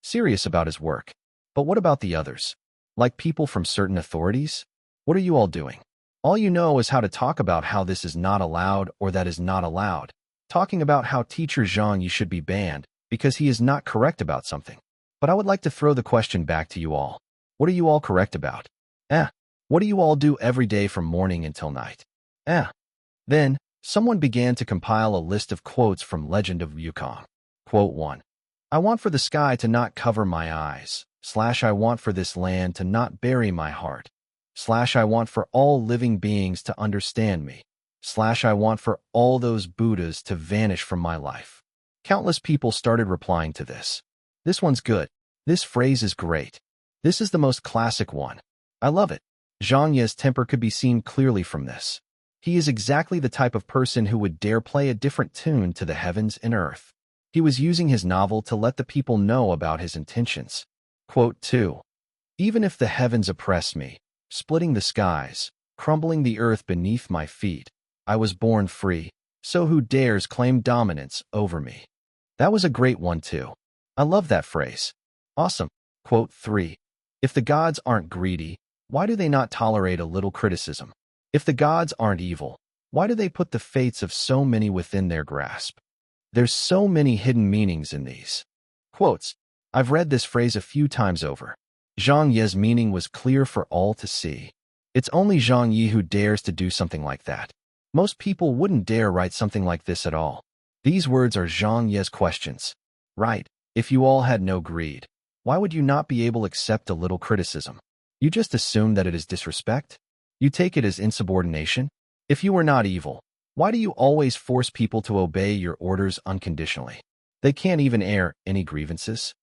serious about his work. But what about the others? Like people from certain authorities? What are you all doing? All you know is how to talk about how this is not allowed or that is not allowed. Talking about how teacher Zhang Ye should be banned because he is not correct about something. But I would like to throw the question back to you all. What are you all correct about? What do you all do every day from morning until night? Then, someone began to compile a list of quotes from Legend of Wukong. Quote 1. I want for the sky to not cover my eyes. / I want for this land to not bury my heart. / I want for all living beings to understand me. / I want for all those Buddhas to vanish from my life. Countless people started replying to this. This one's good. This phrase is great. This is the most classic one. I love it. Zhang Ye's temper could be seen clearly from this. He is exactly the type of person who would dare play a different tune to the heavens and earth. He was using his novel to let the people know about his intentions. Quote 2. Even if the heavens oppress me, splitting the skies, crumbling the earth beneath my feet, I was born free, so who dares claim dominance over me? That was a great one too. I love that phrase. Awesome. Quote 3. If the gods aren't greedy, why do they not tolerate a little criticism? If the gods aren't evil, why do they put the fates of so many within their grasp? There's so many hidden meanings in these quotes. I've read this phrase a few times over. Zhang Ye's meaning was clear for all to see. It's only Zhang Ye who dares to do something like that. Most people wouldn't dare write something like this at all. These words are Zhang Ye's questions. Right, if you all had no greed, why would you not be able to accept a little criticism? You just assume that it is disrespect? You take it as insubordination? If you were not evil, why do you always force people to obey your orders unconditionally? They can't even air any grievances?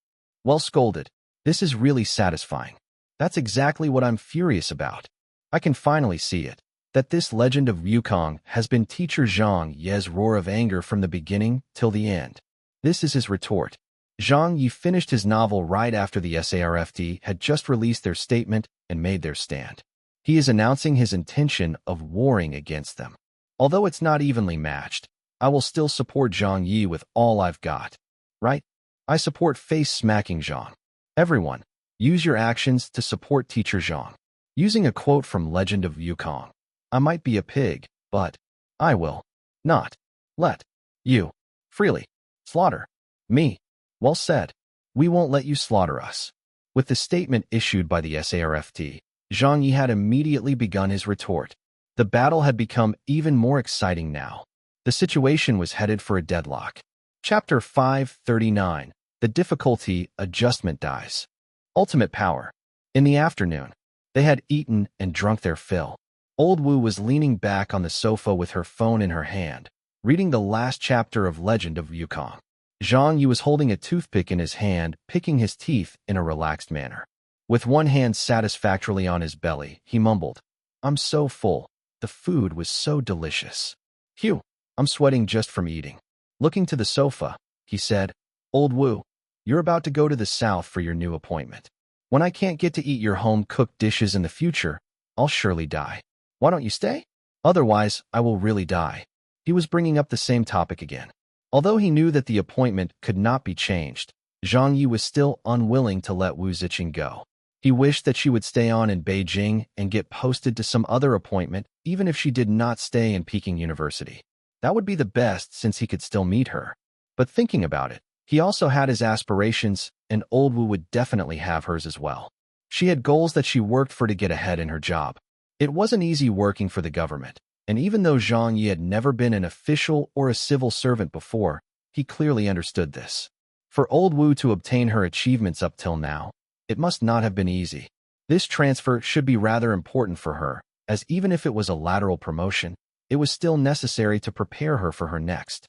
Well scolded. This is really satisfying. That's exactly what I'm furious about. I can finally see it. That this Legend of Wukong has been teacher Zhang Ye's roar of anger from the beginning till the end. This is his retort. Zhang Ye finished his novel right after the SARFT had just released their statement and made their stand. He is announcing his intention of warring against them. Although it's not evenly matched, I will still support Zhang Ye with all I've got. Right? I support face-smacking Zhang. Everyone, use your actions to support teacher Zhang. Using a quote from Legend of Wukong. I might be a pig, but I will not let you freely slaughter me. Well said. We won't let you slaughter us. With the statement issued by the SARFT, Zhang Ye had immediately begun his retort. The battle had become even more exciting now. The situation was headed for a deadlock. Chapter 539. The difficulty adjustment dies. Ultimate power. In the afternoon, they had eaten and drunk their fill. Old Wu was leaning back on the sofa with her phone in her hand, reading the last chapter of Legend of Wukong. Zhang Ye was holding a toothpick in his hand, picking his teeth in a relaxed manner. With one hand satisfactorily on his belly, he mumbled, I'm so full. The food was so delicious. Phew, I'm sweating just from eating. Looking to the sofa, he said, Old Wu, you're about to go to the south for your new appointment. When I can't get to eat your home-cooked dishes in the future, I'll surely die. Why don't you stay? Otherwise, I will really die. He was bringing up the same topic again. Although he knew that the appointment could not be changed, Zhang Ye was still unwilling to let Wu Ziqing go. He wished that she would stay on in Beijing and get posted to some other appointment, even if she did not stay in Peking University. That would be the best since he could still meet her. But thinking about it, he also had his aspirations, and Old Wu would definitely have hers as well. She had goals that she worked for to get ahead in her job. It wasn't easy working for the government, and even though Zhang Ye had never been an official or a civil servant before, he clearly understood this. For Old Wu to obtain her achievements up till now, it must not have been easy. This transfer should be rather important for her, as even if it was a lateral promotion, it was still necessary to prepare her for her next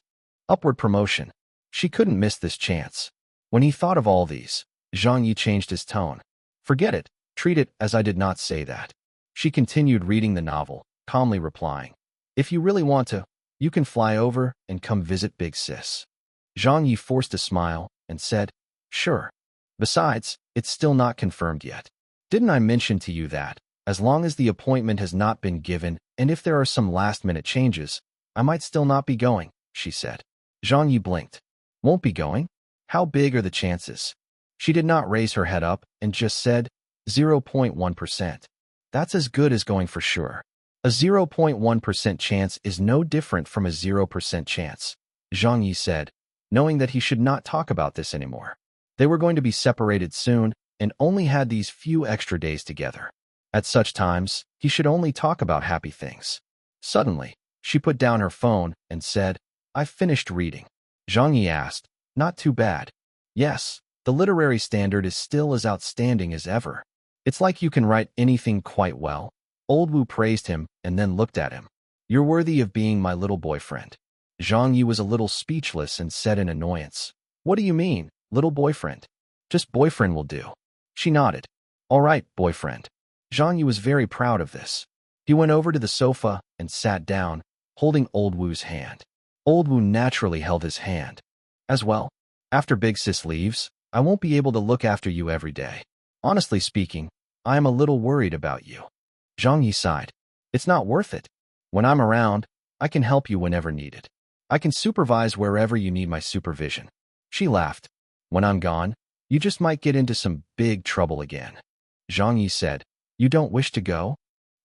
upward promotion. She couldn't miss this chance. When he thought of all these, Zhang Ye changed his tone. Forget it, treat it as I did not say that. She continued reading the novel, calmly replying, If you really want to, you can fly over and come visit Big Sis. Zhang Ye forced a smile and said, Sure. Besides, it's still not confirmed yet. Didn't I mention to you that, as long as the appointment has not been given and if there are some last-minute changes, I might still not be going, she said. Zhang Ye blinked. Won't be going? How big are the chances? She did not raise her head up and just said, 0.1%. That's as good as going for sure. A 0.1% chance is no different from a 0% chance, Zhang Ye said, knowing that he should not talk about this anymore. They were going to be separated soon and only had these few extra days together. At such times, he should only talk about happy things. Suddenly, she put down her phone and said, "I've finished reading." Zhang Ye asked, "Not too bad." "Yes, the literary standard is still as outstanding as ever. It's like you can write anything quite well." Old Wu praised him and then looked at him. "You're worthy of being my little boyfriend." Zhang Ye was a little speechless and said in annoyance, "What do you mean, little boyfriend? Just boyfriend will do." She nodded. "All right, boyfriend." Zhang Ye was very proud of this. He went over to the sofa and sat down, holding Old Wu's hand. Old Wu naturally held his hand. "As well, after Big Sis leaves, I won't be able to look after you every day. Honestly speaking, I am a little worried about you." Zhang Ye sighed. "It's not worth it. When I'm around, I can help you whenever needed. I can supervise wherever you need my supervision." She laughed. "When I'm gone, you just might get into some big trouble again." Zhang Ye said, "You don't wish to go?"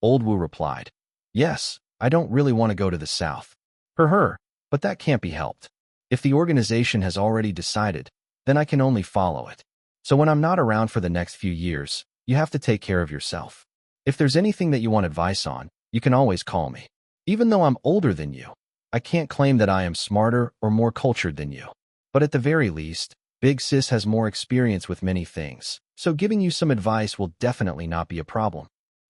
Old Wu replied, "Yes, I don't really want to go to the south." Her, but that can't be helped. If the organization has already decided, then I can only follow it. So when I'm not around for the next few years, you have to take care of yourself. If there's anything that you want advice on, you can always call me. Even though I'm older than you, I can't claim that I am smarter or more cultured than you. But at the very least, Big Sis has more experience with many things, so giving you some advice will definitely not be a problem.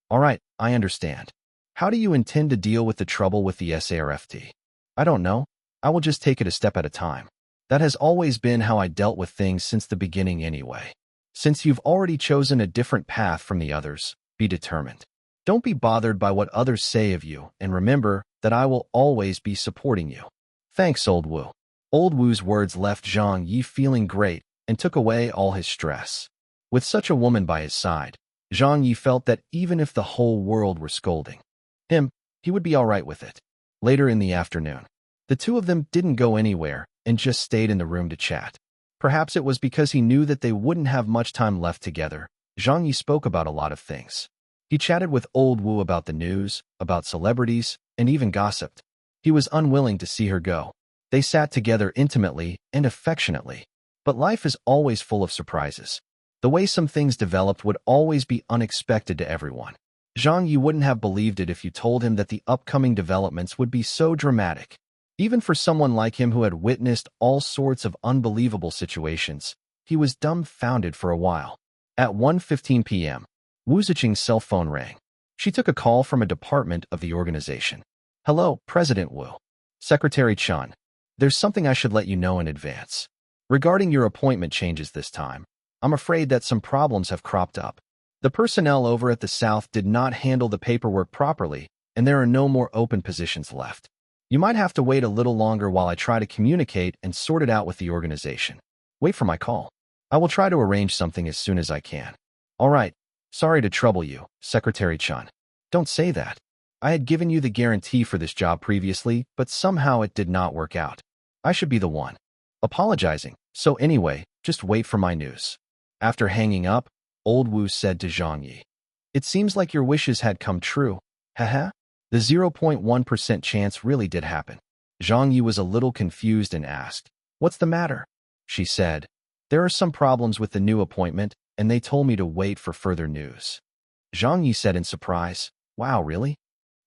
All right, I understand. How do you intend to deal with the trouble with the SARFT? I don't know. I will just take it a step at a time. That has always been how I dealt with things since the beginning anyway. Since you've already chosen a different path from the others, be determined. Don't be bothered by what others say of you, and remember that I will always be supporting you. Thanks, Old Wu. Old Wu's words left Zhang Ye feeling great and took away all his stress. With such a woman by his side, Zhang Ye felt that even if the whole world were scolding him, he would be all right with it. Later in the afternoon, the two of them didn't go anywhere and just stayed in the room to chat. Perhaps it was because he knew that they wouldn't have much time left together. Zhang Ye spoke about a lot of things. He chatted with Old Wu about the news, about celebrities, and even gossiped. He was unwilling to see her go. They sat together intimately and affectionately. But life is always full of surprises. The way some things developed would always be unexpected to everyone. Zhang Ye wouldn't have believed it if you told him that the upcoming developments would be so dramatic. Even for someone like him who had witnessed all sorts of unbelievable situations, he was dumbfounded for a while. At 1:15 p.m., Wu Ziqing's cell phone rang. She took a call from a department of the organization. "Hello, President Wu. Secretary Chen. There's something I should let you know in advance. Regarding your appointment changes this time, I'm afraid that some problems have cropped up. The personnel over at the South did not handle the paperwork properly, and there are no more open positions left. You might have to wait a little longer while I try to communicate and sort it out with the organization. Wait for my call. I will try to arrange something as soon as I can." "All right. Sorry to trouble you, Secretary Chen." "Don't say that. I had given you the guarantee for this job previously, but somehow it did not work out. I should be the one apologizing. So anyway, just wait for my news." After hanging up, Old Wu said to Zhang Ye, "It seems like your wishes had come true. Haha. The 0.1% chance really did happen." Zhang Ye was a little confused and asked, "What's the matter?" She said, "There are some problems with the new appointment, and they told me to wait for further news." Zhang Ye said in surprise, "Wow, really?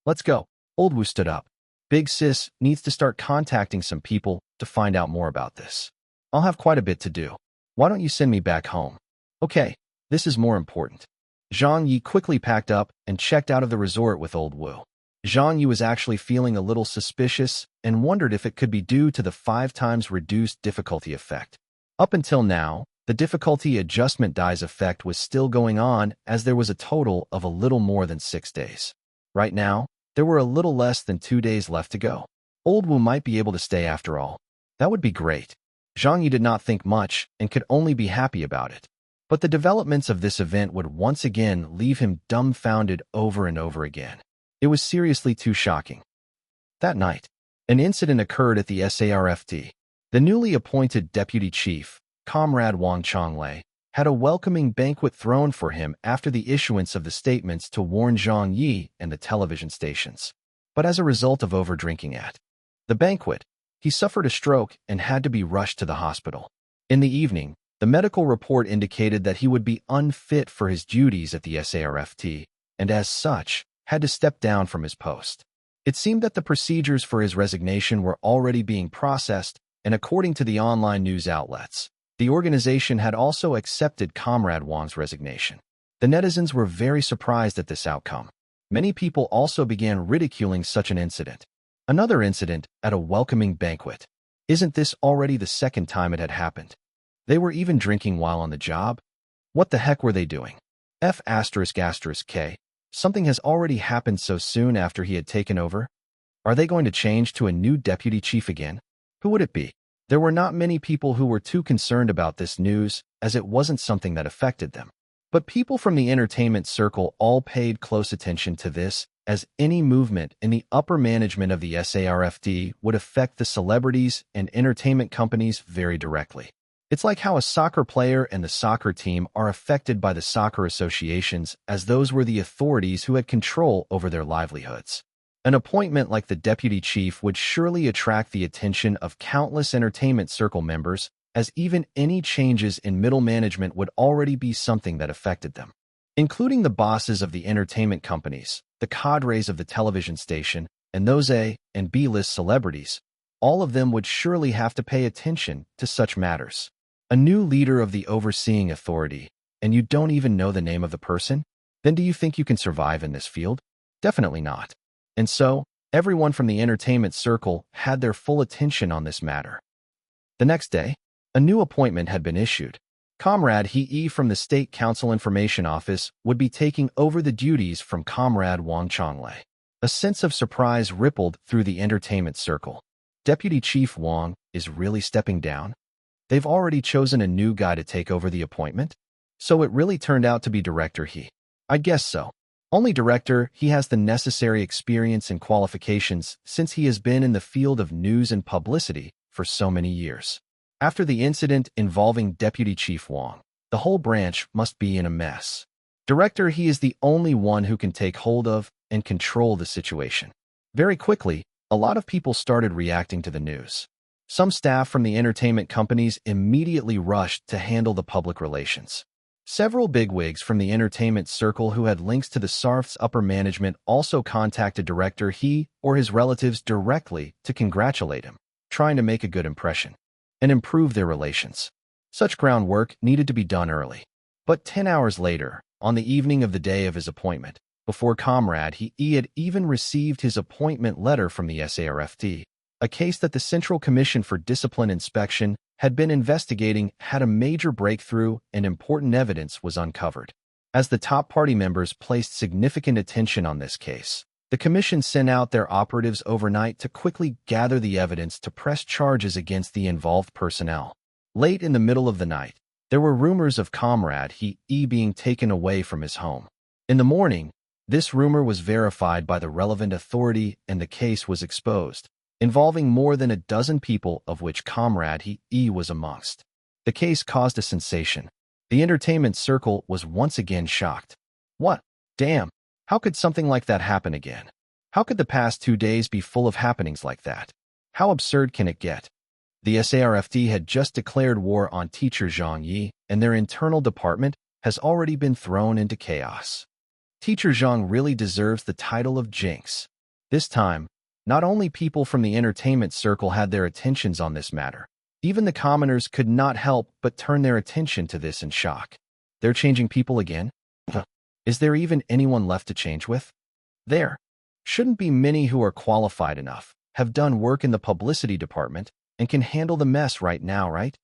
Let's go." Old Wu stood up. "Big Sis needs to start contacting some people to find out more about this. I'll have quite a bit to do. Why don't you send me back home?" "Okay, this is more important." Zhang Ye quickly packed up and checked out of the resort with Old Wu. Zhang Ye was actually feeling a little suspicious and wondered if it could be due to the 5 times reduced difficulty effect. Up until now, the difficulty adjustment dies effect was still going on as there was a total of a little more than 6 days. Right now, there were a little less than 2 days left to go. Old Wu might be able to stay after all. That would be great. Zhang Ye did not think much and could only be happy about it. But the developments of this event would once again leave him dumbfounded over and over again. It was seriously too shocking. That night, an incident occurred at the SARFT. The newly appointed deputy chief, Comrade Wang Chonglei, had a welcoming banquet thrown for him after the issuance of the statements to warn Zhang Ye and the television stations. But as a result of overdrinking at the banquet, he suffered a stroke and had to be rushed to the hospital. In the evening, the medical report indicated that he would be unfit for his duties at the SARFT, and as such, had to step down from his post. It seemed that the procedures for his resignation were already being processed, and according to the online news outlets, the organization had also accepted Comrade Wang's resignation. The netizens were very surprised at this outcome. Many people also began ridiculing such an incident. Another incident at a welcoming banquet. Isn't this already the second time it had happened? They were even drinking while on the job? What the heck were they doing? F***K. Something has already happened so soon after he had taken over? Are they going to change to a new deputy chief again? Who would it be? There were not many people who were too concerned about this news, as it wasn't something that affected them. But people from the entertainment circle all paid close attention to this, as any movement in the upper management of the SARFT would affect the celebrities and entertainment companies very directly. It's like how a soccer player and the soccer team are affected by the soccer associations, as those were the authorities who had control over their livelihoods. An appointment like the deputy chief would surely attract the attention of countless entertainment circle members, as even any changes in middle management would already be something that affected them. Including the bosses of the entertainment companies, the cadres of the television station, and those A and B-list celebrities, all of them would surely have to pay attention to such matters. A new leader of the overseeing authority, and you don't even know the name of the person? Then do you think you can survive in this field? Definitely not. And so, everyone from the entertainment circle had their full attention on this matter. The next day, a new appointment had been issued. Comrade He from the State Council Information Office would be taking over the duties from Comrade Wang Chonglei. A sense of surprise rippled through the entertainment circle. Deputy Chief Wang is really stepping down? They've already chosen a new guy to take over the appointment? So it really turned out to be Director He. I guess so. Only Director He has the necessary experience and qualifications since he has been in the field of news and publicity for so many years. After the incident involving Deputy Chief Wang, the whole branch must be in a mess. Director He is the only one who can take hold of and control the situation. Very quickly, a lot of people started reacting to the news. Some staff from the entertainment companies immediately rushed to handle the public relations. Several bigwigs from the entertainment circle who had links to the SARF's upper management also contacted Director He or his relatives directly to congratulate him, trying to make a good impression and improve their relations. Such groundwork needed to be done early. But 10 hours later, on the evening of the day of his appointment, before Comrade He had even received his appointment letter from the SARFT, a case that the Central Commission for Discipline Inspection had been investigating had a major breakthrough and important evidence was uncovered. As the top party members placed significant attention on this case, the commission sent out their operatives overnight to quickly gather the evidence to press charges against the involved personnel. Late in the middle of the night, there were rumors of Comrade He being taken away from his home. In the morning, this rumor was verified by the relevant authority and the case was exposed, involving more than a dozen people of which Comrade He was amongst. The case caused a sensation. The entertainment circle was once again shocked. What? Damn! How could something like that happen again? How could the past 2 days be full of happenings like that? How absurd can it get? The SARFT had just declared war on teacher Zhang Ye, and their internal department has already been thrown into chaos. Teacher Zhang really deserves the title of Jinx. This time, not only people from the entertainment circle had their attentions on this matter, even the commoners could not help but turn their attention to this in shock. They're changing people again? Is there even anyone left to change with? There shouldn't be many who are qualified enough, have done work in the publicity department, and can handle the mess right now, right?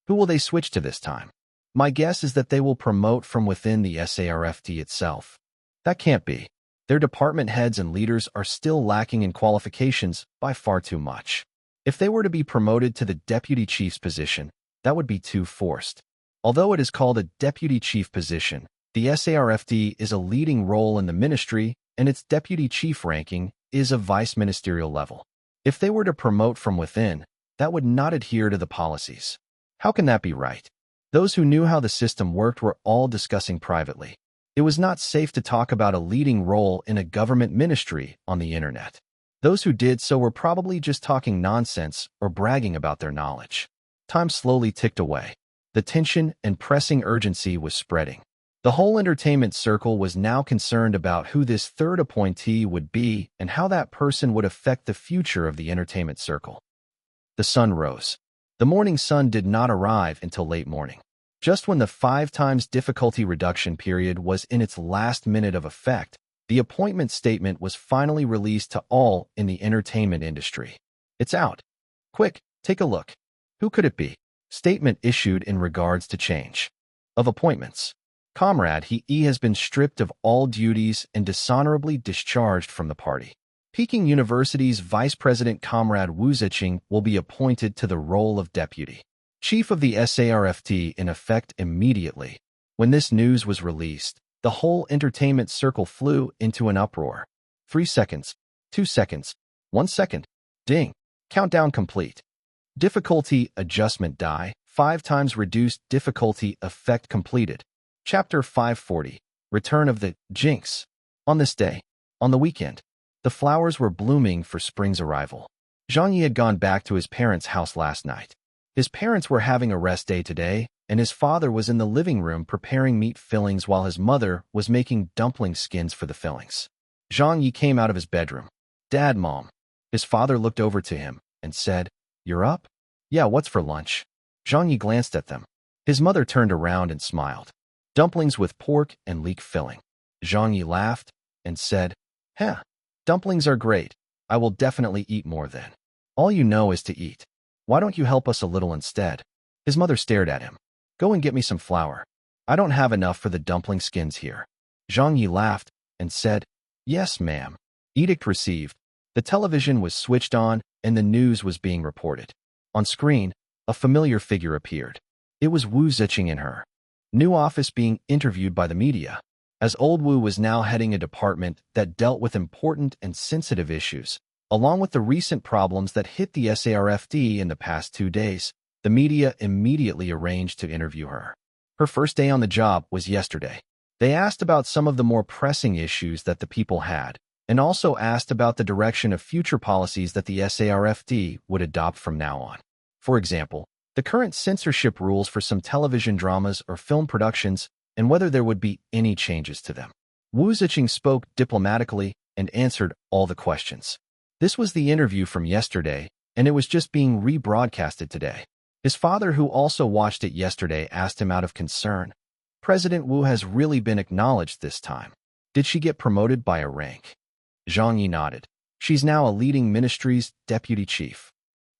Who will they switch to this time? My guess is that they will promote from within the SARFT itself. That can't be. Their department heads and leaders are still lacking in qualifications by far too much. If they were to be promoted to the deputy chief's position, that would be too forced. Although it is called a deputy chief position, the SARFT is a leading role in the ministry, and its deputy chief ranking is a vice ministerial level. If they were to promote from within, that would not adhere to the policies. How can that be right? Those who knew how the system worked were all discussing privately. It was not safe to talk about a leading role in a government ministry on the internet. Those who did so were probably just talking nonsense or bragging about their knowledge. Time slowly ticked away. The tension and pressing urgency was spreading. The whole entertainment circle was now concerned about who this third appointee would be and how that person would affect the future of the entertainment circle. The sun rose. The morning sun did not arrive until late morning. Just when the 5 times difficulty reduction period was in its last minute of effect, the appointment statement was finally released to all in the entertainment industry. It's out. Quick, take a look. Who could it be? Statement issued in regards to change of appointments. Comrade He has been stripped of all duties and dishonorably discharged from the party. Peking University's Vice President Comrade Wu Ziqing will be appointed to the role of Deputy Chief of the SARFT in effect immediately. When this news was released, the whole entertainment circle flew into an uproar. 3 seconds, 2 seconds, 1 second. Ding. Countdown complete. Difficulty adjustment die, 5 times reduced difficulty effect completed. Chapter 540. Return of the Jinx. On this day, on the weekend, the flowers were blooming for spring's arrival. Zhang Ye had gone back to his parents' house last night. His parents were having a rest day today, and his father was in the living room preparing meat fillings while his mother was making dumpling skins for the fillings. Zhang Ye came out of his bedroom. Dad, Mom. His father looked over to him and said, "You're up?" "Yeah, what's for lunch?" Zhang Ye glanced at them. His mother turned around and smiled. "Dumplings with pork and leek filling." Zhang Ye laughed and said, "Huh, dumplings are great. I will definitely eat more then. All you know is to eat. Why don't you help us a little instead?" His mother stared at him. "Go and get me some flour. I don't have enough for the dumpling skins here." Zhang Ye laughed and said, "Yes, ma'am." Edict received. The television was switched on and the news was being reported. On screen, a familiar figure appeared. It was Wu Ziqing in her new office being interviewed by the media, as old Wu was now heading a department that dealt with important and sensitive issues. Along with the recent problems that hit the SARFT in the past 2 days, the media immediately arranged to interview her. Her first day on the job was yesterday. They asked about some of the more pressing issues that the people had, and also asked about the direction of future policies that the SARFT would adopt from now on. For example, the current censorship rules for some television dramas or film productions, and whether there would be any changes to them. Wu Ziqing spoke diplomatically and answered all the questions. This was the interview from yesterday, and it was just being rebroadcasted today. His father, who also watched it yesterday, asked him out of concern, "President Wu has really been acknowledged this time. Did she get promoted by a rank?" Zhang Ye nodded. "She's now a leading ministry's deputy chief."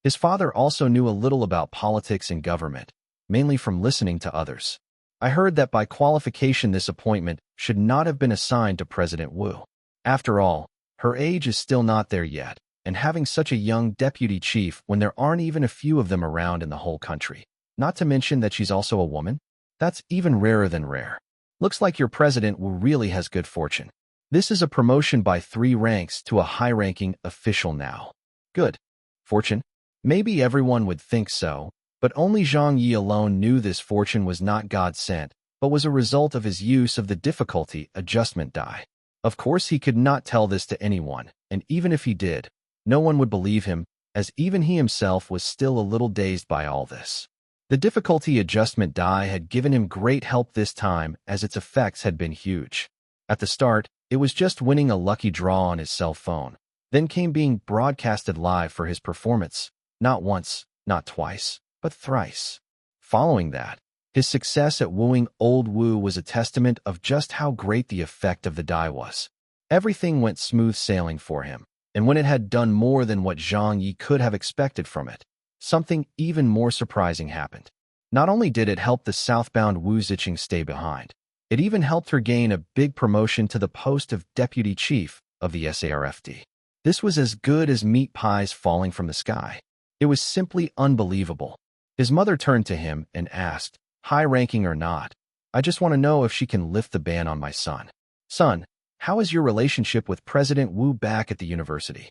His father also knew a little about politics and government, mainly from listening to others. "I heard that by qualification this appointment should not have been assigned to President Wu. After all, her age is still not there yet, and having such a young deputy chief when there aren't even a few of them around in the whole country, not to mention that she's also a woman, that's even rarer than rare. Looks like your President Wu really has good fortune. This is a promotion by 3 ranks to a high-ranking official now. Good fortune? Maybe everyone would think so, but only Zhang Ye alone knew this fortune was not God-sent, but was a result of his use of the difficulty adjustment die. Of course, he could not tell this to anyone, and even if he did, no one would believe him, as even he himself was still a little dazed by all this. The difficulty adjustment die had given him great help this time, as its effects had been huge. At the start, it was just winning a lucky draw on his cell phone. Then came being broadcasted live for his performance, not once, not twice, but thrice. Following that, his success at wooing old Wu was a testament of just how great the effect of the die was. Everything went smooth sailing for him, and when it had done more than what Zhang Ye could have expected from it, something even more surprising happened. Not only did it help the southbound Wu Ziqing stay behind, it even helped her gain a big promotion to the post of deputy chief of the SARFT. This was as good as meat pies falling from the sky. It was simply unbelievable. His mother turned to him and asked, "High-ranking or not, I just want to know if she can lift the ban on my son." "Son, how is your relationship with President Wu back at the university?"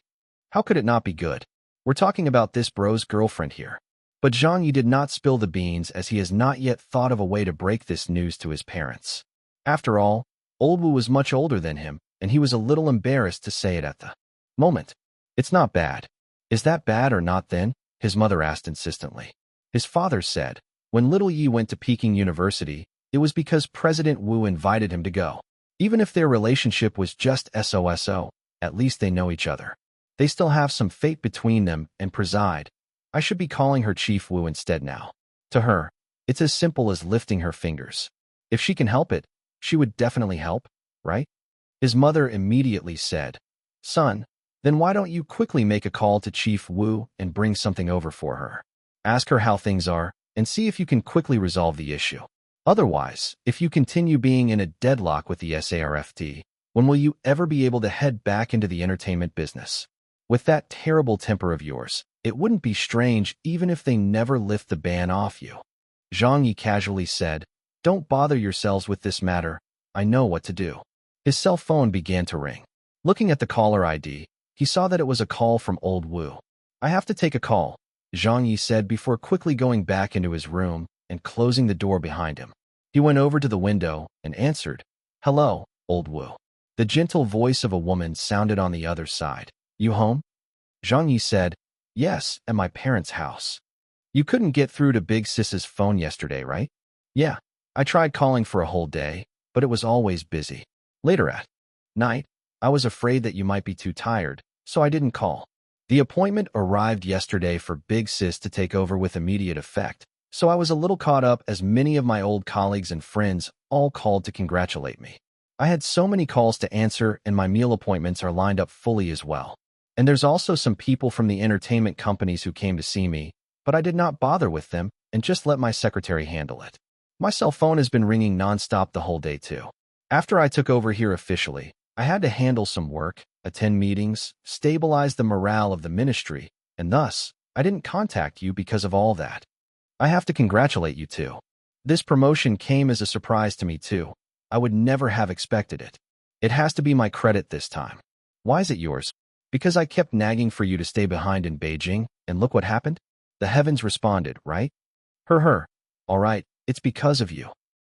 "How could it not be good? We're talking about this bro's girlfriend here." But Zhang Ye did not spill the beans as he has not yet thought of a way to break this news to his parents. After all, Old Wu was much older than him, and he was a little embarrassed to say it at the moment. It's not bad. Is that bad or not then? His mother asked insistently. His father said, when little Yi went to Peking University, it was because President Wu invited him to go. Even if their relationship was just SOSO, at least they know each other. They still have some fate between them and preside. I should be calling her Chief Wu instead now. To her, it's as simple as lifting her fingers. If she can help it, she would definitely help, right? His mother immediately said, son, then why don't you quickly make a call to Chief Wu and bring something over for her? Ask her how things are and see if you can quickly resolve the issue. Otherwise, if you continue being in a deadlock with the SARFT, when will you ever be able to head back into the entertainment business? With that terrible temper of yours, it wouldn't be strange even if they never lift the ban off you. Zhang Ye casually said, don't bother yourselves with this matter. I know what to do. His cell phone began to ring. Looking at the caller ID, he saw that it was a call from Old Wu. I have to take a call, Zhang Ye said before quickly going back into his room and closing the door behind him. He went over to the window and answered, hello, Old Wu. The gentle voice of a woman sounded on the other side. You home? Zhang Ye said, yes, at my parents' house. You couldn't get through to Big Sis's phone yesterday, right? Yeah, I tried calling for a whole day, but it was always busy. Later at night, I was afraid that you might be too tired, so I didn't call. The appointment arrived yesterday for Big Sis to take over with immediate effect, so I was a little caught up as many of my old colleagues and friends all called to congratulate me. I had so many calls to answer and my meal appointments are lined up fully as well. And there's also some people from the entertainment companies who came to see me, but I did not bother with them and just let my secretary handle it. My cell phone has been ringing nonstop the whole day too. After I took over here officially, I had to handle some work, attend meetings, stabilize the morale of the ministry, and thus, I didn't contact you because of all that. I have to congratulate you too. This promotion came as a surprise to me too. I would never have expected it. It has to be my credit this time. Why is it yours? Because I kept nagging for you to stay behind in Beijing, and look what happened? The heavens responded, right? All right, it's because of you.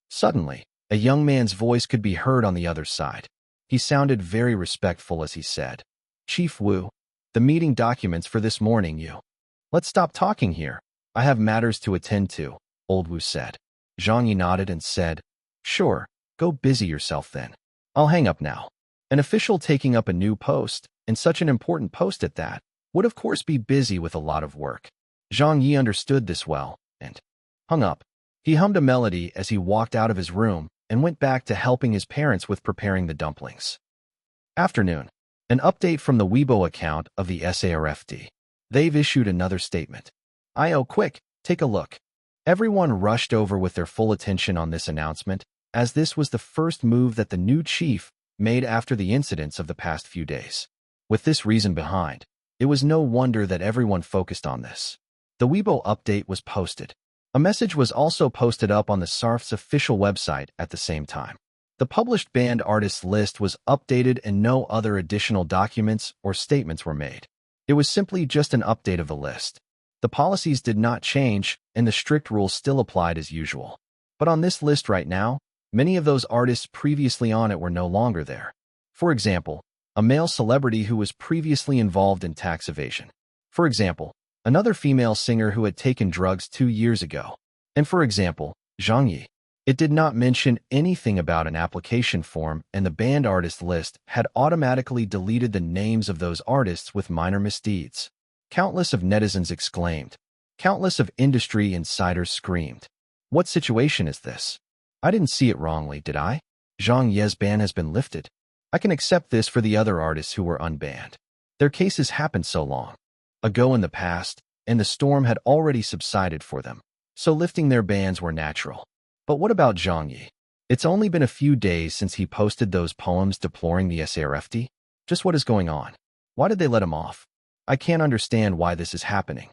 Suddenly, a young man's voice could be heard on the other side. He sounded very respectful as he said, Chief Wu, the meeting documents for this morning you. Let's stop talking here. I have matters to attend to, Old Wu said. Zhang Ye nodded and said, sure, go busy yourself then. I'll hang up now. An official taking up a new post, and such an important post at that, would of course be busy with a lot of work. Zhang Ye understood this well, and hung up. He hummed a melody as he walked out of his room and went back to helping his parents with preparing the dumplings. Afternoon. An update from the Weibo account of the SARFD. They've issued another statement. Quick, take a look. Everyone rushed over with their full attention on this announcement, as this was the first move that the new chief made after the incidents of the past few days. With this reason behind, it was no wonder that everyone focused on this. The Weibo update was posted. A message was also posted up on the SARF's official website at the same time. The published banned artists list was updated and no other additional documents or statements were made. It was simply just an update of the list. The policies did not change and the strict rules still applied as usual. But on this list right now, many of those artists previously on it were no longer there. For example, a male celebrity who was previously involved in tax evasion. For example, another female singer who had taken drugs 2 years ago. And for example, Zhang Ye. It did not mention anything about an application form, and the banned artist list had automatically deleted the names of those artists with minor misdeeds. Countless of netizens exclaimed. Countless of industry insiders screamed. What situation is this? I didn't see it wrongly, did I? Zhang Ye's ban has been lifted. I can accept this for the other artists who were unbanned. Their cases happened so long ago in the past, and the storm had already subsided for them, so lifting their bans were natural. But what about Zhang Ye? It's only been a few days since he posted those poems deploring the SARFT. Just what is going on? Why did they let him off? I can't understand why this is happening.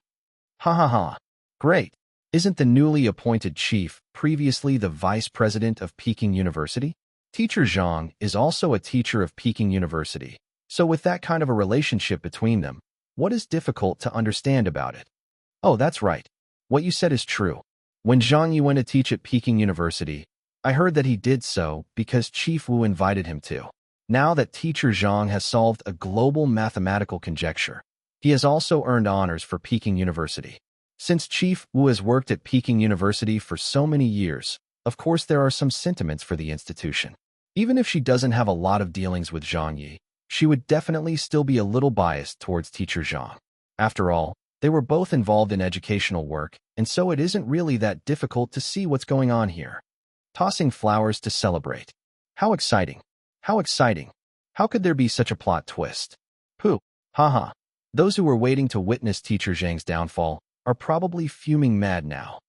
Ha ha ha. Great. Isn't the newly appointed chief previously the vice president of Peking University? Teacher Zhang is also a teacher of Peking University, so with that kind of a relationship between them, what is difficult to understand about it? Oh, that's right. What you said is true. When Zhang Ye went to teach at Peking University, I heard that he did so because Chief Wu invited him to. Now that teacher Zhang has solved a global mathematical conjecture, he has also earned honors for Peking University. Since Chief Wu has worked at Peking University for so many years, of course there are some sentiments for the institution. Even if she doesn't have a lot of dealings with Zhang Ye, she would definitely still be a little biased towards teacher Zhang. After all, they were both involved in educational work, and so it isn't really that difficult to see what's going on here. Tossing flowers to celebrate. How exciting. How exciting. How could there be such a plot twist? Pooh. Haha. Those who were waiting to witness teacher Zhang's downfall are probably fuming mad now.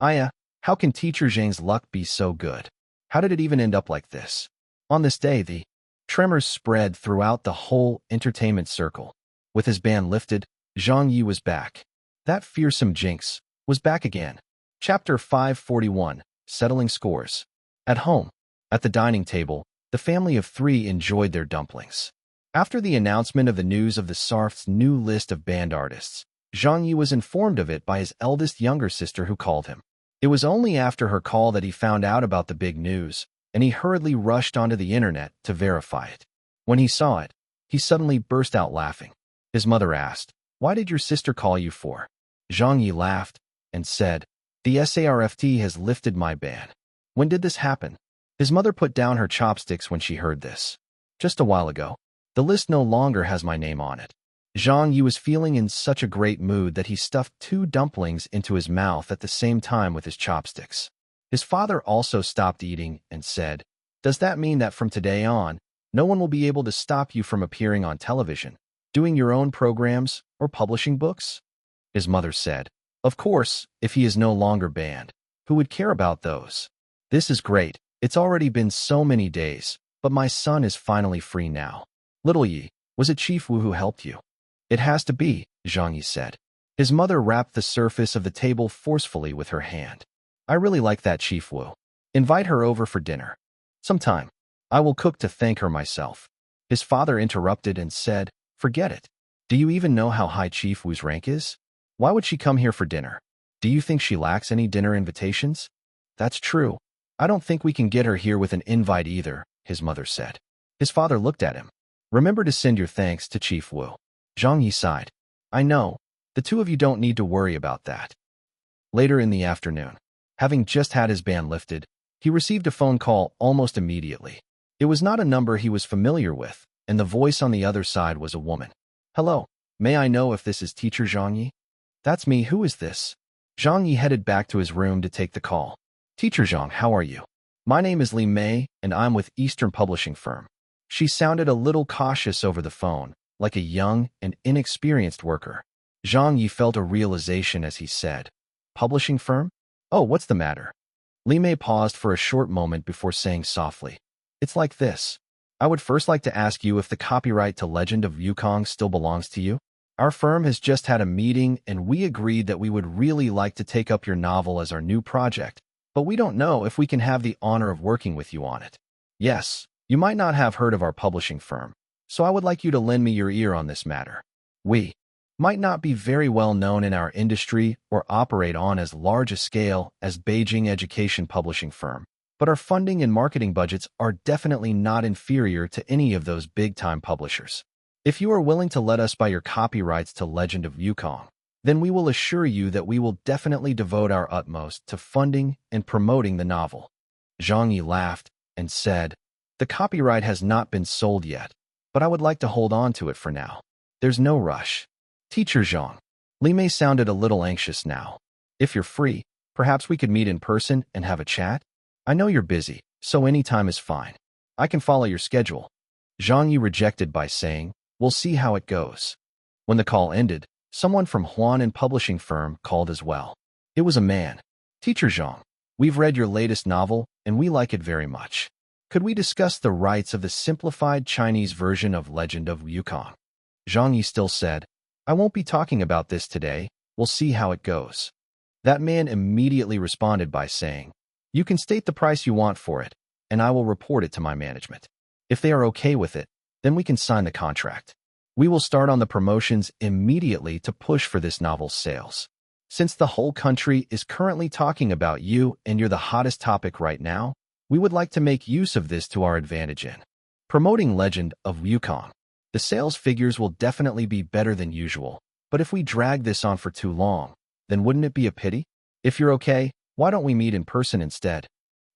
Aya, how can teacher Zhang's luck be so good? How did it even end up like this? On this day, the tremors spread throughout the whole entertainment circle. With his ban lifted, Zhang Ye was back. That fearsome jinx was back again. Chapter 541, Settling Scores. At home, at the dining table, the family of three enjoyed their dumplings. After the announcement of the news of the SARF's new list of band artists, Zhang Ye was informed of it by his eldest younger sister who called him. It was only after her call that he found out about the big news, and he hurriedly rushed onto the internet to verify it. When he saw it, he suddenly burst out laughing. His mother asked, "Why did your sister call you for?" Zhang Ye laughed and said, "The SARFT has lifted my ban." When did this happen? His mother put down her chopsticks when she heard this. Just a while ago. The list no longer has my name on it. Zhang Ye was feeling in such a great mood that he stuffed 2 dumplings into his mouth at the same time with his chopsticks. His father also stopped eating and said, "Does that mean that from today on, no one will be able to stop you from appearing on television, doing your own programs, or publishing books?" His mother said, "Of course, if he is no longer banned. Who would care about those? This is great. It's already been so many days, but my son is finally free now." "Little Yi, was it Chief Wu who helped you?" "It has to be," Zhang Yi said. His mother rapped the surface of the table forcefully with her hand. "I really like that Chief Wu. Invite her over for dinner. Sometime. I will cook to thank her myself." His father interrupted and said, "Forget it. Do you even know how high Chief Wu's rank is? Why would she come here for dinner? Do you think she lacks any dinner invitations?" "That's true. I don't think we can get her here with an invite either," his mother said. His father looked at him. "Remember to send your thanks to Chief Wu." Zhang Yi sighed. "I know. The two of you don't need to worry about that." Later in the afternoon, having just had his ban lifted, he received a phone call almost immediately. It was not a number he was familiar with, and the voice on the other side was a woman. "Hello, may I know if this is teacher Zhang Yi?" "That's me. Who is this?" Zhang Yi headed back to his room to take the call. "Teacher Zhang, how are you? My name is Li Mei, and I'm with Eastern Publishing Firm." She sounded a little cautious over the phone, like a young and inexperienced worker. Zhang Yi felt a realization as he said, "Publishing firm? Oh, what's the matter?" Li Mei paused for a short moment before saying softly, "It's like this. I would first like to ask you if the copyright to Legend of Wukong still belongs to you. Our firm has just had a meeting and we agreed that we would really like to take up your novel as our new project, but we don't know if we can have the honor of working with you on it. Yes, you might not have heard of our publishing firm, so I would like you to lend me your ear on this matter. We might not be very well known in our industry or operate on as large a scale as Beijing Education Publishing Firm, but our funding and marketing budgets are definitely not inferior to any of those big-time publishers. If you are willing to let us buy your copyrights to Legend of Wukong, then we will assure you that we will definitely devote our utmost to funding and promoting the novel." Zhang Yi laughed and said, "The copyright has not been sold yet, but I would like to hold on to it for now. There's no rush." "Teacher Zhang." Li Mei sounded a little anxious now. "If you're free, perhaps we could meet in person and have a chat? I know you're busy, so any time is fine. I can follow your schedule." Zhang Yi rejected by saying, "We'll see how it goes." When the call ended, someone from Huan Publishing Firm called as well. It was a man. "Teacher Zhang, we've read your latest novel, and we like it very much. Could we discuss the rights of the simplified Chinese version of Legend of Wukong?" Zhang Yi still said, "I won't be talking about this today. We'll see how it goes." That man immediately responded by saying, "You can state the price you want for it, and I will report it to my management. If they are okay with it, then we can sign the contract. We will start on the promotions immediately to push for this novel's sales." Since the whole country is currently talking about you and you're the hottest topic right now, we would like to make use of this to our advantage in promoting Legend of Wukong. The sales figures will definitely be better than usual, but if we drag this on for too long, then wouldn't it be a pity? If you're okay, why don't we meet in person instead?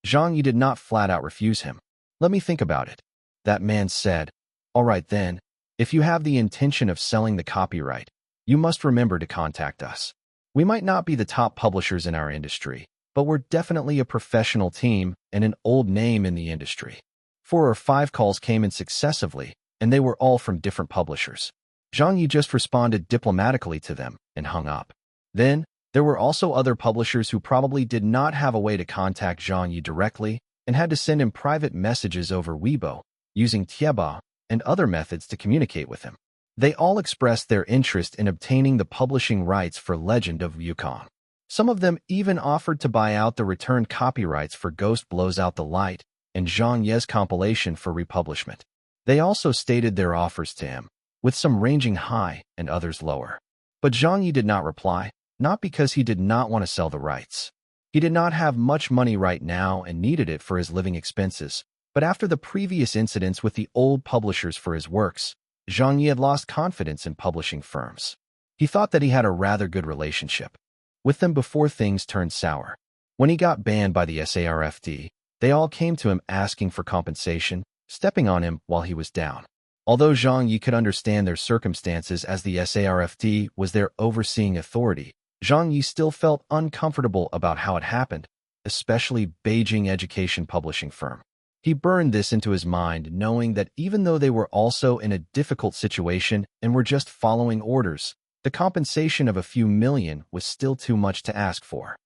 Zhang Ye did not flat out refuse him. Let me think about it. That man said, all right then, if you have the intention of selling the copyright, you must remember to contact us. We might not be the top publishers in our industry, but we're definitely a professional team and an old name in the industry. 4 or 5 calls came in successively, and they were all from different publishers. Zhang Ye just responded diplomatically to them and hung up. Then, there were also other publishers who probably did not have a way to contact Zhang Ye directly and had to send him private messages over Weibo, using Tieba and other methods to communicate with him. They all expressed their interest in obtaining the publishing rights for Legend of Wukong. Some of them even offered to buy out the returned copyrights for Ghost Blows Out the Light and Zhang Ye's compilation for republishment. They also stated their offers to him, with some ranging high and others lower. But Zhang Ye did not reply, not because he did not want to sell the rights. He did not have much money right now and needed it for his living expenses, but after the previous incidents with the old publishers for his works, Zhang Ye had lost confidence in publishing firms. He thought that he had a rather good relationship with them before things turned sour. When he got banned by the SARFD, they all came to him asking for compensation, stepping on him while he was down. Although Zhang Ye could understand their circumstances as the SARFD was their overseeing authority, Zhang Ye still felt uncomfortable about how it happened, especially Beijing Education Publishing Firm. He burned this into his mind, knowing that even though they were also in a difficult situation and were just following orders, the compensation of a few million was still too much to ask for.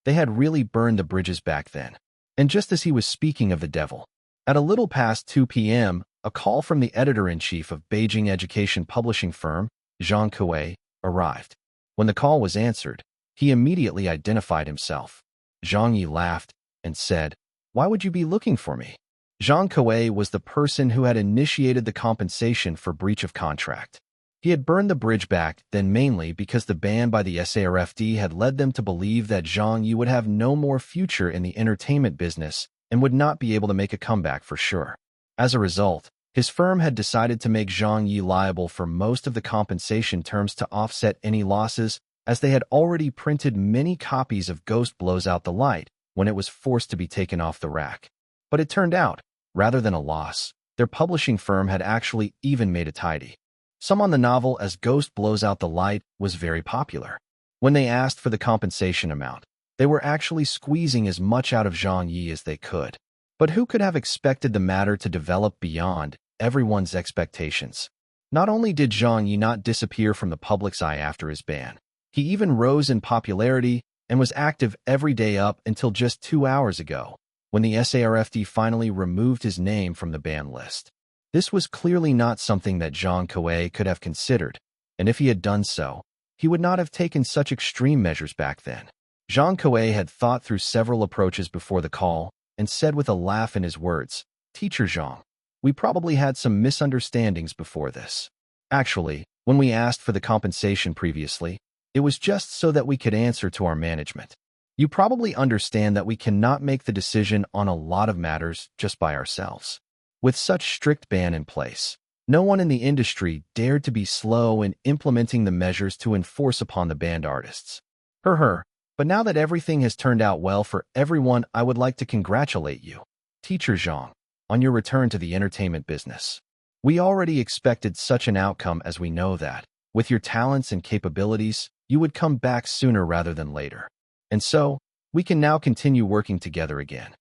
They had really burned the bridges back then. And just as he was speaking of the devil, at a little past 2 p.m., a call from the editor-in-chief of Beijing Education Publishing Firm, Zhang Ye, arrived. When the call was answered, he immediately identified himself. Zhang Ye laughed and said, "Why would you be looking for me?" Zhang Ye was the person who had initiated the compensation for breach of contract. He had burned the bridge back then mainly because the ban by the SARFD had led them to believe that Zhang Ye would have no more future in the entertainment business and would not be able to make a comeback for sure. As a result, his firm had decided to make Zhang Ye liable for most of the compensation terms to offset any losses, as they had already printed many copies of Ghost Blows Out the Light when it was forced to be taken off the rack. But it turned out, rather than a loss, their publishing firm had actually even made a tidy. Some on the novel as Ghost Blows Out the Light was very popular. When they asked for the compensation amount, they were actually squeezing as much out of Zhang Ye as they could. But who could have expected the matter to develop beyond everyone's expectations? Not only did Zhang Ye not disappear from the public's eye after his ban, he even rose in popularity and was active every day up until just 2 hours ago, when the SARFD finally removed his name from the ban list. This was clearly not something that Zhang Ye could have considered, and if he had done so, he would not have taken such extreme measures back then. Zhang Ye had thought through several approaches before the call and said with a laugh in his words, "Teacher Zhang, we probably had some misunderstandings before this. Actually, when we asked for the compensation previously, it was just so that we could answer to our management. You probably understand that we cannot make the decision on a lot of matters just by ourselves. With such strict ban in place, no one in the industry dared to be slow in implementing the measures to enforce upon the banned artists. But now that everything has turned out well for everyone, I would like to congratulate you, Teacher Zhang, on your return to the entertainment business. We already expected such an outcome, as we know that, with your talents and capabilities, you would come back sooner rather than later. And so, we can now continue working together again."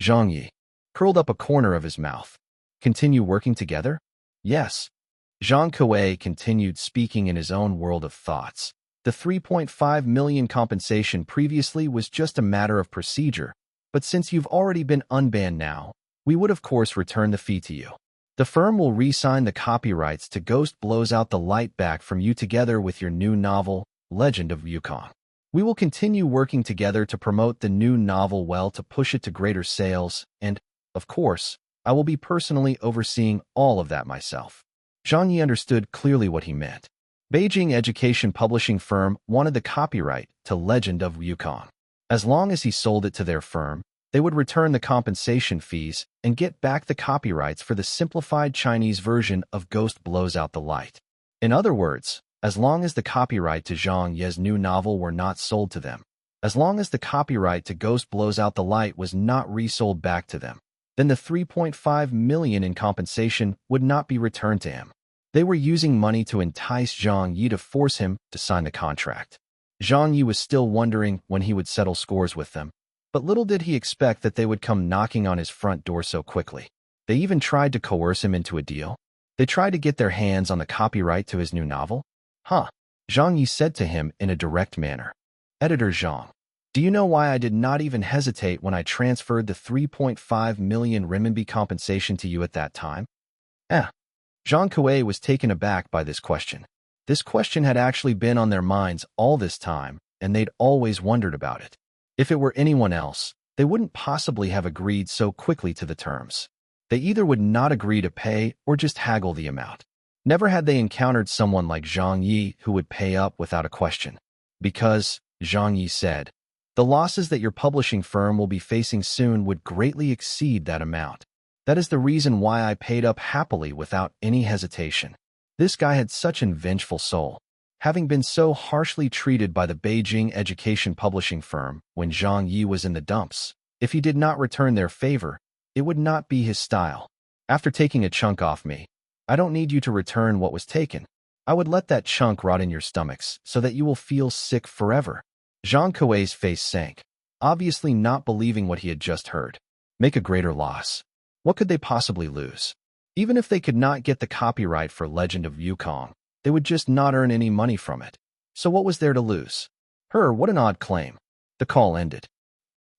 Zhang Ye curled up a corner of his mouth. "Continue working together?" "Yes." Zhang Ye continued speaking in his own world of thoughts. The 3.5 million compensation previously was just a matter of procedure, but since you've already been unbanned now, we would of course return the fee to you. The firm will re-sign the copyrights to Ghost Blows Out the Light back from you together with your new novel, Legend of Wukong. We will continue working together to promote the new novel well to push it to greater sales, and, of course, I will be personally overseeing all of that myself. Zhang Ye understood clearly what he meant. Beijing education publishing firm wanted the copyright to Legend of Wukong. As long as he sold it to their firm, they would return the compensation fees and get back the copyrights for the simplified Chinese version of Ghost Blows Out the Light. In other words, as long as the copyright to Zhang Ye's new novel were not sold to them, as long as the copyright to Ghost Blows Out the Light was not resold back to them, then the 3.5 million in compensation would not be returned to him. They were using money to entice Zhang Ye to force him to sign the contract. Zhang Ye was still wondering when he would settle scores with them, but little did he expect that they would come knocking on his front door so quickly. They even tried to coerce him into a deal. They tried to get their hands on the copyright to his new novel. Huh? Zhang Ye said to him in a direct manner. Editor Zhang, do you know why I did not even hesitate when I transferred the 3.5 million renminbi compensation to you at that time? Zhang Kuei was taken aback by this question. This question had actually been on their minds all this time, and they'd always wondered about it. If it were anyone else, they wouldn't possibly have agreed so quickly to the terms. They either would not agree to pay or just haggle the amount. Never had they encountered someone like Zhang Ye who would pay up without a question. Because, Zhang Ye said, the losses that your publishing firm will be facing soon would greatly exceed that amount. That is the reason why I paid up happily without any hesitation. This guy had such an vengeful soul. Having been so harshly treated by the Beijing education publishing firm when Zhang Ye was in the dumps, if he did not return their favor, it would not be his style. After taking a chunk off me, I don't need you to return what was taken. I would let that chunk rot in your stomachs so that you will feel sick forever. Zhang Kuei's face sank, obviously not believing what he had just heard. Make a greater loss. What could they possibly lose? Even if they could not get the copyright for Legend of Wukong, they would just not earn any money from it. So what was there to lose? What an odd claim. The call ended.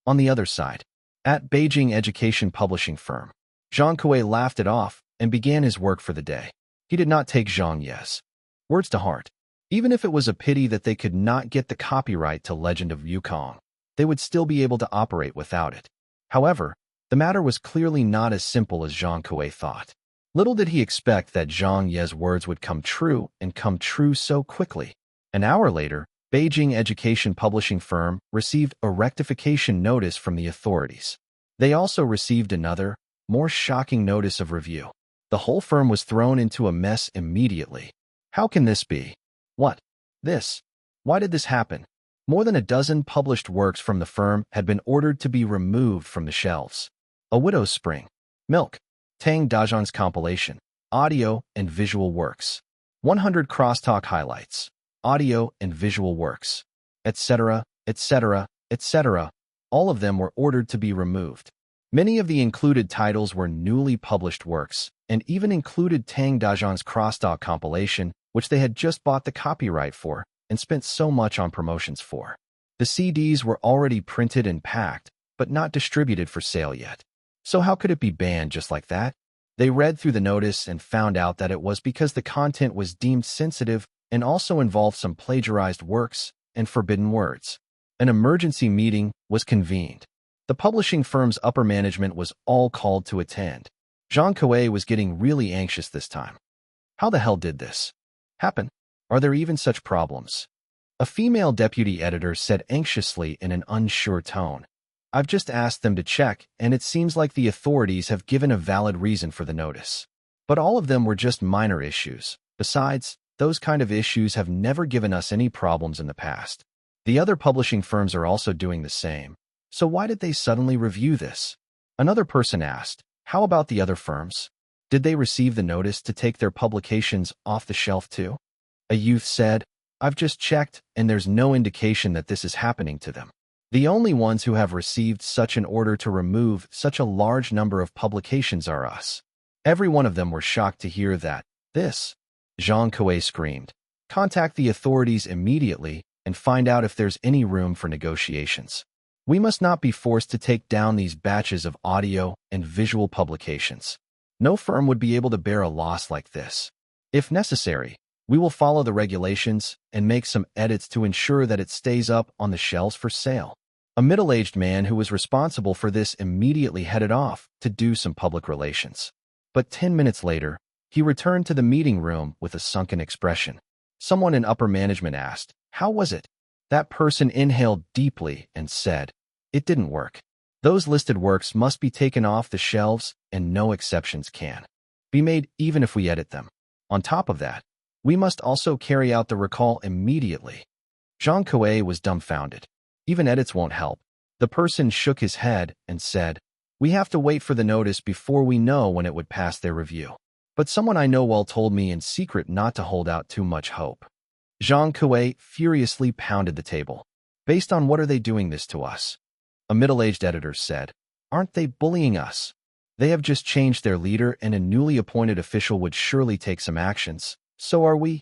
On the other side, at Beijing education publishing firm, Zhang Kuei laughed it off and began his work for the day. He did not take Zhang Ye's words to heart. Even if it was a pity that they could not get the copyright to Legend of Wukong, they would still be able to operate without it. However, the matter was clearly not as simple as Zhang Kuei thought. Little did he expect that Zhang Ye's words would come true and come true so quickly. An hour later, Beijing education publishing firm received a rectification notice from the authorities. They also received another, more shocking notice of review. The whole firm was thrown into a mess immediately. How can this be? What? This? Why did this happen? More than a dozen published works from the firm had been ordered to be removed from the shelves. A Widow's Spring, Milk, Tang Dazhan's compilation, audio and visual works, 100 crosstalk highlights, audio and visual works, etc., etc., etc. All of them were ordered to be removed. Many of the included titles were newly published works, and even included Tang Dazhan's crosstalk compilation, which they had just bought the copyright for and spent so much on promotions for. The CDs were already printed and packed, but not distributed for sale yet. So how could it be banned just like that? They read through the notice and found out that it was because the content was deemed sensitive and also involved some plagiarized works and forbidden words. An emergency meeting was convened. The publishing firm's upper management was all called to attend. Zhang Kuei was getting really anxious this time. How the hell did this happen? Are there even such problems? A female deputy editor said anxiously in an unsure tone. I've just asked them to check, and it seems like the authorities have given a valid reason for the notice. But all of them were just minor issues. Besides, those kind of issues have never given us any problems in the past. The other publishing firms are also doing the same. So why did they suddenly review this? Another person asked, how about the other firms? Did they receive the notice to take their publications off the shelf too? A youth said, I've just checked, and there's no indication that this is happening to them. The only ones who have received such an order to remove such a large number of publications are us. Every one of them were shocked to hear that. This, Zhang Kuei screamed. Contact the authorities immediately and find out if there's any room for negotiations. We must not be forced to take down these batches of audio and visual publications. No firm would be able to bear a loss like this. If necessary, we will follow the regulations and make some edits to ensure that it stays up on the shelves for sale. A middle-aged man who was responsible for this immediately headed off to do some public relations. But 10 minutes later, he returned to the meeting room with a sunken expression. Someone in upper management asked, "How was it?" That person inhaled deeply and said, "It didn't work. Those listed works must be taken off the shelves, and no exceptions can be made even if we edit them. On top of that, we must also carry out the recall immediately." Zhang Ye was dumbfounded. Even edits won't help. The person shook his head and said, "We have to wait for the notice before we know when it would pass their review. But someone I know well told me in secret not to hold out too much hope." Zhang Ye furiously pounded the table. "Based on what are they doing this to us?" A middle-aged editor said, "Aren't they bullying us? They have just changed their leader and a newly appointed official would surely take some actions. So are we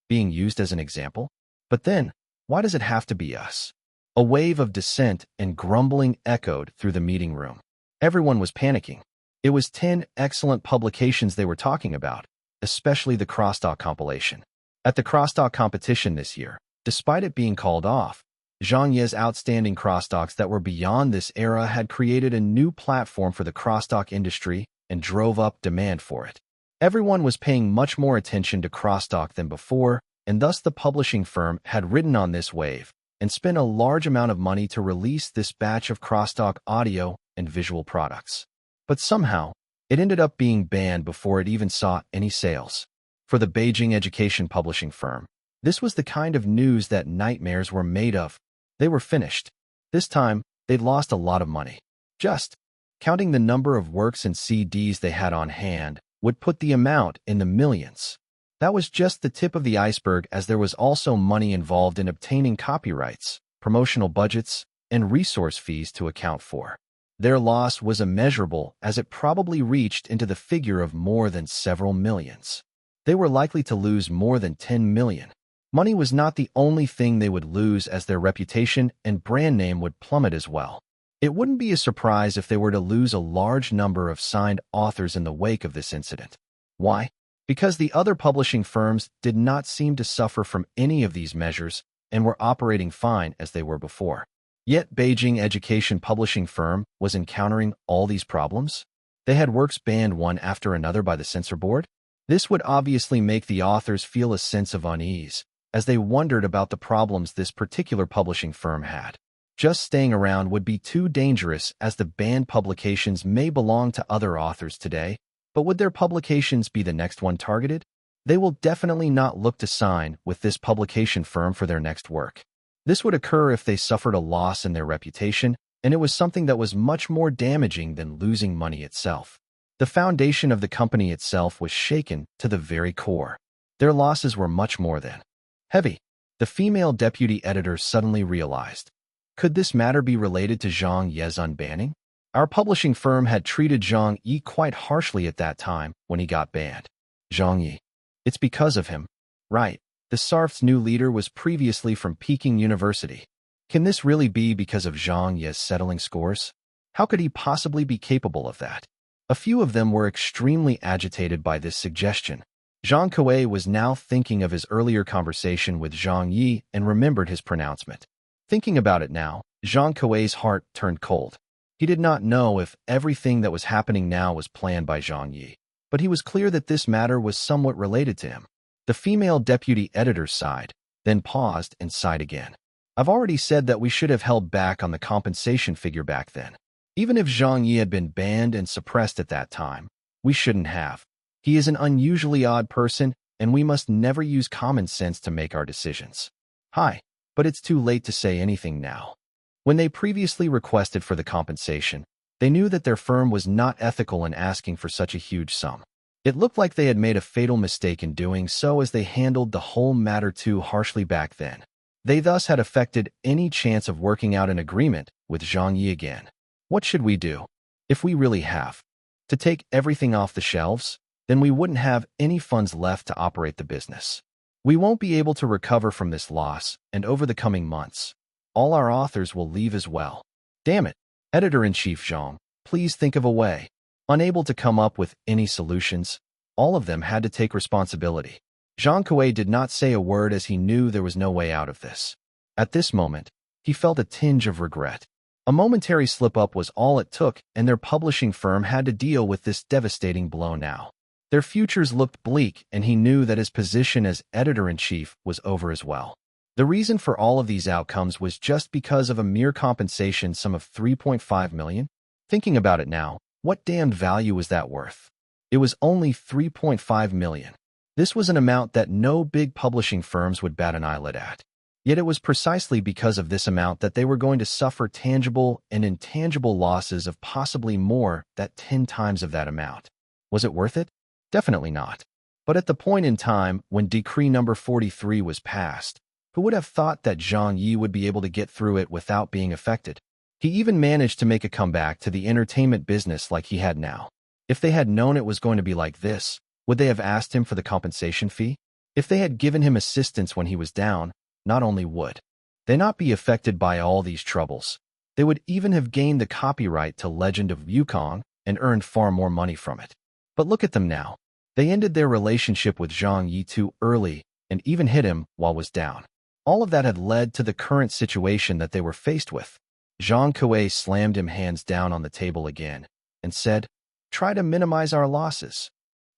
being used as an example? But then, why does it have to be us?" A wave of dissent and grumbling echoed through the meeting room. Everyone was panicking. It was 10 excellent publications they were talking about, especially the crosstalk compilation. At the crosstalk competition this year, despite it being called off, Zhang Ye's outstanding crosstalks that were beyond this era had created a new platform for the crosstalk industry and drove up demand for it. Everyone was paying much more attention to crosstalk than before, and thus the publishing firm had ridden on this wave and spent a large amount of money to release this batch of crosstalk audio and visual products. But somehow, it ended up being banned before it even saw any sales. For the Beijing education publishing firm, this was the kind of news that nightmares were made of. They were finished. This time, they'd lost a lot of money. Just counting the number of works and CDs they had on hand would put the amount in the millions. That was just the tip of the iceberg, as there was also money involved in obtaining copyrights, promotional budgets, and resource fees to account for. Their loss was immeasurable, as it probably reached into the figure of more than several millions. They were likely to lose more than 10 million. Money was not the only thing they would lose, as their reputation and brand name would plummet as well. It wouldn't be a surprise if they were to lose a large number of signed authors in the wake of this incident. Why? Because the other publishing firms did not seem to suffer from any of these measures and were operating fine as they were before. Yet Beijing education publishing firm was encountering all these problems. They had works banned one after another by the censor board. This would obviously make the authors feel a sense of unease, as they wondered about the problems this particular publishing firm had. Just staying around would be too dangerous, as the banned publications may belong to other authors today, but would their publications be the next one targeted? They will definitely not look to sign with this publication firm for their next work. This would occur if they suffered a loss in their reputation, and it was something that was much more damaging than losing money itself. The foundation of the company itself was shaken to the very core. Their losses were much more than heavy. The female deputy editor suddenly realized. Could this matter be related to Zhang Ye's unbanning? Our publishing firm had treated Zhang Ye quite harshly at that time when he got banned. Zhang Ye. It's because of him. Right. The SARF's new leader was previously from Peking University. Can this really be because of Zhang Ye's settling scores? How could he possibly be capable of that? A few of them were extremely agitated by this suggestion. Zhang Ye was now thinking of his earlier conversation with Zhang Ye and remembered his pronouncement. Thinking about it now, Zhang Ye's heart turned cold. He did not know if everything that was happening now was planned by Zhang Ye, but he was clear that this matter was somewhat related to him. The female deputy editor sighed, then paused and sighed again. I've already said that we should have held back on the compensation figure back then. Even if Zhang Ye had been banned and suppressed at that time, we shouldn't have. He is an unusually odd person, and we must never use common sense to make our decisions. Hi, but it's too late to say anything now. When they previously requested for the compensation, they knew that their firm was not ethical in asking for such a huge sum. It looked like they had made a fatal mistake in doing so, as they handled the whole matter too harshly back then. They thus had affected any chance of working out an agreement with Zhang Ye again. What should we do? If we really have to take everything off the shelves, then we wouldn't have any funds left to operate the business. We won't be able to recover from this loss, and over the coming months, all our authors will leave as well. Damn it, Editor-in-Chief Zhang, please think of a way. Unable to come up with any solutions, all of them had to take responsibility. Zhang Ye did not say a word, as he knew there was no way out of this. At this moment, he felt a tinge of regret. A momentary slip-up was all it took, and their publishing firm had to deal with this devastating blow now. Their futures looked bleak, and he knew that his position as editor-in-chief was over as well. The reason for all of these outcomes was just because of a mere compensation sum of $3.5 million. Thinking about it now, what damned value was that worth? It was only $3.5 million. This was an amount that no big publishing firms would bat an eyelid at. Yet it was precisely because of this amount that they were going to suffer tangible and intangible losses of possibly more than 10 times of that amount. Was it worth it? Definitely not. But at the point in time when Decree number 43 was passed, who would have thought that Zhang Ye would be able to get through it without being affected? He even managed to make a comeback to the entertainment business like he had now. If they had known it was going to be like this, would they have asked him for the compensation fee? If they had given him assistance when he was down, not only would they not be affected by all these troubles, they would even have gained the copyright to Legend of Wukong and earned far more money from it. But look at them now. They ended their relationship with Zhang Ye too early and even hit him while was down. All of that had led to the current situation that they were faced with. Zhang Ye slammed him hands down on the table again and said, "Try to minimize our losses."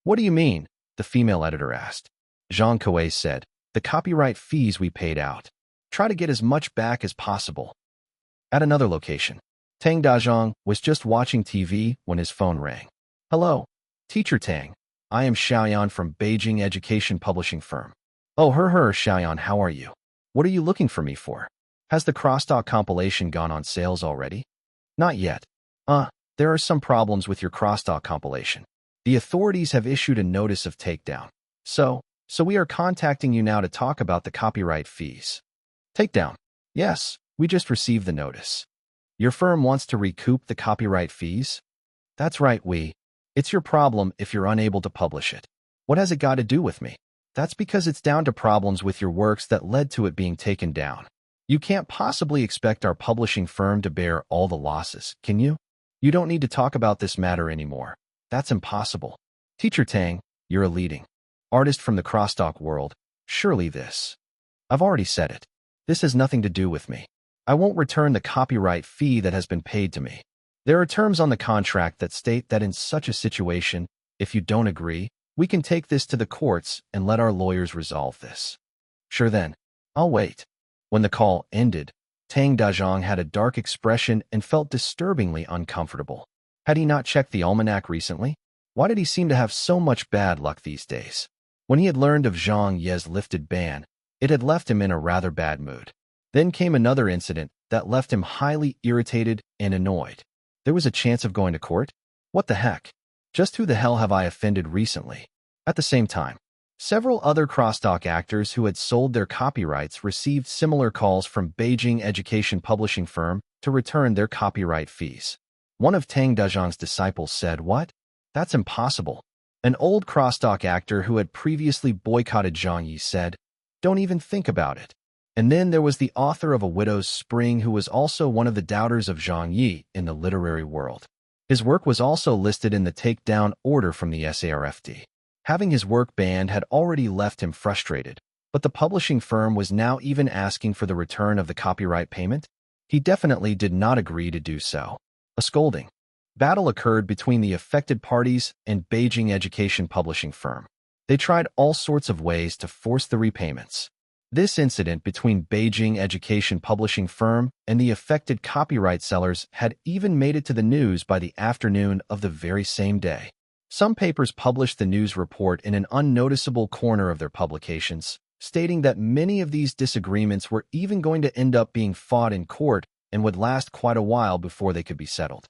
"What do you mean?" the female editor asked. Zhang Ye said, "The copyright fees we paid out. Try to get as much back as possible." At another location, Tang Dazhang was just watching TV when his phone rang. "Hello, Teacher Tang. I am Xiaoyan from Beijing Education Publishing Firm." "Oh, Xiaoyan, how are you? What are you looking for me for? Has the crosstalk compilation gone on sales already?" "Not yet. There are some problems with your crosstalk compilation. The authorities have issued a notice of takedown. So we are contacting you now to talk about the copyright fees." "Takedown?" "Yes, we just received the notice." "Your firm wants to recoup the copyright fees?" "That's right, It's your problem if you're unable to publish it." "What has it got to do with me?" "That's because it's down to problems with your works that led to it being taken down. You can't possibly expect our publishing firm to bear all the losses, can you? You don't need to talk about this matter anymore. That's impossible." "Teacher Tang, you're a leading artist from the crosstalk world. Surely this..." "I've already said it. This has nothing to do with me. I won't return the copyright fee that has been paid to me. There are terms on the contract that state that in such a situation, if you don't agree, we can take this to the courts and let our lawyers resolve this." "Sure then. I'll wait." When the call ended, Tang Dazhang had a dark expression and felt disturbingly uncomfortable. Had he not checked the almanac recently? Why did he seem to have so much bad luck these days? When he had learned of Zhang Ye's lifted ban, it had left him in a rather bad mood. Then came another incident that left him highly irritated and annoyed. There was a chance of going to court? What the heck? Just who the hell have I offended recently? At the same time, several other crosstalk actors who had sold their copyrights received similar calls from Beijing Education Publishing Firm to return their copyright fees. One of Tang Dazhang's disciples said, "What? That's impossible." An old crosstalk actor who had previously boycotted Zhang Ye said, "Don't even think about it." And then there was the author of A Widow's Spring who was also one of the doubters of Zhang Ye in the literary world. His work was also listed in the takedown order from the SARFD. Having his work banned had already left him frustrated, but the publishing firm was now even asking for the return of the copyright payment. He definitely did not agree to do so. A scolding battle occurred between the affected parties and Beijing Education Publishing Firm. They tried all sorts of ways to force the repayments. This incident between Beijing Education Publishing Firm and the affected copyright sellers had even made it to the news by the afternoon of the very same day. Some papers published the news report in an unnoticeable corner of their publications, stating that many of these disagreements were even going to end up being fought in court and would last quite a while before they could be settled.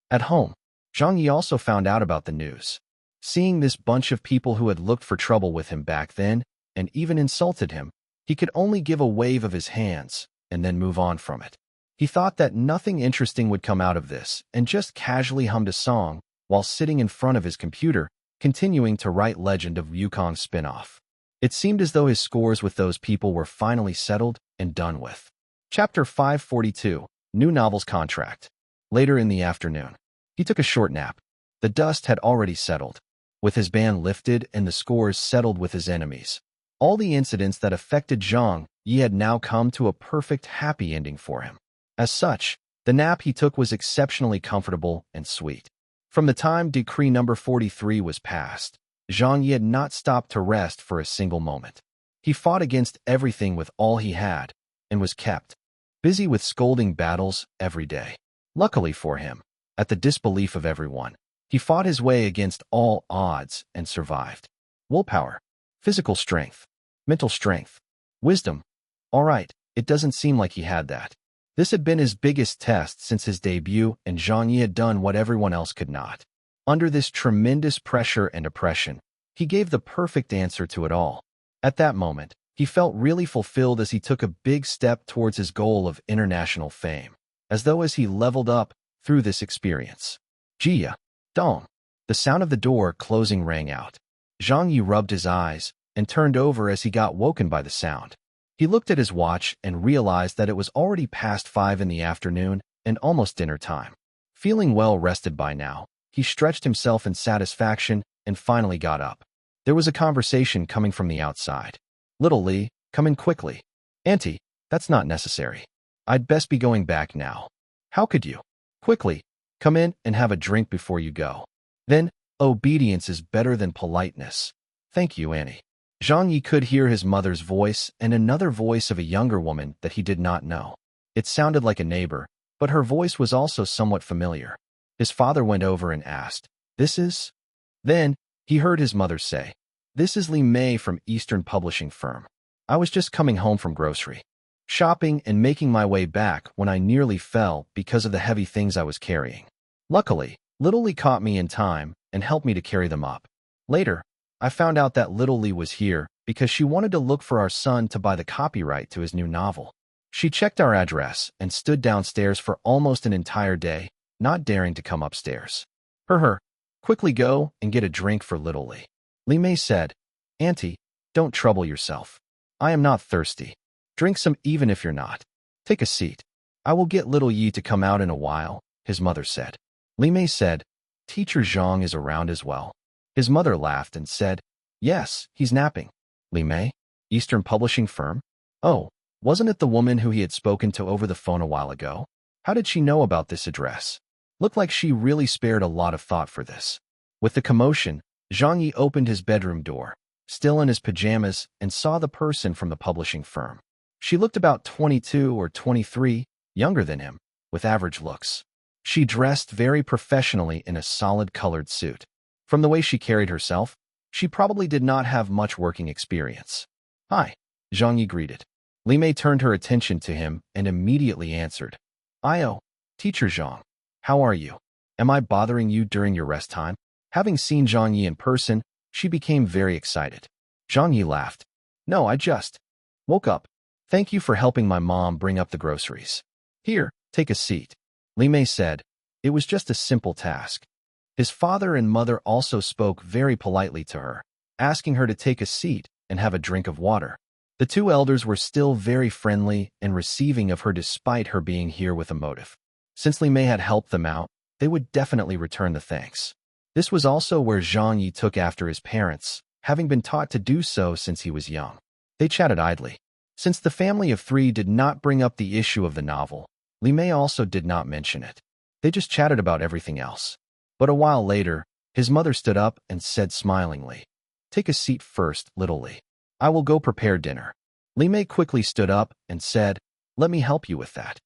At home, Zhang Ye also found out about the news. Seeing this bunch of people who had looked for trouble with him back then and even insulted him, he could only give a wave of his hands and then move on from it. He thought that nothing interesting would come out of this and just casually hummed a song while sitting in front of his computer, continuing to write Legend of Wukong spin-off. It seemed as though his scores with those people were finally settled and done with. Chapter 542, New Novels Contract. Later in the afternoon, he took a short nap. The dust had already settled, with his ban lifted and the scores settled with his enemies. All the incidents that affected Zhang Ye had now come to a perfect happy ending for him. As such, the nap he took was exceptionally comfortable and sweet. From the time Decree number 43 was passed, Zhang Ye had not stopped to rest for a single moment. He fought against everything with all he had, and was kept busy with scolding battles every day. Luckily for him, at the disbelief of everyone, he fought his way against all odds and survived. Willpower, physical strength, mental strength, wisdom. All right, it doesn't seem like he had that. This had been his biggest test since his debut, and Zhang Ye had done what everyone else could not. Under this tremendous pressure and oppression, he gave the perfect answer to it all. At that moment, he felt really fulfilled as he took a big step towards his goal of international fame, as he leveled up through this experience. Jia, Dong. The sound of the door closing rang out. Zhang Ye rubbed his eyes and turned over as he got woken by the sound. He looked at his watch and realized that it was already past 5 in the afternoon and almost dinner time. Feeling well rested by now, he stretched himself in satisfaction and finally got up. There was a conversation coming from the outside. "Little Li, come in quickly." "Auntie, that's not necessary. I'd best be going back now." "How could you?" "Quickly, come in and have a drink before you go." Then, obedience is better than politeness. "Thank you, Annie." Zhang Ye could hear his mother's voice and another voice of a younger woman that he did not know. It sounded like a neighbor, but her voice was also somewhat familiar. His father went over and asked, "This is?" Then, he heard his mother say, "This is Li Mei from Eastern Publishing Firm. I was just coming home from grocery shopping and making my way back when I nearly fell because of the heavy things I was carrying. Luckily, Little Li caught me in time and helped me to carry them up. Later, I found out that Little Li was here because she wanted to look for our son to buy the copyright to his new novel. She checked our address and stood downstairs for almost an entire day, not daring to come upstairs. Quickly go and get a drink for Little Li." Li Mei said, "Auntie, don't trouble yourself. I am not thirsty. Drink some even if you're not. Take a seat. I will get Little Yi to come out in a while," his mother said. Li Mei said, "Teacher Zhang is around as well." His mother laughed and said, "Yes, he's napping." Li Mei? Eastern Publishing Firm? Oh, wasn't it the woman who he had spoken to over the phone a while ago? How did she know about this address? Looked like she really spared a lot of thought for this. With the commotion, Zhang Ye opened his bedroom door, still in his pajamas, and saw the person from the publishing firm. She looked about 22 or 23, younger than him, with average looks. She dressed very professionally in a solid-colored suit. From the way she carried herself, she probably did not have much working experience. "Hi," Zhang Ye greeted. Li Mei turned her attention to him and immediately answered, "Io, Teacher Zhang. How are you? Am I bothering you during your rest time?" Having seen Zhang Ye in person, she became very excited. Zhang Ye laughed. "No, I just woke up. Thank you for helping my mom bring up the groceries. Here, take a seat." Li Mei said, "It was just a simple task." His father and mother also spoke very politely to her, asking her to take a seat and have a drink of water. The two elders were still very friendly and receiving of her despite her being here with a motive. Since Li Mei had helped them out, they would definitely return the thanks. This was also where Zhang Ye took after his parents, having been taught to do so since he was young. They chatted idly. Since the family of 3 did not bring up the issue of the novel, Li Mei also did not mention it. They just chatted about everything else. But a while later, his mother stood up and said smilingly, "Take a seat first, Little Li. I will go prepare dinner." Li Mei quickly stood up and said, "Let me help you with that."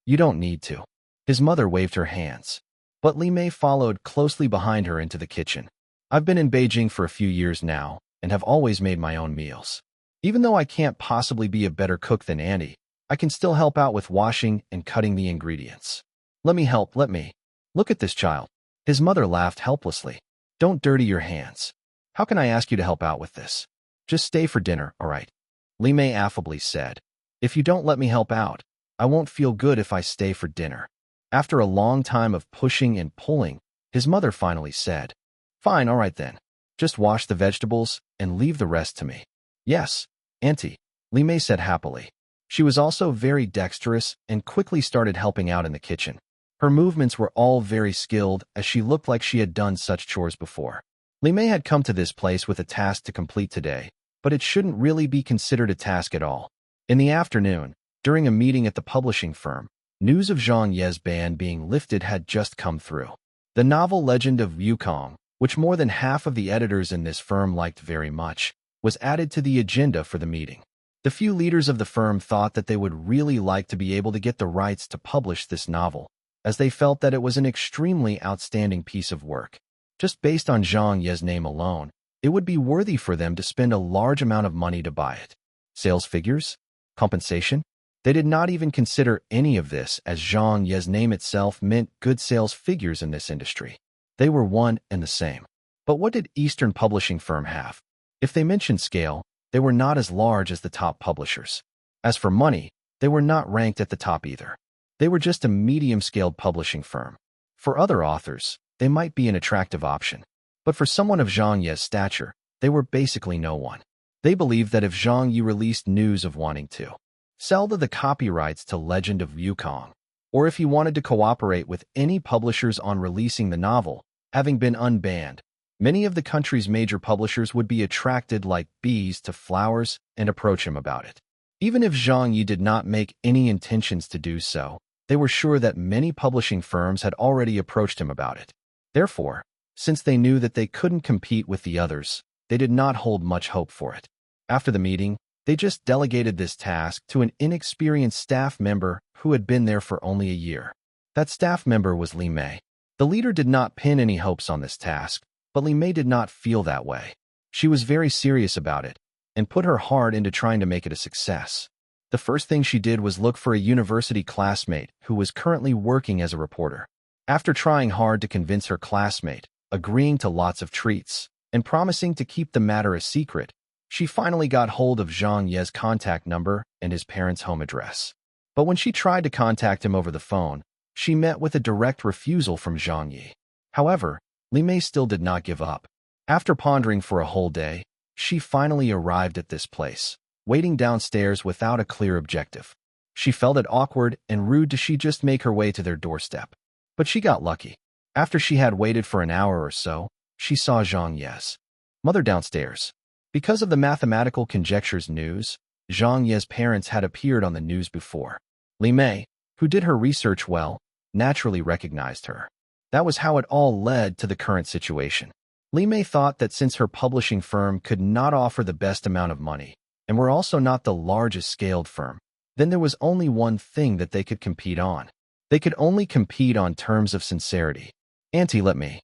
You don't need to." His mother waved her hands. But Li Mei followed closely behind her into the kitchen. "I've been in Beijing for a few years now and have always made my own meals. Even though I can't possibly be a better cook than Andy, I can still help out with washing and cutting the ingredients. Let me help, let me. Look at this child." His mother laughed helplessly. "Don't dirty your hands. How can I ask you to help out with this? Just stay for dinner, all right?" Li Mei affably said, "If you don't let me help out, I won't feel good if I stay for dinner." After a long time of pushing and pulling, his mother finally said, "Fine, all right then. Just wash the vegetables and leave the rest to me." "Yes, Auntie," Li Mei said happily. She was also very dexterous and quickly started helping out in the kitchen. Her movements were all very skilled as she looked like she had done such chores before. Li Mei had come to this place with a task to complete today, but it shouldn't really be considered a task at all. In the afternoon, during a meeting at the publishing firm, news of Zhang Ye's ban being lifted had just come through. The novel Legend of Wukong which more than half of the editors in this firm liked very much, was added to the agenda for the meeting. The few leaders of the firm thought that they would really like to be able to get the rights to publish this novel, as they felt that it was an extremely outstanding piece of work. Just based on Zhang Ye's name alone, it would be worthy for them to spend a large amount of money to buy it. Sales figures? Compensation? They did not even consider any of this, as Zhang Ye's name itself meant good sales figures in this industry. They were one and the same. But what did Eastern publishing firm have? If they mentioned scale, they were not as large as the top publishers. As for money, they were not ranked at the top either. They were just a medium-scaled publishing firm. For other authors, they might be an attractive option. But for someone of Zhang Ye's stature, they were basically no one. They believed that if Zhang Ye released news of wanting to sell the copyrights to Legend of Wukong, or if he wanted to cooperate with any publishers on releasing the novel, having been unbanned, many of the country's major publishers would be attracted like bees to flowers and approach him about it. Even if Zhang Ye did not make any intentions to do so, they were sure that many publishing firms had already approached him about it. Therefore, since they knew that they couldn't compete with the others, they did not hold much hope for it. After the meeting, they just delegated this task to an inexperienced staff member who had been there for only a year. That staff member was Li Mei. The leader did not pin any hopes on this task, but Li Mei did not feel that way. She was very serious about it and put her heart into trying to make it a success. The first thing she did was look for a university classmate who was currently working as a reporter. After trying hard to convince her classmate, agreeing to lots of treats, and promising to keep the matter a secret, she finally got hold of Zhang Ye's contact number and his parents' home address. But when she tried to contact him over the phone, she met with a direct refusal from Zhang Ye. However, Li Mei still did not give up. After pondering for a whole day, she finally arrived at this place, waiting downstairs without a clear objective. She felt it awkward and rude to just make her way to their doorstep. But she got lucky. After she had waited for an hour or so, she saw Zhang Ye's mother downstairs. Because of the mathematical conjectures news, Zhang Ye's parents had appeared on the news before. Li Mei, who did her research well, naturally recognized her. That was how it all led to the current situation. Li Mei thought that since her publishing firm could not offer the best amount of money, and were also not the largest scaled firm, then there was only one thing that they could compete on. They could only compete on terms of sincerity. Auntie, let me.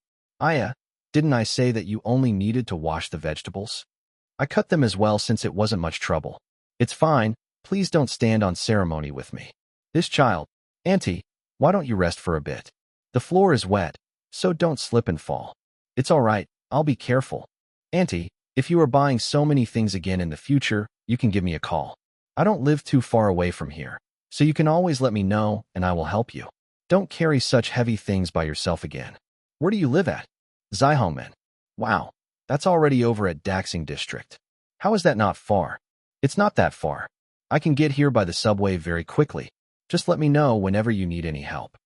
Didn't I say that you only needed to wash the vegetables? I cut them as well since it wasn't much trouble. It's fine, please don't stand on ceremony with me. This child, Auntie, why don't you rest for a bit? The floor is wet, so don't slip and fall. It's all right, I'll be careful. Auntie, if you are buying so many things again in the future, you can give me a call. I don't live too far away from here, so you can always let me know and I will help you. Don't carry such heavy things by yourself again. Where do you live at? Zihongmen. Wow, that's already over at Daxing District. How is that not far? It's not that far. I can get here by the subway very quickly. Just let me know whenever you need any help.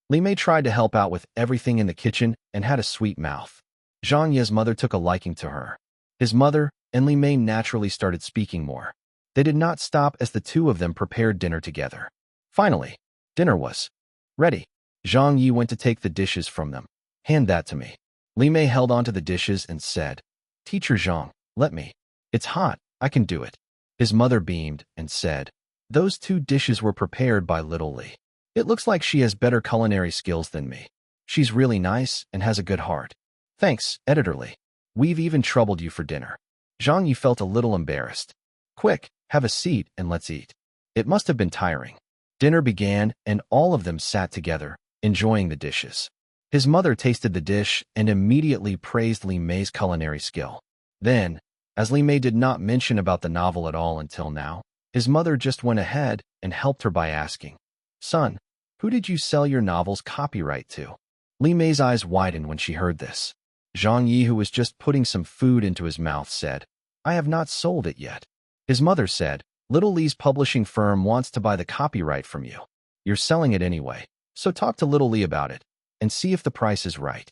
Li Mei tried to help out with everything in the kitchen and had a sweet mouth. Zhang Ye's mother took a liking to her. His mother and Li Mei naturally started speaking more. They did not stop as the two of them prepared dinner together. Finally, dinner was ready. Zhang Ye went to take the dishes from them. Hand that to me. Li Mei held onto the dishes and said, Teacher Zhang, let me. It's hot, I can do it. His mother beamed and said, Those two dishes were prepared by little Li. It looks like she has better culinary skills than me. She's really nice and has a good heart. Thanks, Editor Li. We've even troubled you for dinner. Zhang Ye felt a little embarrassed. Quick, have a seat and let's eat. It must have been tiring. Dinner began and all of them sat together, enjoying the dishes. His mother tasted the dish and immediately praised Li Mei's culinary skill. Then, as Li Mei did not mention about the novel at all until now, his mother just went ahead and helped her by asking, Son, who did you sell your novel's copyright to? Li Mei's eyes widened when she heard this. Zhang Ye, who was just putting some food into his mouth, said, I have not sold it yet. His mother said, Little Li's publishing firm wants to buy the copyright from you. You're selling it anyway, so talk to Little Li about it and see if the price is right.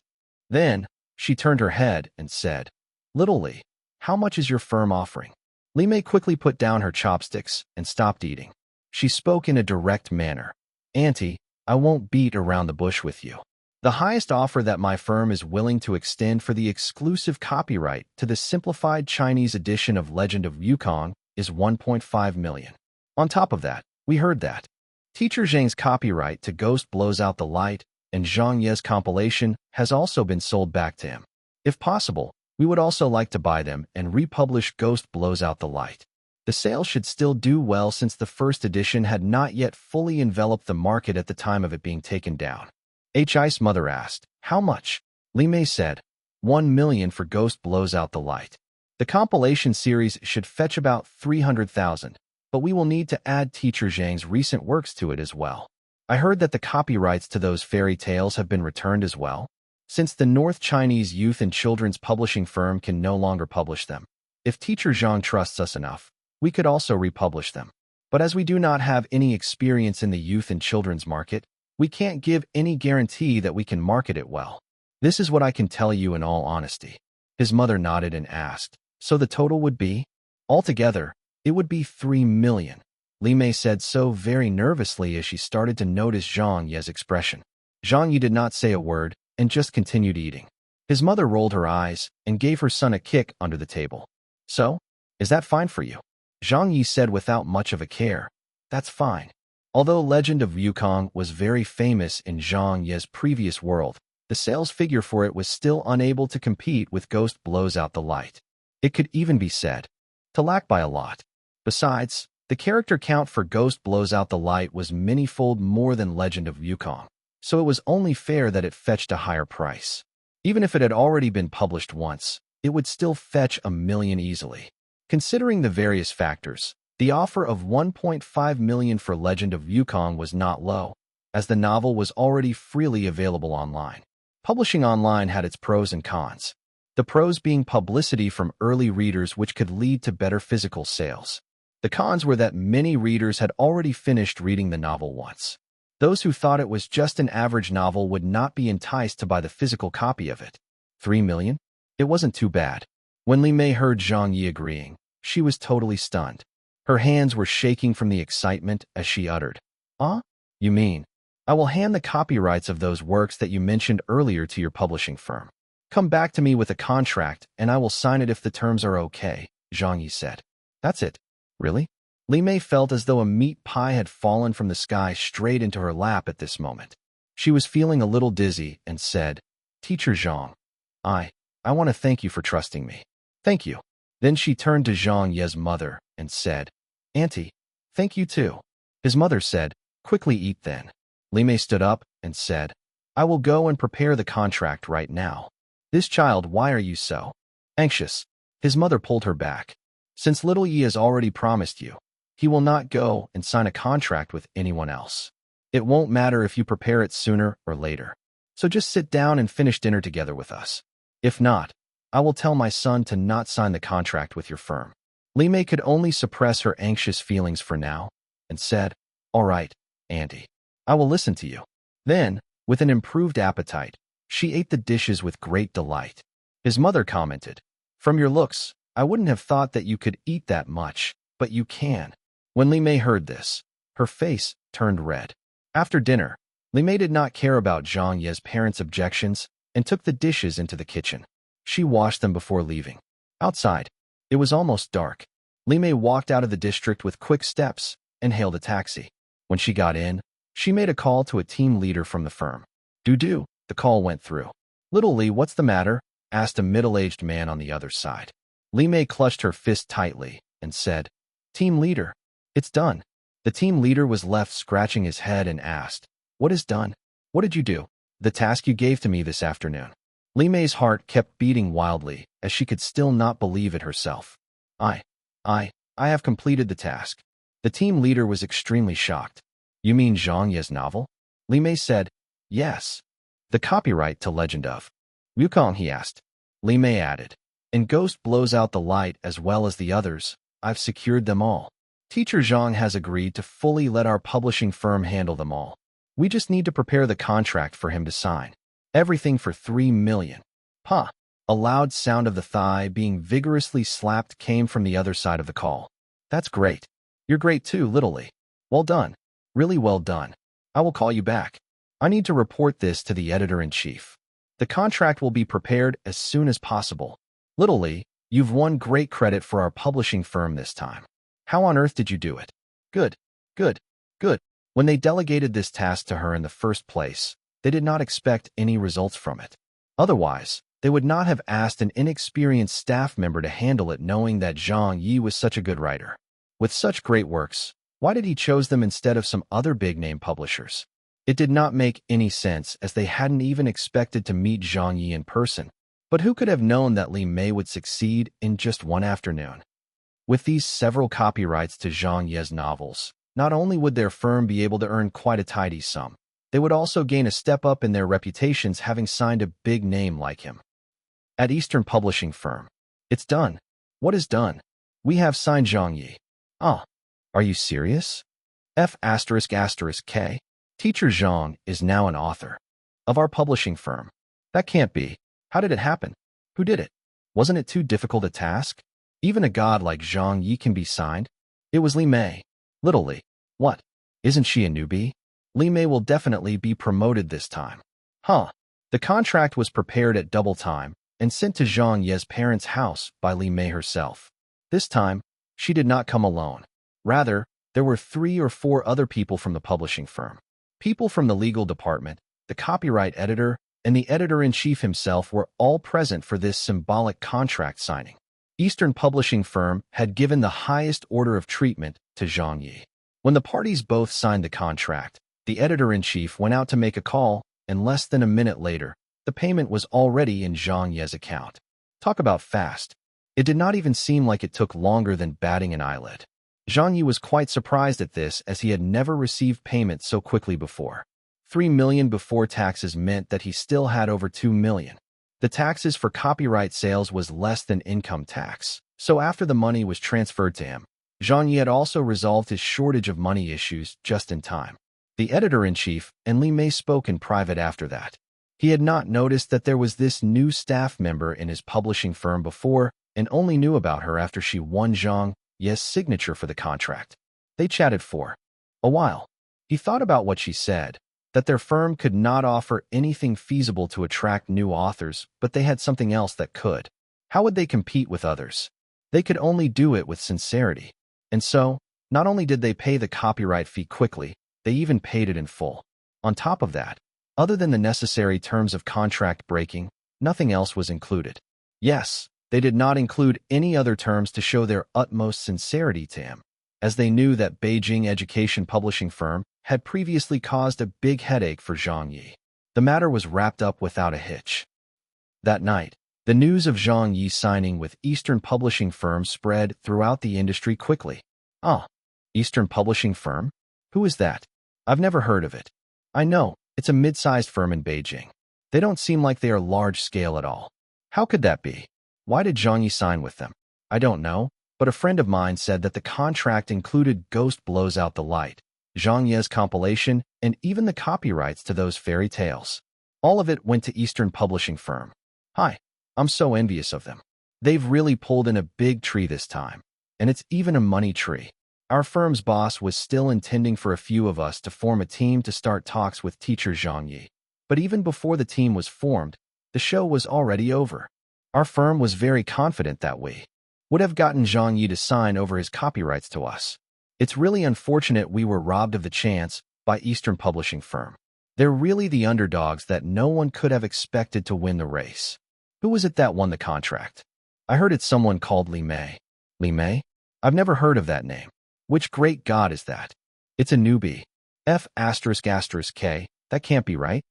Then, she turned her head and said, Little Li, how much is your firm offering? Li Mei quickly put down her chopsticks and stopped eating. She spoke in a direct manner. Auntie, I won't beat around the bush with you. The highest offer that my firm is willing to extend for the exclusive copyright to the simplified Chinese edition of Legend of Wukong is 1.5 million. On top of that, we heard that Teacher Zhang's copyright to Ghost Blows Out the Light and Zhang Ye's compilation has also been sold back to him. If possible, we would also like to buy them and republish Ghost Blows Out the Light. The sale should still do well since the first edition had not yet fully enveloped the market at the time of it being taken down. Hi's mother asked, "How much?" Li Mei said, 1 million for Ghost Blows Out the Light. The compilation series should fetch about 300,000, but we will need to add Teacher Zhang's recent works to it as well. I heard that the copyrights to those fairy tales have been returned as well, since the North Chinese youth and children's publishing firm can no longer publish them. If Teacher Zhang trusts us enough, we could also republish them. But as we do not have any experience in the youth and children's market, we can't give any guarantee that we can market it well. This is what I can tell you in all honesty. His mother nodded and asked, "So the total would be?" "Altogether, it would be 3 million. Li Mei said so very nervously as she started to notice Zhang Ye's expression. Zhang Ye did not say a word and just continued eating. His mother rolled her eyes and gave her son a kick under the table. "So, is that fine for you?" Zhang Ye said without much of a care. "That's fine." Although Legend of Wukong was very famous in Zhang Ye's previous world, the sales figure for it was still unable to compete with Ghost Blows Out the Light. It could even be said to lack by a lot. Besides, the character count for Ghost Blows Out the Light was many-fold more than Legend of Wukong, so it was only fair that it fetched a higher price. Even if it had already been published once, it would still fetch 1 million easily. Considering the various factors, the offer of 1.5 million for Legend of Wukong was not low, as the novel was already freely available online. Publishing online had its pros and cons. The pros being publicity from early readers which could lead to better physical sales. The cons were that many readers had already finished reading the novel once. Those who thought it was just an average novel would not be enticed to buy the physical copy of it. 3 million? It wasn't too bad. When Li Mei heard Zhang Ye agreeing, she was totally stunned. Her hands were shaking from the excitement as she uttered, You mean, I will hand the copyrights of those works that you mentioned earlier to your publishing firm. Come back to me with a contract and I will sign it if the terms are okay," Zhang Ye said. "That's it? Really?" Li Mei felt as though a meat pie had fallen from the sky straight into her lap at this moment. She was feeling a little dizzy and said, "Teacher Zhang, I want to thank you for trusting me." "Thank you." Then she turned to Zhang Ye's mother and said, "Auntie, thank you too." His mother said, "Quickly eat then." Li Mei stood up and said, "I will go and prepare the contract right now." "This child, why are you so anxious?" His mother pulled her back. "Since little Yi has already promised you, he will not go and sign a contract with anyone else. It won't matter if you prepare it sooner or later. So just sit down and finish dinner together with us. If not, I will tell my son to not sign the contract with your firm." Li Mei could only suppress her anxious feelings for now and said, "All right, Auntie, I will listen to you." Then, with an improved appetite, she ate the dishes with great delight. His mother commented, "From your looks, I wouldn't have thought that you could eat that much, but you can." When Li Mei heard this, her face turned red. After dinner, Li Mei did not care about Zhang Ye's parents' objections and took the dishes into the kitchen. She washed them before leaving. Outside, it was almost dark. Li Mei walked out of the district with quick steps and hailed a taxi. When she got in, she made a call to a team leader from the firm. "Do," the call went through. "Little Li, what's the matter?" asked a middle-aged man on the other side. Li Mei clutched her fist tightly and said, "Team leader, it's done." The team leader was left scratching his head and asked, "What is done? What did you do?" "The task you gave to me this afternoon." Li Mei's heart kept beating wildly as she could still not believe it herself. I have completed the task." The team leader was extremely shocked. "You mean Zhang Ye's novel?" Li Mei said, "Yes." "The copyright to Legend of Wukong?" he asked. Li Mei added, "And Ghost Blows Out the Light as well as the others. I've secured them all. Teacher Zhang has agreed to fully let our publishing firm handle them all. We just need to prepare the contract for him to sign. Everything for 3 million. Pa! A loud sound of the thigh being vigorously slapped came from the other side of the call. "That's great. You're great too, Little Li. Well done. Really well done. I will call you back." I need to report this to the editor-in-chief. The contract will be prepared as soon as possible. Little Li, you've won great credit for our publishing firm this time. How on earth did you do it? Good, good, good. When they delegated this task to her in the first place, they did not expect any results from it. Otherwise, they would not have asked an inexperienced staff member to handle it, knowing that Zhang Ye was such a good writer. With such great works, why did he choose them instead of some other big-name publishers? It did not make any sense, as they hadn't even expected to meet Zhang Ye in person. But who could have known that Li Mei would succeed in just one afternoon? With these several copyrights to Zhang Ye's novels, not only would their firm be able to earn quite a tidy sum, they would also gain a step up in their reputations, having signed a big name like him. At Eastern Publishing Firm. It's done. What is done? We have signed Zhang Ye. Ah, are you serious? F***K. Teacher Zhang is now an author of our publishing firm. That can't be. How did it happen? Who did it? Wasn't it too difficult a task? Even a god like Zhang Ye can be signed. It was Li Mei. Little Li. What? Isn't she a newbie? Li Mei will definitely be promoted this time. Huh. The contract was prepared at double time and sent to Zhang Ye's parents' house by Li Mei herself. This time, she did not come alone. Rather, there were 3 or 4 other people from the publishing firm. People from the legal department, the copyright editor, and the editor-in-chief himself were all present for this symbolic contract signing. Eastern Publishing Firm had given the highest order of treatment to Zhang Ye. When the parties both signed the contract, the editor-in-chief went out to make a call, and less than a minute later, the payment was already in Zhang Ye's account. Talk about fast. It did not even seem like it took longer than batting an eyelid. Zhang Ye was quite surprised at this, as he had never received payment so quickly before. 3 million before taxes meant that he still had over 2 million. The taxes for copyright sales was less than income tax, so after the money was transferred to him, Zhang Ye had also resolved his shortage of money issues just in time. The editor-in-chief and Li Mei spoke in private after that. He had not noticed that there was this new staff member in his publishing firm before, and only knew about her after she won Zhang Ye's signature for the contract. They chatted for a while. He thought about what she said, that their firm could not offer anything feasible to attract new authors, but they had something else that could. How would they compete with others? They could only do it with sincerity. And so, not only did they pay the copyright fee quickly, they even paid it in full. On top of that, other than the necessary terms of contract breaking, nothing else was included. Yes, they did not include any other terms to show their utmost sincerity to him, as they knew that Beijing Education Publishing Firm had previously caused a big headache for Zhang Ye. The matter was wrapped up without a hitch. That night, the news of Zhang Ye signing with Eastern Publishing Firm spread throughout the industry quickly. Ah, Eastern Publishing Firm? Who is that? I've never heard of it. I know, it's a mid-sized firm in Beijing. They don't seem like they are large-scale at all. How could that be? Why did Zhang Ye sign with them? I don't know, but a friend of mine said that the contract included Ghost Blows Out the Light, Zhang Ye's compilation, and even the copyrights to those fairy tales. All of it went to Eastern Publishing Firm. Hi, I'm so envious of them. They've really pulled in a big tree this time, and it's even a money tree. Our firm's boss was still intending for a few of us to form a team to start talks with teacher Zhang Ye. But even before the team was formed, the show was already over. Our firm was very confident that we would have gotten Zhang Ye to sign over his copyrights to us. It's really unfortunate we were robbed of the chance by Eastern Publishing Firm. They're really the underdogs that no one could have expected to win the race. Who was it that won the contract? I heard it's someone called Li Mei. Li Mei? I've never heard of that name. Which great god is that? It's a newbie. F***K, that can't be right.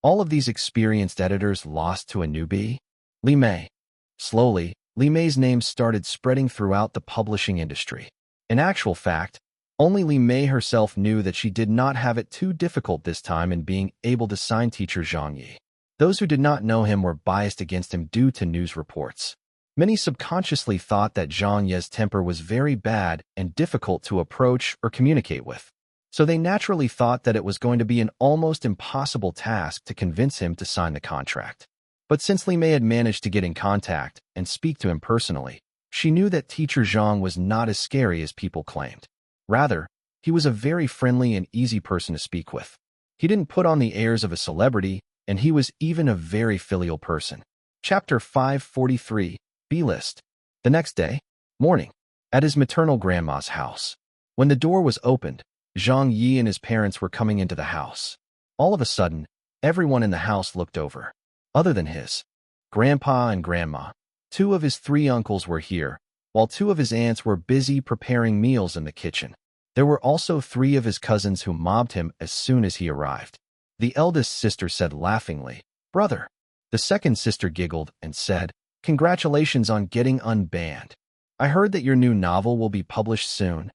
All of these experienced editors lost to a newbie? Li Mei. Slowly, Li Mei's name started spreading throughout the publishing industry. In actual fact, only Li Mei herself knew that she did not have it too difficult this time in being able to sign teacher Zhang Ye. Those who did not know him were biased against him due to news reports. Many subconsciously thought that Zhang Ye's temper was very bad and difficult to approach or communicate with. So they naturally thought that it was going to be an almost impossible task to convince him to sign the contract. But since Li Mei had managed to get in contact and speak to him personally, she knew that teacher Zhang was not as scary as people claimed. Rather, he was a very friendly and easy person to speak with. He didn't put on the airs of a celebrity, and he was even a very filial person. Chapter 543, B-List. The next day, morning, at his maternal grandma's house. When the door was opened, Zhang Ye and his parents were coming into the house. All of a sudden, everyone in the house looked over. Other than his grandpa and grandma, 2 of his 3 uncles were here, while 2 of his aunts were busy preparing meals in the kitchen. There were also 3 of his cousins who mobbed him as soon as he arrived. The eldest sister said laughingly, "Brother." The second sister giggled and said, "Congratulations on getting unbanned. I heard that your new novel will be published soon."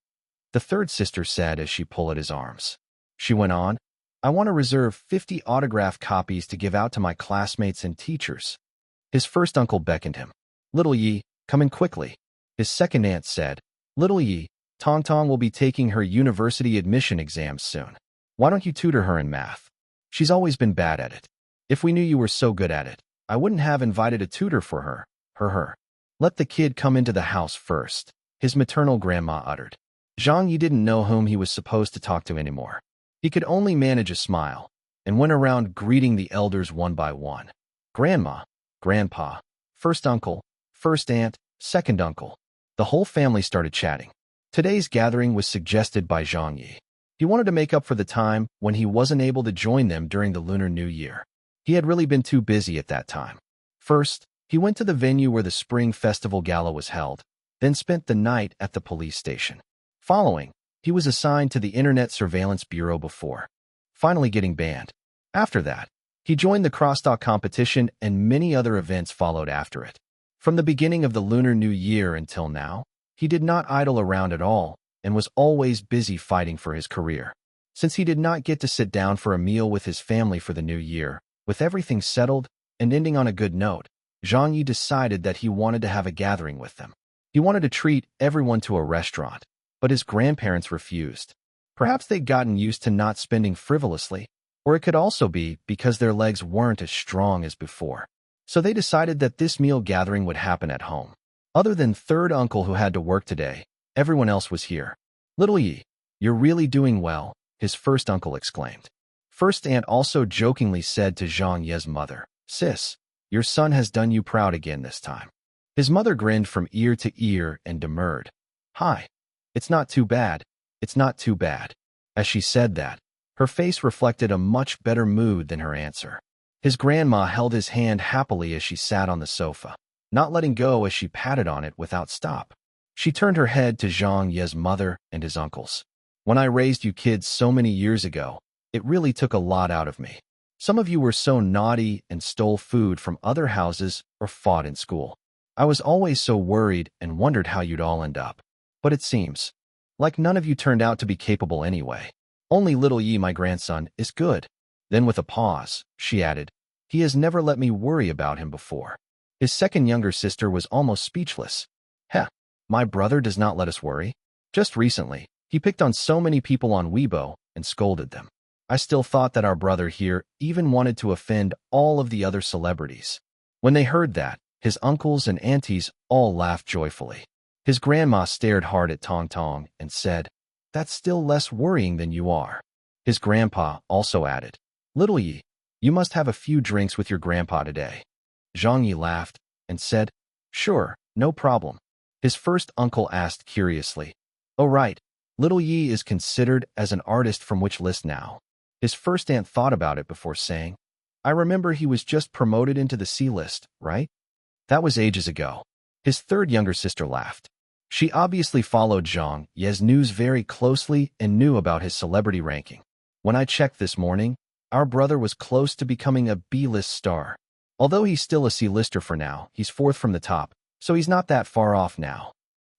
The third sister said as she pulled at his arms. She went on, "I want to reserve 50 autograph copies to give out to my classmates and teachers." His first uncle beckoned him. "Little Yi, come in quickly." His second aunt said, "Little Yi, Tong Tong will be taking her university admission exams soon. Why don't you tutor her in math? She's always been bad at it. If we knew you were so good at it, I wouldn't have invited a tutor for her. Let the kid come into the house first," his maternal grandma uttered. Zhang Ye didn't know whom he was supposed to talk to anymore. He could only manage a smile, and went around greeting the elders one by one. Grandma, grandpa, first uncle, first aunt, second uncle. The whole family started chatting. Today's gathering was suggested by Zhang Ye. He wanted to make up for the time when he wasn't able to join them during the Lunar New Year. He had really been too busy at that time. First, he went to the venue where the Spring Festival Gala was held, then spent the night at the police station. Following, he was assigned to the Internet Surveillance Bureau before finally getting banned. After that, he joined the crosstalk competition and many other events followed after it. From the beginning of the Lunar New Year until now, he did not idle around at all and was always busy fighting for his career. Since he did not get to sit down for a meal with his family for the new year, with everything settled and ending on a good note, Zhang Ye decided that he wanted to have a gathering with them. He wanted to treat everyone to a restaurant, but his grandparents refused. Perhaps they'd gotten used to not spending frivolously, or it could also be because their legs weren't as strong as before. So they decided that this meal gathering would happen at home. Other than third uncle who had to work today, everyone else was here. "Little Yi, you're really doing well," his first uncle exclaimed. First aunt also jokingly said to Zhang Ye's mother, "Sis, your son has done you proud again this time." His mother grinned from ear to ear and demurred, "Hi, it's not too bad, it's not too bad." As she said that, her face reflected a much better mood than her answer. His grandma held his hand happily as she sat on the sofa, not letting go as she patted on it without stop. She turned her head to Zhang Ye's mother and his uncles. "When I raised you kids so many years ago, it really took a lot out of me. Some of you were so naughty and stole food from other houses or fought in school. I was always so worried and wondered how you'd all end up. But it seems like none of you turned out to be capable anyway. Only little Yi, my grandson, is good." Then with a pause, she added, "He has never let me worry about him before." His second younger sister was almost speechless. "Heh, my brother does not let us worry. Just recently, he picked on so many people on Weibo and scolded them. I still thought that our brother here even wanted to offend all of the other celebrities." When they heard that, his uncles and aunties all laughed joyfully. His grandma stared hard at Tong Tong and said, "That's still less worrying than you are." His grandpa also added, "Little Yi, you must have a few drinks with your grandpa today." Zhang Yi laughed and said, "Sure, no problem." His first uncle asked curiously, "Oh right, little Yi is considered as an artist from which list now?" His first aunt thought about it before saying, "I remember he was just promoted into the C list, right? That was ages ago." His third younger sister laughed. She obviously followed Zhang Ye's news very closely and knew about his celebrity ranking. "When I checked this morning, our brother was close to becoming a B-list star. Although he's still a C-lister for now, he's 4th from the top, so he's not that far off now."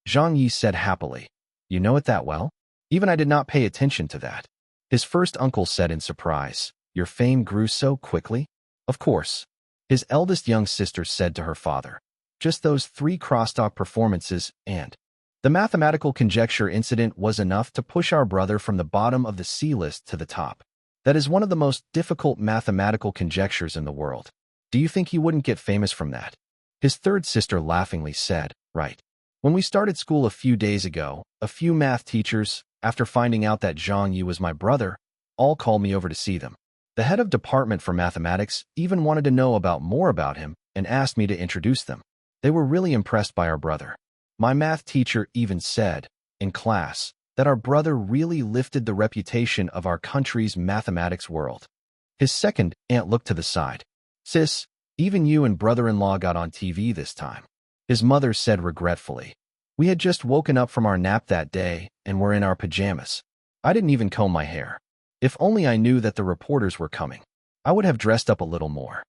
Zhang Ye said happily, "You know it that well? Even I did not pay attention to that." His first uncle said in surprise, "Your fame grew so quickly?" "Of course." His eldest young sister said to her father, "Just those 3 crosstalk performances and the mathematical conjecture incident was enough to push our brother from the bottom of the C list to the top. That is one of the most difficult mathematical conjectures in the world. Do you think he wouldn't get famous from that?" His third sister laughingly said, "Right. When we started school a few days ago, a few math teachers, after finding out that Zhang Ye was my brother, all called me over to see them. The head of department for mathematics even wanted to know more about him and asked me to introduce them. They were really impressed by our brother. My math teacher even said, in class, that our brother really lifted the reputation of our country's mathematics world. His second aunt looked to the side. Sis, even you and brother-in-law got on TV this time. His mother said regretfully. We had just woken up from our nap that day and were in our pajamas. I didn't even comb my hair. If only I knew that the reporters were coming, I would have dressed up a little more.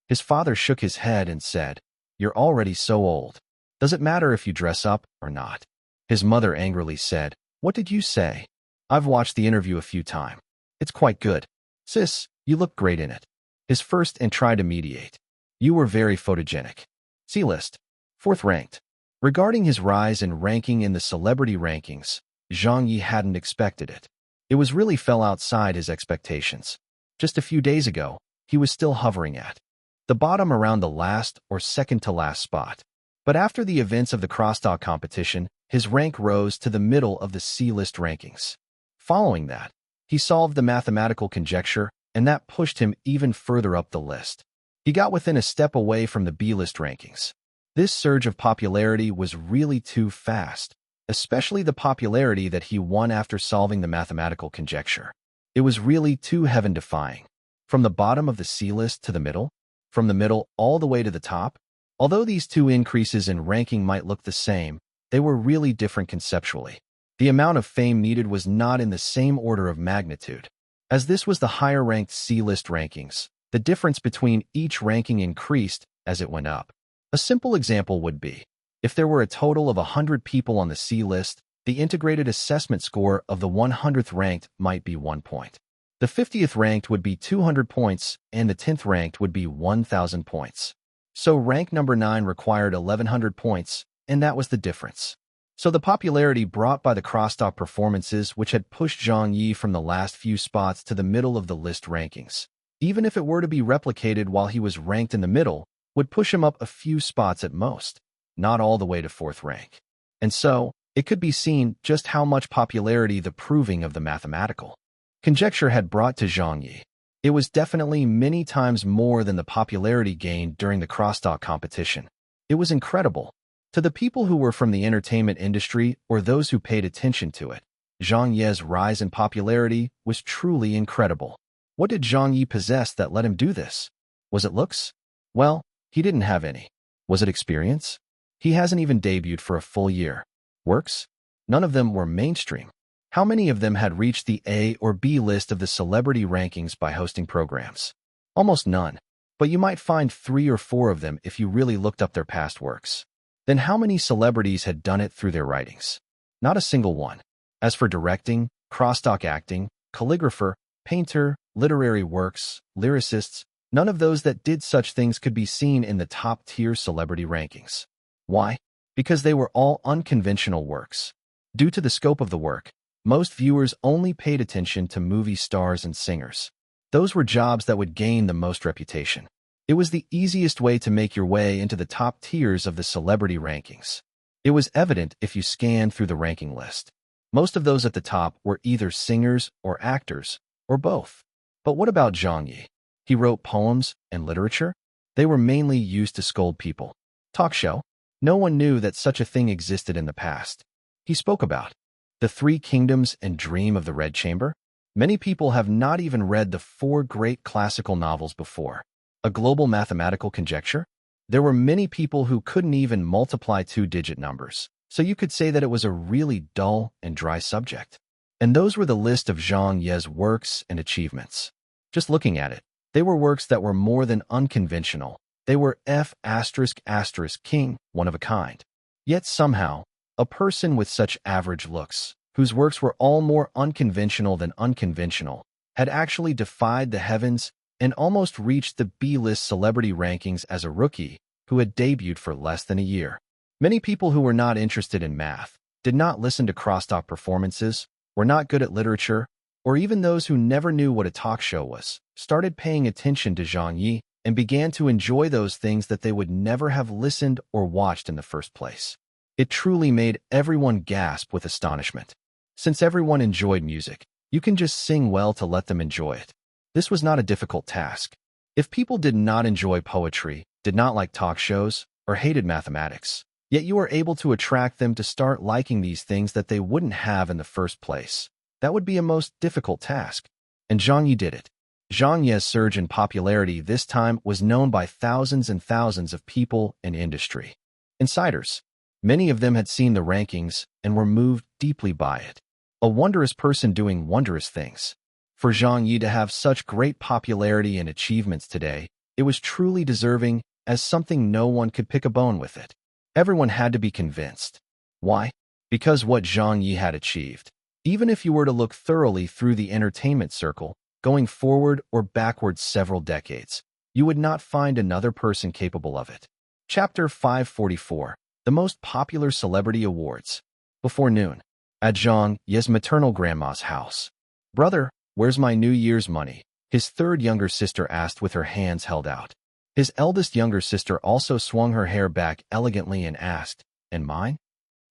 His father shook his head and said, You're already so old. Does it matter if you dress up or not? His mother angrily said, What did you say? I've watched the interview a few times. It's quite good. Sis, you look great in it. His first and tried to mediate. You were very photogenic. C-list. 4th ranked. Regarding his rise in ranking in the celebrity rankings, Zhang Ye hadn't expected it. It was really fell outside his expectations. Just a few days ago, he was still hovering at the bottom around the last or second to last spot. But after the events of the crosstalk competition, his rank rose to the middle of the C-list rankings. Following that, he solved the mathematical conjecture, and that pushed him even further up the list. He got within a step away from the B-list rankings. This surge of popularity was really too fast, especially the popularity that he won after solving the mathematical conjecture. It was really too heaven-defying. From the bottom of the C-list to the middle, from the middle all the way to the top, although these two increases in ranking might look the same, they were really different conceptually. The amount of fame needed was not in the same order of magnitude. As this was the higher-ranked C-list rankings, the difference between each ranking increased as it went up. A simple example would be, if there were a total of 100 people on the C-list, the integrated assessment score of the 100th ranked might be 1 point. The 50th ranked would be 200 points, and the 10th ranked would be 1,000 points. So rank number 9 required 1,100 points, and that was the difference. So the popularity brought by the crosstalk performances which had pushed Zhang Ye from the last few spots to the middle of the list rankings, even if it were to be replicated while he was ranked in the middle, would push him up a few spots at most, not all the way to 4th rank. And so, it could be seen just how much popularity the proving of the mathematical conjecture had brought to Zhang Ye. It was definitely many times more than the popularity gained during the crosstalk competition. It was incredible. To the people who were from the entertainment industry or those who paid attention to it, Zhang Ye's rise in popularity was truly incredible. What did Zhang Ye possess that let him do this? Was it looks? Well, he didn't have any. Was it experience? He hasn't even debuted for a full year. Works? None of them were mainstream. How many of them had reached the A or B list of the celebrity rankings by hosting programs? Almost none. But you might find 3 or 4 of them if you really looked up their past works. Then how many celebrities had done it through their writings? Not a single one. As for directing, crosstalk acting, calligrapher, painter, literary works, lyricists, none of those that did such things could be seen in the top-tier celebrity rankings. Why? Because they were all unconventional works. Due to the scope of the work, most viewers only paid attention to movie stars and singers. Those were jobs that would gain the most reputation. It was the easiest way to make your way into the top tiers of the celebrity rankings. It was evident if you scanned through the ranking list. Most of those at the top were either singers or actors, or both. But what about Zhang Ye? He wrote poems and literature. They were mainly used to scold people. Talk show? No one knew that such a thing existed in the past. He spoke about the 3 kingdoms and dream of the Red Chamber. Many people have not even read the 4 great classical novels before. A global mathematical conjecture? There were many people who couldn't even multiply 2-digit numbers, so you could say that it was a really dull and dry subject. And those were the list of Zhang Ye's works and achievements. Just looking at it, they were works that were more than unconventional. They were F***king, one of a kind. Yet somehow, a person with such average looks, whose works were all more unconventional than unconventional, had actually defied the heavens and almost reached the B-list celebrity rankings as a rookie who had debuted for less than a year. Many people who were not interested in math, did not listen to crosstalk performances, were not good at literature, or even those who never knew what a talk show was, started paying attention to Zhang Ye and began to enjoy those things that they would never have listened or watched in the first place. It truly made everyone gasp with astonishment. Since everyone enjoyed music, You can just sing well to let them enjoy it. This was not a difficult task. If people did not enjoy poetry, did not like talk shows, or hated mathematics, yet you are able to attract them to start liking these things that they wouldn't have in the first place, that would be a most difficult task. And Zhang Ye did it. Zhang Ye's surge in popularity this time was known by thousands and thousands of people and industry. Insiders. Many of them had seen the rankings and were moved deeply by it. A wondrous person doing wondrous things. For Zhang Ye to have such great popularity and achievements today, it was truly deserving as something no one could pick a bone with it. Everyone had to be convinced. Why? Because what Zhang Ye had achieved. Even if you were to look thoroughly through the entertainment circle, going forward or backwards several decades, you would not find another person capable of it. Chapter 544. The Most Popular Celebrity Awards. Before noon. At Zhang Ye's maternal grandma's house. "Brother, where's my New Year's money?" his third younger sister asked with her hands held out. His eldest younger sister also swung her hair back elegantly and asked, "And mine?"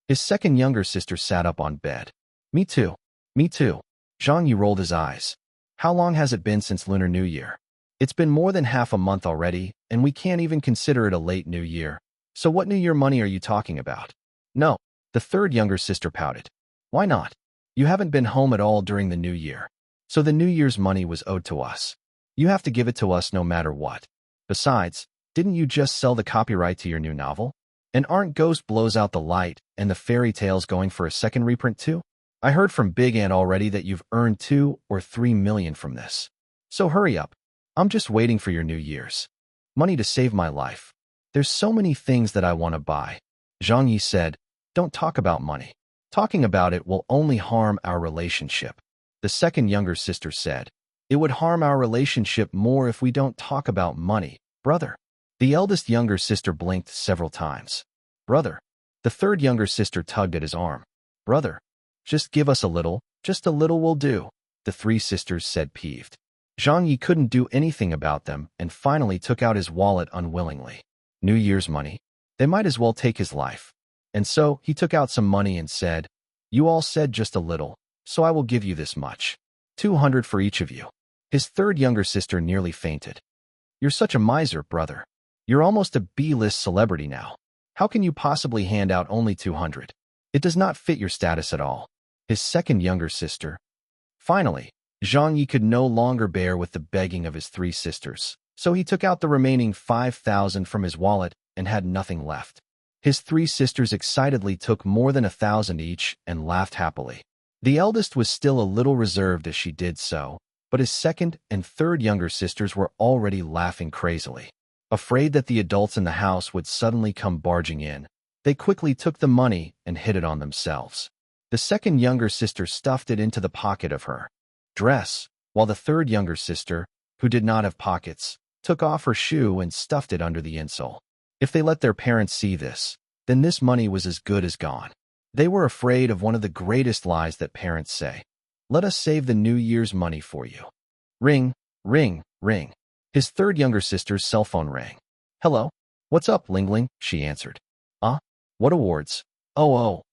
His second younger sister sat up on bed. Me too. Me too." Zhang Ye rolled his eyes. "How long has it been since Lunar New Year? It's been more than half a month already, and we can't even consider it a late New Year. So what New Year money are you talking about?" "No," the third younger sister pouted. "Why not? You haven't been home at all during the New Year. So the New Year's money was owed to us. You have to give it to us no matter what. Besides, didn't you just sell the copyright to your new novel? And aren't Ghost Blows Out the Light and the Fairy Tales going for a second reprint too? I heard from Big Ant already that you've earned 2 or 3 million from this. So hurry up. I'm just waiting for your New Year's money to save my life. There's so many things that I want to buy." Zhang Ye said, "Don't talk about money. Talking about it will only harm our relationship." The second younger sister said, "It would harm our relationship more if we don't talk about money, brother." The eldest younger sister blinked several times. "Brother." The third younger sister tugged at his arm. "Brother, just give us a little, just a little will do," the three sisters said peeved. Zhang Ye couldn't do anything about them and finally took out his wallet unwillingly. New Year's money? They might as well take his life. And so he took out some money and said, "You all said just a little, so I will give you this much. 200 for each of you." His third younger sister nearly fainted. "You're such a miser, brother. You're almost a B-list celebrity now. How can you possibly hand out only 200? It does not fit your status at all." His second younger sister. Finally, Zhang Ye could no longer bear with the begging of his three sisters, so he took out the remaining 5,000 from his wallet and had nothing left. His three sisters excitedly took more than 1,000 each and laughed happily. The eldest was still a little reserved as she did so, but his second and third younger sisters were already laughing crazily. Afraid that the adults in the house would suddenly come barging in, they quickly took the money and hid it on themselves. The second younger sister stuffed it into the pocket of her dress, while the third younger sister, who did not have pockets, took off her shoe and stuffed it under the insole. If they let their parents see this, then this money was as good as gone. They were afraid of one of the greatest lies that parents say. "Let us save the New Year's money for you." Ring, ring, ring. His third younger sister's cell phone rang. "Hello? What's up, Ling Ling?" she answered. What awards? Oh,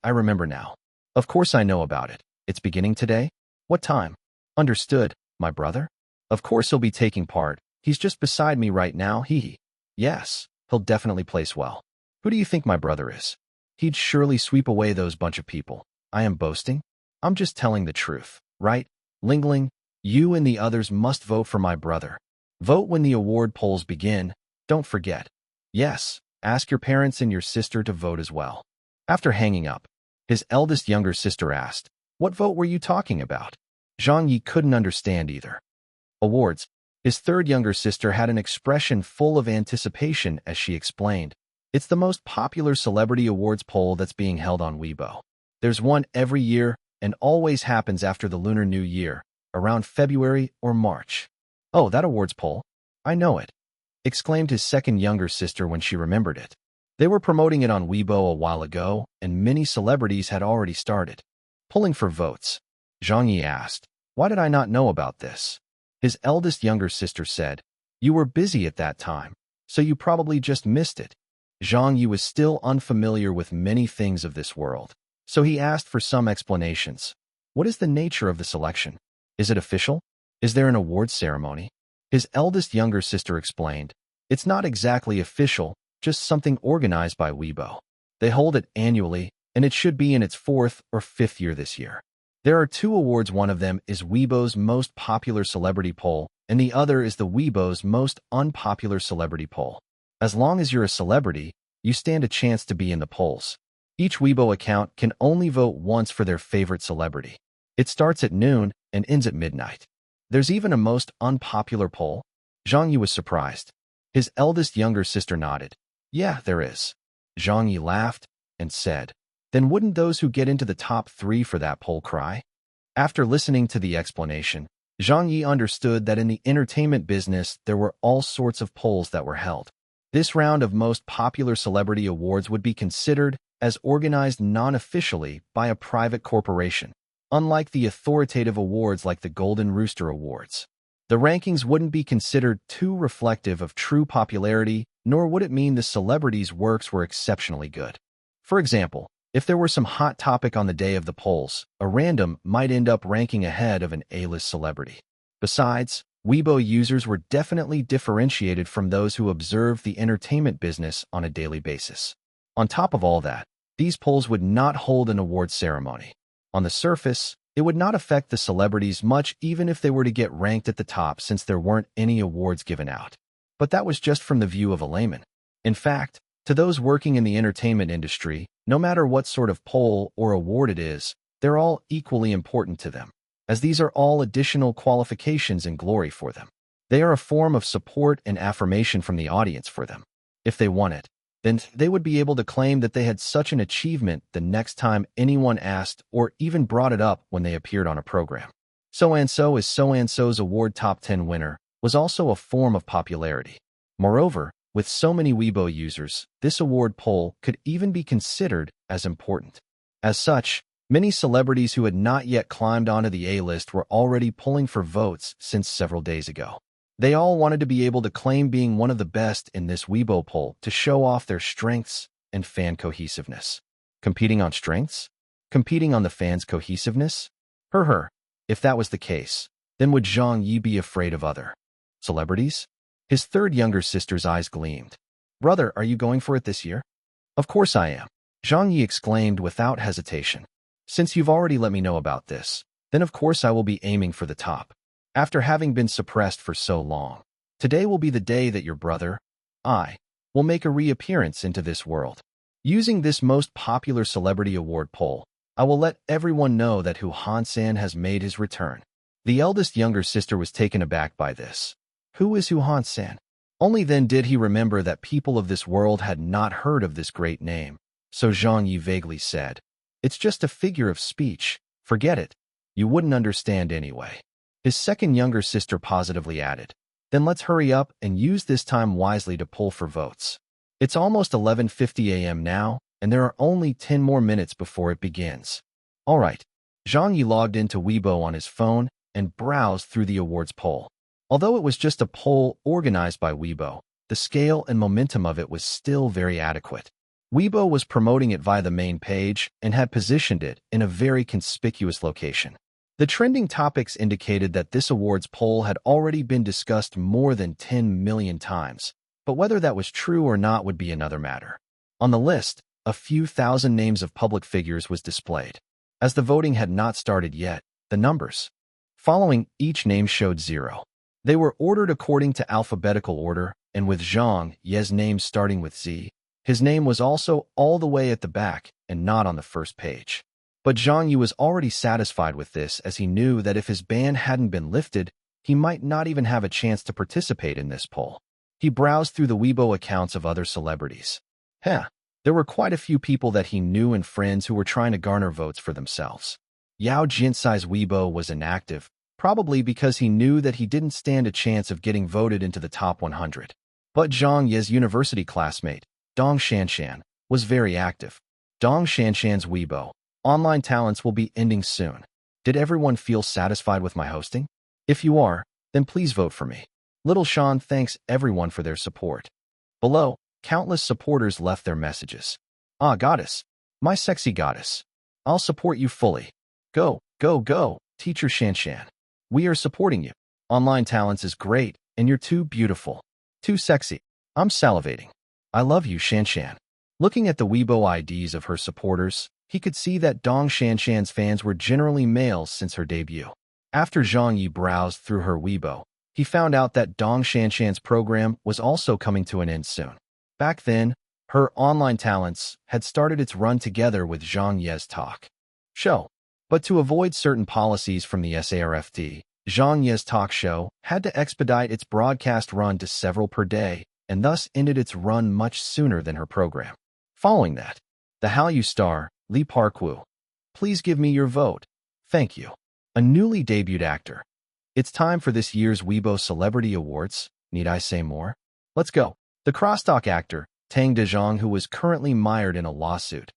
I remember now. Of course I know about it. It's beginning today? What time?" "Understood, my brother. Of course he'll be taking part. He's just beside me right now, hee. Yes, he'll definitely place well. Who do you think my brother is? He'd surely sweep away those bunch of people. I am boasting? I'm just telling the truth, right? Ling Ling, you and the others must vote for my brother. Vote when the award polls begin. Don't forget. Yes, ask your parents and your sister to vote as well." After hanging up, his eldest younger sister asked, "What vote were you talking about?" Zhang Ye couldn't understand either. "Awards." His third younger sister had an expression full of anticipation as she explained, "It's the most popular celebrity awards poll that's being held on Weibo. There's one every year and always happens after the Lunar New Year, around February or March." "Oh, that awards poll? I know it," exclaimed his second younger sister when she remembered it. They were promoting it on Weibo a while ago, and many celebrities had already started pulling for votes. Zhang Ye asked, "Why did I not know about this?" His eldest younger sister said, "You were busy at that time, so you probably just missed it." Zhang Ye was still unfamiliar with many things of this world, so he asked for some explanations. What is the nature of the selection? Is it official? Is there an awards ceremony? His eldest younger sister explained, it's not exactly official, just something organized by Weibo. They hold it annually, and it should be in its 4th or 5th year this year. There are 2 awards. One of them is Weibo's most popular celebrity poll, and the other is the Weibo's most unpopular celebrity poll. As long as you're a celebrity, you stand a chance to be in the polls. Each Weibo account can only vote once for their favorite celebrity. It starts at noon and ends at midnight. There's even a most unpopular poll. Zhang Ye was surprised. His eldest younger sister nodded. Yeah, there is. Zhang Ye laughed and said, then wouldn't those who get into the top 3 for that poll cry? After listening to the explanation, Zhang Ye understood that in the entertainment business there were all sorts of polls that were held. This round of most popular celebrity awards would be considered as organized non-officially by a private corporation, unlike the authoritative awards like the Golden Rooster Awards. The rankings wouldn't be considered too reflective of true popularity, nor would it mean the celebrity's works were exceptionally good. For example, if there were some hot topic on the day of the polls, a random might end up ranking ahead of an A-list celebrity. Besides, Weibo users were definitely differentiated from those who observed the entertainment business on a daily basis. On top of all that, these polls would not hold an award ceremony. On the surface, it would not affect the celebrities much even if they were to get ranked at the top since there weren't any awards given out. But that was just from the view of a layman. In fact, to those working in the entertainment industry, no matter what sort of poll or award it is, they're all equally important to them, as these are all additional qualifications and glory for them. They are a form of support and affirmation from the audience for them. If they won it, then they would be able to claim that they had such an achievement the next time anyone asked or even brought it up when they appeared on a program. So-and-so is so-and-so's award top 10 winner was also a form of popularity. Moreover, with so many Weibo users, this award poll could even be considered as important. As such, many celebrities who had not yet climbed onto the A-list were already pulling for votes since several days ago. They all wanted to be able to claim being one of the best in this Weibo poll to show off their strengths and fan cohesiveness. Competing on strengths? Competing on the fans' cohesiveness? If that was the case, then would Zhang Ye be afraid of other celebrities? His 3rd younger sister's eyes gleamed. Brother, are you going for it this year? Of course I am, Zhang Ye exclaimed without hesitation. Since you've already let me know about this, then of course I will be aiming for the top. After having been suppressed for so long, today will be the day that your brother, I, will make a reappearance into this world. Using this most popular celebrity award poll, I will let everyone know that Hu Han-san has made his return. The eldest younger sister was taken aback by this. Who is Hu Han-san? Only then did he remember that people of this world had not heard of this great name. So Zhang Ye vaguely said, it's just a figure of speech. Forget it. You wouldn't understand anyway. His 2nd younger sister positively added, then let's hurry up and use this time wisely to pull for votes. It's almost 11:50 a.m. now, and there are only 10 more minutes before it begins. All right. Zhang Ye logged into Weibo on his phone and browsed through the awards poll. Although it was just a poll organized by Weibo, the scale and momentum of it was still very adequate. Weibo was promoting it via the main page and had positioned it in a very conspicuous location. The trending topics indicated that this awards poll had already been discussed more than 10 million times, but whether that was true or not would be another matter. On the list, a few thousand names of public figures was displayed. As the voting had not started yet, the numbers following each name showed 0. They were ordered according to alphabetical order, and with Zhang Ye's name starting with Z, his name was also all the way at the back and not on the first page. But Zhang Ye was already satisfied with this as he knew that if his ban hadn't been lifted, he might not even have a chance to participate in this poll. He browsed through the Weibo accounts of other celebrities. There were quite a few people that he knew and friends who were trying to garner votes for themselves. Yao Jinsai's Weibo was inactive, probably because he knew that he didn't stand a chance of getting voted into the top 100. But Zhang Ye's university classmate, Dong Shanshan, was very active. Dong Shanshan's Weibo online talents will be ending soon. Did everyone feel satisfied with my hosting? If you are, then please vote for me. Little Sean thanks everyone for their support. Below, countless supporters left their messages. Ah, goddess, my sexy goddess. I'll support you fully. Go, Go, go, teacher Shanshan. We are supporting you. Online talents is great, and you're too beautiful. Too sexy. I'm salivating. I love you, Shanshan. Looking at the Weibo IDs of her supporters, he could see that Dong Shanshan's fans were generally males since her debut. After Zhang Ye browsed through her Weibo, he found out that Dong Shanshan's program was also coming to an end soon. Back then, her online talents had started its run together with Zhang Ye's talk show. But to avoid certain policies from the SARFT, Zhang Ye's talk show had to expedite its broadcast run to several per day, and thus ended its run much sooner than her program. Following that, the Hallyu star, Lee Park-woo. Please give me your vote. Thank you. A newly debuted actor. It's time for this year's Weibo Celebrity Awards. Need I say more? Let's go. The crosstalk actor, Tang Dezhong, who was currently mired in a lawsuit.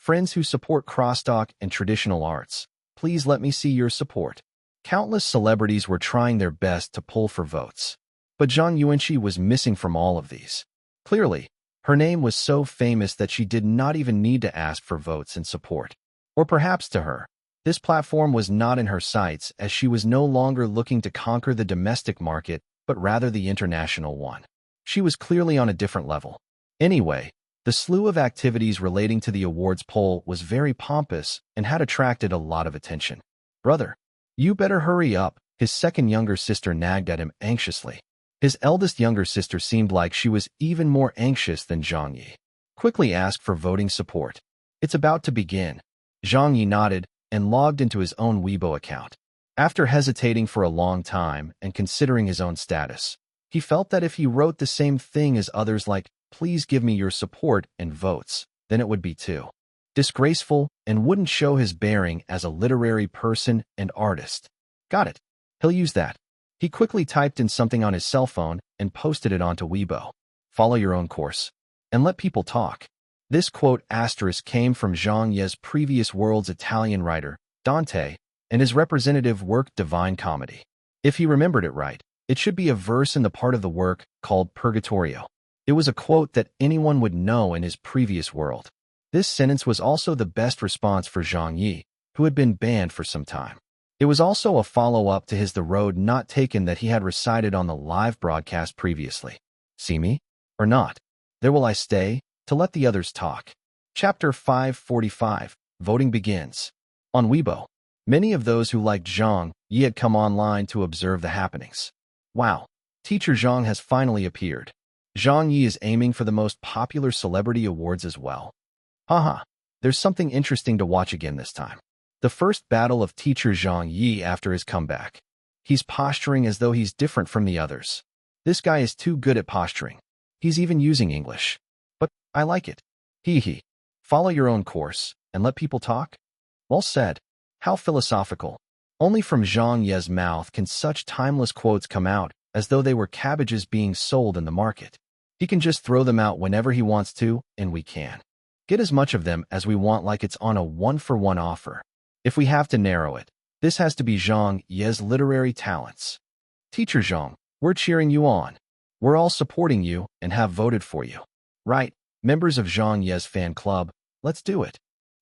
Friends who support crosstalk and traditional arts, please let me see your support. Countless celebrities were trying their best to pull for votes. But Zhang Yuanqi was missing from all of these. Clearly, her name was so famous that she did not even need to ask for votes and support. Or perhaps to her, this platform was not in her sights, as she was no longer looking to conquer the domestic market, but rather the international one. She was clearly on a different level. Anyway, the slew of activities relating to the awards poll was very pompous and had attracted a lot of attention. Brother, you better hurry up, his second younger sister nagged at him anxiously. His eldest younger sister seemed like she was even more anxious than Zhang Ye. Quickly asked for voting support. It's about to begin. Zhang Ye nodded and logged into his own Weibo account. After hesitating for a long time and considering his own status, he felt that if he wrote the same thing as others like, please give me your support and votes, then it would be too disgraceful and wouldn't show his bearing as a literary person and artist. Got it. He'll use that. He quickly typed in something on his cell phone and posted it onto Weibo. Follow your own course and let people talk. This quote asterisk came from Zhang Ye's previous world's Italian writer, Dante, and his representative work Divine Comedy. If he remembered it right, it should be a verse in the part of the work called Purgatorio. It was a quote that anyone would know in his previous world. This sentence was also the best response for Zhang Ye, who had been banned for some time. It was also a follow-up to his The Road Not Taken that he had recited on the live broadcast previously. See me? Or not? There will I stay, to let the others talk. Chapter 545, Voting Begins. On Weibo, many of those who liked Zhang Ye had come online to observe the happenings. Wow, Teacher Zhang has finally appeared. Zhang Ye is aiming for the most popular celebrity awards as well. Haha, there's something interesting to watch again this time. The first battle of Teacher Zhang Ye after his comeback. He's posturing as though he's different from the others. This guy is too good at posturing. He's even using English. But I like it. Hee hee. Follow your own course and let people talk? Well said. How philosophical. Only from Zhang Ye's mouth can such timeless quotes come out, as though they were cabbages being sold in the market. He can just throw them out whenever he wants to, and we can get as much of them as we want, like it's on a one-for-one offer. If we have to narrow it, this has to be Zhang Ye's literary talents. Teacher Zhang, we're cheering you on. We're all supporting you and have voted for you. Right, members of Zhang Ye's fan club, let's do it.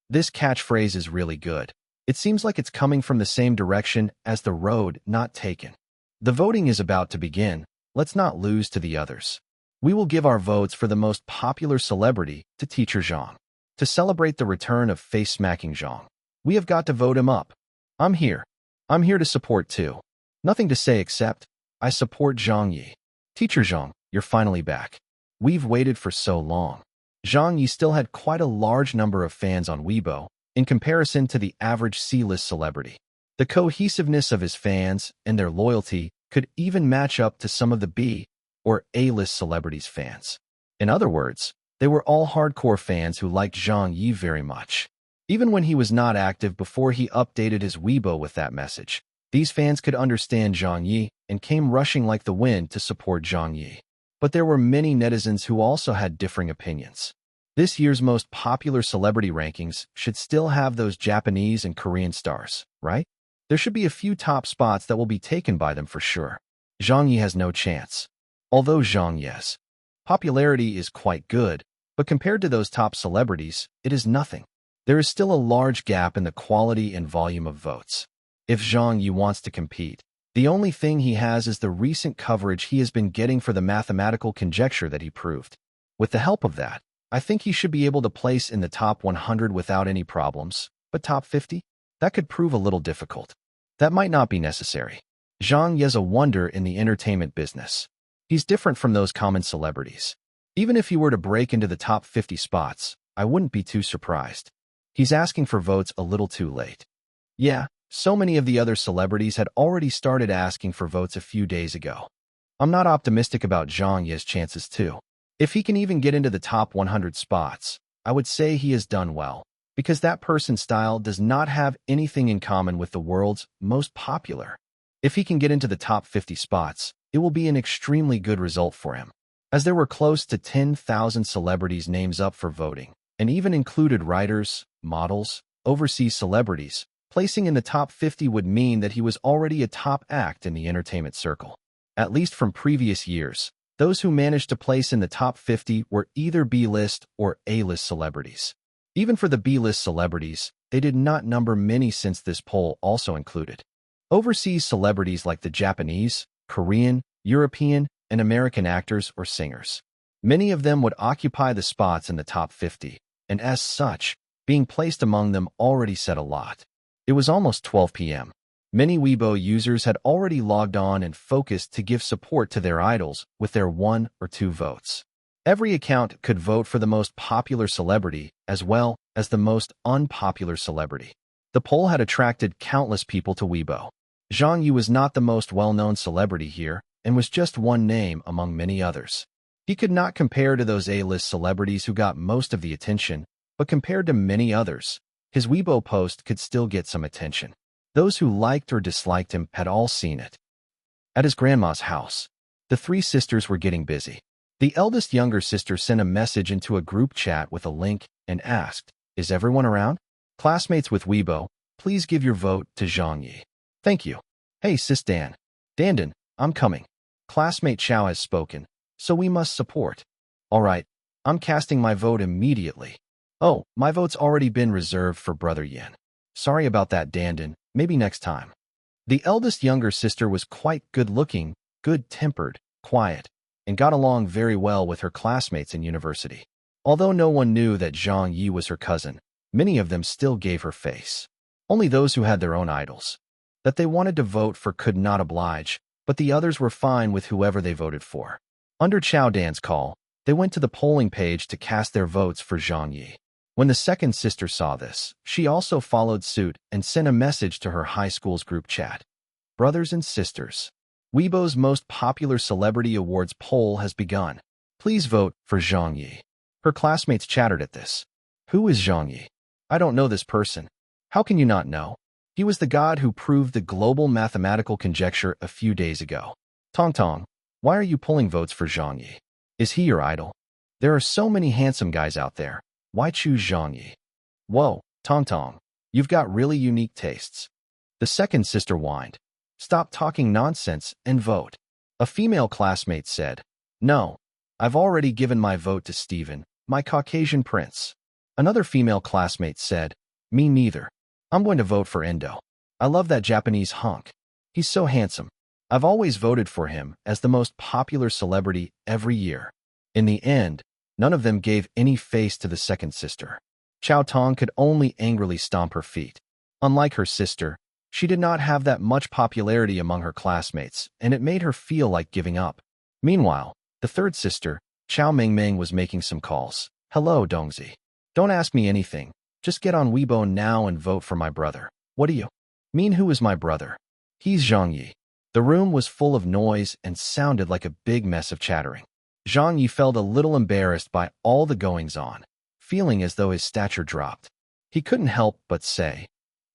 This catchphrase is really good. It seems like it's coming from the same direction as The Road Not Taken. The voting is about to begin. Let's not lose to the others. We will give our votes for the most popular celebrity to Teacher Zhang. To celebrate the return of face-smacking Zhang, we have got to vote him up. I'm here. I'm here to support too. Nothing to say except, I support Zhang Ye. Teacher Zhang, you're finally back. We've waited for so long. Zhang Ye still had quite a large number of fans on Weibo, in comparison to the average C-list celebrity. The cohesiveness of his fans and their loyalty could even match up to some of the B or A-list celebrities' fans. In other words, they were all hardcore fans who liked Zhang Ye very much. Even when he was not active before he updated his Weibo with that message, these fans could understand Zhang Ye and came rushing like the wind to support Zhang Ye. But there were many netizens who also had differing opinions. This year's most popular celebrity rankings should still have those Japanese and Korean stars, right? There should be a few top spots that will be taken by them for sure. Zhang Ye has no chance. Although Zhang Ye's popularity is quite good, but compared to those top celebrities, it is nothing. There is still a large gap in the quality and volume of votes. If Zhang Ye wants to compete, the only thing he has is the recent coverage he has been getting for the mathematical conjecture that he proved. With the help of that, I think he should be able to place in the top 100 without any problems, but top 50? That could prove a little difficult. That might not be necessary. Zhang Ye's a wonder in the entertainment business. He's different from those common celebrities. Even if he were to break into the top 50 spots, I wouldn't be too surprised. He's asking for votes a little too late. Yeah, so many of the other celebrities had already started asking for votes a few days ago. I'm not optimistic about Zhang Ye's chances too. If he can even get into the top 100 spots, I would say he has done well, because that person's style does not have anything in common with the world's most popular. If he can get into the top 50 spots, it will be an extremely good result for him, as there were close to 10,000 celebrities' names up for voting, and even included writers, models, overseas celebrities. Placing in the top 50 would mean that he was already a top act in the entertainment circle. At least from previous years, those who managed to place in the top 50 were either B-list or A-list celebrities. Even for the B-list celebrities, they did not number many since this poll also included overseas celebrities like the Japanese, Korean, European, and American actors or singers. Many of them would occupy the spots in the top 50, and as such, being placed among them already said a lot. It was almost 12 p.m. Many Weibo users had already logged on and focused to give support to their idols with their 1 or 2 votes. Every account could vote for the most popular celebrity as well as the most unpopular celebrity. The poll had attracted countless people to Weibo. Zhang Ye was not the most well-known celebrity here and was just one name among many others. He could not compare to those A-list celebrities who got most of the attention, but compared to many others, his Weibo post could still get some attention. Those who liked or disliked him had all seen it. At his grandma's house, the 3 sisters were getting busy. The eldest younger sister sent a message into a group chat with a link and asked, "Is everyone around? Classmates with Weibo, please give your vote to Zhang Ye. Thank you. Hey sis Dan. Dandan, I'm coming. Classmate Xiao has spoken, so we must support. Alright, I'm casting my vote immediately. Oh, my vote's already been reserved for Brother Yin. Sorry about that, Dandan, maybe next time." The eldest younger sister was quite good-looking, good-tempered, quiet, and got along very well with her classmates in university. Although no one knew that Zhang Ye was her cousin, many of them still gave her face. Only those who had their own idols that they wanted to vote for could not oblige, but the others were fine with whoever they voted for. Under Chao Dan's call, they went to the polling page to cast their votes for Zhang Ye. When the second sister saw this, she also followed suit and sent a message to her high school's group chat. Brothers and sisters, Weibo's most popular celebrity awards poll has begun. Please vote for Zhang Ye. Her classmates chattered at this. Who is Zhang Ye? I don't know this person. How can you not know? He was the god who proved the global mathematical conjecture a few days ago. Tong Tong, why are you pulling votes for Zhang Ye? Is he your idol? There are so many handsome guys out there. Why choose Zhang Ye? Whoa, Tong Tong, you've got really unique tastes. The second sister whined. Stop talking nonsense and vote. A female classmate said, No, I've already given my vote to Stephen, my Caucasian prince. Another female classmate said, Me neither. I'm going to vote for Endo. I love that Japanese hunk. He's so handsome. I've always voted for him as the most popular celebrity every year. In the end, none of them gave any face to the second sister. Chao Tong could only angrily stomp her feet. Unlike her sister, she did not have that much popularity among her classmates, and it made her feel like giving up. Meanwhile, the third sister, Chao Mengmeng, was making some calls. Hello, Dongzi. Don't ask me anything. Just get on Weibo now and vote for my brother. What do you mean, who is my brother? He's Zhang Ye. The room was full of noise and sounded like a big mess of chattering. Zhang Ye felt a little embarrassed by all the goings-on, feeling as though his stature dropped. He couldn't help but say,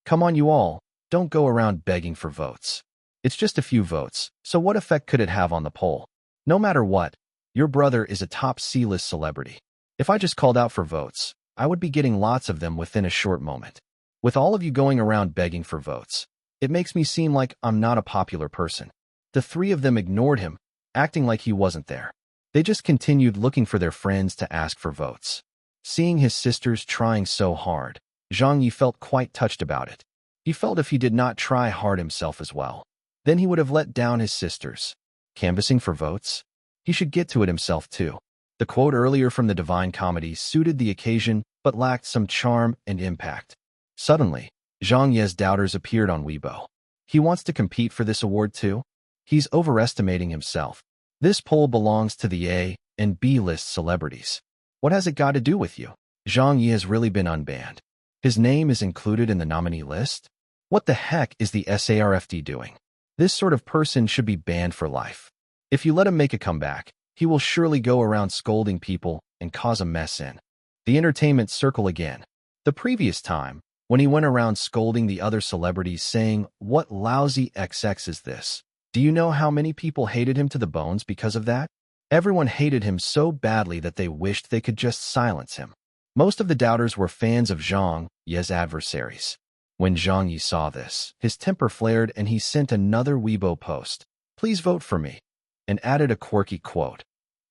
Come on you all, don't go around begging for votes. It's just a few votes, so what effect could it have on the poll? No matter what, your brother is a top C-list celebrity. If I just called out for votes, I would be getting lots of them within a short moment. With all of you going around begging for votes, it makes me seem like I'm not a popular person. The 3 of them ignored him, acting like he wasn't there. They just continued looking for their friends to ask for votes. Seeing his sisters trying so hard, Zhang Ye felt quite touched about it. He felt if he did not try hard himself as well, then he would have let down his sisters. Canvassing for votes? He should get to it himself too. The quote earlier from the Divine Comedy suited the occasion but lacked some charm and impact. Suddenly, Zhang Ye's doubters appeared on Weibo. He wants to compete for this award too? He's overestimating himself. This poll belongs to the A and B list celebrities. What has it got to do with you? Zhang Ye has really been unbanned. His name is included in the nominee list? What the heck is the SARFD doing? This sort of person should be banned for life. If you let him make a comeback, he will surely go around scolding people and cause a mess in the entertainment circle again. The previous time, when he went around scolding the other celebrities saying, "What lousy XX is this?" Do you know how many people hated him to the bones because of that? Everyone hated him so badly that they wished they could just silence him. Most of the doubters were fans of Zhang Ye's adversaries. When Zhang Ye saw this, his temper flared and he sent another Weibo post. "Please vote for me," and added a quirky quote.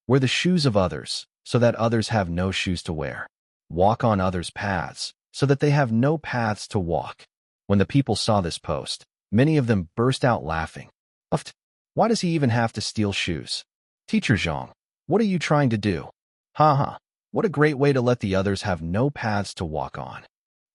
"Wear the shoes of others, so that others have no shoes to wear. Walk on others' paths, so that they have no paths to walk." When the people saw this post, many of them burst out laughing. Why does he even have to steal shoes? Teacher Zhang, what are you trying to do? Haha, what a great way to let the others have no paths to walk on.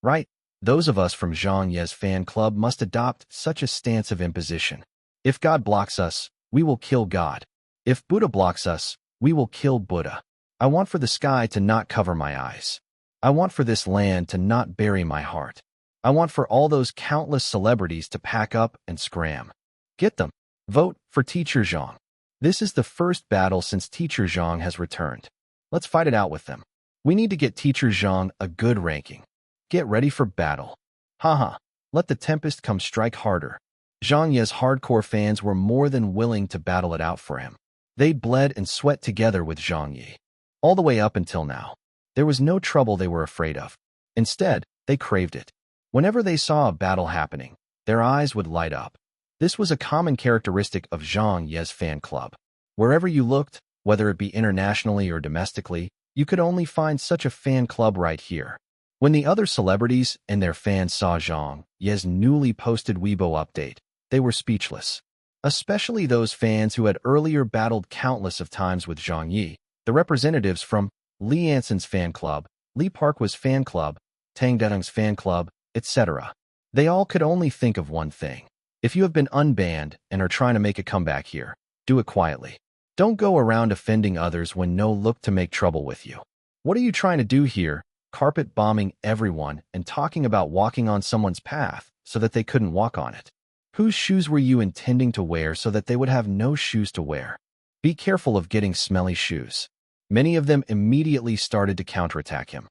Right? Those of us from Zhang Ye's fan club must adopt such a stance of imposition. If God blocks us, we will kill God. If Buddha blocks us, we will kill Buddha. I want for the sky to not cover my eyes. I want for this land to not bury my heart. I want for all those countless celebrities to pack up and scram. Get them. Vote for Teacher Zhang. This is the first battle since Teacher Zhang has returned. Let's fight it out with them. We need to get Teacher Zhang a good ranking. Get ready for battle. Haha, let the tempest come strike harder. Zhang Ye's hardcore fans were more than willing to battle it out for him. They'd bled and sweat together with Zhang Ye. All the way up until now. There was no trouble they were afraid of. Instead, they craved it. Whenever they saw a battle happening, their eyes would light up. This was a common characteristic of Zhang Ye's fan club. Wherever you looked, whether it be internationally or domestically, you could only find such a fan club right here. When the other celebrities and their fans saw Zhang Ye's newly posted Weibo update, they were speechless. Especially those fans who had earlier battled countless of times with Zhang Ye, the representatives from Li Anson's fan club, Li Parkwa's fan club, Tang Dedong's fan club, etc. They all could only think of one thing. If you have been unbanned and are trying to make a comeback here, do it quietly. Don't go around offending others when no look to make trouble with you. What are you trying to do here? Carpet bombing everyone and talking about walking on someone's path so that they couldn't walk on it. Whose shoes were you intending to wear so that they would have no shoes to wear? Be careful of getting smelly shoes. Many of them immediately started to counterattack him.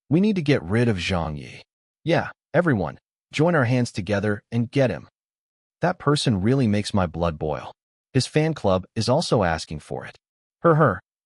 We need to get rid of Zhang Ye. Yeah, everyone, join our hands together and get him. That person really makes my blood boil. His fan club is also asking for it.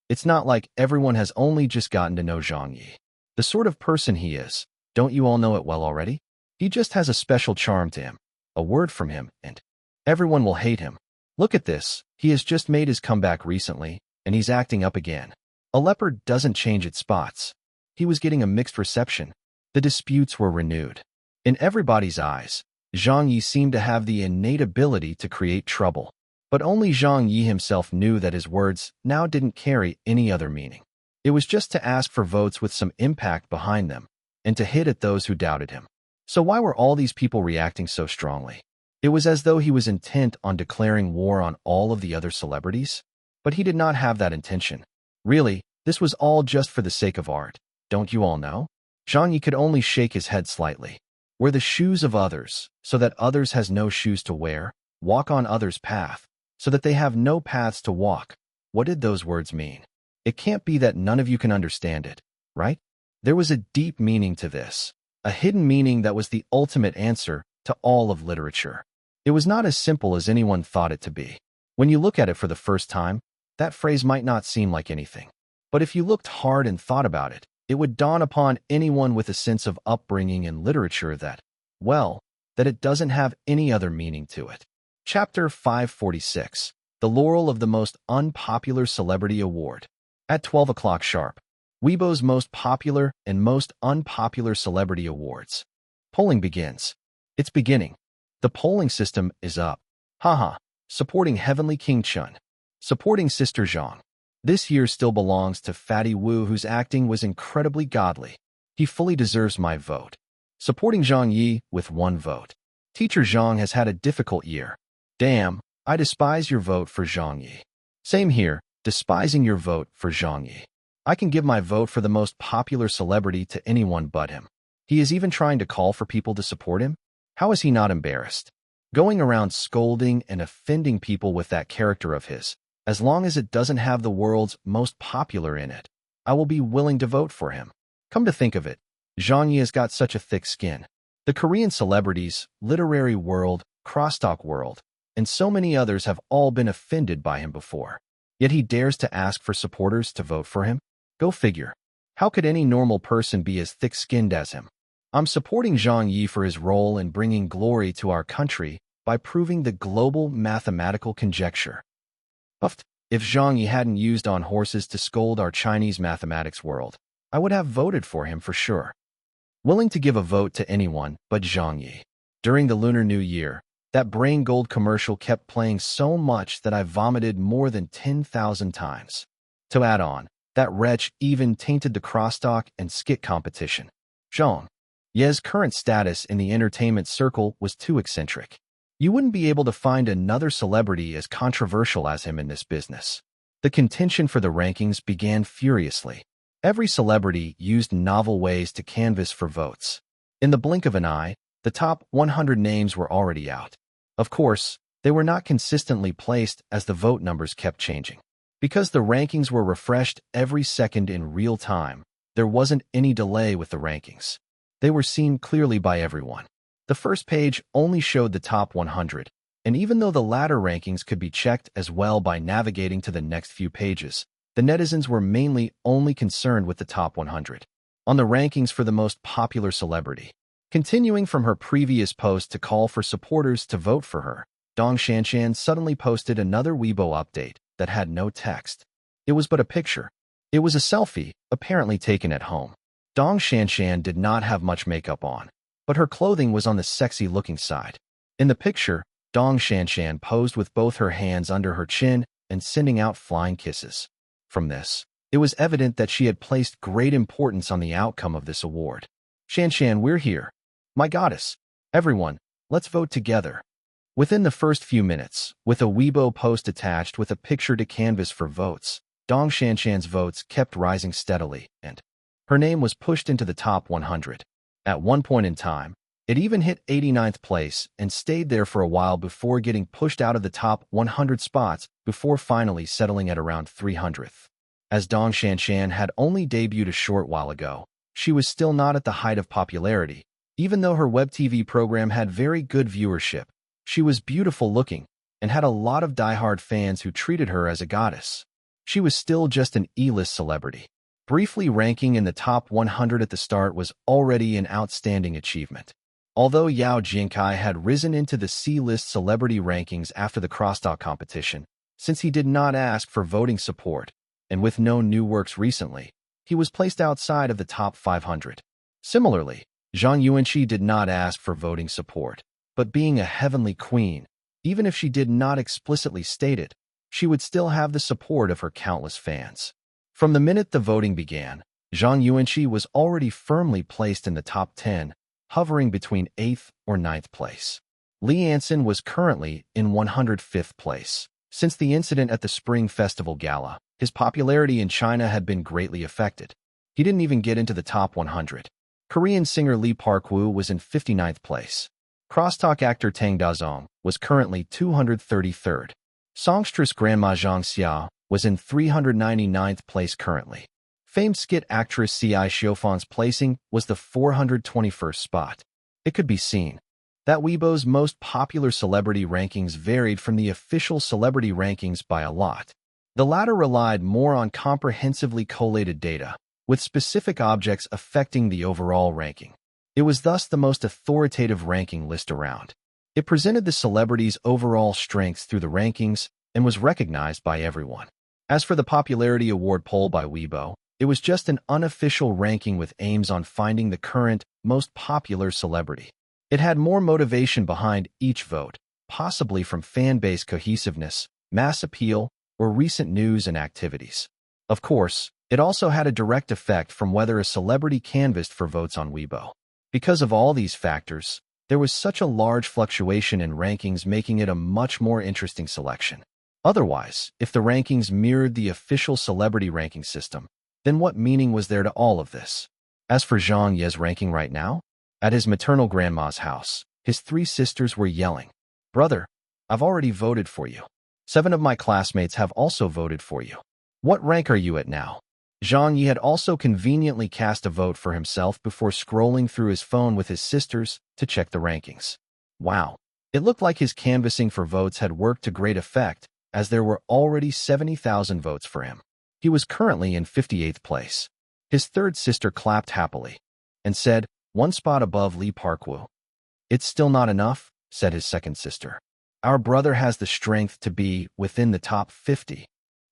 It's not like everyone has only just gotten to know Zhang Ye. The sort of person he is, don't you all know it well already? He just has a special charm to him. A word from him, and everyone will hate him. Look at this, he has just made his comeback recently, and he's acting up again. A leopard doesn't change its spots. He was getting a mixed reception. The disputes were renewed. In everybody's eyes, Zhang Ye seemed to have the innate ability to create trouble. But only Zhang Ye himself knew that his words now didn't carry any other meaning. It was just to ask for votes with some impact behind them, and to hit at those who doubted him. So why were all these people reacting so strongly? It was as though he was intent on declaring war on all of the other celebrities. But he did not have that intention. Really, this was all just for the sake of art. Don't you all know? Zhang Ye could only shake his head slightly. Wear the shoes of others, so that others has no shoes to wear. Walk on others' path, so that they have no paths to walk. What did those words mean? It can't be that none of you can understand it, right? There was a deep meaning to this. A hidden meaning that was the ultimate answer to all of literature. It was not as simple as anyone thought it to be. When you look at it for the first time, that phrase might not seem like anything. But if you looked hard and thought about it, it would dawn upon anyone with a sense of upbringing in literature that, well, that it doesn't have any other meaning to it. Chapter 546, The Laurel of the Most Unpopular Celebrity Award. At 12 o'clock sharp, Weibo's most popular and most unpopular celebrity awards. Polling begins. It's beginning. The polling system is up. Haha. Supporting Heavenly King Chun. Supporting Sister Zhang. This year still belongs to Fatty Wu, whose acting was incredibly godly. He fully deserves my vote. Supporting Zhang Ye with 1 vote. Teacher Zhang has had a difficult year. Damn, I despise your vote for Zhang Ye. Same here, despising your vote for Zhang Ye. I can give my vote for the most popular celebrity to anyone but him. He is even trying to call for people to support him? How is he not embarrassed? Going around scolding and offending people with that character of his, as long as it doesn't have the world's most popular in it, I will be willing to vote for him. Come to think of it, Zhang Ye has got such a thick skin. The Korean celebrities, literary world, crosstalk world, and so many others have all been offended by him before. Yet he dares to ask for supporters to vote for him? Go figure. How could any normal person be as thick-skinned as him? I'm supporting Zhang Ye for his role in bringing glory to our country by proving the global mathematical conjecture. If Zhang Ye hadn't used on horses to scold our Chinese mathematics world, I would have voted for him for sure. Willing to give a vote to anyone but Zhang Ye. During the Lunar New Year, that Brain Gold commercial kept playing so much that I vomited more than 10,000 times. To add on, that wretch even tainted the crosstalk and skit competition. Zhang Ye's current status in the entertainment circle was too eccentric. You wouldn't be able to find another celebrity as controversial as him in this business. The contention for the rankings began furiously. Every celebrity used novel ways to canvass for votes. In the blink of an eye, the top 100 names were already out. Of course, they were not consistently placed as the vote numbers kept changing. Because the rankings were refreshed every second in real time, there wasn't any delay with the rankings. They were seen clearly by everyone. The first page only showed the top 100, and even though the latter rankings could be checked as well by navigating to the next few pages, the netizens were mainly only concerned with the top 100. On the rankings for the most popular celebrity. Continuing from her previous post to call for supporters to vote for her, Dong Shanshan suddenly posted another Weibo update that had no text. It was but a picture. It was a selfie, apparently taken at home. Dong Shanshan did not have much makeup on, but her clothing was on the sexy-looking side. In the picture, Dong Shanshan posed with both her hands under her chin and sending out flying kisses. From this, it was evident that she had placed great importance on the outcome of this award. Shanshan, we're here. My goddess. Everyone, let's vote together. Within the first few minutes, with a Weibo post attached with a picture to canvas for votes, Dong Shanshan's votes kept rising steadily, and her name was pushed into the top 100. At one point in time, it even hit 89th place and stayed there for a while before getting pushed out of the top 100 spots before finally settling at around 300th. As Dong Shanshan had only debuted a short while ago, she was still not at the height of popularity. Even though her web TV program had very good viewership, she was beautiful looking and had a lot of diehard fans who treated her as a goddess. She was still just an E-list celebrity. Briefly ranking in the top 100 at the start was already an outstanding achievement. Although Yao Jinkai had risen into the C-list celebrity rankings after the crosstalk competition, since he did not ask for voting support, and with no new works recently, he was placed outside of the top 500. Similarly, Zhang Yuanqi did not ask for voting support, but being a heavenly queen, even if she did not explicitly state it, she would still have the support of her countless fans. From the minute the voting began, Zhang Yuanqi was already firmly placed in the top 10, hovering between 8th or 9th place. Li Anson was currently in 105th place. Since the incident at the Spring Festival Gala, his popularity in China had been greatly affected. He didn't even get into the top 100. Korean singer Lee Park-woo was in 59th place. Crosstalk actor Tang Dazong was currently 233rd. Songstress Grandma Zhang Xia was in 399th place currently. Famed skit actress C.I. Xiufan's placing was the 421st spot. It could be seen that Weibo's most popular celebrity rankings varied from the official celebrity rankings by a lot. The latter relied more on comprehensively collated data, with specific objects affecting the overall ranking. It was thus the most authoritative ranking list around. It presented the celebrity's overall strengths through the rankings and was recognized by everyone. As for the popularity award poll by Weibo, it was just an unofficial ranking with aims on finding the current, most popular celebrity. It had more motivation behind each vote, possibly from fan base cohesiveness, mass appeal, or recent news and activities. Of course, it also had a direct effect from whether a celebrity canvassed for votes on Weibo. Because of all these factors, there was such a large fluctuation in rankings, making it a much more interesting selection. Otherwise, if the rankings mirrored the official celebrity ranking system, then what meaning was there to all of this? As for Zhang Ye's ranking right now, at his maternal grandma's house, his 3 sisters were yelling, "Brother, I've already voted for you. 7 of my classmates have also voted for you. What rank are you at now?" Zhang Ye had also conveniently cast a vote for himself before scrolling through his phone with his sisters to check the rankings. Wow, it looked like his canvassing for votes had worked to great effect, as there were already 70,000 votes for him. He was currently in 58th place. His third sister clapped happily and said, "1 spot above Lee Parkwoo." "It's still not enough," said his second sister. "Our brother has the strength to be within the top 50.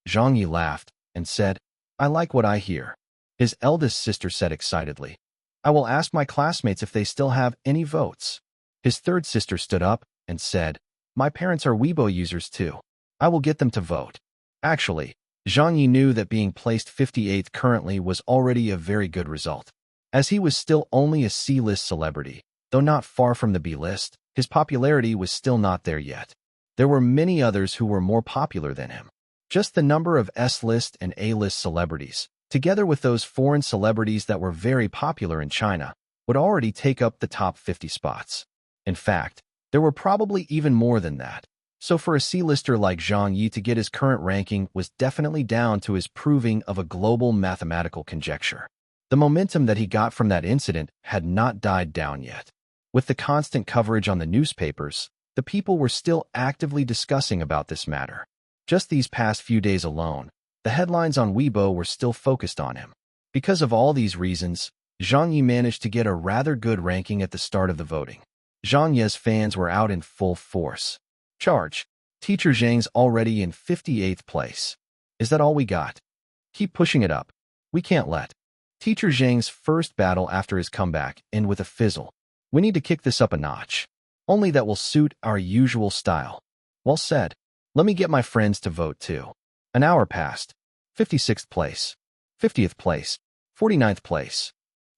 Zhang Ye laughed and said, "I like what I hear." His eldest sister said excitedly, "I will ask my classmates if they still have any votes." His third sister stood up and said, "My parents are Weibo users too. I will get them to vote." Actually, Zhang Ye knew that being placed 58th currently was already a very good result. As he was still only a C-list celebrity, though not far from the B-list, his popularity was still not there yet. There were many others who were more popular than him. Just the number of S-list and A-list celebrities, together with those foreign celebrities that were very popular in China, would already take up the top 50 spots. In fact, there were probably even more than that. So for a C-lister like Zhang Ye to get his current ranking was definitely down to his proving of a global mathematical conjecture. The momentum that he got from that incident had not died down yet. With the constant coverage on the newspapers, the people were still actively discussing about this matter. Just these past few days alone, the headlines on Weibo were still focused on him. Because of all these reasons, Zhang Ye managed to get a rather good ranking at the start of the voting. Zhang Ye's fans were out in full force. "Charge! Teacher Zhang's already in 58th place. Is that all we got? Keep pushing it up. We can't let Teacher Zhang's first battle after his comeback end with a fizzle. We need to kick this up a notch. Only that will suit our usual style." Well said. Let me get my friends to vote too. An hour passed. 56th place. 50th place. 49th place.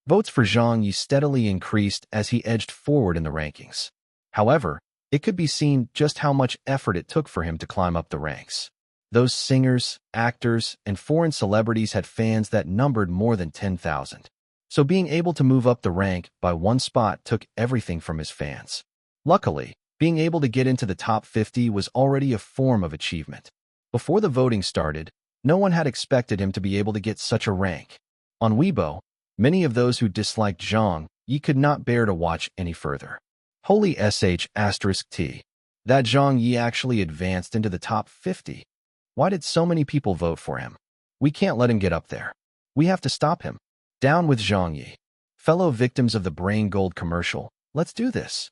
Votes for Zhang Ye steadily increased as he edged forward in the rankings. However, it could be seen just how much effort it took for him to climb up the ranks. Those singers, actors, and foreign celebrities had fans that numbered more than 10,000. So being able to move up the rank by 1 spot took everything from his fans. Luckily, being able to get into the top 50 was already a form of achievement. Before the voting started, no one had expected him to be able to get such a rank. On Weibo, many of those who disliked Zhang Ye could not bear to watch any further. Holy sh*t. That Zhang Ye actually advanced into the top 50. Why did so many people vote for him? We can't let him get up there. We have to stop him. Down with Zhang Ye. Fellow victims of the Brain Gold commercial, let's do this.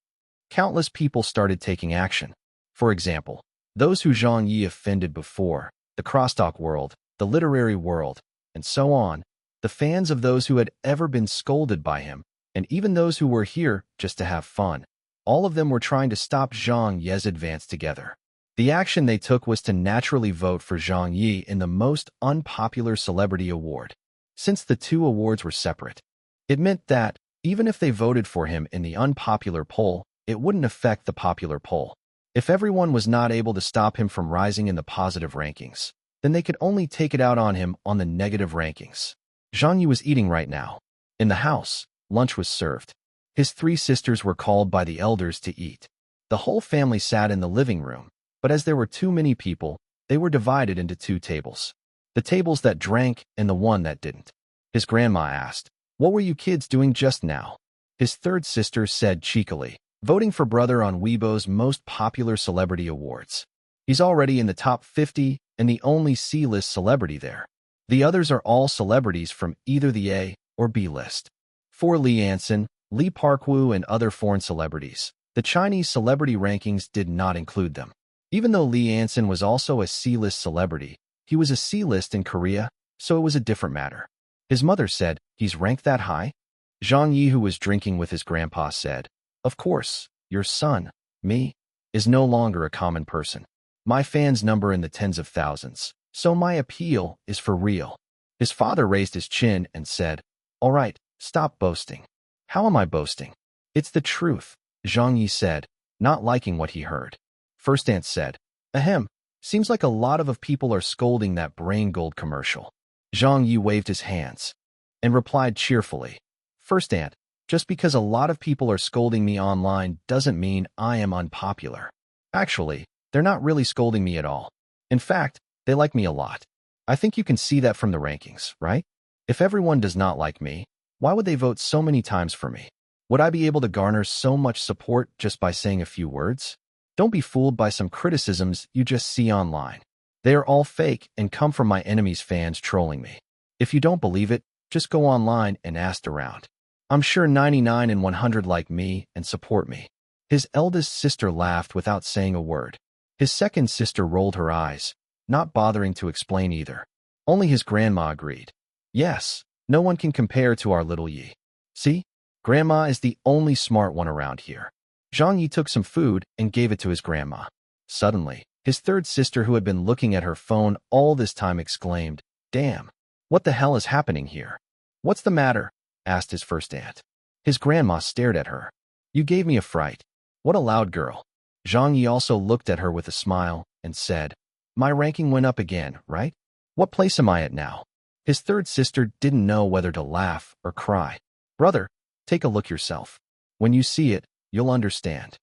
Countless people started taking action. For example, those who Zhang Ye offended before, the crosstalk world, the literary world, and so on, the fans of those who had ever been scolded by him, and even those who were here just to have fun. All of them were trying to stop Zhang Ye's advance together. The action they took was to naturally vote for Zhang Ye in the Most Unpopular Celebrity Award. Since the two awards were separate, it meant that, even if they voted for him in the unpopular poll, it wouldn't affect the popular poll. If everyone was not able to stop him from rising in the positive rankings, then they could only take it out on him on the negative rankings. Zhang Ye was eating right now. In the house, lunch was served. His 3 sisters were called by the elders to eat. The whole family sat in the living room, but as there were too many people, they were divided into 2 tables. The tables that drank and the one that didn't. His grandma asked, "What were you kids doing just now?" His third sister said cheekily, "Voting for brother on Weibo's Most Popular Celebrity Awards. He's already in the top 50 and the only C-list celebrity there. The others are all celebrities from either the A or B list. For Lee Anson, Lee Parkwoo, and other foreign celebrities, the Chinese celebrity rankings did not include them. Even though Lee Anson was also a C-list celebrity, he was a C-list in Korea, so it was a different matter." His mother said, "He's ranked that high?" Zhang Ye, who was drinking with his grandpa, said, Of course, your son, me, is no longer a common person. My fans number in the tens of thousands, so my appeal is for real. His father raised his chin and said, "All right, stop boasting." "How am I boasting?" "It's the truth," Zhang Ye said, not liking what he heard. First Aunt said, "Ahem, seems like a lot of people are scolding that brain gold commercial." Zhang Ye waved his hands and replied cheerfully, "First Aunt, just because a lot of people are scolding me online doesn't mean I am unpopular. Actually, they're not really scolding me at all. In fact, they like me a lot. I think you can see that from the rankings, right? If everyone does not like me, why would they vote so many times for me? Would I be able to garner so much support just by saying a few words? Don't be fooled by some criticisms you just see online. They are all fake and come from my enemy's fans trolling me. If you don't believe it, just go online and ask around. I'm sure 99 and 100 like me and support me." His eldest sister laughed without saying a word. His second sister rolled her eyes, not bothering to explain either. Only his grandma agreed. "Yes, no one can compare to our little Yi. See, Grandma is the only smart one around here." Zhang Yi took some food and gave it to his grandma. Suddenly, his third sister, who had been looking at her phone all this time, exclaimed, "Damn, what the hell is happening here?" "What's the matter?" asked his first aunt. His grandma stared at her. "You gave me a fright. What a loud girl." Zhang Yi also looked at her with a smile and said, "My ranking went up again, right? What place am I at now?" His third sister didn't know whether to laugh or cry. "Brother, take a look yourself. When you see it, you'll understand."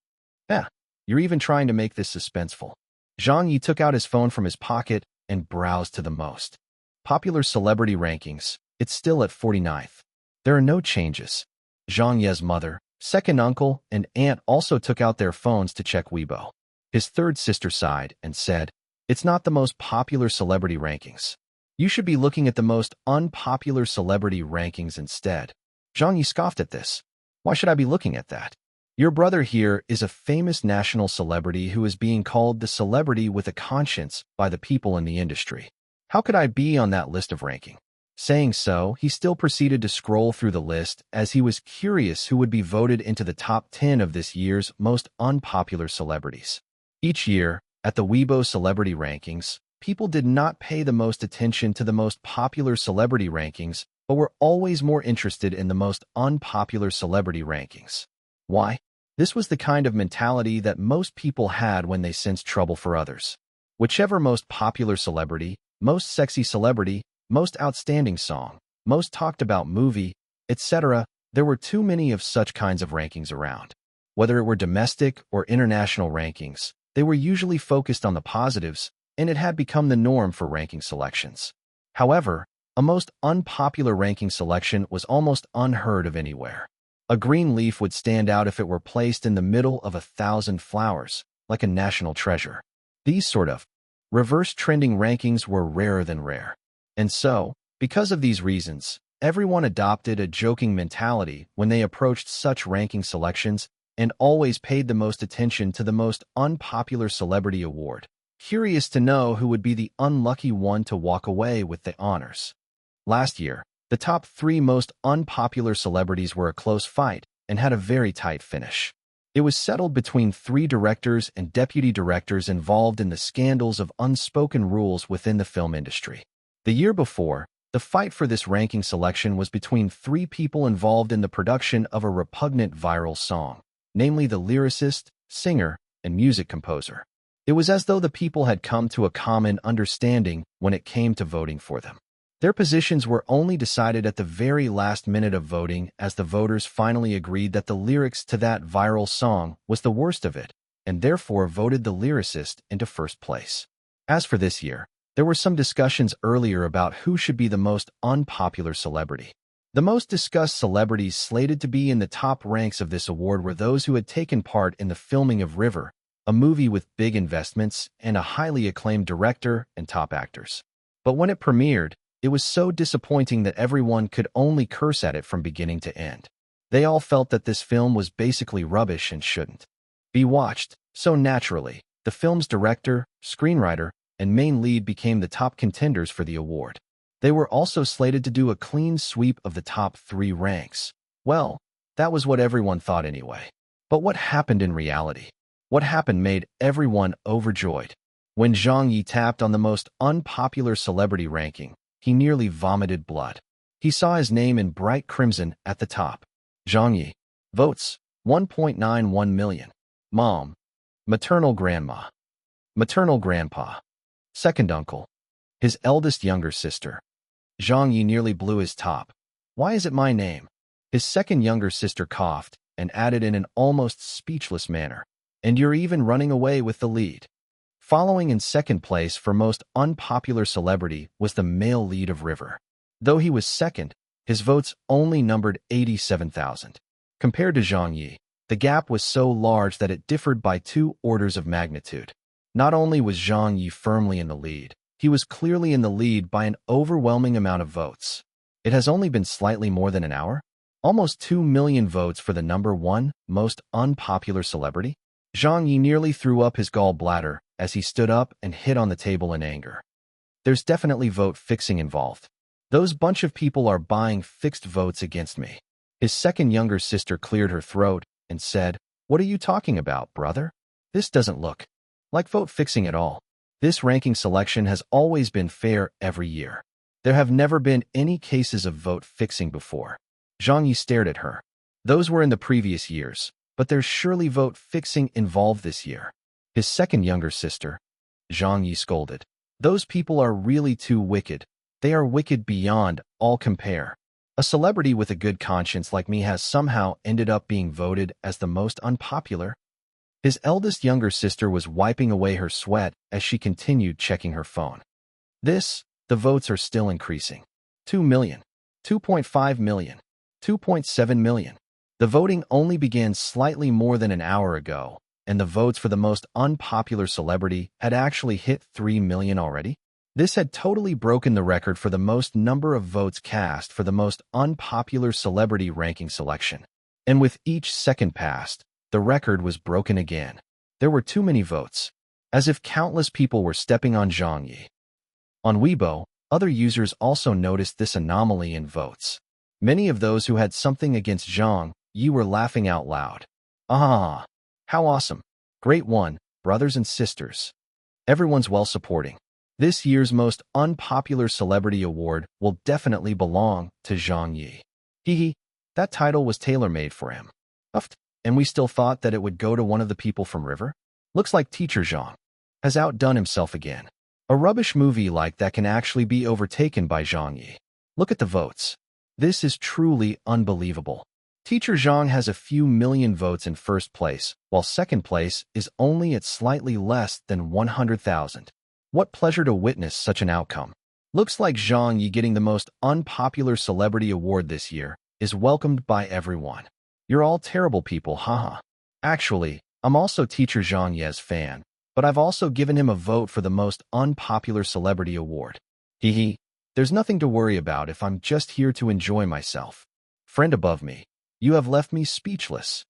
You're even trying to make this suspenseful." Zhang Yi took out his phone from his pocket and browsed to the most popular celebrity rankings. It's still at 49th. There are no changes. Zhang Ye's mother, second uncle, and aunt also took out their phones to check Weibo. His third sister sighed and said, "It's not the most popular celebrity rankings. You should be looking at the most unpopular celebrity rankings instead." Zhang Yi scoffed at this. "Why should I be looking at that? Your brother here is a famous national celebrity who is being called the celebrity with a conscience by the people in the industry. How could I be on that list of ranking?" Saying so, he still proceeded to scroll through the list as he was curious who would be voted into the top 10 of this year's most unpopular celebrities. Each year, at the Weibo celebrity rankings, people did not pay the most attention to the most popular celebrity rankings, but were always more interested in the most unpopular celebrity rankings. Why? This was the kind of mentality that most people had when they sensed trouble for others. Whichever most popular celebrity, most sexy celebrity, most outstanding song, most talked about movie, etc., there were too many of such kinds of rankings around. Whether it were domestic or international rankings, they were usually focused on the positives, and it had become the norm for ranking selections. However, a most unpopular ranking selection was almost unheard of anywhere. A green leaf would stand out if it were placed in the middle of 1,000 flowers, like a national treasure. These sort of reverse trending rankings were rarer than rare. And so, because of these reasons, everyone adopted a joking mentality when they approached such ranking selections and always paid the most attention to the most unpopular celebrity award, curious to know who would be the unlucky one to walk away with the honors. Last year, the top 3 most unpopular celebrities were a close fight and had a very tight finish. It was settled between 3 directors and deputy directors involved in the scandals of unspoken rules within the film industry. The year before, the fight for this ranking selection was between 3 people involved in the production of a repugnant viral song, namely the lyricist, singer, and music composer. It was as though the people had come to a common understanding when it came to voting for them. Their positions were only decided at the very last minute of voting, as the voters finally agreed that the lyrics to that viral song was the worst of it, and therefore voted the lyricist into first place. As for this year, there were some discussions earlier about who should be the most unpopular celebrity. The most discussed celebrities slated to be in the top ranks of this award were those who had taken part in the filming of River, a movie with big investments and a highly acclaimed director and top actors. But when it premiered, it was so disappointing that everyone could only curse at it from beginning to end. They all felt that this film was basically rubbish and shouldn't be watched, so naturally, the film's director, screenwriter, and main lead became the top contenders for the award. They were also slated to do a clean sweep of the top 3 ranks. Well, that was what everyone thought anyway. But what happened in reality? What happened made everyone overjoyed. When Zhang Ye tapped on the most unpopular celebrity ranking, he nearly vomited blood. He saw his name in bright crimson at the top. Zhang Ye. Votes, 1.91 million. Mom. Maternal grandma. Maternal grandpa. Second uncle. His eldest younger sister. Zhang Ye nearly blew his top. Why is it my name? His second younger sister coughed and added in an almost speechless manner. And you're even running away with the lead. Following in second place for most unpopular celebrity was the male lead of River. Though he was second, his votes only numbered 87,000. Compared to Zhang Ye, the gap was so large that it differed by 2 orders of magnitude. Not only was Zhang Ye firmly in the lead, he was clearly in the lead by an overwhelming amount of votes. It has only been slightly more than an hour? Almost 2 million votes for the number 1 most unpopular celebrity? Zhang Ye nearly threw up his gallbladder as he stood up and hit on the table in anger. There's definitely vote fixing involved. Those bunch of people are buying fixed votes against me. His second younger sister cleared her throat and said, "What are you talking about, brother? This doesn't look like vote fixing at all. This ranking selection has always been fair every year. There have never been any cases of vote fixing before." Zhang Ye stared at her. Those were in the previous years, but there's surely vote fixing involved this year. His second younger sister, Zhang Ye, scolded. Those people are really too wicked. They are wicked beyond all compare. A celebrity with a good conscience like me has somehow ended up being voted as the most unpopular. His eldest younger sister was wiping away her sweat as she continued checking her phone. The votes are still increasing. 2 million, 2.5 million, 2.7 million. The voting only began slightly more than an hour ago, and the votes for the most unpopular celebrity had actually hit 3 million already. This had totally broken the record for the most number of votes cast for the most unpopular celebrity ranking selection. And with each second passed, the record was broken again. There were too many votes, as if countless people were stepping on Zhang Ye. On Weibo, other users also noticed this anomaly in votes. Many of those who had something against Zhang Ye were laughing out loud. Ah, how awesome. Great one, brothers and sisters. Everyone's well supporting. This year's most unpopular celebrity award will definitely belong to Zhang Ye. Hee, that title was tailor-made for him. Uffed, and we still thought that it would go to one of the people from River? Looks like Teacher Zhang has outdone himself again. A rubbish movie like that can actually be overtaken by Zhang Ye. Look at the votes. This is truly unbelievable. Teacher Zhang has a few million votes in first place, while second place is only at slightly less than 100,000. What pleasure to witness such an outcome. Looks like Zhang Ye getting the most unpopular celebrity award this year is welcomed by everyone. You're all terrible people, haha. Actually, I'm also Teacher Zhang Ye's fan, but I've also given him a vote for the most unpopular celebrity award. Hee. There's nothing to worry about if I'm just here to enjoy myself. Friend above me, you have left me speechless.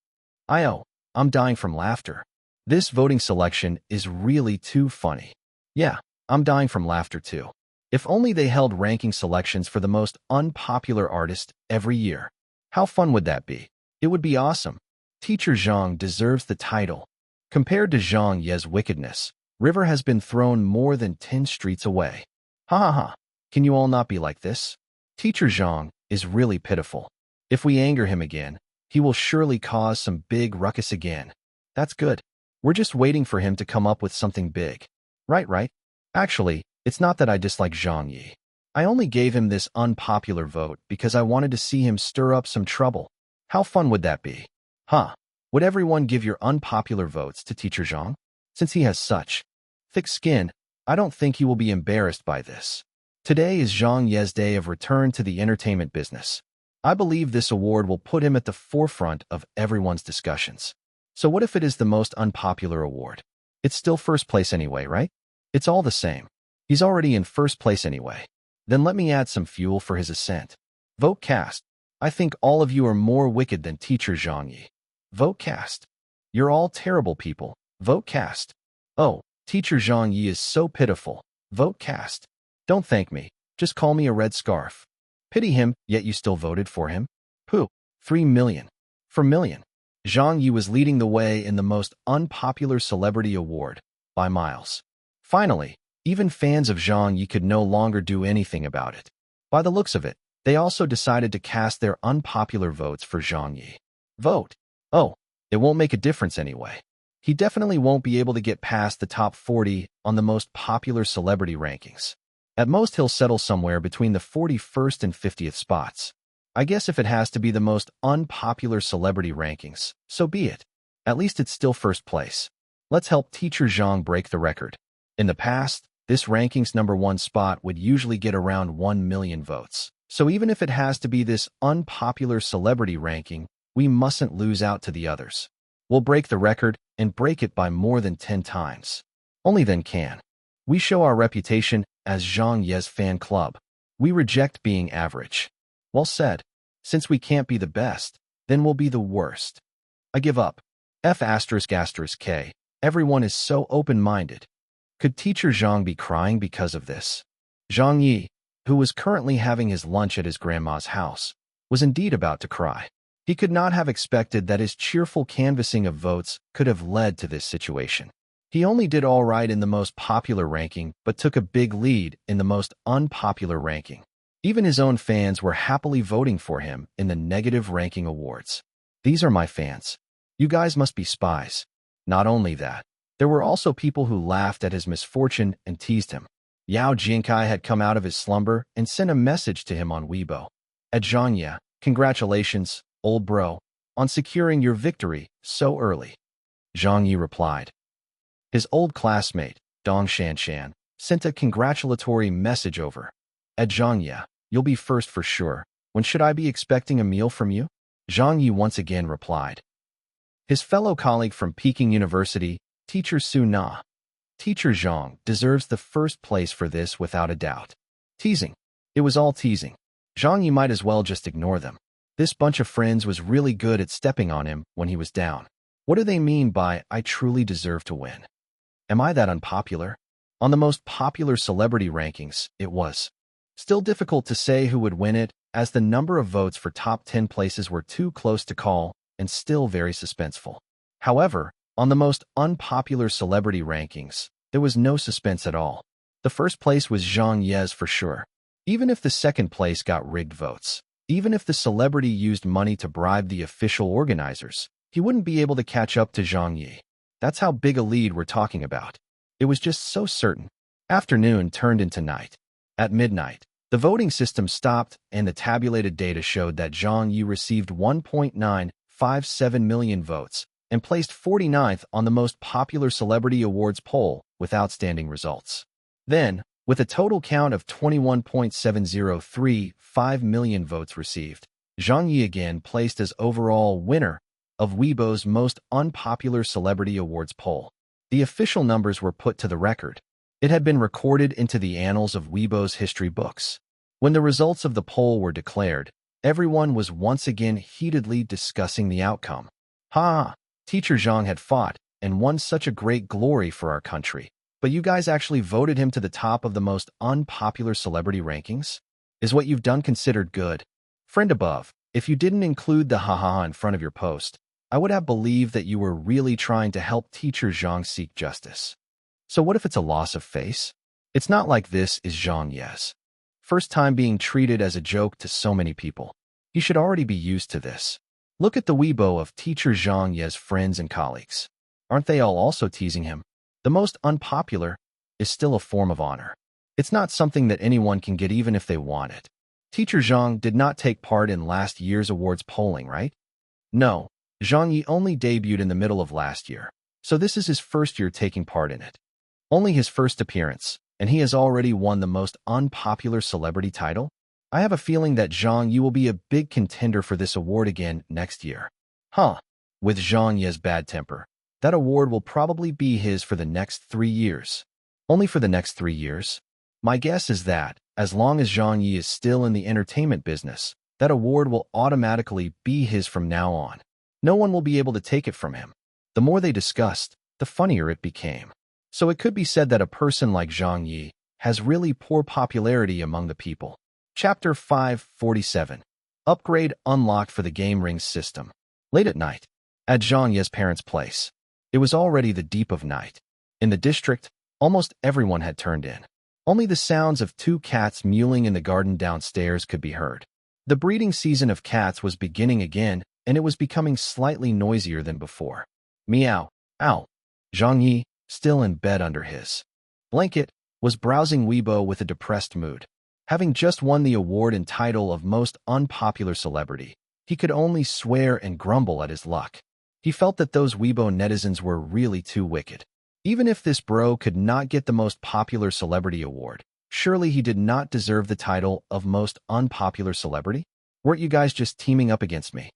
I'm dying from laughter. This voting selection is really too funny. Yeah, I'm dying from laughter too. If only they held ranking selections for the most unpopular artist every year. How fun would that be? It would be awesome. Teacher Zhang deserves the title. Compared to Zhang Ye's wickedness, River has been thrown more than 10 streets away. Ha ha ha. Can you all not be like this? Teacher Zhang is really pitiful. If we anger him again, he will surely cause some big ruckus again. That's good. We're just waiting for him to come up with something big. Right. Actually, it's not that I dislike Zhang Ye. I only gave him this unpopular vote because I wanted to see him stir up some trouble. How fun would that be? Huh? Would everyone give your unpopular votes to Teacher Zhang? Since he has such thick skin, I don't think he will be embarrassed by this. Today is Zhang Ye's day of return to the entertainment business. I believe this award will put him at the forefront of everyone's discussions. So what if it is the most unpopular award? It's still first place anyway, right? It's all the same. He's already in first place anyway. Then let me add some fuel for his ascent. Vote cast. I think all of you are more wicked than Teacher Zhang Ye. Vote cast. You're all terrible people. Vote cast. Oh, Teacher Zhang Ye is so pitiful. Vote cast. Don't thank me. Just call me a red scarf. Pity him, yet you still voted for him? Pooh. 3 million. For million. Zhang Ye was leading the way in the most unpopular celebrity award, by miles. Finally, even fans of Zhang Ye could no longer do anything about it. By the looks of it, they also decided to cast their unpopular votes for Zhang Ye. Vote. Oh, it won't make a difference anyway. He definitely won't be able to get past the top 40 on the most popular celebrity rankings. At most, he'll settle somewhere between the 41st and 50th spots. I guess if it has to be the most unpopular celebrity rankings, so be it. At least it's still first place. Let's help teacher Zhang break the record. In the past, this ranking's #1 spot would usually get around 1 million votes. So even if it has to be this unpopular celebrity ranking, we mustn't lose out to the others. We'll break the record and break it by more than 10 times. Only then can we show our reputation as Zhang Ye's fan club. We reject being average. Well said. Since we can't be the best, then we'll be the worst. I give up. F***K. Everyone is so open-minded. Could teacher Zhang be crying because of this? Zhang Ye, who was currently having his lunch at his grandma's house, was indeed about to cry. He could not have expected that his cheerful canvassing of votes could have led to this situation. He only did all right in the most popular ranking, but took a big lead in the most unpopular ranking. Even his own fans were happily voting for him in the negative ranking awards. These are my fans. You guys must be spies. Not only that, there were also people who laughed at his misfortune and teased him. Yao Jinkai had come out of his slumber and sent a message to him on Weibo. At Zhang Ye, congratulations, old bro, on securing your victory so early. Zhang Ye replied. His old classmate, Dong Shanshan, sent a congratulatory message over. At Zhang Ye, you'll be first for sure. When should I be expecting a meal from you? Zhang Ye once again replied. His fellow colleague from Peking University, Teacher Su Na. Teacher Zhang deserves the first place for this without a doubt. Teasing. It was all teasing. Zhang Ye might as well just ignore them. This bunch of friends was really good at stepping on him when he was down. What do they mean by, I truly deserve to win? Am I that unpopular? On the most popular celebrity rankings, it was still difficult to say who would win it, as the number of votes for top 10 places were too close to call and still very suspenseful. However, on the most unpopular celebrity rankings, there was no suspense at all. The first place was Zhang Ye's for sure. Even if the second place got rigged votes, even if the celebrity used money to bribe the official organizers, he wouldn't be able to catch up to Zhang Ye. That's how big a lead we're talking about. It was just so certain. Afternoon turned into night. At midnight, the voting system stopped and the tabulated data showed that Zhang Ye received 1.957 million votes and placed 49th on the most popular celebrity awards poll with outstanding results. Then, with a total count of 21.7035 million votes received, Zhang Ye again placed as overall winner of Weibo's most unpopular celebrity awards poll. The official numbers were put to the record. It had been recorded into the annals of Weibo's history books. When the results of the poll were declared, everyone was once again heatedly discussing the outcome. Ha! Teacher Zhang had fought and won such a great glory for our country. But you guys actually voted him to the top of the most unpopular celebrity rankings? Is what you've done considered good? Friend above, if you didn't include the ha-ha in front of your post, I would have believed that you were really trying to help teacher Zhang seek justice. So what if it's a loss of face? It's not like this is Zhang Ye's first time being treated as a joke to so many people. He should already be used to this. Look at the Weibo of teacher Zhang Ye's friends and colleagues. Aren't they all also teasing him? The most unpopular is still a form of honor. It's not something that anyone can get even if they want it. Teacher Zhang did not take part in last year's awards polling, right? No, Zhang Ye only debuted in the middle of last year, so this is his first year taking part in it. Only his first appearance, and he has already won the most unpopular celebrity title? I have a feeling that Zhang Ye will be a big contender for this award again next year. With Zhang Ye's bad temper, that award will probably be his for the next 3 years. Only for the next 3 years? My guess is that, as long as Zhang Ye is still in the entertainment business, that award will automatically be his from now on. No one will be able to take it from him. The more they discussed, the funnier it became. So it could be said that a person like Zhang Ye has really poor popularity among the people. Chapter 547. Upgrade unlocked for the Game Rings system. Late at night. at Zhang Ye's parents' place. It was already the deep of night. In the district, almost everyone had turned in. Only the sounds of two cats mewling in the garden downstairs could be heard. The breeding season of cats was beginning again, and it was becoming slightly noisier than before. Meow, ow. Zhang Ye, still in bed under his blanket, was browsing Weibo with a depressed mood. Having just won the award and title of most unpopular celebrity, he could only swear and grumble at his luck. He felt that those Weibo netizens were really too wicked. Even if this bro could not get the most popular celebrity award, surely he did not deserve the title of most unpopular celebrity? Weren't you guys just teaming up against me?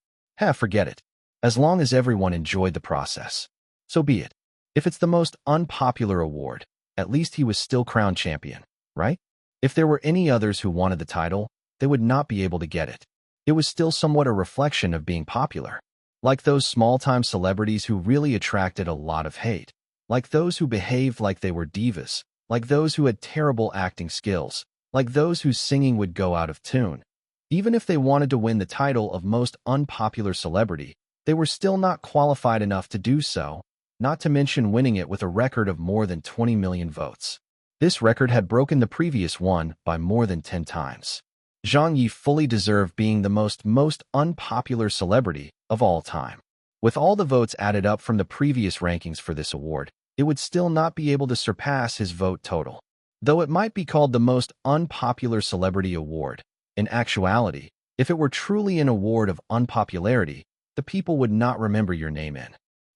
Forget it. As long as everyone enjoyed the process, so be it. If it's the most unpopular award, at least he was still crowned champion, right? If there were any others who wanted the title, they would not be able to get it. It was still somewhat a reflection of being popular. Like those small-time celebrities who really attracted a lot of hate. Like those who behaved like they were divas. Like those who had terrible acting skills. Like those whose singing would go out of tune. Even if they wanted to win the title of most unpopular celebrity, they were still not qualified enough to do so, not to mention winning it with a record of more than 20 million votes. This record had broken the previous one by more than 10 times. Zhang Ye fully deserved being the most unpopular celebrity of all time. With all the votes added up from the previous rankings for this award, it would still not be able to surpass his vote total. Though it might be called the most unpopular celebrity award, in actuality, if it were truly an award of unpopularity, the people would not remember your name in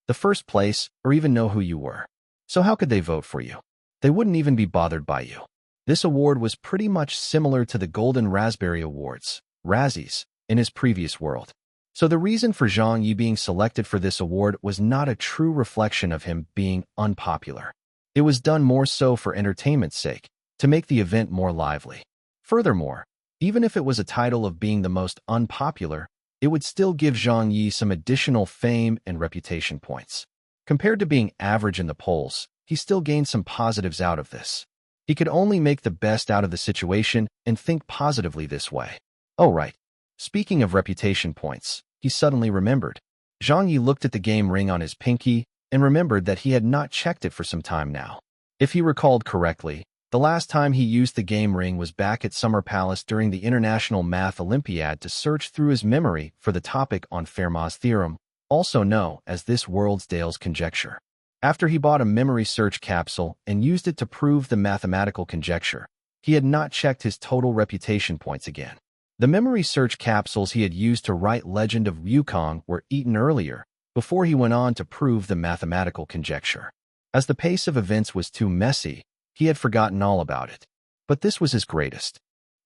the first place or even know who you were. So how could they vote for you? They wouldn't even be bothered by you. This award was pretty much similar to the Golden Raspberry Awards, Razzies, in his previous world. So the reason for Zhang Ye being selected for this award was not a true reflection of him being unpopular. It was done more so for entertainment's sake, to make the event more lively. Furthermore, even if it was a title of being the most unpopular, it would still give Zhang Ye some additional fame and reputation points. Compared to being average in the polls, he still gained some positives out of this. He could only make the best out of the situation and think positively this way. Oh right. Speaking of reputation points, he suddenly remembered. Zhang Ye looked at the game ring on his pinky and remembered that he had not checked it for some time now. If he recalled correctly, the last time he used the game ring was back at Summer Palace during the International Math Olympiad to search through his memory for the topic on Fermat's theorem, also known as this world's Dale's conjecture. After he bought a memory search capsule and used it to prove the mathematical conjecture, he had not checked his total reputation points again. The memory search capsules he had used to write Legend of Wukong were eaten earlier, before he went on to prove the mathematical conjecture. As the pace of events was too messy, he had forgotten all about it. But this was his greatest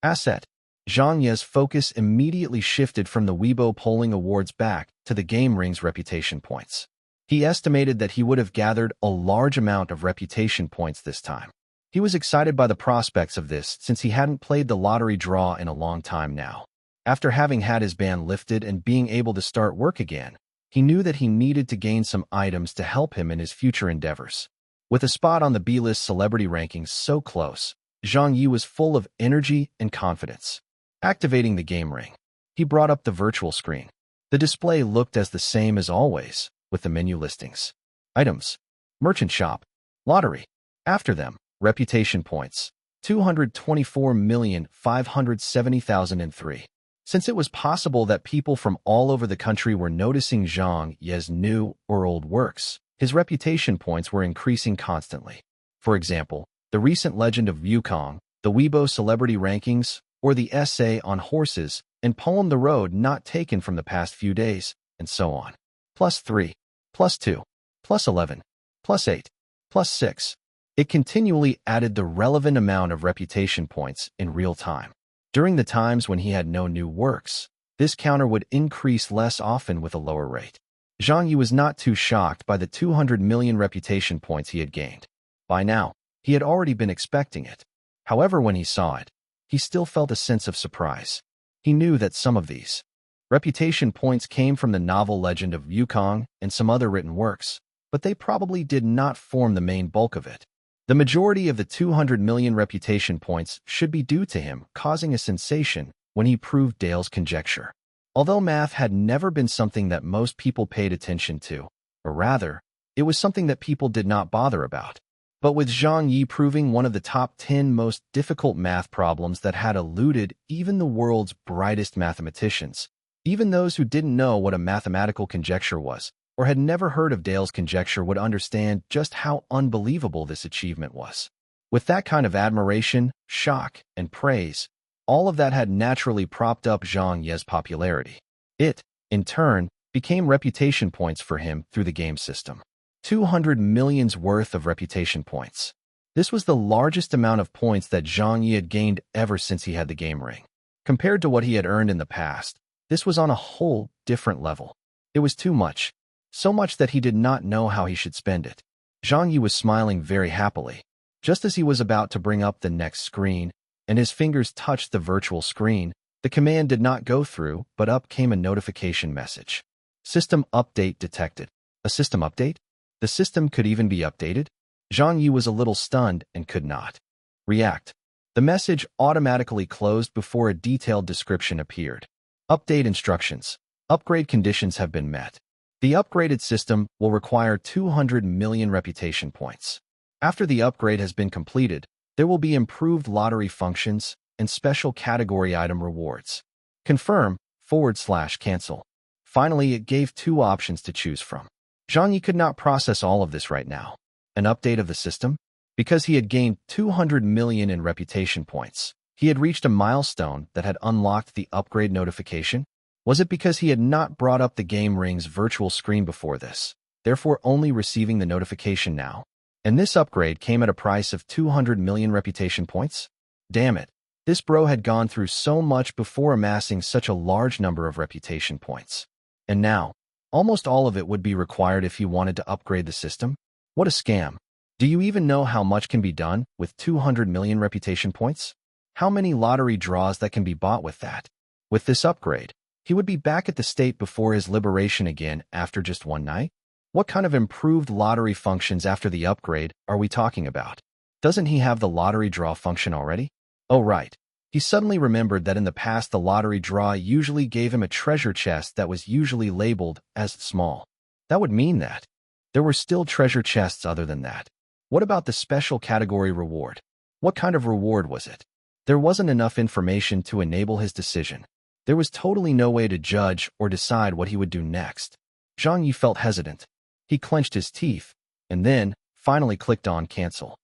asset. Zhang Ye's focus immediately shifted from the Weibo polling awards back to the game ring's reputation points. He estimated that he would have gathered a large amount of reputation points this time. He was excited by the prospects of this since he hadn't played the lottery draw in a long time now. After having had his ban lifted and being able to start work again, he knew that he needed to gain some items to help him in his future endeavors. With a spot on the B-list celebrity rankings so close, Zhang Ye was full of energy and confidence. Activating the game ring, he brought up the virtual screen. The display looked as the same as always, with the menu listings. Items. Merchant shop. Lottery. After them, reputation points. 224,570,003. Since it was possible that people from all over the country were noticing Zhang Ye's new or old works, his reputation points were increasing constantly. For example, the recent Legend of Wukong, the Weibo celebrity rankings, or the essay on horses and poem The Road Not Taken from the past few days, and so on. +3. +2, +11, +8, +6. It continually added the relevant amount of reputation points in real time. During the times when he had no new works, this counter would increase less often with a lower rate. Zhang Ye was not too shocked by the 200 million reputation points he had gained. By now, he had already been expecting it. However, when he saw it, he still felt a sense of surprise. He knew that some of these reputation points came from the novel Legend of Wukong and some other written works, but they probably did not form the main bulk of it. The majority of the 200 million reputation points should be due to him causing a sensation when he proved Dale's conjecture. Although math had never been something that most people paid attention to, or rather, it was something that people did not bother about. But with Zhang Ye proving one of the top 10 most difficult math problems that had eluded even the world's brightest mathematicians, even those who didn't know what a mathematical conjecture was, or had never heard of Dale's conjecture would understand just how unbelievable this achievement was. With that kind of admiration, shock, and praise, all of that had naturally propped up Zhang Ye's popularity. It, in turn, became reputation points for him through the game system. 200 million's worth of reputation points. This was the largest amount of points that Zhang Ye had gained ever since he had the game ring. Compared to what he had earned in the past, this was on a whole different level. It was too much. So much that he did not know how he should spend it. Zhang Ye was smiling very happily. Just as he was about to bring up the next screen, and his fingers touched the virtual screen, the command did not go through, but up came a notification message. System update detected. A system update? The system could even be updated? Zhang Ye was a little stunned and could not react. The message automatically closed before a detailed description appeared. Update instructions. Upgrade conditions have been met. The upgraded system will require 200 million reputation points. After the upgrade has been completed, there will be improved lottery functions and special category item rewards. Confirm/cancel. Finally, it gave two options to choose from. Zhang Ye could not process all of this right now. An update of the system? Because he had gained 200 million in reputation points, he had reached a milestone that had unlocked the upgrade notification? Was it because he had not brought up the game ring's virtual screen before this, therefore only receiving the notification now? And this upgrade came at a price of 200 million reputation points? Damn it. This bro had gone through so much before amassing such a large number of reputation points. And now, almost all of it would be required if he wanted to upgrade the system? What a scam. Do you even know how much can be done with 200 million reputation points? How many lottery draws that can be bought with that? With this upgrade, he would be back at the state before his liberation again after just one night? What kind of improved lottery functions after the upgrade are we talking about? Doesn't he have the lottery draw function already? Oh right. He suddenly remembered that in the past the lottery draw usually gave him a treasure chest that was usually labeled as small. That would mean that there were still treasure chests other than that. What about the special category reward? What kind of reward was it? There wasn't enough information to enable his decision. There was totally no way to judge or decide what he would do next. Zhang Ye felt hesitant. He clenched his teeth, and then finally clicked on cancel.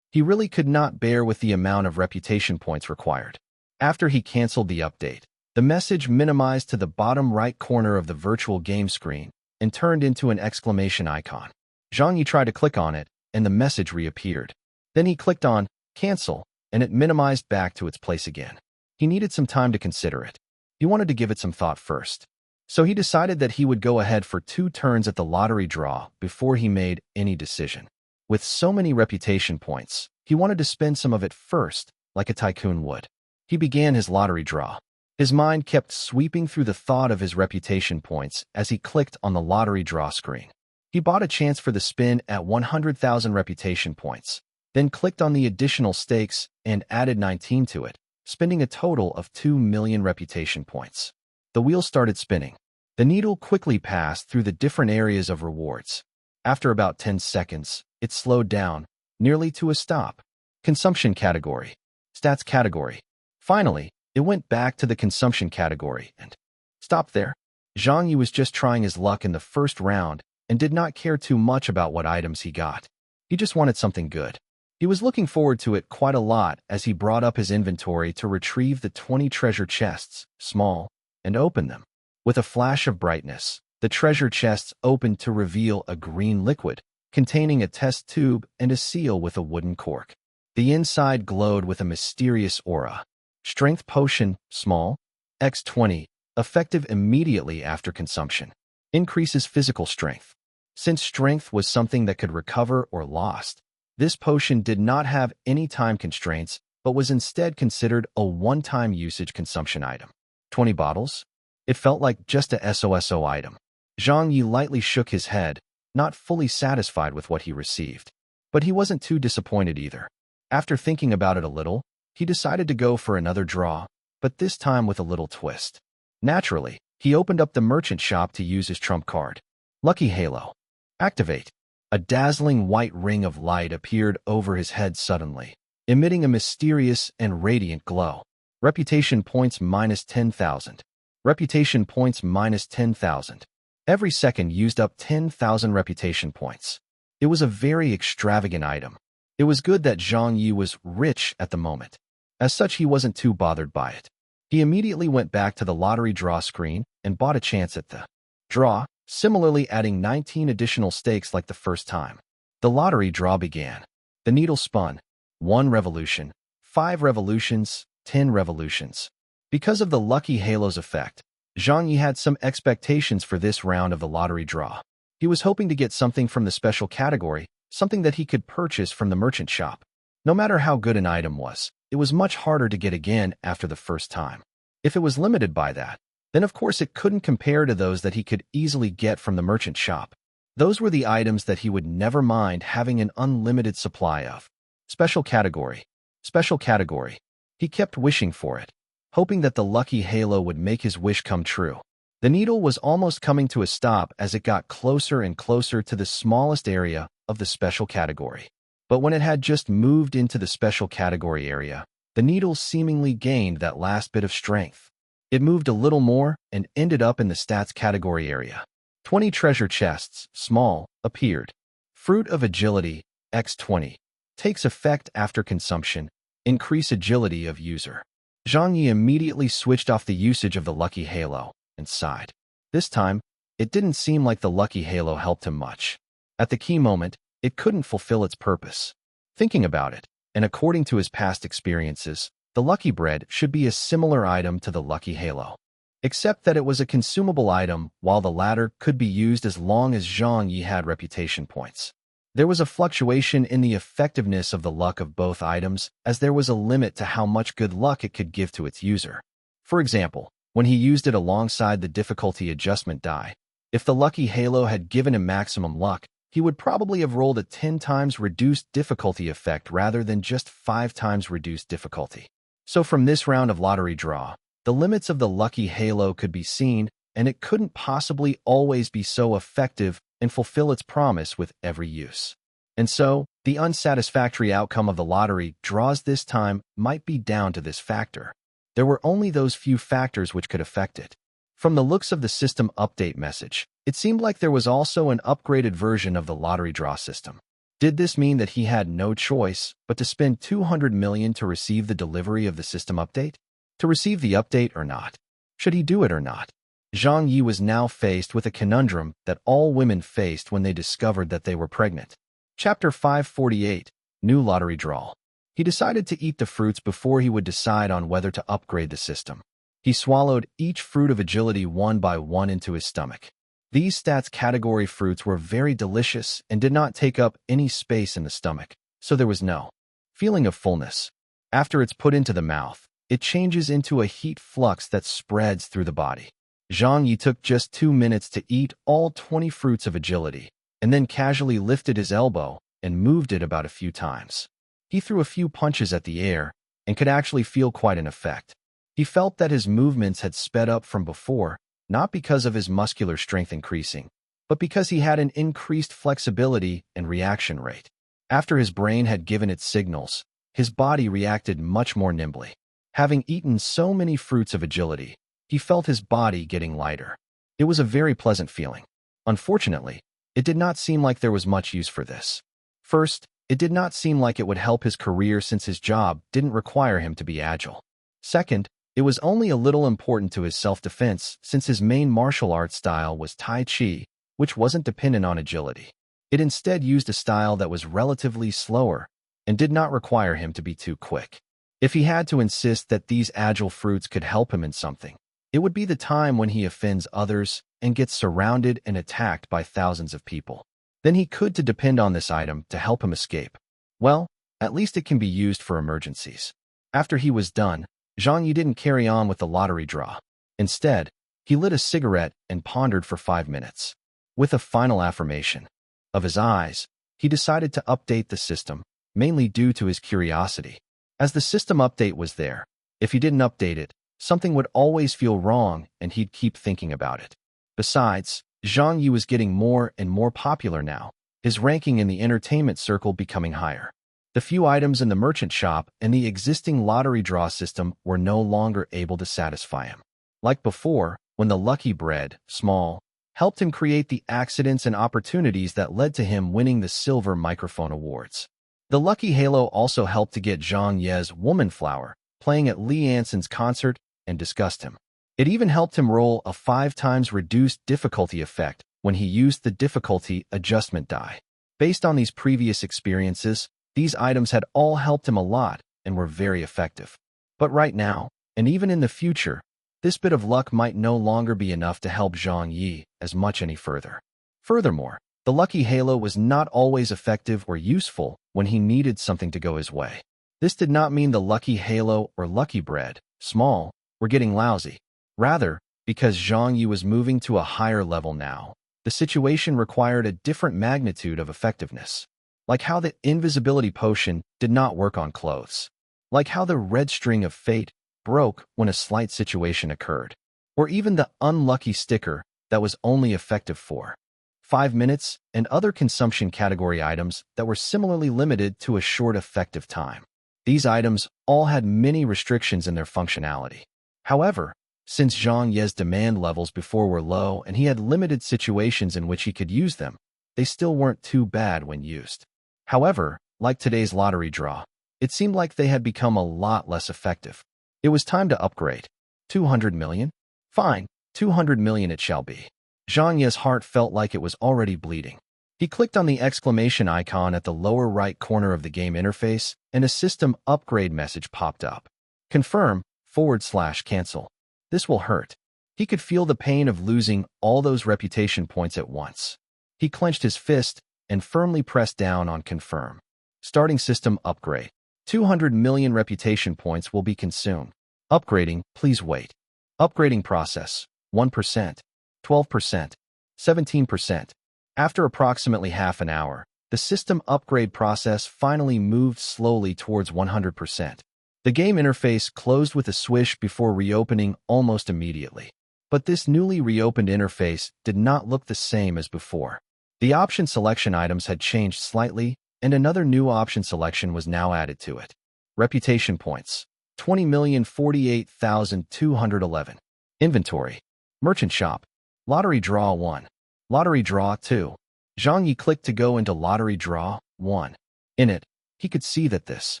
He really could not bear with the amount of reputation points required. After he canceled the update, the message minimized to the bottom right corner of the virtual game screen and turned into an exclamation icon. Zhang Ye tried to click on it, and the message reappeared. Then he clicked on cancel, and it minimized back to its place again. He needed some time to consider it. He wanted to give it some thought first. So he decided that he would go ahead for 2 turns at the lottery draw before he made any decision. With so many reputation points, he wanted to spend some of it first, like a tycoon would. He began his lottery draw. His mind kept sweeping through the thought of his reputation points as he clicked on the lottery draw screen. He bought a chance for the spin at 100,000 reputation points, then clicked on the additional stakes and added 19 to it, spending a total of 2 million reputation points. The wheel started spinning. The needle quickly passed through the different areas of rewards. After about 10 seconds, it slowed down, nearly to a stop. Consumption category. Stats category. Finally, it went back to the consumption category and stopped there. Zhang Ye was just trying his luck in the first round and did not care too much about what items he got. He just wanted something good. He was looking forward to it quite a lot as he brought up his inventory to retrieve the 20 treasure chests, small, and open them. With a flash of brightness, the treasure chests opened to reveal a green liquid containing a test tube and a seal with a wooden cork. The inside glowed with a mysterious aura. Strength potion, small, X20, effective immediately after consumption. Increases physical strength. Since strength was something that could recover or lost, this potion did not have any time constraints, but was instead considered a one-time usage consumption item. 20 bottles? It felt like just a SOSO item. Zhang Ye lightly shook his head, not fully satisfied with what he received. But he wasn't too disappointed either. After thinking about it a little, he decided to go for another draw, but this time with a little twist. Naturally, He opened up the merchant shop to use his trump card. Lucky Halo. Activate. A dazzling white ring of light appeared over his head suddenly, emitting a mysterious and radiant glow. Reputation points minus 10,000. Reputation points minus 10,000. Every second used up 10,000 reputation points. It was a very extravagant item. It was good that Zhang Ye was rich at the moment. As such, he wasn't too bothered by it. He immediately went back to the lottery draw screen and bought a chance at the draw, similarly adding 19 additional stakes like the first time. The lottery draw began. The needle spun. 1 revolution, 5 revolutions, 10 revolutions. Because of the Lucky Halo's effect, Zhang Ye had some expectations for this round of the lottery draw. He was hoping to get something from the special category, something that he could purchase from the merchant shop. No matter how good an item was, it was much harder to get again after the first time. If it was limited by that, then of course it couldn't compare to those that he could easily get from the merchant shop. Those were the items that he would never mind having an unlimited supply of. Special category. Special category. He kept wishing for it, hoping that the Lucky Halo would make his wish come true. The needle was almost coming to a stop as it got closer and closer to the smallest area of the special category. But when it had just moved into the special category area, the needle seemingly gained that last bit of strength. It moved a little more and ended up in the stats category area. 20 treasure chests, small, appeared. Fruit of Agility, X20. Takes effect after consumption. Increase agility of user. Zhang Ye immediately switched off the usage of the Lucky Halo and sighed. This time, it didn't seem like the Lucky Halo helped him much. At the key moment, it couldn't fulfill its purpose. Thinking about it, and according to his past experiences, the Lucky Bread should be a similar item to the Lucky Halo, except that it was a consumable item while the latter could be used as long as Zhang Ye had reputation points. There was a fluctuation in the effectiveness of the luck of both items as there was a limit to how much good luck it could give to its user. For example, when he used it alongside the difficulty adjustment die, if the Lucky Halo had given him maximum luck, he would probably have rolled a 10 times reduced difficulty effect rather than just 5 times reduced difficulty. So from this round of lottery draw, the limits of the Lucky Halo could be seen, and it couldn't possibly always be so effective and fulfill its promise with every use. And so, the unsatisfactory outcome of the lottery draws this time might be down to this factor. There were only those few factors which could affect it. From the looks of the system update message, it seemed like there was also an upgraded version of the lottery draw system. Did this mean that he had no choice but to spend 200 million to receive the delivery of the system update? To receive the update or not? Should he do it or not? Zhang Ye was now faced with a conundrum that all women faced when they discovered that they were pregnant. Chapter 548, New Lottery Draw. He decided to eat the fruits before he would decide on whether to upgrade the system. He swallowed each fruit of agility one by one into his stomach. These stats category fruits were very delicious and did not take up any space in the stomach, so there was no feeling of fullness. After it's put into the mouth, it changes into a heat flux that spreads through the body. Zhang Ye took just 2 minutes to eat all 20 fruits of agility, and then casually lifted his elbow and moved it about a few times. He threw a few punches at the air and could actually feel quite an effect. He felt that his movements had sped up from before, not because of his muscular strength increasing, but because he had an increased flexibility and reaction rate. After his brain had given its signals, his body reacted much more nimbly. Having eaten so many fruits of agility, he felt his body getting lighter. It was a very pleasant feeling. Unfortunately, it did not seem like there was much use for this. First, it did not seem like it would help his career since his job didn't require him to be agile. Second, it was only a little important to his self-defense since his main martial arts style was Tai Chi, which wasn't dependent on agility. It instead used a style that was relatively slower and did not require him to be too quick. If he had to insist that these agile fruits could help him in something, it would be the time when he offends others and gets surrounded and attacked by thousands of people. Then he could depend on this item to help him escape. Well, at least it can be used for emergencies. After he was done, Zhang Ye didn't carry on with the lottery draw. Instead, he lit a cigarette and pondered for 5 minutes. With a final affirmation of his eyes, he decided to update the system, mainly due to his curiosity. As the system update was there, if he didn't update it, Something would always feel wrong, and he'd keep thinking about it. Besides, Zhang Ye was getting more and more popular now, his ranking in the entertainment circle becoming higher. The few items in the merchant shop and the existing lottery draw system were no longer able to satisfy him. Like before, when the lucky bread, small, helped him create the accidents and opportunities that led to him winning the Silver Microphone Awards. The lucky halo also helped to get Zhang Ye's Woman Flower playing at Lee Anson's concert and disgust him. It even helped him roll a 5 times reduced difficulty effect when he used the difficulty adjustment die. Based on these previous experiences, these items had all helped him a lot and were very effective. But right now, and even in the future, this bit of luck might no longer be enough to help Zhang Ye as much any further. Furthermore, the lucky halo was not always effective or useful when he needed something to go his way. This did not mean the lucky halo or lucky bread, small, were getting lousy. Rather, because Zhang Ye was moving to a higher level now, the situation required a different magnitude of effectiveness. Like how the invisibility potion did not work on clothes. Like how the red string of fate broke when a slight situation occurred. Or even the unlucky sticker that was only effective for 5 minutes and other consumption category items that were similarly limited to a short effective time. These items all had many restrictions in their functionality. However, since Zhang Ye's demand levels before were low and he had limited situations in which he could use them, they still weren't too bad when used. However, like today's lottery draw, it seemed like they had become a lot less effective. It was time to upgrade. 200 million? Fine, 200 million it shall be. Zhang Ye's heart felt like it was already bleeding. He clicked on the exclamation icon at the lower right corner of the game interface, and a system upgrade message popped up. Confirm/cancel. This will hurt. He could feel the pain of losing all those reputation points at once. He clenched his fist and firmly pressed down on confirm. Starting system upgrade. 200 million reputation points will be consumed. Upgrading, please wait. Upgrading process, 1%, 12%, 17%. After approximately half an hour, the system upgrade process finally moved slowly towards 100%. The game interface closed with a swish before reopening almost immediately. But this newly reopened interface did not look the same as before. The option selection items had changed slightly, and another new option selection was now added to it. Reputation points, 20,048,211. Inventory, Merchant Shop, Lottery Draw 1, Lottery Draw 2. Zhang Ye clicked to go into Lottery Draw 1. In it, he could see that this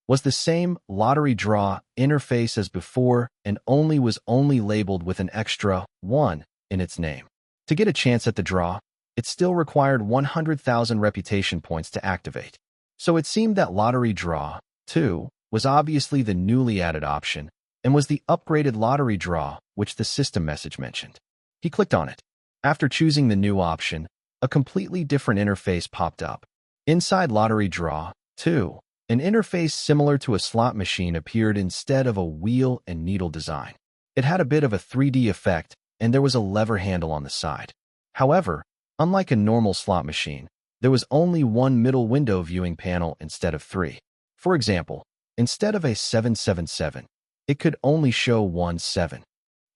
was the same Lottery Draw interface as before and was only labeled with an extra 1 in its name. To get a chance at the draw, it still required 100,000 reputation points to activate. So it seemed that Lottery Draw 2 was obviously the newly added option and was the upgraded Lottery Draw which the system message mentioned. He clicked on it. After choosing the new option, a completely different interface popped up. Inside Lottery Draw 2, an interface similar to a slot machine appeared instead of a wheel and needle design. It had a bit of a 3D effect, and there was a lever handle on the side. However, unlike a normal slot machine, there was only one middle window viewing panel instead of 3. For example, instead of a 777, it could only show 17.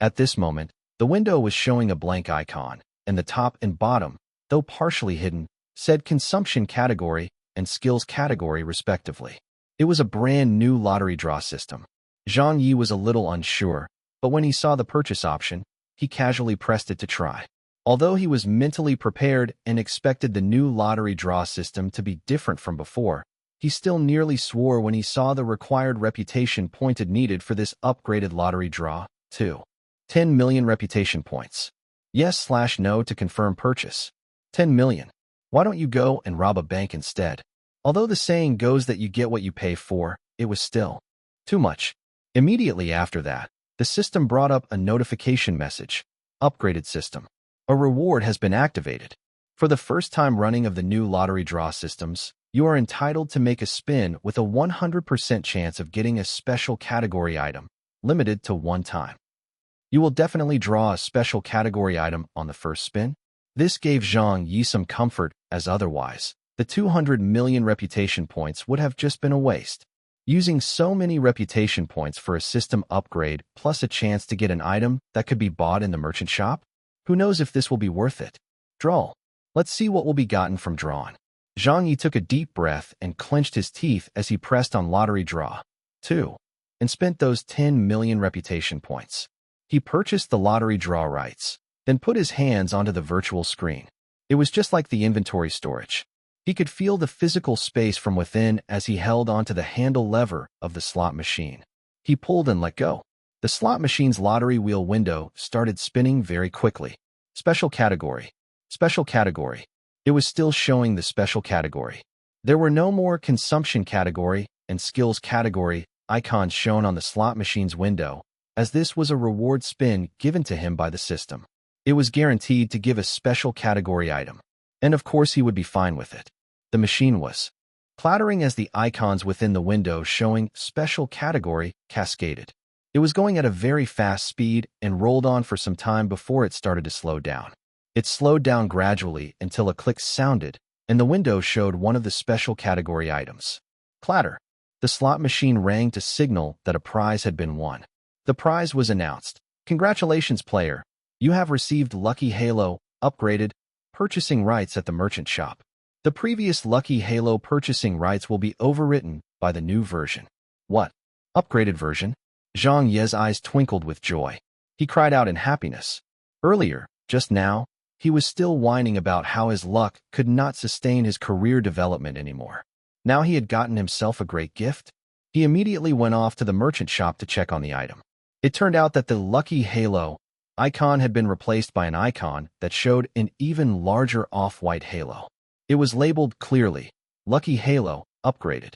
At this moment, the window was showing a blank icon, and the top and bottom, though partially hidden, said consumption category and skills category respectively. It was a brand new lottery draw system. Zhang Ye was a little unsure, but when he saw the purchase option, he casually pressed it to try. Although he was mentally prepared and expected the new lottery draw system to be different from before, he still nearly swore when he saw the required reputation pointed needed for this upgraded lottery draw, 2. 10 million reputation points. Yes/no to confirm purchase. 10 million. Why don't you go and rob a bank instead? Although the saying goes that you get what you pay for, it was still too much. Immediately after that, the system brought up a notification message. Upgraded system. A reward has been activated. For the first time running of the new lottery draw systems, you are entitled to make a spin with a 100% chance of getting a special category item, limited to 1 time. You will definitely draw a special category item on the first spin. This gave Zhang Ye some comfort, as otherwise, the 200 million reputation points would have just been a waste. Using so many reputation points for a system upgrade plus a chance to get an item that could be bought in the merchant shop? Who knows if this will be worth it? Draw. Let's see what will be gotten from drawn. Zhang Ye took a deep breath and clenched his teeth as he pressed on lottery draw 2 and spent those 10 million reputation points. He purchased the lottery draw rights, then put his hands onto the virtual screen. It was just like the inventory storage. He could feel the physical space from within as he held onto the handle lever of the slot machine. He pulled and let go. The slot machine's lottery wheel window started spinning very quickly. Special category. Special category. It was still showing the special category. There were no more consumption category and skills category icons shown on the slot machine's window, as this was a reward spin given to him by the system. It was guaranteed to give a special category item. And of course he would be fine with it. The machine was clattering as the icons within the window showing special category cascaded. It was going at a very fast speed and rolled on for some time before it started to slow down. It slowed down gradually until a click sounded, and the window showed one of the special category items. Clatter. The slot machine rang to signal that a prize had been won. The prize was announced. Congratulations, player. You have received Lucky Halo, upgraded, purchasing rights at the merchant shop. The previous Lucky Halo purchasing rights will be overwritten by the new version. What? Upgraded version? Zhang Ye's eyes twinkled with joy. He cried out in happiness. Earlier, just now, he was still whining about how his luck could not sustain his career development anymore. Now he had gotten himself a great gift. He immediately went off to the merchant shop to check on the item. It turned out that the Lucky Halo icon had been replaced by an icon that showed an even larger off-white halo. It was labeled clearly, Lucky Halo, upgraded.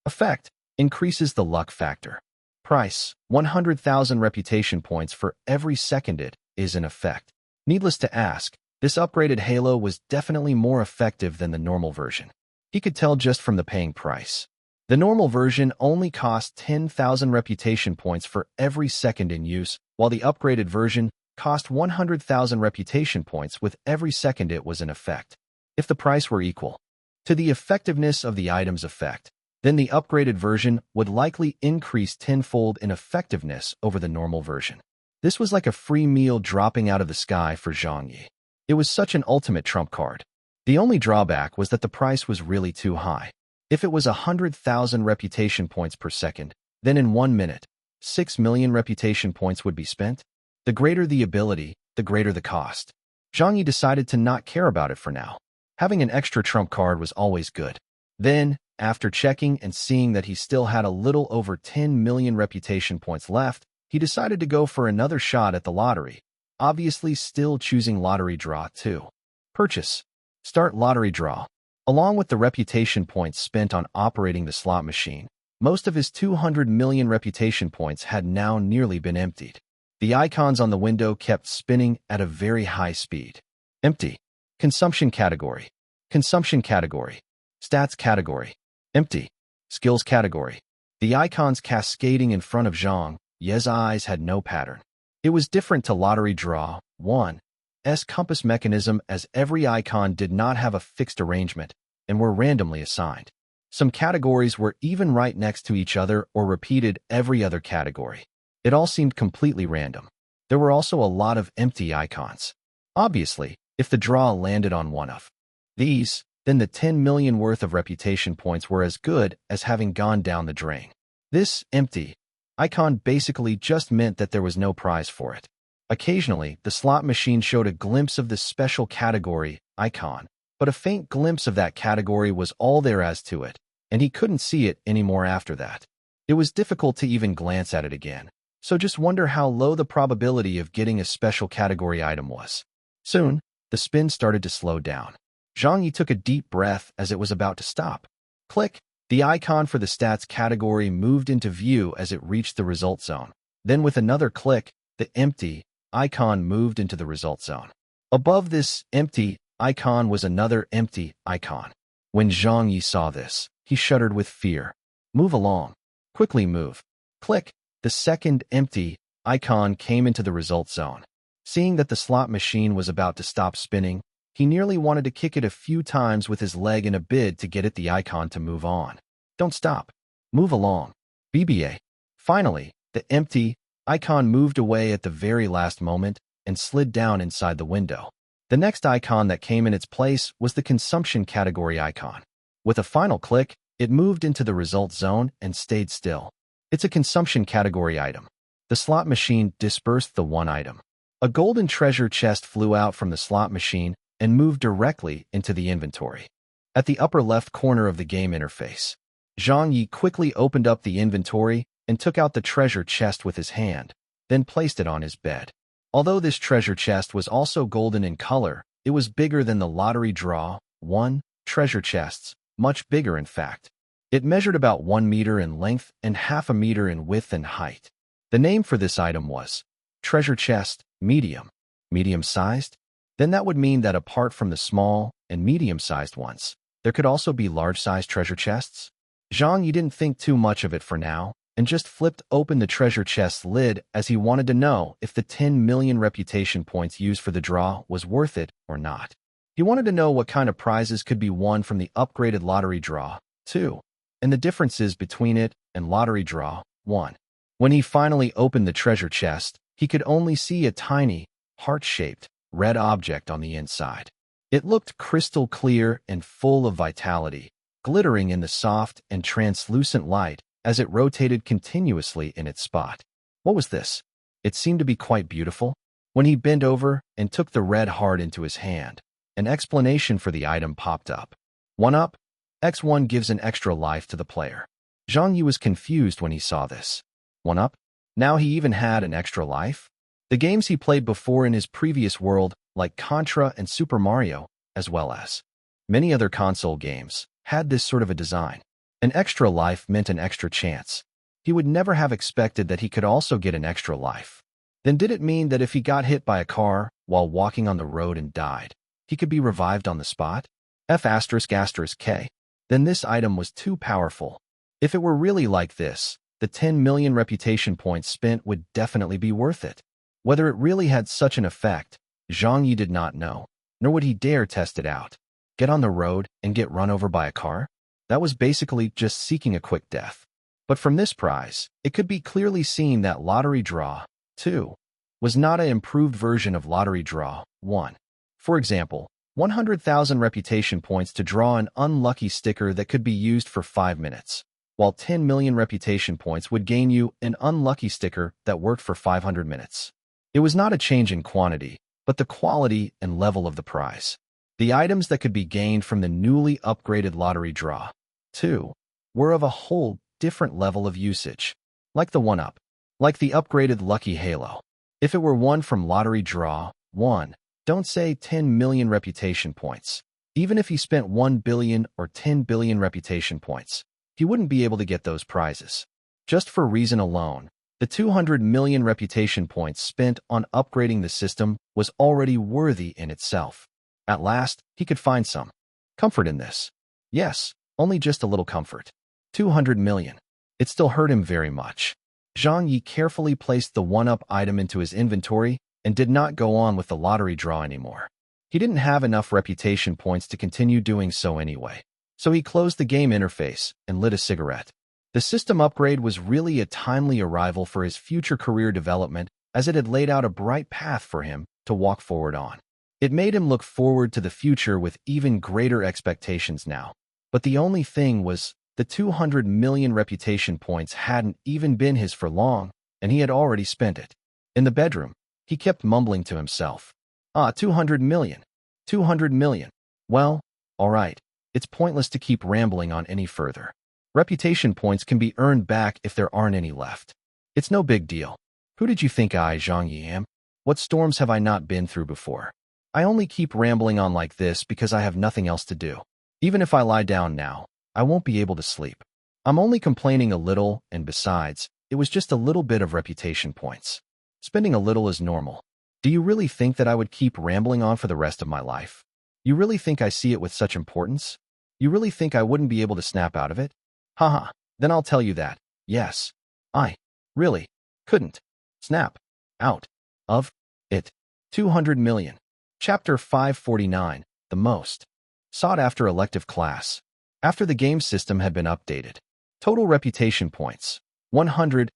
Effect, increases the luck factor. Price, 100,000 reputation points for every second it is in effect. Needless to ask, this upgraded halo was definitely more effective than the normal version. He could tell just from the paying price. The normal version only cost 10,000 reputation points for every second in use, while the upgraded version cost 100,000 reputation points with every second it was in effect. If the price were equal to the effectiveness of the item's effect, then the upgraded version would likely increase tenfold in effectiveness over the normal version. This was like a free meal dropping out of the sky for Zhang Ye. It was such an ultimate trump card. The only drawback was that the price was really too high. If it was 100,000 reputation points per second, then in 1 minute, 6 million reputation points would be spent. The greater the ability, the greater the cost. Zhang Ye decided to not care about it for now. Having an extra trump card was always good. Then, after checking and seeing that he still had a little over 10 million reputation points left, he decided to go for another shot at the lottery, obviously still choosing lottery draw 2. Purchase. Start lottery draw. Along with the reputation points spent on operating the slot machine, most of his 200 million reputation points had now nearly been emptied. The icons on the window kept spinning at a very high speed. Empty. Consumption category. Consumption category. Stats category. Empty. Skills category. The icons cascading in front of Zhang Ye's eyes had no pattern. It was different to lottery draw 1's compass mechanism, as every icon did not have a fixed arrangement and were randomly assigned. Some categories were even right next to each other or repeated every other category. It all seemed completely random. There were also a lot of empty icons. Obviously, if the draw landed on one of these, then the 10 million worth of reputation points were as good as having gone down the drain. This empty icon basically just meant that there was no prize for it. Occasionally, the slot machine showed a glimpse of this special category icon, but a faint glimpse of that category was all there as to it, and he couldn't see it anymore after that. It was difficult to even glance at it again, so just wonder how low the probability of getting a special category item was. Soon, the spin started to slow down. Zhang Ye took a deep breath as it was about to stop. Click. The icon for the stats category moved into view as it reached the result zone. Then with another click, the empty icon moved into the result zone. Above this empty icon was another empty icon. When Zhang Ye saw this, he shuddered with fear. Move along. Quickly move. Click. The second empty icon came into the result zone. Seeing that the slot machine was about to stop spinning, he nearly wanted to kick it a few times with his leg in a bid to get it the icon to move on. Don't stop. Move along. BBA. Finally, the empty icon moved away at the very last moment and slid down inside the window. The next icon that came in its place was the consumption category icon. With a final click, it moved into the result zone and stayed still. It's a consumption category item. The slot machine dispersed the one item. A golden treasure chest flew out from the slot machine and moved directly into the inventory. At the upper left corner of the game interface, Zhang Ye quickly opened up the inventory and took out the treasure chest with his hand, then placed it on his bed. Although this treasure chest was also golden in color, it was bigger than the lottery draw 1 treasure chests, much bigger in fact. It measured about 1 meter in length and half a meter in width and height. The name for this item was treasure chest, medium. Medium-sized? Then that would mean that apart from the small and medium-sized ones, there could also be large-sized treasure chests? Zhang Ye didn't think too much of it for now, and just flipped open the treasure chest's lid as he wanted to know if the 10 million reputation points used for the draw was worth it or not. He wanted to know what kind of prizes could be won from the upgraded lottery draw 2, and the differences between it and lottery draw 1. When he finally opened the treasure chest, he could only see a tiny, heart-shaped, red object on the inside. It looked crystal clear and full of vitality, glittering in the soft and translucent light as it rotated continuously in its spot. What was this? It seemed to be quite beautiful. When he bent over and took the red heart into his hand, an explanation for the item popped up. 1-up, X1 gives an extra life to the player. Zhang Ye was confused when he saw this. 1-up? Now he even had an extra life? The games he played before in his previous world, like Contra and Super Mario, as well as many other console games, had this sort of a design. An extra life meant an extra chance. He would never have expected that he could also get an extra life. Then did it mean that if he got hit by a car while walking on the road and died, he could be revived on the spot? F***K. Then this item was too powerful. If it were really like this, the 10 million reputation points spent would definitely be worth it. Whether it really had such an effect, Zhang Ye did not know, nor would he dare test it out. Get on the road and get run over by a car? That was basically just seeking a quick death. But from this prize, it could be clearly seen that Lottery Draw 2 was not an improved version of Lottery Draw 1. For example, 100,000 reputation points to draw an unlucky sticker that could be used for 5 minutes, while 10 million reputation points would gain you an unlucky sticker that worked for 500 minutes. It was not a change in quantity, but the quality and level of the prize. The items that could be gained from the newly upgraded Lottery Draw 2 were of a whole different level of usage, like the 1-up, like the upgraded Lucky Halo. If it were one from Lottery Draw 1, don't say 10 million reputation points. Even if he spent 1 billion or 10 billion reputation points, he wouldn't be able to get those prizes. Just for reason alone, the 200 million reputation points spent on upgrading the system was already worthy in itself. At last, he could find some comfort in this. Yes, only just a little comfort. 200 million. It still hurt him very much. Zhang Ye carefully placed the 1-up item into his inventory and did not go on with the lottery draw anymore. He didn't have enough reputation points to continue doing so anyway. So he closed the game interface and lit a cigarette. The system upgrade was really a timely arrival for his future career development, as it had laid out a bright path for him to walk forward on. It made him look forward to the future with even greater expectations now. But the only thing was, the 200 million reputation points hadn't even been his for long, and he had already spent it. In the bedroom, he kept mumbling to himself. 200 million. 200 million. Well, all right. It's pointless to keep rambling on any further. Reputation points can be earned back if there aren't any left. It's no big deal. Who did you think I, Zhang Ye, am? What storms have I not been through before? I only keep rambling on like this because I have nothing else to do. Even if I lie down now, I won't be able to sleep. I'm only complaining a little, and besides, it was just a little bit of reputation points. Spending a little is normal. Do you really think that I would keep rambling on for the rest of my life? You really think I see it with such importance? You really think I wouldn't be able to snap out of it? Haha, then I'll tell you that, yes, I really couldn't snap out of it. 200 million. Chapter 549, the most sought-after elective class. After the game system had been updated, total reputation points 100,000.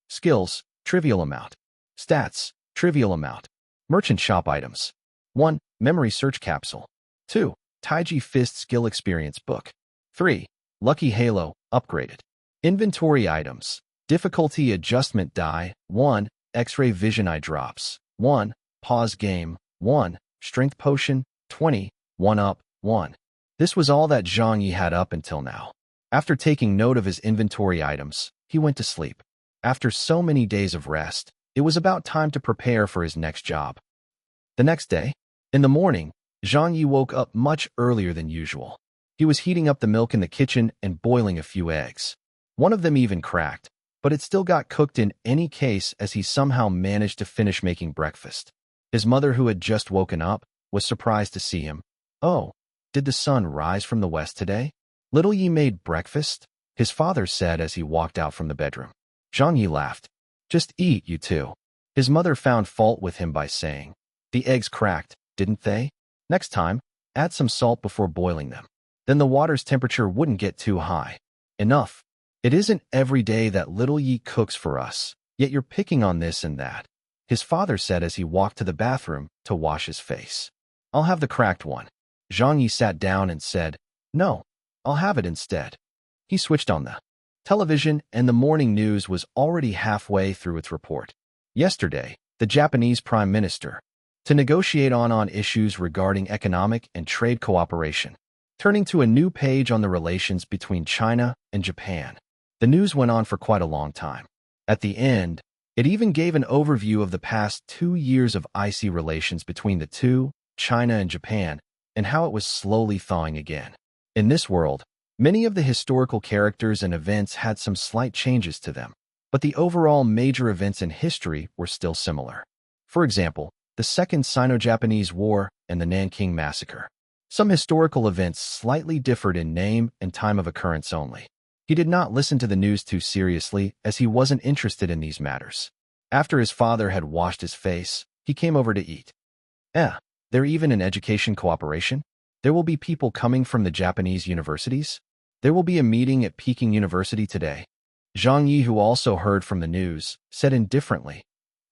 Skills, trivial amount. Stats, trivial amount. Merchant shop items. 1. Memory search capsule. 2. Taiji Fist skill experience book. 3. Lucky Halo, upgraded. Inventory items. Difficulty adjustment die, 1. X-ray vision eye drops, 1. Pause game, 1. Strength potion, 20. 1-up, 1. This was all that Zhang Ye had up until now. After taking note of his inventory items, he went to sleep. After so many days of rest, it was about time to prepare for his next job. The next day, in the morning, Zhang Ye woke up much earlier than usual. He was heating up the milk in the kitchen and boiling a few eggs. One of them even cracked, but it still got cooked in any case as he somehow managed to finish making breakfast. His mother, who had just woken up, was surprised to see him. "Oh, did the sun rise from the west today? Little Yi made breakfast?" his father said as he walked out from the bedroom. Zhang Ye laughed. "Just eat, you two." His mother found fault with him by saying, "The eggs cracked, didn't they? Next time, add some salt before boiling them. Then the water's temperature wouldn't get too high." "Enough. It isn't every day that little Yi cooks for us, yet you're picking on this and that," his father said as he walked to the bathroom to wash his face. "I'll have the cracked one." Zhang Ye sat down and said, "No, I'll have it instead." He switched on the television, and the morning news was already halfway through its report. Yesterday, the Japanese Prime Minister, to negotiate on issues regarding economic and trade cooperation, turning to a new page on the relations between China and Japan. The news went on for quite a long time. At the end, it even gave an overview of the past 2 years of icy relations between the two, China and Japan, and how it was slowly thawing again. In this world, many of the historical characters and events had some slight changes to them, but the overall major events in history were still similar. For example, the Second Sino-Japanese War and the Nanking Massacre. Some historical events slightly differed in name and time of occurrence only. He did not listen to the news too seriously as he wasn't interested in these matters. After his father had washed his face, he came over to eat. There even an education cooperation? There will be people coming from the Japanese universities? There will be a meeting at Peking University today. Zhang Ye, who also heard from the news, said indifferently,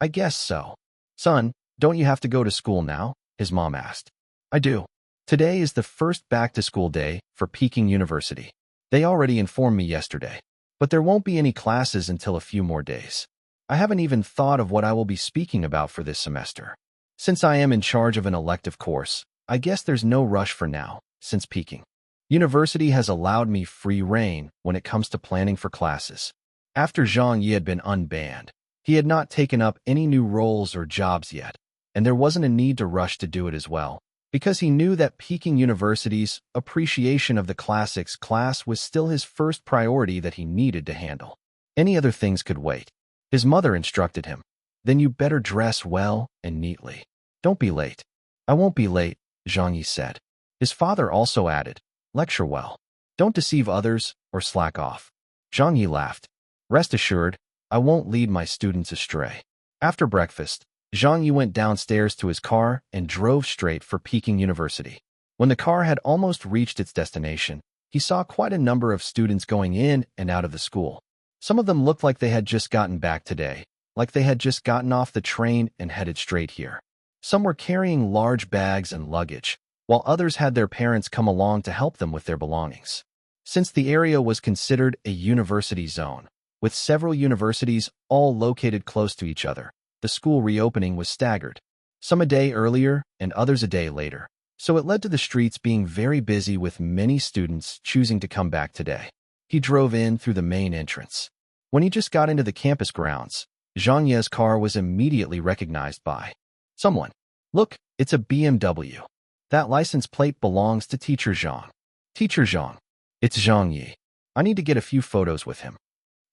"I guess so." "Son, don't you have to go to school now?" his mom asked. "I do. Today is the first back-to-school day for Peking University. They already informed me yesterday, but there won't be any classes until a few more days. I haven't even thought of what I will be speaking about for this semester. Since I am in charge of an elective course, I guess there's no rush for now, since Peking University has allowed me free rein when it comes to planning for classes." After Zhang Ye had been unbanned, he had not taken up any new roles or jobs yet, and there wasn't a need to rush to do it as well, because he knew that Peking University's appreciation of the classics class was still his first priority that he needed to handle. Any other things could wait. His mother instructed him, "Then you better dress well and neatly. Don't be late." "I won't be late," Zhang Ye said. His father also added, "Lecture well. Don't deceive others or slack off." Zhang Ye laughed. "Rest assured, I won't lead my students astray." After breakfast, Zhang Ye went downstairs to his car and drove straight for Peking University. When the car had almost reached its destination, he saw quite a number of students going in and out of the school. Some of them looked like they had just gotten back today, like they had just gotten off the train and headed straight here. Some were carrying large bags and luggage, while others had their parents come along to help them with their belongings. Since the area was considered a university zone, with several universities all located close to each other, the school reopening was staggered, some a day earlier and others a day later, so it led to the streets being very busy with many students choosing to come back today. He drove in through the main entrance. When he just got into the campus grounds, Zhang Ye's car was immediately recognized by someone. "Look, it's a BMW. That license plate belongs to Teacher Zhang." "Teacher Zhang. It's Zhang Ye. I need to get a few photos with him."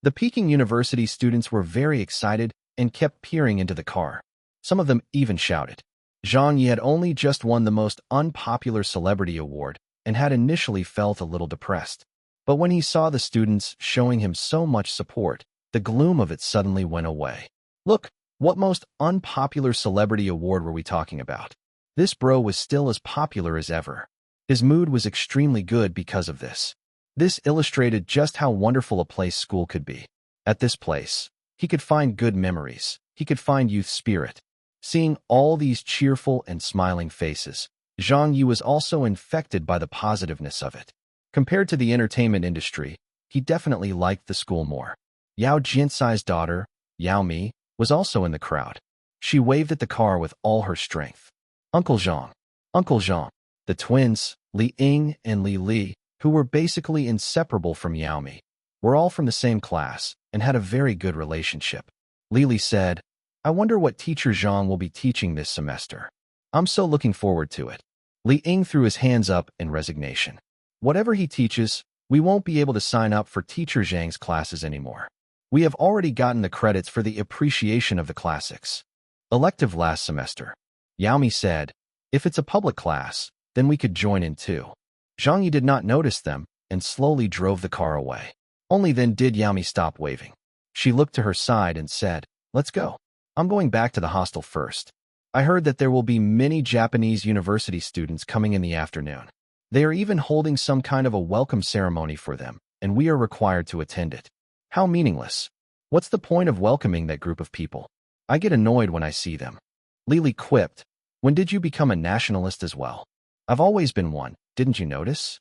The Peking University students were very excited and kept peering into the car. Some of them even shouted. Zhang Ye had only just won the most unpopular celebrity award and had initially felt a little depressed. But when he saw the students showing him so much support, the gloom of it suddenly went away. "Look, what most unpopular celebrity award were we talking about?" This bro was still as popular as ever. His mood was extremely good because of this. This illustrated just how wonderful a place school could be. At this place, he could find good memories. He could find youth spirit. Seeing all these cheerful and smiling faces, Zhang Ye was also infected by the positiveness of it. Compared to the entertainment industry, he definitely liked the school more. Yao Jinsai's daughter, Yao Mi, was also in the crowd. She waved at the car with all her strength. Uncle Zhang. Uncle Zhang. The twins, Li Ying and Li Li, who were basically inseparable from Yao Mi, were all from the same class and had a very good relationship. Li Li said, I wonder what teacher Zhang will be teaching this semester. I'm so looking forward to it. Li Ying threw his hands up in resignation. Whatever he teaches, we won't be able to sign up for teacher Zhang's classes anymore. We have already gotten the credits for the appreciation of the classics. Elective last semester. Yao Mi said, if it's a public class, then we could join in too. Zhang Ye did not notice them and slowly drove the car away. Only then did Yao Mi stop waving. She looked to her side and said, let's go. I'm going back to the hostel first. I heard that there will be many Japanese university students coming in the afternoon. They are even holding some kind of a welcome ceremony for them, and we are required to attend it. How meaningless. What's the point of welcoming that group of people? I get annoyed when I see them. Li Li quipped, when did you become a nationalist as well? I've always been one, didn't you notice?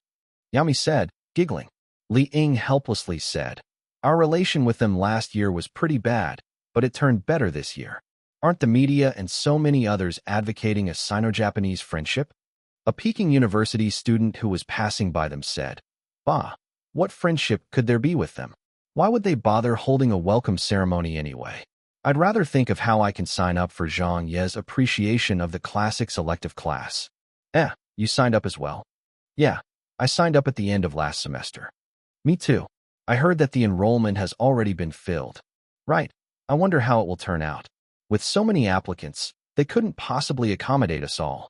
Yao Mi said, giggling. Li Ying helplessly said, our relation with them last year was pretty bad, but it turned better this year. Aren't the media and so many others advocating a Sino-Japanese friendship? A Peking University student who was passing by them said, bah, what friendship could there be with them? Why would they bother holding a welcome ceremony anyway? I'd rather think of how I can sign up for Zhang Ye's appreciation of the classics elective class. You signed up as well? Yeah, I signed up at the end of last semester. Me too. I heard that the enrollment has already been filled. Right, I wonder how it will turn out. With so many applicants, they couldn't possibly accommodate us all.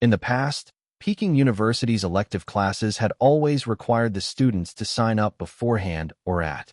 In the past, Peking University's elective classes had always required the students to sign up beforehand or at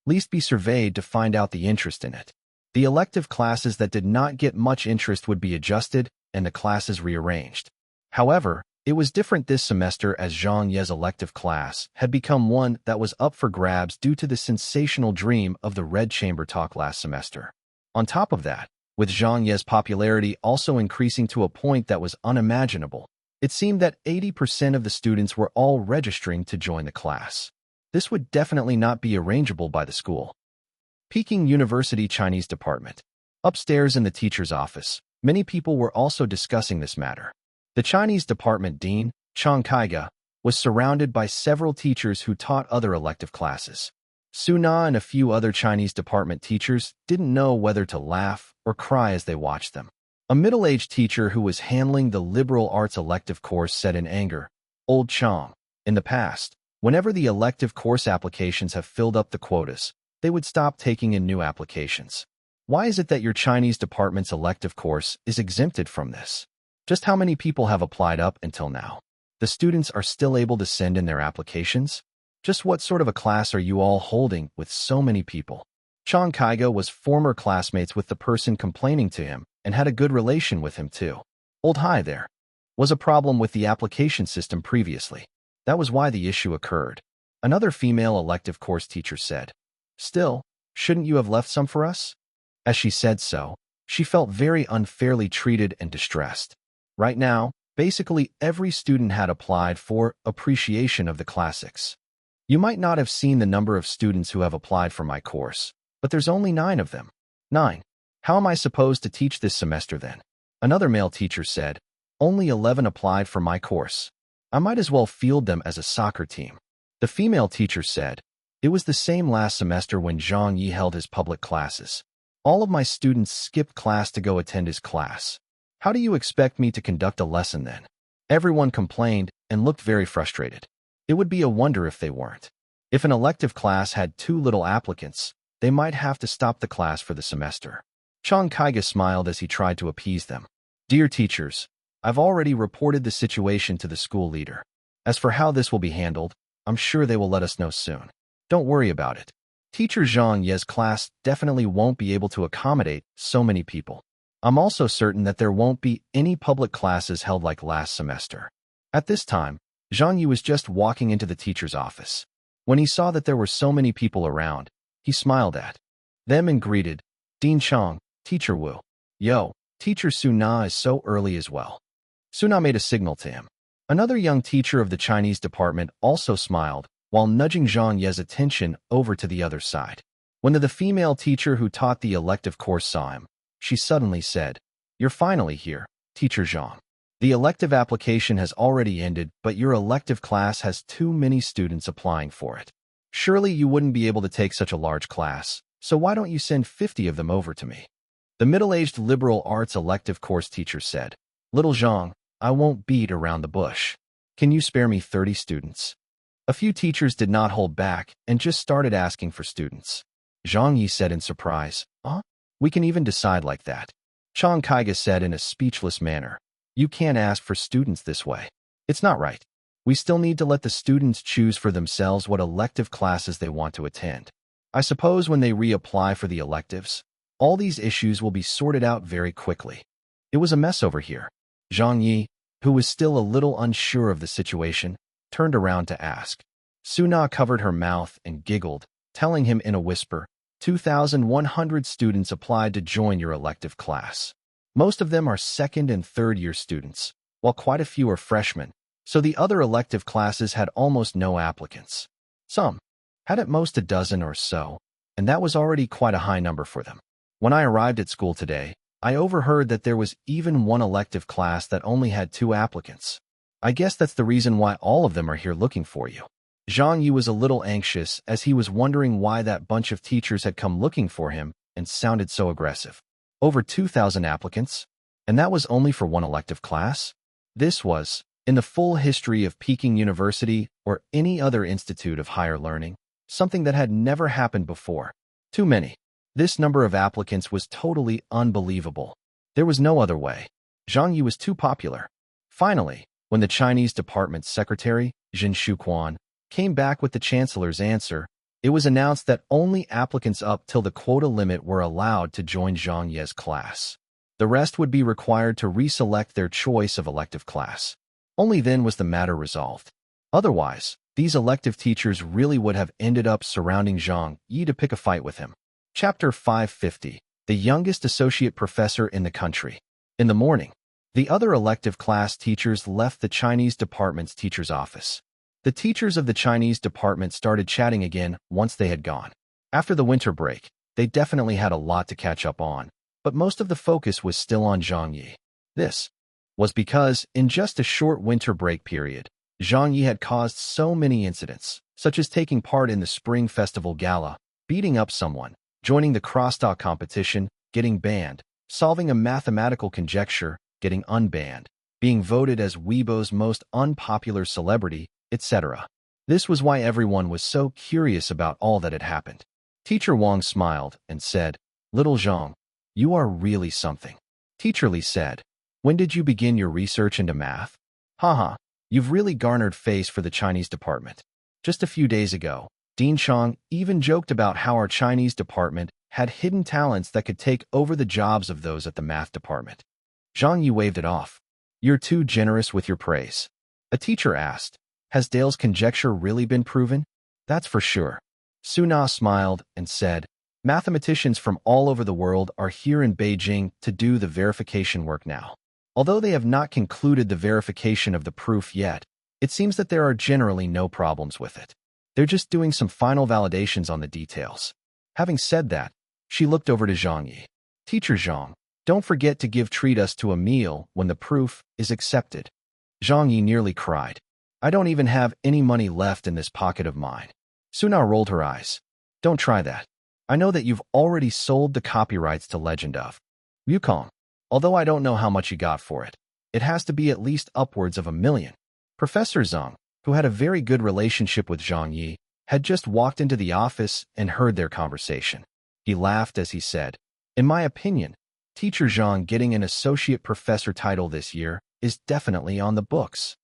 least be surveyed to find out the interest in it. The elective classes that did not get much interest would be adjusted and the classes rearranged. However, it was different this semester as Zhang Ye's elective class had become one that was up for grabs due to the sensational dream of the Red Chamber talk last semester. On top of that, with Zhang Ye's popularity also increasing to a point that was unimaginable, it seemed that 80% of the students were all registering to join the class. This would definitely not be arrangeable by the school. Peking University Chinese Department. Upstairs in the teacher's office, many people were also discussing this matter. The Chinese department dean, Chang Kaiga, was surrounded by several teachers who taught other elective classes. Su Na and a few other Chinese department teachers didn't know whether to laugh or cry as they watched them. A middle-aged teacher who was handling the liberal arts elective course said in anger, Old Chang, in the past, whenever the elective course applications have filled up the quotas, they would stop taking in new applications. Why is it that your Chinese department's elective course is exempted from this? Just how many people have applied up until now? The students are still able to send in their applications? Just what sort of a class are you all holding with so many people? Chang Kaiga was former classmates with the person complaining to him and had a good relation with him too. Old hi there. Was a problem with the application system previously. That was why the issue occurred. Another female elective course teacher said, still, shouldn't you have left some for us? As she said so, she felt very unfairly treated and distressed. Right now, basically every student had applied for appreciation of the classics. You might not have seen the number of students who have applied for my course, but there's only 9 of them. 9. How am I supposed to teach this semester then? Another male teacher said, only 11 applied for my course. I might as well field them as a soccer team. The female teacher said, it was the same last semester when Zhang Ye held his public classes. All of my students skipped class to go attend his class. How do you expect me to conduct a lesson then? Everyone complained and looked very frustrated. It would be a wonder if they weren't. If an elective class had too little applicants, they might have to stop the class for the semester. Chang Kaiga smiled as he tried to appease them. Dear teachers, I've already reported the situation to the school leader. As for how this will be handled, I'm sure they will let us know soon. Don't worry about it. Teacher Zhang Ye's class definitely won't be able to accommodate so many people. I'm also certain that there won't be any public classes held like last semester. At this time, Zhang Ye was just walking into the teacher's office. When he saw that there were so many people around, he smiled at them and greeted, Dean Chang, Teacher Wu. Yo, Teacher Suna is so early as well. Suna made a signal to him. Another young teacher of the Chinese department also smiled, while nudging Zhang Ye's attention over to the other side. When the female teacher who taught the elective course saw him, she suddenly said, You're finally here, Teacher Zhang. The elective application has already ended, but your elective class has too many students applying for it. Surely you wouldn't be able to take such a large class, so why don't you send 50 of them over to me? The middle-aged liberal arts elective course teacher said, Little Zhang, I won't beat around the bush. Can you spare me 30 students? A few teachers did not hold back and just started asking for students. Zhang Ye said in surprise, We can even decide like that. Chang Kaiga said in a speechless manner, You can't ask for students this way. It's not right. We still need to let the students choose for themselves what elective classes they want to attend. I suppose when they reapply for the electives, all these issues will be sorted out very quickly. It was a mess over here. Zhang Ye, who was still a little unsure of the situation, turned around to ask. Suna covered her mouth and giggled, telling him in a whisper, 2,100 students applied to join your elective class. Most of them are second and third year students, while quite a few are freshmen, so the other elective classes had almost no applicants. Some had at most a dozen or so, and that was already quite a high number for them. When I arrived at school today, I overheard that there was even one elective class that only had 2 applicants. I guess that's the reason why all of them are here looking for you. Zhang Ye was a little anxious as he was wondering why that bunch of teachers had come looking for him and sounded so aggressive. Over 2,000 applicants? And that was only for one elective class? This was, in the full history of Peking University or any other institute of higher learning, something that had never happened before. Too many. This number of applicants was totally unbelievable. There was no other way. Zhang Ye was too popular. Finally, when the Chinese department's secretary, Jin Shuquan, came back with the chancellor's answer, it was announced that only applicants up till the quota limit were allowed to join Zhang Ye's class. The rest would be required to reselect their choice of elective class. Only then was the matter resolved. Otherwise, these elective teachers really would have ended up surrounding Zhang Ye to pick a fight with him. Chapter 550, the youngest associate professor in the country. In the morning, the other elective class teachers left the Chinese department's teacher's office. The teachers of the Chinese department started chatting again once they had gone. After the winter break, they definitely had a lot to catch up on, but most of the focus was still on Zhang Ye. This was because, in just a short winter break period, Zhang Ye had caused so many incidents, such as taking part in the Spring Festival Gala, beating up someone, joining the crosstalk competition, getting banned, solving a mathematical conjecture, getting unbanned, being voted as Weibo's most unpopular celebrity, etc. This was why everyone was so curious about all that had happened. Teacher Wang smiled and said, Little Zhang, you are really something. Teacher Li said, When did you begin your research into math? Haha, you've really garnered face for the Chinese department. Just a few days ago, Dean Chang even joked about how our Chinese department had hidden talents that could take over the jobs of those at the math department. Zhang Ye waved it off. You're too generous with your praise. A teacher asked, Has Dale's conjecture really been proven? That's for sure. Suna smiled and said, Mathematicians from all over the world are here in Beijing to do the verification work now. Although they have not concluded the verification of the proof yet, it seems that there are generally no problems with it. They're just doing some final validations on the details. Having said that, she looked over to Zhang Ye. Teacher Zhang, don't forget to treat us to a meal when the proof is accepted. Zhang Ye nearly cried. I don't even have any money left in this pocket of mine. Suna rolled her eyes. Don't try that. I know that you've already sold the copyrights to Legend of Wukong. Although I don't know how much you got for it. It has to be at least upwards of 1 million. Professor Zhang, who had a very good relationship with Zhang Ye, had just walked into the office and heard their conversation. He laughed as he said, In my opinion, Teacher Zhang getting an associate professor title this year is definitely on the books.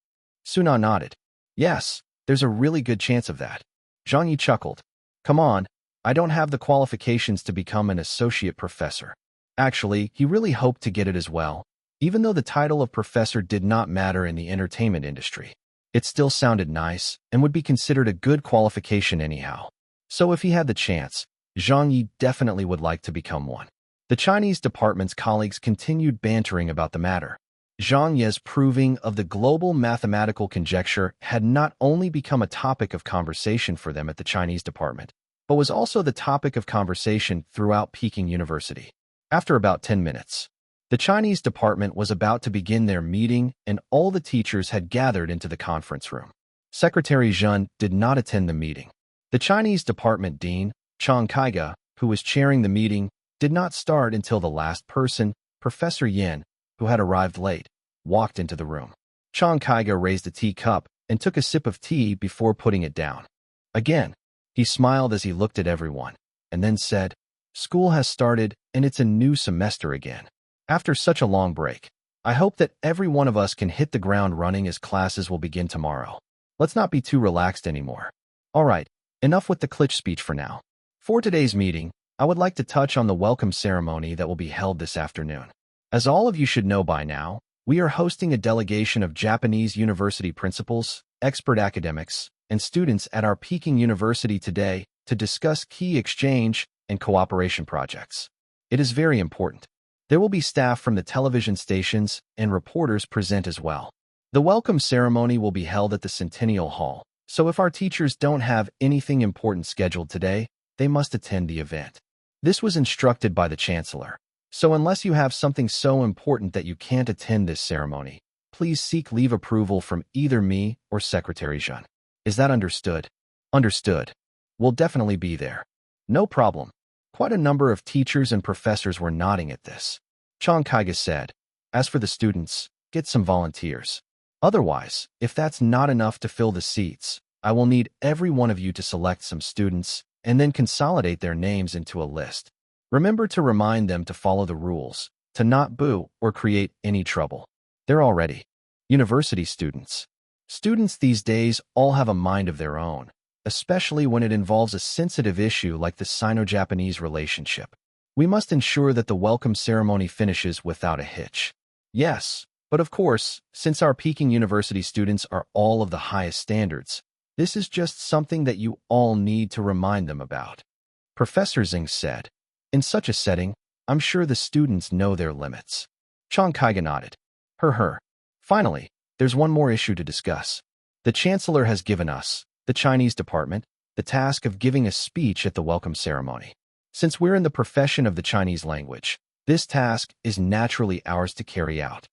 Suna nodded. Yes, there's a really good chance of that. Zhang Ye chuckled. Come on, I don't have the qualifications to become an associate professor. Actually, he really hoped to get it as well, even though the title of professor did not matter in the entertainment industry. It still sounded nice and would be considered a good qualification anyhow. So if he had the chance, Zhang Ye definitely would like to become one. The Chinese department's colleagues continued bantering about the matter. Zhang Ye's proving of the global mathematical conjecture had not only become a topic of conversation for them at the Chinese department, but was also the topic of conversation throughout Peking University. After about 10 minutes, the Chinese department was about to begin their meeting and all the teachers had gathered into the conference room. Secretary Zhun did not attend the meeting. The Chinese department dean, Zhang Ye, who was chairing the meeting, did not start until the last person, Professor Yan, who had arrived late, walked into the room. Zhang Ye raised a teacup and took a sip of tea before putting it down. Again, he smiled as he looked at everyone, and then said, "School has started and it's a new semester again. After such a long break, I hope that every one of us can hit the ground running as classes will begin tomorrow. Let's not be too relaxed anymore. All right, enough with the cliché speech for now. For today's meeting, I would like to touch on the welcome ceremony that will be held this afternoon. As all of you should know by now, we are hosting a delegation of Japanese university principals, expert academics, and students at our Peking University today to discuss key exchange and cooperation projects. It is very important. There will be staff from the television stations and reporters present as well. The welcome ceremony will be held at the Centennial Hall, so if our teachers don't have anything important scheduled today, they must attend the event. This was instructed by the Chancellor. So unless you have something so important that you can't attend this ceremony, please seek leave approval from either me or Secretary Zhun. Is that understood? Understood. We'll definitely be there. No problem. Quite a number of teachers and professors were nodding at this. Zhang Ye said, "As for the students, get some volunteers. Otherwise, if that's not enough to fill the seats, I will need every one of you to select some students and then consolidate their names into a list. Remember to remind them to follow the rules, to not boo or create any trouble. They're all ready." University students. Students these days all have a mind of their own, especially when it involves a sensitive issue like the Sino-Japanese relationship. We must ensure that the welcome ceremony finishes without a hitch. Yes, but of course, since our Peking University students are all of the highest standards, this is just something that you all need to remind them about. Professor Zhang said, "In such a setting, I'm sure the students know their limits." Zhang Ye nodded. Finally, there's one more issue to discuss. The Chancellor has given us, the Chinese department, the task of giving a speech at the welcome ceremony. Since we're in the profession of the Chinese language, this task is naturally ours to carry out.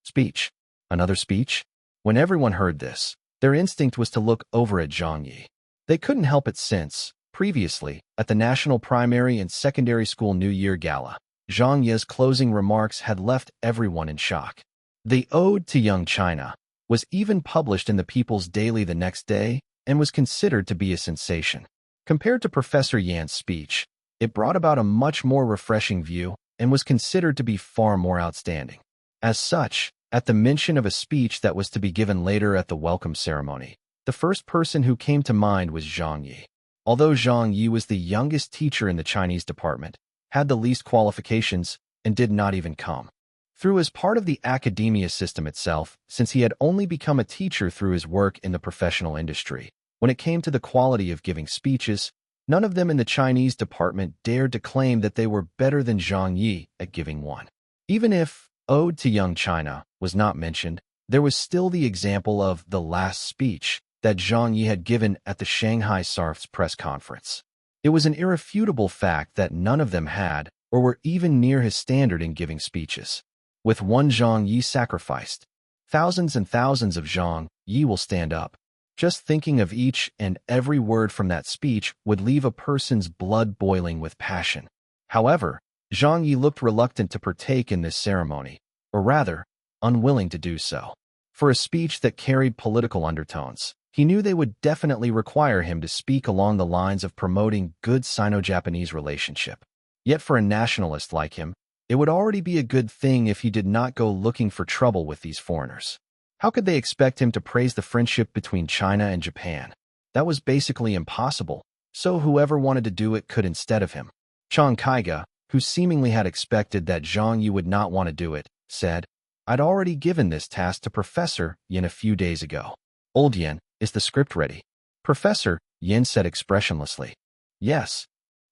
Speech. Another speech? When everyone heard this, their instinct was to look over at Zhang Ye. They couldn't help it since, previously, at the National Primary and Secondary School New Year Gala, Zhang Ye's closing remarks had left everyone in shock. The Ode to Young China was even published in the People's Daily the next day and was considered to be a sensation. Compared to Professor Yan's speech, it brought about a much more refreshing view and was considered to be far more outstanding. As such, at the mention of a speech that was to be given later at the welcome ceremony, the first person who came to mind was Zhang Ye. Although Zhang Ye was the youngest teacher in the Chinese department, had the least qualifications, and did not even come through as part of the academia system itself, since he had only become a teacher through his work in the professional industry. When it came to the quality of giving speeches, none of them in the Chinese department dared to claim that they were better than Zhang Ye at giving one. Even if Ode to Young China was not mentioned, there was still the example of the last speech that Zhang Ye had given at the Shanghai SARF's press conference. It was an irrefutable fact that none of them had or were even near his standard in giving speeches. With one Zhang Ye sacrificed, thousands and thousands of Zhang Ye will stand up. Just thinking of each and every word from that speech would leave a person's blood boiling with passion. However, Zhang Ye looked reluctant to partake in this ceremony, or rather, unwilling to do so. For a speech that carried political undertones, he knew they would definitely require him to speak along the lines of promoting good Sino-Japanese relationship. Yet for a nationalist like him, it would already be a good thing if he did not go looking for trouble with these foreigners. How could they expect him to praise the friendship between China and Japan? That was basically impossible, so whoever wanted to do it could instead of him. Zhang Ye, who seemingly had expected that Zhang Ye would not want to do it, said, "I'd already given this task to Professor Yin a few days ago. Old Yen, is the script ready? Professor Yin said expressionlessly. Yes.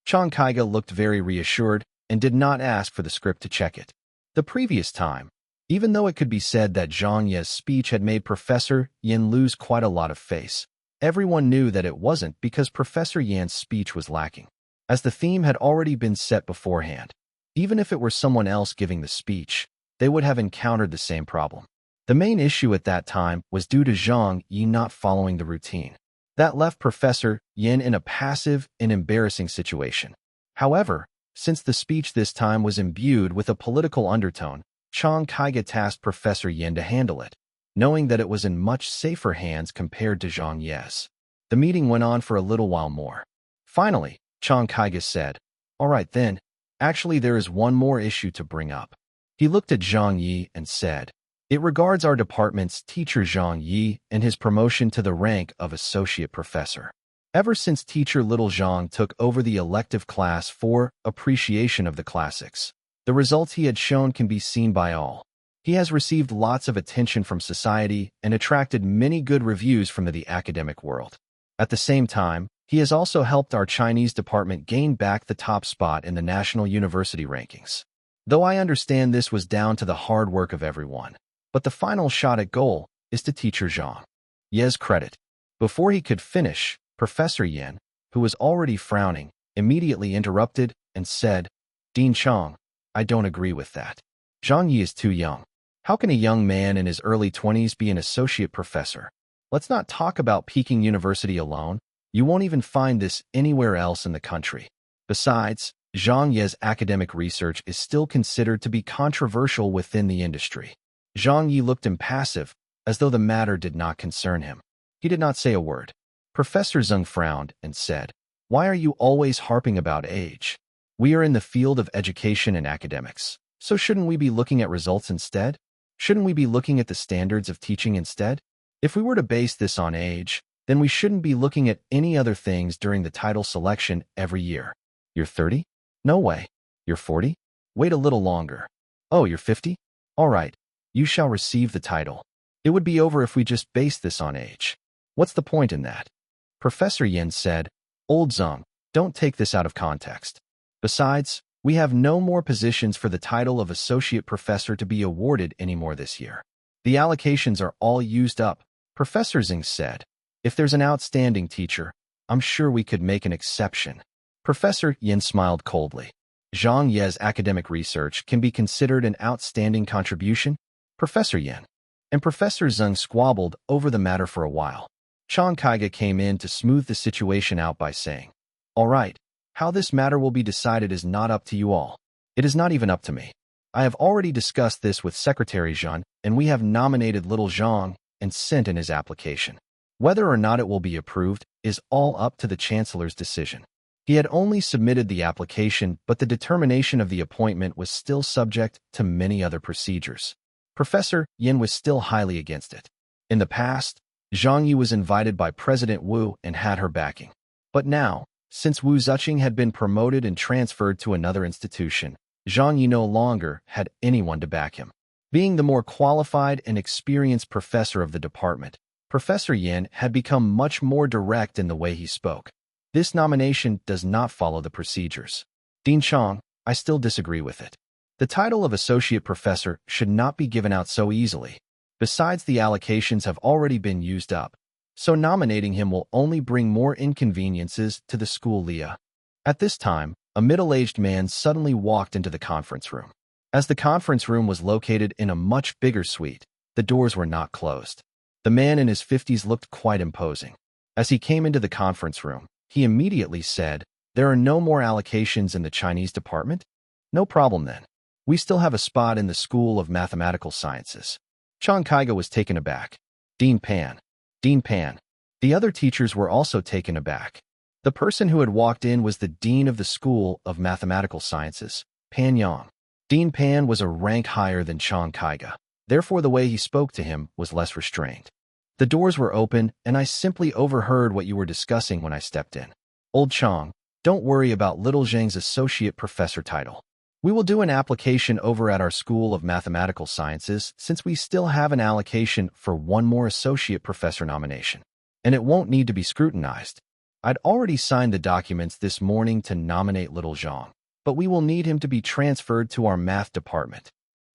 Chang Kaiga looked very reassured and did not ask for the script to check it. The previous time, even though it could be said that Zhang Ye's speech had made Professor Yin lose quite a lot of face, everyone knew that it wasn't because Professor Yan's speech was lacking, as the theme had already been set beforehand. Even if it were someone else giving the speech, they would have encountered the same problem. The main issue at that time was due to Zhang Ye not following the routine. That left Professor Yin in a passive and embarrassing situation. However, since the speech this time was imbued with a political undertone, Chang Kaiga tasked Professor Yin to handle it, knowing that it was in much safer hands compared to Zhang Ye's. The meeting went on for a little while more. Finally, Chang Kaiga said, "All right then, actually there is one more issue to bring up." He looked at Zhang Ye and said, "It regards our department's teacher Zhang Ye and his promotion to the rank of associate professor. Ever since teacher Little Zhang took over the elective class for appreciation of the classics, the results he had shown can be seen by all. He has received lots of attention from society and attracted many good reviews from the academic world. At the same time, he has also helped our Chinese department gain back the top spot in the national university rankings. Though I understand this was down to the hard work of everyone, but the final shot at goal is to teacher Zhang Ye's credit." Before he could finish, Professor Yin, who was already frowning, immediately interrupted and said, "Dean Chang, I don't agree with that. Zhang Ye is too young. How can a young man in his early 20s be an associate professor? Let's not talk about Peking University alone. You won't even find this anywhere else in the country. Besides, Zhang Ye's academic research is still considered to be controversial within the industry." Zhang Ye looked impassive, as though the matter did not concern him. He did not say a word. Professor Zhang frowned and said, "Why are you always harping about age? We are in the field of education and academics, so shouldn't we be looking at results instead? Shouldn't we be looking at the standards of teaching instead? If we were to base this on age, then we shouldn't be looking at any other things during the title selection every year. You're 30? No way. You're 40? Wait a little longer. Oh, you're 50? All right. You shall receive the title. It would be over if we just based this on age. What's the point in that?" Professor Yin said, "Old Zhang, don't take this out of context. Besides, we have no more positions for the title of associate professor to be awarded anymore this year. The allocations are all used up," Professor Zhang said. "If there's an outstanding teacher, I'm sure we could make an exception." Professor Yin smiled coldly. "Zhang Ye's academic research can be considered an outstanding contribution, Professor Yin." And Professor Zhang squabbled over the matter for a while. Chang Kaiga came in to smooth the situation out by saying, "All right, how this matter will be decided is not up to you all. It is not even up to me. I have already discussed this with Secretary Zhang, and we have nominated Little Zhang and sent in his application. Whether or not it will be approved is all up to the Chancellor's decision." He had only submitted the application, but the determination of the appointment was still subject to many other procedures. Professor Yin was still highly against it. In the past, Zhang Ye was invited by President Wu and had her backing. But now, since Wu Zuqing had been promoted and transferred to another institution, Zhang Ye no longer had anyone to back him. Being the more qualified and experienced professor of the department, Professor Yin had become much more direct in the way he spoke. "This nomination does not follow the procedures. Dean Chang, I still disagree with it. The title of associate professor should not be given out so easily. Besides, the allocations have already been used up, so nominating him will only bring more inconveniences to the school Leah." At this time, a middle-aged man suddenly walked into the conference room. As the conference room was located in a much bigger suite, the doors were not closed. The man in his 50s looked quite imposing. As he came into the conference room, he immediately said, "There are no more allocations in the Chinese department? No problem then. We still have a spot in the School of Mathematical Sciences." Chang Kaiga was taken aback. Dean Pan. Dean Pan. The other teachers were also taken aback. The person who had walked in was the Dean of the School of Mathematical Sciences, Pan Yang. Dean Pan was a rank higher than Chang Kaiga. Therefore, the way he spoke to him was less restrained. "The doors were open, and I simply overheard what you were discussing when I stepped in. Old Chang, don't worry about Little Zhang's associate professor title. We will do an application over at our School of Mathematical Sciences since we still have an allocation for one more associate professor nomination. And it won't need to be scrutinized. I'd already signed the documents this morning to nominate little Zhang, but we will need him to be transferred to our math department.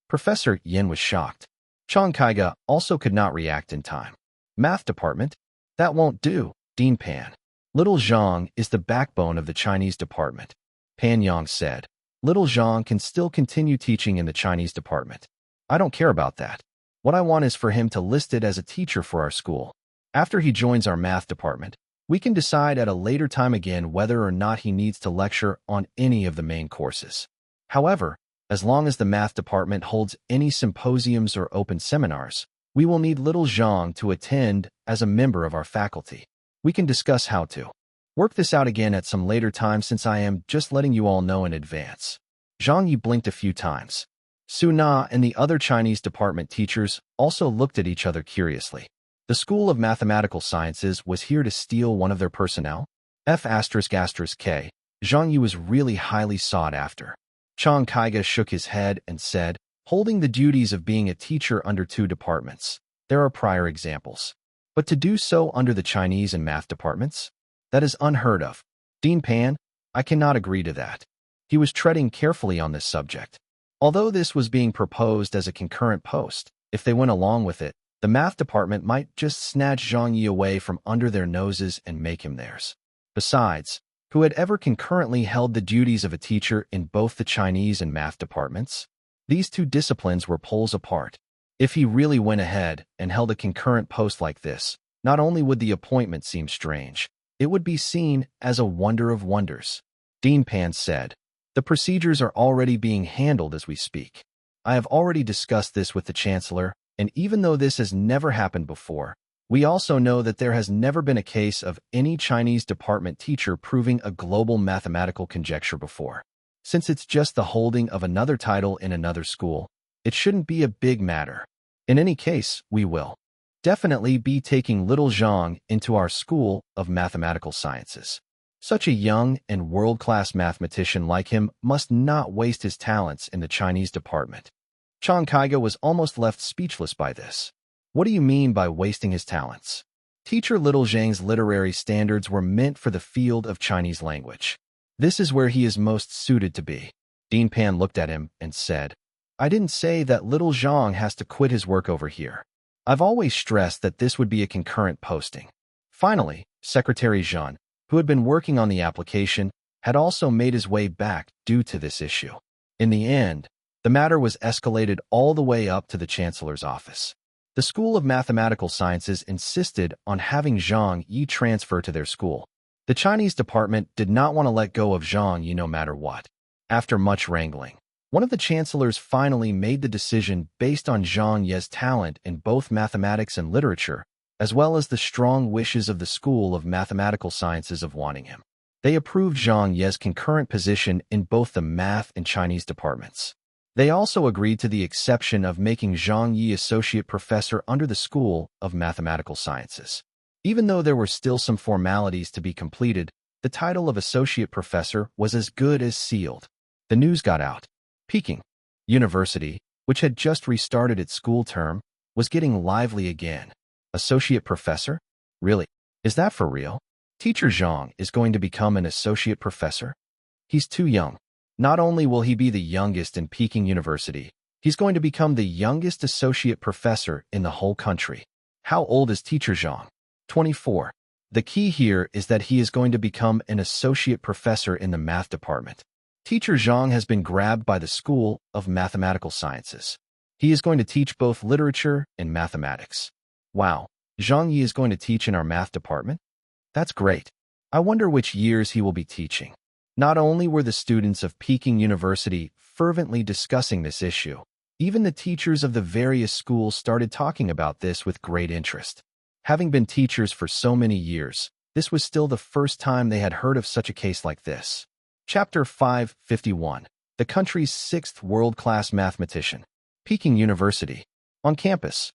Professor Yin was shocked. Zhang Kaiga also could not react in time. Math department? That won't do, Dean Pan. Little Zhang is the backbone of the Chinese department. Pan Yang said. Little Zhang can still continue teaching in the Chinese department. I don't care about that. What I want is for him to list it as a teacher for our school. After he joins our math department, we can decide at a later time again whether or not he needs to lecture on any of the main courses. However, as long as the math department holds any symposiums or open seminars, we will need little Zhang to attend as a member of our faculty. We can discuss how to work this out again at some later time since I am just letting you all know in advance. Zhang Ye blinked a few times. Su Na and the other Chinese department teachers also looked at each other curiously. The School of Mathematical Sciences was here to steal one of their personnel? F***K. Zhang Ye was really highly sought after. Zhang Kaiga shook his head and said, holding the duties of being a teacher under two departments. There are prior examples. But to do so under the Chinese and math departments? That is unheard of. Dean Pan, I cannot agree to that. He was treading carefully on this subject. Although this was being proposed as a concurrent post, if they went along with it, the math department might just snatch Zhang Ye away from under their noses and make him theirs. Besides, who had ever concurrently held the duties of a teacher in both the Chinese and math departments? These two disciplines were poles apart. If he really went ahead and held a concurrent post like this, not only would the appointment seem strange, it would be seen as a wonder of wonders. Dean Pan said, the procedures are already being handled as we speak. I have already discussed this with the Chancellor, and even though this has never happened before, we also know that there has never been a case of any Chinese department teacher proving a global mathematical conjecture before. Since it's just the holding of another title in another school, it shouldn't be a big matter. In any case, we will definitely be taking little Zhang into our School of Mathematical Sciences. Such a young and world-class mathematician like him must not waste his talents in the Chinese department. Zhang Kaiga was almost left speechless by this. What do you mean by wasting his talents? Teacher Little Zhang's literary standards were meant for the field of Chinese language. This is where he is most suited to be. Dean Pan looked at him and said, I didn't say that little Zhang has to quit his work over here. I've always stressed that this would be a concurrent posting. Finally, Secretary Zhan, who had been working on the application, had also made his way back due to this issue. In the end, the matter was escalated all the way up to the Chancellor's office. The School of Mathematical Sciences insisted on having Zhang Ye transfer to their school. The Chinese department did not want to let go of Zhang Ye no matter what. After much wrangling, one of the chancellors finally made the decision based on Zhang Ye's talent in both mathematics and literature, as well as the strong wishes of the School of Mathematical Sciences of wanting him. They approved Zhang Ye's concurrent position in both the math and Chinese departments. They also agreed to the exception of making Zhang Ye associate professor under the School of Mathematical Sciences. Even though there were still some formalities to be completed, the title of associate professor was as good as sealed. The news got out. Peking University, which had just restarted its school term, was getting lively again. Associate professor? Really? Is that for real? Teacher Zhang is going to become an associate professor? He's too young. Not only will he be the youngest in Peking University, he's going to become the youngest associate professor in the whole country. How old is Teacher Zhang? 24. The key here is that he is going to become an associate professor in the math department. Teacher Zhang has been grabbed by the School of Mathematical Sciences. He is going to teach both literature and mathematics. Wow, Zhang Ye is going to teach in our math department? That's great. I wonder which years he will be teaching. Not only were the students of Peking University fervently discussing this issue, even the teachers of the various schools started talking about this with great interest. Having been teachers for so many years, this was still the first time they had heard of such a case like this. Chapter 551. The country's sixth world-class mathematician. Peking University. On campus.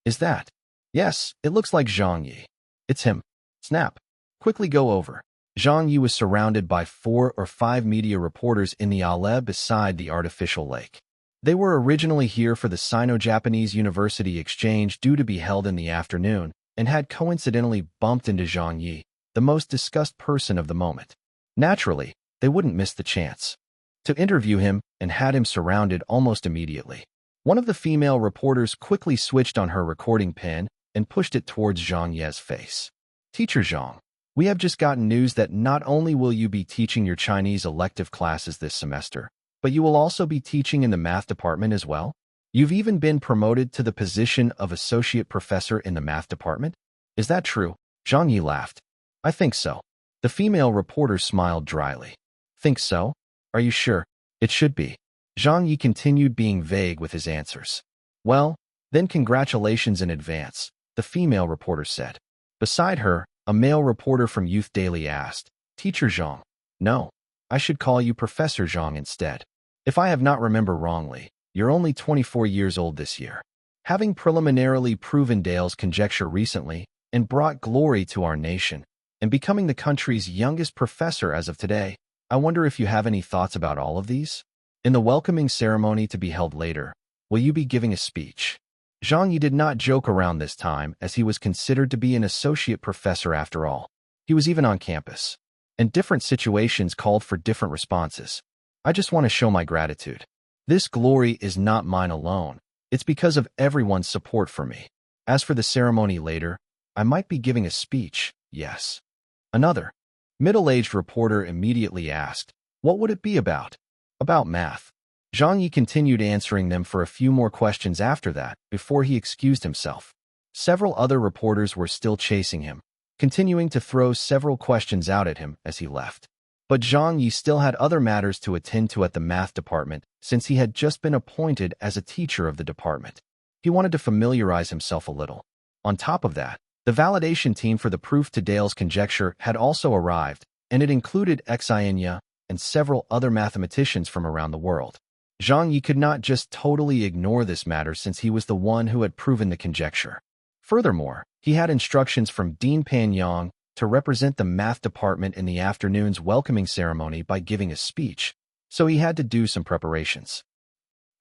Is that? Yes, it looks like Zhang Ye. It's him. Snap. Quickly go over. Zhang Ye was surrounded by 4 or 5 media reporters in the alley beside the artificial lake. They were originally here for the Sino-Japanese University exchange due to be held in the afternoon, and had coincidentally bumped into Zhang Ye, the most discussed person of the moment. Naturally, they wouldn't miss the chance to interview him and had him surrounded almost immediately. One of the female reporters quickly switched on her recording pen and pushed it towards Zhang Ye's face. "Teacher Zhang, we have just gotten news that not only will you be teaching your Chinese elective classes this semester, but you will also be teaching in the math department as well? You've even been promoted to the position of associate professor in the math department? Is that true?" Zhang Ye laughed. "I think so." The female reporter smiled dryly. "Think so? Are you sure? It should be." Zhang Ye continued being vague with his answers. "Well, then congratulations in advance," the female reporter said. Beside her, a male reporter from Youth Daily asked, "Teacher Zhang?" "No, I should call you Professor Zhang instead. If I have not remembered wrongly, you're only 24 years old this year. Having preliminarily proven Dale's conjecture recently and brought glory to our nation, and becoming the country's youngest professor as of today, I wonder if you have any thoughts about all of these? In the welcoming ceremony to be held later, will you be giving a speech?" Zhang Ye did not joke around this time, as he was considered to be an associate professor after all. He was even on campus, and different situations called for different responses. "I just want to show my gratitude. This glory is not mine alone. It's because of everyone's support for me. As for the ceremony later, I might be giving a speech, yes." Another middle-aged reporter immediately asked, "What would it be about?" "About math." Zhang Ye continued answering them for a few more questions after that, before he excused himself. Several other reporters were still chasing him, continuing to throw several questions out at him as he left. But Zhang Ye still had other matters to attend to at the math department, since he had just been appointed as a teacher of the department. He wanted to familiarize himself a little. On top of that, the validation team for the proof to Dale's conjecture had also arrived, and it included Xianya and several other mathematicians from around the world. Zhang Ye could not just totally ignore this matter since he was the one who had proven the conjecture. Furthermore, he had instructions from Dean Panyang to represent the math department in the afternoon's welcoming ceremony by giving a speech, so he had to do some preparations.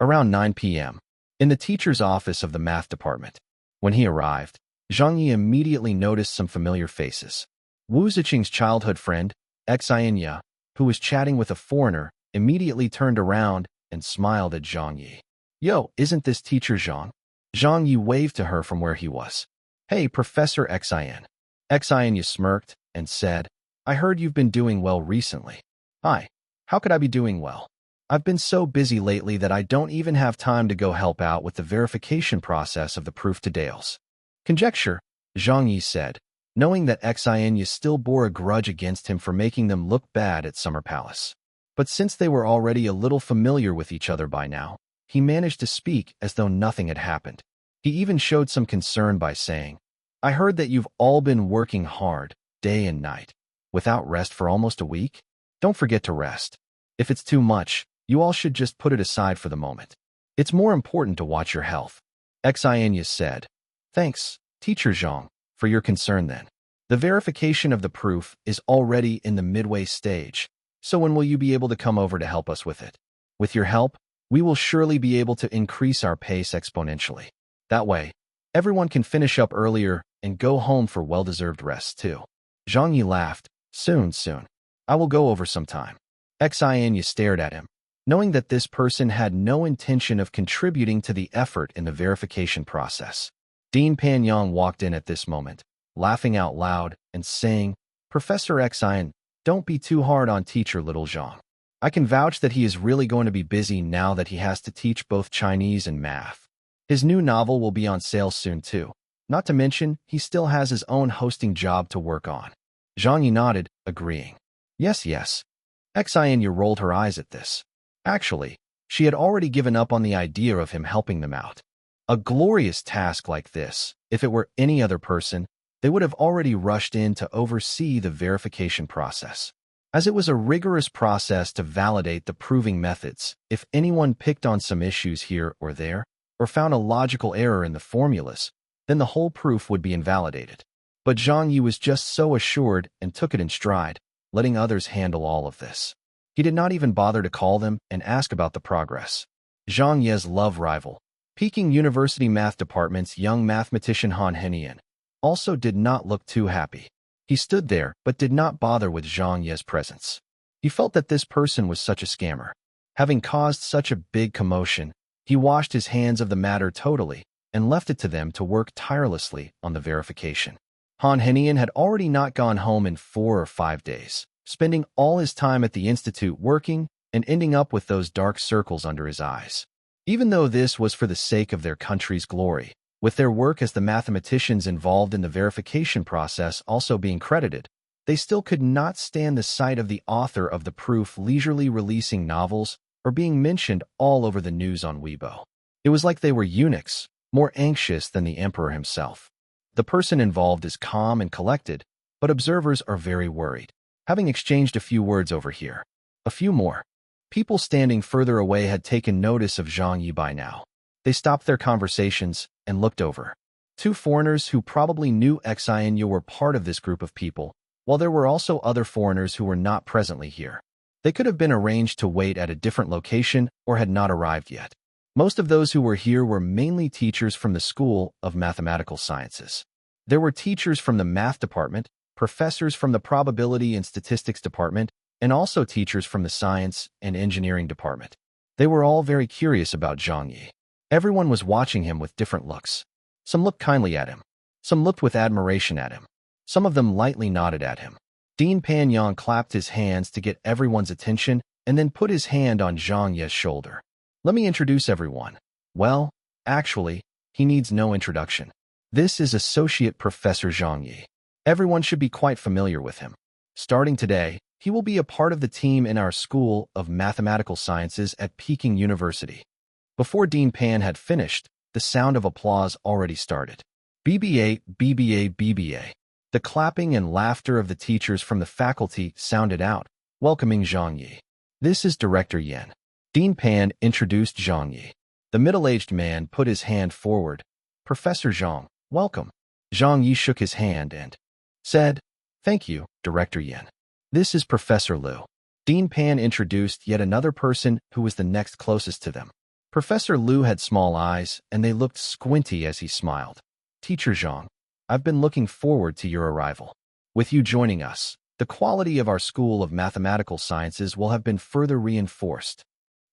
Around 9 p.m., in the teacher's office of the math department, when he arrived, Zhang Ye immediately noticed some familiar faces. Wu Ziqing's childhood friend, Xianya, who was chatting with a foreigner, immediately turned around and smiled at Zhang Ye. "Yo, isn't this Teacher Zhang?" Zhang Ye waved to her from where he was. "Hey, Professor Xian." Xianya smirked and said, "I heard you've been doing well recently." "Hi, how could I be doing well? I've been so busy lately that I don't even have time to go help out with the verification process of the proof to Dale's conjecture," Zhang Ye said, knowing that Xianya still bore a grudge against him for making them look bad at Summer Palace. But since they were already a little familiar with each other by now, he managed to speak as though nothing had happened. He even showed some concern by saying, "I heard that you've all been working hard, day and night, without rest for almost a week? Don't forget to rest. If it's too much, you all should just put it aside for the moment. It's more important to watch your health." Xianya said, "Thanks, Teacher Zhang, for your concern then. The verification of the proof is already in the midway stage. So when will you be able to come over to help us with it? With your help, we will surely be able to increase our pace exponentially. That way, everyone can finish up earlier and go home for well-deserved rest too." Zhang Ye laughed. Soon. I will go over sometime." Xianya stared at him, knowing that this person had no intention of contributing to the effort in the verification process. Dean Panyang walked in at this moment, laughing out loud and saying, "Professor Xian, don't be too hard on teacher little Zhang. I can vouch that he is really going to be busy now that he has to teach both Chinese and math. His new novel will be on sale soon too. Not to mention, he still has his own hosting job to work on." Zhang Ye nodded, agreeing. Yes. Xianya rolled her eyes at this. Actually, she had already given up on the idea of him helping them out. A glorious task like this, if it were any other person, they would have already rushed in to oversee the verification process. As it was a rigorous process to validate the proving methods, if anyone picked on some issues here or there, or found a logical error in the formulas, then the whole proof would be invalidated. But Zhang Ye was just so assured and took it in stride, letting others handle all of this. He did not even bother to call them and ask about the progress. Zhang Ye's love rival, Peking University Math Department's young mathematician Han Henian, also did not look too happy. He stood there but did not bother with Zhang Ye's presence. He felt that this person was such a scammer. Having caused such a big commotion, he washed his hands of the matter totally and left it to them to work tirelessly on the verification. Han Henian had already not gone home in 4 or 5 days, spending all his time at the institute working and ending up with those dark circles under his eyes. Even though this was for the sake of their country's glory, with their work as the mathematicians involved in the verification process also being credited, they still could not stand the sight of the author of the proof leisurely releasing novels or being mentioned all over the news on Weibo. It was like they were eunuchs, more anxious than the emperor himself. The person involved is calm and collected, but observers are very worried. Having exchanged a few words over here, a few more. People standing further away had taken notice of Zhang Ye by now. They stopped their conversations and looked over. 2 foreigners who probably knew Zhang Ye were part of this group of people, while there were also other foreigners who were not presently here. They could have been arranged to wait at a different location or had not arrived yet. Most of those who were here were mainly teachers from the School of Mathematical Sciences. There were teachers from the Math Department, professors from the Probability and Statistics Department, and also teachers from the Science and Engineering Department. They were all very curious about Zhang Ye. Everyone was watching him with different looks. Some looked kindly at him. Some looked with admiration at him. Some of them lightly nodded at him. Dean Panyang clapped his hands to get everyone's attention and then put his hand on Zhang Ye's shoulder. Let me introduce everyone. Well, actually, he needs no introduction. This is Associate Professor Zhang Ye. Everyone should be quite familiar with him. Starting today, he will be a part of the team in our School of Mathematical Sciences at Peking University. Before Dean Pan had finished, the sound of applause already started. BBA, BBA, BBA. The clapping and laughter of the teachers from the faculty sounded out, welcoming Zhang Ye. This is Director Yan. Dean Pan introduced Zhang Ye. The middle-aged man put his hand forward. Professor Zhang, welcome. Zhang Ye shook his hand and said, Thank you, Director Yan. This is Professor Liu. Dean Pan introduced yet another person who was the next closest to them. Professor Liu had small eyes, and they looked squinty as he smiled. Teacher Zhang, I've been looking forward to your arrival. With you joining us, the quality of our School of Mathematical Sciences will have been further reinforced.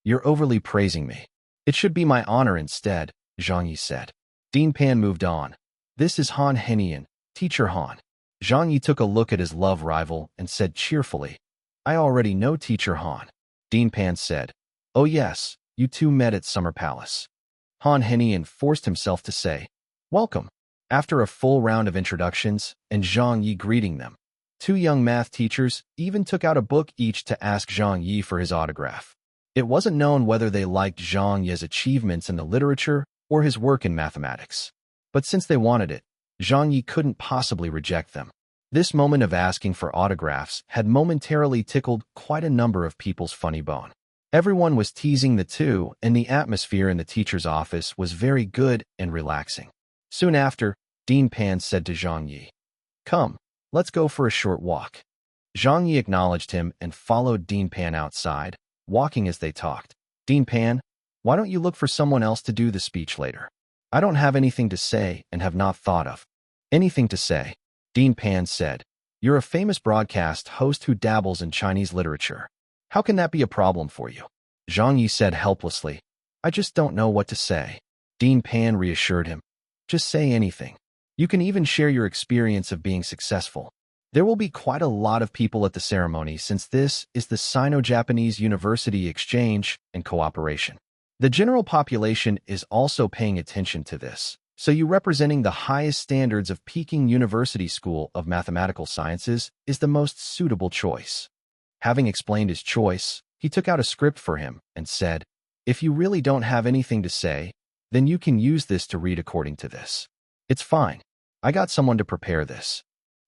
You're overly praising me. It should be my honor instead, Zhang Ye said. Dean Pan moved on. This is Han Henian, Teacher Han. Zhang Ye took a look at his love rival and said cheerfully, I already know Teacher Han. Dean Pan said, Oh yes, you two met at Summer Palace. Han Henian forced himself to say, Welcome. After a full round of introductions and Zhang Ye greeting them, 2 young math teachers even took out a book each to ask Zhang Ye for his autograph. It wasn't known whether they liked Zhang Ye's achievements in the literature or his work in mathematics. But since they wanted it, Zhang Ye couldn't possibly reject them. This moment of asking for autographs had momentarily tickled quite a number of people's funny bone. Everyone was teasing the two, and the atmosphere in the teacher's office was very good and relaxing. Soon after, Dean Pan said to Zhang Ye, Come, let's go for a short walk. Zhang Ye acknowledged him and followed Dean Pan outside, walking as they talked. Dean Pan, why don't you look for someone else to do the speech later? I don't have anything to say and have not thought of anything to say. Dean Pan said, You're a famous broadcast host who dabbles in Chinese literature. How can that be a problem for you? Zhang Ye said helplessly, I just don't know what to say. Dean Pan reassured him, Just say anything. You can even share your experience of being successful. There will be quite a lot of people at the ceremony since this is the Sino-Japanese University Exchange and Cooperation. The general population is also paying attention to this, so you representing the highest standards of Peking University School of Mathematical Sciences is the most suitable choice. Having explained his choice, he took out a script for him and said, If you really don't have anything to say, then you can use this to read according to this. It's fine. I got someone to prepare this.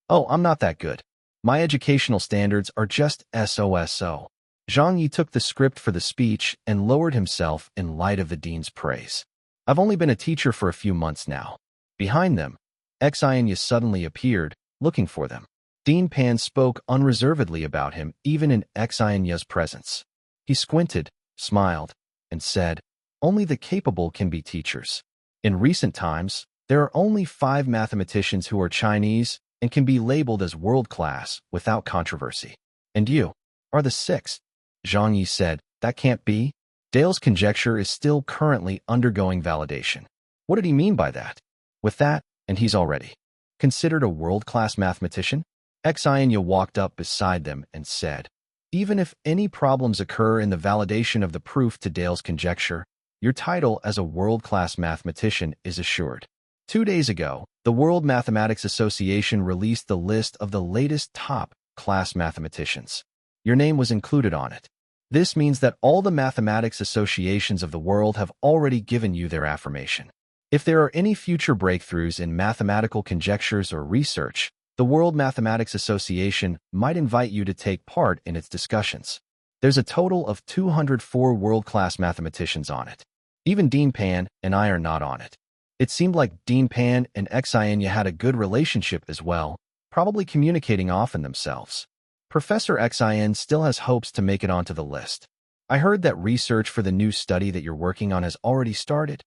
Oh, I'm not that good. My educational standards are just SOSO. Zhang Ye took the script for the speech and lowered himself in light of the dean's praise. I've only been a teacher for a few months now. Behind them, Zhang Ye suddenly appeared, looking for them. Dean Pan spoke unreservedly about him, even in Xianya's presence. He squinted, smiled, and said, "Only the capable can be teachers. In recent times, there are only 5 mathematicians who are Chinese and can be labeled as world-class without controversy. And you are the 6th." Zhang Ye said, "That can't be. Dale's conjecture is still currently undergoing validation." What did he mean by that? With that, and he's already considered a world-class mathematician? Xianya walked up beside them and said, "Even if any problems occur in the validation of the proof to Dale's conjecture, your title as a world-class mathematician is assured." 2 days ago, the World Mathematics Association released the list of the latest top-class mathematicians. Your name was included on it. This means that all the mathematics associations of the world have already given you their affirmation. If there are any future breakthroughs in mathematical conjectures or research, the World Mathematics Association might invite you to take part in its discussions. There's a total of 204 world-class mathematicians on it. Even Dean Pan and I are not on it. It seemed like Dean Pan and Xianya had a good relationship as well, probably communicating often themselves. Professor Xian still has hopes to make it onto the list. I heard that research for the new study that you're working on has already started.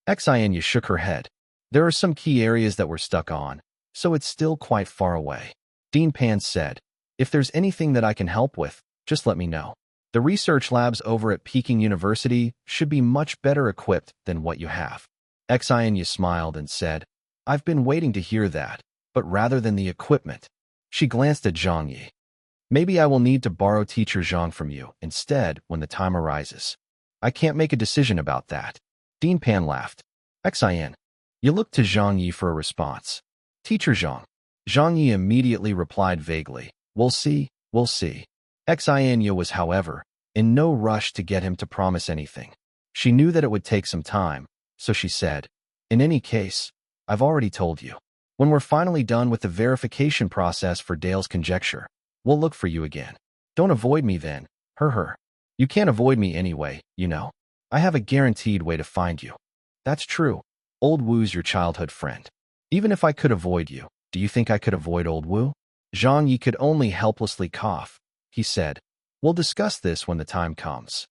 Xianya shook her head. There are some key areas that we're stuck on, so it's still quite far away. Dean Pan said, "If there's anything that I can help with, just let me know. The research labs over at Peking University should be much better equipped than what you have." Xianya smiled and said, "I've been waiting to hear that, but rather than the equipment." She glanced at Zhang Ye. "Maybe I will need to borrow teacher Zhang from you instead when the time arises. I can't make a decision about that." Dean Pan laughed. "Xian." You looked to Zhang Ye for a response. "Teacher Zhang." Zhang Ye immediately replied vaguely, "We'll see, we'll see." Xianya was, however, in no rush to get him to promise anything. She knew that it would take some time, so she said, "In any case, I've already told you. When we're finally done with the verification process for Dale's conjecture, we'll look for you again. Don't avoid me then, her. You can't avoid me anyway, you know. I have a guaranteed way to find you." "That's true. Old Wu's your childhood friend. Even if I could avoid you, do you think I could avoid Old Wu?" Zhang Yi could only helplessly cough. He said, "We'll discuss this when the time comes."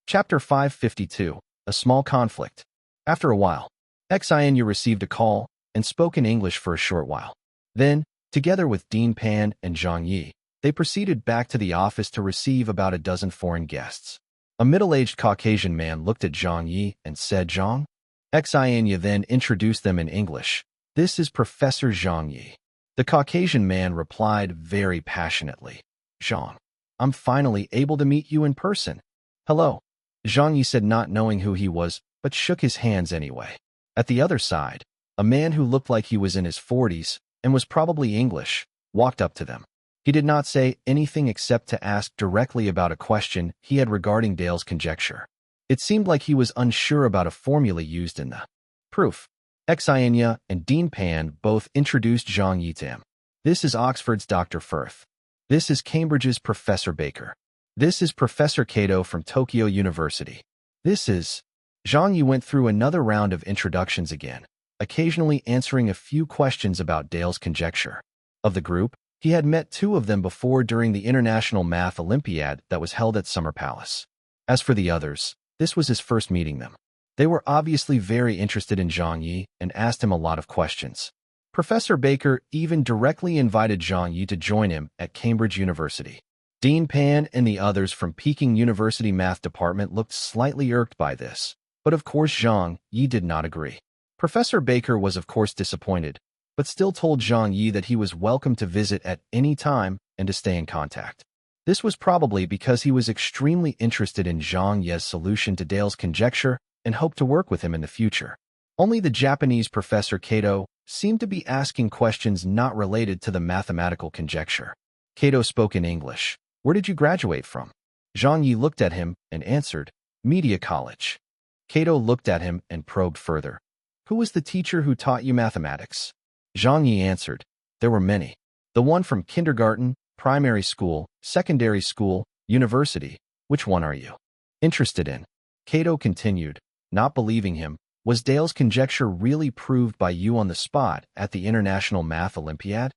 Chapter 552, A Small Conflict. After a while, Xianya received a call and spoke in English for a short while. Then, together with Dean Pan and Zhang Yi, they proceeded back to the office to receive about a dozen foreign guests. A middle-aged Caucasian man looked at Zhang Yi and said, "Zhang?" Xianya then introduced them in English. "This is Professor Zhang Yi." The Caucasian man replied very passionately, "Zhang, I'm finally able to meet you in person." "Hello," Zhang Yi said, not knowing who he was, but shook his hands anyway. At the other side, a man who looked like he was in his 40s and was probably English walked up to them. He did not say anything except to ask directly about a question he had regarding Dale's conjecture. It seemed like he was unsure about a formula used in the proof. Xianya and Dean Pan both introduced Zhang Yi to him. "This is Oxford's Dr. Firth. This is Cambridge's Professor Baker. This is Professor Kato from Tokyo University. This is..." Zhang Yi went through another round of introductions again, occasionally answering a few questions about Dale's conjecture. Of the group, he had met 2 of them before during the International Math Olympiad that was held at Summer Palace. As for the others, this was his first meeting them. They were obviously very interested in Zhang Yi and asked him a lot of questions. Professor Baker even directly invited Zhang Yi to join him at Cambridge University. Dean Pan and the others from Peking University Math Department looked slightly irked by this, but of course Zhang Yi did not agree. Professor Baker was of course disappointed, but still told Zhang Yi that he was welcome to visit at any time and to stay in contact. This was probably because he was extremely interested in Zhang Ye's solution to Dale's conjecture and hoped to work with him in the future. Only the Japanese Professor Kato seemed to be asking questions not related to the mathematical conjecture. Kato spoke in English. "Where did you graduate from?" Zhang Yi looked at him and answered, "Media College." Kato looked at him and probed further. "Who was the teacher who taught you mathematics?" Zhang Yi answered, "There were many. The one from kindergarten, primary school, secondary school, university. Which one are you interested in?" Kato continued, not believing him. "Was Dale's conjecture really proved by you on the spot at the International Math Olympiad?"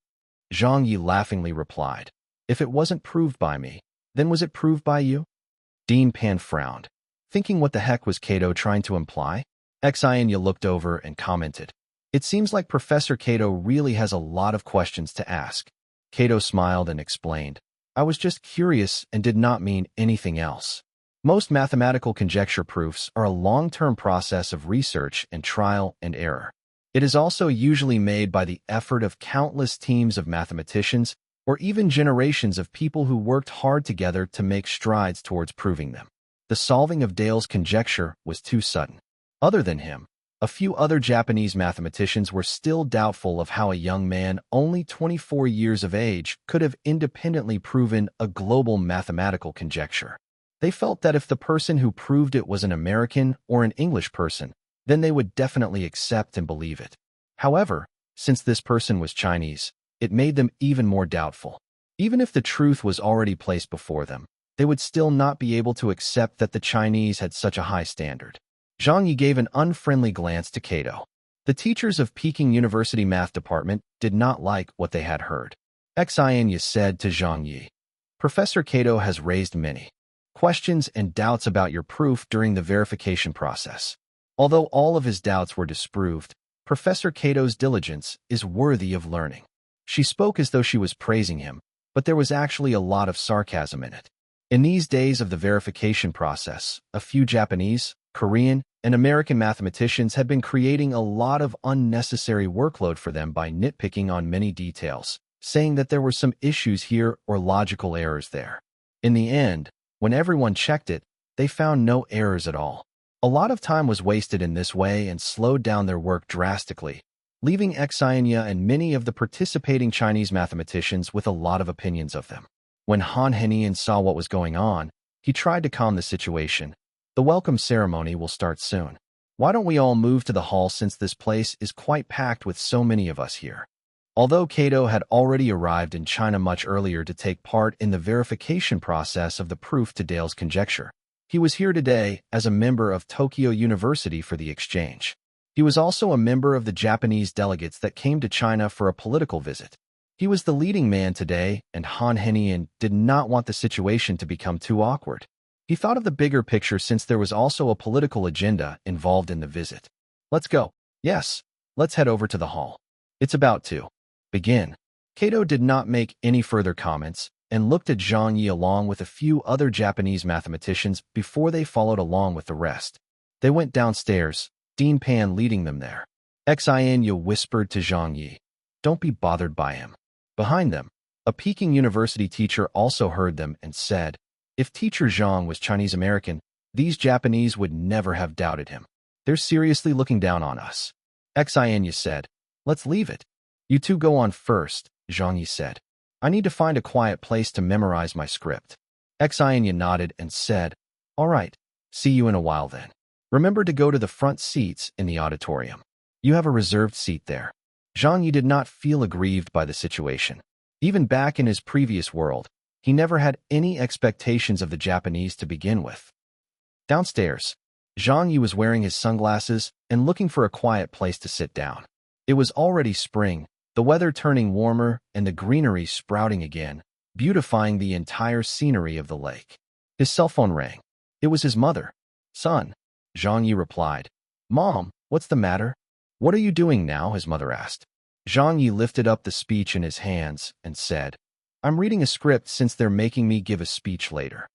Zhang Ye laughingly replied. If it wasn't proved by me, then was it proved by you? Dean Pan frowned, thinking what the heck was Cato trying to imply? Xianya looked over and commented. It seems like Professor Cato really has a lot of questions to ask. Cato smiled and explained. I was just curious and did not mean anything else. Most mathematical conjecture proofs are a long-term process of research and trial and error. It is also usually made by the effort of countless teams of mathematicians or even generations of people who worked hard together to make strides towards proving them. The solving of Dale's conjecture was too sudden. Other than him, a few other Japanese mathematicians were still doubtful of how a young man only 24 years of age could have independently proven a global mathematical conjecture. They felt that if the person who proved it was an American or an English person, then they would definitely accept and believe it. However, since this person was Chinese, it made them even more doubtful. Even if the truth was already placed before them, they would still not be able to accept that the Chinese had such a high standard. Zhang Ye gave an unfriendly glance to Cato. The teachers of Peking University Math Department did not like what they had heard. Xianya said to Zhang Ye, Professor Cato has raised many questions and doubts about your proof during the verification process. Although all of his doubts were disproved, Professor Cato's diligence is worthy of learning. She spoke as though she was praising him, but there was actually a lot of sarcasm in it. In these days of the verification process, a few Japanese, Korean, and American mathematicians had been creating a lot of unnecessary workload for them by nitpicking on many details, saying that there were some issues here or logical errors there. In the end, when everyone checked it, they found no errors at all. A lot of time was wasted in this way and slowed down their work drastically, leaving Xianya and many of the participating Chinese mathematicians with a lot of opinions of them. When Han Henian saw what was going on, he tried to calm the situation. The welcome ceremony will start soon. Why don't we all move to the hall since this place is quite packed with so many of us here? Although Cato had already arrived in China much earlier to take part in the verification process of the proof to Dale's conjecture, he was here today as a member of Tokyo University for the exchange. He was also a member of the Japanese delegates that came to China for a political visit. He was the leading man today, and Han Henian did not want the situation to become too awkward. He thought of the bigger picture since there was also a political agenda involved in the visit. Let's go. Yes, let's head over to the hall. It's about to begin. Cato did not make any further comments and looked at Zhang Ye along with a few other Japanese mathematicians before they followed along with the rest. They went downstairs, Dean Pan leading them there. Xianya whispered to Zhang Ye, Don't be bothered by him. Behind them, a Peking University teacher also heard them and said, If Teacher Zhang was Chinese American, these Japanese would never have doubted him. They're seriously looking down on us. Xianya said, Let's leave it. You two go on first, Zhang Ye said. I need to find a quiet place to memorize my script. Xianya nodded and said, All right, see you in a while then. Remember to go to the front seats in the auditorium. You have a reserved seat there. Zhang Ye did not feel aggrieved by the situation. Even back in his previous world, he never had any expectations of the Japanese to begin with. Downstairs, Zhang Ye was wearing his sunglasses and looking for a quiet place to sit down. It was already spring, the weather turning warmer and the greenery sprouting again, beautifying the entire scenery of the lake. His cell phone rang. It was his mother. Son, Zhang Ye replied. Mom, what's the matter? What are you doing now? His mother asked. Zhang Ye lifted up the speech in his hands and said, I'm reading a script since they're making me give a speech later.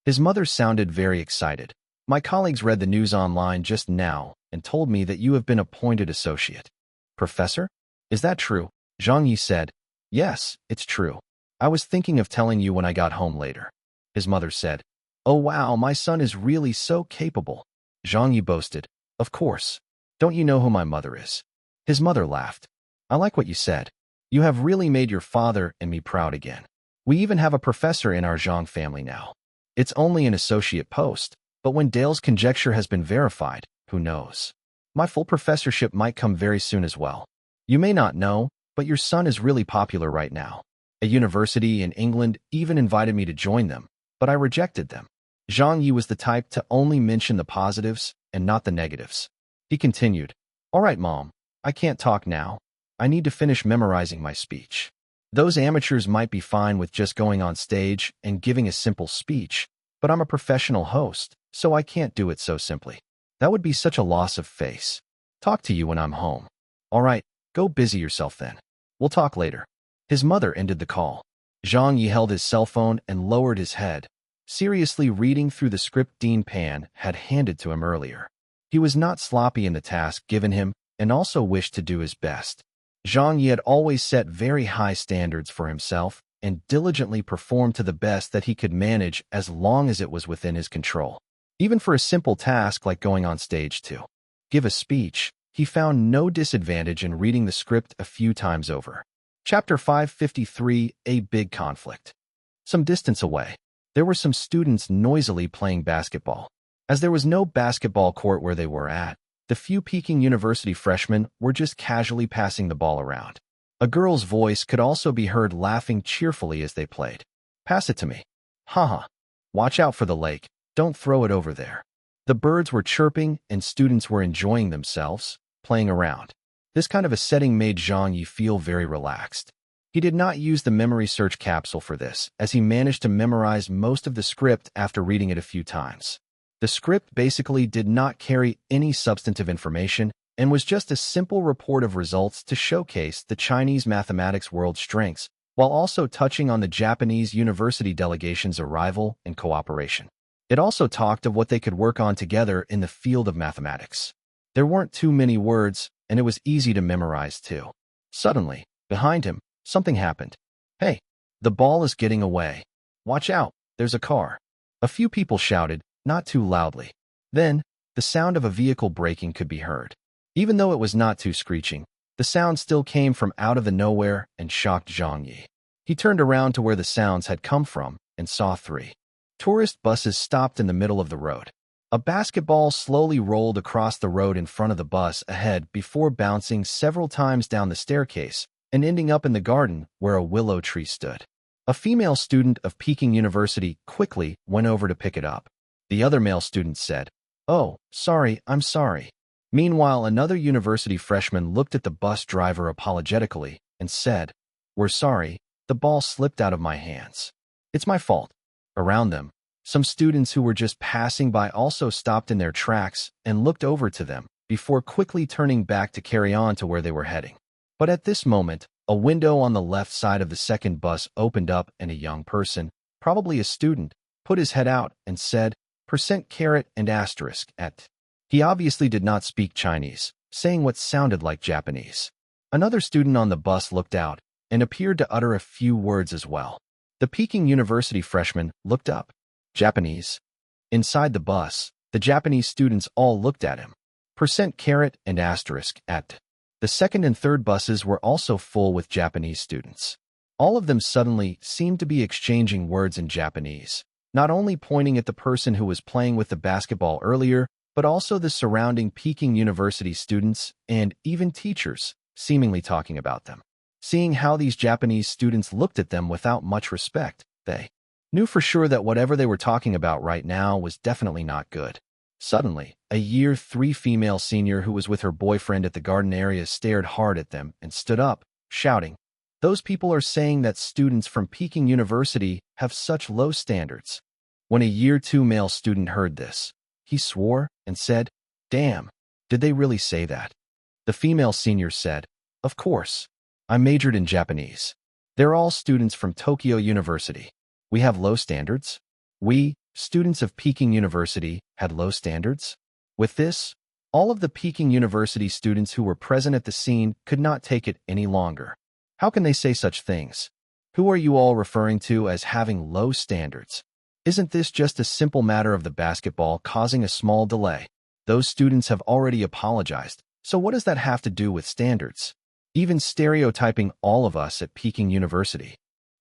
His mother sounded very excited. My colleagues read the news online just now and told me that you have been appointed associate. Professor? Is that true? Zhang Ye said. Yes, it's true. I was thinking of telling you when I got home later. His mother said. Oh wow, my son is really so capable. Zhang Ye boasted. Of course. Don't you know who my mother is? His mother laughed. I like what you said. You have really made your father and me proud again. We even have a professor in our Zhang family now. It's only an associate post, but when Dale's conjecture has been verified, who knows? My full professorship might come very soon as well. You may not know, but your son is really popular right now. A university in England even invited me to join them, but I rejected them. Zhang Ye was the type to only mention the positives and not the negatives. He continued, All right, Mom, I can't talk now. I need to finish memorizing my speech. Those amateurs might be fine with just going on stage and giving a simple speech, but I'm a professional host, so I can't do it so simply. That would be such a loss of face. Talk to you when I'm home. All right, go busy yourself then. We'll talk later. His mother ended the call. Zhang Ye held his cell phone and lowered his head, seriously reading through the script Dean Pan had handed to him earlier. He was not sloppy in the task given him and also wished to do his best. Zhang Ye had always set very high standards for himself and diligently performed to the best that he could manage as long as it was within his control. Even for a simple task like going on stage to give a speech, he found no disadvantage in reading the script a few times over. Chapter 553, A Big Conflict. Some distance away, there were some students noisily playing basketball. As there was no basketball court where they were at, the few Peking University freshmen were just casually passing the ball around. A girl's voice could also be heard laughing cheerfully as they played. Pass it to me. Haha. Watch out for the lake. Don't throw it over there. The birds were chirping and students were enjoying themselves, playing around. This kind of a setting made Zhang Ye feel very relaxed. He did not use the memory search capsule for this, as he managed to memorize most of the script after reading it a few times. The script basically did not carry any substantive information and was just a simple report of results to showcase the Chinese mathematics world strengths, while also touching on the Japanese university delegation's arrival and cooperation. It also talked of what they could work on together in the field of mathematics. There weren't too many words, and it was easy to memorize too. Suddenly, behind him, something happened. Hey, the ball is getting away. Watch out, there's a car. A few people shouted, not too loudly. Then, the sound of a vehicle braking could be heard. Even though it was not too screeching, the sound still came from out of the nowhere and shocked Zhang Ye. He turned around to where the sounds had come from and saw 3 tourist buses stopped in the middle of the road. A basketball slowly rolled across the road in front of the bus ahead before bouncing several times down the staircase and ending up in the garden where a willow tree stood. A female student of Peking University quickly went over to pick it up. The other male student said, "Oh, sorry, I'm sorry." Meanwhile, another university freshman looked at the bus driver apologetically and said, "We're sorry, the ball slipped out of my hands. It's my fault." Around them, some students who were just passing by also stopped in their tracks and looked over to them before quickly turning back to carry on to where they were heading. But at this moment, a window on the left side of the second bus opened up and a young person, probably a student, put his head out and said, %, and asterisk at. He obviously did not speak Chinese, saying what sounded like Japanese. Another student on the bus looked out and appeared to utter a few words as well. The Peking University freshman looked up. Japanese. Inside the bus, the Japanese students all looked at him. %, and asterisk at. The second and third buses were also full with Japanese students. All of them suddenly seemed to be exchanging words in Japanese, not only pointing at the person who was playing with the basketball earlier, but also the surrounding Peking University students and even teachers, seemingly talking about them. Seeing how these Japanese students looked at them without much respect, they knew for sure that whatever they were talking about right now was definitely not good. Suddenly, a year 3 female senior who was with her boyfriend at the garden area stared hard at them and stood up, shouting, "Those people are saying that students from Peking University have such low standards." When a year 2 male student heard this, he swore and said, "Damn, did they really say that?" The female senior said, "Of course. I majored in Japanese. They're all students from Tokyo University. We have low standards? We, students of Peking University, had low standards?" With this, all of the Peking University students who were present at the scene could not take it any longer. How can they say such things? Who are you all referring to as having low standards? Isn't this just a simple matter of the basketball causing a small delay? Those students have already apologized, so what does that have to do with standards? Even stereotyping all of us at Peking University.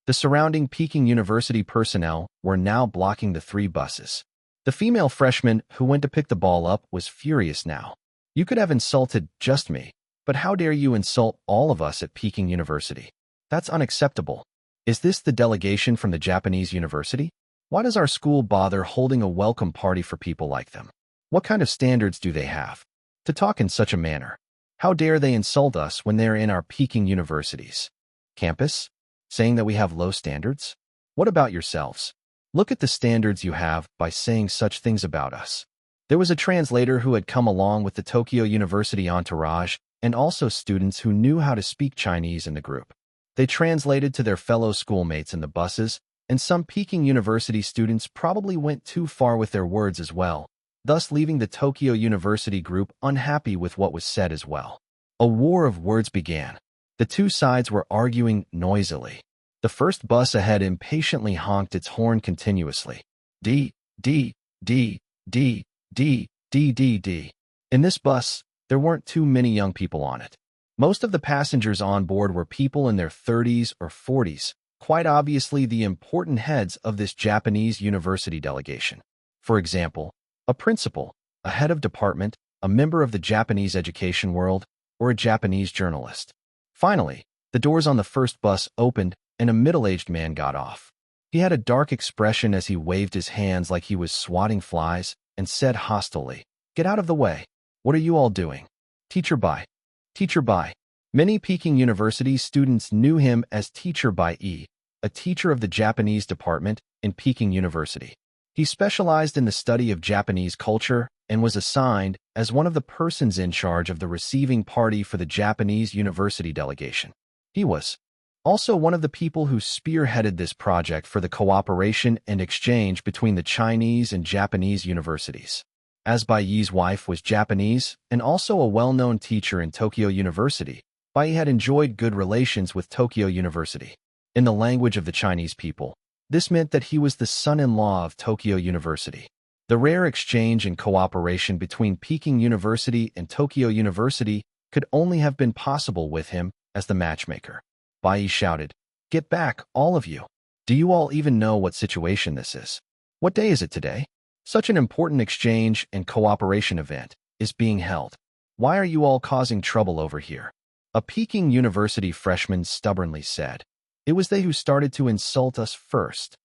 The surrounding Peking University personnel were now blocking the 3 buses. The female freshman who went to pick the ball up was furious now. "You could have insulted just me, but how dare you insult all of us at Peking University? That's unacceptable. Is this the delegation from the Japanese university? Why does our school bother holding a welcome party for people like them? What kind of standards do they have to talk in such a manner? How dare they insult us when they're in our Peking University's campus? saying that we have low standards? What about yourselves? Look at the standards you have by saying such things about us. There was a translator who had come along with the Tokyo University entourage and also students who knew how to speak Chinese in the group. They translated to their fellow schoolmates in the buses, and some Peking University students probably went too far with their words as well, thus leaving the Tokyo University group unhappy with what was said as well. A war of words began. The two sides were arguing noisily. The first bus ahead impatiently honked its horn continuously. D, D, D, D, D, D, D, D. In this bus, there weren't too many young people on it. Most of the passengers on board were people in their 30s or 40s, quite obviously the important heads of this Japanese university delegation. For example, a principal, a head of department, a member of the Japanese education world, or a Japanese journalist. Finally, the doors on the first bus opened and a middle-aged man got off. He had a dark expression as he waved his hands like he was swatting flies and said hostilely, "Get out of the way. What are you all doing? Teacher Bai. Teacher Bai." Many Peking University students knew him as Teacher Bai Yi, a teacher of the Japanese department in Peking University. He specialized in the study of Japanese culture and was assigned as one of the persons in charge of the receiving party for the Japanese university delegation. He was also one of the people who spearheaded this project for the cooperation and exchange between the Chinese and Japanese universities. As Bai Yi's wife was Japanese and also a well-known teacher in Tokyo University, Bai Yi had enjoyed good relations with Tokyo University. In the language of the Chinese people, this meant that he was the son-in-law of Tokyo University. The rare exchange and cooperation between Peking University and Tokyo University could only have been possible with him as the matchmaker. Bai Yi shouted, "Get back, all of you. Do you all even know what situation this is? What day is it today? Such an important exchange and cooperation event is being held. Why are you all causing trouble over here?" A Peking University freshman stubbornly said, "It was they who started to insult us first."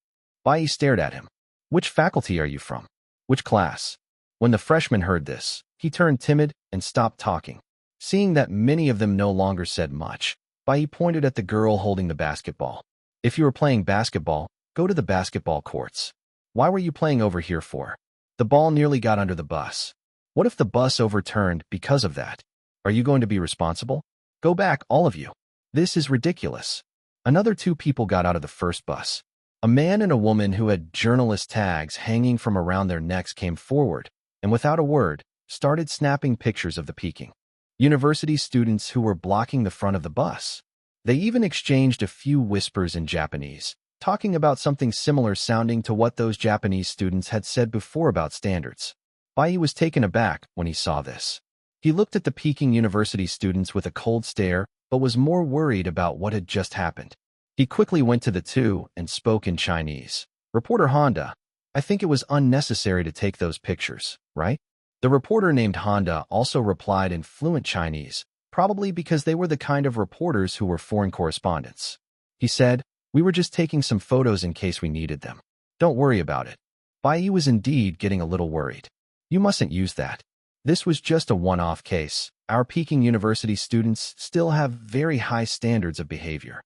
Bai Yi stared at him. "Which faculty are you from? Which class?" When the freshman heard this, he turned timid and stopped talking. Seeing that many of them no longer said much, Bai Yi pointed at the girl holding the basketball. "If you were playing basketball, go to the basketball courts. Why were you playing over here for? The ball nearly got under the bus. What if the bus overturned because of that? Are you going to be responsible? Go back, all of you. This is ridiculous." Another two people got out of the first bus. A man and a woman who had journalist tags hanging from around their necks came forward, and without a word, started snapping pictures of the Peking University students who were blocking the front of the bus. They even exchanged a few whispers in Japanese, talking about something similar sounding to what those Japanese students had said before about standards. Bai Yi was taken aback when he saw this. He looked at the Peking University students with a cold stare, but was more worried about what had just happened. He quickly went to the two and spoke in Chinese. "Reporter Honda, I think it was unnecessary to take those pictures, right?" The reporter named Honda also replied in fluent Chinese, probably because they were the kind of reporters who were foreign correspondents. He said, "We were just taking some photos in case we needed them. Don't worry about it." Bai Yi was indeed getting a little worried. "You mustn't use that. This was just a one-off case. Our Peking University students still have very high standards of behavior."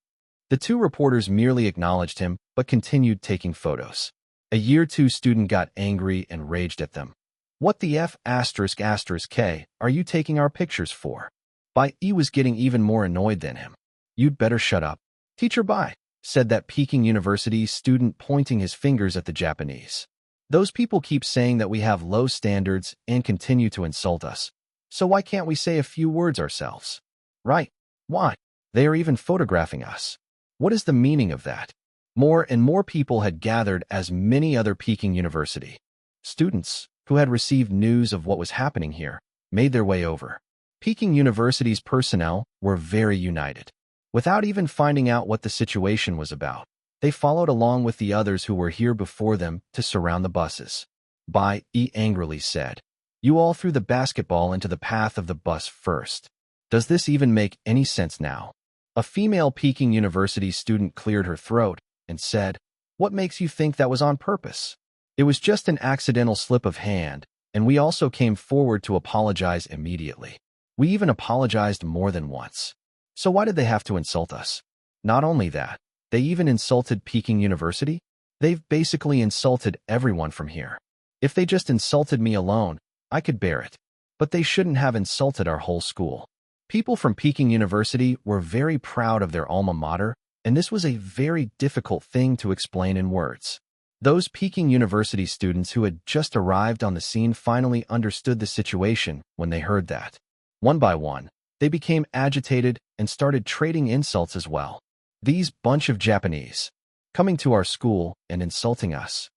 The two reporters merely acknowledged him, but continued taking photos. A Year 2 student got angry and raged at them. "What the F*** K are you taking our pictures for?" Bai Yi was getting even more annoyed than him. "You'd better shut up. Teacher Bai," said that Peking University student pointing his fingers at the Japanese. "Those people keep saying that we have low standards and continue to insult us. So why can't we say a few words ourselves? Right? Why? They are even photographing us. What is the meaning of that?" More and more people had gathered as many other Peking University students who had received news of what was happening here made their way over. Peking University's personnel were very united. Without even finding out what the situation was about, they followed along with the others who were here before them to surround the buses. Bai Yi angrily said, "You all threw the basketball into the path of the bus first. Does this even make any sense now?" A female Peking University student cleared her throat and said, "What makes you think that was on purpose? It was just an accidental slip of hand, and we also came forward to apologize immediately. We even apologized more than once. So why did they have to insult us? Not only that, They even insulted Peking University. They've basically insulted everyone from here. If they just insulted me alone, I could bear it. But they shouldn't have insulted our whole school. People from Peking University were very proud of their alma mater, and this was a very difficult thing to explain in words. Those Peking University students who had just arrived on the scene finally understood the situation when they heard that. One by one, they became agitated and started trading insults as well. These bunch of Japanese, coming to our school and insulting us.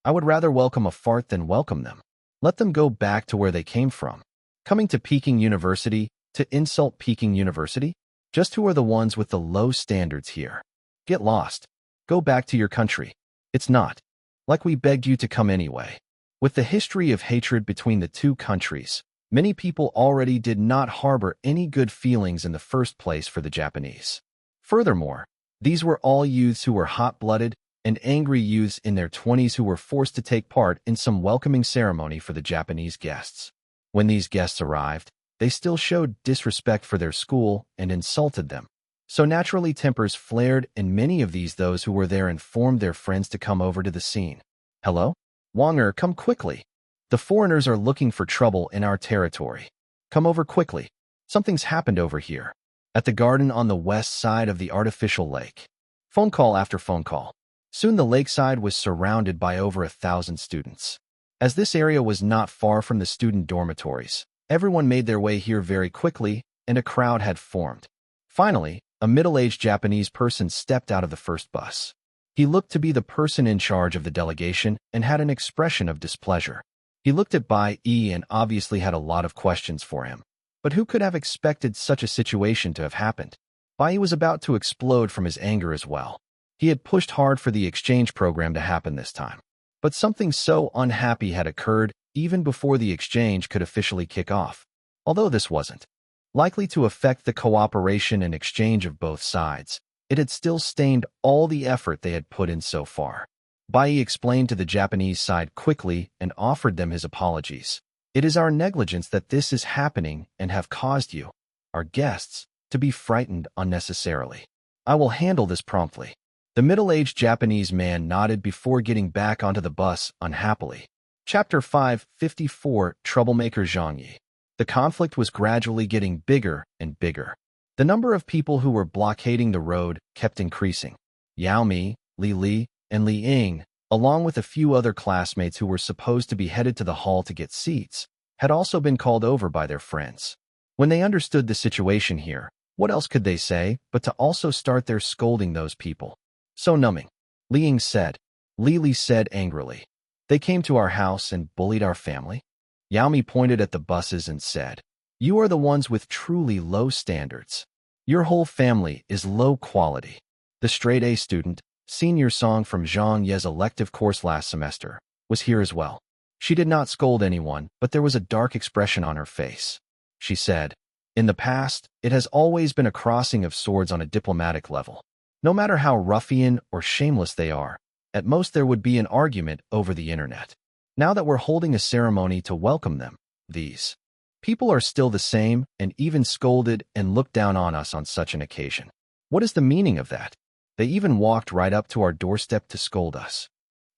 I would rather welcome a fart than welcome them. Let them go back to where they came from. Coming to Peking University to insult Peking University? Just who are the ones with the low standards here? Get lost. Go back to your country. It's not like we begged you to come anyway. With the history of hatred between the two countries, many people already did not harbor any good feelings in the first place for the Japanese. Furthermore, these were all youths who were hot-blooded and angry youths in their 20s who were forced to take part in some welcoming ceremony for the Japanese guests. When these guests arrived, they still showed disrespect for their school and insulted them. So naturally tempers flared, and many of those who were there informed their friends to come over to the scene. Hello? Wanger, come quickly. The foreigners are looking for trouble in our territory. Come over quickly. Something's happened over here. At the garden on the west side of the artificial lake. Phone call after phone call. Soon the lakeside was surrounded by over 1,000 students. As this area was not far from the student dormitories, everyone made their way here very quickly, and a crowd had formed. Finally, a middle-aged Japanese person stepped out of the first bus. He looked to be the person in charge of the delegation and had an expression of displeasure. He looked at Bai Yi and obviously had a lot of questions for him. But who could have expected such a situation to have happened? Bai Yi was about to explode from his anger as well. He had pushed hard for the exchange program to happen this time. But something so unhappy had occurred even before the exchange could officially kick off. Although this wasn't likely to affect the cooperation and exchange of both sides, it had still stained all the effort they had put in so far. Bai Yi explained to the Japanese side quickly and offered them his apologies. It is our negligence that this is happening and have caused you, our guests, to be frightened unnecessarily. I will handle this promptly. The middle-aged Japanese man nodded before getting back onto the bus unhappily. Chapter 554, Troublemaker Zhang Ye. The conflict was gradually getting bigger and bigger. The number of people who were blockading the road kept increasing. Yao Mi, Li Li, and Li Ying, along with a few other classmates who were supposed to be headed to the hall to get seats, had also been called over by their friends. When they understood the situation here, what else could they say but to also start their scolding those people? So numbing. Li Ying said. Li Li said angrily. They came to our house and bullied our family. Yao Mi pointed at the buses and said, You are the ones with truly low standards. Your whole family is low quality. The straight A student, senior song from Zhang Ye's elective course last semester, was here as well. She did not scold anyone, but there was a dark expression on her face. She said, In the past, it has always been a crossing of swords on a diplomatic level. No matter how ruffian or shameless they are, at most there would be an argument over the internet. Now that we're holding a ceremony to welcome them, these people are still the same and even scolded and looked down on us on such an occasion. What is the meaning of that? They even walked right up to our doorstep to scold us.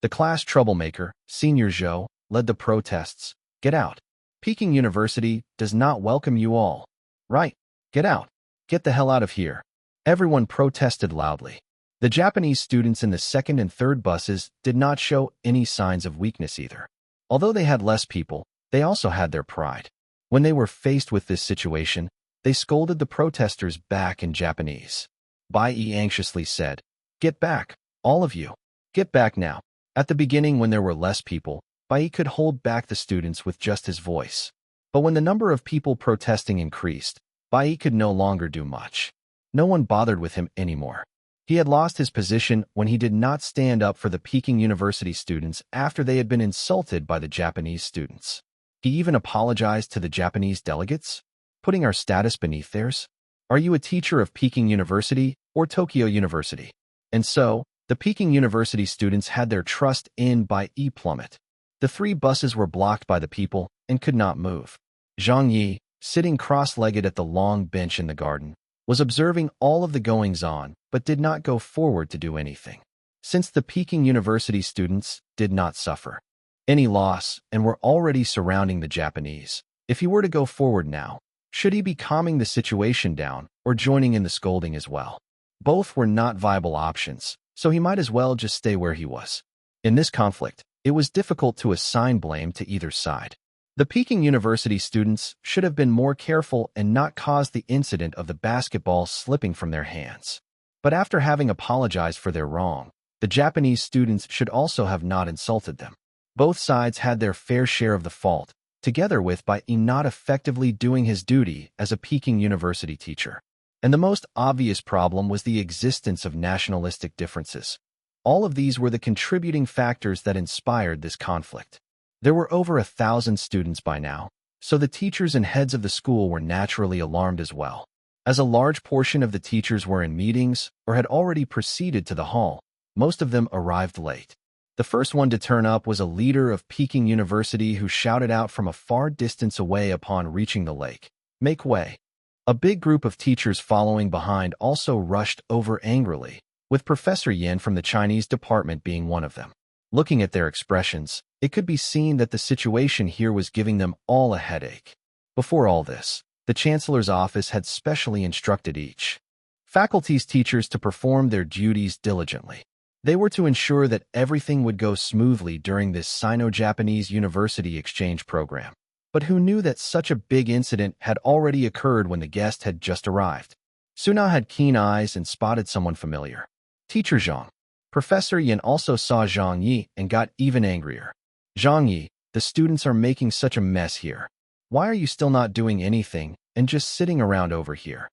The class troublemaker, Senior Zhou, led the protests. Get out. Peking University does not welcome you all. Right. Get out. Get the hell out of here. Everyone protested loudly. The Japanese students in the second and third buses did not show any signs of weakness either. Although they had less people, they also had their pride. When they were faced with this situation, they scolded the protesters back in Japanese. Bai Yi anxiously said, Get back, all of you. Get back now. At the beginning, when there were less people, Bai Yi could hold back the students with just his voice. But when the number of people protesting increased, Bai Yi could no longer do much. No one bothered with him anymore. He had lost his position when he did not stand up for the Peking University students after they had been insulted by the Japanese students. He even apologized to the Japanese delegates, putting our status beneath theirs. Are you a teacher of Peking University or Tokyo University? And so, the Peking University students had their trust in Bai Yi plummet. The three buses were blocked by the people and could not move. Zhang Ye, sitting cross-legged at the long bench in the garden, was observing all of the goings-on but did not go forward to do anything. Since the Peking University students did not suffer any loss and were already surrounding the Japanese, if he were to go forward now, should he be calming the situation down or joining in the scolding as well? Both were not viable options, so he might as well just stay where he was. In this conflict, it was difficult to assign blame to either side. The Peking University students should have been more careful and not caused the incident of the basketball slipping from their hands. But after having apologized for their wrong, the Japanese students should also have not insulted them. Both sides had their fair share of the fault, together with by not effectively doing his duty as a Peking University teacher. And the most obvious problem was the existence of nationalistic differences. All of these were the contributing factors that inspired this conflict. There were over 1,000 students by now, so the teachers and heads of the school were naturally alarmed as well. As a large portion of the teachers were in meetings or had already proceeded to the hall, most of them arrived late. The first one to turn up was a leader of Peking University who shouted out from a far distance away upon reaching the lake, "Make way." A big group of teachers following behind also rushed over angrily, with Professor Yin from the Chinese department being one of them. Looking at their expressions, it could be seen that the situation here was giving them all a headache. Before all this, the Chancellor's office had specially instructed each faculty's teachers to perform their duties diligently. They were to ensure that everything would go smoothly during this Sino-Japanese University exchange program. But who knew that such a big incident had already occurred when the guest had just arrived? Suna had keen eyes and spotted someone familiar. Teacher Zhang. Professor Yin also saw Zhang Ye and got even angrier. "Zhang Ye, the students are making such a mess here. Why are you still not doing anything and just sitting around over here?"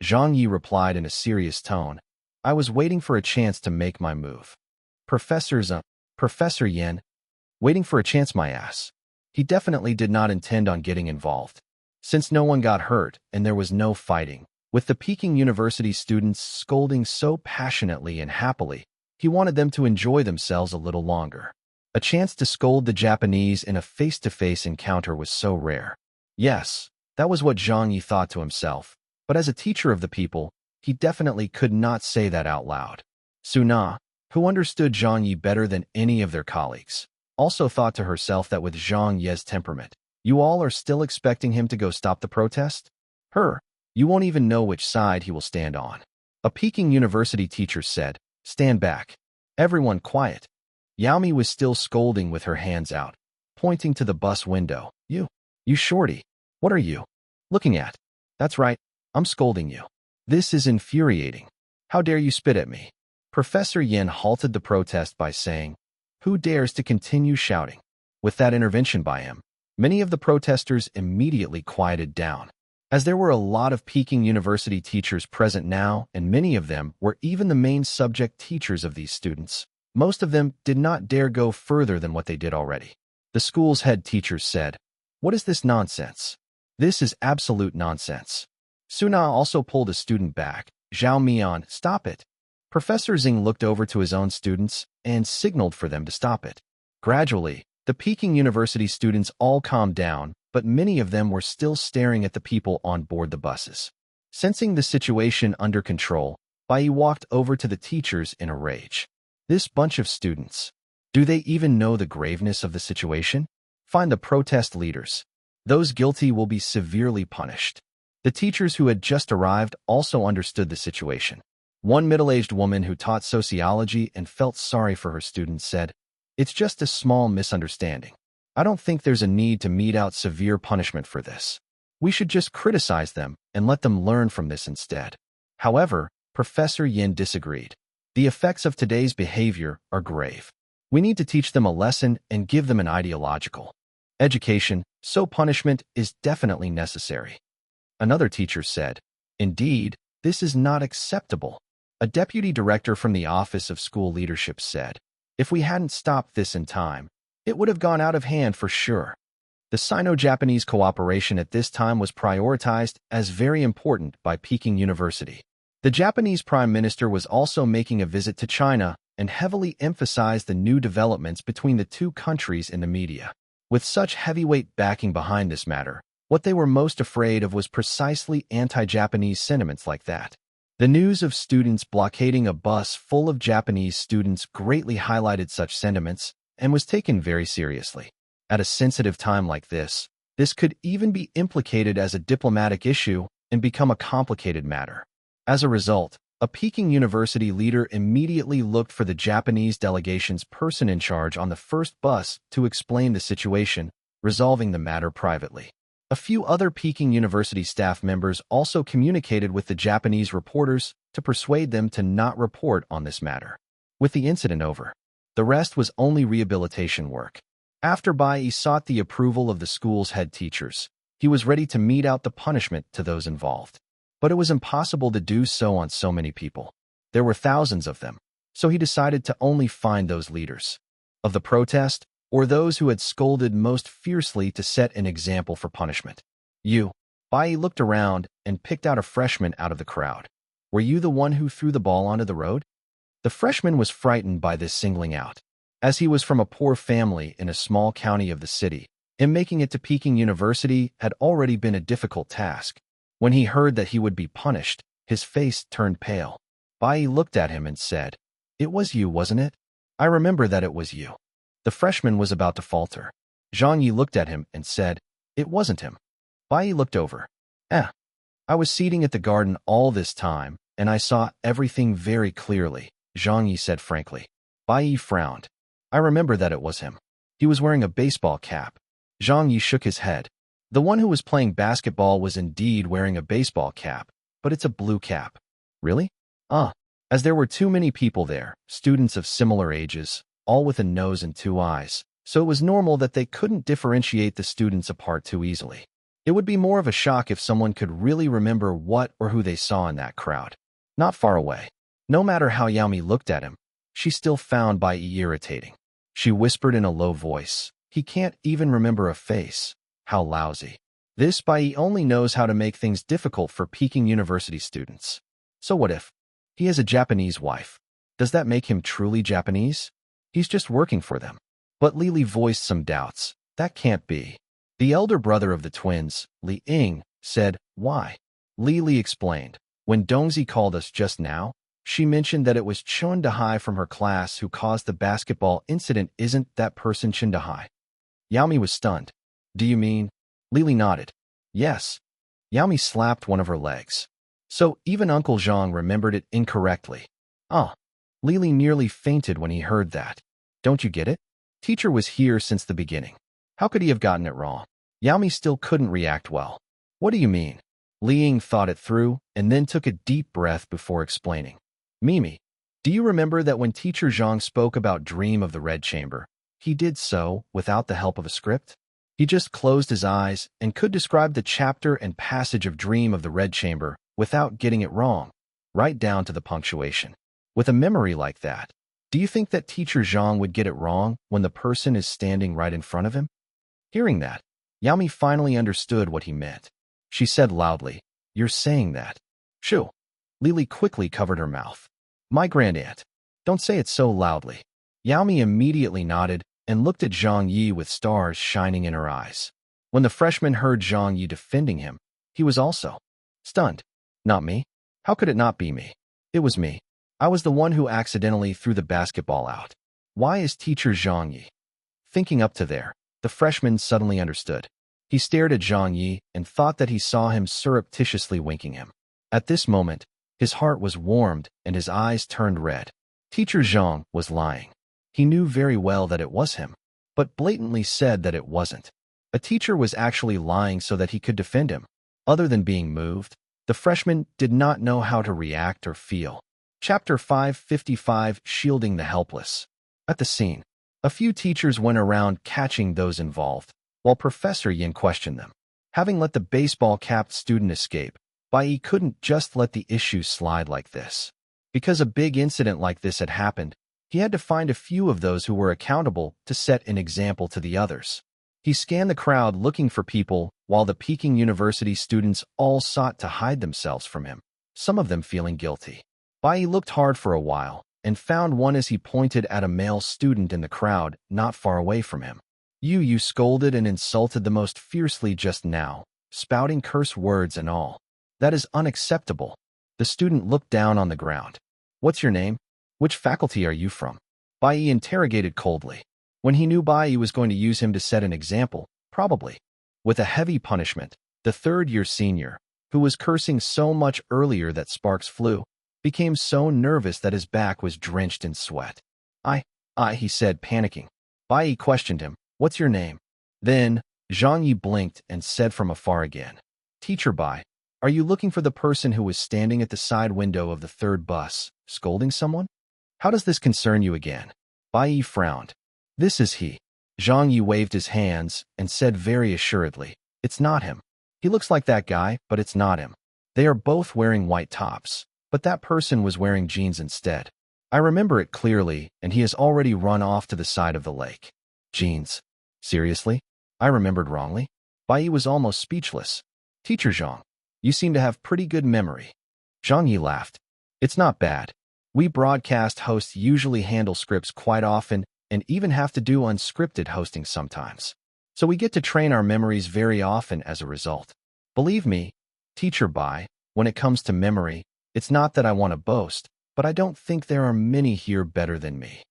Zhang Ye replied in a serious tone, "I was waiting for a chance to make my move." Professor Yin, waiting for a chance my ass. He definitely did not intend on getting involved. Since no one got hurt and there was no fighting, with the Peking University students scolding so passionately and happily, he wanted them to enjoy themselves a little longer. A chance to scold the Japanese in a face-to-face encounter was so rare. Yes, that was what Zhang Ye thought to himself, but as a teacher of the people, he definitely could not say that out loud. Suna, who understood Zhang Ye better than any of their colleagues, also thought to herself that with Zhang Ye's temperament, you all are still expecting him to go stop the protest? You won't even know which side he will stand on. A Peking University teacher said, "Stand back. Everyone quiet." Yaomi was still scolding with her hands out, pointing to the bus window. You shorty. What are you looking at?" "That's right. I'm scolding you. This is infuriating. How dare you spit at me?" Professor Yin halted the protest by saying, "Who dares to continue shouting?" With that intervention by him, many of the protesters immediately quieted down. As there were a lot of Peking University teachers present now, and many of them were even the main subject teachers of these students, most of them did not dare go further than what they did already. The school's head teachers said, "What is this nonsense? This is absolute nonsense." Suna also pulled a student back. "Zhao Mian, stop it." Professor Xing looked over to his own students and signaled for them to stop it. Gradually, the Peking University students all calmed down, but many of them were still staring at the people on board the buses. Sensing the situation under control, Bai walked over to the teachers in a rage. "This bunch of students. Do they even know the graveness of the situation? Find the protest leaders. Those guilty will be severely punished." The teachers who had just arrived also understood the situation. One middle-aged woman who taught sociology and felt sorry for her students said, "It's just a small misunderstanding. I don't think there's a need to mete out severe punishment for this. We should just criticize them and let them learn from this instead." However, Professor Yin disagreed. "The effects of today's behavior are grave. We need to teach them a lesson and give them an ideological education, so punishment is definitely necessary." Another teacher said, "Indeed, this is not acceptable." A deputy director from the Office of School Leadership said, "If we hadn't stopped this in time, it would have gone out of hand for sure." The Sino-Japanese cooperation at this time was prioritized as very important by Peking University. The Japanese Prime Minister was also making a visit to China and heavily emphasized the new developments between the two countries in the media. With such heavyweight backing behind this matter, What they were most afraid of was precisely anti-Japanese sentiments like that. The news of students blockading a bus full of Japanese students greatly highlighted such sentiments and was taken very seriously. At a sensitive time like this could even be implicated as a diplomatic issue and become a complicated matter. As a result, a Peking University leader immediately looked for the Japanese delegation's person in charge on the first bus to explain the situation, resolving the matter privately. A few other Peking University staff members also communicated with the Japanese reporters to persuade them to not report on this matter. With the incident over, the rest was only rehabilitation work. After Bai sought the approval of the school's head teachers, he was ready to mete out the punishment to those involved. But it was impossible to do so on so many people. There were thousands of them, so he decided to only find those leaders of the protest or those who had scolded most fiercely to set an example for punishment. Bai looked around and picked out a freshman out of the crowd. Were you the one who threw the ball onto the road? The freshman was frightened by this singling out, as he was from a poor family in a small county of the city, and making it to Peking University had already been a difficult task. When he heard that he would be punished, his face turned pale. Bai looked at him and said, "It was you, wasn't it? I remember that it was you." The freshman was about to falter. Zhang Ye looked at him and said, "It wasn't him." Bai looked over. I was seating at the garden all this time, and I saw everything very clearly," Zhang Ye said frankly. Bai frowned. "I remember that it was him. He was wearing a baseball cap." Zhang Ye shook his head. The one who was playing basketball was indeed wearing a baseball cap, but it's a blue cap. Really? As there were too many people there, students of similar ages, all with a nose and two eyes, so it was normal that they couldn't differentiate the students apart too easily. It would be more of a shock if someone could really remember what or who they saw in that crowd. Not far away. No matter how Yaomi looked at him, she still found Bai irritating. She whispered in a low voice, "He can't even remember a face. How lousy. This Bai only knows how to make things difficult for Peking University students. So what if he has a Japanese wife? Does that make him truly Japanese? He's just working for them." But Lili voiced some doubts. That can't be. The elder brother of the twins, Li Ying, said, "Why?" Lili explained, "When Dongzi called us just now, she mentioned that it was Chun Dahai from her class who caused the basketball incident. Isn't that person Chun Dahai?" Yaomi was stunned. "Do you mean?" Lili nodded. "Yes." Yaomi slapped one of her legs. "So even Uncle Zhang remembered it incorrectly." Lili nearly fainted when he heard that. "Don't you get it? Teacher was here since the beginning. How could he have gotten it wrong?" Yaomi still couldn't react well. "What do you mean?" Li Ying thought it through and then took a deep breath before explaining. "Mimi, do you remember that when Teacher Zhang spoke about Dream of the Red Chamber, he did so without the help of a script? He just closed his eyes and could describe the chapter and passage of Dream of the Red Chamber without getting it wrong, right down to the punctuation. With a memory like that, do you think that Teacher Zhang would get it wrong when the person is standing right in front of him?" Hearing that, Yaomi finally understood what he meant. She said loudly, "You're saying that?" "Shoo." Lili quickly covered her mouth. "My grandaunt. Don't say it so loudly." Yaomi immediately nodded and looked at Zhang Ye with stars shining in her eyes. When the freshman heard Zhang Ye defending him, he was also stunned. "Not me? How could it not be me? It was me. I was the one who accidentally threw the basketball out. Why is Teacher Zhang Ye?" Thinking up to there, the freshman suddenly understood. He stared at Zhang Ye and thought that he saw him surreptitiously winking him. At this moment, his heart was warmed and his eyes turned red. Teacher Zhang was lying. He knew very well that it was him, but blatantly said that it wasn't. A teacher was actually lying so that he could defend him. Other than being moved, the freshman did not know how to react or feel. Chapter 555, Shielding the Helpless. At the scene, a few teachers went around catching those involved, while Professor Yin questioned them. Having let the baseball-capped student escape, Bai couldn't just let the issue slide like this. Because a big incident like this had happened, he had to find a few of those who were accountable to set an example to the others. He scanned the crowd looking for people, while the Peking University students all sought to hide themselves from him, some of them feeling guilty. Bai looked hard for a while, and found one as he pointed at a male student in the crowd not far away from him. You scolded and insulted the most fiercely just now. spouting curse words and all. That is unacceptable. The student looked down on the ground. What's your name? Which faculty are you from? Bai Yi interrogated coldly. When he knew Bai Yi was going to use him to set an example, probably. With a heavy punishment, the third-year senior, who was cursing so much earlier that sparks flew, became so nervous that his back was drenched in sweat. He said, panicking. Bai Yi questioned him, what's your name? Then, Zhang Ye blinked and said from afar again, Teacher Bai, are you looking for the person who was standing at the side window of the third bus, scolding someone? How does this concern you again? Bai Yi frowned. This is he. Zhang Ye waved his hands and said very assuredly, it's not him. He looks like that guy, but it's not him. They are both wearing white tops, but that person was wearing jeans instead. I remember it clearly, and he has already run off to the side of the lake. Jeans. Seriously? I remembered wrongly? Bai Yi was almost speechless. Teacher Zhang, you seem to have pretty good memory. Zhang Yi laughed. It's not bad. We broadcast hosts usually handle scripts quite often and even have to do unscripted hosting sometimes. So we get to train our memories very often as a result. Believe me, Teacher Bai, when it comes to memory, it's not that I want to boast, but I don't think there are many here better than me.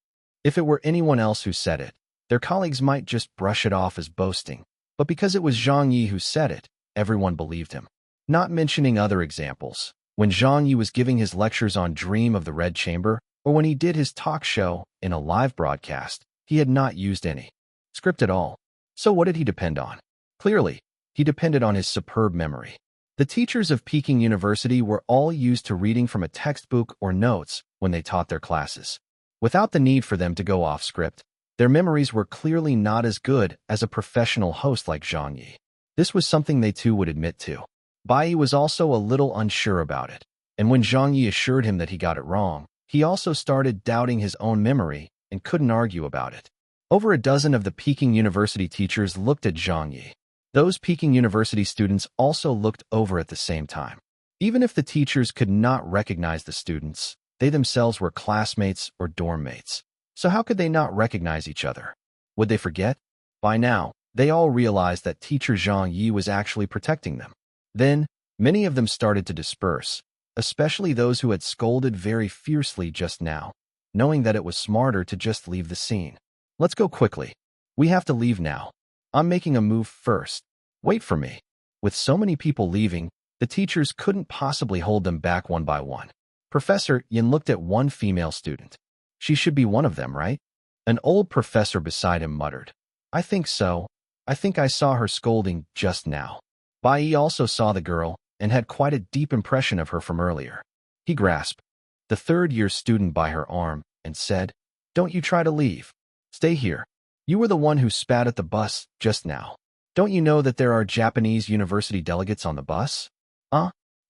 If it were anyone else who said it, their colleagues might just brush it off as boasting, but because it was Zhang Ye who said it, everyone believed him. Not mentioning other examples, when Zhang Ye was giving his lectures on Dream of the Red Chamber, or when he did his talk show in a live broadcast, he had not used any script at all. So what did he depend on? Clearly, he depended on his superb memory. The teachers of Peking University were all used to reading from a textbook or notes when they taught their classes. Without the need for them to go off script, their memories were clearly not as good as a professional host like Zhang Ye. This was something they too would admit to. Bai Yi was also a little unsure about it, and when Zhang Ye assured him that he got it wrong, he also started doubting his own memory and couldn't argue about it. Over a dozen of the Peking University teachers looked at Zhang Ye. Those Peking University students also looked over at the same time. Even if the teachers could not recognize the students, they themselves were classmates or dorm mates. So how could they not recognize each other? Would they forget? By now, they all realized that teacher Zhang Ye was actually protecting them. Then, many of them started to disperse, especially those who had scolded very fiercely just now, knowing that it was smarter to just leave the scene. Let's go quickly. We have to leave now. I'm making a move first. Wait for me. With so many people leaving, the teachers couldn't possibly hold them back one by one. Professor Yin looked at one female student. She should be one of them, right? An old professor beside him muttered. I think so. I think I saw her scolding just now. Bai Yi also saw the girl and had quite a deep impression of her from earlier. He grasped the third-year student by her arm and said, Don't you try to leave. Stay here. You were the one who spat at the bus just now. Don't you know that there are Japanese university delegates on the bus?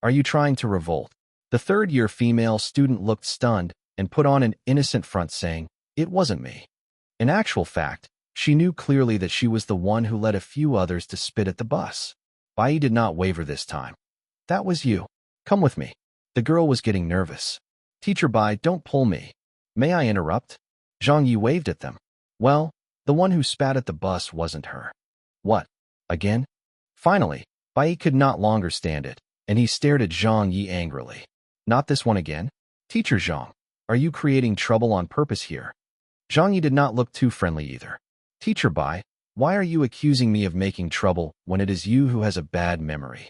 Are you trying to revolt? The third-year female student looked stunned and put on an innocent front saying, It wasn't me. In actual fact, she knew clearly that she was the one who led a few others to spit at the bus. Bai Yi did not waver this time. That was you. Come with me. The girl was getting nervous. Teacher Bai, don't pull me. May I interrupt? Zhang Ye waved at them. Well, the one who spat at the bus wasn't her. What? Again? Finally, Bai Yi could not longer stand it, and he stared at Zhang Ye angrily. Not this one again? Teacher Zhang, are you creating trouble on purpose here? Zhang Ye did not look too friendly either. Teacher Bai, why are you accusing me of making trouble when it is you who has a bad memory?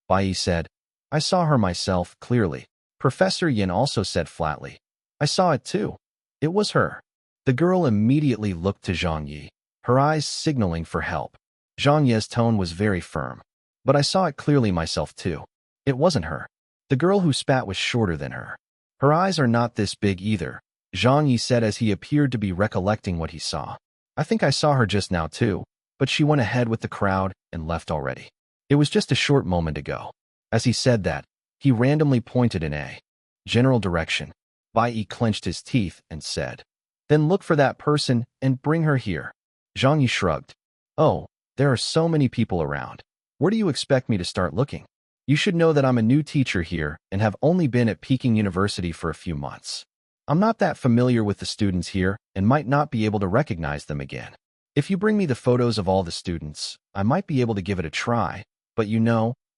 Bai Yi said, I saw her myself, clearly. Professor Yin also said flatly, I saw it too. It was her. The girl immediately looked to Zhang Ye, her eyes signaling for help. Zhang Ye's tone was very firm. But I saw it clearly myself too. It wasn't her. The girl who spat was shorter than her. Her eyes are not this big either, Zhang Ye said as he appeared to be recollecting what he saw. I think I saw her just now too, but she went ahead with the crowd and left already. It was just a short moment ago. As he said that, he randomly pointed in a general direction. Bai Yi clenched his teeth and said, Then look for that person and bring her here. Zhang Ye shrugged. Oh, there are so many people around. Where do you expect me to start looking? You should know that I'm a new teacher here and have only been at Peking University for a few months. I'm not that familiar with the students here and might not be able to recognize them again. If you bring me the photos of all the students, I might be able to give it a try, But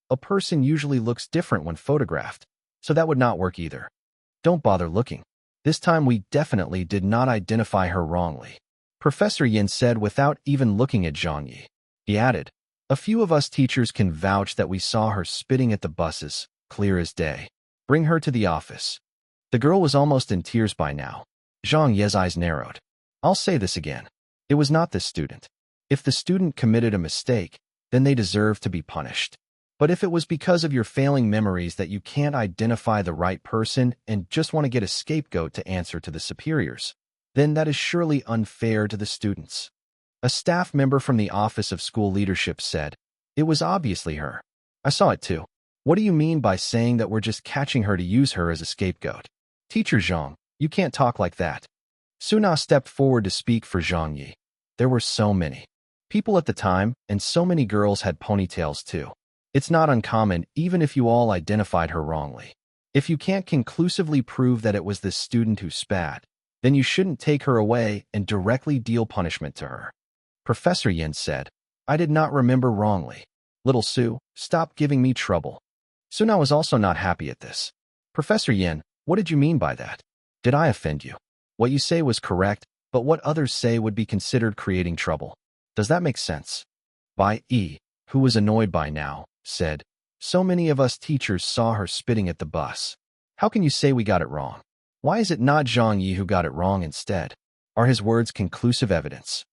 a person usually looks different when photographed, so that would not work either. Don't bother looking. This time we definitely did not identify her wrongly, Professor Yin said without even looking at Zhang Ye. He added, a few of us teachers can vouch that we saw her spitting at the buses, clear as day. Bring her to the office. The girl was almost in tears by now. Zhang Ye's eyes narrowed. I'll say this again. It was not the student. If the student committed a mistake, then they deserve to be punished. But if it was because of your failing memories that you can't identify the right person and just want to get a scapegoat to answer to the superiors, then that is surely unfair to the students. A staff member from the Office of School Leadership said, it was obviously her. I saw it too. What do you mean by saying that we're just catching her to use her as a scapegoat? Teacher Zhang, you can't talk like that. Suna stepped forward to speak for Zhang Ye. There were so many people at the time, and so many girls had ponytails too. It's not uncommon even if you all identified her wrongly. If you can't conclusively prove that it was this student who spat, then you shouldn't take her away and directly deal punishment to her. Professor Yin said, I did not remember wrongly. Little Sue, stop giving me trouble. Suna was also not happy at this. Professor Yin, what did you mean by that? Did I offend you? What you say was correct, but what others say would be considered creating trouble. Does that make sense? Bai Yi, who was annoyed by now, said, so many of us teachers saw her spitting at the bus. How can you say we got it wrong? Why is it not Zhang Ye who got it wrong instead? Are his words conclusive evidence?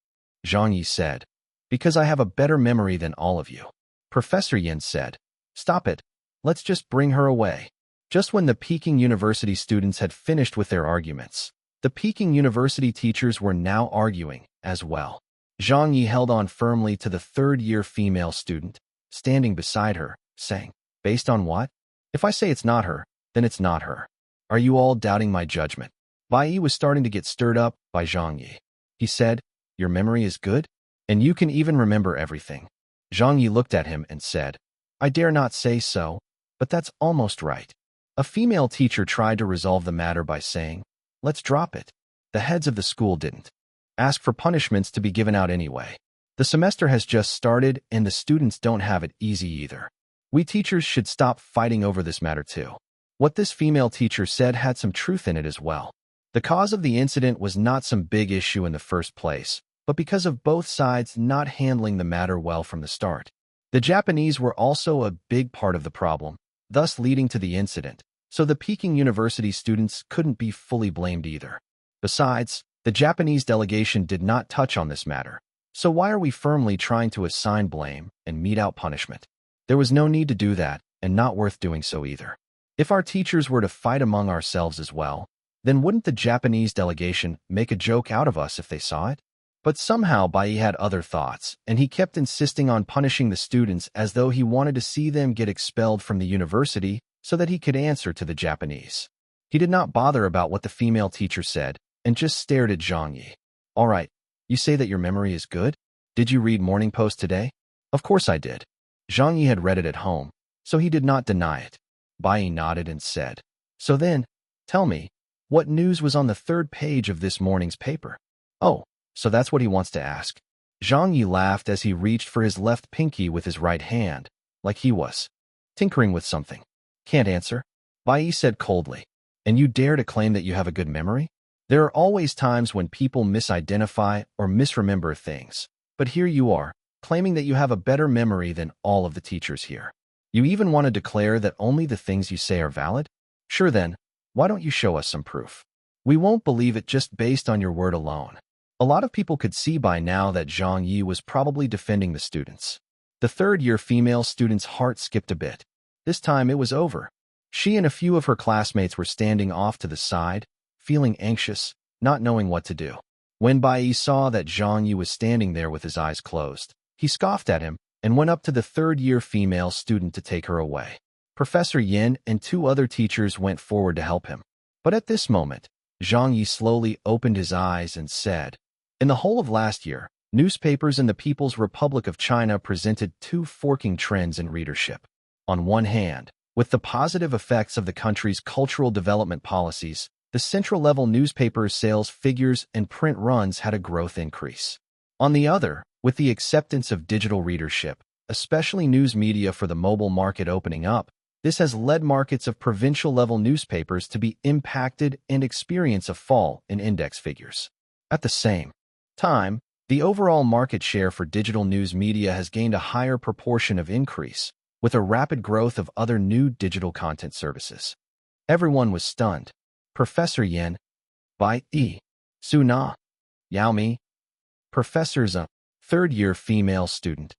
Zhang Ye said, because I have a better memory than all of you. Professor Yin said, stop it. Let's just bring her away. Just when the Peking University students had finished with their arguments, the Peking University teachers were now arguing as well. Zhang Ye held on firmly to the third-year female student, standing beside her, saying, based on what? If I say it's not her, then it's not her. Are you all doubting my judgment? Bai Yi was starting to get stirred up by Zhang Ye. He said, your memory is good? And you can even remember everything. Zhang Ye looked at him and said, I dare not say so, but that's almost right. A female teacher tried to resolve the matter by saying, let's drop it. The heads of the school didn't ask for punishments to be given out anyway. The semester has just started and the students don't have it easy either. We teachers should stop fighting over this matter too. What this female teacher said had some truth in it as well. The cause of the incident was not some big issue in the first place, but because of both sides not handling the matter well from the start. The Japanese were also a big part of the problem, thus leading to the incident, so the Peking University students couldn't be fully blamed either. Besides, the Japanese delegation did not touch on this matter, so why are we firmly trying to assign blame and mete out punishment? There was no need to do that, and not worth doing so either. If our teachers were to fight among ourselves as well, then wouldn't the Japanese delegation make a joke out of us if they saw it? But somehow Bai had other thoughts, and he kept insisting on punishing the students as though he wanted to see them get expelled from the university so that he could answer to the Japanese. He did not bother about what the female teacher said, and just stared at Zhang Ye. All right, you say that your memory is good? Did you read Morning Post today? Of course I did. Zhang Ye had read it at home, so he did not deny it. Bai nodded and said, so then, tell me, what news was on the third page of this morning's paper? Oh, so that's what he wants to ask. Zhang Ye laughed as he reached for his left pinky with his right hand, like he was tinkering with something. Can't answer, Bai said coldly. And you dare to claim that you have a good memory? There are always times when people misidentify or misremember things, but here you are, claiming that you have a better memory than all of the teachers here. You even want to declare that only the things you say are valid? Sure then, why don't you show us some proof? We won't believe it just based on your word alone. A lot of people could see by now that Zhang Ye was probably defending the students. The third-year female student's heart skipped a bit. This time it was over. She and a few of her classmates were standing off to the side, feeling anxious, not knowing what to do. When Bai saw that Zhang Ye was standing there with his eyes closed, he scoffed at him and went up to the third-year female student to take her away. Professor Yin and two other teachers went forward to help him. But at this moment, Zhang Ye slowly opened his eyes and said, in the whole of last year, newspapers in the People's Republic of China presented two forking trends in readership. On one hand, with the positive effects of the country's cultural development policies, the central-level newspapers' sales figures and print runs had a growth increase. On the other, with the acceptance of digital readership, especially news media for the mobile market opening up. This has led markets of provincial-level newspapers to be impacted and experience a fall in index figures. At the same time, the overall market share for digital news media has gained a higher proportion of increase, with a rapid growth of other new digital content services. Everyone was stunned. Professor Yan, Bai Yi, Su Na, Yao Mi. Professor Zhang, third-year female student.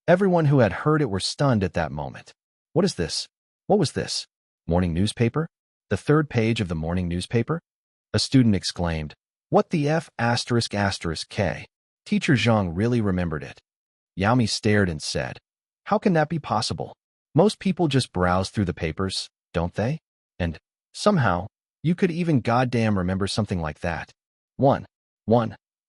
Everyone who had heard it were stunned at that moment. What is this? What was this? Morning newspaper? The third page of the morning newspaper? A student exclaimed. What the F***? K. Teacher Zhang really remembered it. Yao Mi stared and said, how can that be possible? Most people just browse through the papers, don't they? And, somehow, you could even goddamn remember something like that. 1.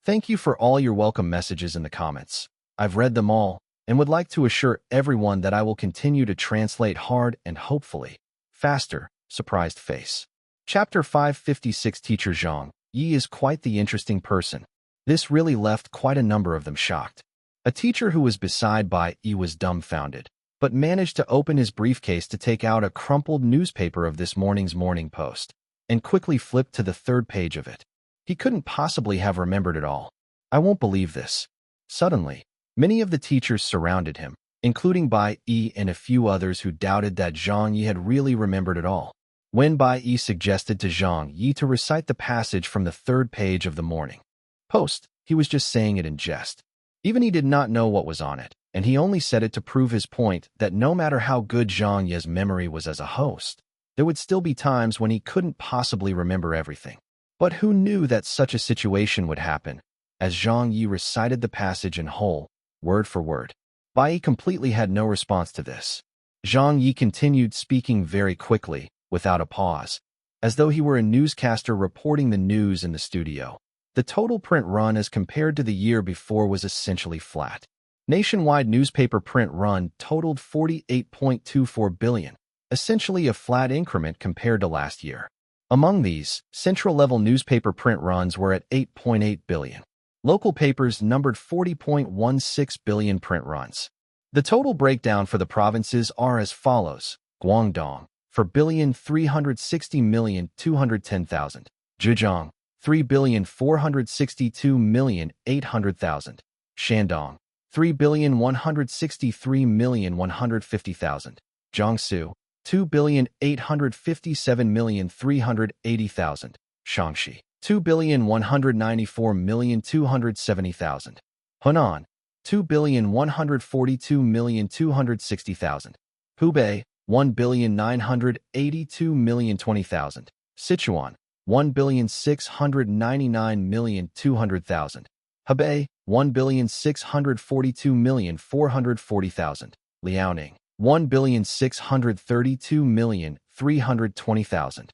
Thank you for all your welcome messages in the comments. I've read them all, and would like to assure everyone that I will continue to translate hard and hopefully faster, surprised face. Chapter 556. Teacher Zhang Ye is quite the interesting person. This really left quite a number of them shocked. A teacher who was beside Bai Yi was dumbfounded, but managed to open his briefcase to take out a crumpled newspaper of this morning's Morning Post, and quickly flipped to the third page of it. He couldn't possibly have remembered it all. I won't believe this. Suddenly, many of the teachers surrounded him, including Bai Yi and a few others who doubted that Zhang Ye had really remembered it all. When Bai Yi suggested to Zhang Ye to recite the passage from the third page of the Morning Post, he was just saying it in jest. Even he did not know what was on it, and he only said it to prove his point that no matter how good Zhang Ye's memory was as a host, there would still be times when he couldn't possibly remember everything. But who knew that such a situation would happen? As Zhang Ye recited the passage in whole, word for word, Bai Yi completely had no response to this. Zhang Ye continued speaking very quickly, without a pause, as though he were a newscaster reporting the news in the studio. The total print run as compared to the year before was essentially flat. Nationwide newspaper print run totaled 48.24 billion, essentially a flat increment compared to last year. Among these, central-level newspaper print runs were at 8.8 billion. Local papers numbered 40.16 billion print runs. The total breakdown for the provinces are as follows. Guangdong, 4,360,210,000. Zhejiang, 3,462,800,000. Shandong, 3,163,150,000. Jiangsu, 2,857,380,000. Shaanxi, 2,194,270,000. Hunan, 2,142,260,000. Hubei, 1,982,020,000. Sichuan, 1,699,200,000. Hebei, 1,642,440,000. Liaoning, 1,632,320,000.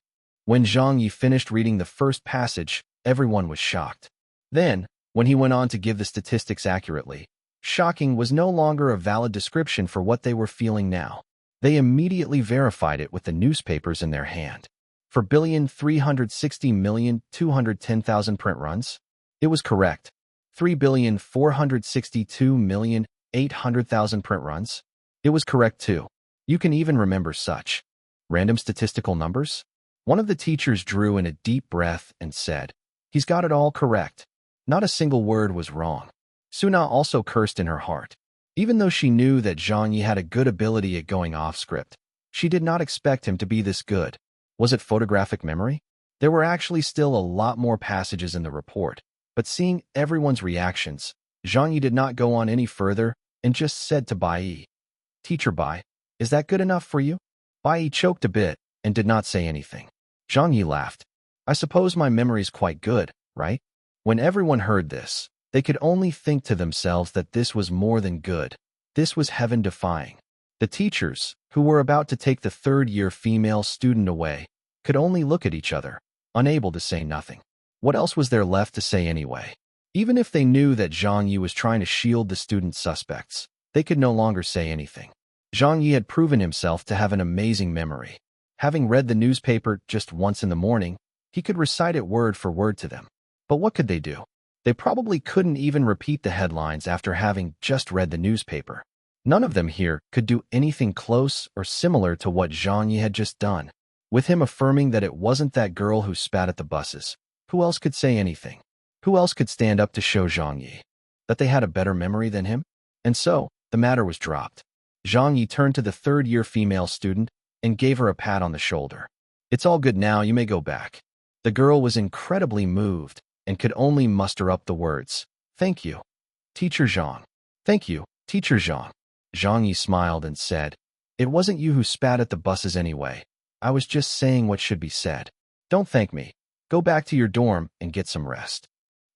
When Zhang Ye finished reading the first passage, everyone was shocked. Then, when he went on to give the statistics accurately, shocking was no longer a valid description for what they were feeling now. They immediately verified it with the newspapers in their hand. For 360,210,000 print runs, it was correct. 3,462,800,000 print runs, it was correct too. You can even remember such random statistical numbers? One of the teachers drew in a deep breath and said, he's got it all correct. Not a single word was wrong. Suna also cursed in her heart. Even though she knew that Zhang Ye had a good ability at going off script, she did not expect him to be this good. Was it photographic memory? There were actually still a lot more passages in the report, but seeing everyone's reactions, Zhang Ye did not go on any further and just said to Bai Yi, Teacher Bai, is that good enough for you? Bai Yi choked a bit and did not say anything. Zhang Ye laughed. I suppose my memory's quite good, right? When everyone heard this, they could only think to themselves that this was more than good. This was heaven-defying. The teachers, who were about to take the third-year female student away, could only look at each other, unable to say nothing. What else was there left to say anyway? Even if they knew that Zhang Ye was trying to shield the student suspects, they could no longer say anything. Zhang Ye had proven himself to have an amazing memory. Having read the newspaper just once in the morning, he could recite it word for word to them. But what could they do? They probably couldn't even repeat the headlines after having just read the newspaper. None of them here could do anything close or similar to what Zhang Ye had just done. With him affirming that it wasn't that girl who spat at the buses, who else could say anything? Who else could stand up to show Zhang Ye that they had a better memory than him? And so, the matter was dropped. Zhang Ye turned to the third-year female student and gave her a pat on the shoulder. "It's all good now, you may go back." The girl was incredibly moved and could only muster up the words, "Thank you, Teacher Zhang." "Thank you, Teacher Zhang." Zhang Ye smiled and said, "It wasn't you who spat at the buses anyway. I was just saying what should be said. Don't thank me. Go back to your dorm and get some rest."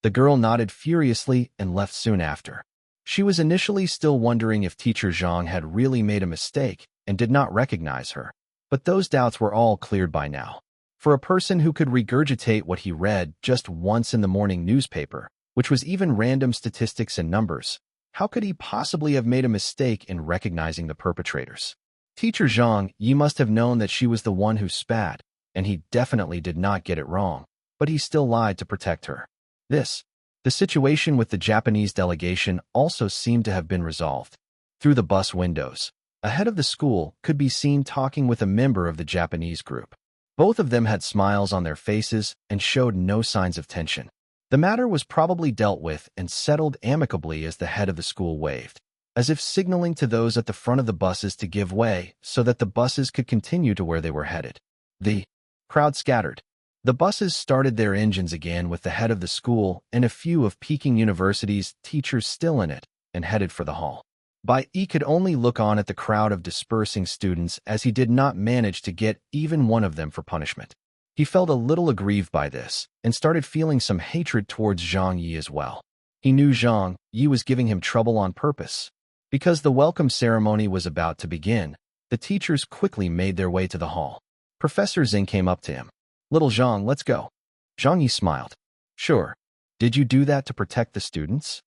The girl nodded furiously and left soon after. She was initially still wondering if Teacher Zhang had really made a mistake and did not recognize her, but those doubts were all cleared by now. For a person who could regurgitate what he read just once in the morning newspaper, which was even random statistics and numbers, how could he possibly have made a mistake in recognizing the perpetrators? Teacher Zhang Ye must have known that she was the one who spat, and he definitely did not get it wrong, but he still lied to protect her. The situation with the Japanese delegation also seemed to have been resolved. Through the bus windows, a head of the school could be seen talking with a member of the Japanese group. Both of them had smiles on their faces and showed no signs of tension. The matter was probably dealt with and settled amicably as the head of the school waved, as if signaling to those at the front of the buses to give way so that the buses could continue to where they were headed. The crowd scattered. The buses started their engines again with the head of the school and a few of Peking University's teachers still in it and headed for the hall. Bai Yi could only look on at the crowd of dispersing students as he did not manage to get even one of them for punishment. He felt a little aggrieved by this and started feeling some hatred towards Zhang Ye as well. He knew Zhang Ye was giving him trouble on purpose. Because the welcome ceremony was about to begin, the teachers quickly made their way to the hall. Professor Zhang came up to him. "Little Zhang, let's go." Zhang Ye smiled. "Sure. Did you do that to protect the students?"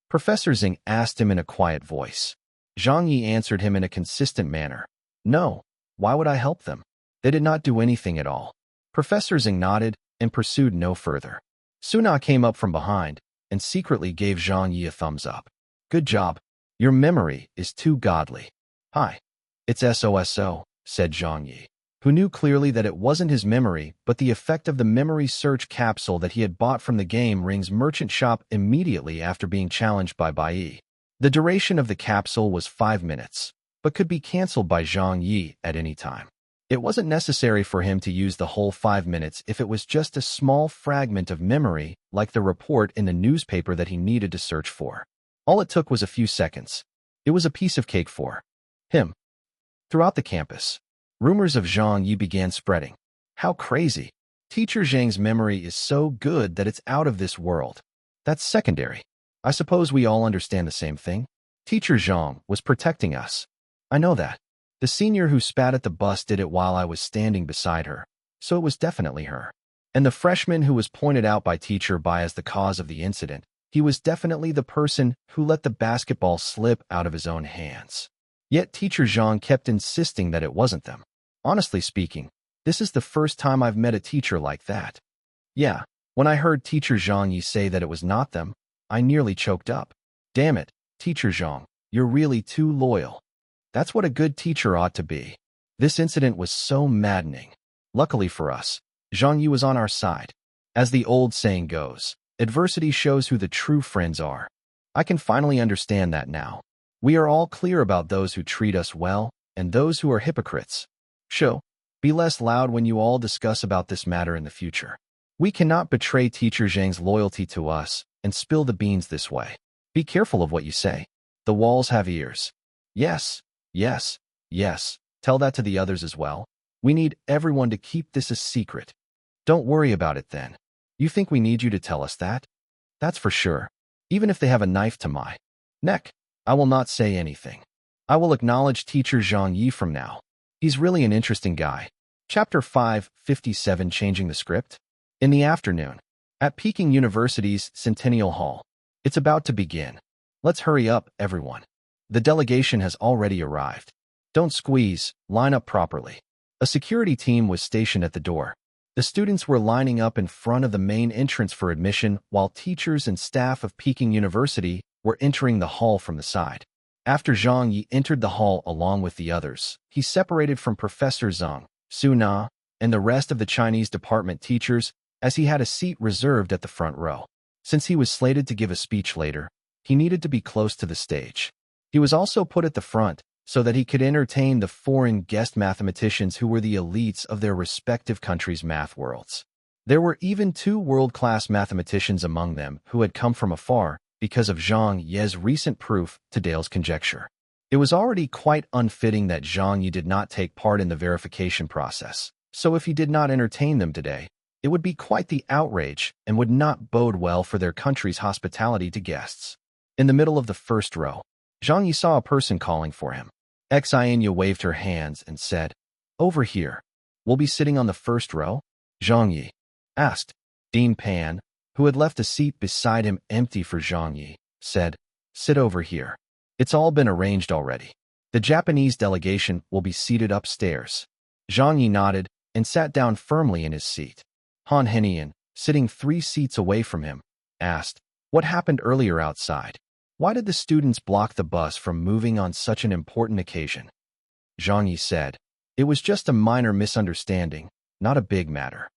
Professor Zhang asked him in a quiet voice. Zhang Ye answered him in a consistent manner. "No. Why would I help them? They did not do anything at all." Professor Zhang nodded and pursued no further. Suna came up from behind and secretly gave Zhang Ye a thumbs up. "Good job. Your memory is too godly." "Hi. It's SOSO," said Zhang Ye, who knew clearly that it wasn't his memory but the effect of the memory search capsule that he had bought from the game Ring's merchant shop immediately after being challenged by Bai Yi. The duration of the capsule was 5 minutes, but could be cancelled by Zhang Ye at any time. It wasn't necessary for him to use the whole 5 minutes if it was just a small fragment of memory like the report in the newspaper that he needed to search for. All it took was a few seconds. It was a piece of cake for him. Throughout the campus, rumors of Zhang Ye began spreading. How crazy! Teacher Zhang's memory is so good that it's out of this world. That's secondary. I suppose we all understand the same thing. Teacher Zhang was protecting us. I know that. The senior who spat at the bus did it while I was standing beside her, so it was definitely her. And the freshman who was pointed out by Teacher Bai as the cause of the incident, he was definitely the person who let the basketball slip out of his own hands. Yet Teacher Zhang kept insisting that it wasn't them. Honestly speaking, this is the first time I've met a teacher like that. Yeah, when I heard Teacher Zhang Ye say that it was not them, I nearly choked up. Damn it, Teacher Zhang, you're really too loyal. That's what a good teacher ought to be. This incident was so maddening. Luckily for us, Zhang Ye was on our side. As the old saying goes, adversity shows who the true friends are. I can finally understand that now. We are all clear about those who treat us well and those who are hypocrites. Be less loud when you all discuss about this matter in the future. We cannot betray Teacher Zhang's loyalty to us and spill the beans this way. Be careful of what you say. The walls have ears. Yes, yes, yes. Tell that to the others as well. We need everyone to keep this a secret. Don't worry about it then. You think we need you to tell us that? That's for sure. Even if they have a knife to my neck, I will not say anything. I will acknowledge Teacher Zhang Ye from now. He's really an interesting guy. Chapter 557 Changing the Script? In the afternoon, at Peking University's Centennial Hall. It's about to begin. Let's hurry up, everyone. The delegation has already arrived. Don't squeeze, line up properly. A security team was stationed at the door. The students were lining up in front of the main entrance for admission while teachers and staff of Peking University were entering the hall from the side. After Zhang Ye entered the hall along with the others, he separated from Professor Zhang, Su Na, and the rest of the Chinese department teachers as he had a seat reserved at the front row. Since he was slated to give a speech later, he needed to be close to the stage. He was also put at the front so that he could entertain the foreign guest mathematicians who were the elites of their respective countries' math worlds. There were even 2 world-class mathematicians among them who had come from afar because of Zhang Ye's recent proof to Dale's conjecture. It was already quite unfitting that Zhang Ye did not take part in the verification process, so if he did not entertain them today, it would be quite the outrage and would not bode well for their country's hospitality to guests. In the middle of the first row, Zhang Ye saw a person calling for him. Xianya waved her hands and said, "Over here. We'll be sitting on the first row?" Zhang Ye asked. Dean Pan, who had left a seat beside him empty for Zhang Ye, said, "Sit over here. It's all been arranged already. The Japanese delegation will be seated upstairs." Zhang Ye nodded and sat down firmly in his seat. Han Henian, sitting 3 seats away from him, asked, "What happened earlier outside? Why did the students block the bus from moving on such an important occasion?" Zhang Ye said, "It was just a minor misunderstanding, not a big matter."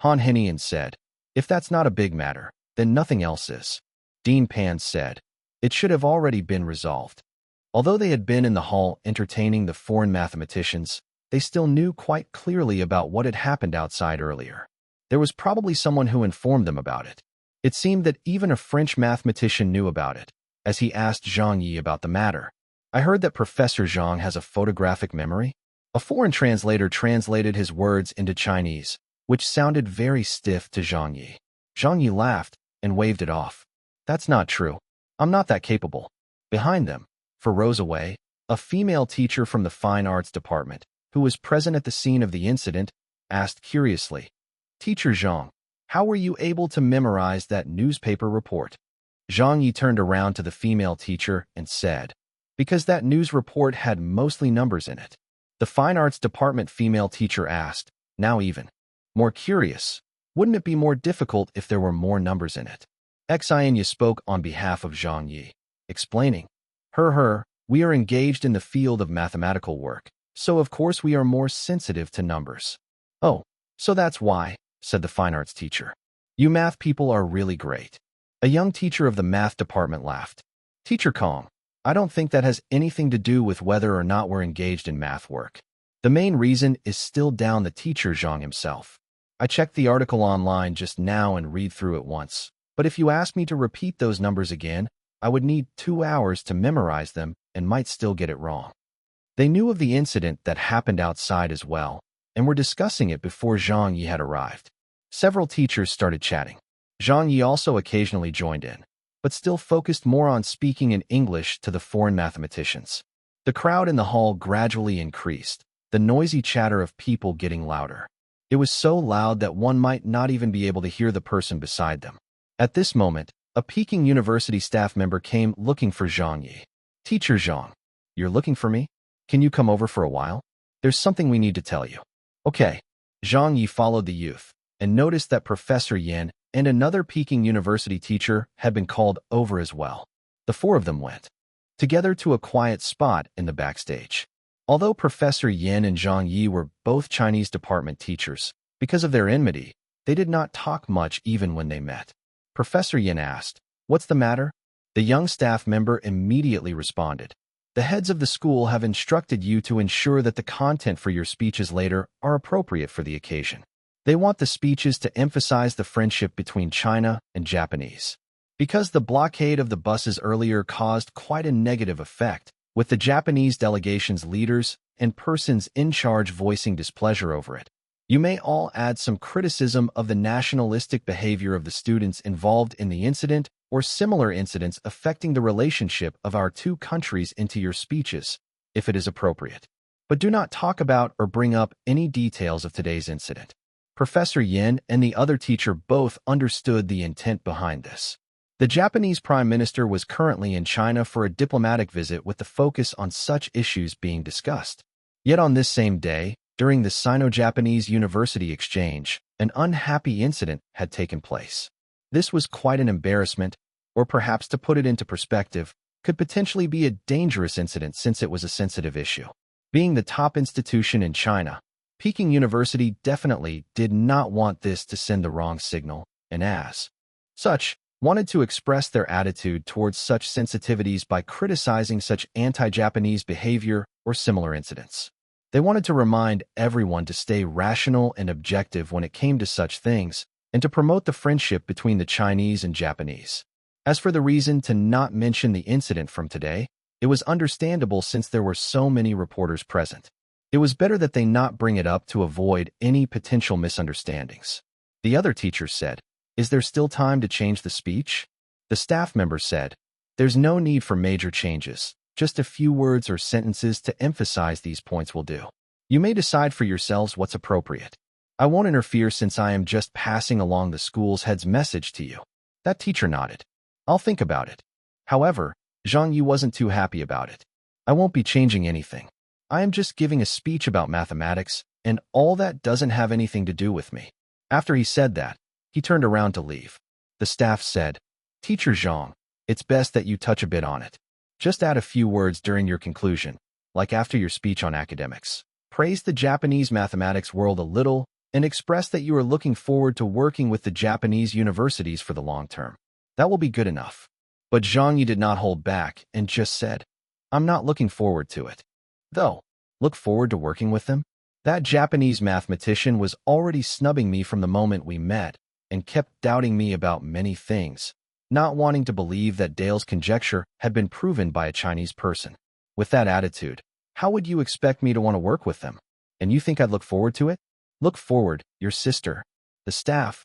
Han Henian said, "If that's not a big matter, then nothing else is." Dean Pan said, "It should have already been resolved." Although they had been in the hall entertaining the foreign mathematicians, they still knew quite clearly about what had happened outside earlier. There was probably someone who informed them about it. It seemed that even a French mathematician knew about it, as he asked Zhang Ye about the matter. "I heard that Professor Zhang has a photographic memory." A foreign translator translated his words into Chinese, which sounded very stiff to Zhang Ye. Zhang Ye laughed and waved it off. "That's not true. I'm not that capable." Behind them, 4 rows away, a female teacher from the Fine Arts Department, who was present at the scene of the incident, asked curiously, "Teacher Zhang, how were you able to memorize that newspaper report?" Zhang Ye turned around to the female teacher and said, "Because that news report had mostly numbers in it." The Fine Arts Department female teacher asked, now even more curious, "Wouldn't it be more difficult if there were more numbers in it?" Xianya spoke on behalf of Zhang Ye, explaining, We are engaged in the field of mathematical work, so of course we are more sensitive to numbers." "Oh, so that's why," said the fine arts teacher. "You math people are really great." A young teacher of the math department laughed. "Teacher Kong, I don't think that has anything to do with whether or not we're engaged in math work. The main reason is still down the teacher Zhang himself. I checked the article online just now and read through it once, but if you ask me to repeat those numbers again, I would need 2 hours to memorize them and might still get it wrong." They knew of the incident that happened outside as well, and were discussing it before Zhang Ye had arrived. Several teachers started chatting. Zhang Ye also occasionally joined in, but still focused more on speaking in English to the foreign mathematicians. The crowd in the hall gradually increased, the noisy chatter of people getting louder. It was so loud that one might not even be able to hear the person beside them. At this moment, a Peking University staff member came looking for Zhang Ye. "Teacher Zhang, you're looking for me? Can you come over for a while? There's something we need to tell you." "Okay." Zhang Ye followed the youth and noticed that Professor Yin and another Peking University teacher had been called over as well. The 4 of them went together to a quiet spot in the backstage. Although Professor Yin and Zhang Ye were both Chinese department teachers, because of their enmity, they did not talk much even when they met. Professor Yin asked, "What's the matter?" The young staff member immediately responded, "The heads of the school have instructed you to ensure that the content for your speeches later are appropriate for the occasion. They want the speeches to emphasize the friendship between China and Japanese. Because the blockade of the buses earlier caused quite a negative effect, with the Japanese delegation's leaders and persons in charge voicing displeasure over it. You may all add some criticism of the nationalistic behavior of the students involved in the incident or similar incidents affecting the relationship of our 2 countries into your speeches, if it is appropriate. But do not talk about or bring up any details of today's incident." Professor Yin and the other teacher both understood the intent behind this. The Japanese Prime Minister was currently in China for a diplomatic visit with the focus on such issues being discussed. Yet on this same day, during the Sino-Japanese University exchange, an unhappy incident had taken place. This was quite an embarrassment, or perhaps to put it into perspective, could potentially be a dangerous incident since it was a sensitive issue. Being the top institution in China, Peking University definitely did not want this to send the wrong signal, and as such, wanted to express their attitude towards such sensitivities by criticizing such anti-Japanese behavior or similar incidents. They wanted to remind everyone to stay rational and objective when it came to such things, and to promote the friendship between the Chinese and Japanese. As for the reason to not mention the incident from today, it was understandable since there were so many reporters present. It was better that they not bring it up to avoid any potential misunderstandings. The other teachers said, "Is there still time to change the speech?" The staff member said, "There's no need for major changes. Just a few words or sentences to emphasize these points will do. You may decide for yourselves what's appropriate. I won't interfere since I am just passing along the school's head's message to you." That teacher nodded. "I'll think about it." However, Zhang Ye wasn't too happy about it. "I won't be changing anything. I am just giving a speech about mathematics, and all that doesn't have anything to do with me." After he said that, he turned around to leave. The staff said, "Teacher Zhang, it's best that you touch a bit on it. Just add a few words during your conclusion, like after your speech on academics. Praise the Japanese mathematics world a little, and express that you are looking forward to working with the Japanese universities for the long term. That will be good enough." But Zhang Ye did not hold back and just said, "I'm not looking forward to it." Though, look forward to working with them? That Japanese mathematician was already snubbing me from the moment we met and kept doubting me about many things, not wanting to believe that Dale's conjecture had been proven by a Chinese person. With that attitude, how would you expect me to want to work with them? And you think I'd look forward to it? Look forward, your sister. The staff.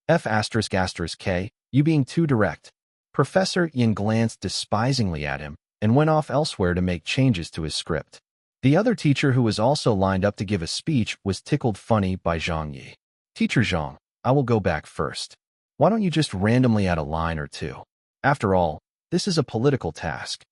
F***K, you being too direct. Professor Yin glanced despisingly at him and went off elsewhere to make changes to his script. The other teacher who was also lined up to give a speech was tickled funny by Zhang Ye. "Teacher Zhang, I will go back first. Why don't you just randomly add a line or two? After all, this is a political task."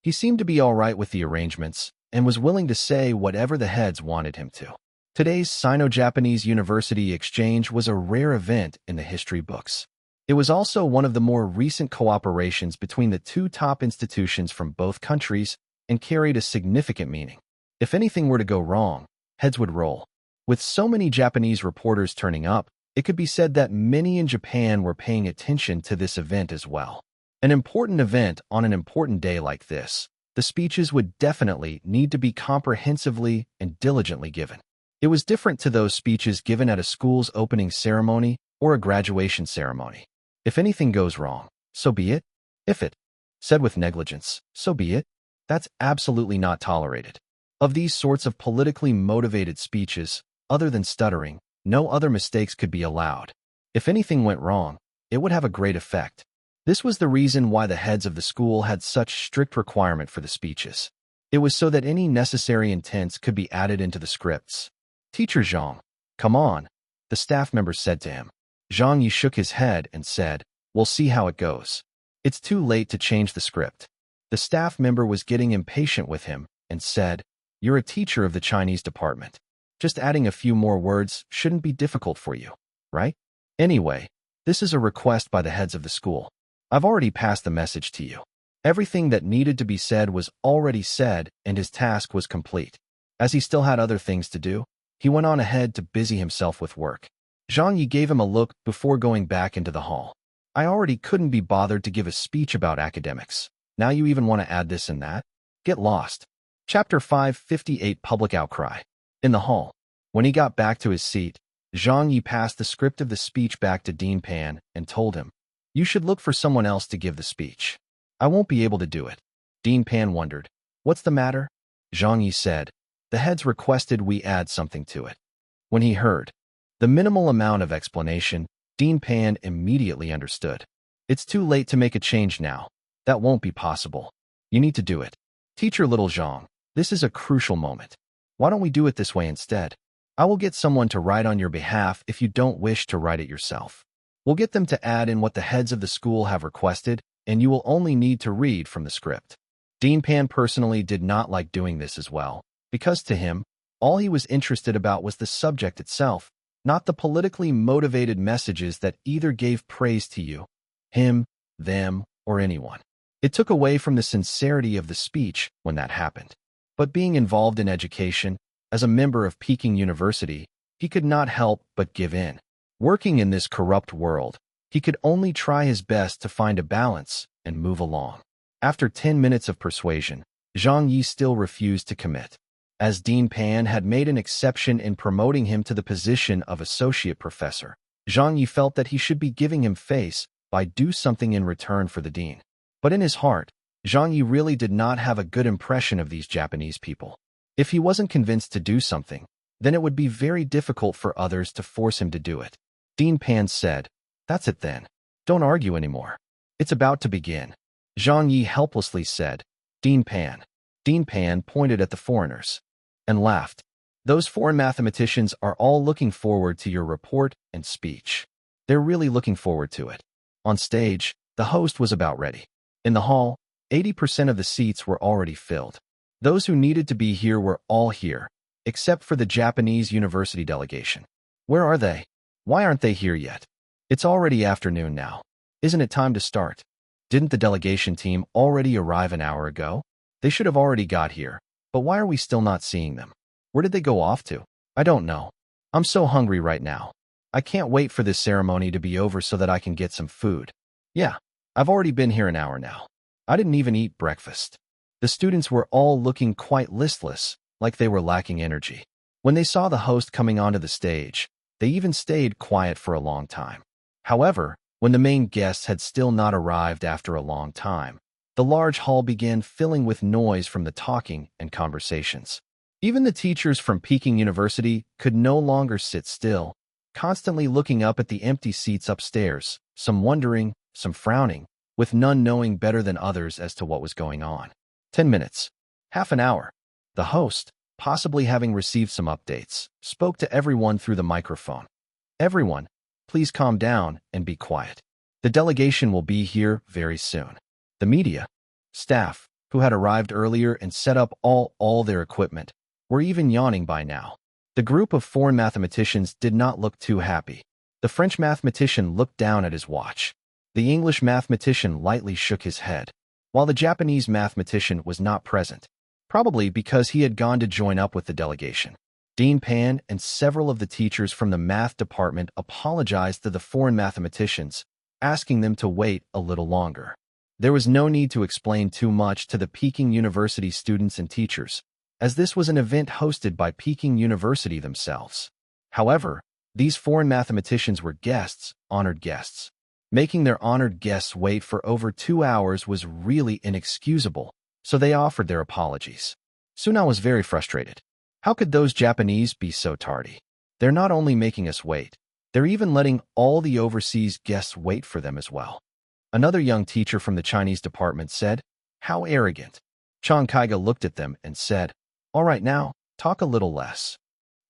He seemed to be all right with the arrangements and was willing to say whatever the heads wanted him to. Today's Sino-Japanese University exchange was a rare event in the history books. It was also one of the more recent cooperations between the two top institutions from both countries and carried a significant meaning. If anything were to go wrong, heads would roll. With so many Japanese reporters turning up, it could be said that many in Japan were paying attention to this event as well. An important event on an important day like this, the speeches would definitely need to be comprehensively and diligently given. It was different to those speeches given at a school's opening ceremony or a graduation ceremony. If anything goes wrong, so be it. If it said with negligence, so be it. That's absolutely not tolerated. Of these sorts of politically motivated speeches, other than stuttering, no other mistakes could be allowed. If anything went wrong, it would have a great effect. This was the reason why the heads of the school had such strict requirement for the speeches. It was so that any necessary intents could be added into the scripts. "Teacher Zhang, come on," the staff member said to him. Zhang Ye shook his head and said, "We'll see how it goes. It's too late to change the script." The staff member was getting impatient with him and said, "You're a teacher of the Chinese department. Just adding a few more words shouldn't be difficult for you, right? Anyway, this is a request by the heads of the school. I've already passed the message to you. Everything that needed to be said was already said and his task was complete. As he still had other things to do, he went on ahead to busy himself with work." Zhang Ye gave him a look before going back into the hall. "I already couldn't be bothered to give a speech about academics. Now you even want to add this and that? Get lost." Chapter 558 Public Outcry. In the hall, when he got back to his seat, Zhang Ye passed the script of the speech back to Dean Pan and told him, "You should look for someone else to give the speech. I won't be able to do it." Dean Pan wondered, "What's the matter?" Zhang Ye said, "The heads requested we add something to it." When he heard the minimal amount of explanation, Dean Pan immediately understood. "It's too late to make a change now. That won't be possible. You need to do it. Teacher Little Zhang, this is a crucial moment. Why don't we do it this way instead? I will get someone to write on your behalf if you don't wish to write it yourself. We'll get them to add in what the heads of the school have requested, and you will only need to read from the script." Dean Pan personally did not like doing this as well, because to him, all he was interested about was the subject itself, not the politically motivated messages that either gave praise to you, him, them, or anyone. It took away from the sincerity of the speech when that happened. But being involved in education, as a member of Peking University, he could not help but give in. Working in this corrupt world, he could only try his best to find a balance and move along. After 10 minutes of persuasion, Zhang Ye still refused to commit. As Dean Pan had made an exception in promoting him to the position of associate professor, Zhang Ye felt that he should be giving him face by do something in return for the dean. But in his heart, Zhang Ye really did not have a good impression of these Japanese people. If he wasn't convinced to do something, then it would be very difficult for others to force him to do it. Dean Pan said, "That's it then. Don't argue anymore. It's about to begin." Zhang Ye helplessly said, "Dean Pan." Dean Pan pointed at the foreigners and laughed. "Those foreign mathematicians are all looking forward to your report and speech. They're really looking forward to it." On stage, the host was about ready. In the hall, 80% of the seats were already filled. Those who needed to be here were all here, except for the Japanese university delegation. Where are they? Why aren't they here yet? It's already afternoon now. Isn't it time to start? Didn't the delegation team already arrive an hour ago? They should have already got here, but why are we still not seeing them? Where did they go off to? I don't know. I'm so hungry right now. I can't wait for this ceremony to be over so that I can get some food. Yeah, I've already been here an hour now. I didn't even eat breakfast. The students were all looking quite listless, like they were lacking energy. When they saw the host coming onto the stage, they even stayed quiet for a long time. However, when the main guests had still not arrived after a long time, the large hall began filling with noise from the talking and conversations. Even the teachers from Peking University could no longer sit still, constantly looking up at the empty seats upstairs, some wondering, some frowning, with none knowing better than others as to what was going on. 10 minutes. Half an hour. The host, possibly having received some updates, spoke to everyone through the microphone. "Everyone, please calm down and be quiet. The delegation will be here very soon." The media, staff, who had arrived earlier and set up all their equipment, were even yawning by now. The group of foreign mathematicians did not look too happy. The French mathematician looked down at his watch. The English mathematician lightly shook his head, while the Japanese mathematician was not present, probably because he had gone to join up with the delegation. Dean Pan and several of the teachers from the math department apologized to the foreign mathematicians, asking them to wait a little longer. There was no need to explain too much to the Peking University students and teachers, as this was an event hosted by Peking University themselves. However, these foreign mathematicians were guests, honored guests. Making their honored guests wait for over 2 hours was really inexcusable, so they offered their apologies. Suna was very frustrated. How could those Japanese be so tardy? They're not only making us wait, they're even letting all the overseas guests wait for them as well. Another young teacher from the Chinese department said, "How arrogant." Chang Kaiga looked at them and said, "All right now, talk a little less."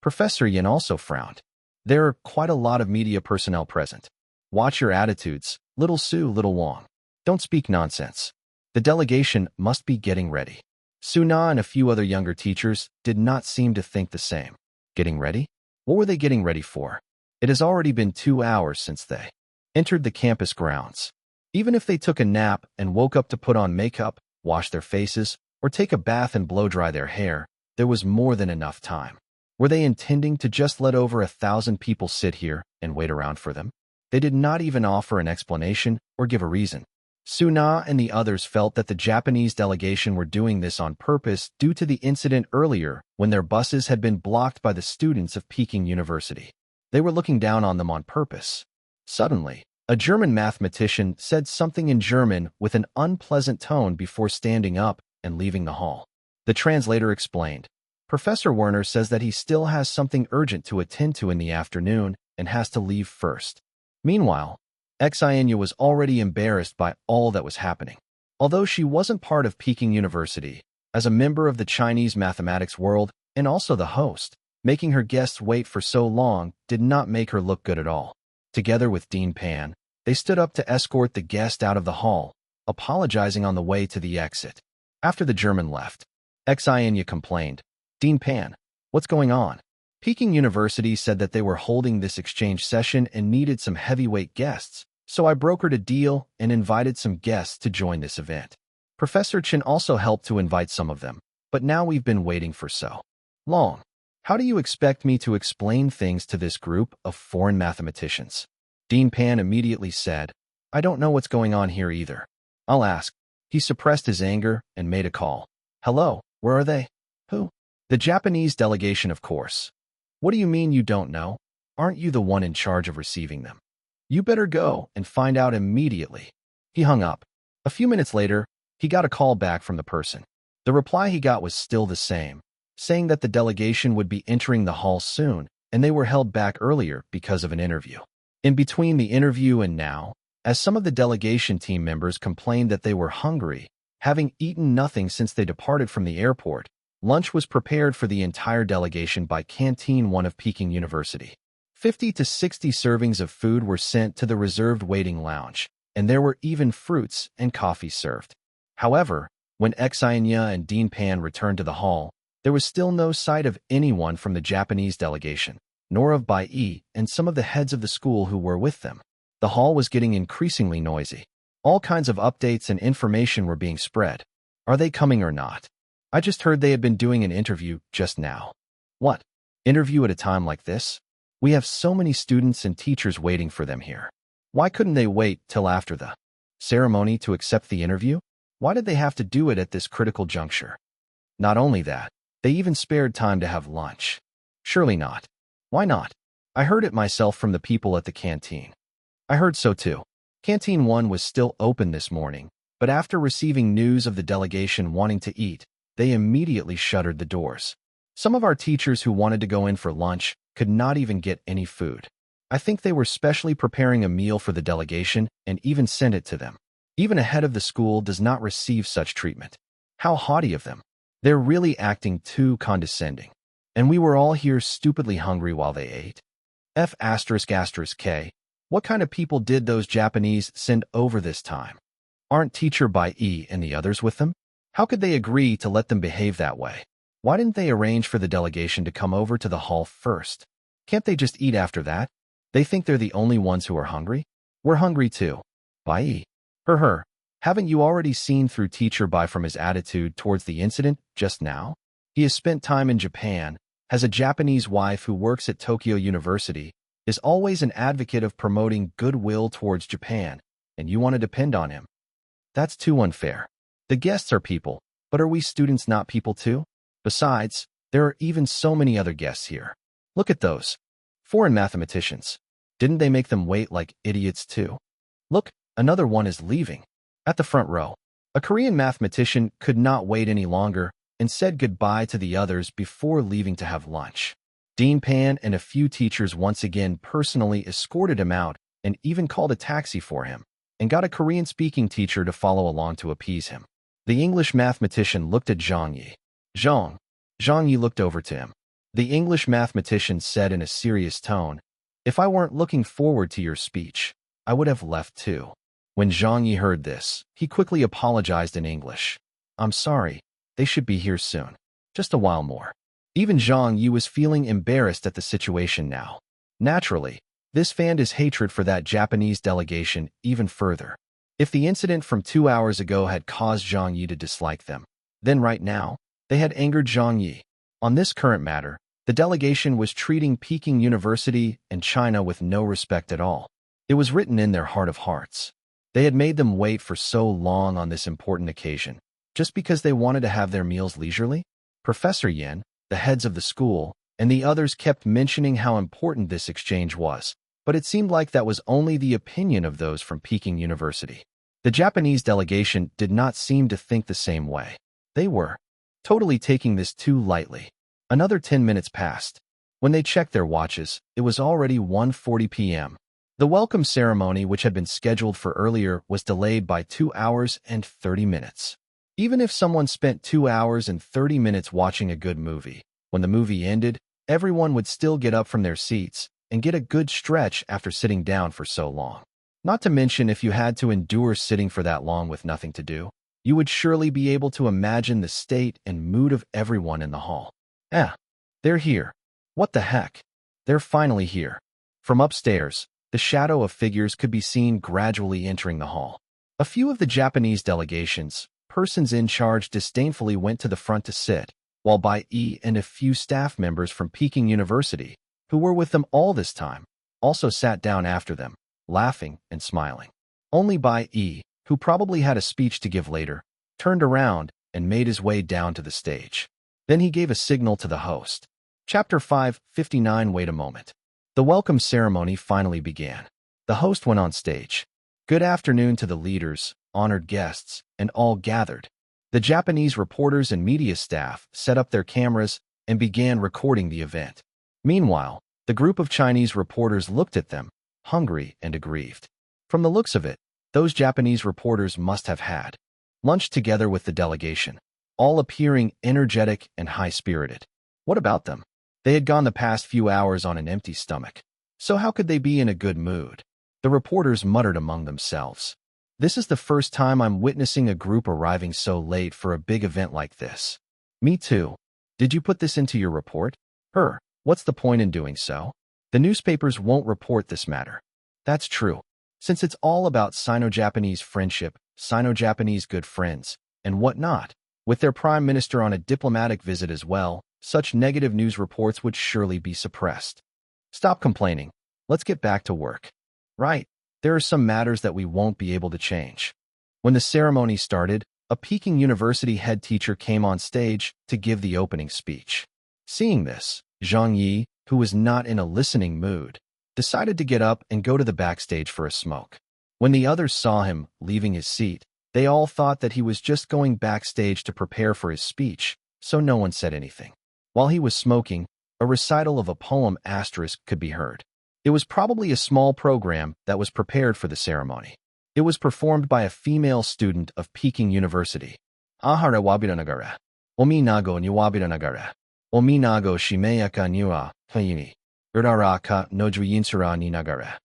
Professor Yin also frowned. "There are quite a lot of media personnel present. Watch your attitudes, little Su, little Wang. Don't speak nonsense. The delegation must be getting ready." Suna and a few other younger teachers did not seem to think the same. Getting ready? What were they getting ready for? It has already been 2 hours since they entered the campus grounds. Even if they took a nap and woke up to put on makeup, wash their faces, or take a bath and blow-dry their hair, there was more than enough time. Were they intending to just let over 1,000 people sit here and wait around for them? They did not even offer an explanation or give a reason. Suna and the others felt that the Japanese delegation were doing this on purpose due to the incident earlier when their buses had been blocked by the students of Peking University. They were looking down on them on purpose. Suddenly, a German mathematician said something in German with an unpleasant tone before standing up and leaving the hall. The translator explained, "Professor Werner says that he still has something urgent to attend to in the afternoon and has to leave first." Meanwhile, Xianya was already embarrassed by all that was happening. Although she wasn't part of Peking University, as a member of the Chinese mathematics world and also the host, making her guests wait for so long did not make her look good at all. Together with Dean Pan, they stood up to escort the guest out of the hall, apologizing on the way to the exit. After the German left, Xianya complained, "Dean Pan, what's going on?" Peking University said that they were holding this exchange session and needed some heavyweight guests, So I brokered a deal and invited some guests to join this event. Professor Chen also helped to invite some of them, but now we've been waiting for so long. How do you expect me to explain things to this group of foreign mathematicians? Dean Pan immediately said, I don't know what's going on here either. I'll ask. He suppressed his anger and made a call. Hello, where are they? Who? The Japanese delegation, of course. What do you mean you don't know? Aren't you the one in charge of receiving them? You better go and find out immediately. He hung up. A few minutes later, he got a call back from the person. The reply he got was still the same, saying that the delegation would be entering the hall soon, and they were held back earlier because of an interview. In between the interview and now, as some of the delegation team members complained that they were hungry, having eaten nothing since they departed from the airport, lunch was prepared for the entire delegation by Canteen 1 of Peking University. 50 to 60 servings of food were sent to the reserved waiting lounge, and there were even fruits and coffee served. However, when Xianya and Dean Pan returned to the hall, there was still no sight of anyone from the Japanese delegation, nor of Bai Yi and some of the heads of the school who were with them. The hall was getting increasingly noisy. All kinds of updates and information were being spread. Are they coming or not? I just heard they had been doing an interview just now. What? Interview at a time like this? We have so many students and teachers waiting for them here. Why couldn't they wait till after the ceremony to accept the interview? Why did they have to do it at this critical juncture? Not only that, they even spared time to have lunch. Surely not. Why not? I heard it myself from the people at the canteen. I heard so too. Canteen 1 was still open this morning, but after receiving news of the delegation wanting to eat, they immediately shuttered the doors. Some of our teachers who wanted to go in for lunch could not even get any food. I think they were specially preparing a meal for the delegation and even sent it to them. Even a head of the school does not receive such treatment. How haughty of them. They're really acting too condescending. And we were all here stupidly hungry while they ate. F***K. What kind of people did those Japanese send over this time? Aren't Teacher Bai Yi and the others with them? How could they agree to let them behave that way? Why didn't they arrange for the delegation to come over to the hall first? Can't they just eat after that? They think they're the only ones who are hungry? We're hungry too. Bai Yi. Haven't you already seen through Teacher Bai from his attitude towards the incident just now? He has spent time in Japan, has a Japanese wife who works at Tokyo University, is always an advocate of promoting goodwill towards Japan, and you want to depend on him. That's too unfair. The guests are people, but are we students not people too? Besides, there are even so many other guests here. Look at those. Foreign mathematicians. Didn't they make them wait like idiots too? Look, another one is leaving. At the front row, a Korean mathematician could not wait any longer and said goodbye to the others before leaving to have lunch. Dean Pan and a few teachers once again personally escorted him out and even called a taxi for him, and got a Korean-speaking teacher to follow along to appease him. The English mathematician looked at Zhang Ye. Zhang Ye looked over to him. The English mathematician said in a serious tone, If I weren't looking forward to your speech, I would have left too. When Zhang Ye heard this, he quickly apologized in English. I'm sorry, they should be here soon. Just a while more. Even Zhang Ye was feeling embarrassed at the situation now. Naturally, this fanned his hatred for that Japanese delegation even further. If the incident from 2 hours ago had caused Zhang Ye to dislike them, then right now, they had angered Zhang Ye. On this current matter, the delegation was treating Peking University and China with no respect at all. It was written in their heart of hearts. They had made them wait for so long on this important occasion, just because they wanted to have their meals leisurely? Professor Yen, the heads of the school, and the others kept mentioning how important this exchange was, but it seemed like that was only the opinion of those from Peking University. The Japanese delegation did not seem to think the same way. They were totally taking this too lightly. Another 10 minutes passed. When they checked their watches, it was already 1:40 p.m. The welcome ceremony, which had been scheduled for earlier, was delayed by 2 hours and 30 minutes. Even if someone spent 2 hours and 30 minutes watching a good movie, when the movie ended, everyone would still get up from their seats and get a good stretch after sitting down for so long. Not to mention, if you had to endure sitting for that long with nothing to do, you would surely be able to imagine the state and mood of everyone in the hall. They're here. What the heck? They're finally here. From upstairs, the shadow of figures could be seen gradually entering the hall. A few of the Japanese delegations, persons in charge, disdainfully went to the front to sit, while Bai Yi and a few staff members from Peking University, who were with them all this time, also sat down after them, laughing and smiling. Only Bai Yi, who probably had a speech to give later, turned around and made his way down to the stage. Then he gave a signal to the host. Chapter 5:59. Wait a moment. The welcome ceremony finally began. The host went on stage. Good afternoon to the leaders, honored guests, and all gathered. The Japanese reporters and media staff set up their cameras and began recording the event. Meanwhile, the group of Chinese reporters looked at them, hungry and aggrieved. From the looks of it, those Japanese reporters must have had lunch together with the delegation, all appearing energetic and high-spirited. What about them? They had gone the past few hours on an empty stomach. So how could they be in a good mood? The reporters muttered among themselves. This is the first time I'm witnessing a group arriving so late for a big event like this. Me too. Did you put this into your report? What's the point in doing so? The newspapers won't report this matter. That's true. Since it's all about Sino-Japanese friendship, Sino-Japanese good friends, and whatnot, with their prime minister on a diplomatic visit as well, such negative news reports would surely be suppressed. Stop complaining. Let's get back to work. Right. There are some matters that we won't be able to change. When the ceremony started, a Peking University head teacher came on stage to give the opening speech. Seeing this, Zhang Ye, who was not in a listening mood, decided to get up and go to the backstage for a smoke. When the others saw him leaving his seat, they all thought that he was just going backstage to prepare for his speech, so no one said anything. While he was smoking, a recital of a poem * could be heard. It was probably a small program that was prepared for the ceremony. It was performed by a female student of Peking University. Ahara wabiranagara. Omi nago niwabiranagara. Omi nago shimeyaka niwa hayini. Uraraka nojuyinsura ni nagara.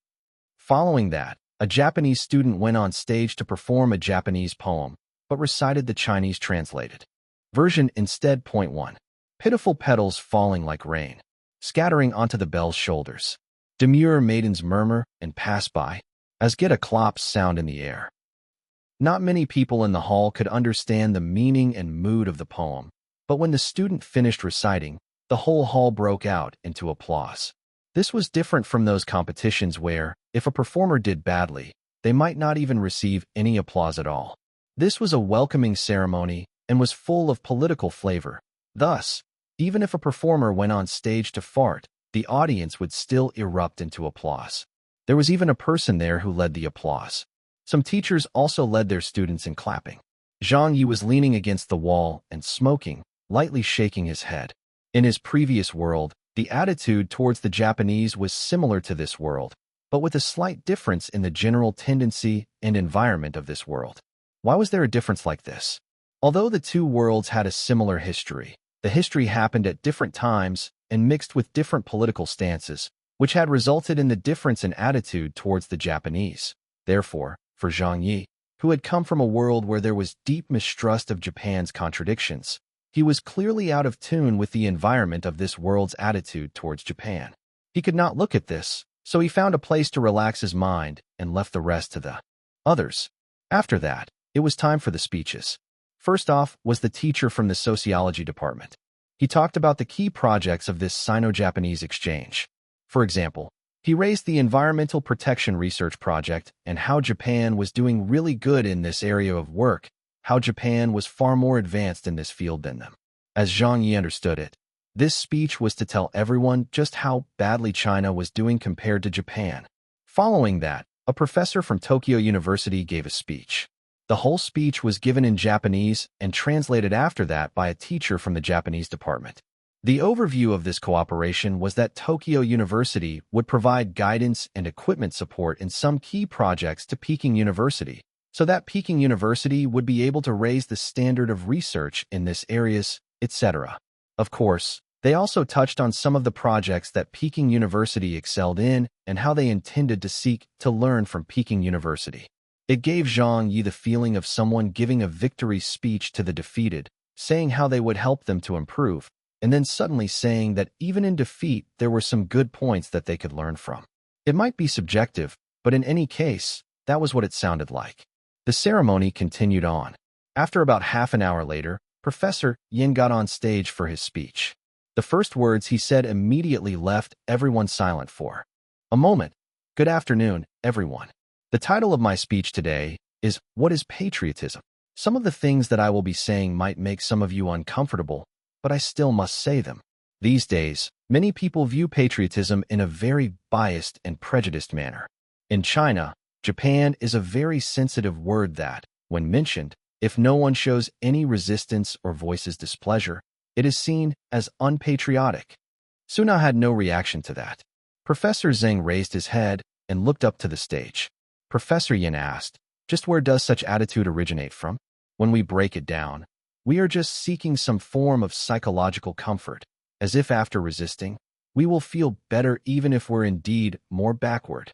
Following that, a Japanese student went on stage to perform a Japanese poem, but recited the Chinese translated version instead. Point 1. Pitiful petals falling like rain, scattering onto the bell's shoulders. Demure maidens murmur and pass by, as get a clops sound in the air. Not many people in the hall could understand the meaning and mood of the poem, but when the student finished reciting, the whole hall broke out into applause. This was different from those competitions where, if a performer did badly, they might not even receive any applause at all. This was a welcoming ceremony and was full of political flavor. Thus, even if a performer went on stage to fart, the audience would still erupt into applause. There was even a person there who led the applause. Some teachers also led their students in clapping. Zhang Ye was leaning against the wall and smoking, lightly shaking his head. In his previous world, the attitude towards the Japanese was similar to this world, but with a slight difference in the general tendency and environment of this world. Why was there a difference like this? Although the two worlds had a similar history, the history happened at different times and mixed with different political stances, which had resulted in the difference in attitude towards the Japanese. Therefore, for Zhang Ye, who had come from a world where there was deep mistrust of Japan's contradictions, he was clearly out of tune with the environment of this world's attitude towards Japan. He could not look at this, so he found a place to relax his mind and left the rest to the others. After that, it was time for the speeches. First off was the teacher from the sociology department. He talked about the key projects of this Sino-Japanese exchange. For example, he raised the Environmental Protection Research Project and how Japan was doing really good in this area of work, how Japan was far more advanced in this field than them. As Zhang Ye understood it, this speech was to tell everyone just how badly China was doing compared to Japan. Following that, a professor from Tokyo University gave a speech. The whole speech was given in Japanese and translated after that by a teacher from the Japanese department. The overview of this cooperation was that Tokyo University would provide guidance and equipment support in some key projects to Peking University, so that Peking University would be able to raise the standard of research in this areas, etc. Of course, they also touched on some of the projects that Peking University excelled in and how they intended to seek to learn from Peking University. It gave Zhang Ye the feeling of someone giving a victory speech to the defeated, saying how they would help them to improve, and then suddenly saying that even in defeat there were some good points that they could learn from. It might be subjective, but in any case, that was what it sounded like. The ceremony continued on. After about half an hour later, Professor Yin got on stage for his speech. The first words he said immediately left everyone silent for a moment. Good afternoon, everyone. The title of my speech today is What is Patriotism? Some of the things that I will be saying might make some of you uncomfortable, but I still must say them. These days, many people view patriotism in a very biased and prejudiced manner. In China, Japan is a very sensitive word that, when mentioned, if no one shows any resistance or voices displeasure, it is seen as unpatriotic. Suna had no reaction to that. Professor Zhang raised his head and looked up to the stage. Professor Yin asked, just where does such attitude originate from? When we break it down, we are just seeking some form of psychological comfort, as if after resisting, we will feel better even if we're indeed more backward.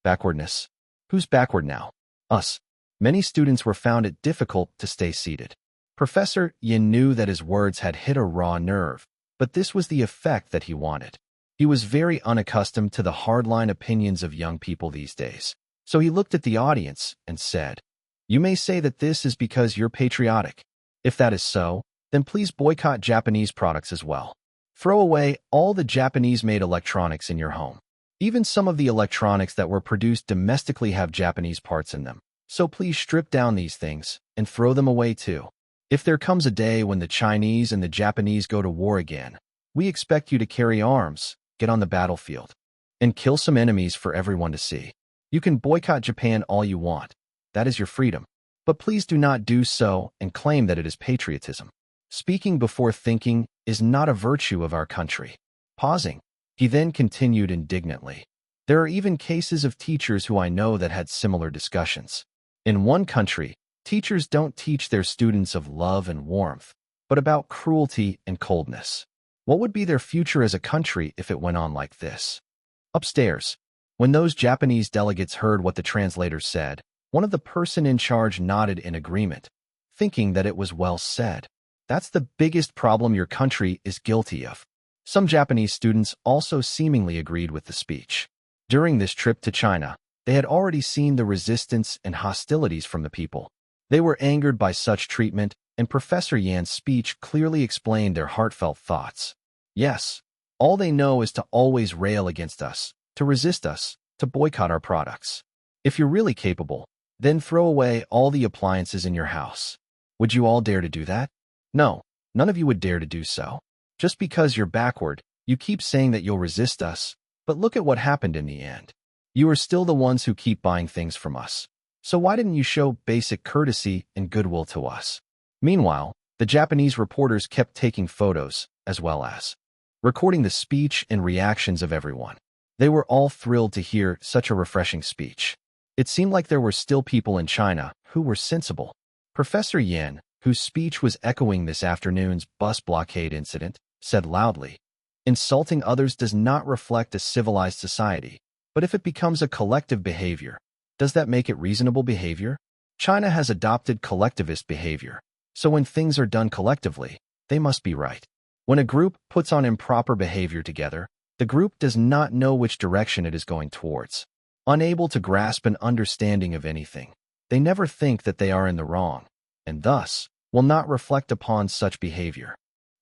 Backwardness. Who's backward now? Us. Many students were found it difficult to stay seated. Professor Yin knew that his words had hit a raw nerve, but this was the effect that he wanted. He was very unaccustomed to the hardline opinions of young people these days. So he looked at the audience and said, you may say that this is because you're patriotic. If that is so, then please boycott Japanese products as well. Throw away all the Japanese-made electronics in your home. Even some of the electronics that were produced domestically have Japanese parts in them. So please strip down these things and throw them away too. If there comes a day when the Chinese and the Japanese go to war again, we expect you to carry arms, get on the battlefield, and kill some enemies for everyone to see. You can boycott Japan all you want. That is your freedom. But please do not do so and claim that it is patriotism. Speaking before thinking is not a virtue of our country. Pausing, he then continued indignantly. There are even cases of teachers who I know that had similar discussions. In one country, teachers don't teach their students of love and warmth, but about cruelty and coldness. What would be their future as a country if it went on like this? Upstairs, when those Japanese delegates heard what the translator said, one of the person in charge nodded in agreement, thinking that it was well said. That's the biggest problem your country is guilty of. Some Japanese students also seemingly agreed with the speech. During this trip to China, they had already seen the resistance and hostilities from the people. They were angered by such treatment, and Professor Yan's speech clearly explained their heartfelt thoughts. Yes, all they know is to always rail against us, to resist us, to boycott our products. If you're really capable, then throw away all the appliances in your house. Would you all dare to do that? No, none of you would dare to do so. Just because you're backward, you keep saying that you'll resist us, but look at what happened in the end. You are still the ones who keep buying things from us. So why didn't you show basic courtesy and goodwill to us? Meanwhile, the Japanese reporters kept taking photos, as well as recording the speech and reactions of everyone. They were all thrilled to hear such a refreshing speech. It seemed like there were still people in China who were sensible. Professor Yin, whose speech was echoing this afternoon's bus blockade incident, said loudly, insulting others does not reflect a civilized society, but if it becomes a collective behavior, does that make it reasonable behavior? China has adopted collectivist behavior, so when things are done collectively, they must be right. When a group puts on improper behavior together, the group does not know which direction it is going towards. Unable to grasp an understanding of anything, they never think that they are in the wrong, and thus will not reflect upon such behavior.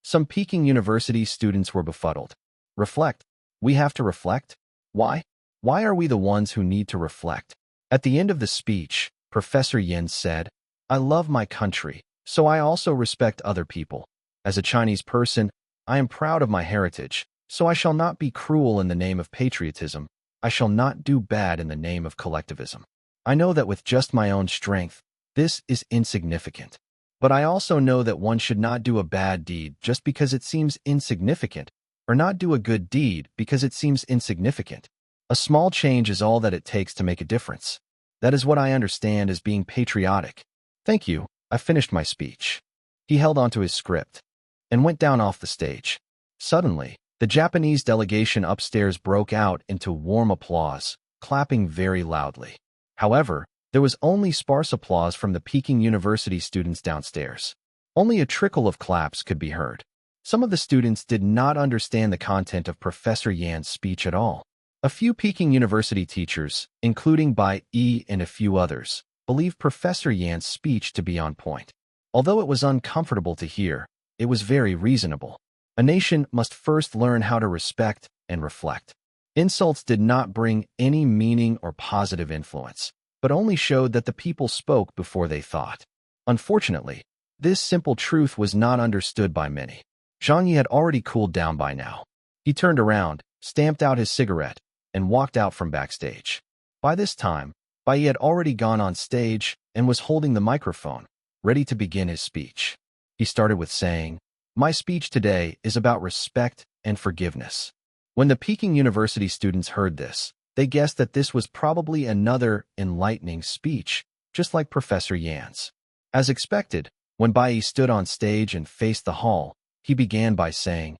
Some Peking University students were befuddled. Reflect? We have to reflect? Why? Why are we the ones who need to reflect? At the end of the speech, Professor Yin said, I love my country, so I also respect other people. As a Chinese person, I am proud of my heritage, so I shall not be cruel in the name of patriotism. I shall not do bad in the name of collectivism. I know that with just my own strength, this is insignificant. But I also know that one should not do a bad deed just because it seems insignificant, or not do a good deed because it seems insignificant. A small change is all that it takes to make a difference. That is what I understand as being patriotic. Thank you, I finished my speech. He held onto his script and went down off the stage. Suddenly, the Japanese delegation upstairs broke out into warm applause, clapping very loudly. However, there was only sparse applause from the Peking University students downstairs. Only a trickle of claps could be heard. Some of the students did not understand the content of Professor Yan's speech at all. A few Peking University teachers, including Bai Yi and a few others, believed Professor Yan's speech to be on point. Although it was uncomfortable to hear, it was very reasonable. A nation must first learn how to respect and reflect. Insults did not bring any meaning or positive influence, but only showed that the people spoke before they thought. Unfortunately, this simple truth was not understood by many. Zhang Ye had already cooled down by now. He turned around, stamped out his cigarette, and walked out from backstage. By this time, Bai Yi had already gone on stage and was holding the microphone, ready to begin his speech. He started with saying, "My speech today is about respect and forgiveness." When the Peking University students heard this, they guessed that this was probably another enlightening speech, just like Professor Yan's. As expected, when Bai Yi stood on stage and faced the hall, he began by saying,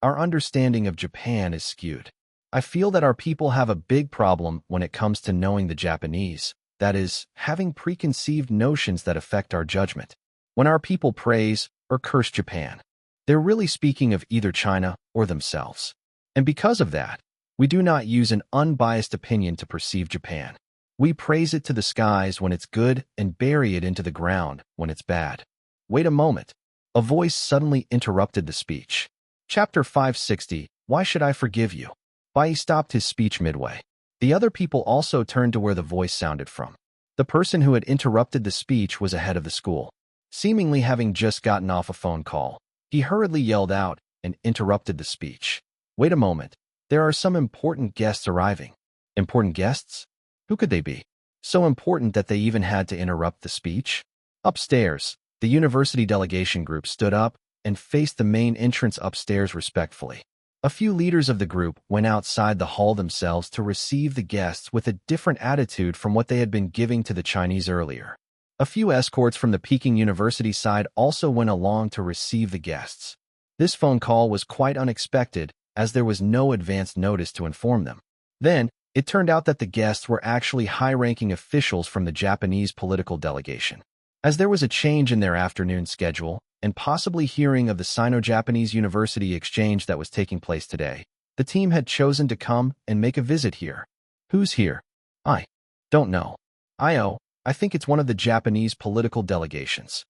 "Our understanding of Japan is skewed. I feel that our people have a big problem when it comes to knowing the Japanese, that is, having preconceived notions that affect our judgment. When our people praise or curse Japan, they're really speaking of either China or themselves. And because of that, we do not use an unbiased opinion to perceive Japan. We praise it to the skies when it's good and bury it into the ground when it's bad." Wait a moment. A voice suddenly interrupted the speech. Chapter 560, Why Should I Forgive You? Bai Yi stopped his speech midway. The other people also turned to where the voice sounded from. The person who had interrupted the speech was a head of the school. Seemingly having just gotten off a phone call, he hurriedly yelled out and interrupted the speech. Wait a moment. There are some important guests arriving. Important guests? Who could they be? So important that they even had to interrupt the speech? Upstairs, the university delegation group stood up and faced the main entrance upstairs respectfully. A few leaders of the group went outside the hall themselves to receive the guests with a different attitude from what they had been giving to the Chinese earlier. A few escorts from the Peking University side also went along to receive the guests. This phone call was quite unexpected, as there was no advance notice to inform them. Then, it turned out that the guests were actually high-ranking officials from the Japanese political delegation. As there was a change in their afternoon schedule, and possibly hearing of the Sino-Japanese University exchange that was taking place today, the team had chosen to come and make a visit here. Who's here? I don't know. I think it's one of the Japanese political delegations.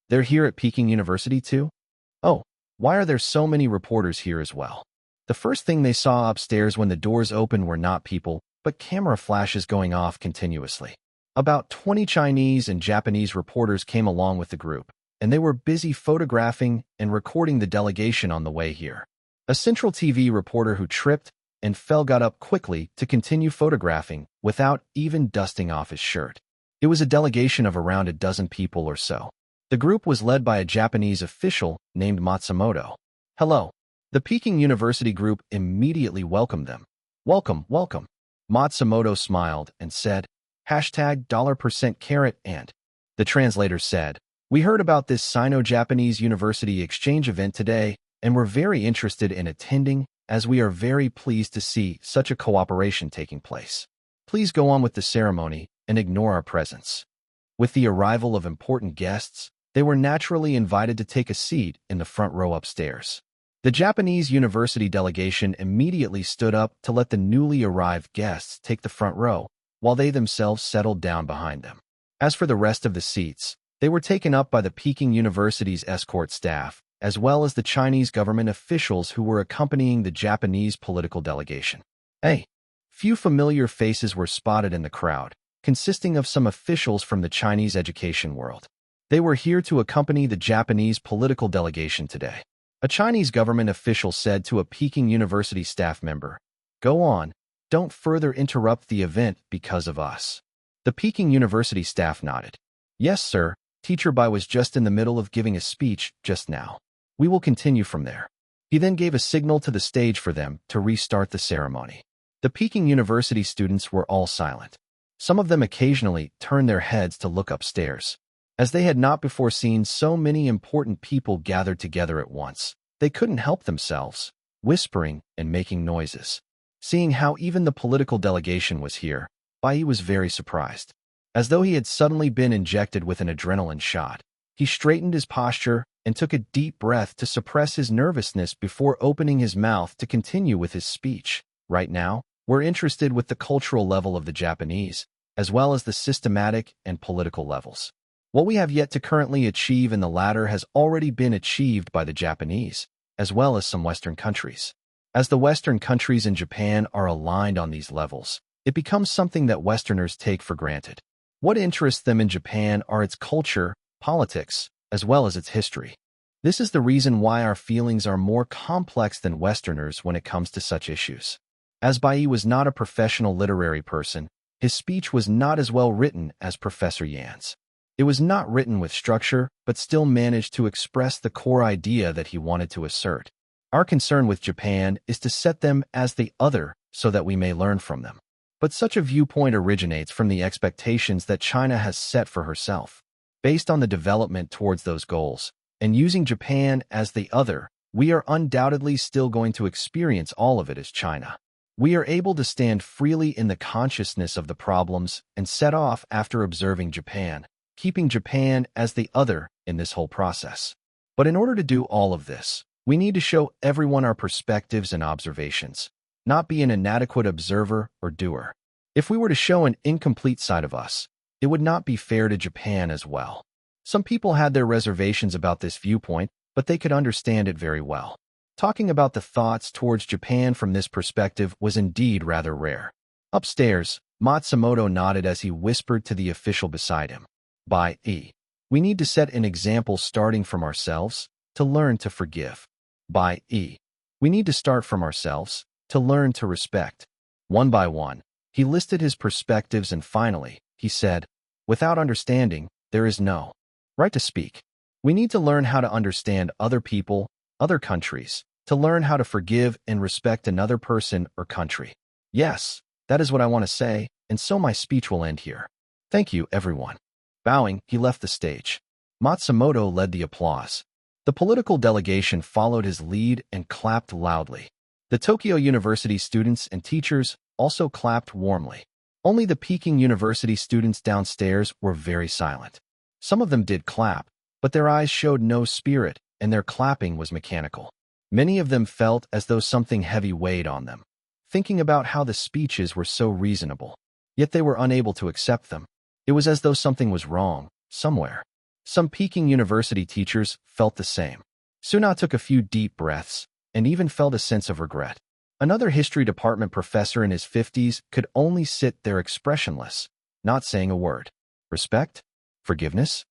They're here at Peking University too? Oh, why are there so many reporters here as well? The first thing they saw upstairs when the doors opened were not people, but camera flashes going off continuously. About 20 Chinese and Japanese reporters came along with the group, and they were busy photographing and recording the delegation on the way here. A Central TV reporter who tripped and fell got up quickly to continue photographing without even dusting off his shirt. It was a delegation of around a dozen people or so. The group was led by a Japanese official named Matsumoto. Hello. The Peking University group immediately welcomed them. Welcome, welcome. Matsumoto smiled and said, $% and. The translator said, We heard about this Sino-Japanese University exchange event today and were very interested in attending, as we are very pleased to see such a cooperation taking place. Please go on with the ceremony and ignore our presence. With the arrival of important guests, they were naturally invited to take a seat in the front row upstairs. The Japanese university delegation immediately stood up to let the newly arrived guests take the front row, while they themselves settled down behind them. As for the rest of the seats, they were taken up by the Peking University's escort staff, as well as the Chinese government officials who were accompanying the Japanese political delegation. Few familiar faces were spotted in the crowd, consisting of some officials from the Chinese education world. They were here to accompany the Japanese political delegation today. A Chinese government official said to a Peking University staff member, Go on, don't further interrupt the event because of us. The Peking University staff nodded. Yes, sir, Teacher Bai was just in the middle of giving a speech just now. We will continue from there. He then gave a signal to the stage for them to restart the ceremony. The Peking University students were all silent. Some of them occasionally turned their heads to look upstairs. As they had not before seen so many important people gathered together at once, they couldn't help themselves, whispering and making noises. Seeing how even the political delegation was here, Bai Yi was very surprised. As though he had suddenly been injected with an adrenaline shot, he straightened his posture and took a deep breath to suppress his nervousness before opening his mouth to continue with his speech. Right now, We're interested with the cultural level of the Japanese, as well as the systematic and political levels. What we have yet to currently achieve in the latter has already been achieved by the Japanese, as well as some Western countries. As the Western countries and Japan are aligned on these levels, it becomes something that Westerners take for granted. What interests them in Japan are its culture, politics, as well as its history. This is the reason why our feelings are more complex than Westerners when it comes to such issues. As Bai was not a professional literary person, his speech was not as well written as Professor Yan's. It was not written with structure, but still managed to express the core idea that he wanted to assert. Our concern with Japan is to set them as the other so that we may learn from them. But such a viewpoint originates from the expectations that China has set for herself. Based on the development towards those goals, and using Japan as the other, we are undoubtedly still going to experience all of it as China. We are able to stand freely in the consciousness of the problems and set off after observing Japan, keeping Japan as the other in this whole process. But in order to do all of this, we need to show everyone our perspectives and observations, not be an inadequate observer or doer. If we were to show an incomplete side of us, it would not be fair to Japan as well. Some people had their reservations about this viewpoint, but they could understand it very well. Talking about the thoughts towards Japan from this perspective was indeed rather rare. Upstairs, Matsumoto nodded as he whispered to the official beside him. We need to set an example starting from ourselves, to learn to forgive. We need to start from ourselves, to learn to respect. One by one, he listed his perspectives and finally, he said, without understanding, there is no right to speak. We need to learn how to understand other people, other countries, to learn how to forgive and respect another person or country. Yes, that is what I want to say, and so my speech will end here. Thank you, everyone. Bowing, he left the stage. Matsumoto led the applause. The political delegation followed his lead and clapped loudly. The Tokyo University students and teachers also clapped warmly. Only the Peking University students downstairs were very silent. Some of them did clap, but their eyes showed no spirit, and their clapping was mechanical. Many of them felt as though something heavy weighed on them, thinking about how the speeches were so reasonable. Yet they were unable to accept them. It was as though something was wrong, somewhere. Some Peking University teachers felt the same. Suna took a few deep breaths, and even felt a sense of regret. Another history department professor in his 50s could only sit there expressionless, not saying a word. Respect? Forgiveness?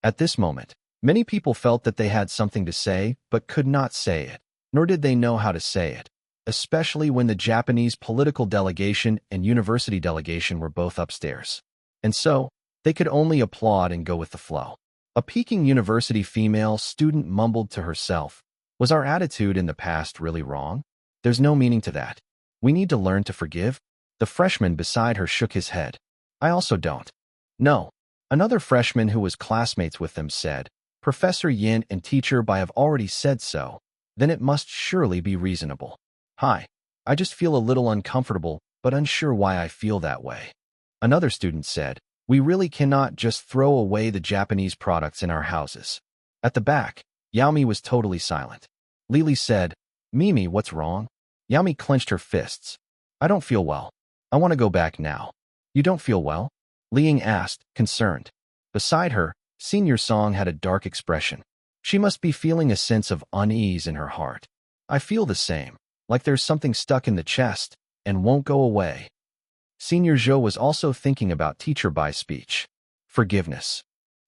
At this moment, many people felt that they had something to say, but could not say it, nor did they know how to say it, especially when the Japanese political delegation and university delegation were both upstairs. And so, they could only applaud and go with the flow. A Peking University female student mumbled to herself, "Was our attitude in the past really wrong? There's no meaning to that. We need to learn to forgive." The freshman beside her shook his head. "I also don't." "No." Another freshman who was classmates with them said, "Professor Yin and Teacher Bai have already said so, then it must surely be reasonable." "Hi. I just feel a little uncomfortable, but unsure why I feel that way." Another student said, "We really cannot just throw away the Japanese products in our houses." At the back, Yaomi was totally silent. Lily said, "Mimi, what's wrong?" Yaomi clenched her fists. "I don't feel well. I want to go back now." "You don't feel well?" Liang asked, concerned. Beside her, Senior Song had a dark expression. She must be feeling a sense of unease in her heart. "I feel the same, like there's something stuck in the chest, and won't go away." Senior Zhou was also thinking about Teacher Bai's speech. Forgiveness.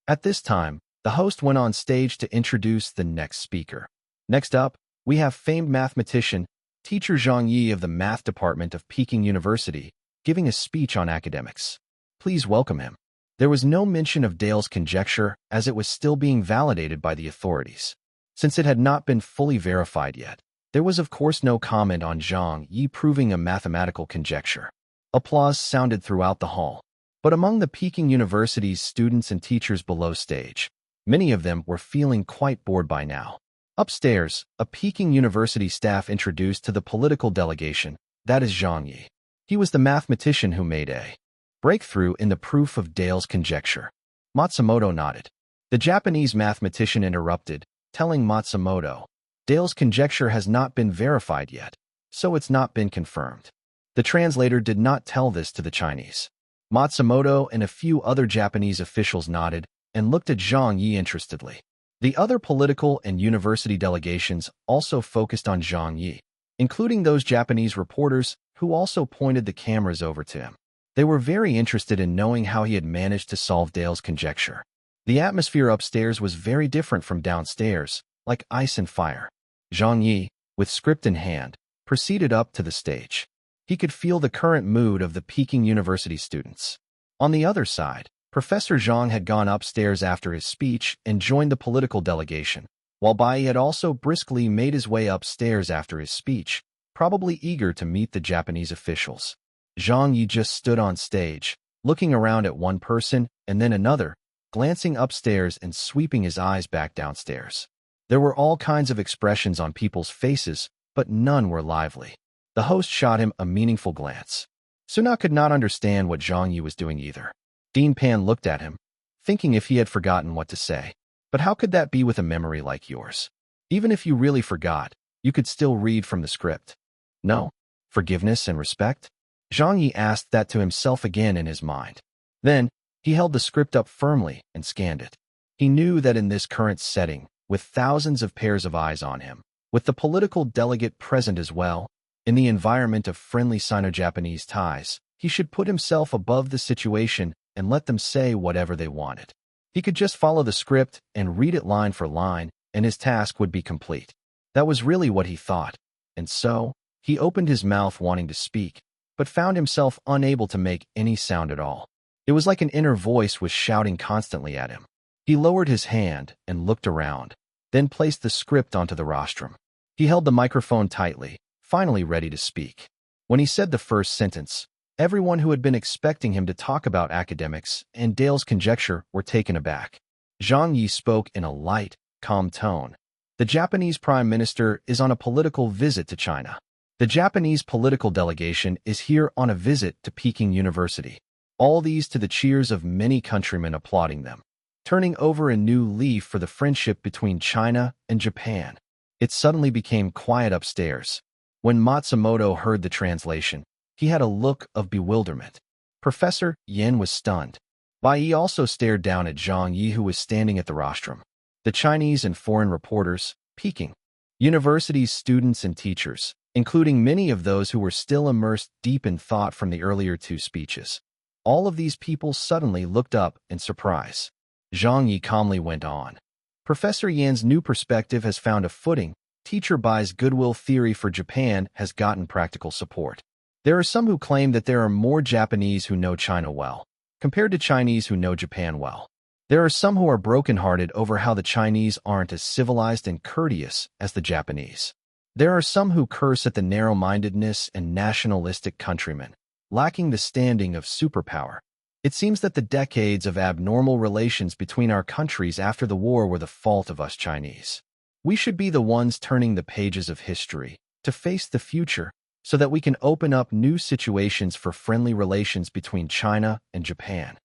At this time, the host went on stage to introduce the next speaker. Next up, we have famed mathematician, Teacher Zhang Ye of the Math Department of Peking University, giving a speech on academics. Please welcome him. There was no mention of Dale's conjecture as it was still being validated by the authorities. Since it had not been fully verified yet, there was of course no comment on Zhang Ye proving a mathematical conjecture. Applause sounded throughout the hall. But among the Peking University's students and teachers below stage, many of them were feeling quite bored by now. Upstairs, a Peking University staff introduced to the political delegation, that is Zhang Ye. He was the mathematician who made a breakthrough in the proof of Dale's conjecture. Matsumoto nodded. The Japanese mathematician interrupted, telling Matsumoto, "Dale's conjecture has not been verified yet, so it's not been confirmed." The translator did not tell this to the Chinese. Matsumoto and a few other Japanese officials nodded and looked at Zhang Ye interestedly. The other political and university delegations also focused on Zhang Ye, including those Japanese reporters who also pointed the cameras over to him. They were very interested in knowing how he had managed to solve Dale's conjecture. The atmosphere upstairs was very different from downstairs, like ice and fire. Zhang Ye, with script in hand, proceeded up to the stage. He could feel the current mood of the Peking University students. On the other side, Professor Zhang had gone upstairs after his speech and joined the political delegation, while Bai had also briskly made his way upstairs after his speech, probably eager to meet the Japanese officials. Zhang Ye just stood on stage, looking around at one person and then another, glancing upstairs and sweeping his eyes back downstairs. There were all kinds of expressions on people's faces, but none were lively. The host shot him a meaningful glance. Suna could not understand what Zhang Ye was doing either. Dean Pan looked at him, thinking if he had forgotten what to say. But how could that be with a memory like yours? Even if you really forgot, you could still read from the script. No? Forgiveness and respect? Zhang Ye asked that to himself again in his mind. Then, he held the script up firmly and scanned it. He knew that in this current setting, with thousands of pairs of eyes on him, with the political delegate present as well, in the environment of friendly Sino-Japanese ties, he should put himself above the situation and let them say whatever they wanted. He could just follow the script and read it line for line, and his task would be complete. That was really what he thought. And so, he opened his mouth wanting to speak, but found himself unable to make any sound at all. It was like an inner voice was shouting constantly at him. He lowered his hand and looked around, then placed the script onto the rostrum. He held the microphone tightly, finally ready to speak. When he said the first sentence, everyone who had been expecting him to talk about academics and Dale's conjecture were taken aback. Zhang Ye spoke in a light, calm tone. The Japanese Prime Minister is on a political visit to China. The Japanese political delegation is here on a visit to Peking University. All these to the cheers of many countrymen applauding them, turning over a new leaf for the friendship between China and Japan. It suddenly became quiet upstairs. When Matsumoto heard the translation, he had a look of bewilderment. Professor Yen was stunned. Bai also stared down at Zhang Ye, who was standing at the rostrum. The Chinese and foreign reporters, Peking University's students and teachers, including many of those who were still immersed deep in thought from the earlier two speeches. All of these people suddenly looked up in surprise. Zhang Ye calmly went on. Professor Yan's new perspective has found a footing. Teacher Bai's goodwill theory for Japan has gotten practical support. There are some who claim that there are more Japanese who know China well, compared to Chinese who know Japan well. There are some who are brokenhearted over how the Chinese aren't as civilized and courteous as the Japanese. There are some who curse at the narrow-mindedness and nationalistic countrymen, lacking the standing of superpower. It seems that the decades of abnormal relations between our countries after the war were the fault of us Chinese. We should be the ones turning the pages of history to face the future so that we can open up new situations for friendly relations between China and Japan.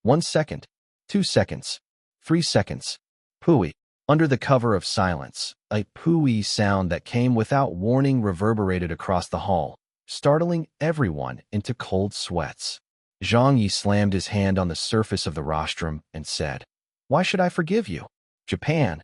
1 second, 2 seconds, 3 seconds. Pooey. Under the cover of silence, a pooey sound that came without warning reverberated across the hall, startling everyone into cold sweats. Zhang Ye slammed his hand on the surface of the rostrum and said, "Why should I forgive you? Japan."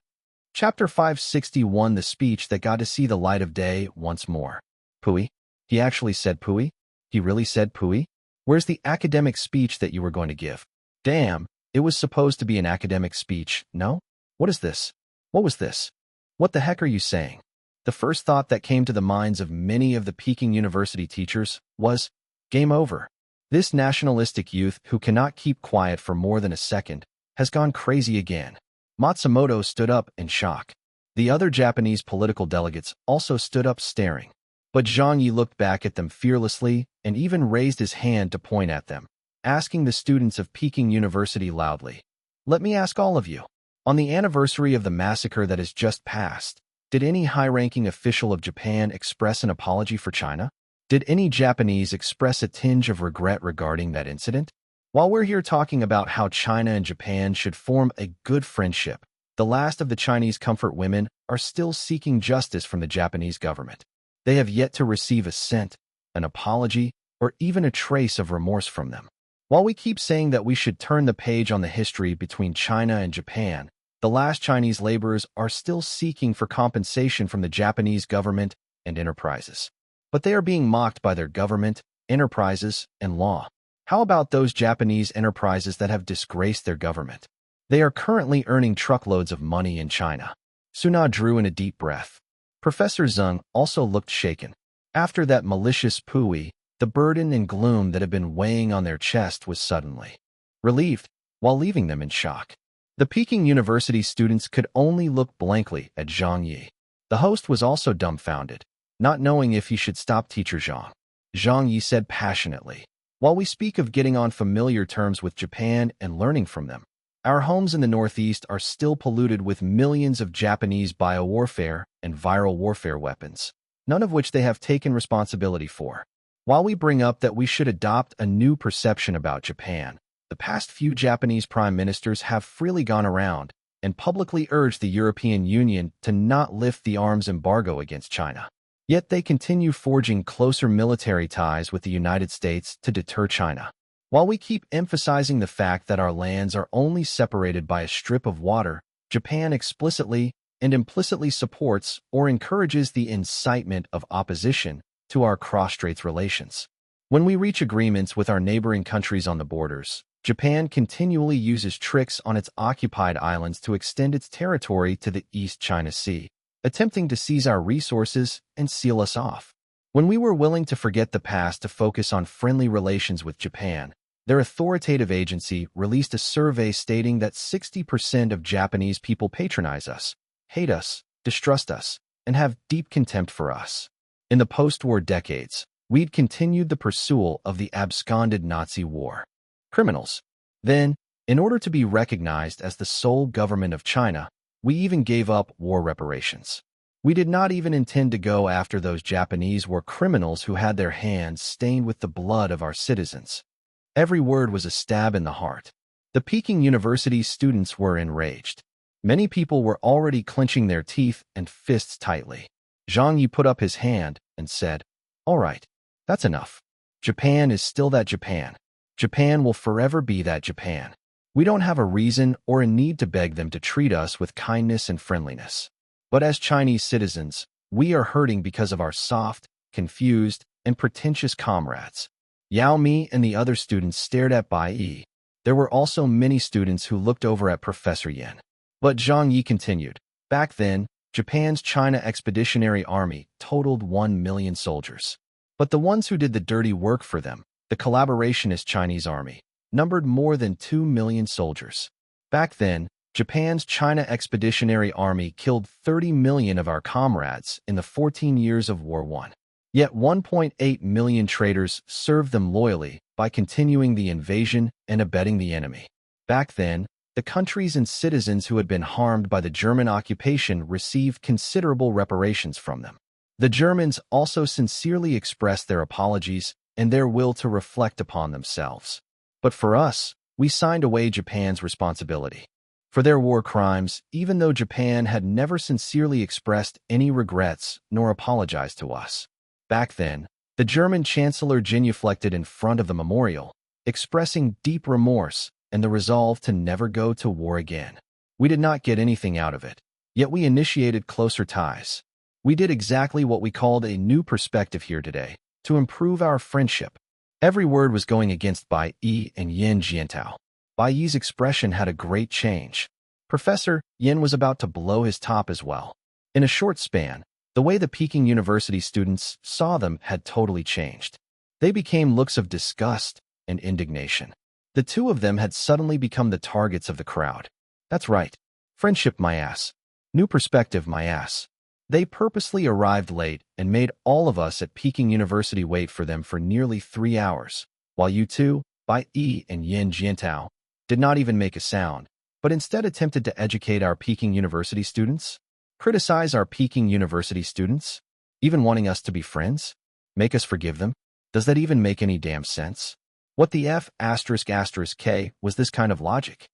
Chapter 561, the speech that got to see the light of day once more. Pooey? He actually said pooey? He really said pooey? Where's the academic speech that you were going to give? Damn, it was supposed to be an academic speech, no? What is this? What was this? What the heck are you saying? The first thought that came to the minds of many of the Peking University teachers was, game over. This nationalistic youth who cannot keep quiet for more than a second has gone crazy again. Matsumoto stood up in shock. The other Japanese political delegates also stood up staring. But Zhang Ye looked back at them fearlessly and even raised his hand to point at them, asking the students of Peking University loudly, "Let me ask all of you. On the anniversary of the massacre that has just passed, did any high-ranking official of Japan express an apology for China? Did any Japanese express a tinge of regret regarding that incident? While we're here talking about how China and Japan should form a good friendship, the last of the Chinese comfort women are still seeking justice from the Japanese government. They have yet to receive a cent, an apology, or even a trace of remorse from them. While we keep saying that we should turn the page on the history between China and Japan, the last Chinese laborers are still seeking for compensation from the Japanese government and enterprises. But they are being mocked by their government, enterprises, and law. How about those Japanese enterprises that have disgraced their government? They are currently earning truckloads of money in China. Suna drew in a deep breath. Professor Zhang also looked shaken. After that malicious pooey, the burden and gloom that had been weighing on their chest was suddenly relieved, while leaving them in shock. The Peking University students could only look blankly at Zhang Ye. The host was also dumbfounded, not knowing if he should stop Teacher Zhang. Zhang Ye said passionately, "While we speak of getting on familiar terms with Japan and learning from them, our homes in the Northeast are still polluted with millions of Japanese biowarfare and viral warfare weapons, none of which they have taken responsibility for. While we bring up that we should adopt a new perception about Japan, the past few Japanese prime ministers have freely gone around and publicly urged the European Union to not lift the arms embargo against China. Yet they continue forging closer military ties with the United States to deter China. While we keep emphasizing the fact that our lands are only separated by a strip of water, Japan explicitly and implicitly supports or encourages the incitement of opposition to our cross-straits relations. When we reach agreements with our neighboring countries on the borders, Japan continually uses tricks on its occupied islands to extend its territory to the East China Sea, attempting to seize our resources and seal us off. When we were willing to forget the past to focus on friendly relations with Japan, their authoritative agency released a survey stating that 60% of Japanese people patronize us, hate us, distrust us, and have deep contempt for us. In the post-war decades, we'd continued the pursuit of the absconded Nazi war criminals. Then, in order to be recognized as the sole government of China, we even gave up war reparations. We did not even intend to go after those Japanese war criminals who had their hands stained with the blood of our citizens. Every word was a stab in the heart. The Peking University students were enraged. Many people were already clenching their teeth and fists tightly. Zhang Ye put up his hand and said, "All right, that's enough. Japan is still that Japan. Japan will forever be that Japan. We don't have a reason or a need to beg them to treat us with kindness and friendliness. But as Chinese citizens, we are hurting because of our soft, confused, and pretentious comrades." Yao Mi and the other students stared at Bai Yi. There were also many students who looked over at Professor Yin. But Zhang Yi continued, "Back then, Japan's China Expeditionary Army totaled 1 million soldiers. But the ones who did the dirty work for them, the collaborationist Chinese army, numbered more than 2 million soldiers. Back then, Japan's China Expeditionary Army killed 30 million of our comrades in the 14 years of War I. Yet 1.8 million traitors served them loyally by continuing the invasion and abetting the enemy. Back then, the countries and citizens who had been harmed by the German occupation received considerable reparations from them. The Germans also sincerely expressed their apologies and their will to reflect upon themselves. But for us, we signed away Japan's responsibility for their war crimes, even though Japan had never sincerely expressed any regrets nor apologized to us. Back then, the German Chancellor genuflected in front of the memorial, expressing deep remorse and the resolve to never go to war again. We did not get anything out of it, yet we initiated closer ties. We did exactly what we called a new perspective here today, to improve our friendship. Every word was going against Bai Yi and Yin Jiantao. Bai Yi's expression had a great change. Professor Yin was about to blow his top as well. In a short span, the way the Peking University students saw them had totally changed. They became looks of disgust and indignation. The two of them had suddenly become the targets of the crowd. That's right. Friendship, my ass. New perspective, my ass. They purposely arrived late and made all of us at Peking University wait for them for nearly 3 hours, while you two, Bai Yi and Yin Jiantao, did not even make a sound, but instead attempted to educate our Peking University students, criticize our Peking University students, even wanting us to be friends, make us forgive them. Does that even make any damn sense? What the F***K was this kind of logic?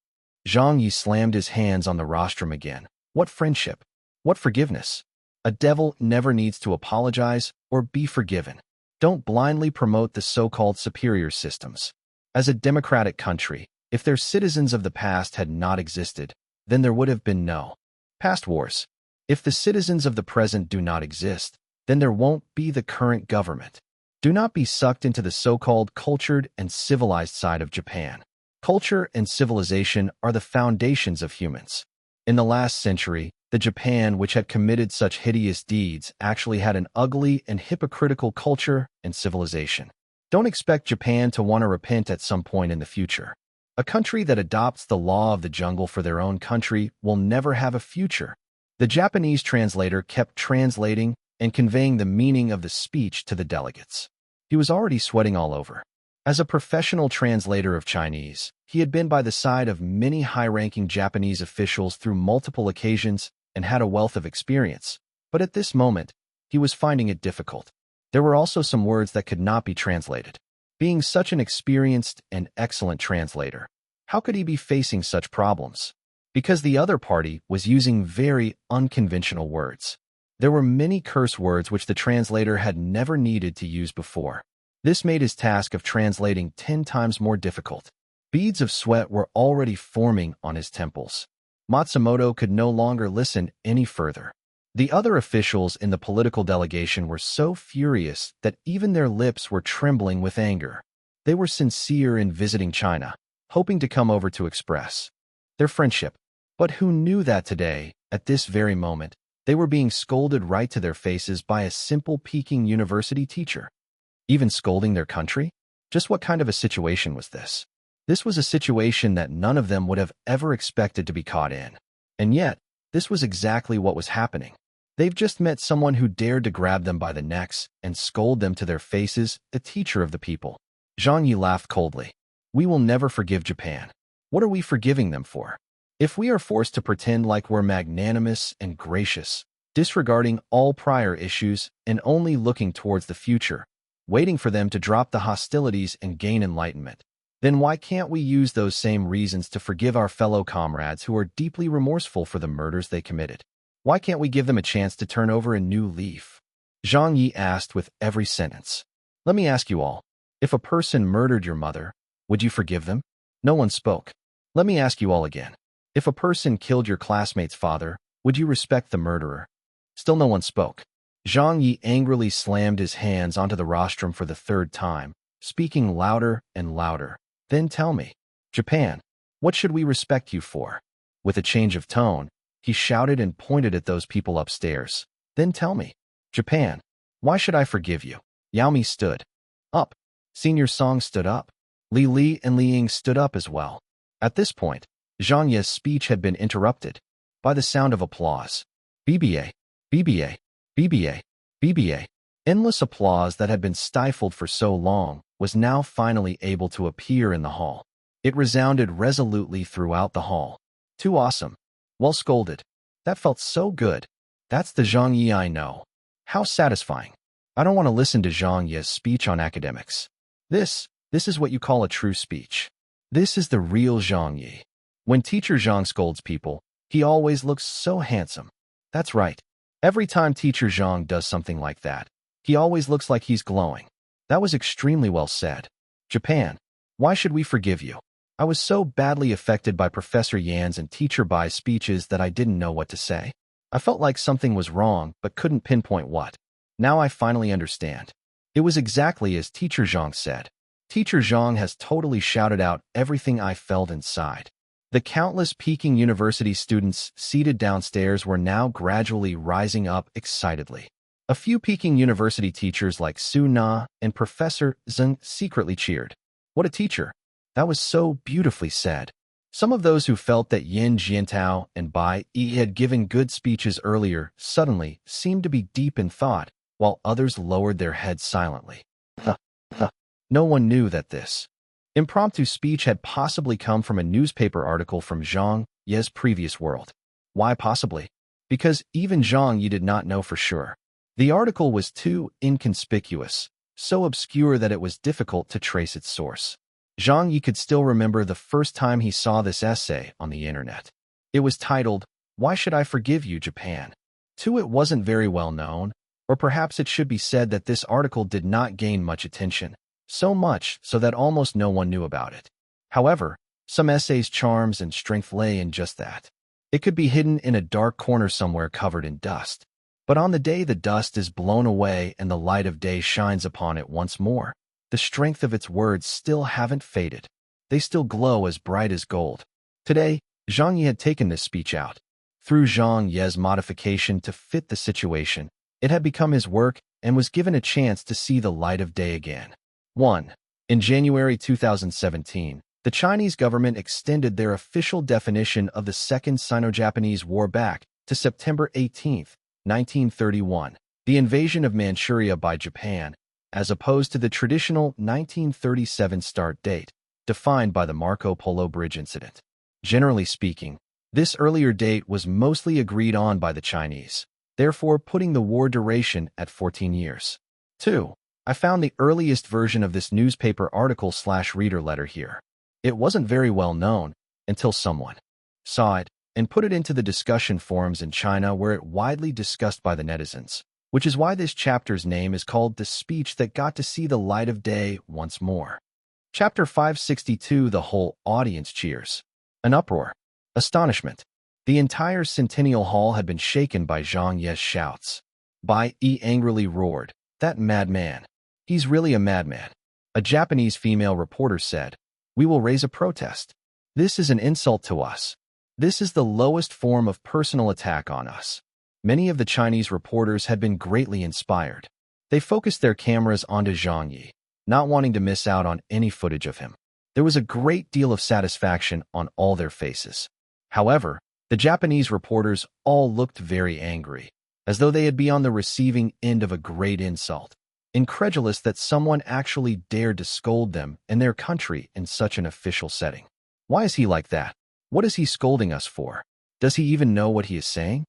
Zhang Ye slammed his hands on the rostrum again. What friendship? What forgiveness? A devil never needs to apologize or be forgiven. Don't blindly promote the so-called superior systems. As a democratic country, if their citizens of the past had not existed, then there would have been no past wars. If the citizens of the present do not exist, then there won't be the current government. Do not be sucked into the so-called cultured and civilized side of Japan. Culture and civilization are the foundations of humans. In the last century, the Japan which had committed such hideous deeds actually had an ugly and hypocritical culture and civilization. Don't expect Japan to want to repent at some point in the future. A country that adopts the law of the jungle for their own country will never have a future. The Japanese translator kept translating and conveying the meaning of the speech to the delegates. He was already sweating all over. As a professional translator of Chinese, he had been by the side of many high-ranking Japanese officials through multiple occasions and had a wealth of experience. But at this moment, he was finding it difficult. There were also some words that could not be translated. Being such an experienced and excellent translator, how could he be facing such problems? Because the other party was using very unconventional words. There were many curse words which the translator had never needed to use before. This made his task of translating 10 times more difficult. Beads of sweat were already forming on his temples. Matsumoto could no longer listen any further. The other officials in the political delegation were so furious that even their lips were trembling with anger. They were sincere in visiting China, hoping to come over to express their friendship. But who knew that today, at this very moment, they were being scolded right to their faces by a simple Peking University teacher? Even scolding their country? Just what kind of a situation was this? This was a situation that none of them would have ever expected to be caught in. And yet, this was exactly what was happening. They've just met someone who dared to grab them by the necks and scold them to their faces, the teacher of the people. Zhang Ye laughed coldly. We will never forgive Japan. What are we forgiving them for? If we are forced to pretend like we're magnanimous and gracious, disregarding all prior issues and only looking towards the future, waiting for them to drop the hostilities and gain enlightenment, then why can't we use those same reasons to forgive our fellow comrades who are deeply remorseful for the murders they committed? Why can't we give them a chance to turn over a new leaf? Zhang Ye asked with every sentence. Let me ask you all, if a person murdered your mother, would you forgive them? No one spoke. Let me ask you all again. If a person killed your classmate's father, would you respect the murderer? Still no one spoke. Zhang Ye angrily slammed his hands onto the rostrum for the third time, speaking louder and louder. Then tell me, Japan, what should we respect you for? With a change of tone, he shouted and pointed at those people upstairs. Then tell me, Japan, why should I forgive you? Yao Mi stood up. Senior Song stood up. Li Li and Li Ying stood up as well. At this point, Zhang Ye's speech had been interrupted by the sound of applause. BBA, BBA, BBA, BBA. Endless applause that had been stifled for so long was now finally able to appear in the hall. It resounded resolutely throughout the hall. Too awesome. Well scolded. That felt so good. That's the Zhang Ye I know. How satisfying. I don't want to listen to Zhang Ye's speech on academics. This is what you call a true speech. This is the real Zhang Ye. When Teacher Zhang scolds people, he always looks so handsome. That's right. Every time Teacher Zhang does something like that, he always looks like he's glowing. That was extremely well said. Japan, why should we forgive you? I was so badly affected by Professor Yan's and Teacher Bai's speeches that I didn't know what to say. I felt like something was wrong but couldn't pinpoint what. Now I finally understand. It was exactly as Teacher Zhang said. Teacher Zhang has totally shouted out everything I felt inside. The countless Peking University students seated downstairs were now gradually rising up excitedly. A few Peking University teachers like Su Na and Professor Zheng secretly cheered. What a teacher! That was so beautifully said. Some of those who felt that Yin Jiantao and Bai Yi had given good speeches earlier suddenly seemed to be deep in thought, while others lowered their heads silently. No one knew that this impromptu speech had possibly come from a newspaper article from Zhang Ye's previous world. Why possibly? Because even Zhang Ye did not know for sure. The article was too inconspicuous, so obscure that it was difficult to trace its source. Zhang Ye could still remember the first time he saw this essay on the internet. It was titled, Why Should I Forgive You, Japan? It wasn't very well known, Or perhaps it should be said that this article did not gain much attention, so much so that almost no one knew about it. However, some essays' charms and strength lay in just that. It could be hidden in a dark corner somewhere covered in dust. But on the day the dust is blown away and the light of day shines upon it once more, the strength of its words still haven't faded. They still glow as bright as gold. Today, Zhang Ye had taken this speech out. Through Zhang Ye's modification to fit the situation, it had become his work and was given a chance to see the light of day again. 1. In January 2017, the Chinese government extended their official definition of the Second Sino-Japanese War back to September 18, 1931, the invasion of Manchuria by Japan, as opposed to the traditional 1937 start date, defined by the Marco Polo Bridge incident. Generally speaking, this earlier date was mostly agreed on by the Chinese, therefore putting the war duration at 14 years. 2. I found the earliest version of this newspaper article/reader letter here. It wasn't very well known until someone saw it and put it into the discussion forums in China where it widely discussed by the netizens, which is why this chapter's name is called The Speech That Got to See the Light of Day Once More. Chapter 562. The whole audience cheers. An uproar. Astonishment. The entire Centennial Hall had been shaken by Zhang Ye's shouts. Bai Yi angrily roared, "That madman. He's really a madman." A Japanese female reporter said, "We will raise a protest. This is an insult to us. This is the lowest form of personal attack on us." Many of the Chinese reporters had been greatly inspired. They focused their cameras onto Zhang Ye, not wanting to miss out on any footage of him. There was a great deal of satisfaction on all their faces. However, the Japanese reporters all looked very angry, as though they had been on the receiving end of a great insult, incredulous that someone actually dared to scold them and their country in such an official setting. Why is he like that? What is he scolding us for? Does he even know what he is saying?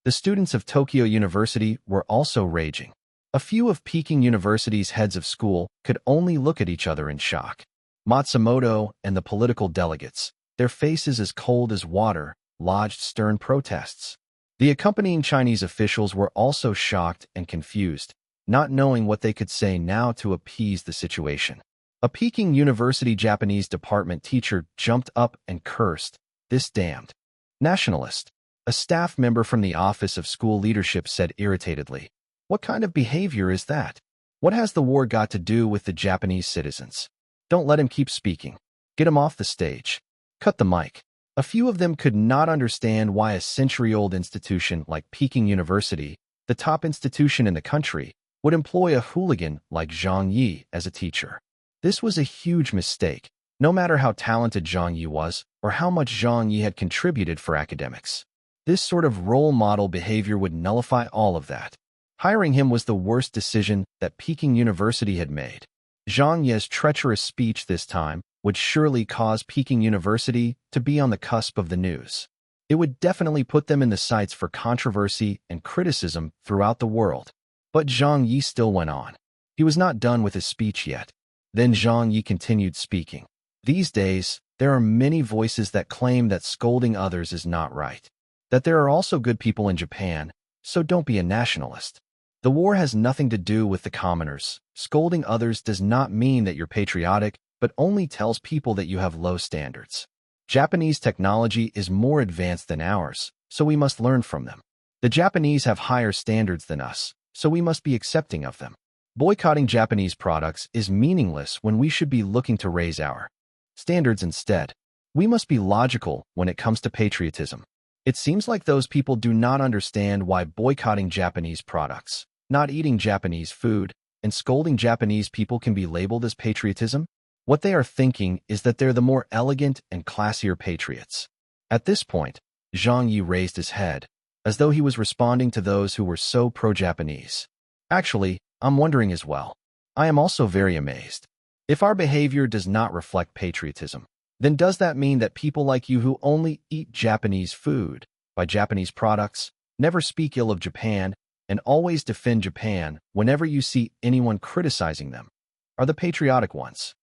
The students of Tokyo University were also raging. A few of Peking University's heads of school could only look at each other in shock. Matsumoto and the political delegates, their faces as cold as water, lodged stern protests. The accompanying Chinese officials were also shocked and confused, not knowing what they could say now to appease the situation. A Peking University Japanese department teacher jumped up and cursed, "This damned nationalist." A staff member from the Office of School Leadership said irritatedly, "What kind of behavior is that? What has the war got to do with the Japanese citizens? Don't let him keep speaking. Get him off the stage. Cut the mic." A few of them could not understand why a century-old institution like Peking University, the top institution in the country, would employ a hooligan like Zhang Ye as a teacher. This was a huge mistake, no matter how talented Zhang Ye was or how much Zhang Ye had contributed for academics. This sort of role model behavior would nullify all of that. Hiring him was the worst decision that Peking University had made. Zhang Ye's treacherous speech this time would surely cause Peking University to be on the cusp of the news. It would definitely put them in the sights for controversy and criticism throughout the world. But Zhang Ye still went on. He was not done with his speech yet. Then Zhang Ye continued speaking. These days, there are many voices that claim that scolding others is not right. That there are also good people in Japan, so don't be a nationalist. The war has nothing to do with the commoners. Scolding others does not mean that you're patriotic, but only tells people that you have low standards. Japanese technology is more advanced than ours, so we must learn from them. The Japanese have higher standards than us, so we must be accepting of them. Boycotting Japanese products is meaningless when we should be looking to raise our standards instead. We must be logical when it comes to patriotism. It seems like those people do not understand why boycotting Japanese products, not eating Japanese food, and scolding Japanese people can be labeled as patriotism. What they are thinking is that they're the more elegant and classier patriots. At this point, Zhang Ye raised his head, as though he was responding to those who were so pro-Japanese. Actually, I'm wondering as well. I am also very amazed. If our behavior does not reflect patriotism, then does that mean that people like you who only eat Japanese food, buy Japanese products, never speak ill of Japan, and always defend Japan whenever you see anyone criticizing them, are the patriotic ones?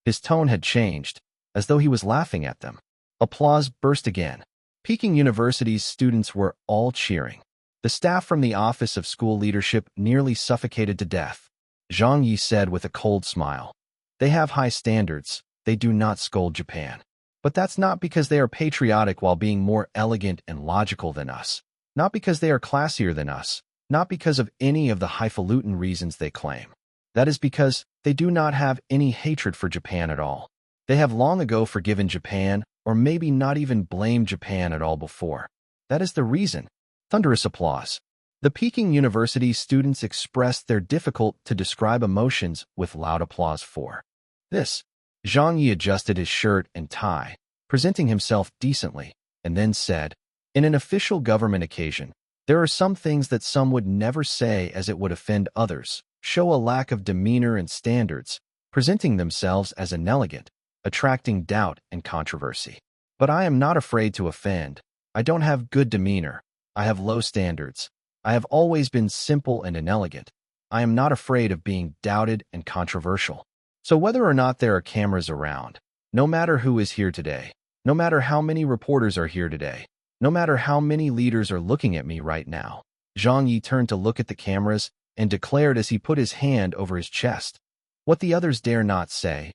His tone had changed, as though he was laughing at them. Applause burst again. Peking University's students were all cheering. The staff from the Office of School Leadership nearly suffocated to death. Zhang Ye said with a cold smile. They have high standards. They do not scold Japan. But that's not because they are patriotic while being more elegant and logical than us. Not because they are classier than us. Not because of any of the highfalutin reasons they claim. That is because they do not have any hatred for Japan at all. They have long ago forgiven Japan, or maybe not even blamed Japan at all before. That is the reason. Thunderous applause. The Peking University students expressed their difficult-to-describe emotions with loud applause for this. Zhang Ye adjusted his shirt and tie, presenting himself decently, and then said, in an official government occasion, there are some things that some would never say as it would offend others, show a lack of demeanor and standards, presenting themselves as inelegant, attracting doubt and controversy. But I am not afraid to offend. I don't have good demeanor. I have low standards. I have always been simple and inelegant. I am not afraid of being doubted and controversial. So whether or not there are cameras around, no matter who is here today, no matter how many reporters are here today, no matter how many leaders are looking at me right now, Zhang Ye turned to look at the cameras and declared as he put his hand over his chest, what the others dare not say,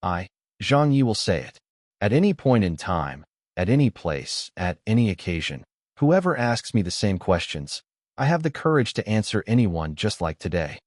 I, Zhang Ye, will say it. At any point in time, at any place, at any occasion, whoever asks me the same questions, I have the courage to answer anyone just like today.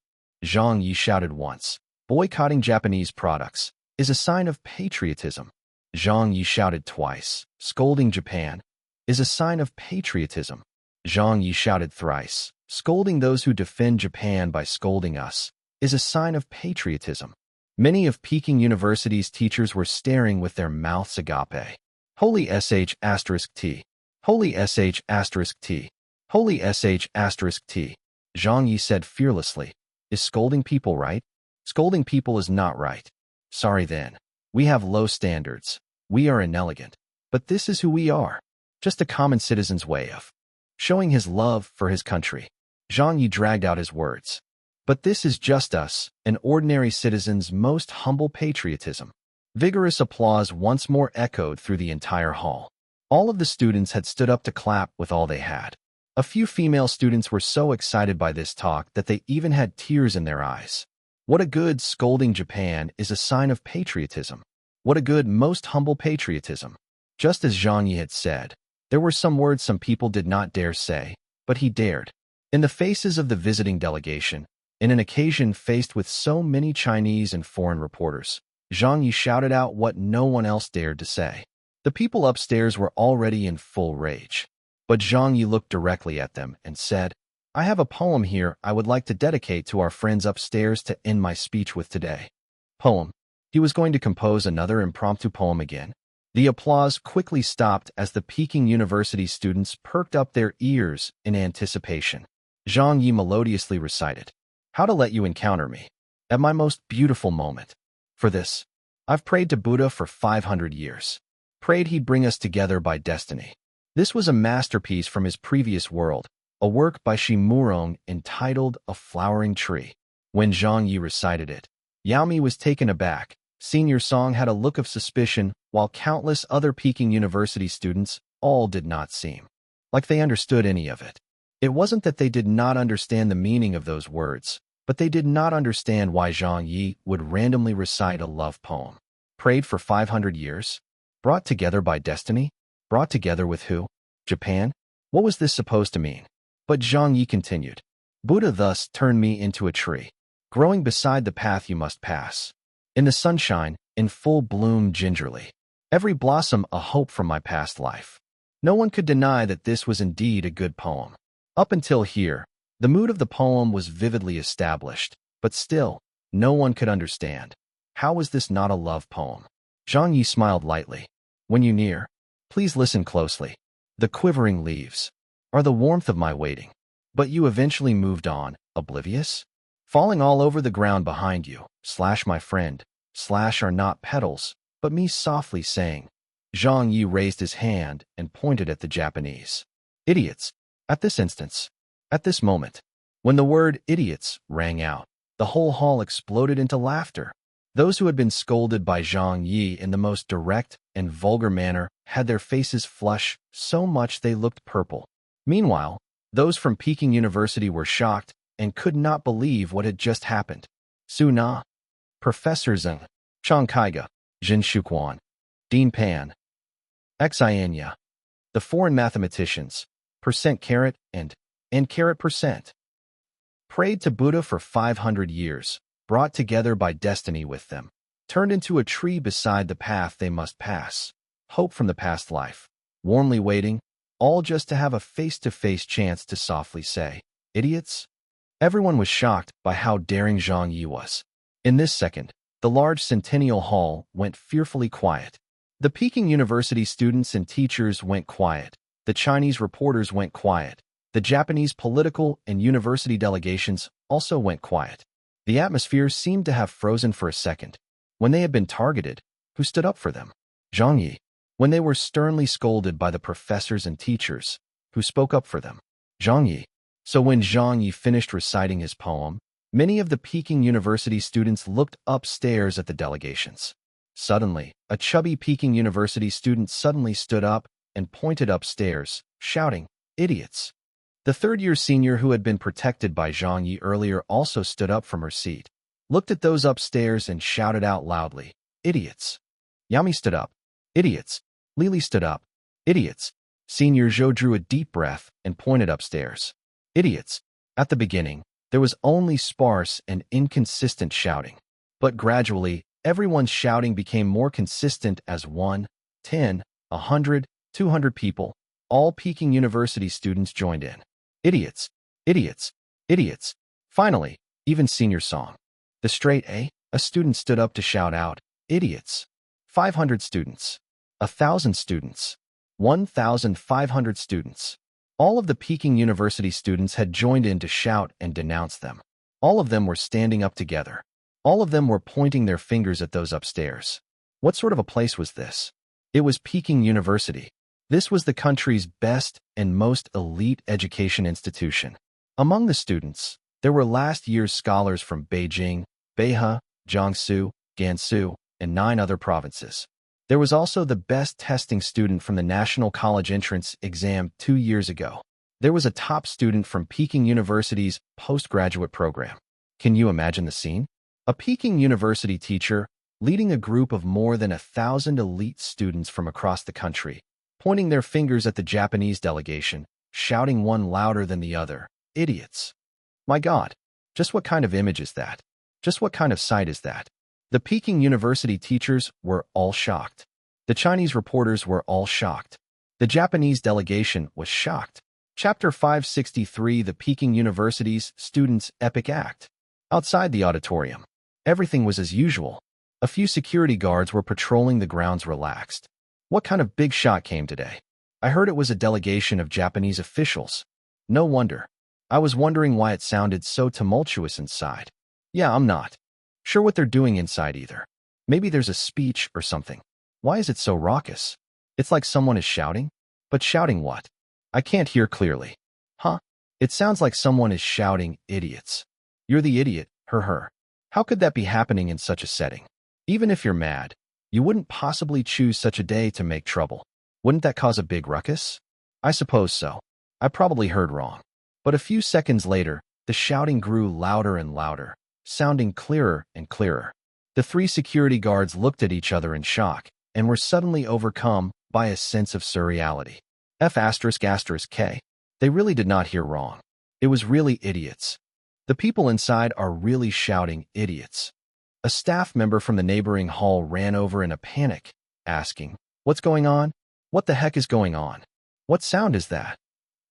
Zhang Ye shouted once. Boycotting Japanese products is a sign of patriotism. Zhang Ye shouted twice. Scolding Japan is a sign of patriotism. Zhang Ye shouted thrice. Scolding those who defend Japan by scolding us is a sign of patriotism. Many of Peking University's teachers were staring with their mouths agape. Holy sh*t. Holy sh*t. Holy sh*t. Zhang Ye said fearlessly. Is scolding people right? Scolding people is not right. Sorry then. We have low standards. We are inelegant. But this is who we are. Just a common citizen's way of showing his love for his country. Zhang Ye dragged out his words. But this is just us, an ordinary citizen's most humble patriotism. Vigorous applause once more echoed through the entire hall. All of the students had stood up to clap with all they had. A few female students were so excited by this talk that they even had tears in their eyes. What a good scolding Japan is a sign of patriotism. What a good, most humble patriotism. Just as Zhang Ye had said, there were some words some people did not dare say, but he dared. In the faces of the visiting delegation, in an occasion faced with so many Chinese and foreign reporters, Zhang Ye shouted out what no one else dared to say. The people upstairs were already in full rage. But Zhang Ye looked directly at them and said, I have a poem here I would like to dedicate to our friends upstairs to end my speech with today. Poem. He was going to compose another impromptu poem again. The applause quickly stopped as the Peking University students perked up their ears in anticipation. Zhang Ye melodiously recited, How to let you encounter me, at my most beautiful moment. For this, I've prayed to Buddha for 500 years. Prayed he'd bring us together by destiny. This was a masterpiece from his previous world, a work by Shi Murong entitled A Flowering Tree. When Zhang Ye recited it, Yao Mi was taken aback. Senior Song had a look of suspicion, while countless other Peking University students all did not seem like they understood any of it. It wasn't that they did not understand the meaning of those words, but they did not understand why Zhang Ye would randomly recite a love poem. Prayed for 500 years? Brought together by destiny? Brought together with who? Japan? What was this supposed to mean? But Zhang Ye continued, Buddha thus turned me into a tree, growing beside the path you must pass. In the sunshine, in full bloom gingerly. Every blossom a hope from my past life. No one could deny that this was indeed a good poem. Up until here, the mood of the poem was vividly established, but still, no one could understand. How was this not a love poem? Zhang Ye smiled lightly. When you near, please listen closely. The quivering leaves are the warmth of my waiting. But you eventually moved on, oblivious? Falling all over the ground behind you, my friend, are not petals, but me softly saying. Zhang Ye raised his hand and pointed at the Japanese. Idiots. At this instance. At this moment. When the word idiots rang out, the whole hall exploded into laughter. Those who had been scolded by Zhang Ye in the most direct and vulgar manner had their faces flush so much they looked purple. Meanwhile, Those from Peking University were shocked and could not believe what had just happened. Su Na, Professor Zhang, Chang Kaiga, Jin Shuquan, Dean Pan, Xianya, the foreign mathematicians, percent carat and carat percent, prayed to Buddha for 500 years, brought together by destiny with them, turned into a tree beside the path they must pass, hope from the past life, warmly waiting, all just to have a face-to-face chance to softly say, idiots? Everyone was shocked by how daring Zhang Ye was. In this second, the large Centennial Hall went fearfully quiet. The Peking University students and teachers went quiet. The Chinese reporters went quiet. The Japanese political and university delegations also went quiet. The atmosphere seemed to have frozen for a second. When they had been targeted, who stood up for them? Zhang Ye. When they were sternly scolded by the professors and teachers, who spoke up for them? Zhang Ye. So when Zhang Ye finished reciting his poem, many of the Peking University students looked upstairs at the delegations. Suddenly, a chubby Peking University student suddenly stood up and pointed upstairs, shouting, idiots. The third-year senior who had been protected by Zhang Ye earlier also stood up from her seat, looked at those upstairs and shouted out loudly, idiots. Yami stood up. Idiots. Lili stood up. Idiots. Senior Zhou drew a deep breath and pointed upstairs. Idiots. At the beginning, there was only sparse and inconsistent shouting. But gradually, everyone's shouting became more consistent as 1, 10, 100, 200 people, all Peking University students joined in. Idiots. Idiots. Idiots. Finally, even senior song. The straight a student stood up to shout out, idiots. 500 students. 1,000 students. 1,500 students. All of the Peking University students had joined in to shout and denounce them. All of them were standing up together. All of them were pointing their fingers at those upstairs. What sort of a place was this? It was Peking University. This was the country's best and most elite education institution. Among the students, there were last year's scholars from Beijing, Behe, Jiangsu, Gansu, and 9 other provinces. There was also the best testing student from the National College Entrance exam 2 years ago. There was a top student from Peking University's postgraduate program. Can you imagine the scene? A Peking University teacher leading a group of more than 1,000 elite students from across the country, pointing their fingers at the Japanese delegation, shouting one louder than the other, idiots. My God, just what kind of image is that? Just what kind of sight is that? The Peking University teachers were all shocked. The Chinese reporters were all shocked. The Japanese delegation was shocked. Chapter 563, The Peking University's Students' Epic Act. Outside the auditorium, everything was as usual. A few security guards were patrolling the grounds relaxed. What kind of big shot came today? I heard it was a delegation of Japanese officials. No wonder. I was wondering why it sounded so tumultuous inside. Yeah, I'm not sure what they're doing inside either. Maybe there's a speech or something. Why is it so raucous? It's like someone is shouting? But shouting what? I can't hear clearly. Huh? It sounds like someone is shouting, idiots. You're the idiot, her. How could that be happening in such a setting? Even if you're mad, you wouldn't possibly choose such a day to make trouble. Wouldn't that cause a big ruckus? I suppose so. I probably heard wrong. But a few seconds later, the shouting grew louder and louder, sounding clearer and clearer. The 3 security guards looked at each other in shock and were suddenly overcome by a sense of surreality. F***K. They really did not hear wrong. It was really idiots. The people inside are really shouting idiots. A staff member from the neighboring hall ran over in a panic, asking, what's going on? What the heck is going on? What sound is that?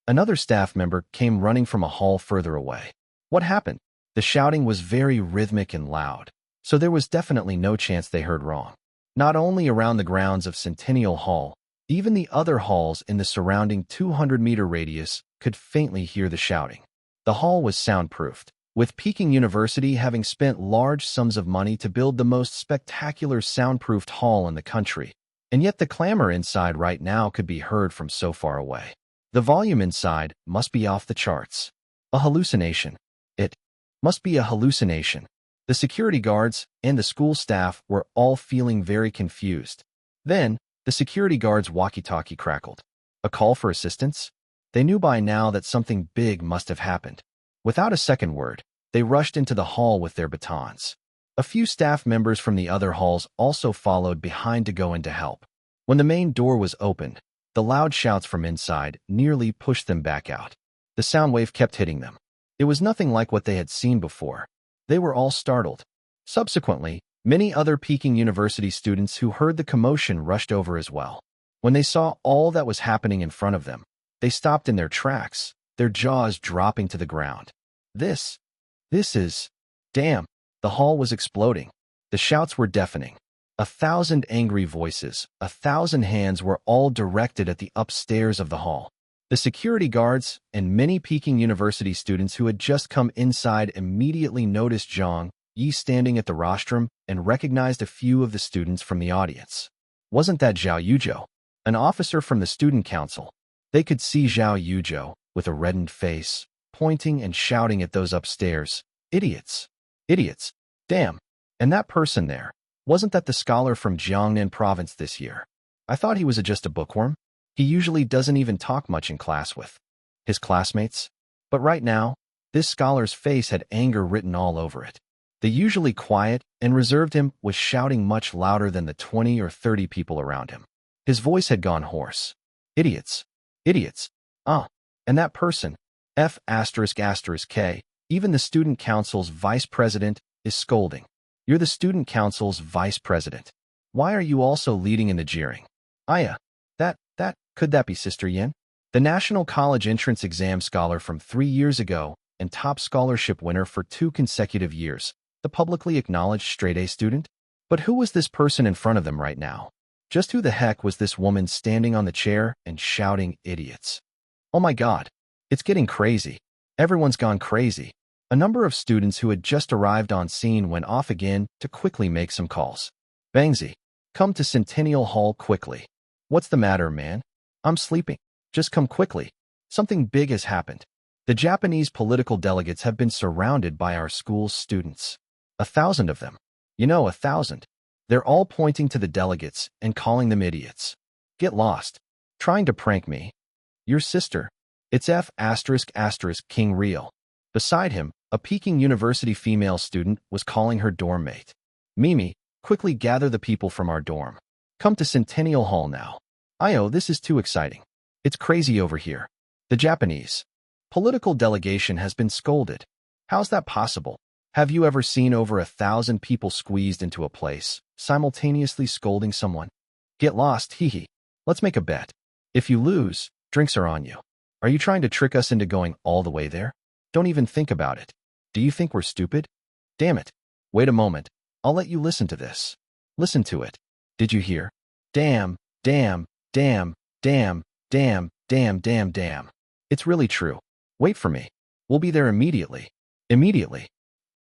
Another staff member came running from a hall further away. What happened? The shouting was very rhythmic and loud, so there was definitely no chance they heard wrong. Not only around the grounds of Centennial Hall, even the other halls in the surrounding 200-meter radius could faintly hear the shouting. The hall was soundproofed, with Peking University having spent large sums of money to build the most spectacular soundproofed hall in the country, and yet the clamor inside right now could be heard from so far away. The volume inside must be off the charts. A hallucination. It must be a hallucination. The security guards and the school staff were all feeling very confused. Then, the security guard's walkie-talkie crackled. A call for assistance? They knew by now that something big must have happened. Without a second word, they rushed into the hall with their batons. A few staff members from the other halls also followed behind to go in to help. When the main door was opened, the loud shouts from inside nearly pushed them back out. The sound wave kept hitting them. It was nothing like what they had seen before. They were all startled. Subsequently, many other Peking University students who heard the commotion rushed over as well. When they saw all that was happening in front of them, they stopped in their tracks, their jaws dropping to the ground. This is... Damn! The hall was exploding. The shouts were deafening. 1,000 angry voices, 1,000 hands were all directed at the upstairs of the hall. The security guards and many Peking University students who had just come inside immediately noticed Zhang Ye standing at the rostrum and recognized a few of the students from the audience. Wasn't that Zhao Yuzhou, an officer from the student council? They could see Zhao Yuzhou, with a reddened face, pointing and shouting at those upstairs. Idiots! Idiots! Damn! And that person there, wasn't that the scholar from Jiangnan province this year? I thought he was just a bookworm. He usually doesn't even talk much in class with his classmates. But right now, this scholar's face had anger written all over it. The usually quiet and reserved him was shouting much louder than the 20 or 30 people around him. His voice had gone hoarse. Idiots! Idiots! And that person, F***K, even the student council's vice president, is scolding. You're the student council's vice president. Why are you also leading in the jeering? Could that be Sister Yin? The National College Entrance Exam scholar from 3 years ago and top scholarship winner for 2 consecutive years, the publicly acknowledged straight-A student? But who was this person in front of them right now? Just who the heck was this woman standing on the chair and shouting idiots? Oh my God, it's getting crazy. Everyone's gone crazy. A number of students who had just arrived on scene went off again to quickly make some calls. Bangzi, come to Centennial Hall quickly. What's the matter, man? I'm sleeping. Just come quickly. Something big has happened. The Japanese political delegates have been surrounded by our school's students. 1,000 of them. 1,000. They're all pointing to the delegates and calling them idiots. Get lost. Trying to prank me. Your sister. It's F***King Real. Beside him, a Peking University female student was calling her dorm mate. Mimi, quickly gather the people from our dorm. Come to Centennial Hall now. This is too exciting. It's crazy over here. The Japanese political delegation has been scolded. How's that possible? Have you ever seen over 1,000 people squeezed into a place, simultaneously scolding someone? Get lost, hee. Let's make a bet. If you lose, drinks are on you. Are you trying to trick us into going all the way there? Don't even think about it. Do you think we're stupid? Damn it. Wait a moment. I'll let you listen to this. Listen to it. Did you hear? Damn. It's really true. Wait for me. We'll be there immediately. Immediately.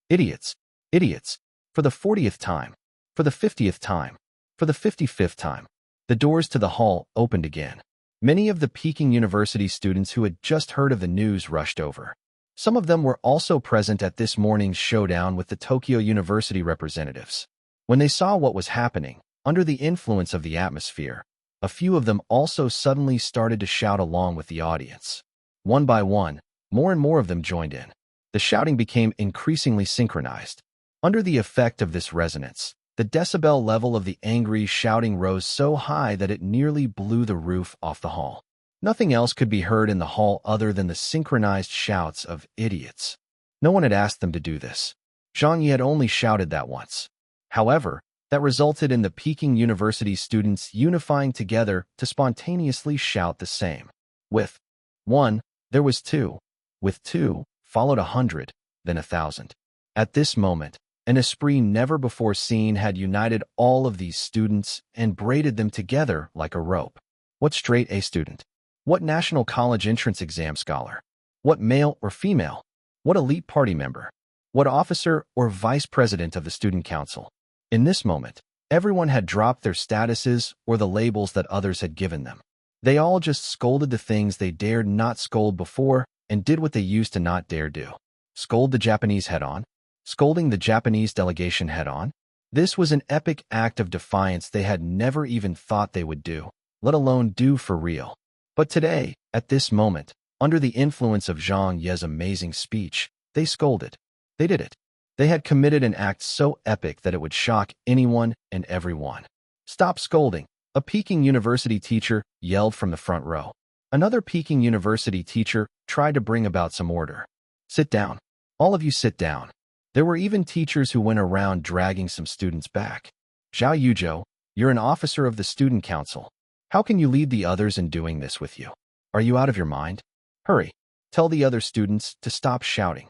Idiots. Idiots. For the 40th time. For the 50th time. For the 55th time. The doors to the hall opened again. Many of the Peking University students who had just heard of the news rushed over. Some of them were also present at this morning's showdown with the Tokyo University representatives. When they saw what was happening, under the influence of the atmosphere, a few of them also suddenly started to shout along with the audience. One by one, more and more of them joined in. The shouting became increasingly synchronized. Under the effect of this resonance, the decibel level of the angry shouting rose so high that it nearly blew the roof off the hall. Nothing else could be heard in the hall other than the synchronized shouts of idiots. No one had asked them to do this. Zhang Ye had only shouted that once. However, that resulted in the Peking University students unifying together to spontaneously shout the same. With 1, there was 2. With 2, followed 100, then 1,000. At this moment, an esprit never before seen had united all of these students and braided them together like a rope. What straight-A student? What National College Entrance Exam scholar? What male or female? What elite party member? What officer or vice president of the student council? In this moment, everyone had dropped their statuses or the labels that others had given them. They all just scolded the things they dared not scold before and did what they used to not dare do. Scold the Japanese head-on? Scolding the Japanese delegation head-on? This was an epic act of defiance they had never even thought they would do, let alone do for real. But today, At this moment, under the influence of Zhang Ye's amazing speech, they scolded. They did it. They had committed an act so epic that it would shock anyone and everyone. "Stop scolding," a Peking University teacher yelled from the front row. Another Peking University teacher tried to bring about some order. "Sit down. All of you sit down." There were even teachers who went around dragging some students back. "Zhao Yuzhou, you're an officer of the student council. How can you lead the others in doing this with you? Are you out of your mind? Hurry, tell the other students to stop shouting."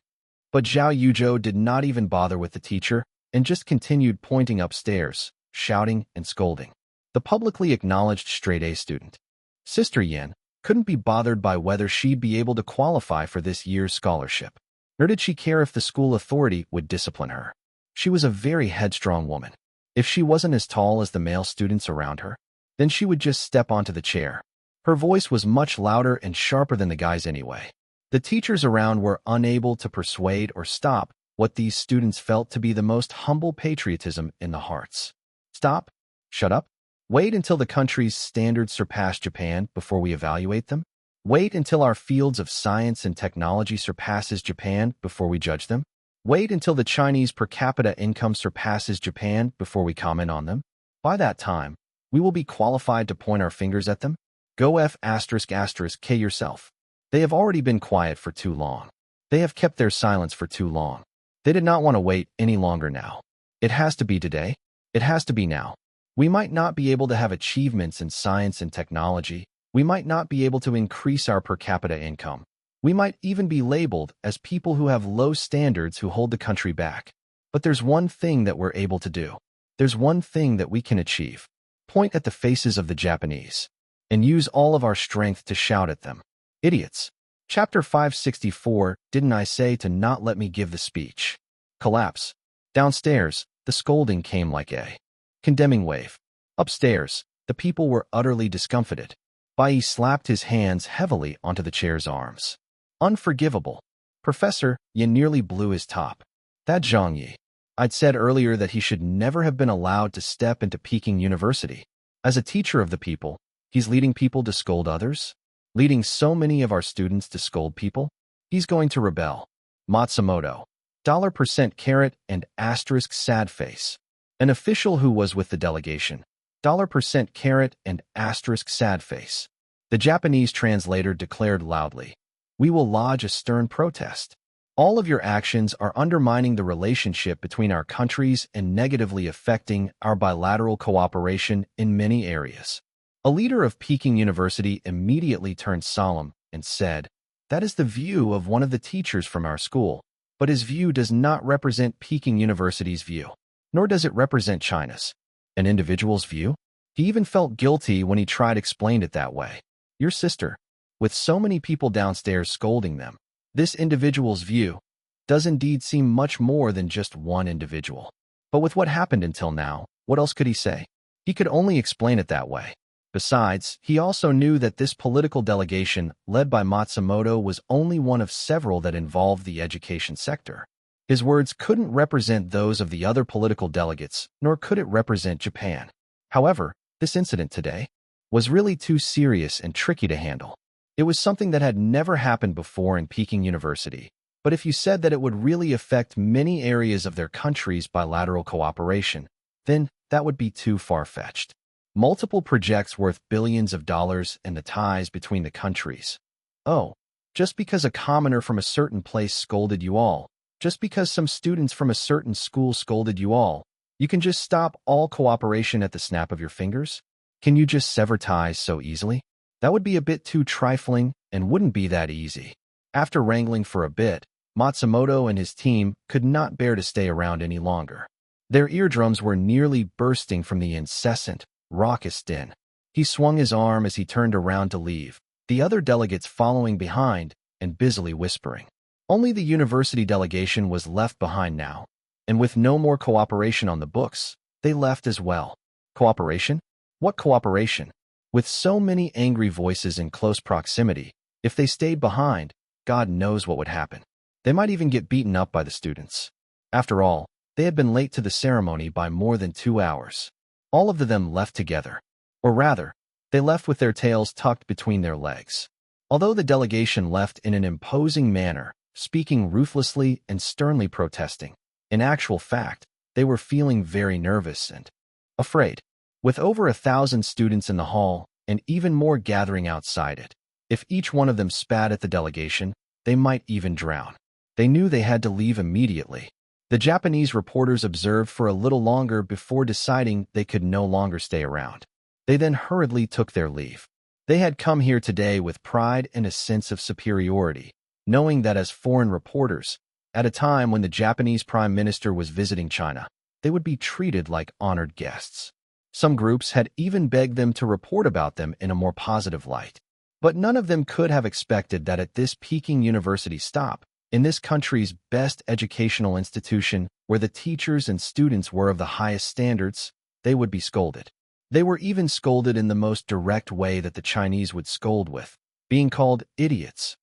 But Zhao Yuzhou did not even bother with the teacher and just continued pointing upstairs, shouting and scolding. The publicly acknowledged straight-A student, Sister Yan, couldn't be bothered by whether she'd be able to qualify for this year's scholarship. Nor did she care if the school authority would discipline her. She was a very headstrong woman. If she wasn't as tall as the male students around her, then she would just step onto the chair. Her voice was much louder and sharper than the guys anyway. The teachers around were unable to persuade or stop what these students felt to be the most humble patriotism in the hearts. "Stop. Shut up. Wait until the country's standards surpass Japan before we evaluate them. Wait until our fields of science and technology surpasses Japan before we judge them. Wait until the Chinese per capita income surpasses Japan before we comment on them. By that time, we will be qualified to point our fingers at them. Go F***K yourself. They have already been quiet for too long. They have kept their silence for too long. They did not want to wait any longer now. It has to be today. It has to be now. We might not be able to have achievements in science and technology. We might not be able to increase our per capita income. We might even be labeled as people who have low standards who hold the country back. But there's one thing that we're able to do. There's one thing that we can achieve. Point at the faces of the Japanese and use all of our strength to shout at them. Idiots. Chapter 564, didn't I say to not let me give the speech? Collapse. Downstairs, the scolding came like a condemning wave. Upstairs, the people were utterly discomfited. Bai slapped his hands heavily onto the chair's arms. Unforgivable. Professor Ye nearly blew his top. That Zhang Ye. I'd said earlier that he should never have been allowed to step into Peking University. As a teacher of the people, he's leading people to scold others? Leading so many of our students to scold people? He's going to rebel. Matsumoto. $% and asterisk sad face. An official who was with the delegation. $% and asterisk sad face. The Japanese translator declared loudly, "We will lodge a stern protest. All of your actions are undermining the relationship between our countries and negatively affecting our bilateral cooperation in many areas." A leader of Peking University immediately turned solemn and said, "That is the view of one of the teachers from our school, but his view does not represent Peking University's view, nor does it represent China's. An individual's view?" He even felt guilty when he tried to explain it that way. Your sister, with so many people downstairs scolding them, this individual's view does indeed seem much more than just one individual. But with what happened until now, what else could he say? He could only explain it that way. Besides, he also knew that this political delegation, led by Matsumoto, was only one of several that involved the education sector. His words couldn't represent those of the other political delegates, nor could it represent Japan. However, this incident today was really too serious and tricky to handle. It was something that had never happened before in Peking University, but if you said that it would really affect many areas of their country's bilateral cooperation, then that would be too far-fetched. Multiple projects worth billions of dollars and the ties between the countries. Oh, just because a commoner from a certain place scolded you all, just because some students from a certain school scolded you all, you can just stop all cooperation at the snap of your fingers? Can you just sever ties so easily? That would be a bit too trifling and wouldn't be that easy. After wrangling for a bit, Matsumoto and his team could not bear to stay around any longer. Their eardrums were nearly bursting from the incessant, raucous din. He swung his arm as he turned around to leave, the other delegates following behind and busily whispering. Only the university delegation was left behind now, and with no more cooperation on the books, they left as well. Cooperation? What cooperation? With so many angry voices in close proximity, if they stayed behind, God knows what would happen. They might even get beaten up by the students. After all, they had been late to the ceremony by more than 2 hours. All of them left together. Or rather, they left with their tails tucked between their legs. Although the delegation left in an imposing manner, speaking ruthlessly and sternly protesting, in actual fact, they were feeling very nervous and afraid. With over 1,000 students in the hall and even more gathering outside it, if each one of them spat at the delegation, they might even drown. They knew they had to leave immediately. The Japanese reporters observed for a little longer before deciding they could no longer stay around. They then hurriedly took their leave. They had come here today with pride and a sense of superiority, knowing that as foreign reporters, at a time when the Japanese Prime Minister was visiting China, they would be treated like honored guests. Some groups had even begged them to report about them in a more positive light. But none of them could have expected that at this Peking University stop, in this country's best educational institution, where the teachers and students were of the highest standards, they would be scolded. They were even scolded in the most direct way that the Chinese would scold with, being called idiots.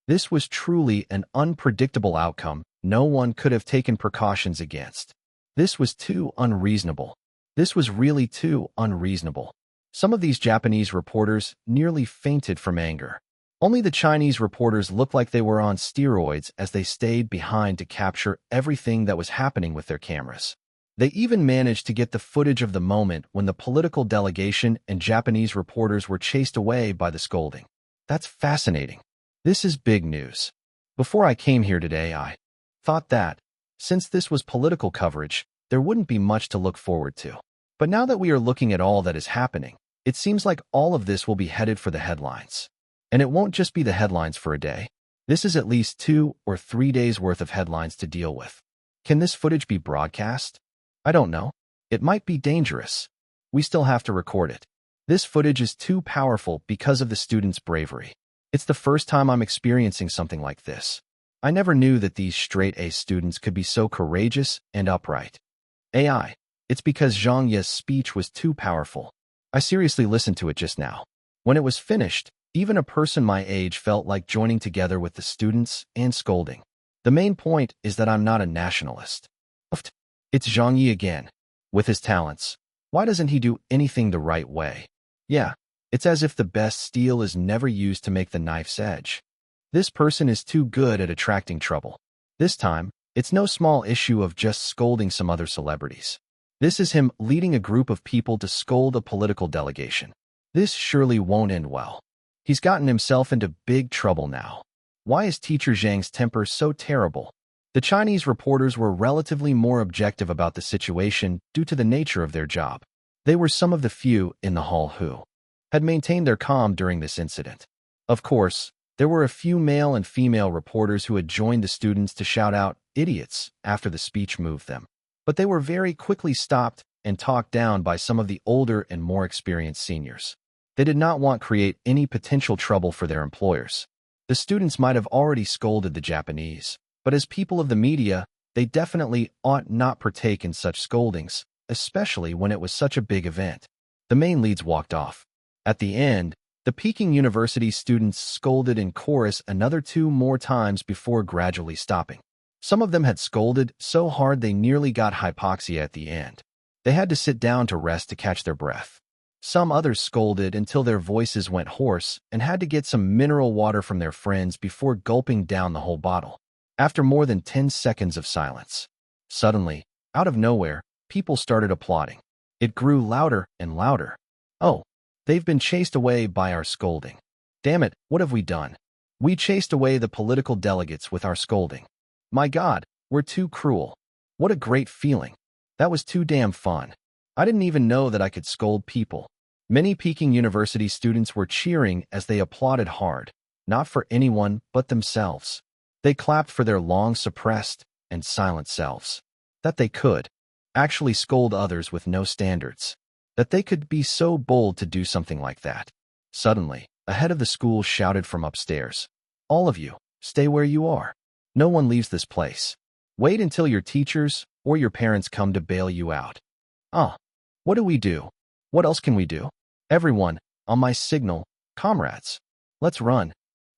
This was truly an unpredictable outcome no one could have taken precautions against. This was too unreasonable. This was really too unreasonable. Some of these Japanese reporters nearly fainted from anger. Only the Chinese reporters looked like they were on steroids as they stayed behind to capture everything that was happening with their cameras. They even managed to get the footage of the moment when the political delegation and Japanese reporters were chased away by the scolding. That's fascinating. This is big news. Before I came here today, I thought that, since this was political coverage, there wouldn't be much to look forward to. But now that we are looking at all that is happening, it seems like all of this will be headed for the headlines. And it won't just be the headlines for a day. This is at least 2 or 3 days worth of headlines to deal with. Can this footage be broadcast? I don't know. It might be dangerous. We still have to record it. This footage is too powerful because of the students' bravery. It's the first time I'm experiencing something like this. I never knew that these straight-A students could be so courageous and upright. AI. It's because Zhang Ye's speech was too powerful. I seriously listened to it just now. When it was finished, even a person my age felt like joining together with the students and scolding. The main point is that I'm not a nationalist. It's Zhang Ye again. With his talents, why doesn't he do anything the right way? Yeah, it's as if the best steel is never used to make the knife's edge. This person is too good at attracting trouble. This time, it's no small issue of just scolding some other celebrities. This is him leading a group of people to scold a political delegation. This surely won't end well. He's gotten himself into big trouble now. Why is Teacher Zhang's temper so terrible? The Chinese reporters were relatively more objective about the situation due to the nature of their job. They were some of the few in the hall who had maintained their calm during this incident. Of course, there were a few male and female reporters who had joined the students to shout out, "idiots," after the speech moved them. But they were very quickly stopped and talked down by some of the older and more experienced seniors. They did not want to create any potential trouble for their employers. The students might have already scolded the Japanese, but as people of the media, they definitely ought not partake in such scoldings, especially when it was such a big event. The main leads walked off. At the end, the Peking University students scolded in chorus another 2 more times before gradually stopping. Some of them had scolded so hard they nearly got hypoxia at the end. They had to sit down to rest to catch their breath. Some others scolded until their voices went hoarse and had to get some mineral water from their friends before gulping down the whole bottle. After more than 10 seconds of silence, suddenly, out of nowhere, people started applauding. It grew louder and louder. Oh, they've been chased away by our scolding. Damn it, what have we done? We chased away the political delegates with our scolding. My God, we're too cruel. What a great feeling. That was too damn fun. I didn't even know that I could scold people. Many Peking University students were cheering as they applauded hard, not for anyone but themselves. They clapped for their long-suppressed and silent selves. That they could actually scold others with no standards. That they could be so bold to do something like that. Suddenly, a head of the school shouted from upstairs, "All of you, stay where you are. No one leaves this place. Wait until your teachers or your parents come to bail you out." What do we do? What else can we do? Everyone, on my signal, comrades, let's run.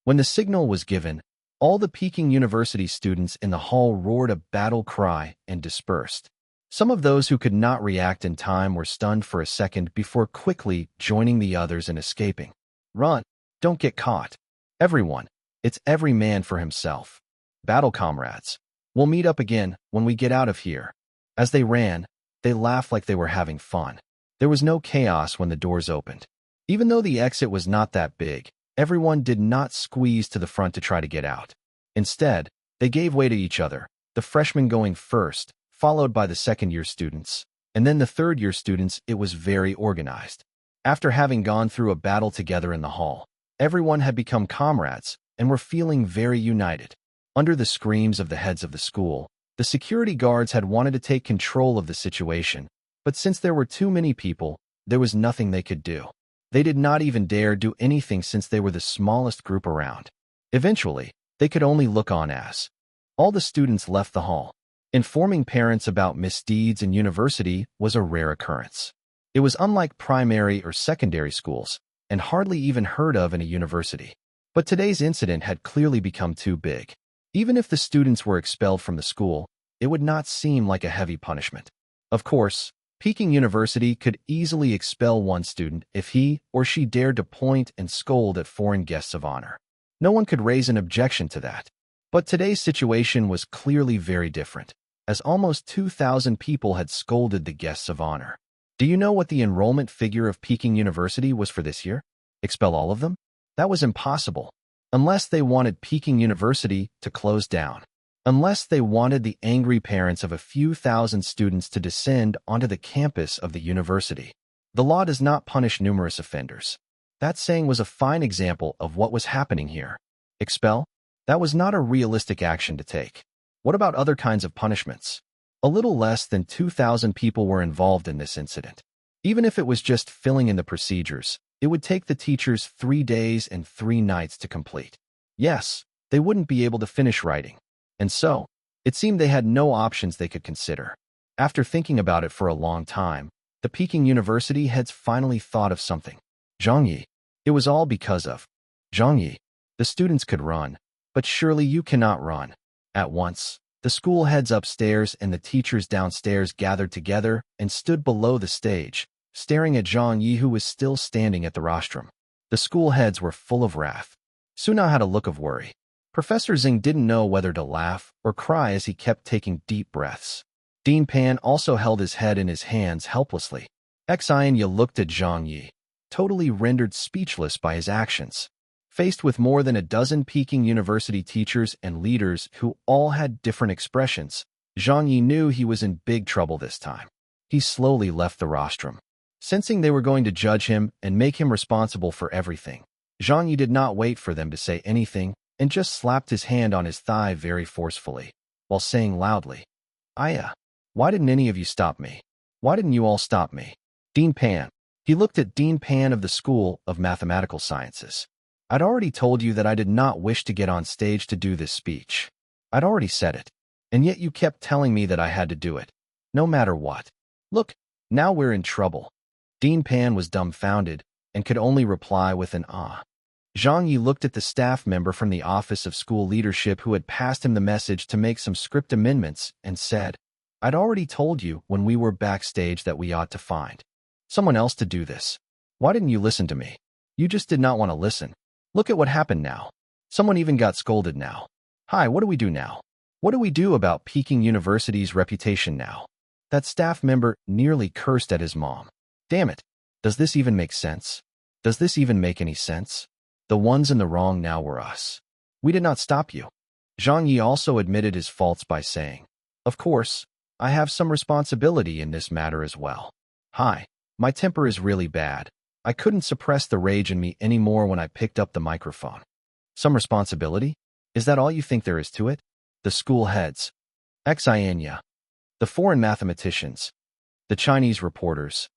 When the signal was given, all the Peking University students in the hall roared a battle cry and dispersed. Some of those who could not react in time were stunned for a second before quickly joining the others and escaping. Run! Don't get caught! Everyone. It's every man for himself. Battle comrades. We'll meet up again when we get out of here. As they ran, they laughed like they were having fun. There was no chaos when the doors opened. Even though the exit was not that big, everyone did not squeeze to the front to try to get out. Instead, they gave way to each other, the freshmen going first, followed by the second-year students, and then the third-year students. It was very organized. After having gone through a battle together in the hall, everyone had become comrades and were feeling very united. Under the screams of the heads of the school, the security guards had wanted to take control of the situation, but since there were too many people, there was nothing they could do. They did not even dare do anything since they were the smallest group around. Eventually, they could only look on as all the students left the hall. Informing parents about misdeeds in university was a rare occurrence. It was unlike primary or secondary schools, and hardly even heard of in a university. But today's incident had clearly become too big. Even if the students were expelled from the school, it would not seem like a heavy punishment. Of course, Peking University could easily expel one student if he or she dared to point and scold at foreign guests of honor. No one could raise an objection to that. But today's situation was clearly very different, as almost 2,000 people had scolded the guests of honor. Do you know what the enrollment figure of Peking University was for this year? Expel all of them? That was impossible. Unless they wanted Peking University to close down. Unless they wanted the angry parents of a few thousand students to descend onto the campus of the university. The law does not punish numerous offenders. That saying was a fine example of what was happening here. Expel? That was not a realistic action to take. What about other kinds of punishments? A little less than 2,000 people were involved in this incident. Even if it was just filling in the procedures, it would take the teachers 3 days and 3 nights to complete. Yes, they wouldn't be able to finish writing. And so, it seemed they had no options they could consider. After thinking about it for a long time, the Peking University heads finally thought of something. Zhang Ye. It was all because of Zhang Ye. The students could run, but surely you cannot run. At once, the school heads upstairs and the teachers downstairs gathered together and stood below the stage, staring at Zhang Ye, who was still standing at the rostrum. The school heads were full of wrath. Suna had a look of worry. Professor Zhang didn't know whether to laugh or cry as he kept taking deep breaths. Dean Pan also held his head in his hands helplessly. Xian Ye looked at Zhang Ye, totally rendered speechless by his actions. Faced with more than a dozen Peking University teachers and leaders who all had different expressions, Zhang Ye knew he was in big trouble this time. He slowly left the rostrum. Sensing they were going to judge him and make him responsible for everything, Zhang Ye did not wait for them to say anything and just slapped his hand on his thigh very forcefully, while saying loudly, "Aya, why didn't any of you stop me? Why didn't you all stop me?" Dean Pan. He looked at Dean Pan of the School of Mathematical Sciences. "I'd already told you that I did not wish to get on stage to do this speech. I'd already said it. And yet you kept telling me that I had to do it, no matter what. Look, now we're in trouble." Dean Pan was dumbfounded and could only reply with an ah. Zhang Ye looked at the staff member from the Office of School Leadership who had passed him the message to make some script amendments and said, "I'd already told you when we were backstage that we ought to find someone else to do this. Why didn't you listen to me? You just did not want to listen. Look at what happened now. Someone even got scolded now. Hi, what do we do now? What do we do about Peking University's reputation now?" That staff member nearly cursed at his mom. Damn it. Does this even make sense? Does this even make any sense? The ones in the wrong now were us. We did not stop you. Zhang Ye also admitted his faults by saying, "Of course, I have some responsibility in this matter as well. Hi, my temper is really bad. I couldn't suppress the rage in me anymore when I picked up the microphone." Some responsibility? Is that all you think there is to it? The school heads. Xian Ye. The foreign mathematicians. The Chinese reporters.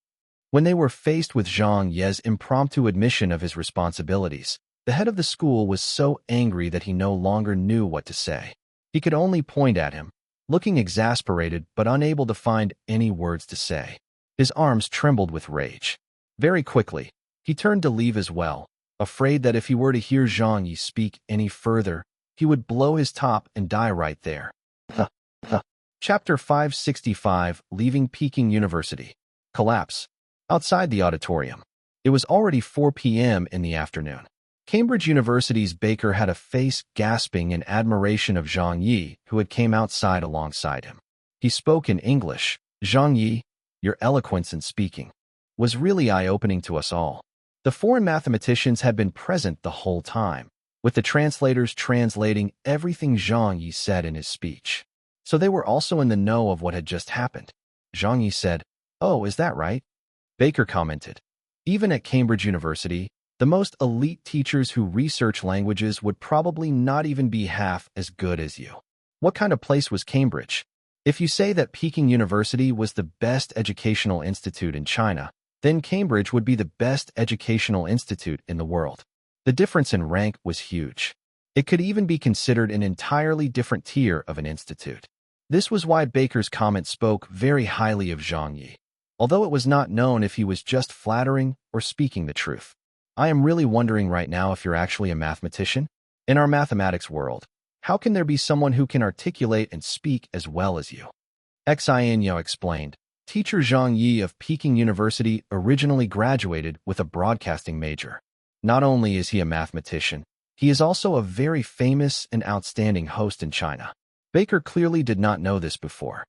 When they were faced with Zhang Ye's impromptu admission of his responsibilities, the head of the school was so angry that he no longer knew what to say. He could only point at him, looking exasperated but unable to find any words to say. His arms trembled with rage. Very quickly, he turned to leave as well, afraid that if he were to hear Zhang Ye speak any further, he would blow his top and die right there. Chapter 565, Leaving Peking University. Collapse. Outside the auditorium. It was already 4 p.m. in the afternoon. Cambridge University's Baker had a face gasping in admiration of Zhang Ye, who had came outside alongside him. He spoke in English. "Zhang Ye, your eloquence in speaking was really eye-opening to us all." The foreign mathematicians had been present the whole time, with the translators translating everything Zhang Ye said in his speech. So they were also in the know of what had just happened. Zhang Ye said, "Oh, is that right?" Baker commented, "Even at Cambridge University, the most elite teachers who research languages would probably not even be half as good as you." What kind of place was Cambridge? If you say that Peking University was the best educational institute in China, then Cambridge would be the best educational institute in the world. The difference in rank was huge. It could even be considered an entirely different tier of an institute. This was why Baker's comment spoke very highly of Zhang Ye, although it was not known if he was just flattering or speaking the truth. I am really wondering right now if you're actually a mathematician. In our mathematics world, how can there be someone who can articulate and speak as well as you? Xianyo explained. Teacher Zhang Ye of Peking University originally graduated with a broadcasting major. Not only is he a mathematician, he is also a very famous and outstanding host in China. Baker clearly did not know this before.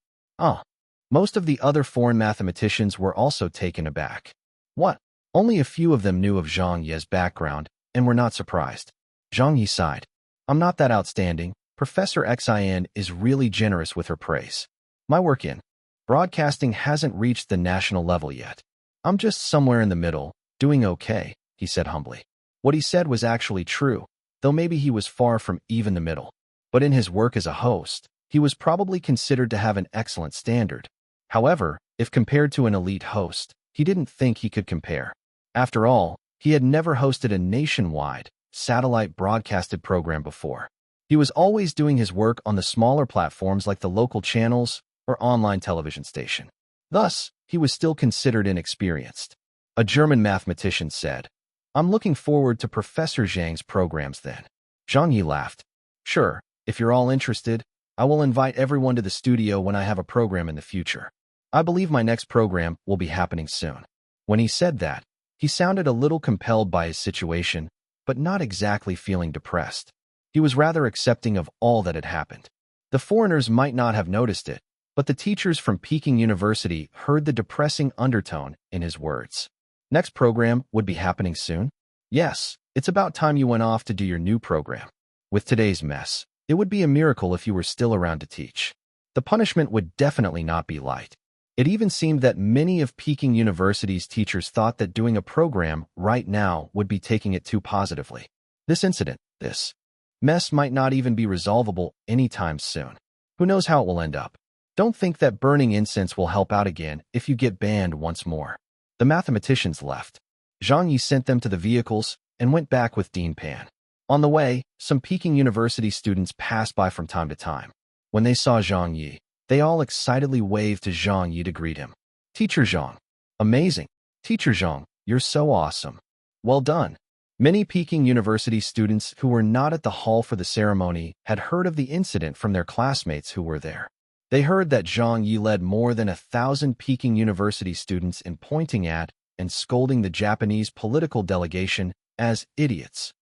Most of the other foreign mathematicians were also taken aback. What? Only a few of them knew of Zhang Ye's background and were not surprised. Zhang Ye sighed. "I'm not that outstanding. Professor Xin is really generous with her praise. My work in broadcasting hasn't reached the national level yet. I'm just somewhere in the middle, doing okay," he said humbly. What he said was actually true, though maybe he was far from even the middle. But in his work as a host, he was probably considered to have an excellent standard. However, if compared to an elite host, he didn't think he could compare. After all, he had never hosted a nationwide, satellite broadcasted program before. He was always doing his work on the smaller platforms like the local channels or online television station. Thus, he was still considered inexperienced. A German mathematician said, "I'm looking forward to Professor Zhang's programs then." Zhang Ye laughed. "Sure, if you're all interested, I will invite everyone to the studio when I have a program in the future. I believe my next program will be happening soon." When he said that, he sounded a little compelled by his situation, but not exactly feeling depressed. He was rather accepting of all that had happened. The foreigners might not have noticed it, but the teachers from Peking University heard the depressing undertone in his words. Next program would be happening soon? Yes, it's about time you went off to do your new program. With today's mess, it would be a miracle if you were still around to teach. The punishment would definitely not be light. It even seemed that many of Peking University's teachers thought that doing a program right now would be taking it too positively. This mess might not even be resolvable anytime soon. Who knows how it will end up? Don't think that burning incense will help out again if you get banned once more. The mathematicians left. Zhang Ye sent them to the vehicles and went back with Dean Pan. On the way, some Peking University students passed by from time to time. When they saw Zhang Ye, they all excitedly waved to Zhang Ye to greet him. "Teacher Zhang. Amazing. Teacher Zhang, you're so awesome. Well done." Many Peking University students who were not at the hall for the ceremony had heard of the incident from their classmates who were there. They heard that Zhang Ye led more than 1,000 Peking University students in pointing at and scolding the Japanese political delegation as idiots.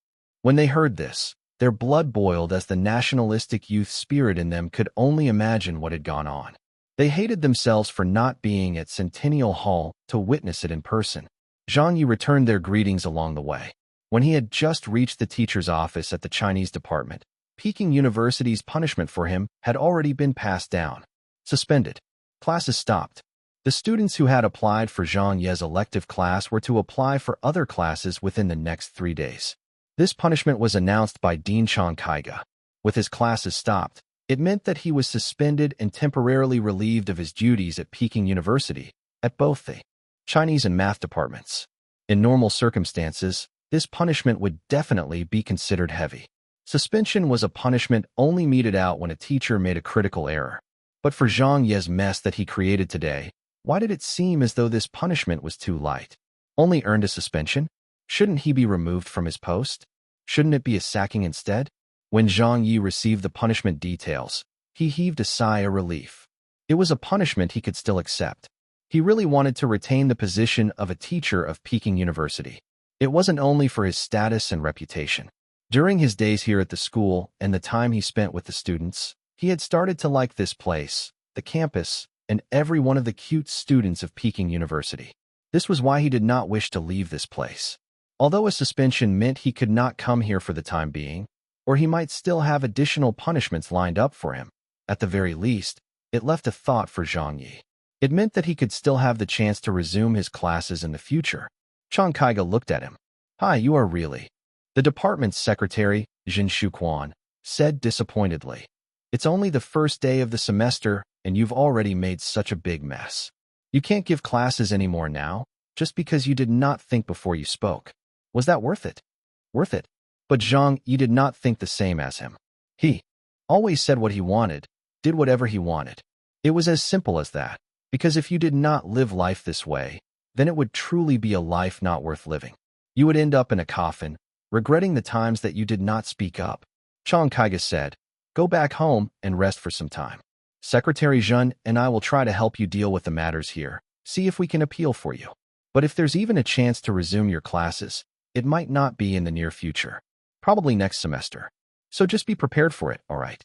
When they heard this, their blood boiled as the nationalistic youth spirit in them could only imagine what had gone on. They hated themselves for not being at Centennial Hall to witness it in person. Zhang Ye returned their greetings along the way. When he had just reached the teacher's office at the Chinese department, Peking University's punishment for him had already been passed down. Suspended. Classes stopped. The students who had applied for Zhang Ye's elective class were to apply for other classes within the next 3 days. This punishment was announced by Dean Chang Kaiga. With his classes stopped, it meant that he was suspended and temporarily relieved of his duties at Peking University, at both the Chinese and math departments. In normal circumstances, this punishment would definitely be considered heavy. Suspension was a punishment only meted out when a teacher made a critical error. But for Zhang Ye's mess that he created today, why did it seem as though this punishment was too light? Only earned a suspension? Shouldn't he be removed from his post? Shouldn't it be a sacking instead? When Zhang Ye received the punishment details, he heaved a sigh of relief. It was a punishment he could still accept. He really wanted to retain the position of a teacher of Peking University. It wasn't only for his status and reputation. During his days here at the school and the time he spent with the students, he had started to like this place, the campus, and every one of the cute students of Peking University. This was why he did not wish to leave this place. Although a suspension meant he could not come here for the time being, or he might still have additional punishments lined up for him, at the very least, it left a thought for Zhang Ye. It meant that he could still have the chance to resume his classes in the future. Chang Kaiga looked at him. Hi, you are really. The department's secretary, Jin Shuquan, said disappointedly. It's only the first day of the semester, and you've already made such a big mess. You can't give classes anymore now, just because you did not think before you spoke. Was that worth it? Worth it? But Zhang Ye did not think the same as him. He always said what he wanted, did whatever he wanted. It was as simple as that, because if you did not live life this way, then it would truly be a life not worth living. You would end up in a coffin, regretting the times that you did not speak up. Chang Kaiga said, go back home and rest for some time. Secretary Zhun and I will try to help you deal with the matters here, see if we can appeal for you. But if there's even a chance to resume your classes, it might not be in the near future. Probably next semester. So just be prepared for it, all right?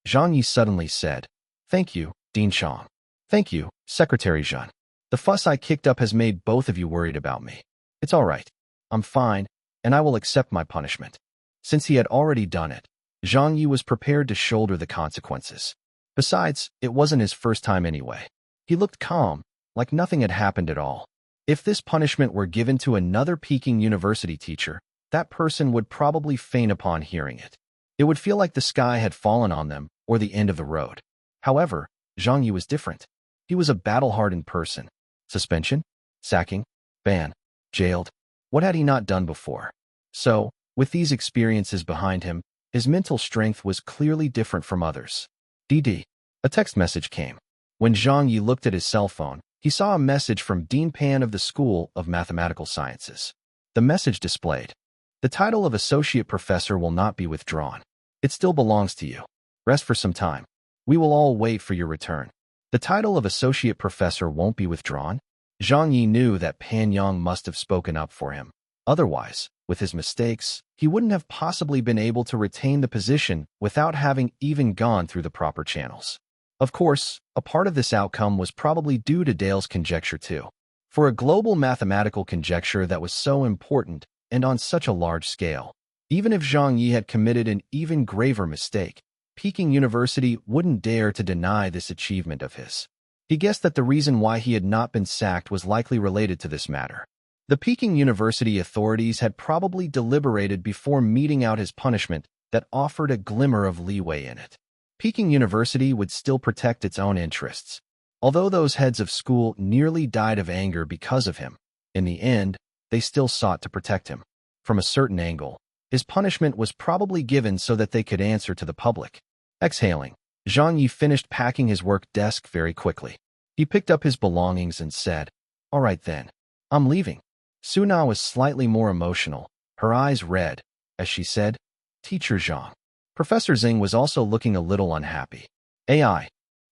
Zhang Yi suddenly said, thank you, Dean Chang. Thank you, Secretary Zhun. The fuss I kicked up has made both of you worried about me. It's all right. I'm fine, and I will accept my punishment. Since he had already done it, Zhang Yi was prepared to shoulder the consequences. Besides, it wasn't his first time anyway. He looked calm, like nothing had happened at all. If this punishment were given to another Peking University teacher, that person would probably faint upon hearing it. It would feel like the sky had fallen on them or the end of the road. However, Zhang Yi was different. He was a battle-hardened person. Suspension? Sacking? Ban? Jailed? What had he not done before? So, with these experiences behind him, his mental strength was clearly different from others. DD. A text message came. When Zhang Yi looked at his cell phone, he saw a message from Dean Pan of the School of Mathematical Sciences. The message displayed, the title of Associate Professor will not be withdrawn. It still belongs to you. Rest for some time. We will all wait for your return. The title of Associate Professor won't be withdrawn? Zhang Yi knew that Pan Yang must have spoken up for him. Otherwise, with his mistakes, he wouldn't have possibly been able to retain the position without having even gone through the proper channels. Of course, a part of this outcome was probably due to Dale's conjecture too. For a global mathematical conjecture that was so important and on such a large scale, even if Zhang Ye had committed an even graver mistake, Peking University wouldn't dare to deny this achievement of his. He guessed that the reason why he had not been sacked was likely related to this matter. The Peking University authorities had probably deliberated before meting out his punishment that offered a glimmer of leeway in it. Peking University would still protect its own interests. Although those heads of school nearly died of anger because of him, in the end, they still sought to protect him. From a certain angle, his punishment was probably given so that they could answer to the public. Exhaling, Zhang Yi finished packing his work desk very quickly. He picked up his belongings and said, "All right then, I'm leaving." Suna was slightly more emotional, her eyes red, as she said, "Teacher Zhang." Professor Xing was also looking a little unhappy. A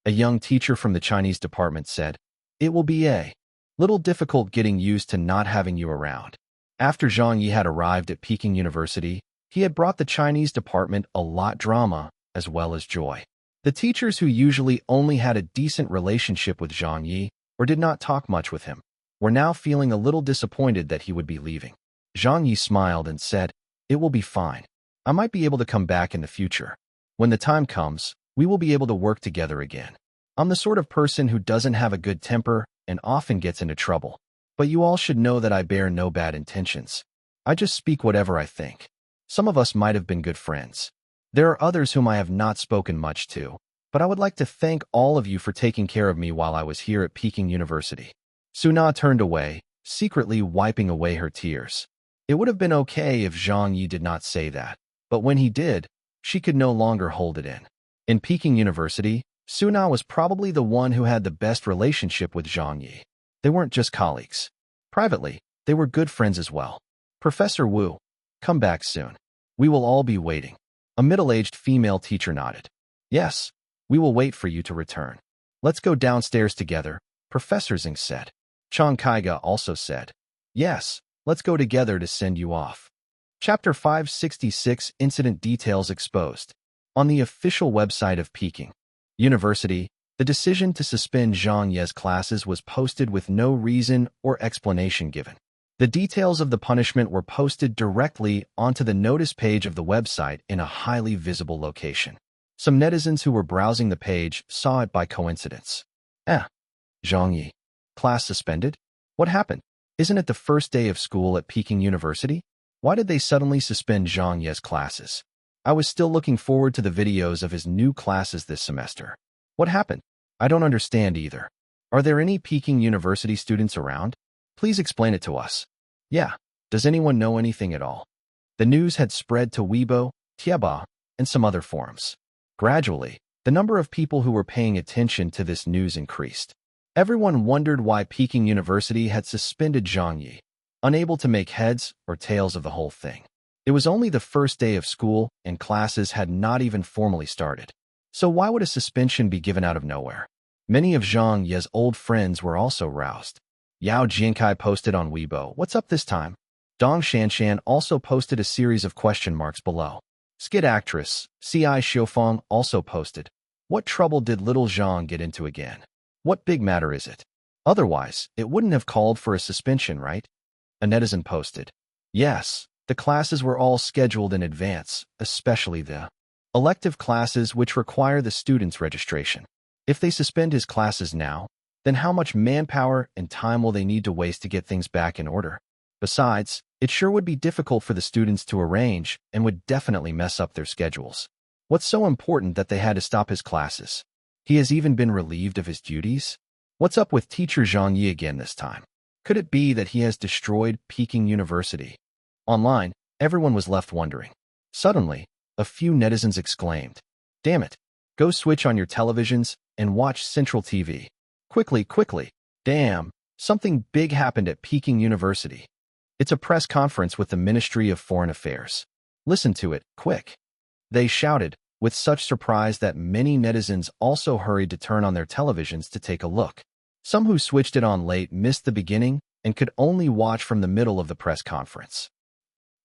young teacher from the Chinese department said, "It will be a little difficult getting used to not having you around." After Zhang Yi had arrived at Peking University, he had brought the Chinese department a lot drama as well as joy. The teachers who usually only had a decent relationship with Zhang Yi or did not talk much with him were now feeling a little disappointed that he would be leaving. Zhang Yi smiled and said, "It will be fine. I might be able to come back in the future. When the time comes, we will be able to work together again. I'm the sort of person who doesn't have a good temper and often gets into trouble. But you all should know that I bear no bad intentions. I just speak whatever I think. Some of us might have been good friends. There are others whom I have not spoken much to, but I would like to thank all of you for taking care of me while I was here at Peking University." Suna turned away, secretly wiping away her tears. It would have been okay if Zhang Yi did not say that, but when he did, she could no longer hold it in. In Peking University, Suna was probably the one who had the best relationship with Zhang Yi. They weren't just colleagues. Privately, they were good friends as well. "Professor Wu, come back soon. We will all be waiting." A middle-aged female teacher nodded. "Yes, we will wait for you to return. Let's go downstairs together," Professor Xing said. Chang Kaiga also said, "Yes, Let's go together to send you off. Chapter 566 Incident Details Exposed. On the official website of Peking University, the decision to suspend Zhang Ye's classes was posted with no reason or explanation given. The details of the punishment were posted directly onto the notice page of the website in a highly visible location. Some netizens who were browsing the page saw it by coincidence. Zhang Ye. Class suspended? What happened? Isn't it the first day of school at Peking University? Why did they suddenly suspend Zhang Ye's classes? I was still looking forward to the videos of his new classes this semester. What happened? I don't understand either. Are there any Peking University students around? Please explain it to us. Yeah. Does anyone know anything at all? The news had spread to Weibo, Tieba, and some other forums. Gradually, the number of people who were paying attention to this news increased. Everyone wondered why Peking University had suspended Zhang Ye, unable to make heads or tails of the whole thing. It was only the first day of school, and classes had not even formally started. So why would a suspension be given out of nowhere? Many of Zhang Ye's old friends were also roused. Yao Jiankai posted on Weibo, "What's up this time?" Dong Shanshan also posted a series of question marks below. Skit actress C.I. Xiufeng also posted, "What trouble did little Zhang get into again? What big matter is it? Otherwise, it wouldn't have called for a suspension, right?" A netizen posted, "Yes, the classes were all scheduled in advance, especially the elective classes which require the student's registration. If they suspend his classes now, then how much manpower and time will they need to waste to get things back in order? Besides, it sure would be difficult for the students to arrange and would definitely mess up their schedules. What's so important that they had to stop his classes? He has even been relieved of his duties? What's up with teacher Zhang Ye again this time? Could it be that he has destroyed Peking University?" Online, everyone was left wondering. Suddenly, a few netizens exclaimed, "Damn it! Go switch on your televisions and watch Central TV. Quickly, quickly! Damn! Something big happened at Peking University. It's a press conference with the Ministry of Foreign Affairs. Listen to it, quick!" They shouted, with such surprise that many netizens also hurried to turn on their televisions to take a look. Some who switched it on late missed the beginning and could only watch from the middle of the press conference.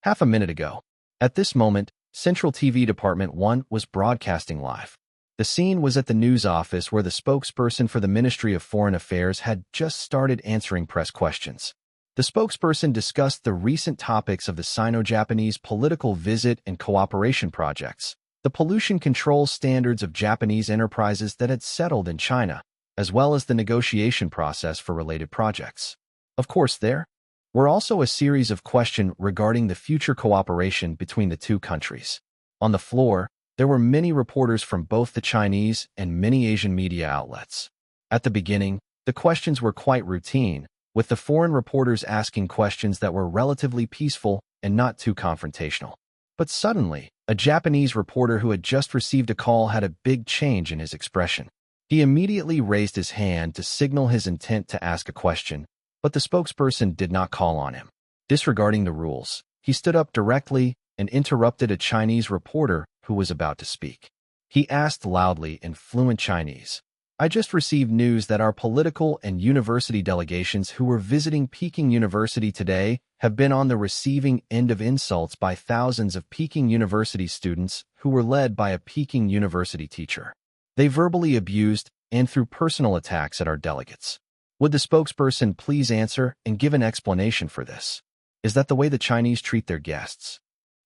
Half a minute ago. At this moment, Central TV Department 1 was broadcasting live. The scene was at the news office where the spokesperson for the Ministry of Foreign Affairs had just started answering press questions. The spokesperson discussed the recent topics of the Sino-Japanese political visit and cooperation projects, the pollution control standards of Japanese enterprises that had settled in China, as well as the negotiation process for related projects. Of course, there were also a series of questions regarding the future cooperation between the two countries. On the floor, there were many reporters from both the Chinese and many Asian media outlets. At the beginning, the questions were quite routine, with the foreign reporters asking questions that were relatively peaceful and not too confrontational. But suddenly, a Japanese reporter who had just received a call had a big change in his expression. He immediately raised his hand to signal his intent to ask a question, but the spokesperson did not call on him. Disregarding the rules, he stood up directly and interrupted a Chinese reporter who was about to speak. He asked loudly in fluent Chinese, "I just received news that our political and university delegations who were visiting Peking University today have been on the receiving end of insults by thousands of Peking University students who were led by a Peking University teacher. They verbally abused and threw personal attacks at our delegates. Would the spokesperson please answer and give an explanation for this? Is that the way the Chinese treat their guests?"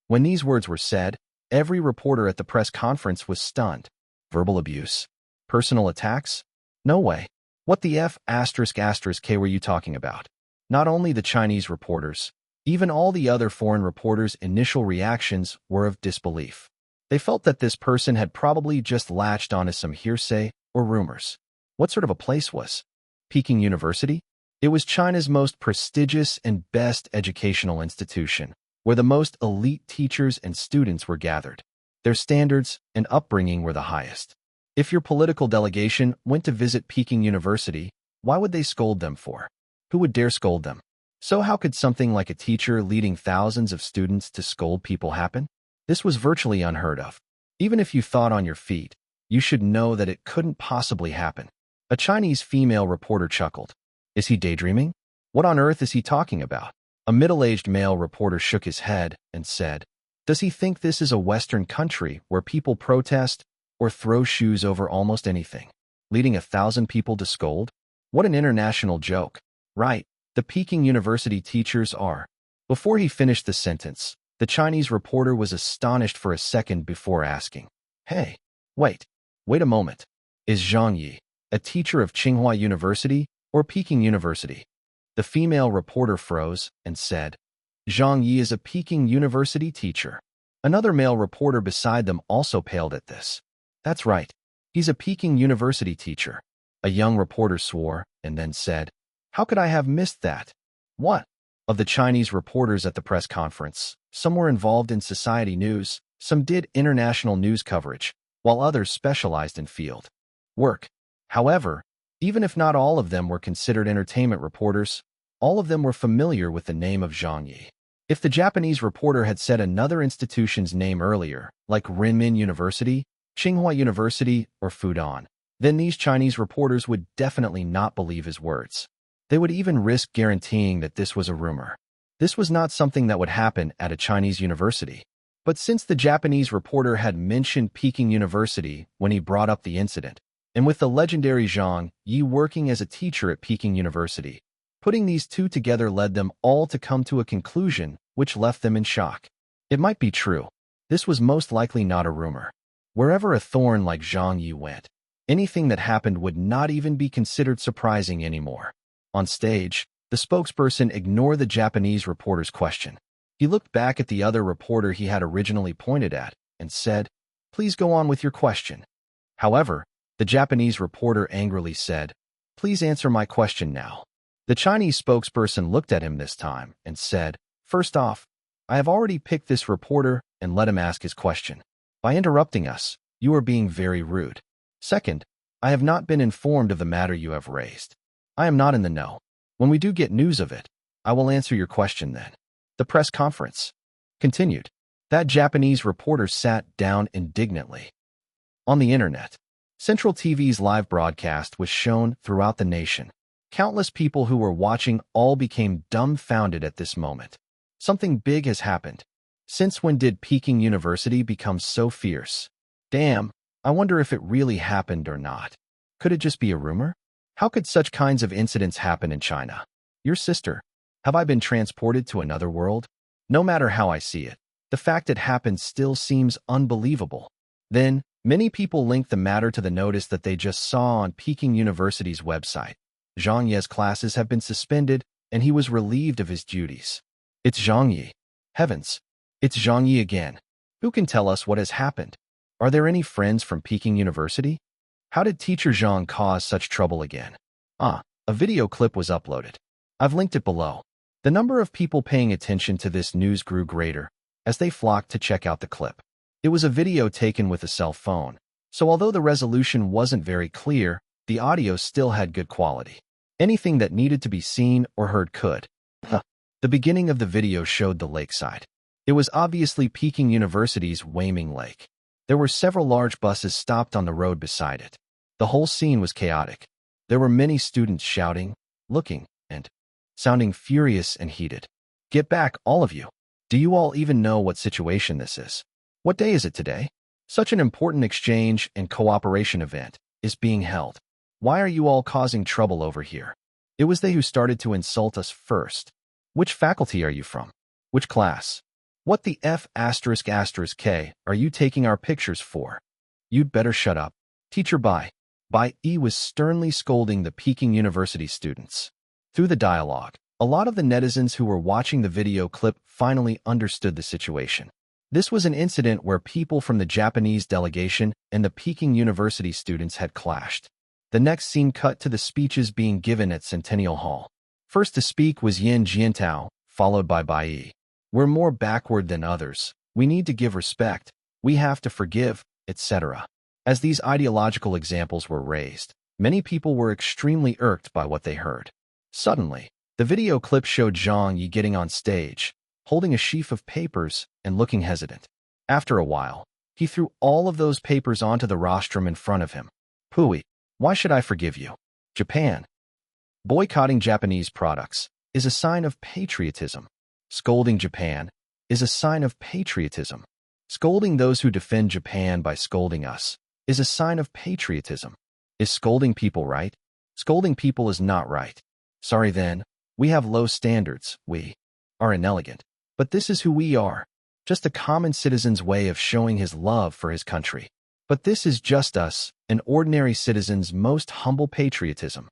When these words were said, every reporter at the press conference was stunned. Verbal abuse? Personal attacks? No way. What the K were you talking about? Not only the Chinese reporters, even all the other foreign reporters' initial reactions were of disbelief. They felt that this person had probably just latched onto some hearsay or rumors. What sort of a place was Peking University? It was China's most prestigious and best educational institution, where the most elite teachers and students were gathered. Their standards and upbringing were the highest. If your political delegation went to visit Peking University, why would they scold them for? Who would dare scold them? So how could something like a teacher leading thousands of students to scold people happen? This was virtually unheard of. Even if you thought on your feet, you should know that it couldn't possibly happen. A Chinese female reporter chuckled. Is he daydreaming? What on earth is he talking about? A middle-aged male reporter shook his head and said, "Does he think this is a Western country where people protest or throw shoes over almost anything, leading 1,000 people to scold? What an international joke." "Right, the Peking University teachers are." Before he finished the sentence, the Chinese reporter was astonished for a second before asking, "Hey, wait a moment. Is Zhang Ye a teacher of Tsinghua University or Peking University?" The female reporter froze and said, "Zhang Ye is a Peking University teacher." Another male reporter beside them also paled at this. "That's right. He's a Peking University teacher." A young reporter swore and then said, "How could I have missed that?" What? Of the Chinese reporters at the press conference, some were involved in society news, some did international news coverage, while others specialized in field work. However, even if not all of them were considered entertainment reporters, all of them were familiar with the name of Zhang Ye. If the Japanese reporter had said another institution's name earlier, like Renmin University, Tsinghua University, or Fudan, then these Chinese reporters would definitely not believe his words. They would even risk guaranteeing that this was a rumor. This was not something that would happen at a Chinese university. But since the Japanese reporter had mentioned Peking University when he brought up the incident, and with the legendary Zhang Ye working as a teacher at Peking University, putting these two together led them all to come to a conclusion which left them in shock. It might be true. This was most likely not a rumor. Wherever a thorn like Zhang Ye went, anything that happened would not even be considered surprising anymore. On stage, the spokesperson ignored the Japanese reporter's question. He looked back at the other reporter he had originally pointed at and said, "Please go on with your question." However, the Japanese reporter angrily said, "Please answer my question now." The Chinese spokesperson looked at him this time and said, "First off, I have already picked this reporter and let him ask his question. By interrupting us, you are being very rude. Second, I have not been informed of the matter you have raised. I am not in the know. When we do get news of it, I will answer your question then." The press conference continued. That Japanese reporter sat down indignantly. On the internet, Central TV's live broadcast was shown throughout the nation. Countless people who were watching all became dumbfounded at this moment. Something big has happened. Since when did Peking University become so fierce? Damn, I wonder if it really happened or not. Could it just be a rumor? How could such kinds of incidents happen in China? Your sister. Have I been transported to another world? No matter how I see it, the fact it happened still seems unbelievable. Then, many people linked the matter to the notice that they just saw on Peking University's website. Zhang Ye's classes have been suspended, and he was relieved of his duties. It's Zhang Ye. Heavens! It's Zhang Ye again. Who can tell us what has happened? Are there any friends from Peking University? How did teacher Zhang cause such trouble again? A video clip was uploaded. I've linked it below. The number of people paying attention to this news grew greater as they flocked to check out the clip. It was a video taken with a cell phone, so although the resolution wasn't very clear, the audio still had good quality. Anything that needed to be seen or heard could. The beginning of the video showed the lakeside. It was obviously Peking University's Weiming Lake. There were several large buses stopped on the road beside it. The whole scene was chaotic. There were many students shouting, looking, and sounding furious and heated. Get back, all of you. Do you all even know what situation this is? What day is it today? Such an important exchange and cooperation event is being held. Why are you all causing trouble over here? It was they who started to insult us first. Which faculty are you from? Which class? What the F***K are you taking our pictures for? You'd better shut up. Teacher Bai E was sternly scolding the Peking University students. Through the dialogue, a lot of the netizens who were watching the video clip finally understood the situation. This was an incident where people from the Japanese delegation and the Peking University students had clashed. The next scene cut to the speeches being given at Centennial Hall. First to speak was Yin Jiantao, followed by Bai Yi. We're more backward than others. We need to give respect. We have to forgive, etc. As these ideological examples were raised, many people were extremely irked by what they heard. Suddenly, the video clip showed Zhang Ye getting on stage, holding a sheaf of papers and looking hesitant. After a while, he threw all of those papers onto the rostrum in front of him. Pooey, why should I forgive you? Japan. Boycotting Japanese products is a sign of patriotism. scolding Japan, is a sign of patriotism. Scolding those who defend Japan by scolding us is a sign of patriotism. Is scolding people right? Scolding people is not right. Sorry then, we have low standards, we are inelegant. But this is who we are. Just a common citizen's way of showing his love for his country. But this is just us, an ordinary citizen's most humble patriotism.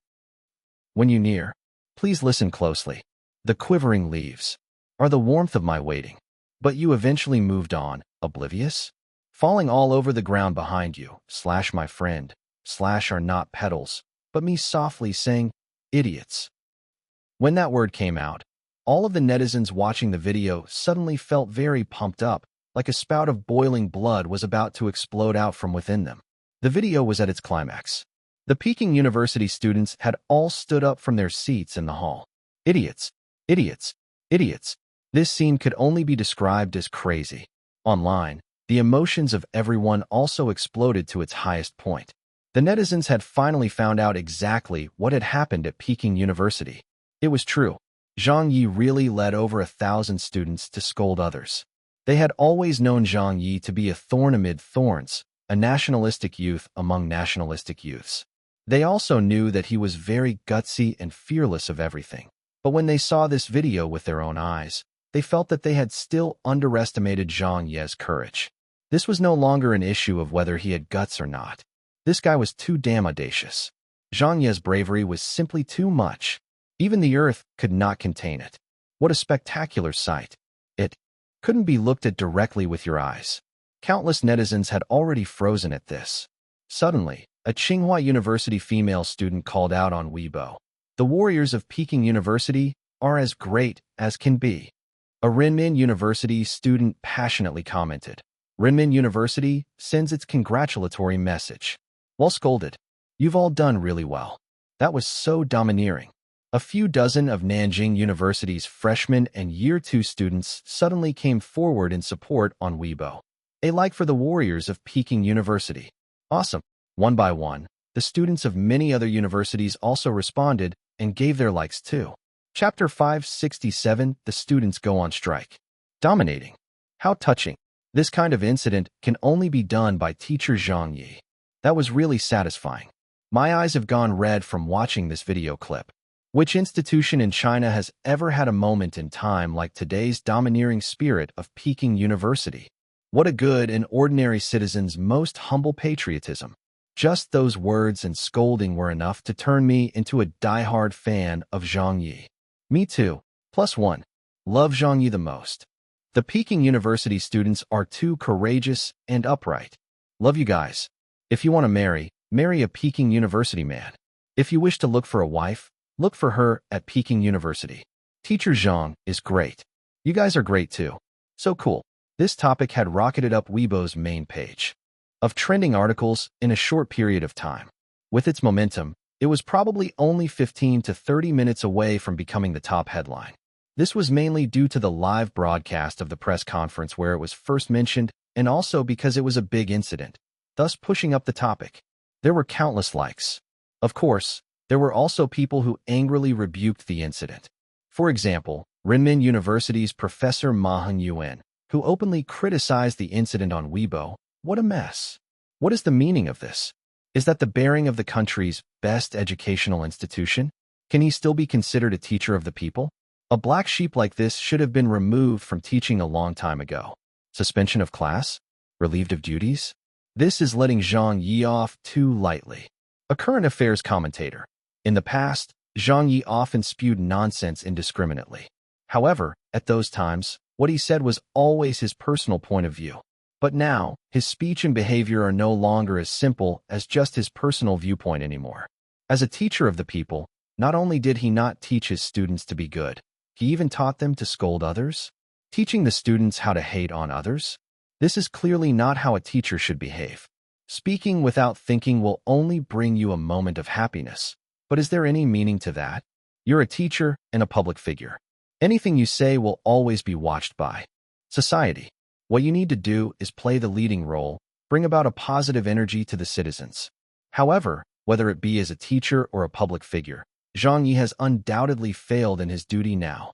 When you near, please listen closely. The quivering leaves are the warmth of my waiting. But you eventually moved on, oblivious? Falling all over the ground behind you, slash my friend, slash are not petals, but me softly saying, idiots. When that word came out, all of the netizens watching the video suddenly felt very pumped up, like a spout of boiling blood was about to explode out from within them. The video was at its climax. The Peking University students had all stood up from their seats in the hall. Idiots, idiots, idiots. This scene could only be described as crazy. Online, the emotions of everyone also exploded to its highest point. The netizens had finally found out exactly what had happened at Peking University. It was true. Zhang Ye really led over 1,000 students to scold others. They had always known Zhang Ye to be a thorn amid thorns, a nationalistic youth among nationalistic youths. They also knew that he was very gutsy and fearless of everything. But when they saw this video with their own eyes, they felt that they had still underestimated Zhang Ye's courage. This was no longer an issue of whether he had guts or not. This guy was too damn audacious. Zhang Ye's bravery was simply too much. Even the earth could not contain it. What a spectacular sight. It couldn't be looked at directly with your eyes. Countless netizens had already frozen at this. Suddenly, a Tsinghua University female student called out on Weibo. The warriors of Peking University are as great as can be. A Renmin University student passionately commented. Renmin University sends its congratulatory message. Well scolded. You've all done really well. That was so domineering. A few dozen of Nanjing University's freshmen and Year 2 students suddenly came forward in support on Weibo. A like for the warriors of Peking University. Awesome. One by one, the students of many other universities also responded and gave their likes too. Chapter 567, The Students Go on Strike. Dominating. How touching. This kind of incident can only be done by teacher Zhang Ye. That was really satisfying. My eyes have gone red from watching this video clip. Which institution in China has ever had a moment in time like today's domineering spirit of Peking University? What a good and ordinary citizen's most humble patriotism. Just those words and scolding were enough to turn me into a die-hard fan of Zhang Ye. Me too. +1. Love Zhang Ye the most. The Peking University students are too courageous and upright. Love you guys. If you want to marry a Peking University man. If you wish to look for a wife, look for her at Peking University. Teacher Zhang is great. You guys are great too. So cool. This topic had rocketed up Weibo's main page of trending articles in a short period of time. With its momentum, it was probably only 15 to 30 minutes away from becoming the top headline. This was mainly due to the live broadcast of the press conference where it was first mentioned, and also because it was a big incident, thus pushing up the topic. There were countless likes. Of course, there were also people who angrily rebuked the incident. For example, Renmin University's Professor Ma Heng-yuan, who openly criticized the incident on Weibo. What a mess. What is the meaning of this? Is that the bearing of the country's best educational institution? Can he still be considered a teacher of the people? A black sheep like this should have been removed from teaching a long time ago. Suspension of class? Relieved of duties? This is letting Zhang Ye off too lightly. A current affairs commentator. In the past, Zhang Ye often spewed nonsense indiscriminately. However, at those times, what he said was always his personal point of view. But now, his speech and behavior are no longer as simple as just his personal viewpoint anymore. As a teacher of the people, not only did he not teach his students to be good, he even taught them to scold others, teaching the students how to hate on others. This is clearly not how a teacher should behave. Speaking without thinking will only bring you a moment of happiness. But is there any meaning to that? You're a teacher and a public figure. Anything you say will always be watched by society. What you need to do is play the leading role, bring about a positive energy to the citizens. However, whether it be as a teacher or a public figure, Zhang Ye has undoubtedly failed in his duty now.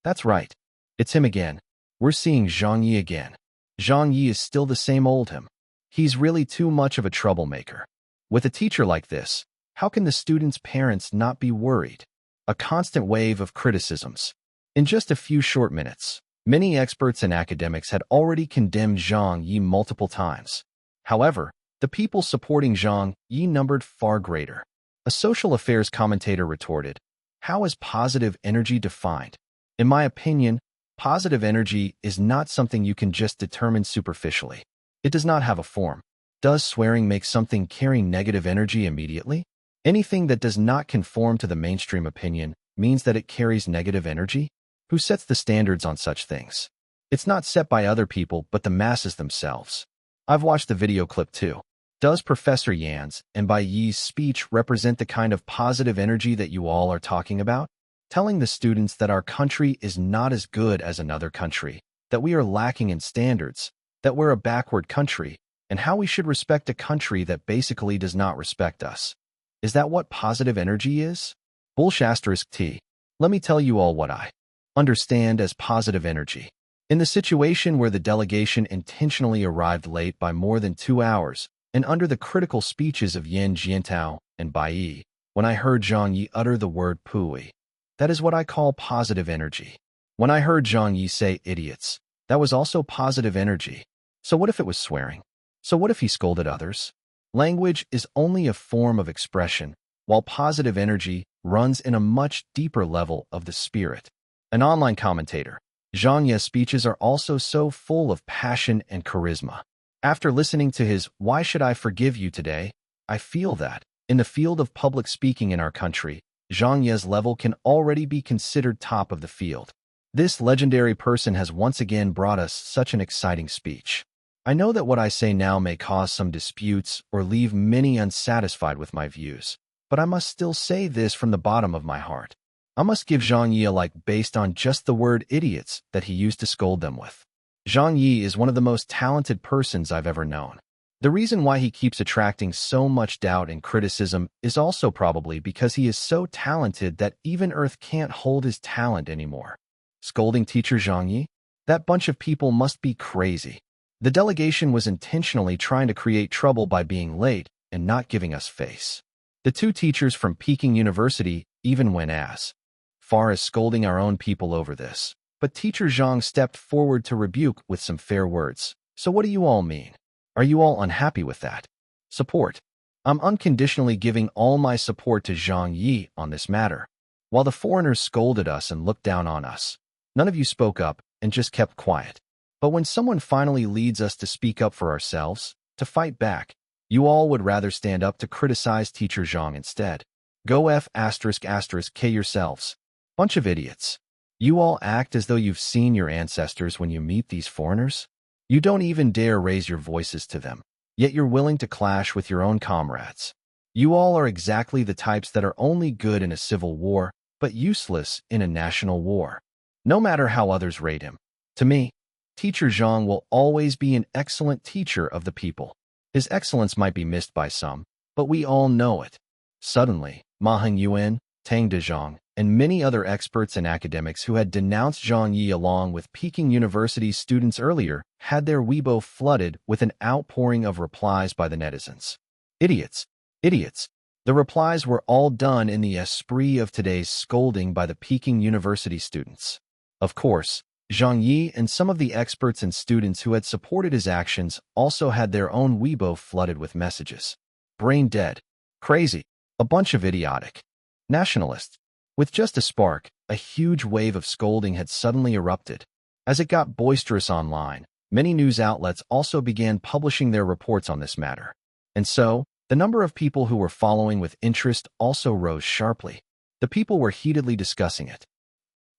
That's right. It's him again. We're seeing Zhang Ye again. Zhang Ye is still the same old him. He's really too much of a troublemaker. With a teacher like this, how can the students' parents not be worried? A constant wave of criticisms. In just a few short minutes, many experts and academics had already condemned Zhang Ye multiple times. However, the people supporting Zhang Ye numbered far greater. A social affairs commentator retorted, "How is positive energy defined? In my opinion, positive energy is not something you can just determine superficially. It does not have a form. Does swearing make something carry negative energy immediately? Anything that does not conform to the mainstream opinion means that it carries negative energy? Who sets the standards on such things? It's not set by other people, but the masses themselves." I've watched the video clip too. Does Professor Yan's and Bai Yi's speech represent the kind of positive energy that you all are talking about? Telling the students that our country is not as good as another country, that we are lacking in standards, that we're a backward country, and how we should respect a country that basically does not respect us. Is that what positive energy is? Bullsh*T. Let me tell you all what I understand as positive energy. In the situation where the delegation intentionally arrived late by more than 2 hours, and under the critical speeches of Yan Jiantao and Bai Yi, when I heard Zhang Ye utter the word pooey, that is what I call positive energy. When I heard Zhang Ye say idiots, that was also positive energy. So what if it was swearing? So what if he scolded others? Language is only a form of expression, while positive energy runs in a much deeper level of the spirit. An online commentator, Zhang Ye's speeches are also so full of passion and charisma. After listening to his "Why should I forgive you today?" I feel that, in the field of public speaking in our country, Zhang Ye's level can already be considered top of the field. This legendary person has once again brought us such an exciting speech. I know that what I say now may cause some disputes or leave many unsatisfied with my views, but I must still say this from the bottom of my heart. I must give Zhang Ye a like based on just the word idiots that he used to scold them with. Zhang Ye is one of the most talented persons I've ever known. The reason why he keeps attracting so much doubt and criticism is also probably because he is so talented that even Earth can't hold his talent anymore. Scolding teacher Zhang Ye? That bunch of people must be crazy. The delegation was intentionally trying to create trouble by being late and not giving us face. The two teachers from Peking University even went as far as scolding our own people over this. But teacher Zhang stepped forward to rebuke with some fair words. So what do you all mean? Are you all unhappy with that? Support. I'm unconditionally giving all my support to Zhang Ye on this matter. While the foreigners scolded us and looked down on us, none of you spoke up and just kept quiet. But when someone finally leads us to speak up for ourselves, to fight back, you all would rather stand up to criticize teacher Zhang instead. Go F***K yourselves. Bunch of idiots. You all act as though you've seen your ancestors when you meet these foreigners. You don't even dare raise your voices to them, yet you're willing to clash with your own comrades. You all are exactly the types that are only good in a civil war, but useless in a national war. No matter how others rate him. To me, teacher Zhang will always be an excellent teacher of the people. His excellence might be missed by some, but we all know it. Suddenly, Ma Hongyuan, Tang Dezhang, and many other experts and academics who had denounced Zhang Ye along with Peking University's students earlier had their Weibo flooded with an outpouring of replies by the netizens. Idiots. Idiots. The replies were all done in the esprit of today's scolding by the Peking University students. Of course, Zhang Ye and some of the experts and students who had supported his actions also had their own Weibo flooded with messages. Brain dead. Crazy. A bunch of idiotic. Nationalists. With just a spark, a huge wave of scolding had suddenly erupted. As it got boisterous online, many news outlets also began publishing their reports on this matter. And so, the number of people who were following with interest also rose sharply. The people were heatedly discussing it.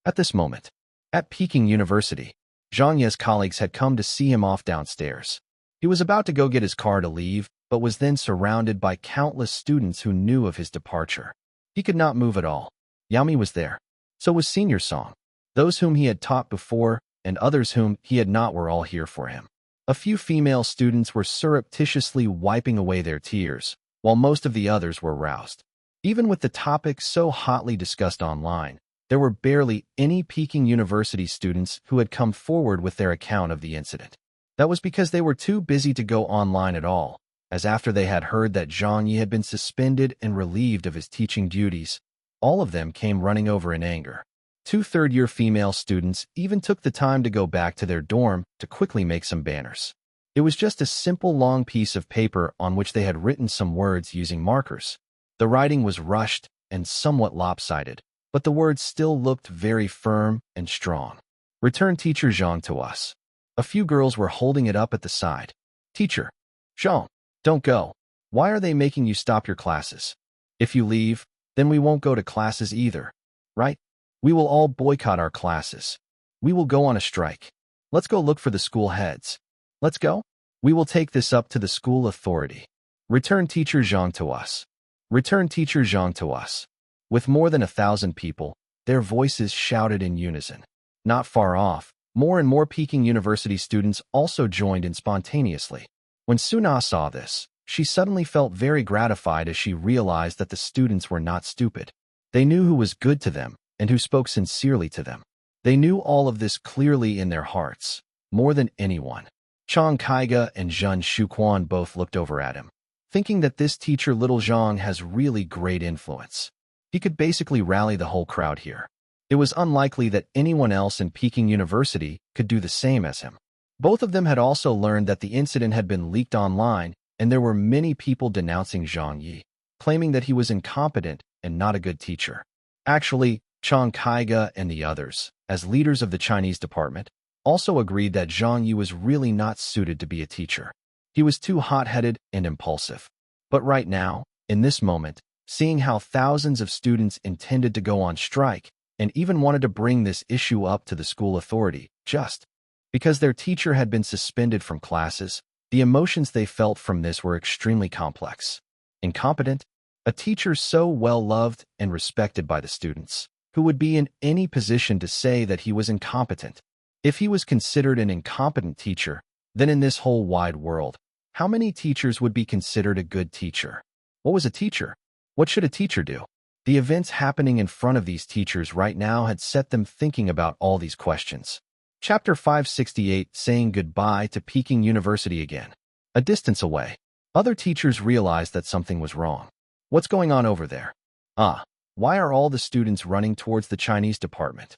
At this moment, at Peking University, Zhang Ye's colleagues had come to see him off downstairs. He was about to go get his car to leave, but was then surrounded by countless students who knew of his departure. He could not move at all. Yami was there. So was Senior Song. Those whom he had taught before, and others whom he had not were all here for him. A few female students were surreptitiously wiping away their tears, while most of the others were roused. Even with the topic so hotly discussed online, There were barely any Peking University students who had come forward with their account of the incident. That was because they were too busy to go online at all, as after they had heard that Zhang Ye had been suspended and relieved of his teaching duties, all of them came running over in anger. Two third-year female students even took the time to go back to their dorm to quickly make some banners. It was just a simple long piece of paper on which they had written some words using markers. The writing was rushed and somewhat lopsided, but the words still looked very firm and strong. "Return Teacher Zhang to us." A few girls were holding it up at the side. "Teacher Zhang, don't go. Why are they making you stop your classes? If you leave, then we won't go to classes either, right? We will all boycott our classes. We will go on a strike. Let's go look for the school heads. Let's go. We will take this up to the school authority. Return Teacher Zhang to us. Return Teacher Zhang to us." With more than 1,000 people, their voices shouted in unison. Not far off, more and more Peking University students also joined in spontaneously. When Suna saw this, she suddenly felt very gratified as she realized that the students were not stupid. They knew who was good to them and who spoke sincerely to them. They knew all of this clearly in their hearts, more than anyone. Chang Kaiga and Zhen Shuquan both looked over at him, thinking that this teacher Little Zhang has really great influence. He could basically rally the whole crowd here. It was unlikely that anyone else in Peking University could do the same as him. Both of them had also learned that the incident had been leaked online, and there were many people denouncing Zhang Ye, claiming that he was incompetent and not a good teacher. Actually, Chang Kaiga and the others, as leaders of the Chinese department, also agreed that Zhang Ye was really not suited to be a teacher. He was too hot-headed and impulsive. But right now, in this moment, seeing how thousands of students intended to go on strike and even wanted to bring this issue up to the school authority, just because their teacher had been suspended from classes, the emotions they felt from this were extremely complex. Incompetent? A teacher so well-loved and respected by the students, who would be in any position to say that he was incompetent. If he was considered an incompetent teacher, then in this whole wide world, how many teachers would be considered a good teacher? What was a teacher? What should a teacher do? The events happening in front of these teachers right now had set them thinking about all these questions. Chapter 568, Saying Goodbye to Peking University Again. A distance away, other teachers realized that something was wrong. What's going on over there? Why are all the students running towards the Chinese department?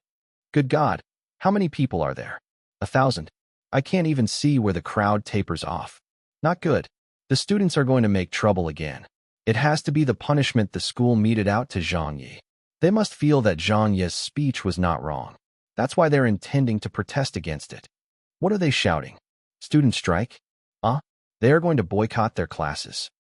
Good God, how many people are there? 1,000. I can't even see where the crowd tapers off. Not good. The students are going to make trouble again. It has to be the punishment the school meted out to Zhang Ye. They must feel that Zhang Ye's speech was not wrong. That's why they're intending to protest against it. What are they shouting? Student strike? They are going to boycott their classes.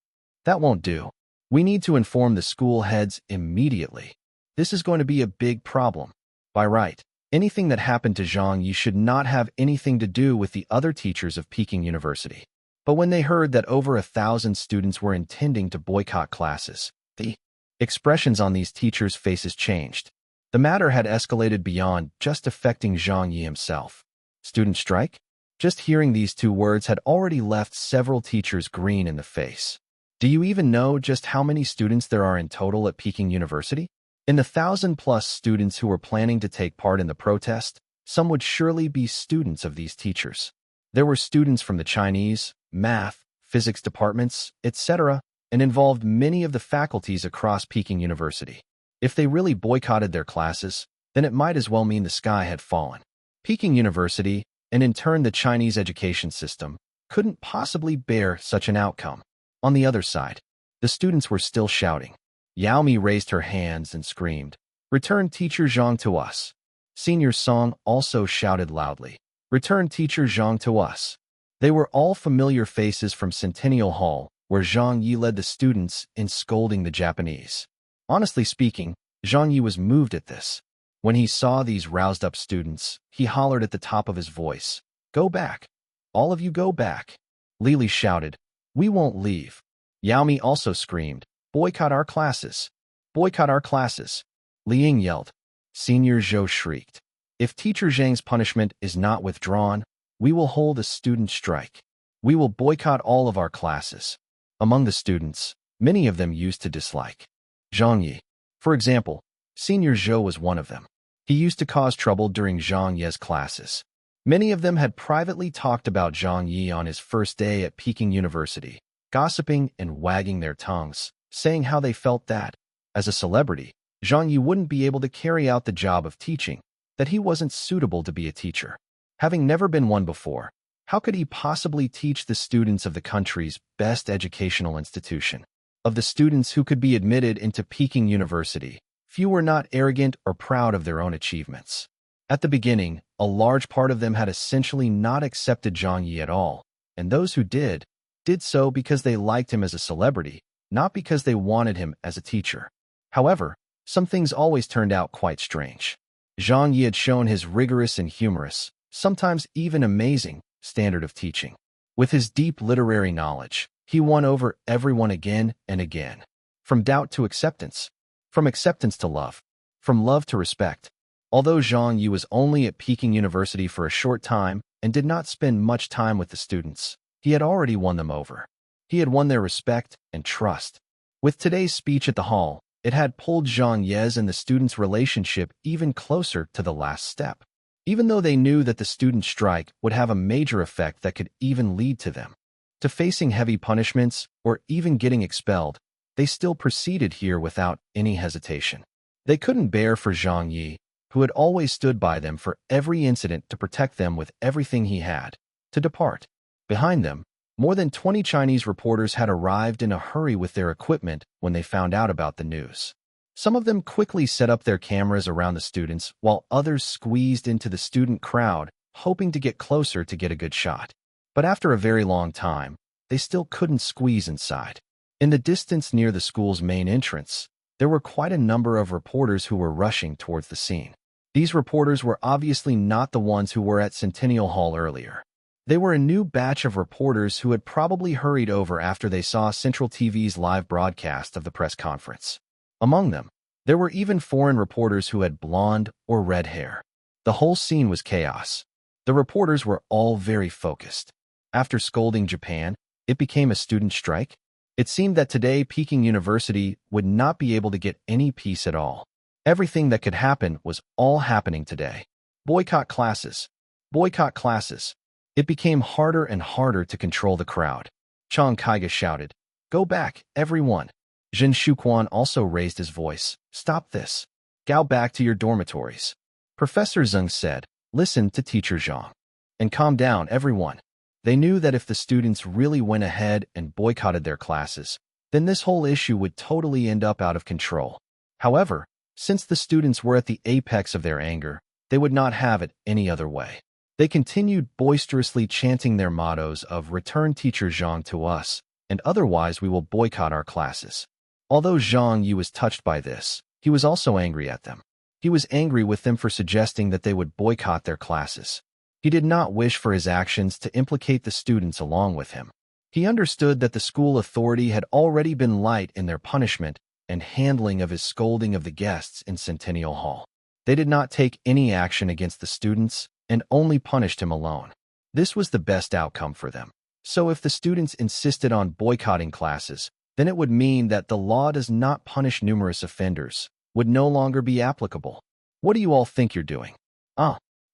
That won't do. We need to inform the school heads immediately. This is going to be a big problem. By right, anything that happened to Zhang Ye should not have anything to do with the other teachers of Peking University. But when they heard that over 1,000 students were intending to boycott classes, the expressions on these teachers' faces changed. The matter had escalated beyond just affecting Zhang Ye himself. Student strike? Just hearing these two words had already left several teachers green in the face. Do you even know just how many students there are in total at Peking University? In the 1,000-plus students who were planning to take part in the protest, some would surely be students of these teachers. There were students from the Chinese, math, physics departments, etc., and involved many of the faculties across Peking University. If they really boycotted their classes, then it might as well mean the sky had fallen. Peking University, and in turn the Chinese education system, couldn't possibly bear such an outcome. On the other side, the students were still shouting. Yao Mi raised her hands and screamed, "Return Teacher Zhang to us." Senior Song also shouted loudly, "Return Teacher Zhang to us." They were all familiar faces from Centennial Hall, where Zhang Ye led the students in scolding the Japanese. Honestly speaking, Zhang Ye was moved at this. When he saw these roused-up students, he hollered at the top of his voice, "Go back. All of you go back." Lili shouted, "We won't leave." Yao Mi also screamed, "Boycott our classes. Boycott our classes." Liang yelled. Senior Zhou shrieked, "If Teacher Zhang's punishment is not withdrawn, we will hold a student strike. We will boycott all of our classes." Among the students, many of them used to dislike Zhang Ye. For example, Senior Zhou was one of them. He used to cause trouble during Zhang Ye's classes. Many of them had privately talked about Zhang Ye on his first day at Peking University, gossiping and wagging their tongues, saying how they felt that, as a celebrity, Zhang Ye wouldn't be able to carry out the job of teaching, that he wasn't suitable to be a teacher. Having never been one before, how could he possibly teach the students of the country's best educational institution? Of the students who could be admitted into Peking University, few were not arrogant or proud of their own achievements. At the beginning, a large part of them had essentially not accepted Zhang Ye at all, and those who did so because they liked him as a celebrity, not because they wanted him as a teacher. However, some things always turned out quite strange. Zhang Ye had shown his rigorous and humorous, sometimes even amazing, standard of teaching. With his deep literary knowledge, he won over everyone again and again. From doubt to acceptance, from acceptance to love, from love to respect. Although Zhang Ye was only at Peking University for a short time and did not spend much time with the students, he had already won them over. He had won their respect and trust. With today's speech at the hall, it had pulled Zhang Ye's and the students' relationship even closer to the last step. Even though they knew that the student strike would have a major effect that could even lead to them to facing heavy punishments or even getting expelled, they still proceeded here without any hesitation. They couldn't bear for Zhang Ye, who had always stood by them for every incident to protect them with everything he had, to depart. Behind them, more than 20 Chinese reporters had arrived in a hurry with their equipment when they found out about the news. Some of them quickly set up their cameras around the students, while others squeezed into the student crowd, hoping to get closer to get a good shot. But after a very long time, they still couldn't squeeze inside. In the distance near the school's main entrance, there were quite a number of reporters who were rushing towards the scene. These reporters were obviously not the ones who were at Centennial Hall earlier. They were a new batch of reporters who had probably hurried over after they saw Central TV's live broadcast of the press conference. Among them, there were even foreign reporters who had blonde or red hair. The whole scene was chaos. The reporters were all very focused. After scolding Japan, it became a student strike. It seemed that today Peking University would not be able to get any peace at all. Everything that could happen was all happening today. Boycott classes. Boycott classes. It became harder and harder to control the crowd. Chang Kaiga shouted, "Go back, everyone." Zhen Shuquan also raised his voice, "Stop this. Go back to your dormitories." Professor Zheng said, "Listen to Teacher Zhang. And calm down, everyone." They knew that if the students really went ahead and boycotted their classes, then this whole issue would totally end up out of control. However, since the students were at the apex of their anger, they would not have it any other way. They continued boisterously chanting their mottos of "Return Teacher Zhang to us, and otherwise we will boycott our classes." Although Zhang Ye was touched by this, he was also angry at them. He was angry with them for suggesting that they would boycott their classes. He did not wish for his actions to implicate the students along with him. He understood that the school authority had already been light in their punishment and handling of his scolding of the guests in Centennial Hall. They did not take any action against the students and only punished him alone. This was the best outcome for them. So if the students insisted on boycotting classes, then it would mean that the law does not punish numerous offenders, would no longer be applicable. "What do you all think you're doing?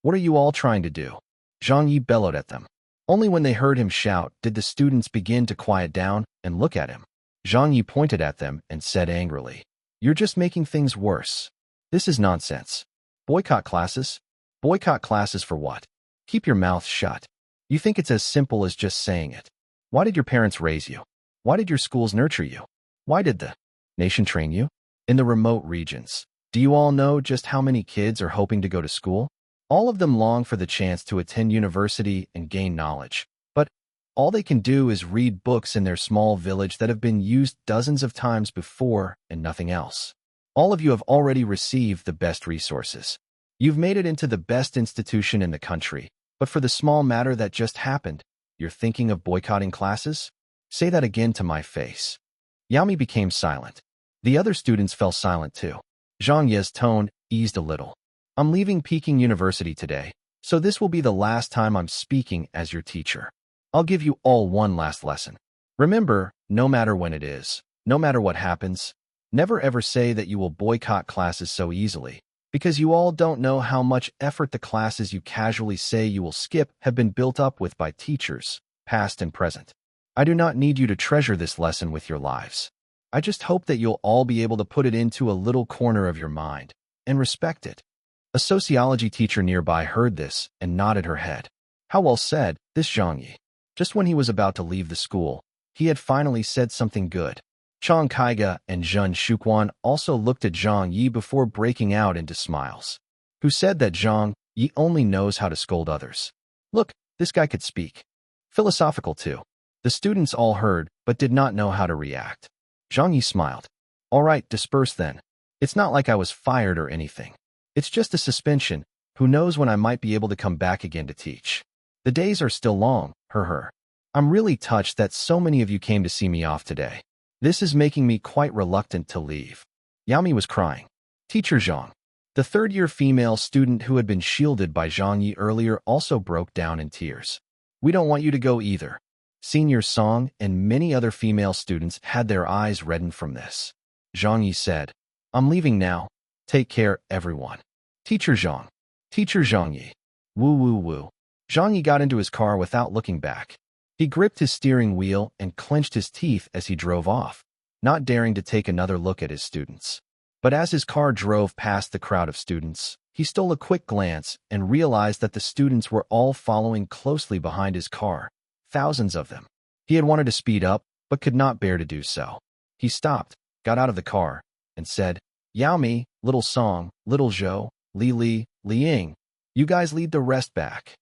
What are you all trying to do?" Zhang Ye bellowed at them. Only when they heard him shout did the students begin to quiet down and look at him. Zhang Ye pointed at them and said angrily, "You're just making things worse. This is nonsense. Boycott classes? Boycott classes for what? Keep your mouth shut. You think it's as simple as just saying it. Why did your parents raise you? Why did your schools nurture you? Why did the nation train you? In the remote regions, do you all know just how many kids are hoping to go to school? All of them long for the chance to attend university and gain knowledge. But all they can do is read books in their small village that have been used dozens of times before and nothing else. All of you have already received the best resources. You've made it into the best institution in the country, but for the small matter that just happened, you're thinking of boycotting classes? Say that again to my face." Yao Mi became silent. The other students fell silent too. Zhang Ye's tone eased a little. "I'm leaving Peking University today, so this will be the last time I'm speaking as your teacher. I'll give you all one last lesson. Remember, no matter when it is, no matter what happens, never ever say that you will boycott classes so easily. because you all don't know how much effort the classes you casually say you will skip have been built up with by teachers, past and present. I do not need you to treasure this lesson with your lives. I just hope that you'll all be able to put it into a little corner of your mind and respect it." A sociology teacher nearby heard this and nodded her head. How well said, this Zhang Ye. Just when he was about to leave the school, he had finally said something good. Chang Kaiga and Zhun Shuquan also looked at Zhang Ye before breaking out into smiles. Who said that Zhang Ye only knows how to scold others? Look, this guy could speak. Philosophical too. The students all heard, but did not know how to react. Zhang Ye smiled. All right, disperse then. It's not like I was fired or anything. It's just a suspension. Who knows when I might be able to come back again to teach. The days are still long, I'm really touched that so many of you came to see me off today. This is making me quite reluctant to leave. Yaomi was crying. Teacher Zhang. The third-year female student who had been shielded by Zhang Ye earlier also broke down in tears. We don't want you to go either. Senior Song and many other female students had their eyes reddened from this. Zhang Ye said, I'm leaving now. Take care, everyone. Teacher Zhang. Teacher Zhang Ye. Woo woo woo. Zhang Ye got into his car without looking back. He gripped his steering wheel and clenched his teeth as he drove off, not daring to take another look at his students. But as his car drove past the crowd of students, he stole a quick glance and realized that the students were all following closely behind his car, thousands of them. He had wanted to speed up, but could not bear to do so. He stopped, got out of the car, and said, Yaomi, Little Song, Little Zhou, Li, Ying, you guys lead the rest back.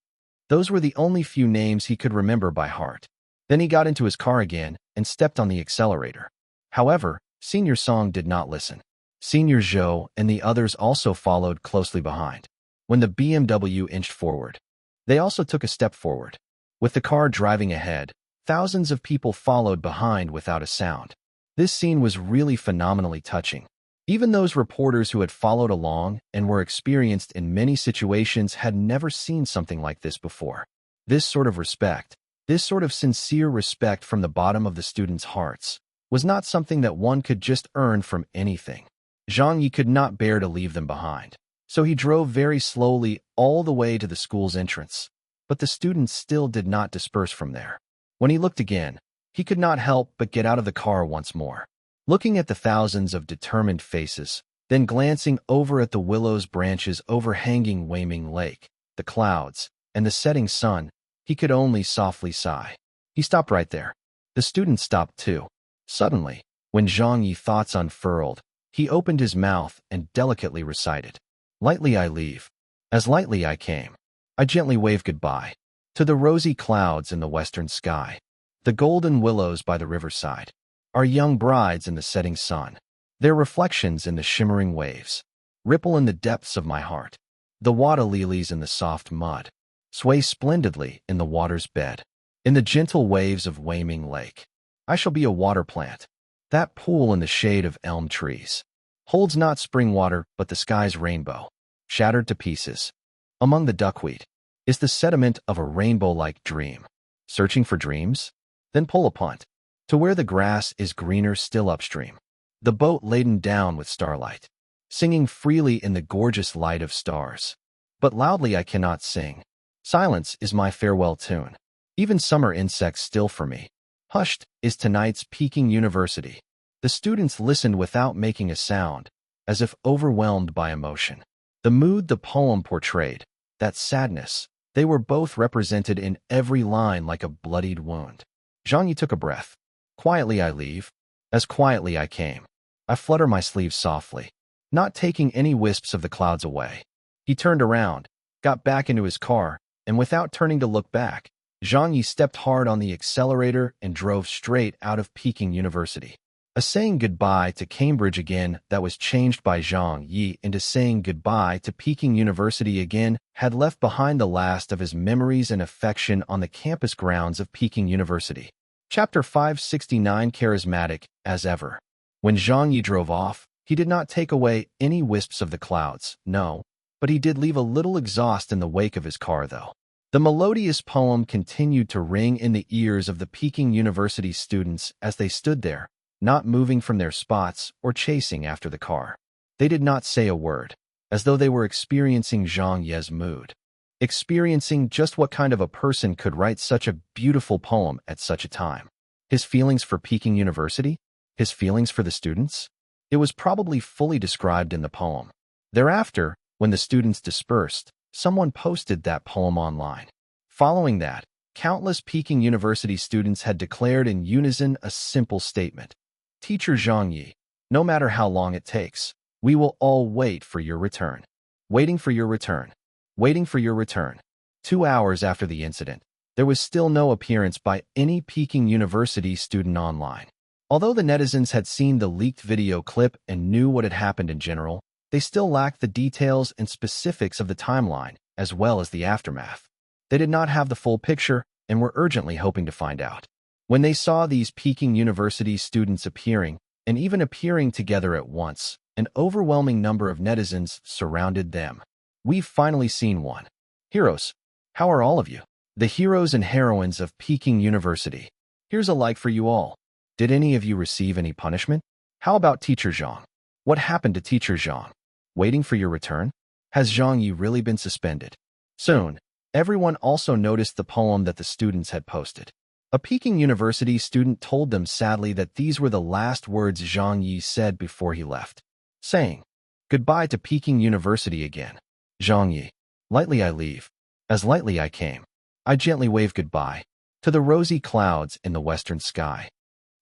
Those were the only few names he could remember by heart. Then he got into his car again and stepped on the accelerator. However, Senior Song did not listen. Senior Zhou and the others also followed closely behind. When the BMW inched forward, they also took a step forward. With the car driving ahead, thousands of people followed behind without a sound. This scene was really phenomenally touching. Even those reporters who had followed along and were experienced in many situations had never seen something like this before. This sort of respect, this sort of sincere respect from the bottom of the students' hearts, was not something that one could just earn from anything. Zhang Ye could not bear to leave them behind, so he drove very slowly all the way to the school's entrance. But the students still did not disperse from there. When he looked again, he could not help but get out of the car once more. Looking at the thousands of determined faces, then glancing over at the willow's branches overhanging Weiming Lake, the clouds, and the setting sun, he could only softly sigh. He stopped right there. The students stopped too. Suddenly, when Zhang Ye's thoughts unfurled, he opened his mouth and delicately recited, Lightly I leave, as lightly I came. I gently wave goodbye to the rosy clouds in the western sky, the golden willows by the riverside, our young brides in the setting sun, their reflections in the shimmering waves, ripple in the depths of my heart. The water lilies in the soft mud sway splendidly in the water's bed. In the gentle waves of Weiming Lake, I shall be a water plant. That pool in the shade of elm trees holds not spring water but the sky's rainbow, shattered to pieces. Among the duckweed is the sediment of a rainbow-like dream. Searching for dreams? Then pull a punt to where the grass is greener still upstream. The boat laden down with starlight, singing freely in the gorgeous light of stars. But loudly I cannot sing. Silence is my farewell tune. Even summer insects still for me. Hushed is tonight's Peking University. The students listened without making a sound, as if overwhelmed by emotion. The mood the poem portrayed, that sadness, they were both represented in every line like a bloodied wound. Zhang Ye took a breath. Quietly I leave, as quietly I came. I flutter my sleeves softly, not taking any wisps of the clouds away. He turned around, got back into his car, and without turning to look back, Zhang Ye stepped hard on the accelerator and drove straight out of Peking University. A saying goodbye to Cambridge again that was changed by Zhang Ye into saying goodbye to Peking University again had left behind the last of his memories and affection on the campus grounds of Peking University. Chapter 569 Charismatic, as ever. When Zhang Ye drove off, he did not take away any wisps of the clouds, no, but he did leave a little exhaust in the wake of his car though. The melodious poem continued to ring in the ears of the Peking University students as they stood there, not moving from their spots or chasing after the car. They did not say a word. as though they were experiencing Zhang Ye's mood. Experiencing just what kind of a person could write such a beautiful poem at such a time. His feelings for Peking University? His feelings for the students? It was probably fully described in the poem. Thereafter, when the students dispersed, someone posted that poem online. Following that, countless Peking University students had declared in unison a simple statement. Teacher Zhang Ye, no matter how long it takes, we will all wait for your return. Waiting for your return. Waiting for your return. 2 hours after the incident, there was still no appearance by any Peking University student online. Although the netizens had seen the leaked video clip and knew what had happened in general, they still lacked the details and specifics of the timeline, as well as the aftermath. They did not have the full picture and were urgently hoping to find out. When they saw these Peking University students appearing, and even appearing together at once, an overwhelming number of netizens surrounded them. We've finally seen one. Heroes, how are all of you? The heroes and heroines of Peking University. Here's a like for you all. Did any of you receive any punishment? How about Teacher Zhang? What happened to Teacher Zhang? Waiting for your return? Has Zhang Ye really been suspended? Soon, everyone also noticed the poem that the students had posted. A Peking University student told them sadly that these were the last words Zhang Ye said before he left, saying, "Goodbye to Peking University again. Zhang Ye, lightly I leave, as lightly I came. I gently wave goodbye to the rosy clouds in the western sky.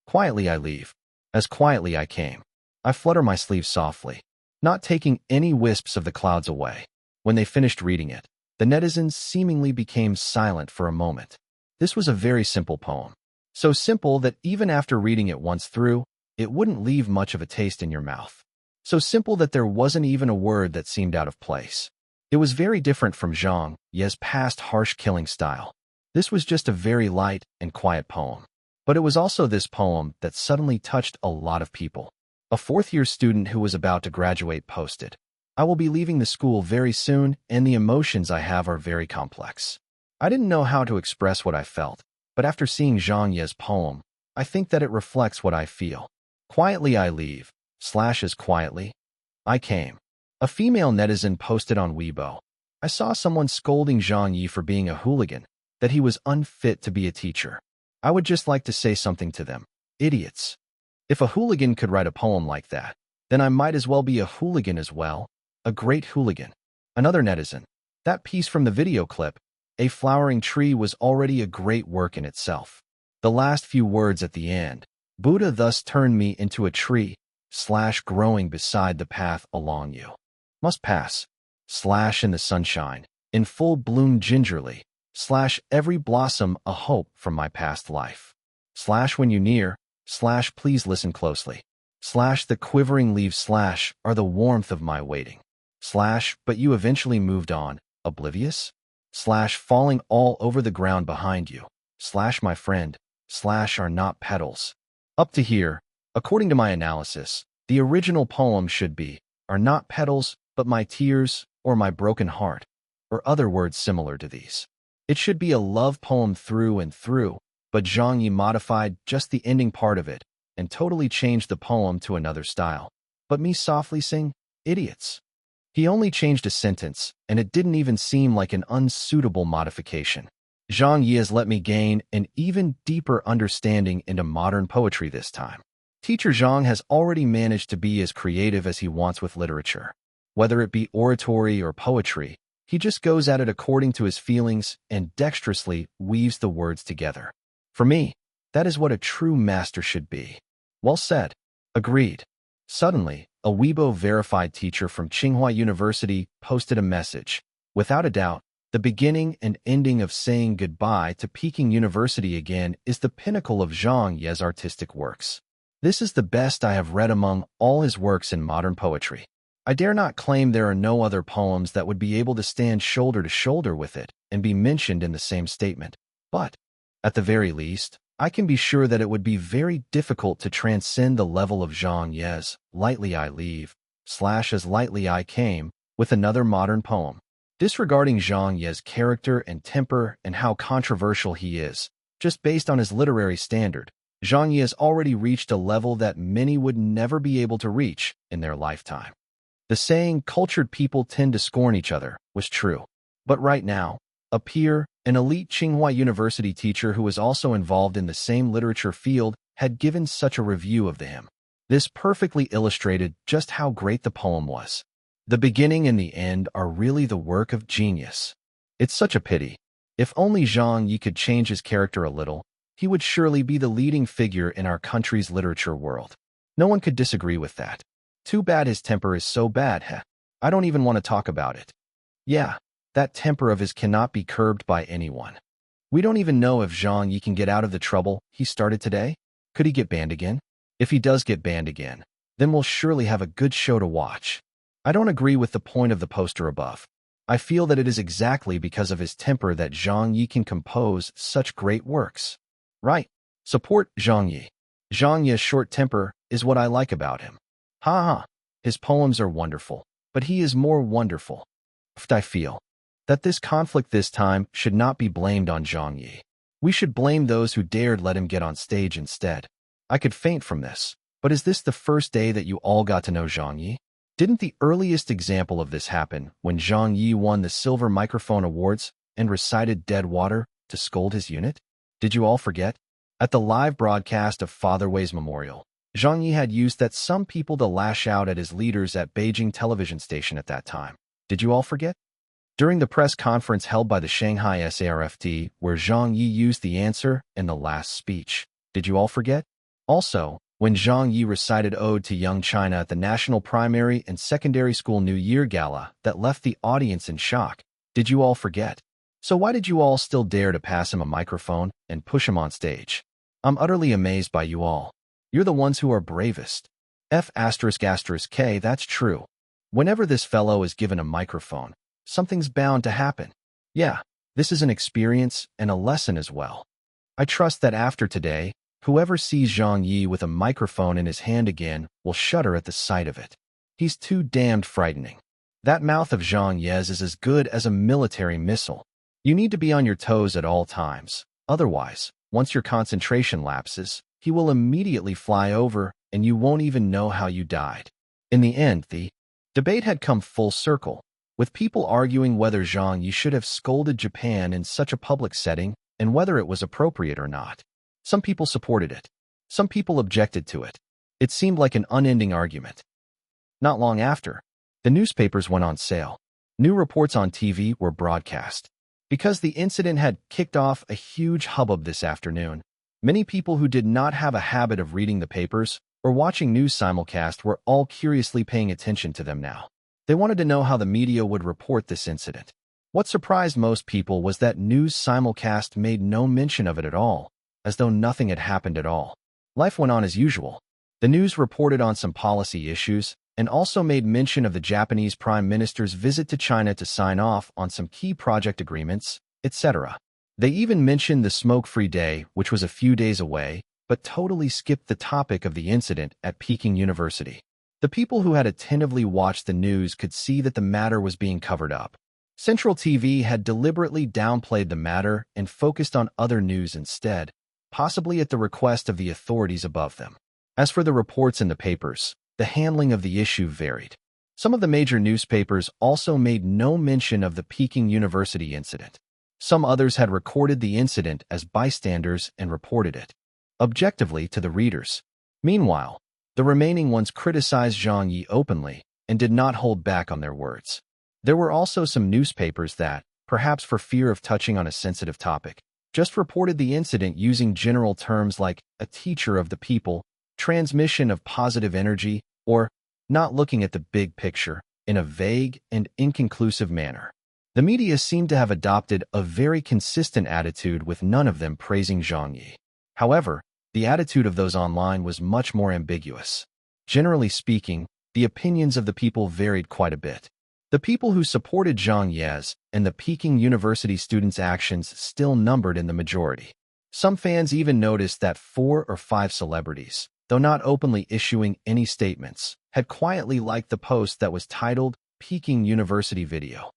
Quietly I leave, as quietly I came. I flutter my sleeves softly, not taking any wisps of the clouds away." When they finished reading it, the netizens seemingly became silent for a moment. This was a very simple poem. So simple that even after reading it once through, it wouldn't leave much of a taste in your mouth. So simple that there wasn't even a word that seemed out of place. It was very different from Zhang Ye's past harsh killing style. This was just a very light and quiet poem. But it was also this poem that suddenly touched a lot of people. A fourth-year student who was about to graduate posted, "I will be leaving the school very soon, and the emotions I have are very complex. I didn't know how to express what I felt, but after seeing Zhang Ye's poem, I think that it reflects what I feel. Quietly I leave, / as quietly I came." A female netizen posted on Weibo, "I saw someone scolding Zhang Ye for being a hooligan, that he was unfit to be a teacher. I would just like to say something to them. Idiots. If a hooligan could write a poem like that, then I might as well be a hooligan as well. A great hooligan." Another netizen, "That piece from the video clip, a flowering tree, was already a great work in itself. The last few words at the end, Buddha thus turned me into a tree / growing beside the path along you. Must pass / in the sunshine, in full bloom gingerly / every blossom a hope from my past life / when you near / please listen closely / the quivering leaves / are the warmth of my waiting / but you eventually moved on, oblivious / falling all over the ground behind you / my friend / are not petals." Up to here, according to my analysis, the original poem should be, "Are not petals, but my tears, or my broken heart," or other words similar to these. It should be a love poem through and through, but Zhang Ye modified just the ending part of it and totally changed the poem to another style. But me softly sing, "Idiots." He only changed a sentence, and it didn't even seem like an unsuitable modification. Zhang Ye has let me gain an even deeper understanding into modern poetry this time. Teacher Zhang has already managed to be as creative as he wants with literature. Whether it be oratory or poetry, he just goes at it according to his feelings and dexterously weaves the words together. For me, that is what a true master should be. Well said. Agreed. Suddenly, a Weibo verified teacher from Tsinghua University posted a message. Without a doubt, the beginning and ending of saying goodbye to Peking University again is the pinnacle of Zhang Ye's artistic works. This is the best I have read among all his works in modern poetry. I dare not claim there are no other poems that would be able to stand shoulder to shoulder with it and be mentioned in the same statement. But, at the very least, I can be sure that it would be very difficult to transcend the level of Zhang Ye's "Lightly I Leave / as lightly I came" with another modern poem. Disregarding Zhang Ye's character and temper and how controversial he is, just based on his literary standard, Zhang Ye has already reached a level that many would never be able to reach in their lifetime. The saying, cultured people tend to scorn each other, was true. But right now, a peer, an elite Tsinghua University teacher who was also involved in the same literature field, had given such a review of the hymn. This perfectly illustrated just how great the poem was. The beginning and the end are really the work of genius. It's such a pity. If only Zhang Ye could change his character a little, he would surely be the leading figure in our country's literature world. No one could disagree with that. Too bad his temper is so bad, heh? I don't even want to talk about it. Yeah, that temper of his cannot be curbed by anyone. We don't even know if Zhang Ye can get out of the trouble he started today. Could he get banned again? If he does get banned again, then we'll surely have a good show to watch. I don't agree with the point of the poster above. I feel that it is exactly because of his temper that Zhang Ye can compose such great works. Right. Support Zhang Ye. Zhang Ye's short temper is what I like about him. Ha ha. His poems are wonderful, but he is more wonderful. I feel that this conflict this time should not be blamed on Zhang Ye. We should blame those who dared let him get on stage instead. I could faint from this, but is this the first day that you all got to know Zhang Ye? Didn't the earliest example of this happen when Zhang Ye won the Silver Microphone Awards and recited Dead Water to scold his unit? Did you all forget? At the live broadcast of Father Wei's memorial, Zhang Ye had used that some people to lash out at his leaders at Beijing television station at that time. Did you all forget? During the press conference held by the Shanghai SARFT, where Zhang Ye used the answer in the last speech. Did you all forget? Also, when Zhang Ye recited Ode to Young China at the National Primary and Secondary School New Year Gala that left the audience in shock. Did you all forget? So why did you all still dare to pass him a microphone and push him on stage? I'm utterly amazed by you all. You're the ones who are bravest. F***K, that's true. Whenever this fellow is given a microphone, something's bound to happen. Yeah, this is an experience and a lesson as well. I trust that after today, whoever sees Zhang Ye with a microphone in his hand again will shudder at the sight of it. He's too damned frightening. That mouth of Zhang Ye's is as good as a military missile. You need to be on your toes at all times. Otherwise, once your concentration lapses, he will immediately fly over and you won't even know how you died. In the end, the debate had come full circle, with people arguing whether Zhang Ye should have scolded Japan in such a public setting and whether it was appropriate or not. Some people supported it. Some people objected to it. It seemed like an unending argument. Not long after, the newspapers went on sale. New reports on TV were broadcast. Because the incident had kicked off a huge hubbub this afternoon, many people who did not have a habit of reading the papers or watching news simulcast were all curiously paying attention to them now. They wanted to know how the media would report this incident. What surprised most people was that news simulcast made no mention of it at all, as though nothing had happened at all. Life went on as usual. The news reported on some policy issues and also made mention of the Japanese Prime Minister's visit to China to sign off on some key project agreements, etc. They even mentioned the smoke-free day, which was a few days away, but totally skipped the topic of the incident at Peking University. The people who had attentively watched the news could see that the matter was being covered up. Central TV had deliberately downplayed the matter and focused on other news instead, possibly at the request of the authorities above them. As for the reports in the papers, the handling of the issue varied. Some of the major newspapers also made no mention of the Peking University incident. Some others had recorded the incident as bystanders and reported it objectively to the readers. Meanwhile, the remaining ones criticized Zhang Ye openly and did not hold back on their words. There were also some newspapers that, perhaps for fear of touching on a sensitive topic, just reported the incident using general terms like a teacher of the people, transmission of positive energy, or not looking at the big picture in a vague and inconclusive manner. The media seemed to have adopted a very consistent attitude, with none of them praising Zhang Ye. However, the attitude of those online was much more ambiguous. Generally speaking, the opinions of the people varied quite a bit. The people who supported Zhang Ye's and the Peking University students' actions still numbered in the majority. Some fans even noticed that 4 or 5 celebrities, though not openly issuing any statements, had quietly liked the post that was titled Peking University Video.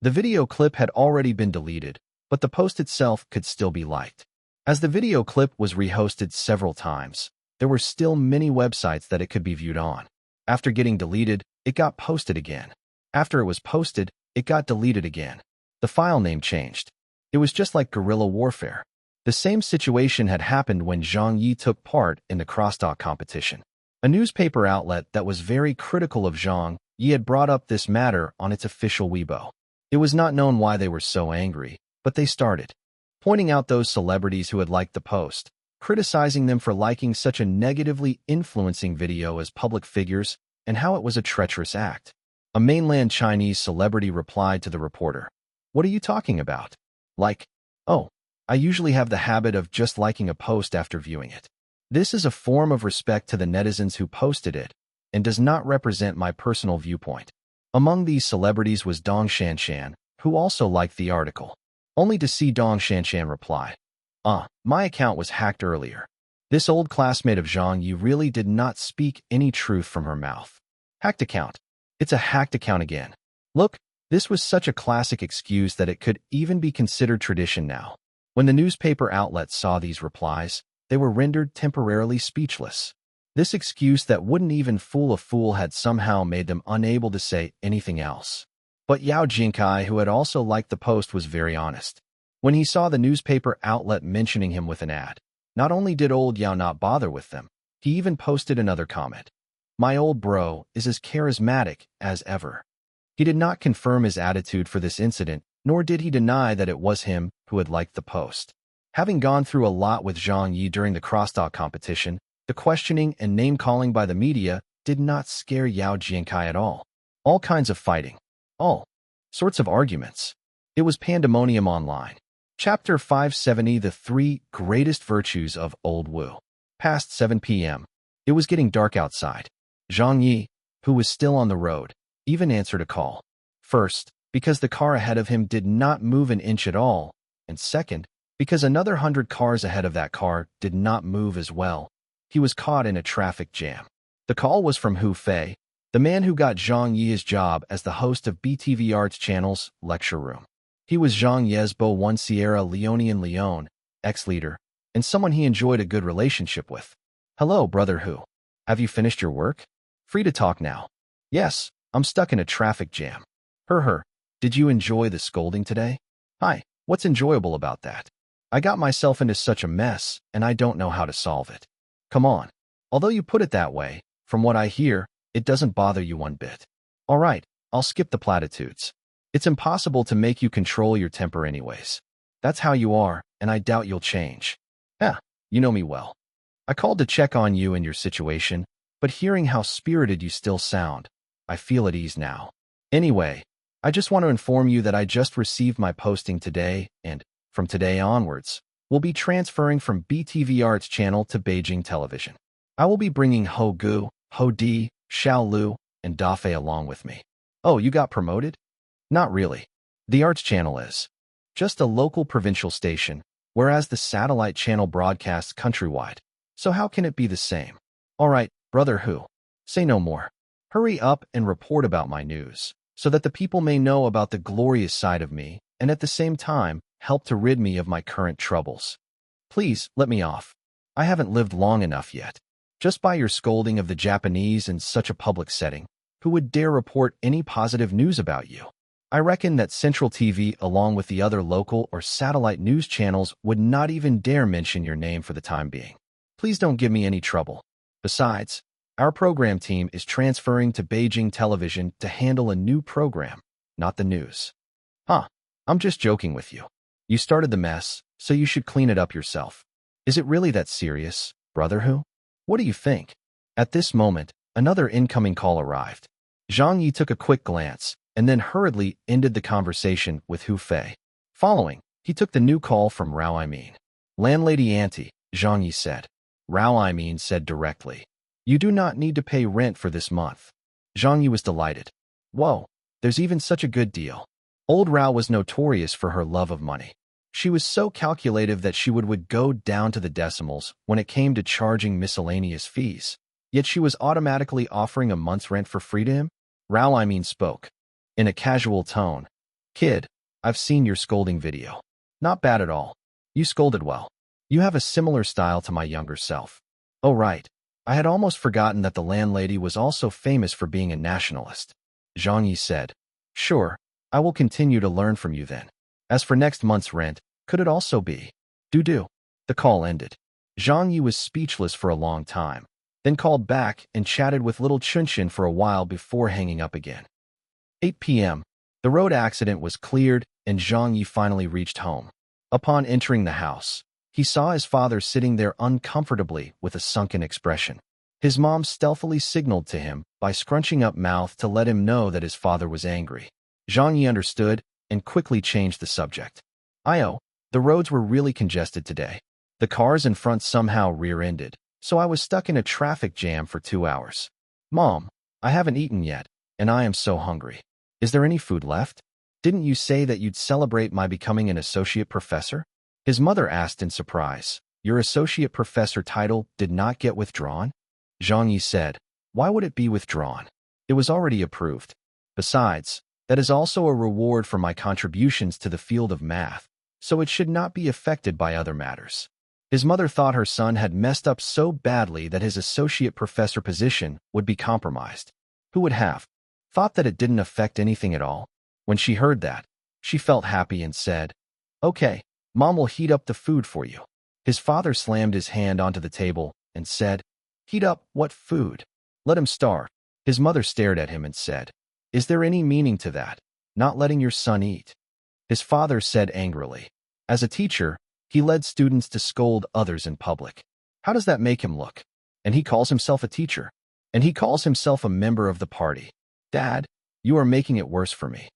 The video clip had already been deleted, but the post itself could still be liked. As the video clip was rehosted several times, there were still many websites that it could be viewed on. After getting deleted, it got posted again. After it was posted, it got deleted again. The file name changed. It was just like guerrilla warfare. The same situation had happened when Zhang Ye took part in the crosstalk competition. A newspaper outlet that was very critical of Zhang Ye had brought up this matter on its official Weibo. It was not known why they were so angry, but they started pointing out those celebrities who had liked the post, criticizing them for liking such a negatively influencing video as public figures and how it was a treacherous act. A mainland Chinese celebrity replied to the reporter, "What are you talking about? Like, oh, I usually have the habit of just liking a post after viewing it. This is a form of respect to the netizens who posted it and does not represent my personal viewpoint." Among these celebrities was Dong Shanshan, who also liked the article, only to see Dong Shanshan reply, my account was hacked earlier. This old classmate of Zhang Ye really did not speak any truth from her mouth. Hacked account. It's a hacked account again. Look, this was such a classic excuse that it could even be considered tradition now. When the newspaper outlets saw these replies, they were rendered temporarily speechless. This excuse that wouldn't even fool a fool had somehow made them unable to say anything else. But Yao Jinkai, who had also liked the post, was very honest. When he saw the newspaper outlet mentioning him with an ad, not only did old Yao not bother with them, he even posted another comment. My old bro is as charismatic as ever. He did not confirm his attitude for this incident, nor did he deny that it was him who had liked the post. Having gone through a lot with Zhang Ye during the crosstalk competition, the questioning and name-calling by the media did not scare Yao Jinkai at all. All kinds of fighting. All sorts of arguments. It was pandemonium online. Chapter 570, The 3 Greatest Virtues of Old Wu. Past 7 p.m. It was getting dark outside. Zhang Ye, who was still on the road, even answered a call. First, because the car ahead of him did not move an inch at all, and second, because another 100 cars ahead of that car did not move as well. He was caught in a traffic jam. The call was from Hu Fei, the man who got Zhang Ye his job as the host of BTV Arts Channel's Lecture Room. He was Zhang Ye's Bo 1 Sierra Leone, ex-leader, and someone he enjoyed a good relationship with. Hello, brother Hu. Have you finished your work? Free to talk now. Yes, I'm stuck in a traffic jam. Did you enjoy the scolding today? Hi, what's enjoyable about that? I got myself into such a mess, and I don't know how to solve it. Come on. Although you put it that way, from what I hear, it doesn't bother you one bit. All right, I'll skip the platitudes. It's impossible to make you control your temper anyways. That's how you are, and I doubt you'll change. You know me well. I called to check on you and your situation, but hearing how spirited you still sound, I feel at ease now. Anyway, I just want to inform you that I just received my posting today, and, from today onwards, we'll be transferring from BTV Arts Channel to Beijing Television. I will be bringing Ho Gu, Ho Di, Xiao Lu, and Da Fei along with me. Oh, you got promoted? Not really. The Arts Channel is just a local provincial station, whereas the satellite channel broadcasts countrywide. So how can it be the same? All right, brother Hu. Say no more. Hurry up and report about my news, so that the people may know about the glorious side of me, and at the same time, help to rid me of my current troubles. Please, let me off. I haven't lived long enough yet. Just by your scolding of the Japanese in such a public setting, who would dare report any positive news about you? I reckon that Central TV, along with the other local or satellite news channels, would not even dare mention your name for the time being. Please don't give me any trouble. Besides, our program team is transferring to Beijing Television to handle a new program, not the news. I'm just joking with you. You started the mess, so you should clean it up yourself. Is it really that serious, brother Hu? What do you think? At this moment, another incoming call arrived. Zhang Ye took a quick glance, and then hurriedly ended the conversation with Hu Fei. Following, he took the new call from Rao Imean. Landlady Auntie, Zhang Ye said. Rao Imean said directly, you do not need to pay rent for this month. Zhang Ye was delighted. Whoa, there's even such a good deal. Old Rao was notorious for her love of money. She was so calculative that she would go down to the decimals when it came to charging miscellaneous fees. Yet she was automatically offering a month's rent for free to him. Rao Imean spoke in a casual tone. Kid, I've seen your scolding video. Not bad at all. You scolded well. You have a similar style to my younger self. Oh right, I had almost forgotten that the landlady was also famous for being a nationalist. Zhang Ye said, "Sure, I will continue to learn from you then. As for next month's rent, could it also be? Do. The call ended. Zhang Ye was speechless for a long time, then called back and chatted with little Chunshin for a while before hanging up again. 8 p.m. The road accident was cleared and Zhang Ye finally reached home. Upon entering the house, he saw his father sitting there uncomfortably with a sunken expression. His mom stealthily signaled to him by scrunching up mouth to let him know that his father was angry. Zhang Ye understood and quickly changed the subject. The roads were really congested today. The cars in front somehow rear-ended, so I was stuck in a traffic jam for 2 hours. Mom, I haven't eaten yet, and I am so hungry. Is there any food left? Didn't you say that you'd celebrate my becoming an associate professor? His mother asked in surprise. Your associate professor title did not get withdrawn? Zhang Ye said, why would it be withdrawn? It was already approved. Besides, that is also a reward for my contributions to the field of math, so it should not be affected by other matters. His mother thought her son had messed up so badly that his associate professor position would be compromised. Who would have thought that it didn't affect anything at all? When she heard that, she felt happy and said, Okay, Mom will heat up the food for you. His father slammed his hand onto the table and said, Heat up what food? Let him starve. His mother stared at him and said, Is there any meaning to that, not letting your son eat? His father said angrily. As a teacher, he led students to scold others in public. How does that make him look? And he calls himself a teacher. And he calls himself a member of the party. Dad, you are making it worse for me.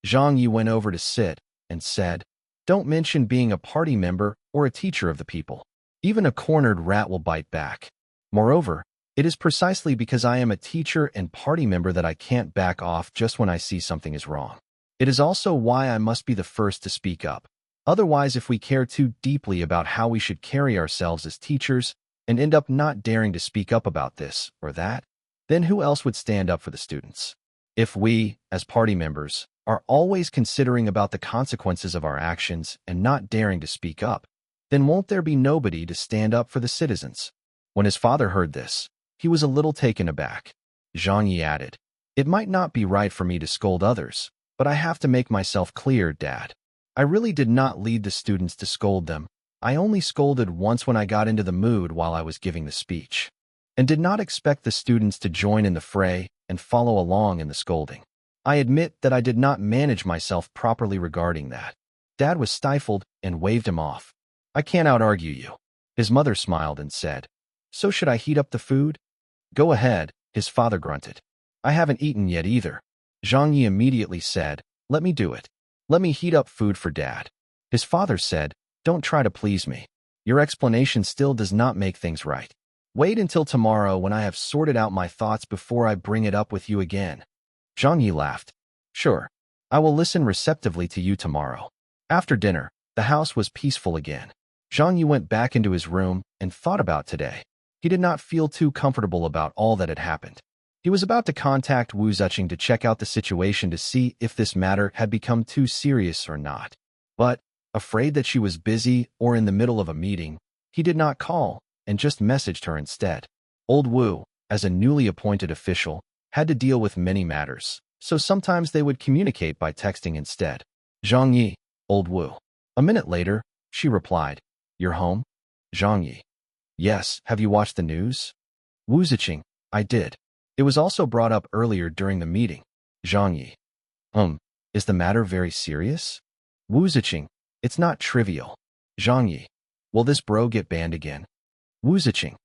Zhang Ye went over to sit and said, Don't mention being a party member or a teacher of the people. Even a cornered rat will bite back. Moreover, it is precisely because I am a teacher and party member that I can't back off just when I see something is wrong. It is also why I must be the first to speak up. Otherwise, if we care too deeply about how we should carry ourselves as teachers and end up not daring to speak up about this or that, then who else would stand up for the students? If we, as party members, are always considering about the consequences of our actions and not daring to speak up, then won't there be nobody to stand up for the citizens? When his father heard this, he was a little taken aback. Zhang Ye added, It might not be right for me to scold others, but I have to make myself clear, Dad. I really did not lead the students to scold them. I only scolded once when I got into the mood while I was giving the speech, and did not expect the students to join in the fray and follow along in the scolding. I admit that I did not manage myself properly regarding that. Dad was stifled and waved him off. I can't out-argue you. His mother smiled and said, So should I heat up the food? Go ahead, his father grunted. I haven't eaten yet either. Zhang Ye immediately said, Let me do it. Let me heat up food for Dad. His father said, Don't try to please me. Your explanation still does not make things right. Wait until tomorrow when I have sorted out my thoughts before I bring it up with you again. Zhang Ye laughed. Sure, I will listen receptively to you tomorrow. After dinner, the house was peaceful again. Zhang Ye went back into his room and thought about today. He did not feel too comfortable about all that had happened. He was about to contact Wu Zuqing to check out the situation to see if this matter had become too serious or not. But, afraid that she was busy or in the middle of a meeting, he did not call and just messaged her instead. Old Wu, as a newly appointed official, had to deal with many matters, so sometimes they would communicate by texting instead. Zhang Ye, Old Wu. A minute later, she replied, You're home? Zhang Ye. Yes, have you watched the news? Wu Zuqing, I did. It was also brought up earlier during the meeting. Zhang Ye. Is the matter very serious? Wu Zuqing, it's not trivial. Zhang Ye. Will this bro get banned again? Wu Zuqing.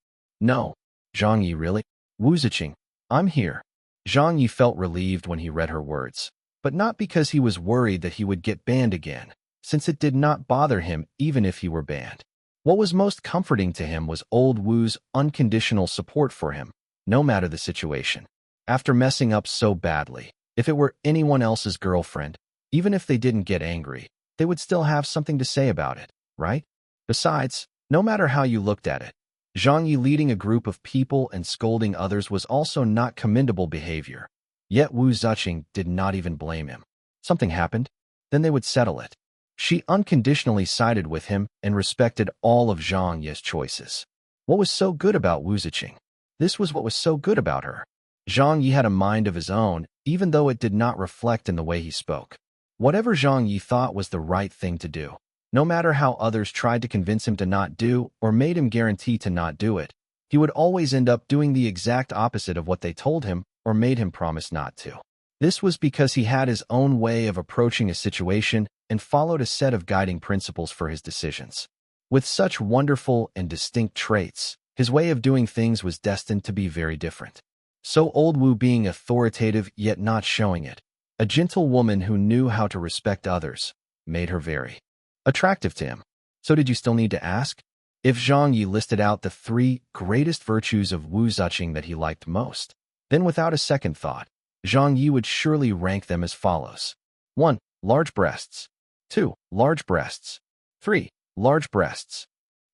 No. Zhang Ye, really? Wu Zuqing. I'm here. Zhang Ye felt relieved when he read her words, but not because he was worried that he would get banned again, since it did not bother him even if he were banned. What was most comforting to him was old Wu's unconditional support for him, no matter the situation. After messing up so badly, if it were anyone else's girlfriend, even if they didn't get angry, they would still have something to say about it, right? Besides, no matter how you looked at it, Zhang Ye leading a group of people and scolding others was also not commendable behavior. Yet Wu Zuqing did not even blame him. Something happened, then they would settle it. She unconditionally sided with him and respected all of Zhang Ye's choices. What was so good about Wu Zuqing? This was what was so good about her. Zhang Ye had a mind of his own, even though it did not reflect in the way he spoke. Whatever Zhang Ye thought was the right thing to do, no matter how others tried to convince him to not do or made him guarantee to not do it, he would always end up doing the exact opposite of what they told him or made him promise not to. This was because he had his own way of approaching a situation and followed a set of guiding principles for his decisions. With such wonderful and distinct traits, his way of doing things was destined to be very different. So Old Wu being authoritative yet not showing it, a gentle woman who knew how to respect others, made her very attractive to him. So did you still need to ask? If Zhang Ye listed out the 3 greatest virtues of Wu Zuqing that he liked most, then without a second thought, Zhang Ye would surely rank them as follows. 1. Large breasts. 2. Large breasts. 3. Large breasts.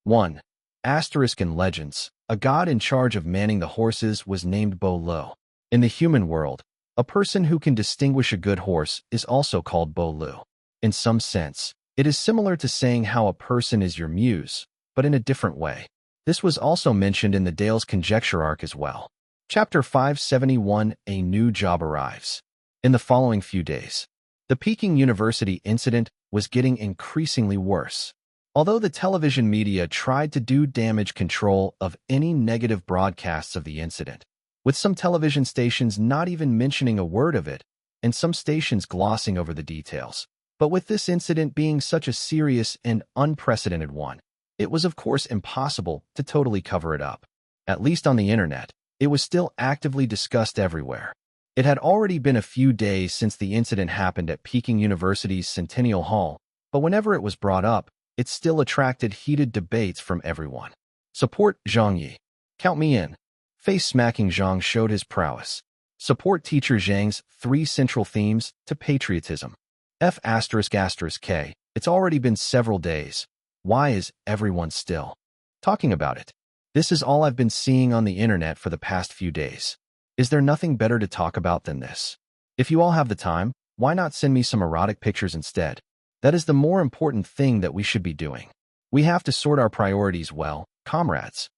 1. Asterisk in legends, a god in charge of manning the horses was named Bo Lo. In the human world, a person who can distinguish a good horse is also called Bo Lu. In some sense, it is similar to saying how a person is your muse, but in a different way. This was also mentioned in the Dale's Conjecture arc as well. Chapter 571, A New Job Arrives. In the following few days, the Peking University incident was getting increasingly worse. Although the television media tried to do damage control of any negative broadcasts of the incident, with some television stations not even mentioning a word of it, and some stations glossing over the details. But with this incident being such a serious and unprecedented one, it was of course impossible to totally cover it up. At least on the internet, it was still actively discussed everywhere. It had already been a few days since the incident happened at Peking University's Centennial Hall, but whenever it was brought up, it still attracted heated debates from everyone. Support Zhang Ye. Count me in. Face-smacking Zhang showed his prowess. Support teacher Zhang's 3 central themes to patriotism. F***K. It's already been several days. Why is everyone still talking about it? This is all I've been seeing on the internet for the past few days. Is there nothing better to talk about than this? If you all have the time, why not send me some erotic pictures instead? That is the more important thing that we should be doing. We have to sort our priorities well, comrades.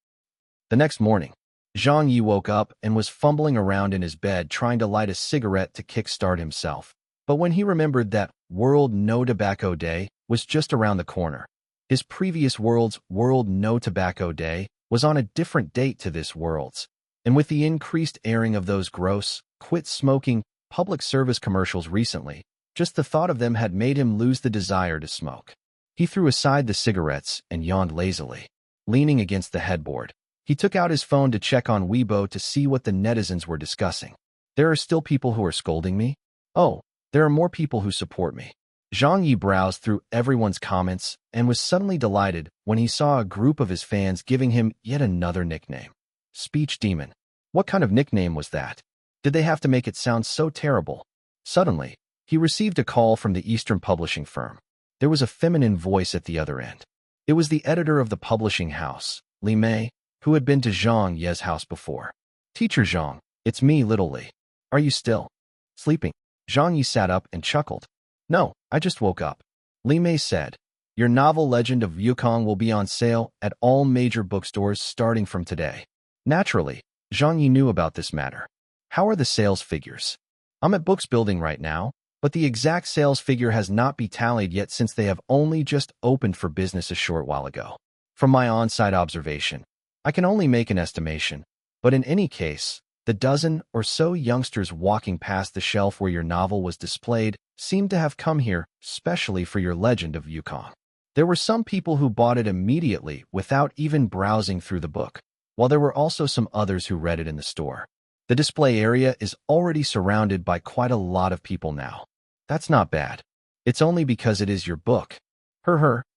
The next morning, Zhang Ye woke up and was fumbling around in his bed trying to light a cigarette to kickstart himself. But when he remembered that World No Tobacco Day was just around the corner, his previous world's World No Tobacco Day was on a different date to this world's, and with the increased airing of those gross, quit smoking, public service commercials recently, just the thought of them had made him lose the desire to smoke. He threw aside the cigarettes and yawned lazily. Leaning against the headboard, he took out his phone to check on Weibo to see what the netizens were discussing. There are still people who are scolding me? Oh, there are more people who support me. Zhang Ye browsed through everyone's comments and was suddenly delighted when he saw a group of his fans giving him yet another nickname. Speech Demon. What kind of nickname was that? Did they have to make it sound so terrible? Suddenly, he received a call from the Eastern publishing firm. There was a feminine voice at the other end. It was the editor of the publishing house, Li Mei, who had been to Zhang Ye's house before. Teacher Zhang, it's me, Little Li. Are you still sleeping? Zhang Ye sat up and chuckled. No, I just woke up. Li Mei said, your novel Legend of Yukong will be on sale at all major bookstores starting from today. Naturally, Zhang Ye knew about this matter. How are the sales figures? I'm at Books Building right now, but the exact sales figure has not been tallied yet since they have only just opened for business a short while ago. From my on-site observation, I can only make an estimation, but in any case, the dozen or so youngsters walking past the shelf where your novel was displayed seemed to have come here specially for your Legend of Yukong. There were some people who bought it immediately without even browsing through the book, while there were also some others who read it in the store. The display area is already surrounded by quite a lot of people now. That's not bad. It's only because it is your book.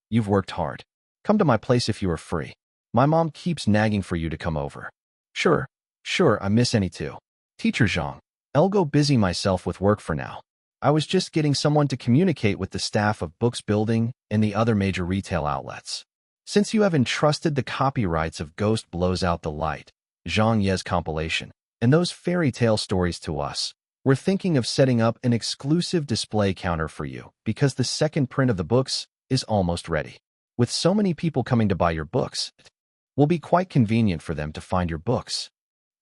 You've worked hard. Come to my place if you are free. My mom keeps nagging for you to come over. Sure, I miss any too. Teacher Zhang, I'll go busy myself with work for now. I was just getting someone to communicate with the staff of Books Building and the other major retail outlets. Since you have entrusted the copyrights of Ghost Blows Out the Light, Zhang Ye's compilation, and those fairy tale stories to us, we're thinking of setting up an exclusive display counter for you because the second print of the books is almost ready. With so many people coming to buy your books, it will be quite convenient for them to find your books.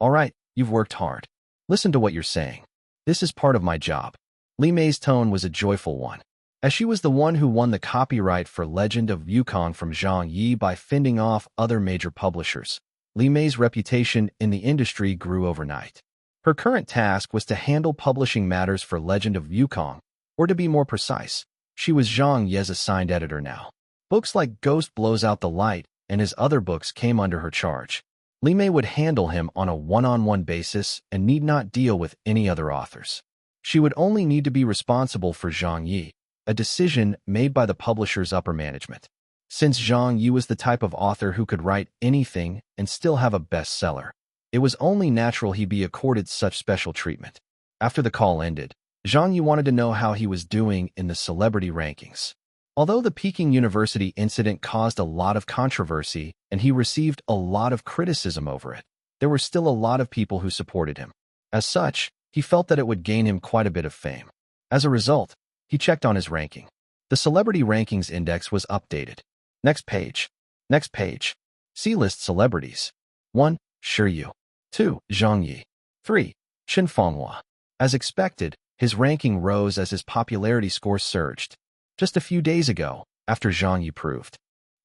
All right, you've worked hard. Listen to what you're saying. This is part of my job. Li Mei's tone was a joyful one, as she was the one who won the copyright for Legend of Wukong from Zhang Ye by fending off other major publishers. Li Mei's reputation in the industry grew overnight. Her current task was to handle publishing matters for Legend of Wukong, or to be more precise, she was Zhang Ye's assigned editor now. Books like Ghost Blows Out the Light and his other books came under her charge. Li Mei would handle him on a one-on-one basis and need not deal with any other authors. She would only need to be responsible for Zhang Ye, a decision made by the publisher's upper management. Since Zhang Ye was the type of author who could write anything and still have a bestseller, it was only natural he be accorded such special treatment. After the call ended, Zhang Ye wanted to know how he was doing in the celebrity rankings. Although the Peking University incident caused a lot of controversy and he received a lot of criticism over it, there were still a lot of people who supported him. As such, he felt that it would gain him quite a bit of fame. As a result, he checked on his ranking. The Celebrity Rankings Index was updated. Next page. Next page. C-list celebrities. 1. Shi Yu. 2. Zhang Ye. 3. Chen Fenghua. As expected, his ranking rose as his popularity score surged. Just a few days ago, after Zhang Ye proved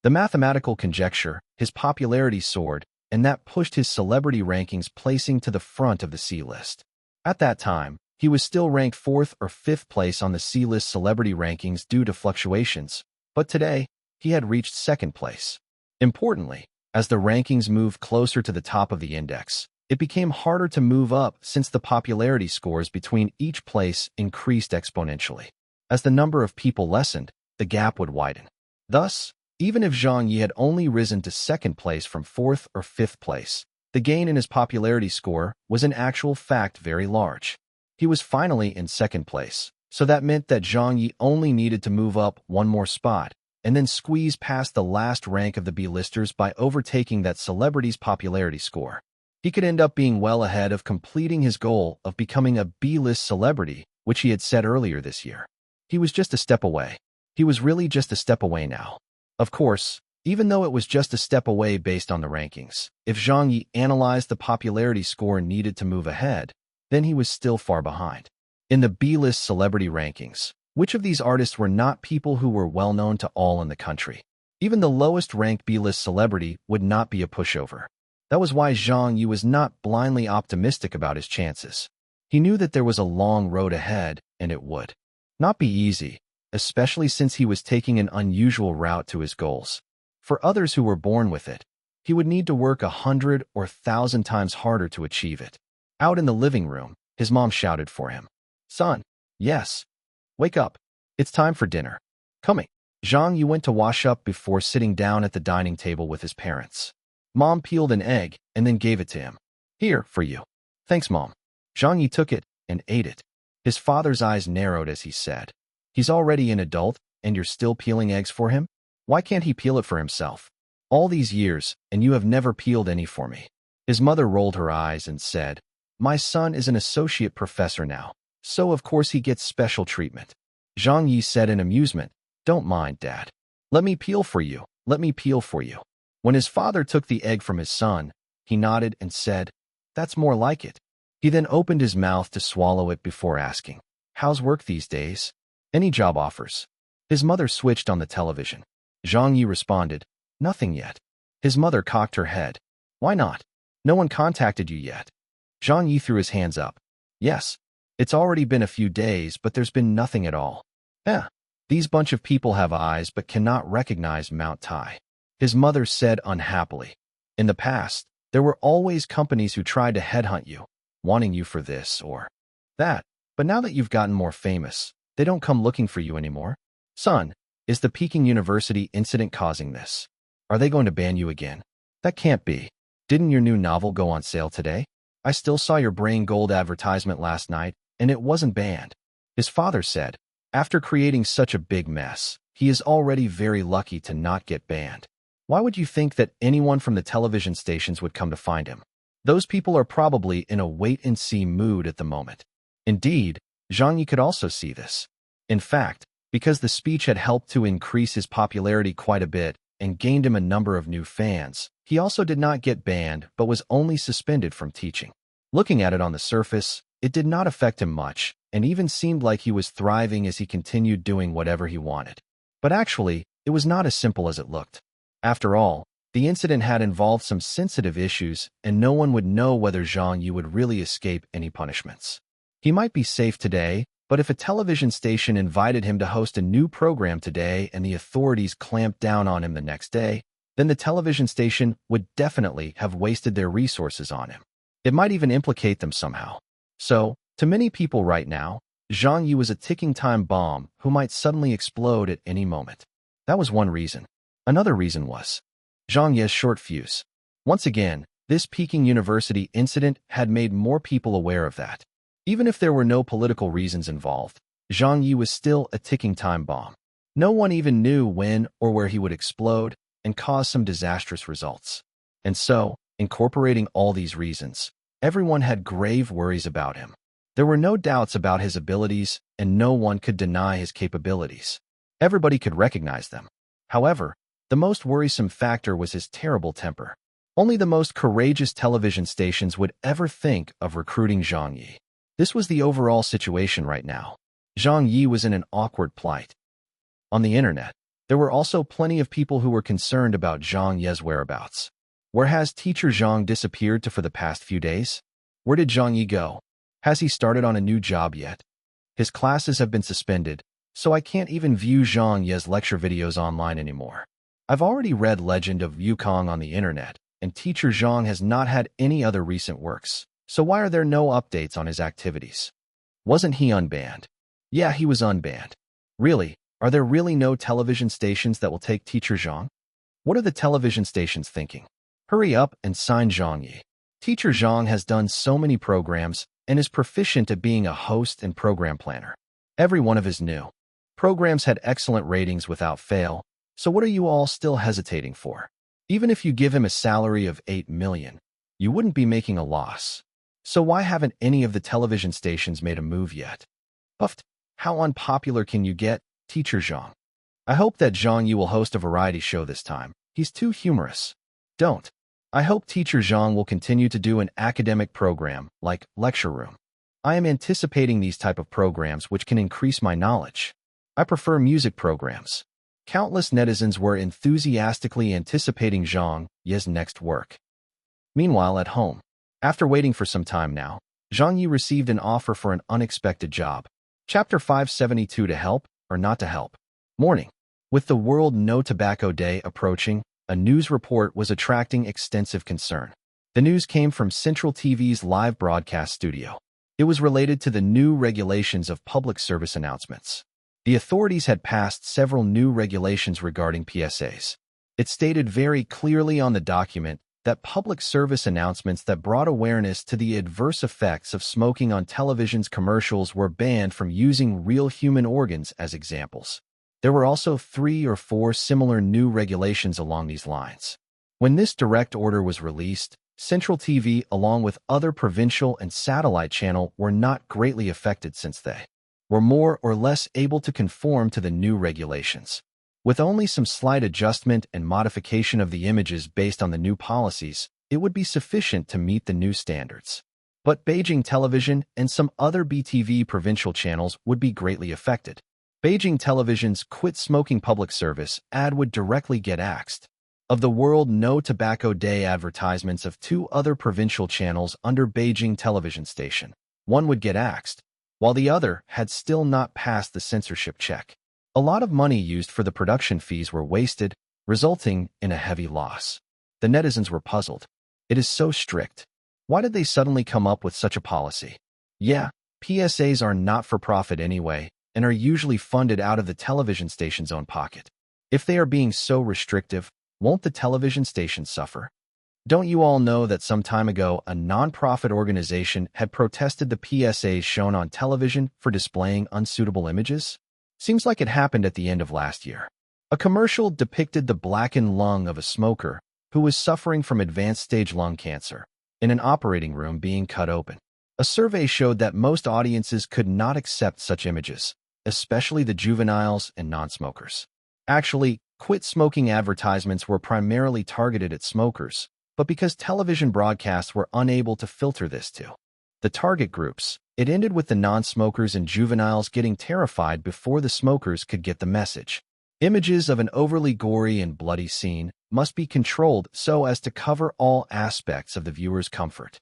the mathematical conjecture, his popularity soared, and that pushed his celebrity rankings placing to the front of the C-list. At that time, he was still ranked 4th or 5th place on the C-list celebrity rankings due to fluctuations, but today, he had reached 2nd place. Importantly, as the rankings moved closer to the top of the index, it became harder to move up since the popularity scores between each place increased exponentially. As the number of people lessened, the gap would widen. Thus, even if Zhang Ye had only risen to 2nd place from 4th or 5th place, the gain in his popularity score was in actual fact very large. He was finally in 2nd place, so that meant that Zhang Ye only needed to move up one more spot and then squeeze past the last rank of the B-listers by overtaking that celebrity's popularity score. He could end up being well ahead of completing his goal of becoming a B-list celebrity, which he had set earlier this year. He was just a step away. He was really just a step away now. Of course, even though it was just a step away based on the rankings, if Zhang Ye analyzed the popularity score needed to move ahead, then he was still far behind. In the B-list celebrity rankings, which of these artists were not people who were well known to all in the country? Even the lowest ranked B-list celebrity would not be a pushover. That was why Zhang Ye was not blindly optimistic about his chances. He knew that there was a long road ahead, and it would not be easy, especially since he was taking an unusual route to his goals. For others who were born with it, he would need to work 100 or 1,000 times harder to achieve it. Out in the living room, his mom shouted for him. Son, yes. Wake up. It's time for dinner. Coming. Zhang Ye went to wash up before sitting down at the dining table with his parents. Mom peeled an egg and then gave it to him. Here, for you. Thanks, Mom. Zhang Ye took it and ate it. His father's eyes narrowed as he said, He's already an adult, and you're still peeling eggs for him? Why can't he peel it for himself? All these years, and you have never peeled any for me. His mother rolled her eyes and said, My son is an associate professor now, so of course he gets special treatment. Zhang Ye said in amusement, Don't mind, Dad. Let me peel for you. Let me peel for you. When his father took the egg from his son, he nodded and said, That's more like it. He then opened his mouth to swallow it before asking, How's work these days? Any job offers? His mother switched on the television. Zhang Ye responded, Nothing yet. His mother cocked her head. Why not? No one contacted you yet. Zhang Ye threw his hands up. Yes. It's already been a few days, but there's been nothing at all. These bunch of people have eyes but cannot recognize Mount Tai. His mother said unhappily. In the past, there were always companies who tried to headhunt you, wanting you for this or that. But now that you've gotten more famous, they don't come looking for you anymore. Son, is the Peking University incident causing this? Are they going to ban you again? That can't be. Didn't your new novel go on sale today? I still saw your Brain Gold advertisement last night, and it wasn't banned. His father said, after creating such a big mess, he is already very lucky to not get banned. Why would you think that anyone from the television stations would come to find him? Those people are probably in a wait-and-see mood at the moment. Indeed, Zhang Ye could also see this. In fact, because the speech had helped to increase his popularity quite a bit and gained him a number of new fans, He also did not get banned, but was only suspended from teaching. Looking at it on the surface, it did not affect him much, and even seemed like he was thriving as he continued doing whatever he wanted. But actually, it was not as simple as it looked. After all, the incident had involved some sensitive issues, and no one would know whether Zhang Ye would really escape any punishments. He might be safe today, but if a television station invited him to host a new program today and the authorities clamped down on him the next day, then the television station would definitely have wasted their resources on him. It might even implicate them somehow. So, to many people right now, Zhang Ye was a ticking time bomb who might suddenly explode at any moment. That was one reason. Another reason was Zhang Ye's short fuse. Once again, this Peking University incident had made more people aware of that. Even if there were no political reasons involved, Zhang Ye was still a ticking time bomb. No one even knew when or where he would explode and cause some disastrous results. And so, incorporating all these reasons, everyone had grave worries about him. There were no doubts about his abilities, and no one could deny his capabilities. Everybody could recognize them. However, the most worrisome factor was his terrible temper. Only the most courageous television stations would ever think of recruiting Zhang Ye. This was the overall situation right now. Zhang Ye was in an awkward plight. On the internet, there were also plenty of people who were concerned about Zhang Ye's whereabouts. Where has teacher Zhang disappeared to for the past few days? Where did Zhang Ye go? Has he started on a new job yet? His classes have been suspended, so I can't even view Zhang Ye's lecture videos online anymore. I've already read Legend of Wukong on the internet, and teacher Zhang has not had any other recent works, so why are there no updates on his activities? Wasn't he unbanned? Yeah, he was unbanned. Really? Are there really no television stations that will take teacher Zhang? What are the television stations thinking? Hurry up and sign Zhang Ye. Teacher Zhang has done so many programs and is proficient at being a host and program planner. Every one of his new programs had excellent ratings without fail, so what are you all still hesitating for? Even if you give him a salary of 8 million, you wouldn't be making a loss. So why haven't any of the television stations made a move yet? Puffed, how unpopular can you get, teacher Zhang? I hope that Zhang Ye will host a variety show this time. He's too humorous. Don't. I hope teacher Zhang will continue to do an academic program, like Lecture Room. I am anticipating these type of programs which can increase my knowledge. I prefer music programs. Countless netizens were enthusiastically anticipating Zhang Ye's next work. Meanwhile, at home, after waiting for some time now, Zhang Ye received an offer for an unexpected job. Chapter 572 to help or not to help. Morning. With the World No Tobacco Day approaching, a news report was attracting extensive concern. The news came from Central TV's live broadcast studio. It was related to the new regulations of public service announcements. The authorities had passed several new regulations regarding PSAs. It stated very clearly on the document that public service announcements that brought awareness to the adverse effects of smoking on television's commercials were banned from using real human organs as examples. There were also 3 or 4 similar new regulations along these lines. When this direct order was released, Central TV, along with other provincial and satellite channel, were not greatly affected since they were more or less able to conform to the new regulations. With only some slight adjustment and modification of the images based on the new policies, it would be sufficient to meet the new standards. But Beijing Television and some other BTV provincial channels would be greatly affected. Beijing Television's Quit Smoking Public Service ad would directly get axed. Of the World No Tobacco Day advertisements of 2 other provincial channels under Beijing Television Station, one would get axed, while the other had still not passed the censorship check. A lot of money used for the production fees were wasted, resulting in a heavy loss. The netizens were puzzled. It is so strict. Why did they suddenly come up with such a policy? Yeah, PSAs are not for profit anyway, and are usually funded out of the television station's own pocket. If they are being so restrictive, won't the television station suffer? Don't you all know that some time ago a non-profit organization had protested the PSAs shown on television for displaying unsuitable images? Seems like it happened at the end of last year. A commercial depicted the blackened lung of a smoker who was suffering from advanced stage lung cancer in an operating room being cut open. A survey showed that most audiences could not accept such images, especially the juveniles and non-smokers. Actually, quit smoking advertisements were primarily targeted at smokers, but because television broadcasts were unable to filter this to the target groups, it ended with the non-smokers and juveniles getting terrified before the smokers could get the message. Images of an overly gory and bloody scene must be controlled so as to cover all aspects of the viewer's comfort.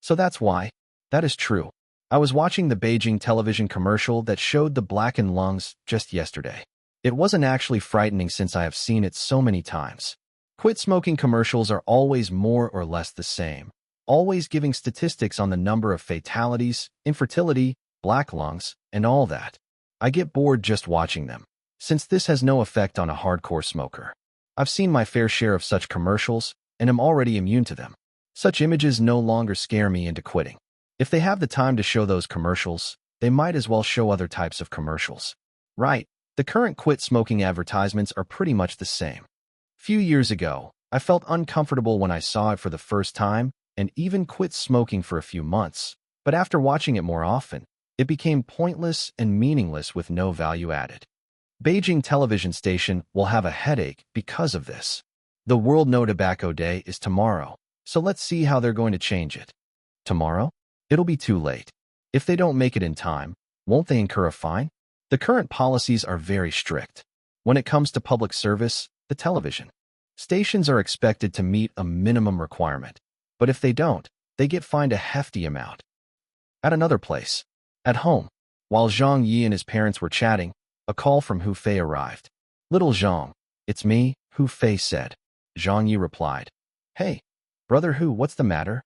So that's why. That is true. I was watching the Beijing television commercial that showed the blackened lungs just yesterday. It wasn't actually frightening since I have seen it so many times. Quit smoking commercials are always more or less the same, always giving statistics on the number of fatalities, infertility, black lungs, and all that. I get bored just watching them, since this has no effect on a hardcore smoker. I've seen my fair share of such commercials, and am already immune to them. Such images no longer scare me into quitting. If they have the time to show those commercials, they might as well show other types of commercials. Right, the current quit smoking advertisements are pretty much the same. Few years ago, I felt uncomfortable when I saw it for the first time, and even quit smoking for a few months, but after watching it more often, it became pointless and meaningless with no value added. Beijing television station will have a headache because of this. The World No Tobacco Day is tomorrow, so let's see how they're going to change it. Tomorrow? It'll be too late. If they don't make it in time, won't they incur a fine? The current policies are very strict. When it comes to public service, the television stations are expected to meet a minimum requirement, but if they don't, they get fined a hefty amount. At another place, at home, while Zhang Ye and his parents were chatting, a call from Hu Fei arrived. "Little Zhang, it's me," Hu Fei said. Zhang Ye replied, "Hey, brother Hu, what's the matter?"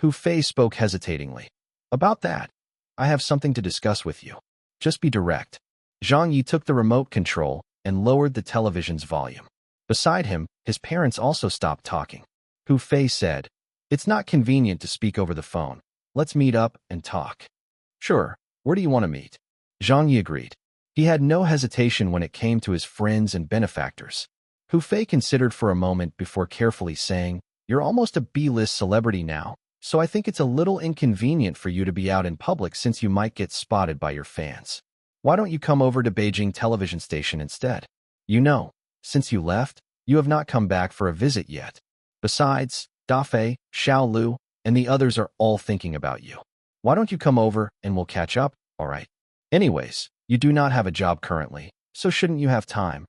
Hu Fei spoke hesitatingly. "About that, I have something to discuss with you. Just be direct." Zhang Ye took the remote control and lowered the television's volume. Beside him, his parents also stopped talking. Hu Fei said, "It's not convenient to speak over the phone. Let's meet up and talk." "Sure, where do you want to meet?" Zhang Ye agreed. He had no hesitation when it came to his friends and benefactors. Hu Fei considered for a moment before carefully saying, "You're almost a B-list celebrity now, so I think it's a little inconvenient for you to be out in public since you might get spotted by your fans. Why don't you come over to Beijing television station instead? You know, since you left, you have not come back for a visit yet. Besides, Dafei, Xiao Lu, and the others are all thinking about you. Why don't you come over and we'll catch up, all right? Anyways, you do not have a job currently, so shouldn't you have time?"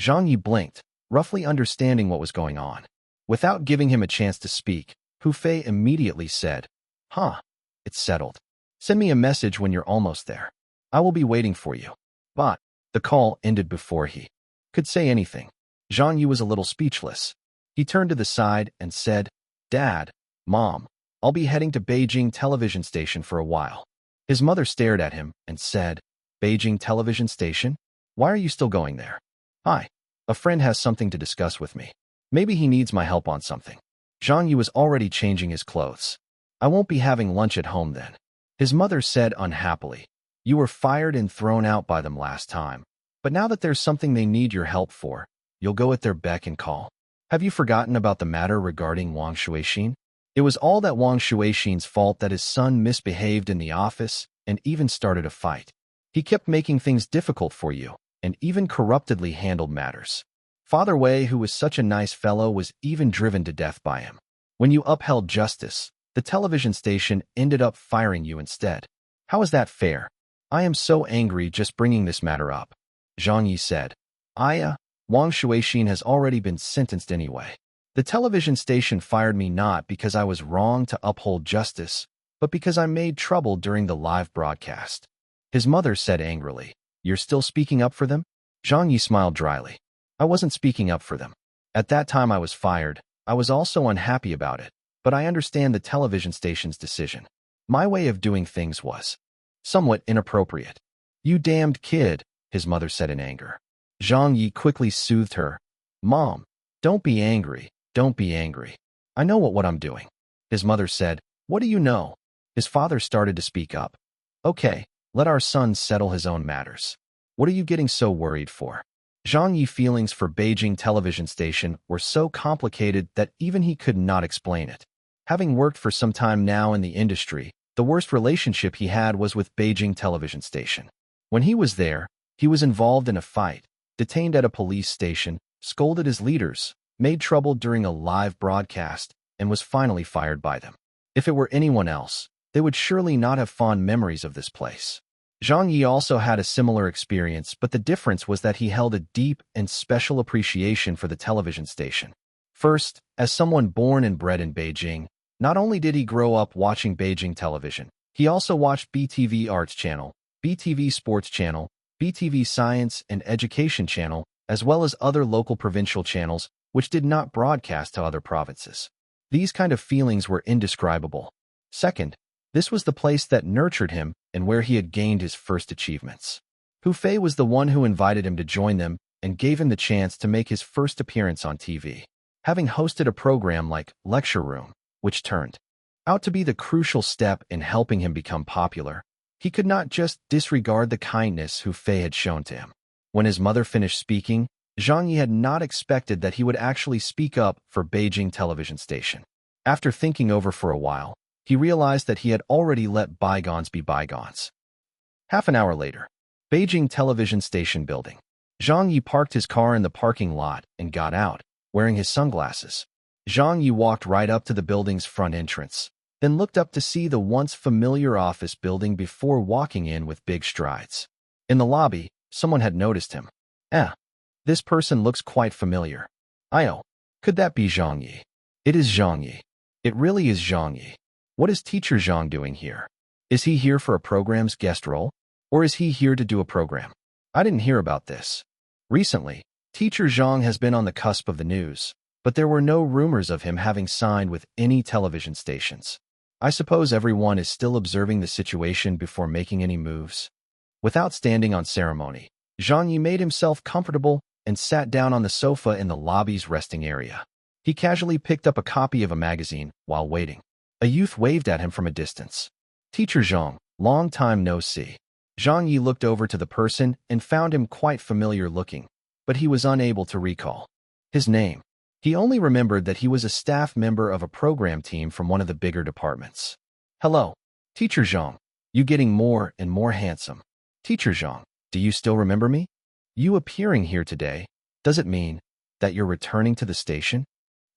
Zhang Yi blinked, roughly understanding what was going on. Without giving him a chance to speak, Hu Fei immediately said, "Huh, it's settled. Send me a message when you're almost there. I will be waiting for you." But the call ended before he could say anything. Zhang Yi was a little speechless. He turned to the side and said, "Dad, Mom, I'll be heading to Beijing television station for a while." His mother stared at him and said, "Beijing television station? Why are you still going there?" "Hi, a friend has something to discuss with me. Maybe he needs my help on something." Zhang Yi was already changing his clothes. "I won't be having lunch at home then." His mother said unhappily, "You were fired and thrown out by them last time, but now that there's something they need your help for, you'll go at their beck and call. Have you forgotten about the matter regarding Wang Shuixin? It was all that Wang Shuixin's fault that his son misbehaved in the office and even started a fight. He kept making things difficult for you and even corruptedly handled matters. Father Wei, who was such a nice fellow, was even driven to death by him. When you upheld justice, the television station ended up firing you instead. How is that fair? I am so angry just bringing this matter up." Zhang Yi said, Wang Shuixin has already been sentenced anyway. The television station fired me not because I was wrong to uphold justice, but because I made trouble during the live broadcast." His mother said angrily, "You're still speaking up for them?" Zhang Yi smiled dryly. "I wasn't speaking up for them. At that time I was fired. I was also unhappy about it, but I understand the television station's decision. My way of doing things was somewhat inappropriate." "You damned kid," his mother said in anger. Zhang Yi quickly soothed her. "Mom, don't be angry, don't be angry. I know what I'm doing." His mother said, "What do you know?" His father started to speak up. "Okay, let our son settle his own matters. What are you getting so worried for?" Zhang Yi's feelings for Beijing television station were so complicated that even he could not explain it. Having worked for some time now in the industry, the worst relationship he had was with Beijing television station. When he was there, he was involved in a fight, detained at a police station, scolded his leaders, made trouble during a live broadcast, and was finally fired by them. If it were anyone else, they would surely not have fond memories of this place. Zhang Ye also had a similar experience, but the difference was that he held a deep and special appreciation for the television station. First, as someone born and bred in Beijing, not only did he grow up watching Beijing television, he also watched BTV Arts Channel, BTV Sports Channel, BTV Science and Education Channel, as well as other local provincial channels, which did not broadcast to other provinces. These kind of feelings were indescribable. Second, this was the place that nurtured him and where he had gained his first achievements. Hu Fei was the one who invited him to join them and gave him the chance to make his first appearance on TV, having hosted a program like Lecture Room, which turned out to be the crucial step in helping him become popular. He could not just disregard the kindness Hu Fei had shown to him. When his mother finished speaking, Zhang Ye had not expected that he would actually speak up for Beijing television station. After thinking over for a while, he realized that he had already let bygones be bygones. Half an hour later, Beijing television station building. Zhang Ye parked his car in the parking lot and got out, wearing his sunglasses. Zhang Ye walked right up to the building's front entrance, then looked up to see the once familiar office building before walking in with big strides. In the lobby, someone had noticed him. This person looks quite familiar. Could that be Zhang Ye? It is Zhang Ye. It really is Zhang Ye. What is Teacher Zhang doing here? Is he here for a program's guest role? Or is he here to do a program? I didn't hear about this. Recently, Teacher Zhang has been on the cusp of the news, but there were no rumors of him having signed with any television stations. I suppose everyone is still observing the situation before making any moves. Without standing on ceremony, Zhang Ye made himself comfortable and sat down on the sofa in the lobby's resting area. He casually picked up a copy of a magazine while waiting. A youth waved at him from a distance. Teacher Zhang, long time no see. Zhang Ye looked over to the person and found him quite familiar looking, but he was unable to recall his name. He only remembered that he was a staff member of a program team from one of the bigger departments. Hello, Teacher Zhang. You getting more and more handsome. Teacher Zhang, do you still remember me? You appearing here today, does it mean that you're returning to the station?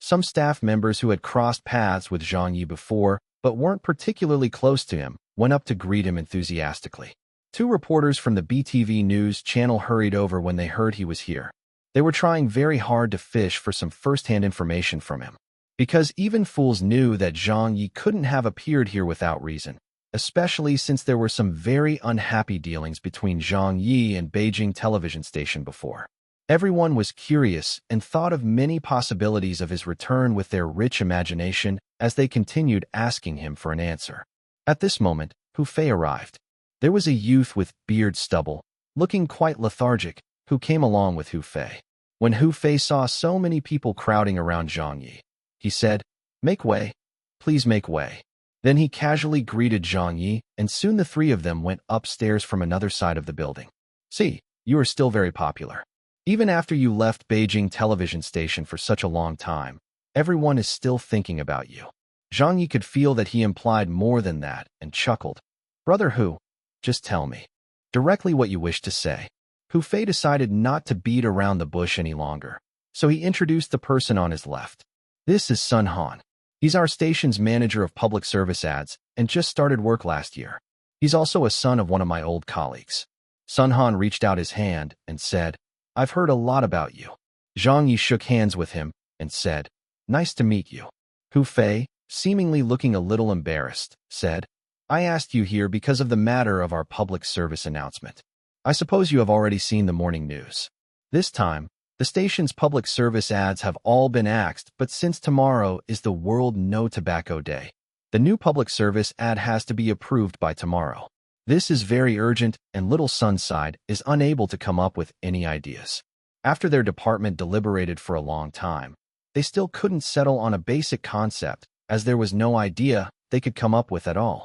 Some staff members who had crossed paths with Zhang Ye before, but weren't particularly close to him, went up to greet him enthusiastically. Two reporters from the BTV News channel hurried over when they heard he was here. They were trying very hard to fish for some first-hand information from him, because even fools knew that Zhang Ye couldn't have appeared here without reason, especially since there were some very unhappy dealings between Zhang Ye and Beijing television station before. Everyone was curious and thought of many possibilities of his return with their rich imagination as they continued asking him for an answer. At this moment, Hu Fei arrived. There was a youth with beard stubble, looking quite lethargic, who came along with Hu Fei. When Hu Fei saw so many people crowding around Zhang Ye, he said, "Make way. Please make way." Then he casually greeted Zhang Ye, and soon the three of them went upstairs from another side of the building. See, you are still very popular. Even after you left Beijing television station for such a long time, everyone is still thinking about you. Zhang Ye could feel that he implied more than that and chuckled. Brother Hu, just tell me directly what you wish to say. Hu Fei decided not to beat around the bush any longer, so he introduced the person on his left. This is Sun Han. He's our station's manager of public service ads and just started work last year. He's also a son of one of my old colleagues. Sun Han reached out his hand and said, I've heard a lot about you. Zhang Ye shook hands with him and said, Nice to meet you. Hu Fei, seemingly looking a little embarrassed, said, I asked you here because of the matter of our public service announcement. I suppose you have already seen the morning news. This time, the station's public service ads have all been axed, but since tomorrow is the World No Tobacco Day, the new public service ad has to be approved by tomorrow. This is very urgent, and Little Sunside is unable to come up with any ideas. After their department deliberated for a long time, they still couldn't settle on a basic concept, as there was no idea they could come up with at all.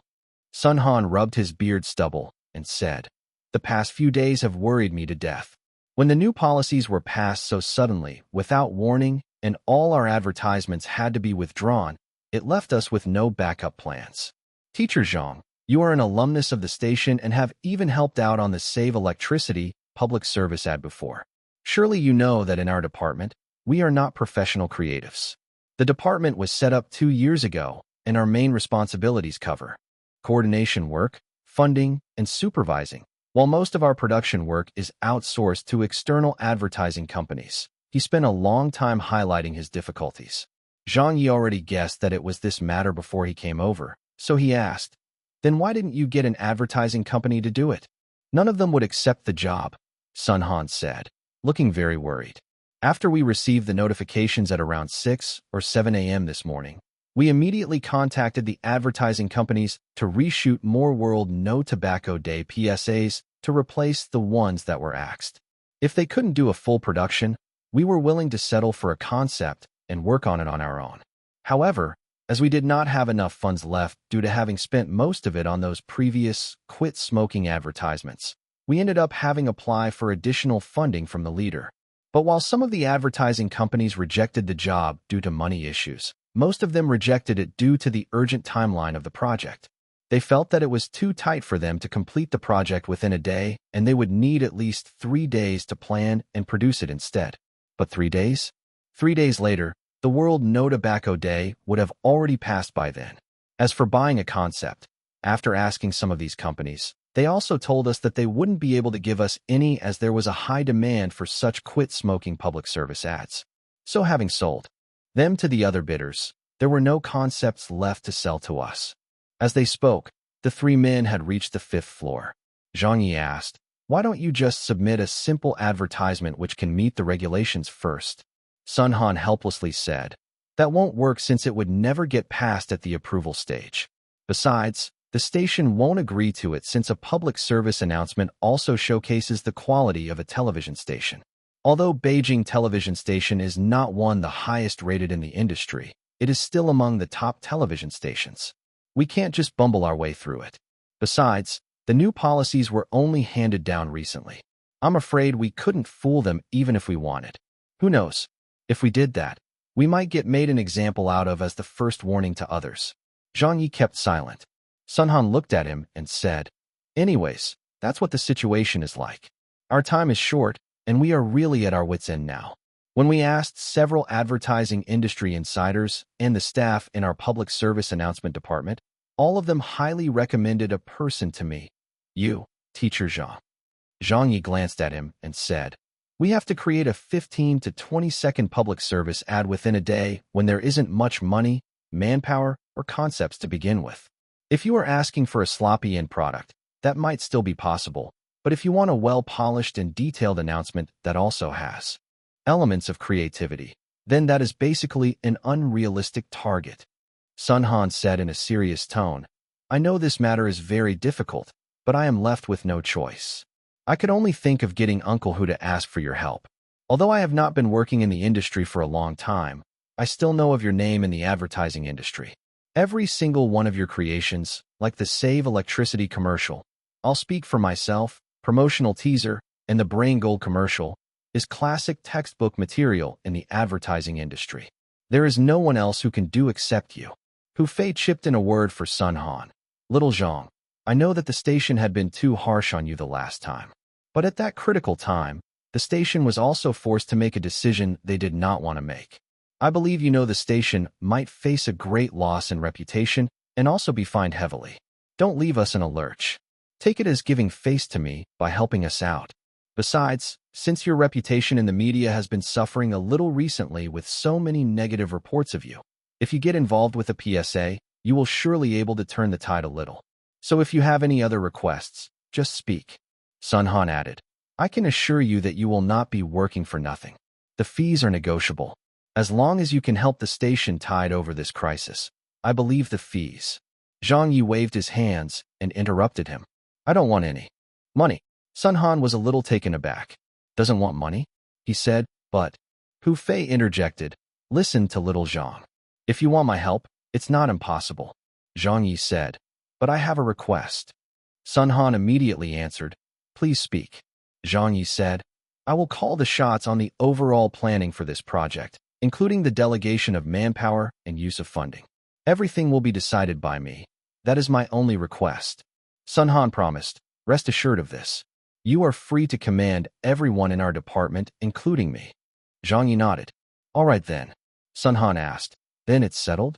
Sun Han rubbed his beard stubble and said, The past few days have worried me to death. When the new policies were passed so suddenly, without warning, and all our advertisements had to be withdrawn, it left us with no backup plans. Teacher Zhang, you are an alumnus of the station and have even helped out on the Save Electricity public service ad before. Surely you know that in our department, we are not professional creatives. The department was set up 2 years ago, and our main responsibilities cover coordination work, funding, and supervising, while most of our production work is outsourced to external advertising companies. He spent a long time highlighting his difficulties. Zhang Ye already guessed that it was this matter before he came over, so he asked, "Then why didn't you get an advertising company to do it?" "None of them would accept the job," Sun Han said, looking very worried. "After we received the notifications at around 6 or 7 a.m. this morning, we immediately contacted the advertising companies to reshoot more World No Tobacco Day PSAs to replace the ones that were axed. If they couldn't do a full production, we were willing to settle for a concept and work on it on our own. However, as we did not have enough funds left due to having spent most of it on those previous quit smoking advertisements, we ended up having to apply for additional funding from the leader. But while some of the advertising companies rejected the job due to money issues, most of them rejected it due to the urgent timeline of the project. They felt that it was too tight for them to complete the project within a day, and they would need at least 3 days to plan and produce it instead. But 3 days? 3 days later, the World No Tobacco Day would have already passed by then. As for buying a concept, after asking some of these companies, they also told us that they wouldn't be able to give us any as there was a high demand for such quit smoking public service ads. So having sold them to the other bidders, there were no concepts left to sell to us. As they spoke, the 3 men had reached the 5th floor. Zhang Ye asked, "Why don't you just submit a simple advertisement which can meet the regulations first?" Sun Han helplessly said, "That won't work since it would never get passed at the approval stage. Besides, the station won't agree to it since a public service announcement also showcases the quality of a television station. Although Beijing television station is not one the highest rated in the industry, it is still among the top television stations. We can't just bumble our way through it. Besides, the new policies were only handed down recently. I'm afraid we couldn't fool them even if we wanted. Who knows? If we did that, we might get made an example out of as the first warning to others." Zhang Ye kept silent. Sun Han looked at him and said, "Anyways, that's what the situation is like. Our time is short, and we are really at our wits' end now. When we asked several advertising industry insiders and the staff in our public service announcement department, all of them highly recommended a person to me. You, Teacher Zhang." Zhang Ye glanced at him and said, "We have to create a 15 to 20-second public service ad within a day when there isn't much money, manpower, or concepts to begin with. If you are asking for a sloppy end product, that might still be possible, but if you want a well-polished and detailed announcement that also has elements of creativity, then that is basically an unrealistic target." Sun Han said in a serious tone, "I know this matter is very difficult, but I am left with no choice. I could only think of getting Uncle Hu to ask for your help. Although I have not been working in the industry for a long time, I still know of your name in the advertising industry. Every single one of your creations, like the Save Electricity commercial, I'll speak for myself, promotional teaser, and the Brain Gold commercial, is classic textbook material in the advertising industry. There is no one else who can do except you." Hu Fei chipped in a word for Sun Han. "Little Zhang, I know that the station had been too harsh on you the last time. But at that critical time, the station was also forced to make a decision they did not want to make. I believe you know the station might face a great loss in reputation and also be fined heavily. Don't leave us in a lurch. Take it as giving face to me by helping us out. Besides, since your reputation in the media has been suffering a little recently with so many negative reports of you, if you get involved with a PSA, you will surely able to turn the tide a little. So if you have any other requests, just speak." Sun Han added, "I can assure you that you will not be working for nothing. The fees are negotiable. As long as you can help the station tide over this crisis, I believe the fees." Zhang Ye waved his hands and interrupted him. "I don't want any money." Sun Han was a little taken aback. "Doesn't want money?" he said, but Hu Fei interjected, "Listen to little Zhang. If you want my help, it's not impossible." Zhang Ye said, "But I have a request." Sun Han immediately answered, "Please speak." Zhang Ye said, "I will call the shots on the overall planning for this project, including the delegation of manpower and use of funding. Everything will be decided by me. That is my only request." Sun Han promised, "Rest assured of this. You are free to command everyone in our department, including me. Zhang Ye nodded. All right then, Sun Han asked. Then it's settled?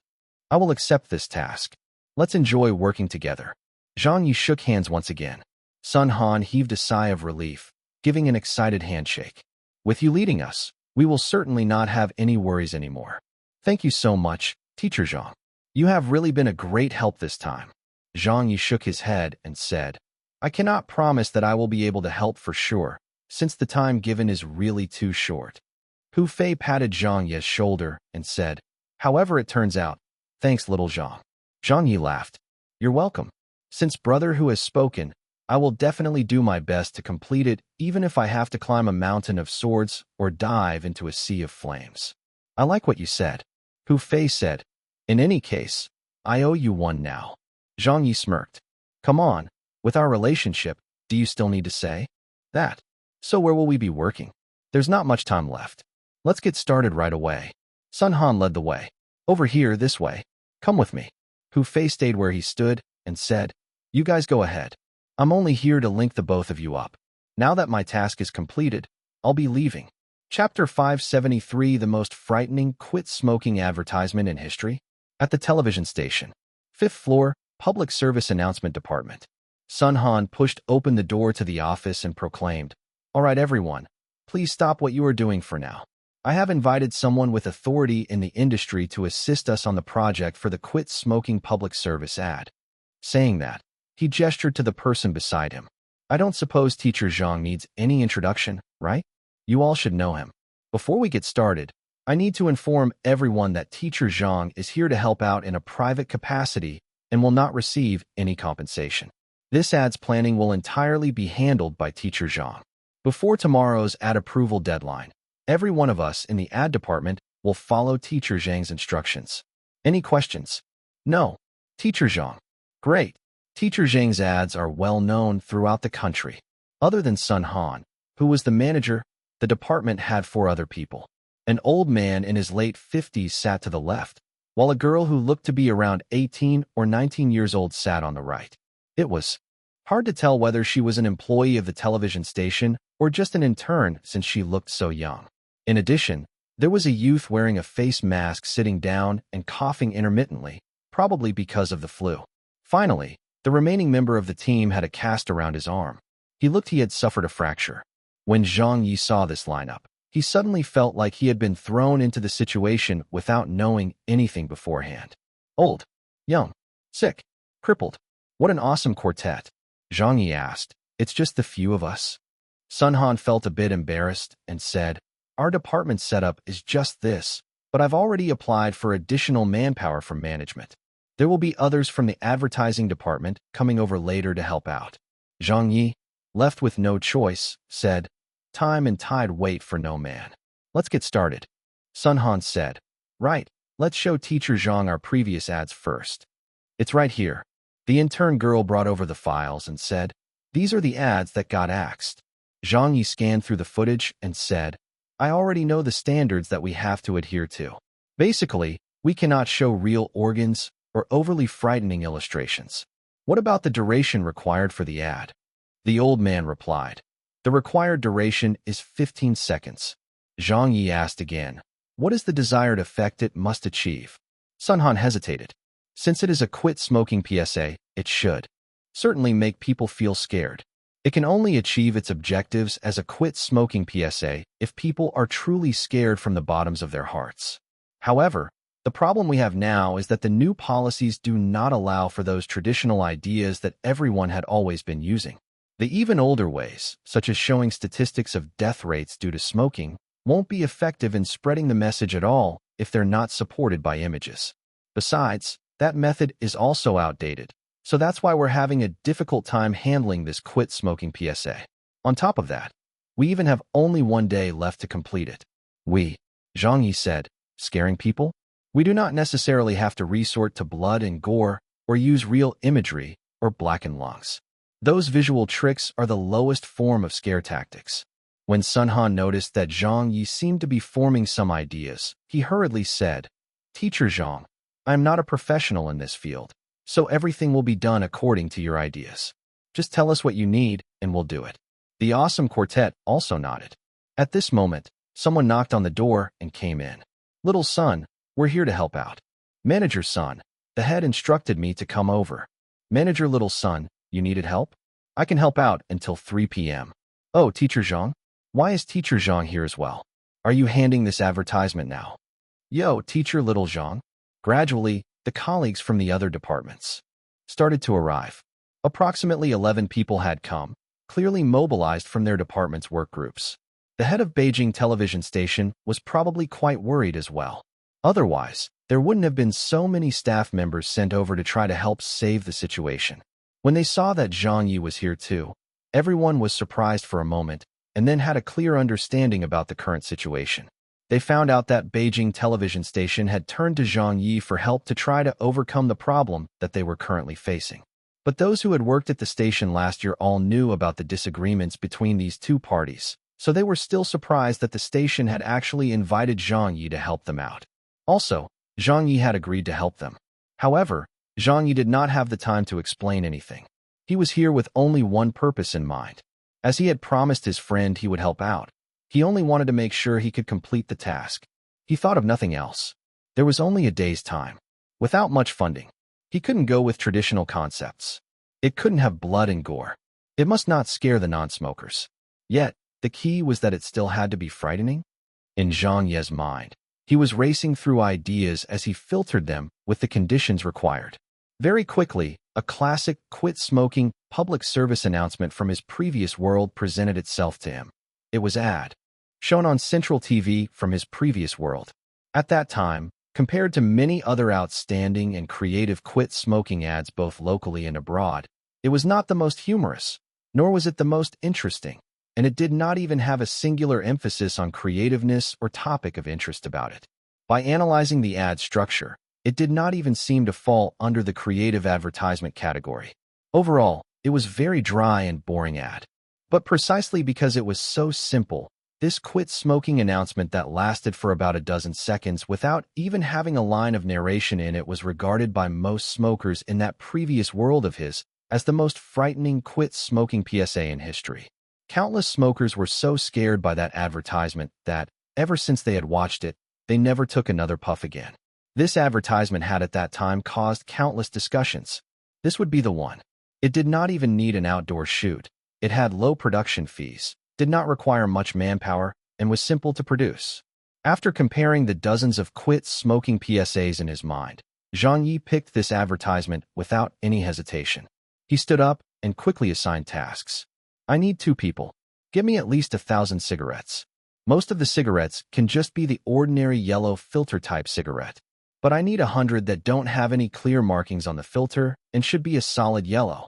I will accept this task. Let's enjoy working together. Zhang Ye shook hands once again. Sun Han heaved a sigh of relief, giving an excited handshake. With you leading us, we will certainly not have any worries anymore. Thank you so much, Teacher Zhang. You have really been a great help this time. Zhang Ye shook his head and said, I cannot promise that I will be able to help for sure, since the time given is really too short. Hu Fei patted Zhang Ye's shoulder and said, However it turns out, thanks little Zhang. Zhang Ye laughed. You're welcome. Since brother Hu has spoken, I will definitely do my best to complete it, even if I have to climb a mountain of swords or dive into a sea of flames. I like what you said. Hu Fei said. In any case, I owe you one now. Zhang Ye smirked. Come on, with our relationship, do you still need to say that? So where will we be working? There's not much time left. Let's get started right away. Sun Han led the way. Over here, this way. Come with me. Hu Fei stayed where he stood and said, You guys go ahead. I'm only here to link the both of you up. Now that my task is completed, I'll be leaving. Chapter 573, the most frightening quit smoking advertisement in history. At the television station. 5th floor, Public Service Announcement Department. Sun Han pushed open the door to the office and proclaimed, All right, everyone, please stop what you are doing for now. I have invited someone with authority in the industry to assist us on the project for the quit smoking public service ad. Saying that, he gestured to the person beside him. I don't suppose Teacher Zhang needs any introduction, right? You all should know him. Before we get started, I need to inform everyone that Teacher Zhang is here to help out in a private capacity and will not receive any compensation. This ad's planning will entirely be handled by Teacher Zhang. Before tomorrow's ad approval deadline, every one of us in the ad department will follow Teacher Zhang's instructions. Any questions? No. Teacher Zhang. Great. Teacher Zhang's ads are well known throughout the country. Other than Sun Han, who was the manager, the department had 4 other people. An old man in his late 50s sat to the left, while a girl who looked to be around 18 or 19 years old sat on the right. It was hard to tell whether she was an employee of the television station or just an intern since she looked so young. In addition, there was a youth wearing a face mask sitting down and coughing intermittently, probably because of the flu. Finally, the remaining member of the team had a cast around his arm. He looked he had suffered a fracture. When Zhang Ye saw this lineup, he suddenly felt like he had been thrown into the situation without knowing anything beforehand. Old, young, sick, crippled. What an awesome quartet. Zhang Ye asked, It's just the few of us. Sun Han felt a bit embarrassed and said, Our department setup is just this, but I've already applied for additional manpower from management. There will be others from the advertising department coming over later to help out. Zhang Ye, left with no choice, said, Time and tide wait for no man. Let's get started. Sun Han said, Right, let's show Teacher Zhang our previous ads first. It's right here. The intern girl brought over the files and said, These are the ads that got axed. Zhang Ye scanned through the footage and said, I already know the standards that we have to adhere to. Basically, we cannot show real organs or overly frightening illustrations. What about the duration required for the ad? The old man replied, The required duration is 15 seconds. Zhang Ye asked again, What is the desired effect it must achieve? Sun Han hesitated. Since it is a quit smoking PSA, it should certainly make people feel scared. It can only achieve its objectives as a quit smoking PSA if people are truly scared from the bottoms of their hearts. However, the problem we have now is that the new policies do not allow for those traditional ideas that everyone had always been using. The even older ways, such as showing statistics of death rates due to smoking, won't be effective in spreading the message at all if they're not supported by images. Besides, that method is also outdated, so that's why we're having a difficult time handling this quit smoking PSA. On top of that, we even have only 1 day left to complete it. Zhang Ye said, scaring people? We do not necessarily have to resort to blood and gore or use real imagery or blacken lungs. Those visual tricks are the lowest form of scare tactics. When Sun Han noticed that Zhang Ye seemed to be forming some ideas, he hurriedly said, Teacher Zhang, I am not a professional in this field, so everything will be done according to your ideas. Just tell us what you need and we'll do it. The awesome quartet also nodded. At this moment, someone knocked on the door and came in. Little son, we're here to help out. Manager son, the head instructed me to come over. Manager little son, you needed help? I can help out until 3 p.m. Oh, Teacher Zhang? Why is Teacher Zhang here as well? Are you handing this advertisement now? Yo, Teacher little Zhang. Gradually, the colleagues from the other departments started to arrive. Approximately 11 people had come, clearly mobilized from their department's work groups. The head of Beijing television station was probably quite worried as well. Otherwise, there wouldn't have been so many staff members sent over to try to help save the situation. When they saw that Zhang Ye was here too, everyone was surprised for a moment and then had a clear understanding about the current situation. They found out that Beijing television station had turned to Zhang Ye for help to try to overcome the problem that they were currently facing. But those who had worked at the station last year all knew about the disagreements between these two parties, so they were still surprised that the station had actually invited Zhang Ye to help them out. Also, Zhang Ye had agreed to help them. However, Zhang Ye did not have the time to explain anything. He was here with only one purpose in mind. As he had promised his friend he would help out, he only wanted to make sure he could complete the task. He thought of nothing else. There was only a day's time. Without much funding, he couldn't go with traditional concepts. It couldn't have blood and gore. It must not scare the non-smokers. Yet, the key was that it still had to be frightening. In Zhang Ye's mind, he was racing through ideas as he filtered them with the conditions required. Very quickly, a classic quit smoking public service announcement from his previous world presented itself to him. It was ad, shown on Central TV from his previous world. At that time, compared to many other outstanding and creative quit smoking ads both locally and abroad, it was not the most humorous, nor was it the most interesting, and it did not even have a singular emphasis on creativeness or topic of interest about it. By analyzing the ad structure, it did not even seem to fall under the creative advertisement category. Overall, it was very dry and boring ad. But precisely because it was so simple, this quit smoking announcement that lasted for about a dozen seconds without even having a line of narration in it was regarded by most smokers in that previous world of his as the most frightening quit smoking PSA in history. Countless smokers were so scared by that advertisement that, ever since they had watched it, they never took another puff again. This advertisement had at that time caused countless discussions. This would be the one. It did not even need an outdoor shoot. It had low production fees, did not require much manpower, and was simple to produce. After comparing the dozens of quit smoking PSAs in his mind, Zhang Ye picked this advertisement without any hesitation. He stood up and quickly assigned tasks. I need 2 people. Give me at least 1,000 cigarettes. Most of the cigarettes can just be the ordinary yellow filter type cigarette. But I need 100 that don't have any clear markings on the filter and should be a solid yellow.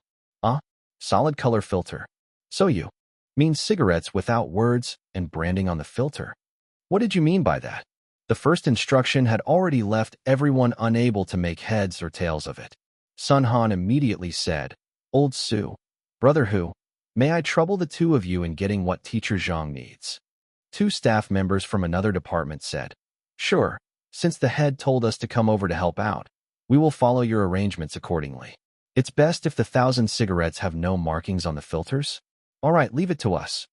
Solid color filter. So you mean cigarettes without words and branding on the filter? What did you mean by that? The first instruction had already left everyone unable to make heads or tails of it. Sun Han immediately said, Old Sue, brother Hu, may I trouble the 2 of you in getting what Teacher Zhang needs? 2 staff members from another department said, Sure, since the head told us to come over to help out, we will follow your arrangements accordingly. It's best if the 1,000 cigarettes have no markings on the filters. All right, leave it to us.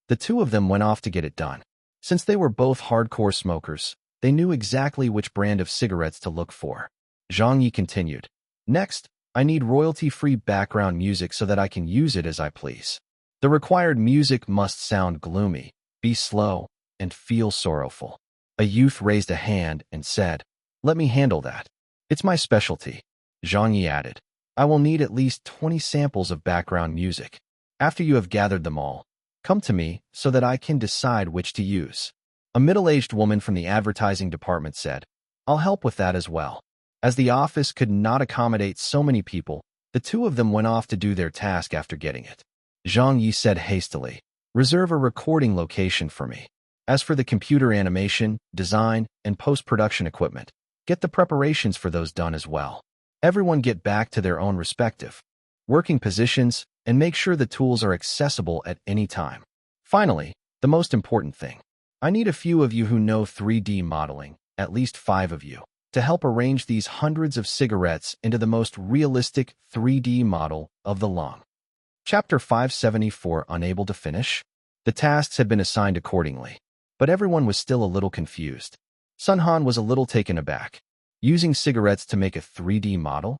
The 2 of them went off to get it done. Since they were both hardcore smokers, they knew exactly which brand of cigarettes to look for. Zhang Ye continued, Next, I need royalty-free background music so that I can use it as I please. The required music must sound gloomy, be slow, and feel sorrowful. A youth raised a hand and said, Let me handle that. It's my specialty. Zhang Ye added, I will need at least 20 samples of background music. After you have gathered them all, come to me so that I can decide which to use. A middle-aged woman from the advertising department said, I'll help with that as well. As the office could not accommodate so many people, the 2 of them went off to do their task after getting it. Zhang Ye said hastily, Reserve a recording location for me. As for the computer animation, design, and post-production equipment, get the preparations for those done as well. Everyone get back to their own respective working positions and make sure the tools are accessible at any time. Finally, the most important thing. I need a few of you who know 3D modeling, at least 5 of you, to help arrange these hundreds of cigarettes into the most realistic 3D model of the lung. Chapter 574, Unable to Finish? The tasks had been assigned accordingly, but everyone was still a little confused. Sun Han was a little taken aback. Using cigarettes to make a 3D model?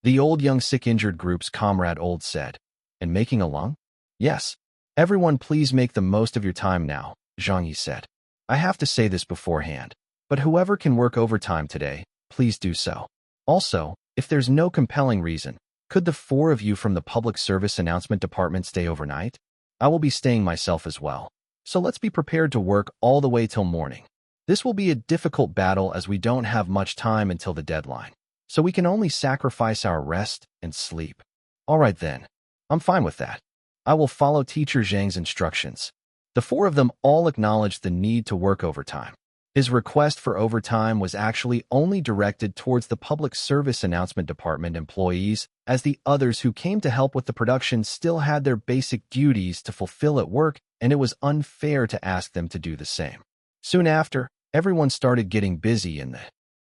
The old young sick injured group's comrade old said. And making a lung? Yes. Everyone please make the most of your time now, Zhang Ye said. I have to say this beforehand, but whoever can work overtime today, please do so. Also, if there's no compelling reason, could the 4 of you from the public service announcement department stay overnight? I will be staying myself as well. So let's be prepared to work all the way till morning. This will be a difficult battle as we don't have much time until the deadline, so we can only sacrifice our rest and sleep. All right then. I'm fine with that. I will follow Teacher Zhang's instructions. The 4 of them all acknowledged the need to work overtime. His request for overtime was actually only directed towards the public service announcement department employees, as the others who came to help with the production still had their basic duties to fulfill at work, and it was unfair to ask them to do the same. Soon after, everyone started getting busy in the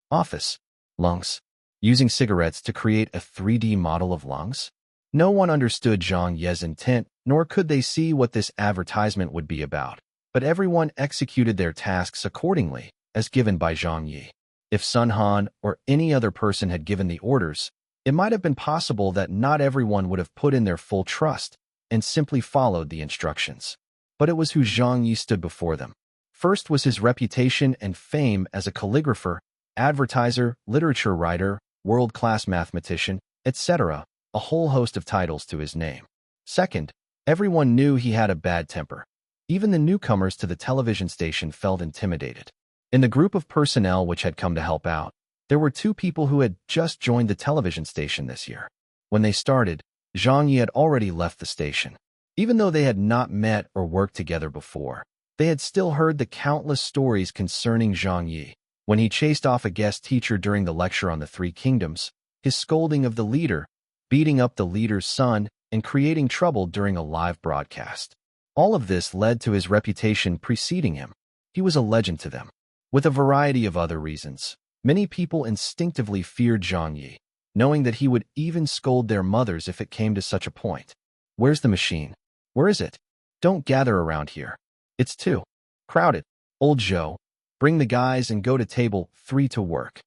office. Lungs. Using cigarettes to create a 3D model of lungs? No one understood Zhang Ye's intent, nor could they see what this advertisement would be about. But everyone executed their tasks accordingly, as given by Zhang Ye. If Sun Han or any other person had given the orders, it might have been possible that not everyone would have put in their full trust and simply followed the instructions. But it was who Zhang Ye stood before them. First was his reputation and fame as a calligrapher, advertiser, literature writer, world-class mathematician, etc., a whole host of titles to his name. Second, everyone knew he had a bad temper. Even the newcomers to the television station felt intimidated. In the group of personnel which had come to help out, there were 2 people who had just joined the television station this year. When they started, Zhang Ye had already left the station. Even though they had not met or worked together before, they had still heard the countless stories concerning Zhang Ye. When he chased off a guest teacher during the lecture on the 3 kingdoms, his scolding of the leader, beating up the leader's son, and creating trouble during a live broadcast. All of this led to his reputation preceding him. He was a legend to them. With a variety of other reasons, many people instinctively feared Zhang Ye, knowing that he would even scold their mothers if it came to such a point. Where's the machine? Where is it? Don't gather around here. It's too crowded. Old Zhou, bring the guys and go to table 3 to work.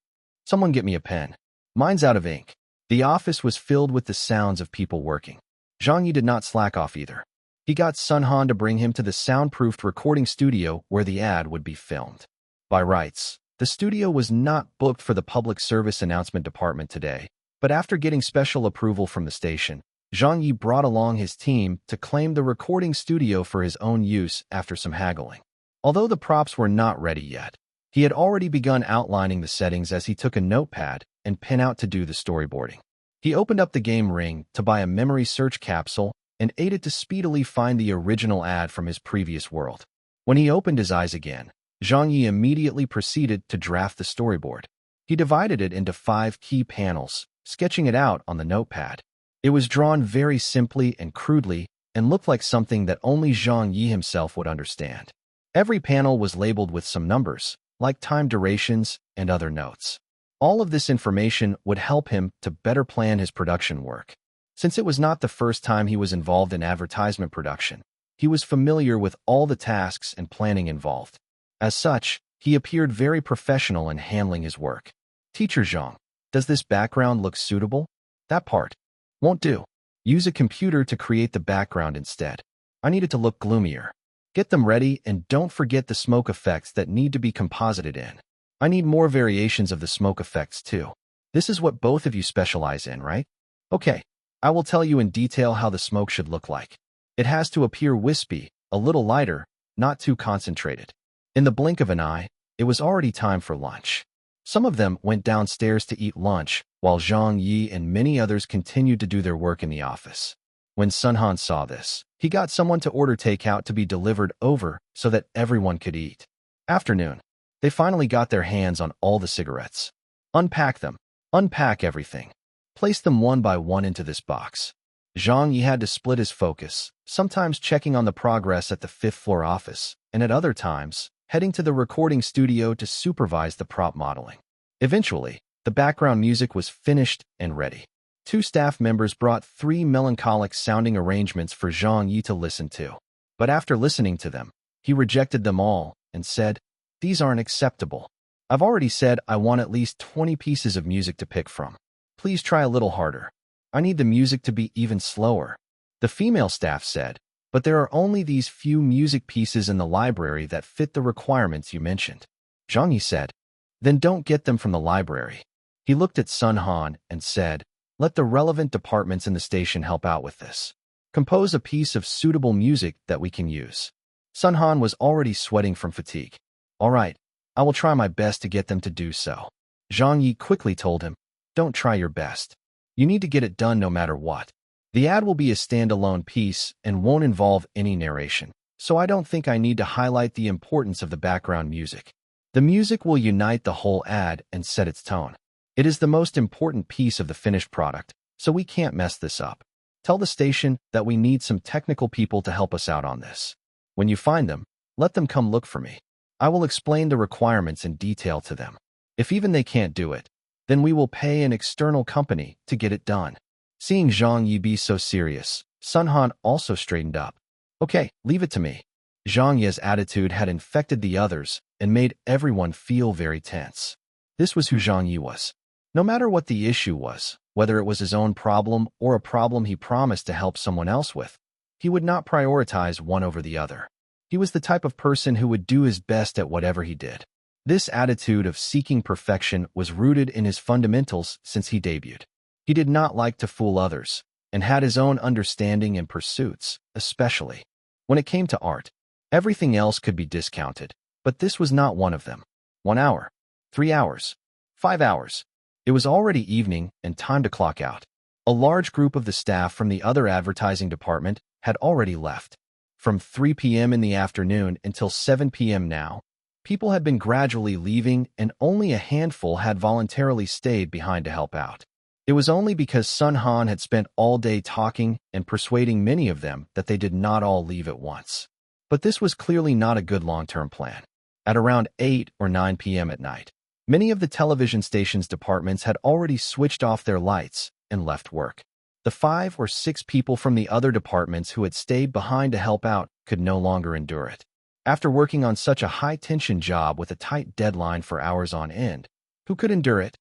Someone get me a pen. Mine's out of ink. The office was filled with the sounds of people working. Zhang Ye did not slack off either. He got Sun Han to bring him to the soundproofed recording studio where the ad would be filmed. By rights, the studio was not booked for the public service announcement department today, but after getting special approval from the station, Zhang Ye brought along his team to claim the recording studio for his own use after some haggling. Although the props were not ready yet, he had already begun outlining the settings as he took a notepad and pen out to do the storyboarding. He opened up the game ring to buy a memory search capsule and ate it to speedily find the original ad from his previous world. When he opened his eyes again, Zhang Ye immediately proceeded to draft the storyboard. He divided it into 5 key panels, sketching it out on the notepad. It was drawn very simply and crudely and looked like something that only Zhang Ye himself would understand. Every panel was labeled with some numbers, like time durations and other notes. All of this information would help him to better plan his production work. Since it was not the first time he was involved in advertisement production, he was familiar with all the tasks and planning involved. As such, he appeared very professional in handling his work. Teacher Zhang, does this background look suitable? That part won't do. Use a computer to create the background instead. I need it to look gloomier. Get them ready and don't forget the smoke effects that need to be composited in. I need more variations of the smoke effects too. This is what both of you specialize in, right? Okay. I will tell you in detail how the smoke should look like. It has to appear wispy, a little lighter, not too concentrated. In the blink of an eye, it was already time for lunch. Some of them went downstairs to eat lunch, while Zhang Ye and many others continued to do their work in the office. When Sun Han saw this, he got someone to order takeout to be delivered over so that everyone could eat. Afternoon, they finally got their hands on all the cigarettes. Unpack them. Unpack everything. Place them one by one into this box. Zhang Ye had to split his focus, sometimes checking on the progress at the 5th floor office, and at other times, heading to the recording studio to supervise the prop modeling. Eventually, the background music was finished and ready. Two staff members brought three melancholic-sounding arrangements for Zhang Ye to listen to. But after listening to them, he rejected them all and said, "These aren't acceptable. I've already said I want at least 20 pieces of music to pick from. Please try a little harder. I need the music to be even slower." The female staff said, "But there are only these few music pieces in the library that fit the requirements you mentioned." Zhang Ye said, "Then don't get them from the library." He looked at Sun Han and said, "Let the relevant departments in the station help out with this. Compose a piece of suitable music that we can use." Sun Han was already sweating from fatigue. "All right, I will try my best to get them to do so." Zhang Ye quickly told him, "Don't try your best. You need to get it done no matter what. The ad will be a standalone piece and won't involve any narration, so I don't think I need to highlight the importance of the background music. The music will unite the whole ad and set its tone. It is the most important piece of the finished product, so we can't mess this up. Tell the station that we need some technical people to help us out on this. When you find them, let them come look for me. I will explain the requirements in detail to them. If even they can't do it, then we will pay an external company to get it done." Seeing Zhang Ye be so serious, Sun Han also straightened up. "Okay, leave it to me." Zhang Ye's attitude had infected the others and made everyone feel very tense. This was who Zhang Ye was. No matter what the issue was, whether it was his own problem or a problem he promised to help someone else with, he would not prioritize one over the other. He was the type of person who would do his best at whatever he did. This attitude of seeking perfection was rooted in his fundamentals since he debuted. He did not like to fool others, and had his own understanding and pursuits, especially when it came to art. Everything else could be discounted, but this was not one of them. 1 hour, 3 hours, 5 hours. It was already evening and time to clock out. A large group of the staff from the other advertising department had already left. From 3 p.m. in the afternoon until 7 p.m. now, people had been gradually leaving and only a handful had voluntarily stayed behind to help out. It was only because Sun Han had spent all day talking and persuading many of them that they did not all leave at once. But this was clearly not a good long-term plan. At around 8 or 9 p.m. at night, many of the television station's departments had already switched off their lights and left work. The 5 or 6 people from the other departments who had stayed behind to help out could no longer endure it. After working on such a high-tension job with a tight deadline for hours on end, who could endure it?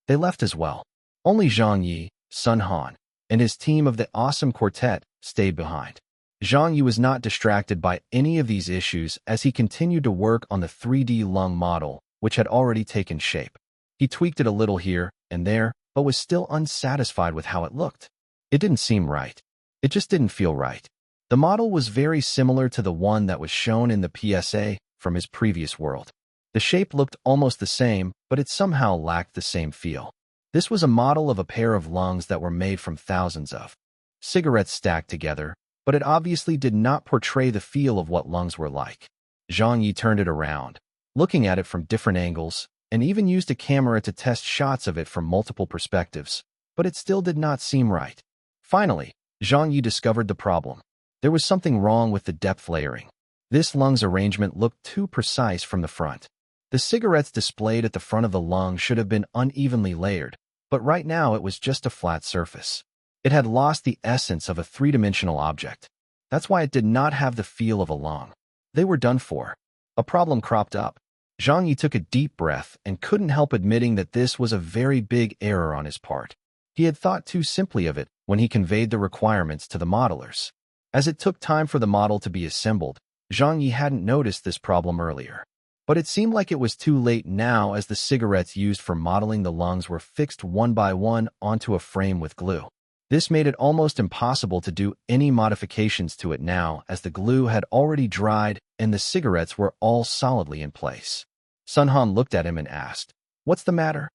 They left as well. Only Zhang Ye, Sun Han, and his team of the awesome quartet stayed behind. Zhang Ye was not distracted by any of these issues as he continued to work on the 3D lung model, which had already taken shape. He tweaked it a little here and there, but was still unsatisfied with how it looked. It didn't seem right. It just didn't feel right. The model was very similar to the one that was shown in the PSA from his previous world. The shape looked almost the same, but it somehow lacked the same feel. This was a model of a pair of lungs that were made from thousands of cigarettes stacked together, but it obviously did not portray the feel of what lungs were like. Zhang Ye turned it around, looking at it from different angles, and even used a camera to test shots of it from multiple perspectives, but it still did not seem right. Finally, Zhang Ye discovered the problem. There was something wrong with the depth layering. This lung's arrangement looked too precise from the front. The cigarettes displayed at the front of the lung should have been unevenly layered, but right now it was just a flat surface. It had lost the essence of a three-dimensional object. That's why it did not have the feel of a lung. They were done for. A problem cropped up. Zhang Ye took a deep breath and couldn't help admitting that this was a very big error on his part. He had thought too simply of it when he conveyed the requirements to the modelers. As it took time for the model to be assembled, Zhang Ye hadn't noticed this problem earlier. But it seemed like it was too late now as the cigarettes used for modeling the lungs were fixed one by one onto a frame with glue. This made it almost impossible to do any modifications to it now as the glue had already dried and the cigarettes were all solidly in place. Sun Han looked at him and asked, "What's the matter?"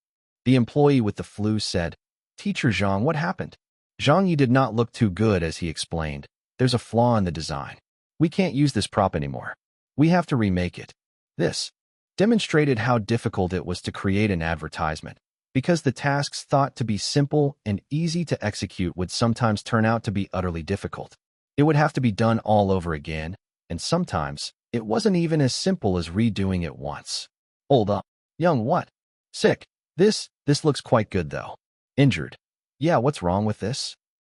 The employee with the flu said, "Teacher Zhang, what happened?" Zhang Ye did not look too good as he explained, "There's a flaw in the design. We can't use this prop anymore. We have to remake it." This demonstrated how difficult it was to create an advertisement, because the tasks thought to be simple and easy to execute would sometimes turn out to be utterly difficult. It would have to be done all over again, and sometimes it wasn't even as simple as redoing it once. "Hold up. Young what? Sick. This looks quite good though." "Injured." Yeah, what's wrong with this?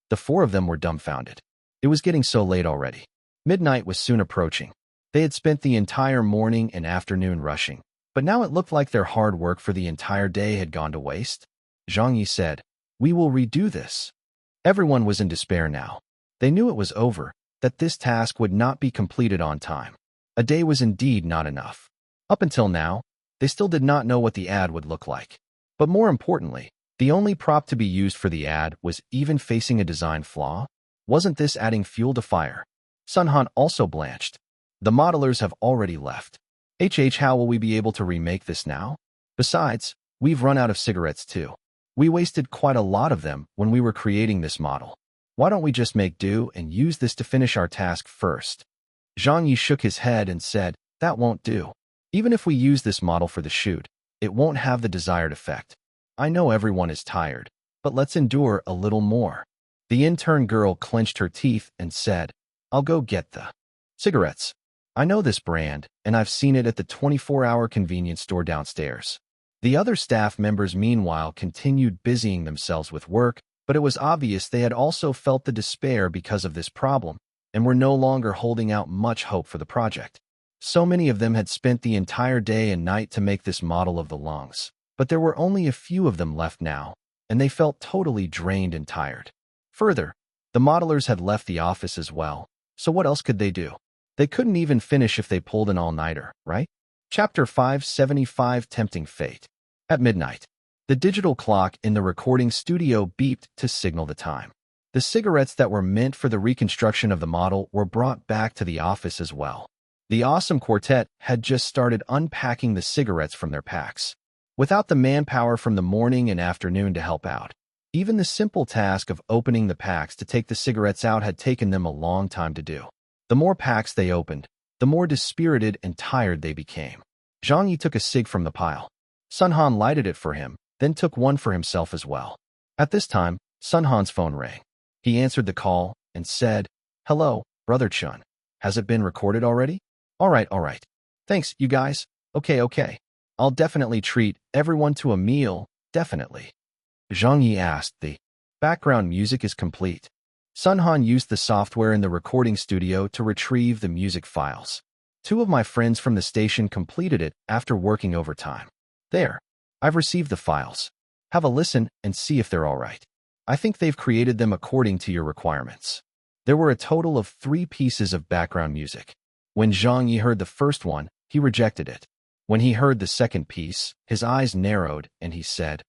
The four of them were dumbfounded. It was getting so late already. Midnight was soon approaching. They had spent the entire morning and afternoon rushing, but now it looked like their hard work for the entire day had gone to waste. Zhang Ye said, "We will redo this." Everyone was in despair now. They knew it was over, that this task would not be completed on time. A day was indeed not enough. Up until now, they still did not know what the ad would look like. But more importantly, the only prop to be used for the ad was even facing a design flaw. Wasn't this adding fuel to fire? Sun Han also blanched. The modelers have already left. How will we be able to remake this now? Besides, we've run out of cigarettes too. We wasted quite a lot of them when we were creating this model. Why don't we just make do and use this to finish our task first? Zhang Ye shook his head and said, that won't do. Even if we use this model for the shoot, it won't have the desired effect. I know everyone is tired, but let's endure a little more. The intern girl clenched her teeth and said, I'll go get the cigarettes. I know this brand, and I've seen it at the 24-hour convenience store downstairs. The other staff members meanwhile continued busying themselves with work, but it was obvious they had also felt the despair because of this problem, and were no longer holding out much hope for the project. So many of them had spent the entire day and night to make this model of the lungs, but there were only a few of them left now, and they felt totally drained and tired. Further, the modelers had left the office as well, so what else could they do? They couldn't even finish if they pulled an all-nighter, right? Chapter 575 Tempting Fate. At midnight, the digital clock in the recording studio beeped to signal the time. The cigarettes that were meant for the reconstruction of the model were brought back to the office as well. The awesome quartet had just started unpacking the cigarettes from their packs. Without the manpower from the morning and afternoon to help out, even the simple task of opening the packs to take the cigarettes out had taken them a long time to do. The more packs they opened, the more dispirited and tired they became. Zhang Ye took a cig from the pile. Sun Han lighted it for him, then took one for himself as well. At this time, Sun Han's phone rang. He answered the call and said, Hello, Brother Chun. Has it been recorded already? All right. Thanks, you guys. Okay. I'll definitely treat everyone to a meal, definitely. Zhang Ye asked, the background music is complete. Sun Han used the software in the recording studio to retrieve the music files. 2 of my friends from the station completed it after working overtime. There, I've received the files. Have a listen and see if they're all right. I think they've created them according to your requirements. There were a total of 3 pieces of background music. When Zhang Ye heard the first one, he rejected it. When he heard the second piece, his eyes narrowed and he said,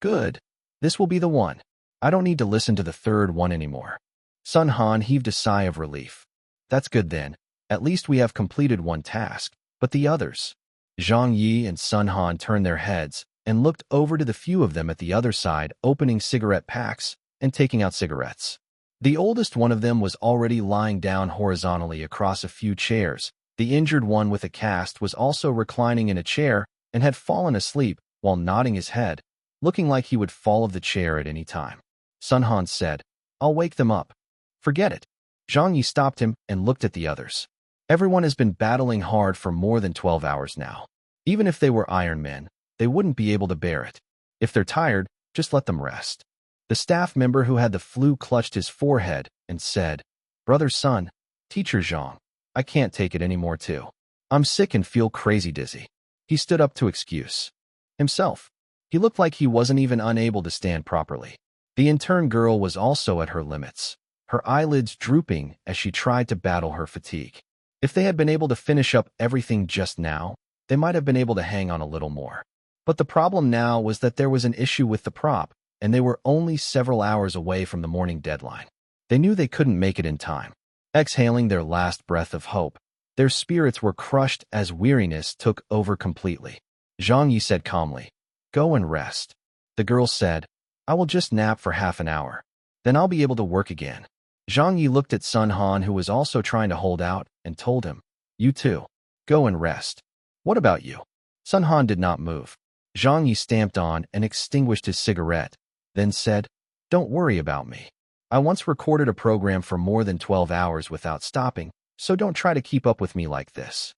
Good. This will be the one. I don't need to listen to the third one anymore. Sun Han heaved a sigh of relief. That's good then. At least we have completed one task. But the others? Zhang Ye and Sun Han turned their heads and looked over to the few of them at the other side, opening cigarette packs and taking out cigarettes. The oldest one of them was already lying down horizontally across a few chairs. The injured one with a cast was also reclining in a chair and had fallen asleep while nodding his head, looking like he would fall off the chair at any time. Sun Han said, I'll wake them up. Forget it. Zhang Ye stopped him and looked at the others. Everyone has been battling hard for more than 12 hours now. Even if they were Iron Men, they wouldn't be able to bear it. If they're tired, just let them rest. The staff member who had the flu clutched his forehead and said, Brother Sun, Teacher Zhang, I can't take it anymore too. I'm sick and feel crazy dizzy. He stood up to excuse himself. He looked like he wasn't even unable to stand properly. The intern girl was also at her limits, her eyelids drooping as she tried to battle her fatigue. If they had been able to finish up everything just now, they might have been able to hang on a little more. But the problem now was that there was an issue with the prop, and they were only several hours away from the morning deadline. They knew they couldn't make it in time. Exhaling their last breath of hope, their spirits were crushed as weariness took over completely. Zhang Ye said calmly, Go and rest. The girl said, I will just nap for half an hour. Then I'll be able to work again. Zhang Ye looked at Sun Han, who was also trying to hold out, and told him, You too. Go and rest. What about you? Sun Han did not move. Zhang Ye stamped on and extinguished his cigarette, then said, Don't worry about me. I once recorded a program for more than 12 hours without stopping, so don't try to keep up with me like this.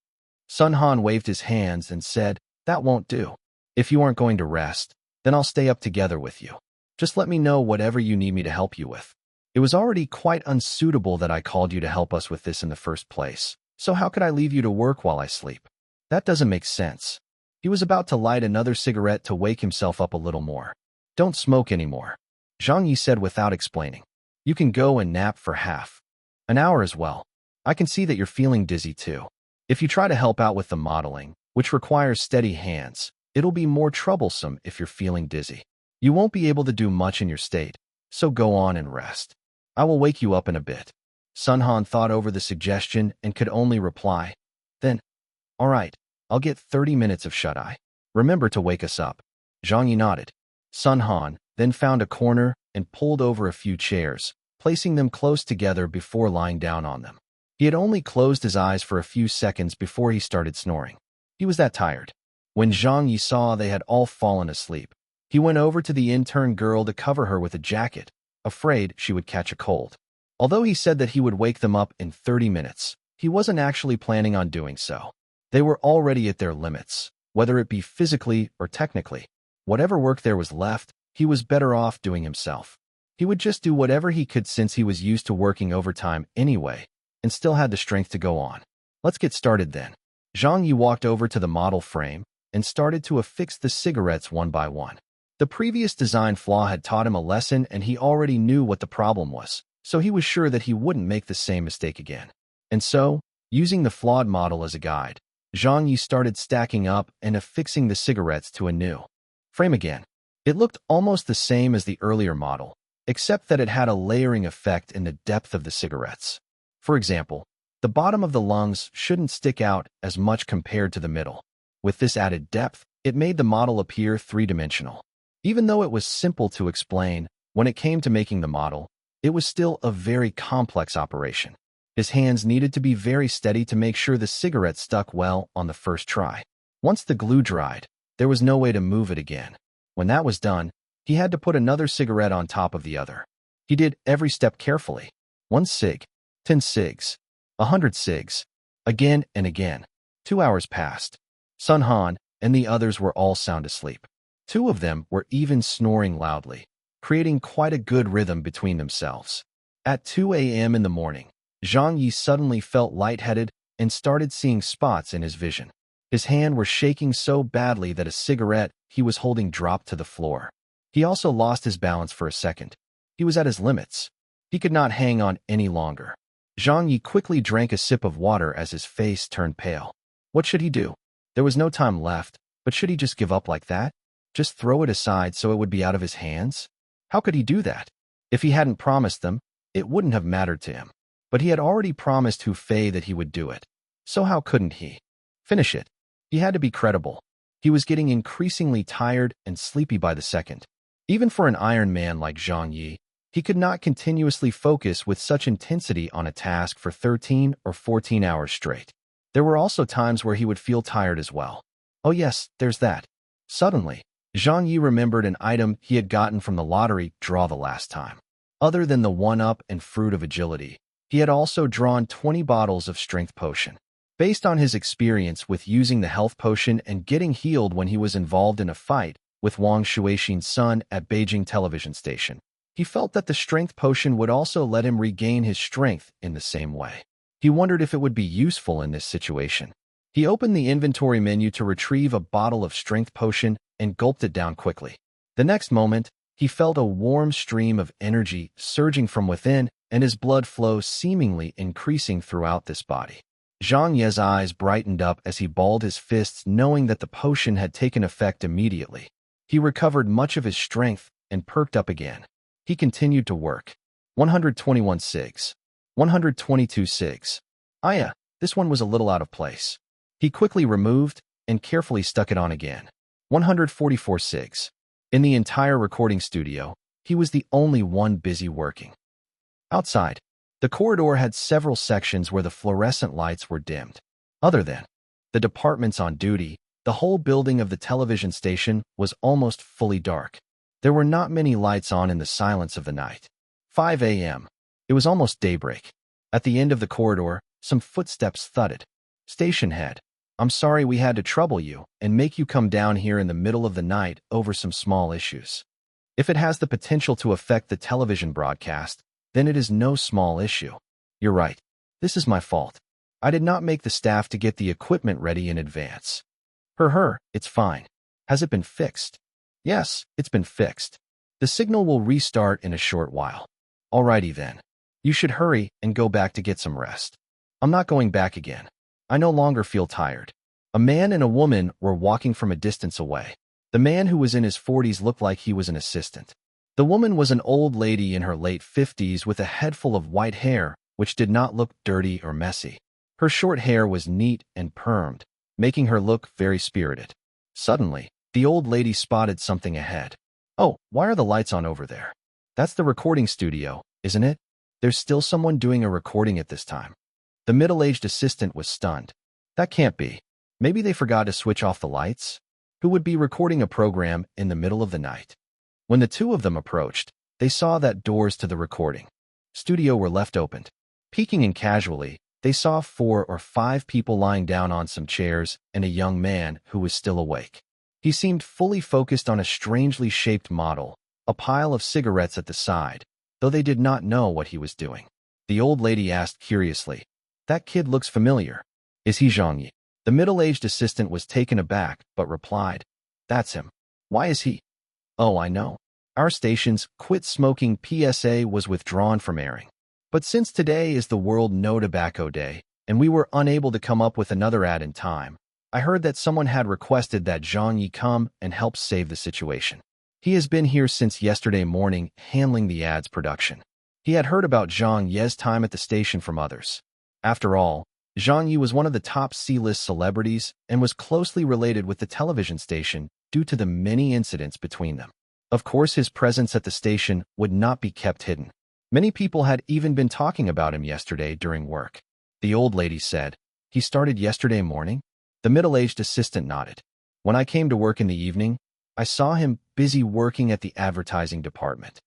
Sun Han waved his hands and said, That won't do. If you aren't going to rest, then I'll stay up together with you. Just let me know whatever you need me to help you with. It was already quite unsuitable that I called you to help us with this in the first place. So how could I leave you to work while I sleep? That doesn't make sense. He was about to light another cigarette to wake himself up a little more. Don't smoke anymore, Zhang Ye said without explaining. You can go and nap for half an hour as well. I can see that you're feeling dizzy too. If you try to help out with the modeling, which requires steady hands, it'll be more troublesome if you're feeling dizzy. You won't be able to do much in your state, so go on and rest. I will wake you up in a bit. Sun Han thought over the suggestion and could only reply, then, all right, I'll get 30 minutes of shut-eye. Remember to wake us up. Zhang Ye nodded. Sun Han then found a corner and pulled over a few chairs, placing them close together before lying down on them. He had only closed his eyes for a few seconds before he started snoring. He was that tired. When Zhang Ye saw they had all fallen asleep, he went over to the intern girl to cover her with a jacket, afraid she would catch a cold. Although he said that he would wake them up in 30 minutes, he wasn't actually planning on doing so. They were already at their limits, whether it be physically or technically. Whatever work there was left, he was better off doing himself. He would just do whatever he could since he was used to working overtime anyway, and still had the strength to go on. Let's get started then. Zhang Ye walked over to the model frame and started to affix the cigarettes one by one. The previous design flaw had taught him a lesson and he already knew what the problem was, so he was sure that he wouldn't make the same mistake again. And so, using the flawed model as a guide, Zhang Ye started stacking up and affixing the cigarettes to a new frame again. It looked almost the same as the earlier model, except that it had a layering effect in the depth of the cigarettes. For example, the bottom of the lungs shouldn't stick out as much compared to the middle. With this added depth, it made the model appear three-dimensional. Even though it was simple to explain, when it came to making the model, it was still a very complex operation. His hands needed to be very steady to make sure the cigarette stuck well on the first try. Once the glue dried, there was no way to move it again. When that was done, he had to put another cigarette on top of the other. He did every step carefully. 1 cig, 10 cigs, 100 cigs, again and again. 2 hours passed. Sun Han and the others were all sound asleep. 2 of them were even snoring loudly, creating quite a good rhythm between themselves. At 2 a.m. in the morning, Zhang Ye suddenly felt lightheaded and started seeing spots in his vision. His hand were shaking so badly that a cigarette he was holding dropped to the floor. He also lost his balance for a second. He was at his limits. He could not hang on any longer. Zhang Ye quickly drank a sip of water as his face turned pale. What should he do? There was no time left, but should he just give up like that? Just throw it aside so it would be out of his hands? How could he do that? If he hadn't promised them, it wouldn't have mattered to him. But he had already promised Hu Fei that he would do it. So how couldn't he? Finish it. He had to be credible. He was getting increasingly tired and sleepy by the second. Even for an Iron Man like Zhang Ye, he could not continuously focus with such intensity on a task for 13 or 14 hours straight. There were also times where he would feel tired as well. Oh yes, there's that. Suddenly, Zhang Ye remembered an item he had gotten from the lottery draw the last time. Other than the 1-up and fruit of agility, he had also drawn 20 bottles of strength potion. Based on his experience with using the health potion and getting healed when he was involved in a fight with Wang Shuixin's son at Beijing television station, he felt that the strength potion would also let him regain his strength in the same way. He wondered if it would be useful in this situation. He opened the inventory menu to retrieve a bottle of strength potion and gulped it down quickly. The next moment, he felt a warm stream of energy surging from within and his blood flow seemingly increasing throughout this body. Zhang Ye's eyes brightened up as he balled his fists, knowing that the potion had taken effect immediately. He recovered much of his strength and perked up again. He continued to work. 121 cigs. 122 cigs. This one was a little out of place. He quickly removed and carefully stuck it on again. 144 cigs. In the entire recording studio, he was the only one busy working. Outside, the corridor had several sections where the fluorescent lights were dimmed. Other than the departments on duty, the whole building of the television station was almost fully dark. There were not many lights on in the silence of the night. 5 a.m. It was almost daybreak. At the end of the corridor, some footsteps thudded. Station head, I'm sorry we had to trouble you and make you come down here in the middle of the night over some small issues. If it has the potential to affect the television broadcast, then it is no small issue. You're right. This is my fault. I did not make the staff to get the equipment ready in advance. It's fine. Has it been fixed? Yes, it's been fixed. The signal will restart in a short while. Alrighty then. You should hurry and go back to get some rest. I'm not going back again. I no longer feel tired. A man and a woman were walking from a distance away. The man, who was in his 40s, looked like he was an assistant. The woman was an old lady in her late 50s with a head full of white hair, which did not look dirty or messy. Her short hair was neat and permed, making her look very spirited. Suddenly, the old lady spotted something ahead. Oh, why are the lights on over there? That's the recording studio, isn't it? There's still someone doing a recording at this time. The middle-aged assistant was stunned. That can't be. Maybe they forgot to switch off the lights? Who would be recording a program in the middle of the night? When the two of them approached, they saw that doors to the recording studio were left open. Peeking in casually, they saw 4 or 5 people lying down on some chairs and a young man who was still awake. He seemed fully focused on a strangely shaped model, a pile of cigarettes at the side, though they did not know what he was doing. The old lady asked curiously, "That kid looks familiar. Is he Zhang Ye?" The middle-aged assistant was taken aback, but replied, "That's him. Why is he?" "Oh, I know. Our station's quit smoking PSA was withdrawn from airing. But since today is the World No Tobacco Day, and we were unable to come up with another ad in time, I heard that someone had requested that Zhang Ye come and help save the situation. He has been here since yesterday morning handling the ad's production. He had heard about Zhang Ye's time at the station from others. After all, Zhang Ye was one of the top C-list celebrities and was closely related with the television station due to the many incidents between them. Of course, his presence at the station would not be kept hidden. Many people had even been talking about him yesterday during work. The old lady said, "He started yesterday morning?" The middle-aged assistant nodded. "When I came to work in the evening, I saw him busy working at the advertising department."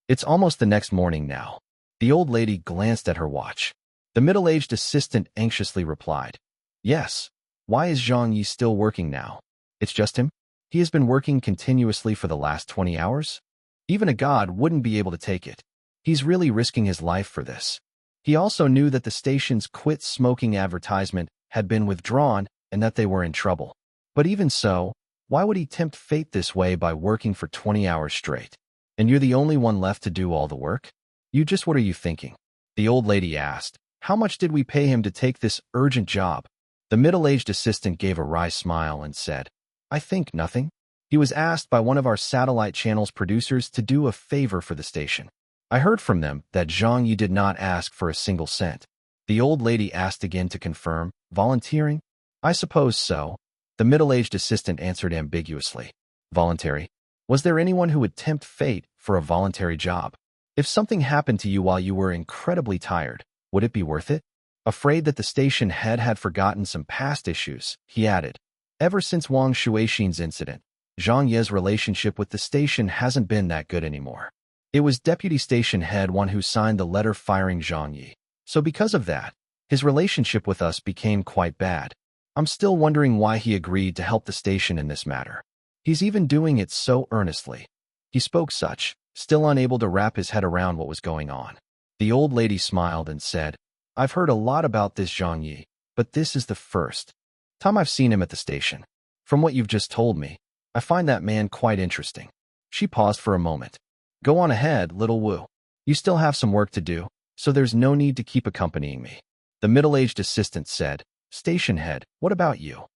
"It's almost the next morning now." The old lady glanced at her watch. The middle-aged assistant anxiously replied, "Yes. Why is Zhang Ye still working now? It's just him? He has been working continuously for the last 20 hours? Even a god wouldn't be able to take it. He's really risking his life for this." He also knew that the station's quit smoking advertisement had been withdrawn and that they were in trouble. But even so, why would he tempt fate this way by working for 20 hours straight? "And you're the only one left to do all the work? What are you thinking?" The old lady asked. "How much did we pay him to take this urgent job?" The middle-aged assistant gave a wry smile and said, "I think nothing. He was asked by one of our satellite channel's producers to do a favor for the station. I heard from them that Zhang Ye did not ask for a single cent." The old lady asked again to confirm, "Volunteering?" "I suppose so." The middle-aged assistant answered ambiguously. "Voluntary? Was there anyone who would tempt fate for a voluntary job? If something happened to you while you were incredibly tired, would it be worth it?" Afraid that the station head had forgotten some past issues, he added, "Ever since Wang Shuixin's incident, Zhang Ye's relationship with the station hasn't been that good anymore. It was Deputy Station Head 1 who signed the letter firing Zhang Ye. So because of that, his relationship with us became quite bad. I'm still wondering why he agreed to help the station in this matter. He's even doing it so earnestly." He spoke such, still unable to wrap his head around what was going on. The old lady smiled and said, "I've heard a lot about this Zhang Ye, but this is the first time I've seen him at the station. From what you've just told me, I find that man quite interesting." She paused for a moment. "Go on ahead, little Wu. You still have some work to do, so there's no need to keep accompanying me." The middle-aged assistant said, "Station head, what about you?"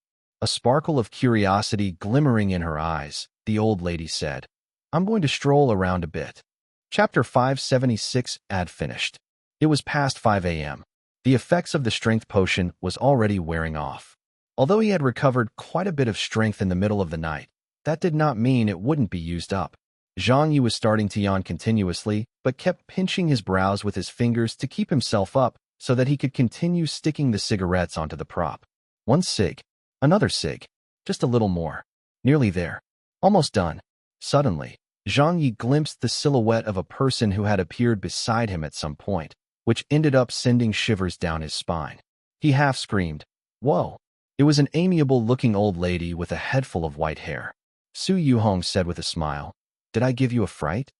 A sparkle of curiosity glimmering in her eyes, the old lady said, "I'm going to stroll around a bit." Chapter 576 ad finished. It was past 5 a.m. The effects of the strength potion was already wearing off. Although he had recovered quite a bit of strength in the middle of the night, that did not mean it wouldn't be used up. Zhang Ye was starting to yawn continuously, but kept pinching his brows with his fingers to keep himself up so that he could continue sticking the cigarettes onto the prop. One cig. Another cig. Just a little more. Nearly there. Almost done. Suddenly, Zhang Ye glimpsed the silhouette of a person who had appeared beside him at some point, which ended up sending shivers down his spine. He half screamed, "Whoa!" It was an amiable-looking old lady with a head full of white hair. Su Yuhong said with a smile, Did I give you a fright?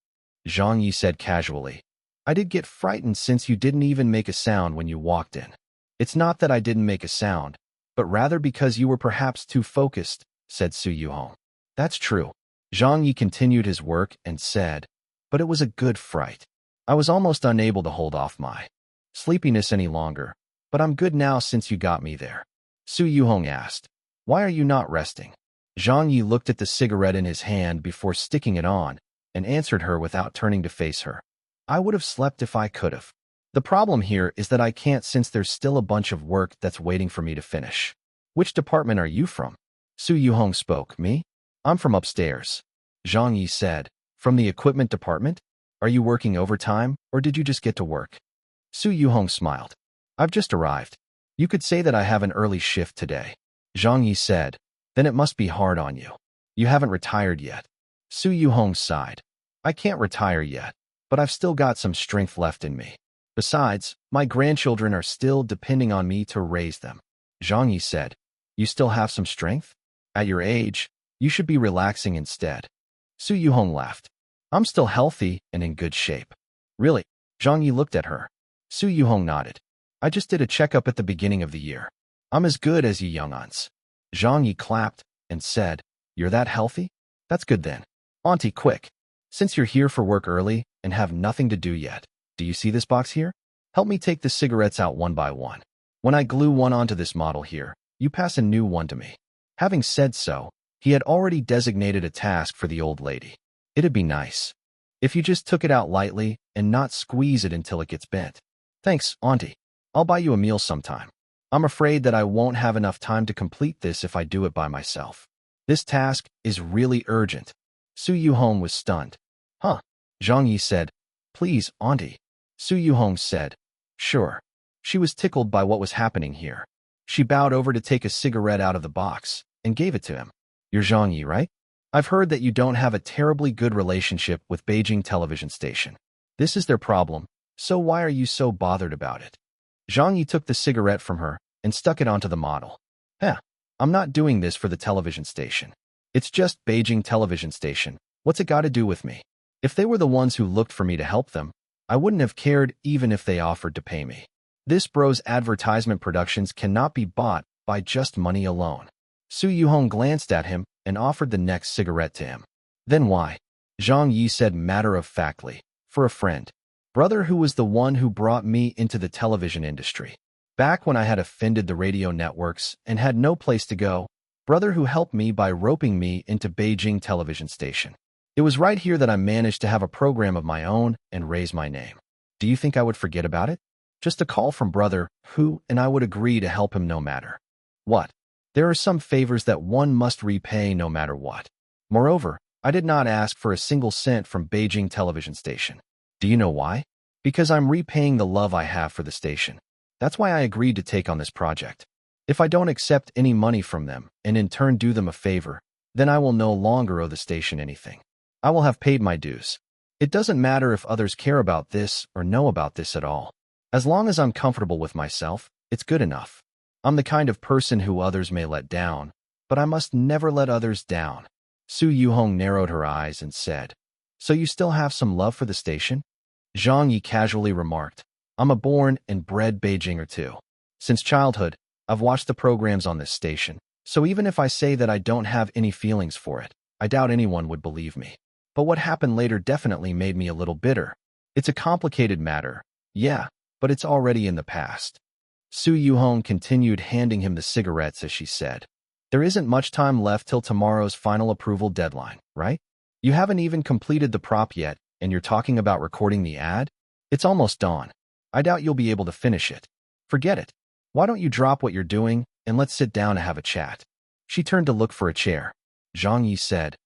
Zhang Ye said casually. I did get frightened since you didn't even make a sound when you walked in. It's not that I didn't make a sound, but rather because you were perhaps too focused, said Su Yuhong. That's true. Zhang Ye continued his work and said, but it was a good fright. I was almost unable to hold off my sleepiness any longer, but I'm good now since you got me there. Su Yuhong asked, why are you not resting? Zhang Ye looked at the cigarette in his hand before sticking it on and answered her without turning to face her. I would have slept if I could have. The problem here is that I can't since there's still a bunch of work that's waiting for me to finish. Which department are you from? Su Yuhong spoke. Me? I'm from upstairs. Zhang Ye said, from the equipment department? Are you working overtime, or did you just get to work? Su Yuhong smiled. I've just arrived. You could say that I have an early shift today. Zhang Ye said, then it must be hard on you. You haven't retired yet. Su Yuhong sighed. I can't retire yet, but I've still got some strength left in me. Besides, my grandchildren are still depending on me to raise them. Zhang Ye said, you still have some strength? At your age, you should be relaxing instead. Su Yuhong laughed. I'm still healthy and in good shape. Really? Zhang Ye looked at her. Su Yuhong nodded. I just did a checkup at the beginning of the year. I'm as good as you young-uns. Zhang Ye clapped and said, you're that healthy? That's good then. Auntie, quick. Since you're here for work early and have nothing to do yet, do you see this box here? Help me take the cigarettes out one by one. When I glue one onto this model here, you pass a new one to me. Having said so, he had already designated a task for the old lady. It'd be nice if you just took it out lightly and not squeeze it until it gets bent. Thanks, Auntie. I'll buy you a meal sometime. I'm afraid that I won't have enough time to complete this if I do it by myself. This task is really urgent. Su Yuhong was stunned. Huh? Zhang Ye said, please, Auntie. Su Yuhong said, sure. She was tickled by what was happening here. She bowed over to take a cigarette out of the box and gave it to him. You're Zhang Ye, right? I've heard that you don't have a terribly good relationship with Beijing television station. This is their problem, so why are you so bothered about it? Zhang Ye took the cigarette from her and stuck it onto the model. I'm not doing this for the television station. It's just Beijing television station. What's it got to do with me? If they were the ones who looked for me to help them, I wouldn't have cared even if they offered to pay me. This bro's advertisement productions cannot be bought by just money alone. Su Yuhong glanced at him and offered the next cigarette to him. Then why? Zhang Ye said matter-of-factly, for a friend. Brother who was the one who brought me into the television industry. Back when I had offended the radio networks and had no place to go, brother who helped me by roping me into Beijing television station. It was right here that I managed to have a program of my own and raise my name. Do you think I would forget about it? Just a call from brother who and I would agree to help him no matter what. There are some favors that one must repay no matter what. Moreover, I did not ask for a single cent from Beijing television station. Do you know why? Because I'm repaying the love I have for the station. That's why I agreed to take on this project. If I don't accept any money from them and in turn do them a favor, then I will no longer owe the station anything. I will have paid my dues. It doesn't matter if others care about this or know about this at all. As long as I'm comfortable with myself, it's good enough. I'm the kind of person who others may let down, but I must never let others down. Su Yuhong narrowed her eyes and said, so you still have some love for the station? Zhang Ye casually remarked, I'm a born and bred Beijinger too. Since childhood, I've watched the programs on this station, so even if I say that I don't have any feelings for it, I doubt anyone would believe me. But what happened later definitely made me a little bitter. It's a complicated matter, yeah, but it's already in the past. Su Yuhong continued handing him the cigarettes as she said, there isn't much time left till tomorrow's final approval deadline, right? You haven't even completed the prop yet, and you're talking about recording the ad? It's almost dawn. I doubt you'll be able to finish it. Forget it. Why don't you drop what you're doing, and let's sit down and have a chat? She turned to look for a chair. Zhang Ye said,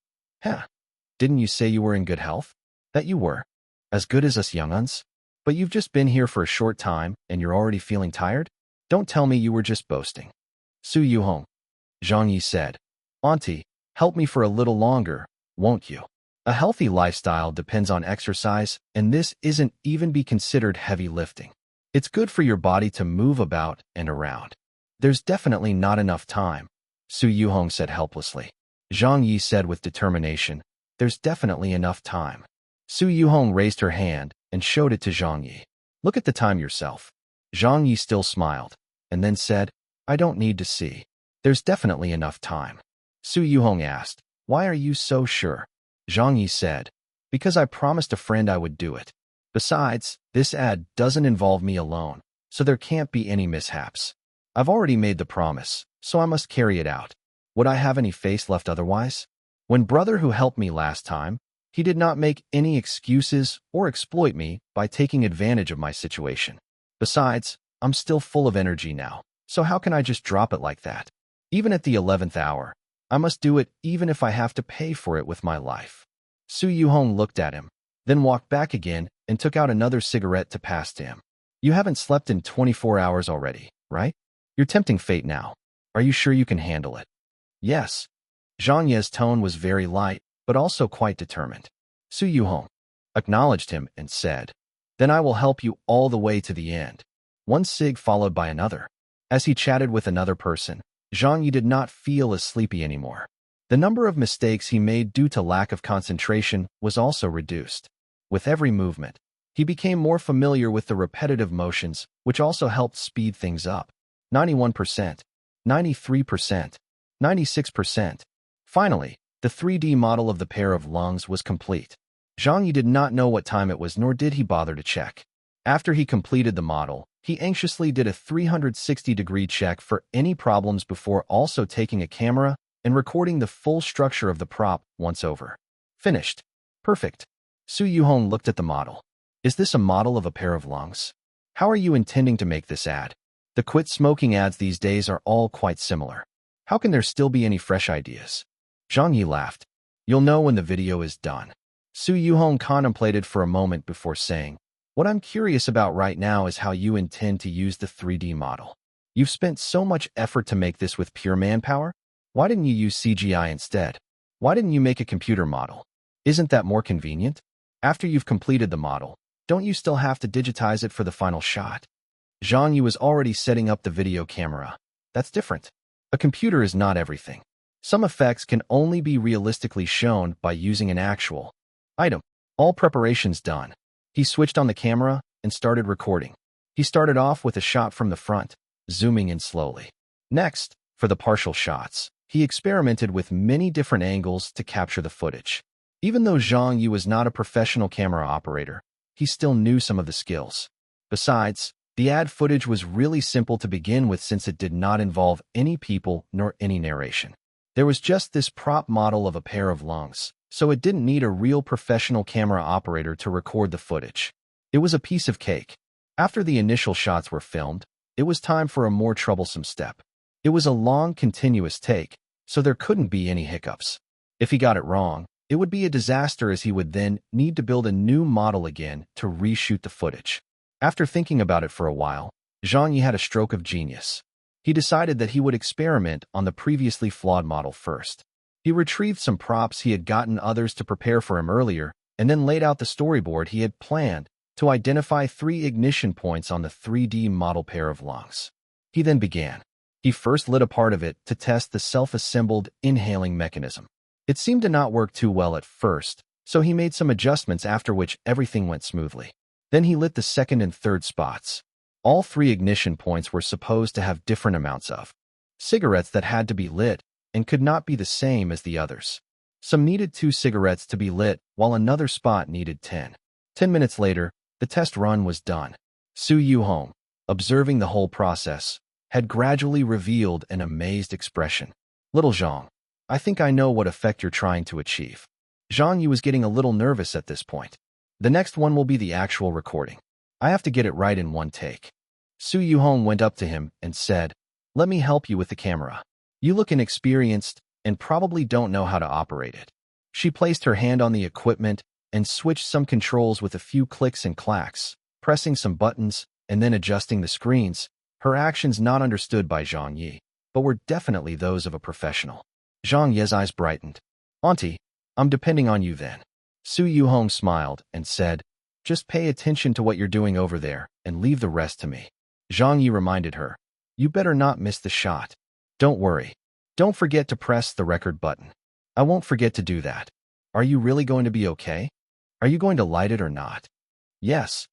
didn't you say you were in good health? That you were. As good as us young-uns? But you've just been here for a short time, and you're already feeling tired? Don't tell me you were just boasting. Su Yuhong. Zhang Ye said, Auntie, help me for a little longer, won't you? A healthy lifestyle depends on exercise, and this isn't even be considered heavy lifting. It's good for your body to move about and around. There's definitely not enough time, Su Yuhong said helplessly. Zhang Ye said with determination, There's definitely enough time. Su Yuhong raised her hand and showed it to Zhang Ye. Look at the time yourself. Zhang Ye still smiled, and then said, I don't need to see. There's definitely enough time. Su Yuhong asked, why are you so sure? Zhang Ye said, because I promised a friend I would do it. Besides, this ad doesn't involve me alone, so there can't be any mishaps. I've already made the promise, so I must carry it out. Would I have any face left otherwise? When brother who helped me last time, he did not make any excuses or exploit me by taking advantage of my situation. Besides, I'm still full of energy now, so how can I just drop it like that? Even at the 11th hour, I must do it even if I have to pay for it with my life. Su Yuhong looked at him, then walked back again and took out another cigarette to pass to him. You haven't slept in 24 hours already, right? You're tempting fate now. Are you sure you can handle it? Yes. Zhang Ye's tone was very light, but also quite determined. Su Yuhong acknowledged him and said, then I will help you all the way to the end. One cig followed by another. As he chatted with another person, Zhang Ye did not feel as sleepy anymore. The number of mistakes he made due to lack of concentration was also reduced. With every movement, he became more familiar with the repetitive motions, which also helped speed things up. 91%, 93%, 96%. Finally, the 3D model of the pair of lungs was complete. Zhang Ye did not know what time it was, nor did he bother to check. After he completed the model, he anxiously did a 360-degree check for any problems before also taking a camera and recording the full structure of the prop once over. Finished. Perfect. Su Yuhong looked at the model. Is this a model of a pair of lungs? How are you intending to make this ad? The quit smoking ads these days are all quite similar. How can there still be any fresh ideas? Zhang Ye laughed. You'll know when the video is done. Su Yuhong contemplated for a moment before saying, what I'm curious about right now is how you intend to use the 3D model. You've spent so much effort to make this with pure manpower. Why didn't you use CGI instead? Why didn't you make a computer model? Isn't that more convenient? After you've completed the model, don't you still have to digitize it for the final shot? Zhang Ye was already setting up the video camera. That's different. A computer is not everything. Some effects can only be realistically shown by using an actual item. All preparations done. He switched on the camera and started recording. He started off with a shot from the front, zooming in slowly. Next, for the partial shots, he experimented with many different angles to capture the footage. Even though Zhang Ye was not a professional camera operator, he still knew some of the skills. Besides, the ad footage was really simple to begin with since it did not involve any people nor any narration. There was just this prop model of a pair of lungs, so it didn't need a real professional camera operator to record the footage. It was a piece of cake. After the initial shots were filmed, it was time for a more troublesome step. It was a long, continuous take, so there couldn't be any hiccups. If he got it wrong, it would be a disaster as he would then need to build a new model again to reshoot the footage. After thinking about it for a while, Zhang Ye had a stroke of genius. He decided that he would experiment on the previously flawed model first. He retrieved some props he had gotten others to prepare for him earlier, and then laid out the storyboard he had planned to identify 3 ignition points on the 3D model pair of lungs. He then began. He first lit a part of it to test the self-assembled inhaling mechanism. It seemed to not work too well at first, so he made some adjustments after which everything went smoothly. Then he lit the second and third spots. All 3 ignition points were supposed to have different amounts of cigarettes that had to be lit and could not be the same as the others. Some needed 2 cigarettes to be lit, while another spot needed 10. 10 minutes later, the test run was done. Su Yuhong, observing the whole process, had gradually revealed an amazed expression. Little Zhang, I think I know what effect you're trying to achieve. Zhang Ye was getting a little nervous at this point. The next one will be the actual recording. I have to get it right in one take. Su Yuhong went up to him and said, let me help you with the camera. You look inexperienced and probably don't know how to operate it. She placed her hand on the equipment and switched some controls with a few clicks and clacks, pressing some buttons and then adjusting the screens, her actions not understood by Zhang Ye, but were definitely those of a professional. Zhang Ye's eyes brightened. Auntie, I'm depending on you then. Su Yuhong smiled and said, just pay attention to what you're doing over there and leave the rest to me. Zhang Ye reminded her, you better not miss the shot. Don't worry. Don't forget to press the record button. I won't forget to do that. Are you really going to be okay? Are you going to light it or not? Yes.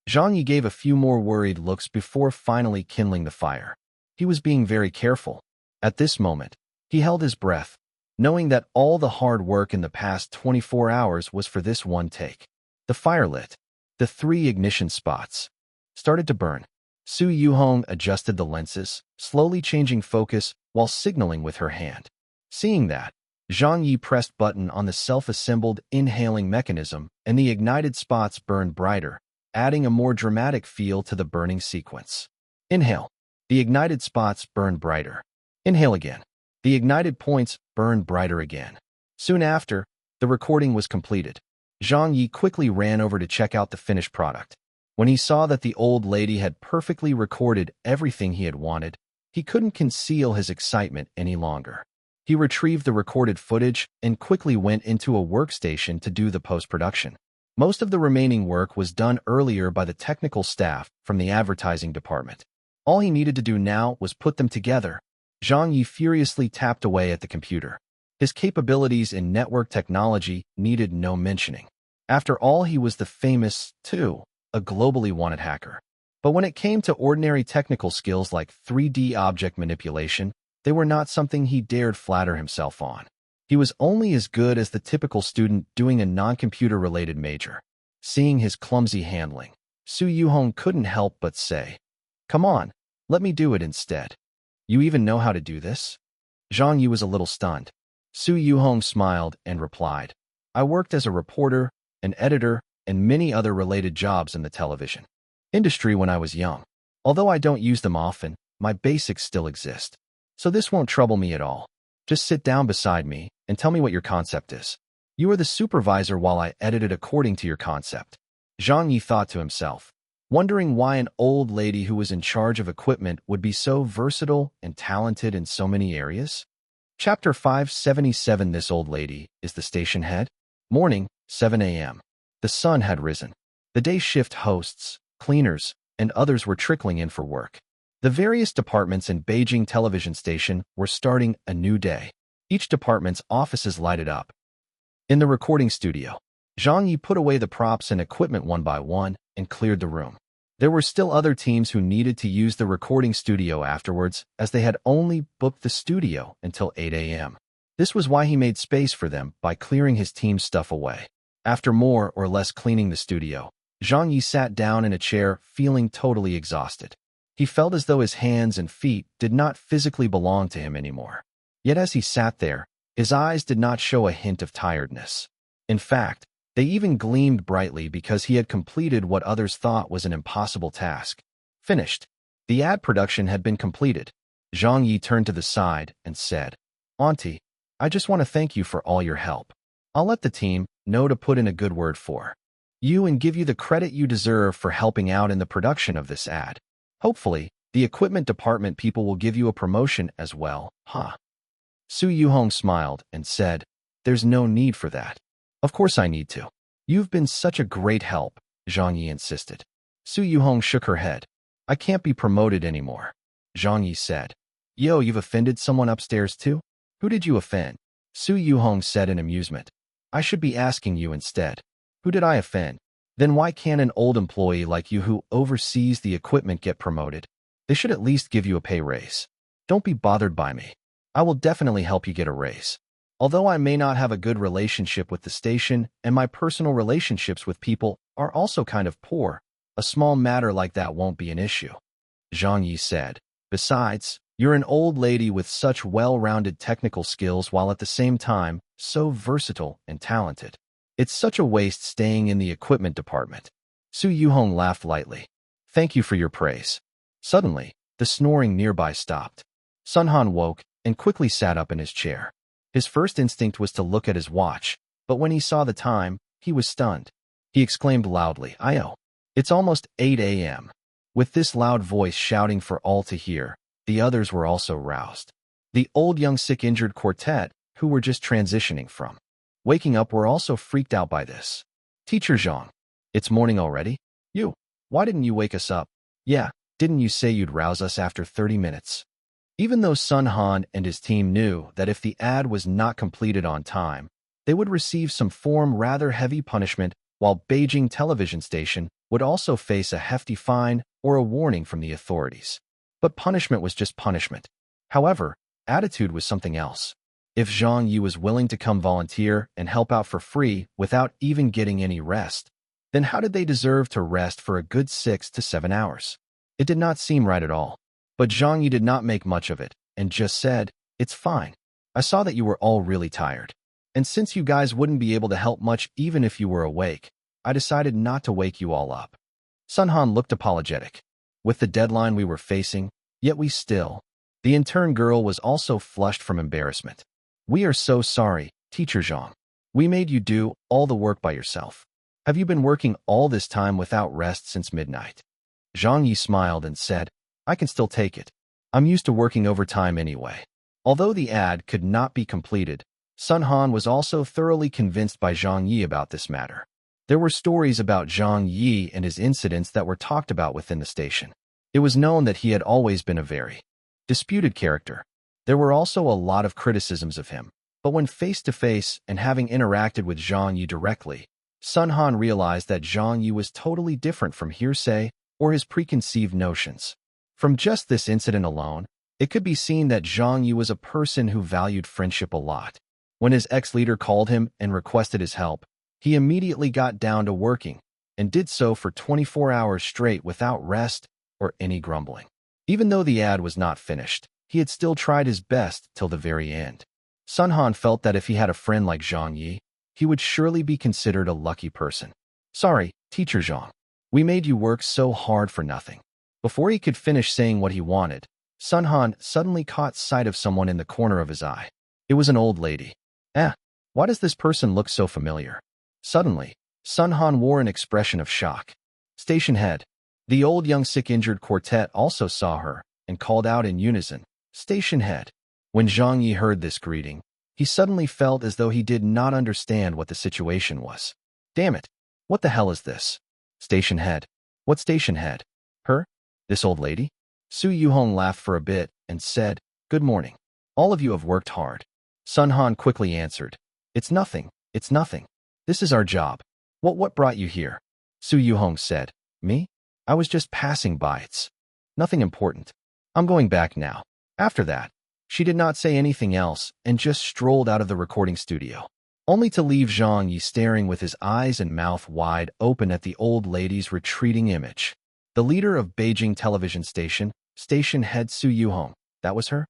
Zhang Ye gave a few more worried looks before finally kindling the fire. He was being very careful. At this moment, he held his breath, knowing that all the hard work in the past 24 hours was for this one take. The fire lit. The 3 ignition spots started to burn. Su Yuhong adjusted the lenses, slowly changing focus while signaling with her hand. Seeing that, Zhang Ye pressed button on the self-assembled inhaling mechanism, and the ignited spots burned brighter, adding a more dramatic feel to the burning sequence. Inhale. The ignited spots burned brighter. Inhale again. The ignited points burned brighter again. Soon after, the recording was completed. Zhang Ye quickly ran over to check out the finished product. When he saw that the old lady had perfectly recorded everything he had wanted, he couldn't conceal his excitement any longer. He retrieved the recorded footage and quickly went into a workstation to do the post-production. Most of the remaining work was done earlier by the technical staff from the advertising department. All he needed to do now was put them together. Zhang Ye furiously tapped away at the computer. His capabilities in network technology needed no mentioning. After all, he was the famous, too, a globally wanted hacker. But when it came to ordinary technical skills like 3D object manipulation, they were not something he dared flatter himself on. He was only as good as the typical student doing a non-computer-related major. Seeing his clumsy handling, Su Yuhong couldn't help but say, "Come on, let me do it instead." "You even know how to do this?" Zhang Ye was a little stunned. Su Yuhong smiled and replied, "I worked as a reporter, an editor, and many other related jobs in the television industry when I was young. Although I don't use them often, my basics still exist. So this won't trouble me at all. Just sit down beside me and tell me what your concept is. You are the supervisor while I edit it according to your concept." Zhang Ye thought to himself, wondering why an old lady who was in charge of equipment would be so versatile and talented in so many areas. Chapter 577. This old lady is the station head. Morning, 7 a.m. The sun had risen. The day shift hosts, cleaners, and others were trickling in for work. The various departments in Beijing television station were starting a new day. Each department's offices lighted up. In the recording studio, Zhang Ye put away the props and equipment one by one and cleared the room. There were still other teams who needed to use the recording studio afterwards, as they had only booked the studio until 8 a.m. This was why he made space for them by clearing his team's stuff away. After more or less cleaning the studio, Zhang Ye sat down in a chair feeling totally exhausted. He felt as though his hands and feet did not physically belong to him anymore. Yet as he sat there, his eyes did not show a hint of tiredness. In fact, they even gleamed brightly because he had completed what others thought was an impossible task. Finished. The ad production had been completed. Zhang Ye turned to the side and said, "Auntie, I just want to thank you for all your help. I'll let the team know to put in a good word for you and give you the credit you deserve for helping out in the production of this ad. Hopefully, the equipment department people will give you a promotion as well, huh?" Su Yuhong smiled and said, "There's no need for that. Of course I need to. You've been such a great help," Zhang Ye insisted. Su Yuhong shook her head. "I can't be promoted anymore," Zhang Ye said. "Yo, you've offended someone upstairs too? Who did you offend?" Su Yuhong said in amusement. "I should be asking you instead. Who did I offend? Then why can't an old employee like you who oversees the equipment get promoted? They should at least give you a pay raise. Don't be bothered by me. I will definitely help you get a raise. Although I may not have a good relationship with the station and my personal relationships with people are also kind of poor, a small matter like that won't be an issue," Zhang Ye said. "Besides, you're an old lady with such well-rounded technical skills while at the same time so versatile and talented. It's such a waste staying in the equipment department." Su Yuhong laughed lightly. "Thank you for your praise." Suddenly, the snoring nearby stopped. Sun Han woke and quickly sat up in his chair. His first instinct was to look at his watch, but when he saw the time, he was stunned. He exclaimed loudly, "Io! It's almost 8 a.m. With this loud voice shouting for all to hear, the others were also roused. The old young sick injured quartet, who were just transitioning from waking up, were also freaked out by this. "Teacher Zhang, it's morning already? Why didn't you wake us up? Yeah, didn't you say you'd rouse us after 30 minutes? Even though Sun Han and his team knew that if the ad was not completed on time, they would receive some form rather heavy punishment, while Beijing television station would also face a hefty fine or a warning from the authorities. But punishment was just punishment. However, attitude was something else. If Zhang Ye was willing to come volunteer and help out for free without even getting any rest, then how did they deserve to rest for a good 6 to 7 hours? It did not seem right at all. But Zhang Ye did not make much of it and just said, "It's fine. I saw that you were all really tired. And since you guys wouldn't be able to help much even if you were awake, I decided not to wake you all up." Sun Han looked apologetic. With the deadline we were facing, yet we still. The intern girl was also flushed from embarrassment. "We are so sorry, Teacher Zhang. We made you do all the work by yourself. Have you been working all this time without rest since midnight?" Zhang Yi smiled and said, "I can still take it. I'm used to working overtime anyway." Although the ad could not be completed, Sun Han was also thoroughly convinced by Zhang Yi about this matter. There were stories about Zhang Yi and his incidents that were talked about within the station. It was known that he had always been a very disputed character. There were also a lot of criticisms of him, but when face-to-face and having interacted with Zhang Yi directly, Sun Han realized that Zhang Yi was totally different from hearsay or his preconceived notions. From just this incident alone, it could be seen that Zhang Ye was a person who valued friendship a lot. When his ex-leader called him and requested his help, he immediately got down to working and did so for 24 hours straight without rest or any grumbling. Even though the ad was not finished, he had still tried his best till the very end. Sun Han felt that if he had a friend like Zhang Ye, he would surely be considered a lucky person. "Sorry, Teacher Zhang. We made you work so hard for nothing." Before he could finish saying what he wanted, Sun Han suddenly caught sight of someone in the corner of his eye. It was an old lady. Why does this person look so familiar? Suddenly, Sun Han wore an expression of shock. "Station head." The old young sick injured quartet also saw her and called out in unison, "Station head." When Zhang Yi heard this greeting, he suddenly felt as though he did not understand what the situation was. "Damn it! What the hell is this? Station head? What station head? Her? This old lady?" Su Yuhong laughed for a bit and said, "Good morning. All of you have worked hard." Sun Han quickly answered, It's nothing. This is our job." What brought you here?" Su Yuhong said. "Me? I was just passing by. It's nothing important. I'm going back now." After that, she did not say anything else and just strolled out of the recording studio, only to leave Zhang Yi staring with his eyes and mouth wide open at the old lady's retreating image. The leader of Beijing television station head Su Yuhong, that was her?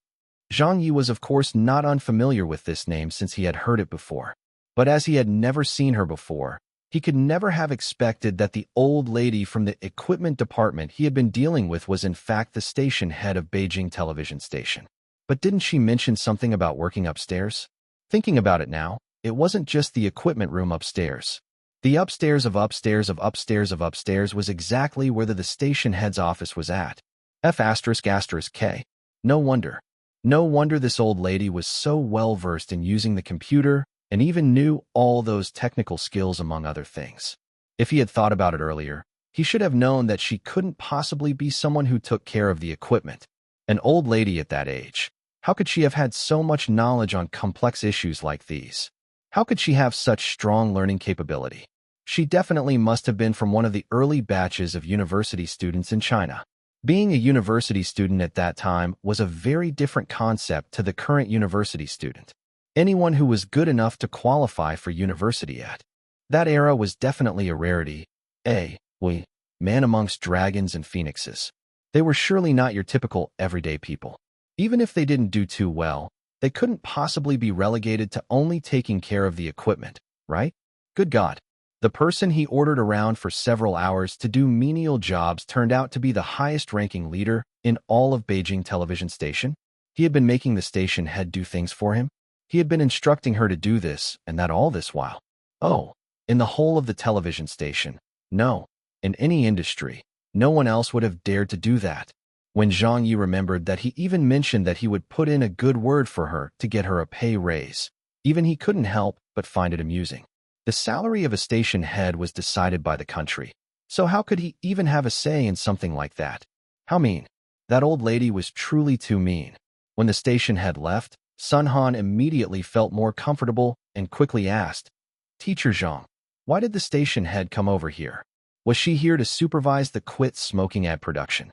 Zhang Yi was of course not unfamiliar with this name since he had heard it before. But as he had never seen her before, he could never have expected that the old lady from the equipment department he had been dealing with was in fact the station head of Beijing television station. But didn't she mention something about working upstairs? Thinking about it now, it wasn't just the equipment room upstairs. The upstairs of upstairs of upstairs of upstairs was exactly where the station head's office was at. F***K. No wonder this old lady was so well versed in using the computer and even knew all those technical skills among other things. If he had thought about it earlier, he should have known that she couldn't possibly be someone who took care of the equipment. An old lady at that age. How could she have had so much knowledge on complex issues like these? How could she have such strong learning capability? She definitely must have been from one of the early batches of university students in China. Being a university student at that time was a very different concept to the current university student. Anyone who was good enough to qualify for university at that era was definitely a rarity. Man amongst dragons and phoenixes. They were surely not your typical everyday people. Even if they didn't do too well, they couldn't possibly be relegated to only taking care of the equipment, right? Good God. The person he ordered around for several hours to do menial jobs turned out to be the highest-ranking leader in all of Beijing television station. He had been making the station head do things for him. He had been instructing her to do this and that all this while. In the whole of the television station. No. In any industry, no one else would have dared to do that. When Zhang Yi remembered that he even mentioned that he would put in a good word for her to get her a pay raise, even he couldn't help but find it amusing. The salary of a station head was decided by the country, so how could he even have a say in something like that? How mean. That old lady was truly too mean. When the station head left, Sun Han immediately felt more comfortable and quickly asked, Teacher Zhang, why did the station head come over here? Was she here to supervise the quit smoking ad production?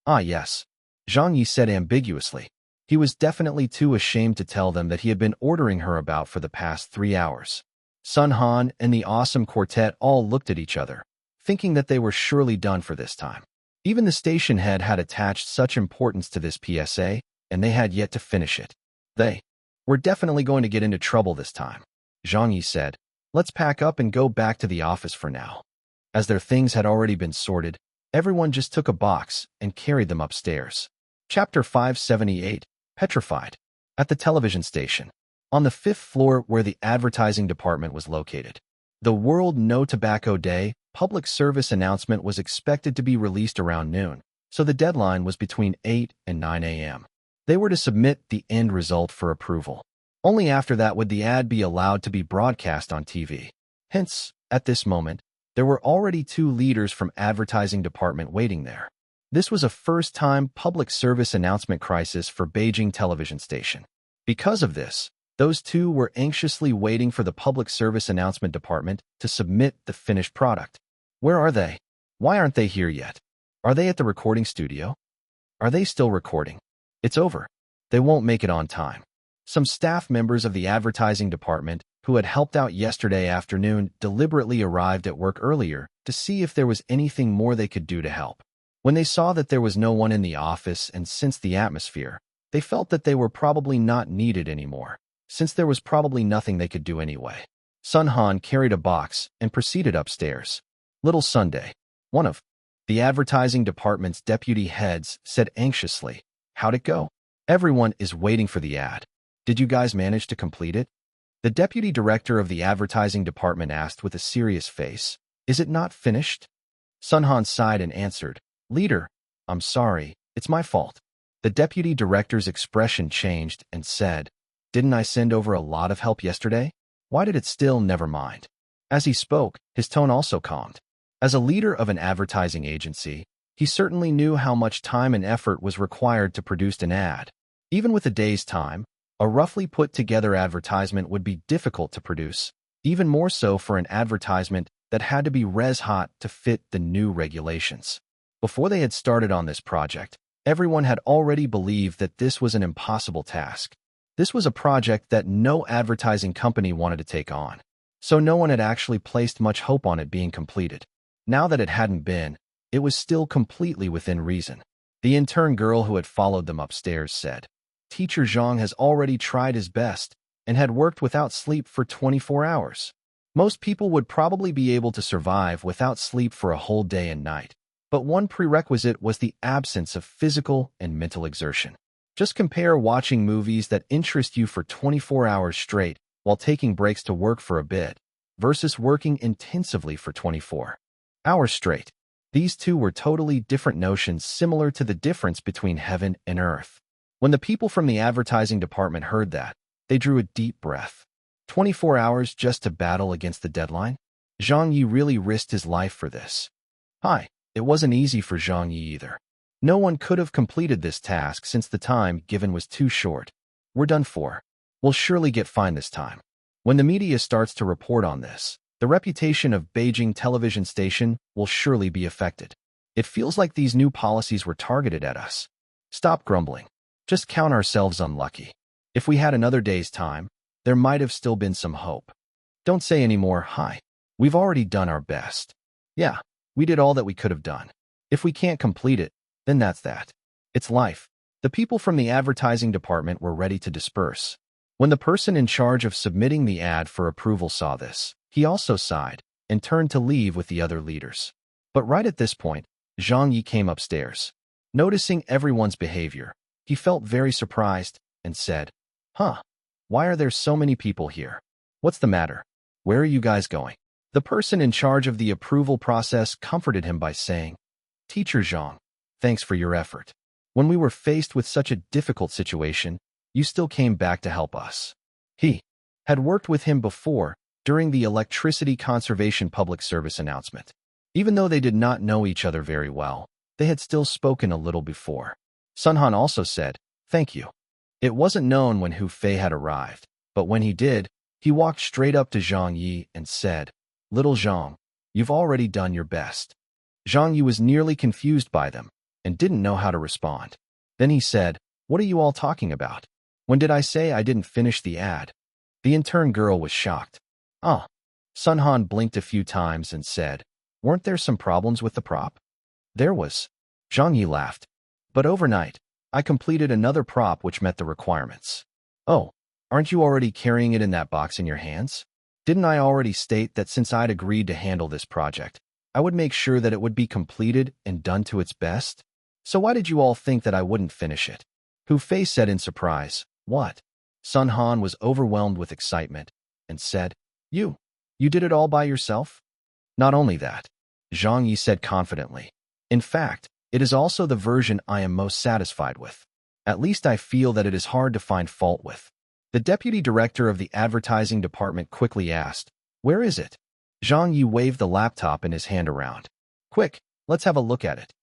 Ah, yes, Zhang Ye said ambiguously. He was definitely too ashamed to tell them that he had been ordering her about for the past 3 hours. Sun Han and the awesome quartet all looked at each other, thinking that they were surely done for this time. Even the station head had attached such importance to this PSA, and they had yet to finish it. They were definitely going to get into trouble this time. Zhang Ye said, let's pack up and go back to the office for now. As their things had already been sorted, everyone just took a box and carried them upstairs. Chapter 578, Petrified. At the television station, on the 5th floor where the advertising department was located, the World No Tobacco Day public service announcement was expected to be released around noon, so the deadline was between 8 and 9 a.m. They were to submit the end result for approval. Only after that would the ad be allowed to be broadcast on TV. Hence, at this moment, there were already 2 leaders from advertising department waiting there. This was a first-time public service announcement crisis for Beijing television station. Because of this, those 2 were anxiously waiting for the public service announcement department to submit the finished product. Where are they? Why aren't they here yet? Are they at the recording studio? Are they still recording? It's over. They won't make it on time. Some staff members of the advertising department who had helped out yesterday afternoon deliberately arrived at work earlier to see if there was anything more they could do to help. When they saw that there was no one in the office and sensed the atmosphere, they felt that they were probably not needed anymore, since there was probably nothing they could do anyway. Sun Han carried a box and proceeded upstairs. Little Sunday, one of the advertising department's deputy heads, said anxiously, how'd it go? Everyone is waiting for the ad. Did you guys manage to complete it? The deputy director of the advertising department asked with a serious face, is it not finished? Sun Han sighed and answered, Leader, I'm sorry, it's my fault. The deputy director's expression changed and said, didn't I send over a lot of help yesterday? Why did it still never mind? As he spoke, his tone also calmed. As a leader of an advertising agency, he certainly knew how much time and effort was required to produce an ad. Even with a day's time, a roughly put-together advertisement would be difficult to produce, even more so for an advertisement that had to be res-hot to fit the new regulations. Before they had started on this project, everyone had already believed that this was an impossible task. This was a project that no advertising company wanted to take on, so no one had actually placed much hope on it being completed. Now that it hadn't been, it was still completely within reason. The intern girl who had followed them upstairs said, Teacher Zhang has already tried his best and had worked without sleep for 24 hours. Most people would probably be able to survive without sleep for a whole day and night. But one prerequisite was the absence of physical and mental exertion. Just compare watching movies that interest you for 24 hours straight while taking breaks to work for a bit, versus working intensively for 24 hours straight. These two were totally different notions, similar to the difference between heaven and earth. When the people from the advertising department heard that, they drew a deep breath. 24 hours just to battle against the deadline? Zhang Ye really risked his life for this. Hi. It wasn't easy for Zhang Ye either. No one could have completed this task since the time given was too short. We're done for. We'll surely get fined this time. When the media starts to report on this, the reputation of Beijing television station will surely be affected. It feels like these new policies were targeted at us. Stop grumbling. Just count ourselves unlucky. If we had another day's time, there might have still been some hope. Don't say any more, hi. We've already done our best. Yeah. We did all that we could have done. If we can't complete it, then that's that. It's life. The people from the advertising department were ready to disperse. When the person in charge of submitting the ad for approval saw this, he also sighed and turned to leave with the other leaders. But right at this point, Zhang Ye came upstairs. Noticing everyone's behavior, he felt very surprised and said, why are there so many people here? What's the matter? Where are you guys going? The person in charge of the approval process comforted him by saying, Teacher Zhang, thanks for your effort. When we were faced with such a difficult situation, you still came back to help us. He had worked with him before during the electricity conservation public service announcement. Even though they did not know each other very well, they had still spoken a little before. Sun Han also said, thank you. It wasn't known when Hu Fei had arrived, but when he did, He walked straight up to Zhang Ye and said, "Little Zhang, you've already done your best." Zhang Ye was nearly confused by them and didn't know how to respond. Then he said, "What are you all talking about? When did I say I didn't finish the ad?" The intern girl was shocked. "Ah." Sun Han blinked a few times and said, "Weren't there some problems with the prop?" "There was." Zhang Ye laughed. "But overnight, I completed another prop which met the requirements." "Oh, aren't you already carrying it in that box in your hands? Didn't I already state that since I'd agreed to handle this project, I would make sure that it would be completed and done to its best? So why did you all think that I wouldn't finish it?" Hu Fei said in surprise, "What?" Sun Han was overwhelmed with excitement and said, You did it all by yourself?" "Not only that," Zhang Yi said confidently. "In fact, it is also the version I am most satisfied with. At least I feel that it is hard to find fault with." The deputy director of the advertising department quickly asked, "Where is it?" Zhang Yi waved the laptop in his hand around. "Quick, let's have a look at it."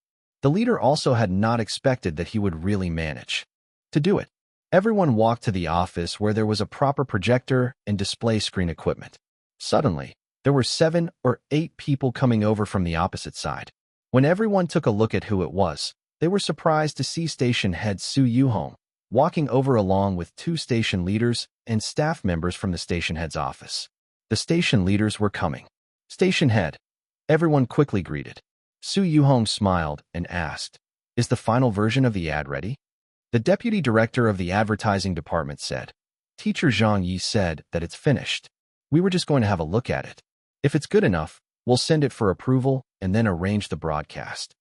The leader also had not expected that he would really manage to do it. Everyone walked to the office where there was a proper projector and display screen equipment. Suddenly, there were 7 or 8 people coming over from the opposite side. When everyone took a look at who it was, they were surprised to see station head Su Yuhong walking over along with 2 station leaders and staff members from the station head's office. The station leaders were coming. "Station head." Everyone quickly greeted. Su Yuhong smiled and asked, "Is the final version of the ad ready?" The deputy director of the advertising department said, "Teacher Zhang Yi said that it's finished. We were just going to have a look at it. If it's good enough, we'll send it for approval and then arrange the broadcast."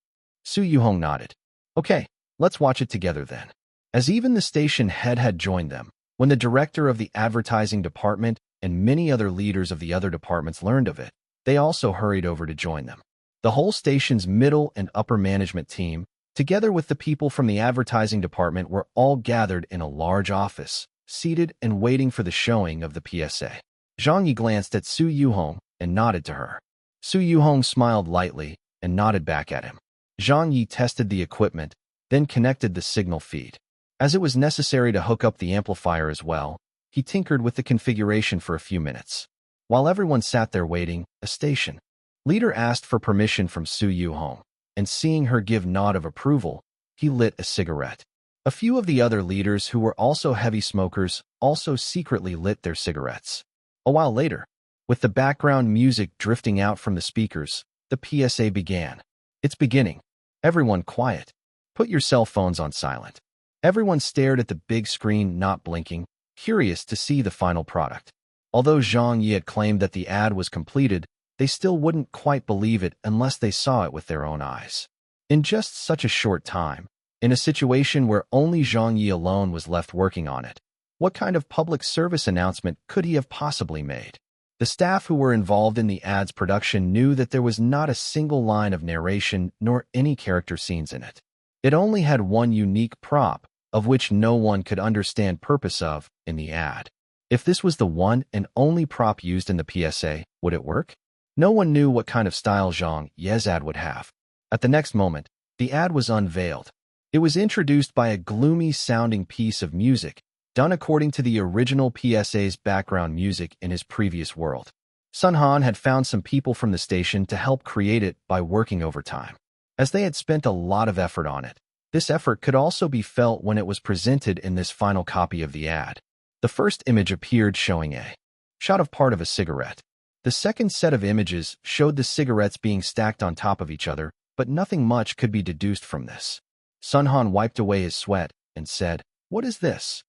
Su Yuhong nodded. "Okay, let's watch it together then." As even the station head had joined them, when the director of the advertising department and many other leaders of the other departments learned of it, they also hurried over to join them. The whole station's middle and upper management team, together with the people from the advertising department, were all gathered in a large office, seated and waiting for the showing of the PSA. Zhang Yi glanced at Su Yuhong and nodded to her. Su Yuhong smiled lightly and nodded back at him. Zhang Yi tested the equipment, then connected the signal feed. As it was necessary to hook up the amplifier as well, he tinkered with the configuration for a few minutes. While everyone sat there waiting, a station leader asked for permission from Su Yuhong, and seeing her give nod of approval, he lit a cigarette. A few of the other leaders who were also heavy smokers also secretly lit their cigarettes. A while later, with the background music drifting out from the speakers, the PSA began. "It's beginning. Everyone quiet. Put your cell phones on silent." Everyone stared at the big screen, not blinking, curious to see the final product. Although Zhang Yi had claimed that the ad was completed, they still wouldn't quite believe it unless they saw it with their own eyes. In just such a short time, in a situation where only Zhang Yi alone was left working on it, what kind of public service announcement could he have possibly made? The staff who were involved in the ad's production knew that there was not a single line of narration nor any character scenes in it. It only had one unique prop, of which no one could understand purpose of in the ad. If this was the one and only prop used in the PSA, would it work? No one knew what kind of style Zhang Ye's ad would have. At the next moment, the ad was unveiled. It was introduced by a gloomy-sounding piece of music, done according to the original PSA's background music in his previous world. Sun Han had found some people from the station to help create it by working overtime. As they had spent a lot of effort on it, this effort could also be felt when it was presented in this final copy of the ad. The first image appeared showing a shot of part of a cigarette. The second set of images showed the cigarettes being stacked on top of each other, but nothing much could be deduced from this. Sun Han wiped away his sweat and said, "What is this?"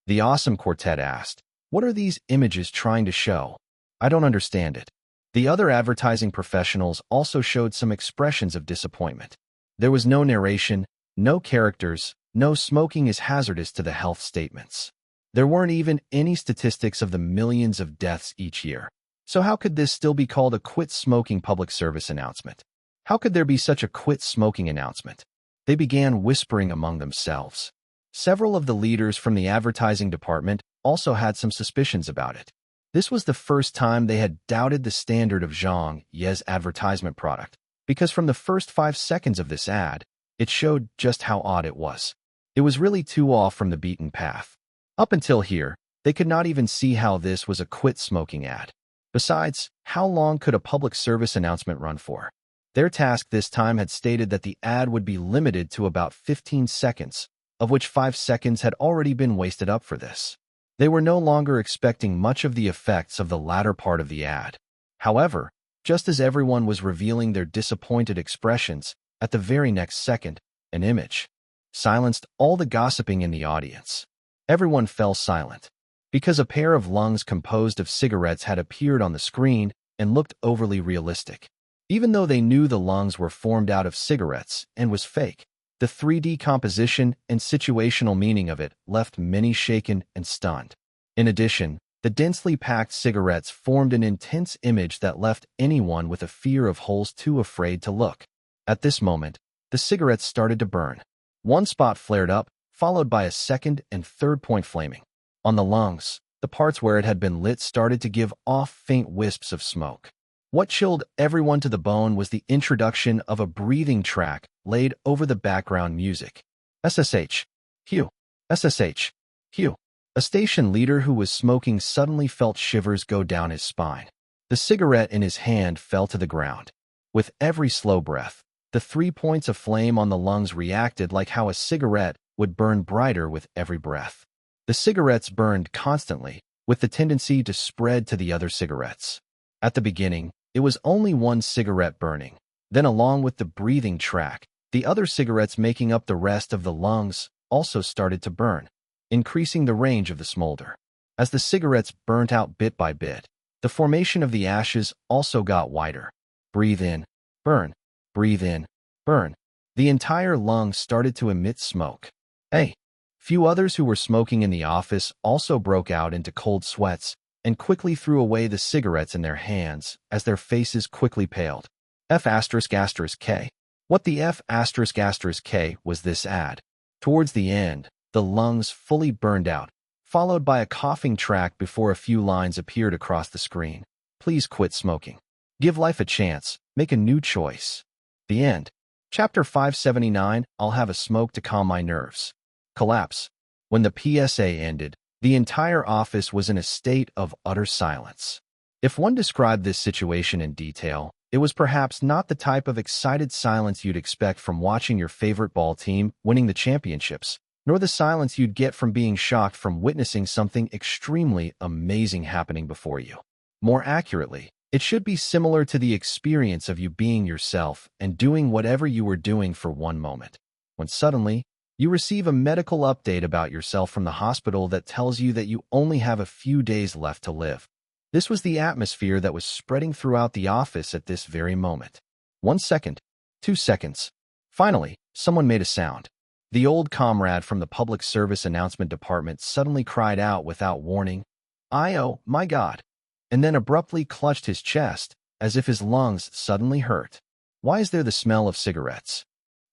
The awesome quartet asked, "What are these images trying to show? I don't understand it." The other advertising professionals also showed some expressions of disappointment. There was no narration, no characters, no smoking is hazardous to the health statements. There weren't even any statistics of the millions of deaths each year. So how could this still be called a quit smoking public service announcement? How could there be such a quit smoking announcement? They began whispering among themselves. Several of the leaders from the advertising department also had some suspicions about it. This was the first time they had doubted the standard of Zhang Ye's advertisement product, because from the first 5 seconds of this ad, it showed just how odd it was. It was really too off from the beaten path. Up until here, They could not even see how this was a quit smoking ad. Besides, how long could a public service announcement run for? Their task this time had stated that the ad would be limited to about 15 seconds, of which 5 seconds had already been wasted up for this. They were no longer expecting much of the effects of the latter part of the ad. However, just as everyone was revealing their disappointed expressions, at the very next second, an image silenced all the gossiping in the audience. Everyone fell silent, because a pair of lungs composed of cigarettes had appeared on the screen and looked overly realistic. Even though they knew the lungs were formed out of cigarettes and was fake, the 3D composition and situational meaning of it left many shaken and stunned. In addition, the densely packed cigarettes formed an intense image that left anyone with a fear of holes too afraid to look. At this moment, the cigarettes started to burn. One spot flared up, followed by a second and third point flaming. On the lungs, the parts where it had been lit started to give off faint wisps of smoke. What chilled everyone to the bone was the introduction of a breathing track laid over the background music. SSH. Hugh. SSH. Hugh. A station leader who was smoking suddenly felt shivers go down his spine. The cigarette in his hand fell to the ground. With every slow breath, the 3 points of flame on the lungs reacted like how a cigarette would burn brighter with every breath. The cigarettes burned constantly, with the tendency to spread to the other cigarettes. At the beginning, it was only one cigarette burning. Then, along with the breathing track, the other cigarettes making up the rest of the lungs also started to burn, increasing the range of the smolder. As the cigarettes burnt out bit by bit, the formation of the ashes also got wider. Breathe in, burn. Breathe in, burn. The entire lung started to emit smoke. Few others who were smoking in the office also broke out into cold sweats and quickly threw away the cigarettes in their hands as their faces quickly paled. F***K. What the F***K was this ad? Towards the end, the lungs fully burned out, followed by a coughing track before a few lines appeared across the screen. Please quit smoking. Give life a chance. Make a new choice. The end. Chapter 579, I'll have a smoke to calm my nerves. Collapse. When the PSA ended, the entire office was in a state of utter silence. If one described this situation in detail, it was perhaps not the type of excited silence you'd expect from watching your favorite ball team winning the championships, nor the silence you'd get from being shocked from witnessing something extremely amazing happening before you. More accurately, it should be similar to the experience of you being yourself and doing whatever you were doing for one moment, when suddenly, you receive a medical update about yourself from the hospital that tells you that you only have a few days left to live. This was the atmosphere that was spreading throughout the office at this very moment. 1 second, 2 seconds. Finally, someone made a sound. The old comrade from the public service announcement department suddenly cried out without warning, "Oh, my God," and then abruptly clutched his chest as if his lungs suddenly hurt. Why is there the smell of cigarettes?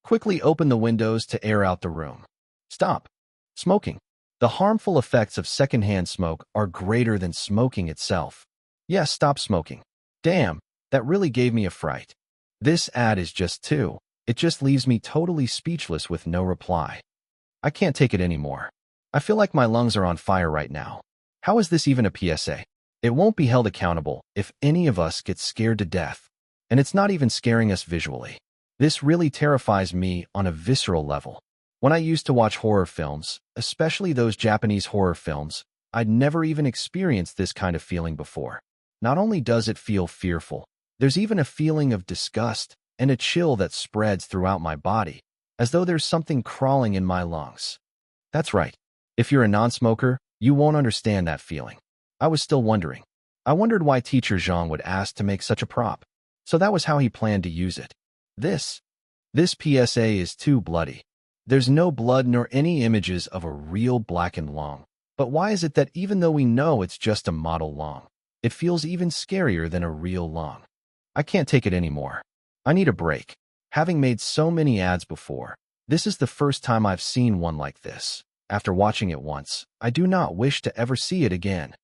Quickly open the windows to air out the room. Stop smoking. The harmful effects of secondhand smoke are greater than smoking itself. Yes, stop smoking. Damn, that really gave me a fright. This ad is just too. It just leaves me totally speechless with no reply. I can't take it anymore. I feel like my lungs are on fire right now. How is this even a PSA? It won't be held accountable if any of us gets scared to death. And it's not even scaring us visually. This really terrifies me on a visceral level. When I used to watch horror films, especially those Japanese horror films, I'd never even experienced this kind of feeling before. Not only does it feel fearful, there's even a feeling of disgust and a chill that spreads throughout my body, as though there's something crawling in my lungs. That's right. If you're a non-smoker, you won't understand that feeling. I was still wondering. I wondered why teacher Zhang would ask to make such a prop. So that was how he planned to use it. This PSA is too bloody. There's no blood nor any images of a real blackened lung. But why is it that even though we know it's just a model lung, it feels even scarier than a real lung? I can't take it anymore. I need a break. Having made so many ads before, this is the first time I've seen one like this. After watching it once, I do not wish to ever see it again.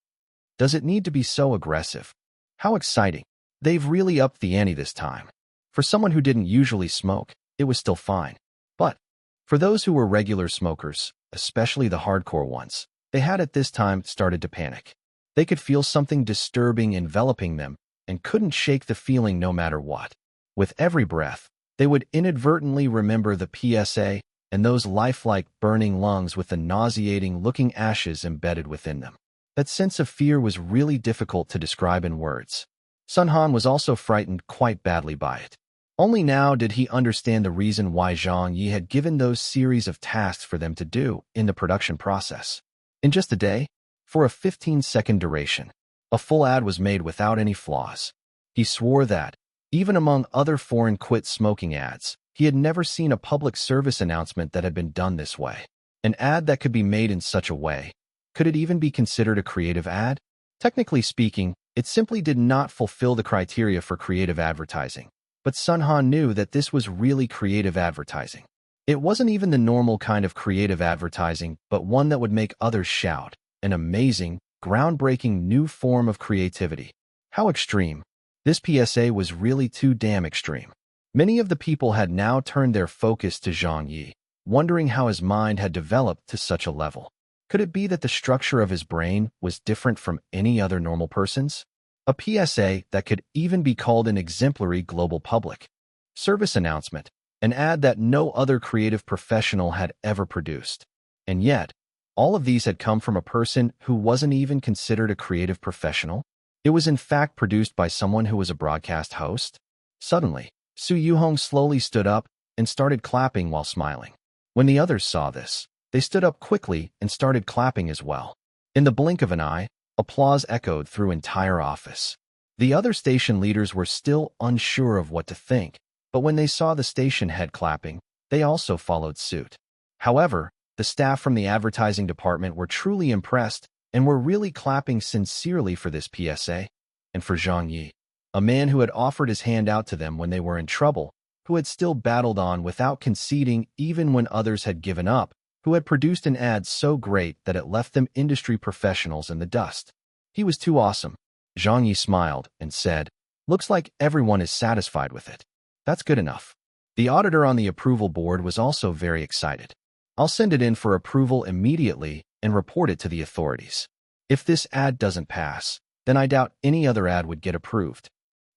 Does it need to be so aggressive? How exciting. They've really upped the ante this time. For someone who didn't usually smoke, it was still fine. But for those who were regular smokers, especially the hardcore ones, They had at this time started to panic. They could feel something disturbing enveloping them and couldn't shake the feeling no matter what. With every breath, they would inadvertently remember the PSA and those lifelike burning lungs with the nauseating-looking ashes embedded within them. That sense of fear was really difficult to describe in words. Sun Han was also frightened quite badly by it. Only now did he understand the reason why Zhang Ye had given those series of tasks for them to do in the production process. In just a day, for a 15-second duration, a full ad was made without any flaws. He swore that, even among other foreign quit smoking ads, he had never seen a public service announcement that had been done this way. An ad that could be made in such a way. Could it even be considered a creative ad? Technically speaking, it simply did not fulfill the criteria for creative advertising. But Sun Han knew that this was really creative advertising. It wasn't even the normal kind of creative advertising, but one that would make others shout. An amazing, groundbreaking new form of creativity. How extreme. This PSA was really too damn extreme. Many of the people had now turned their focus to Zhang Ye, wondering how his mind had developed to such a level. Could it be that the structure of his brain was different from any other normal person's? A PSA that could even be called an exemplary global public service announcement, an ad that no other creative professional had ever produced. And yet, all of these had come from a person who wasn't even considered a creative professional. It was in fact produced by someone who was a broadcast host. Suddenly, Su Yuhong slowly stood up and started clapping while smiling. When the others saw this, they stood up quickly and started clapping as well. In the blink of an eye, applause echoed through entire office. The other station leaders were still unsure of what to think, but when they saw the station head clapping, they also followed suit. However, the staff from the advertising department were truly impressed and were really clapping sincerely for this PSA and for Zhang Ye, a man who had offered his hand out to them when they were in trouble, who had still battled on without conceding even when others had given up, who had produced an ad so great that it left them industry professionals in the dust. He was too awesome. Zhang Ye smiled and said, "Looks like everyone is satisfied with it. That's good enough." The auditor on the approval board was also very excited. "I'll send it in for approval immediately and report it to the authorities. If this ad doesn't pass, then I doubt any other ad would get approved."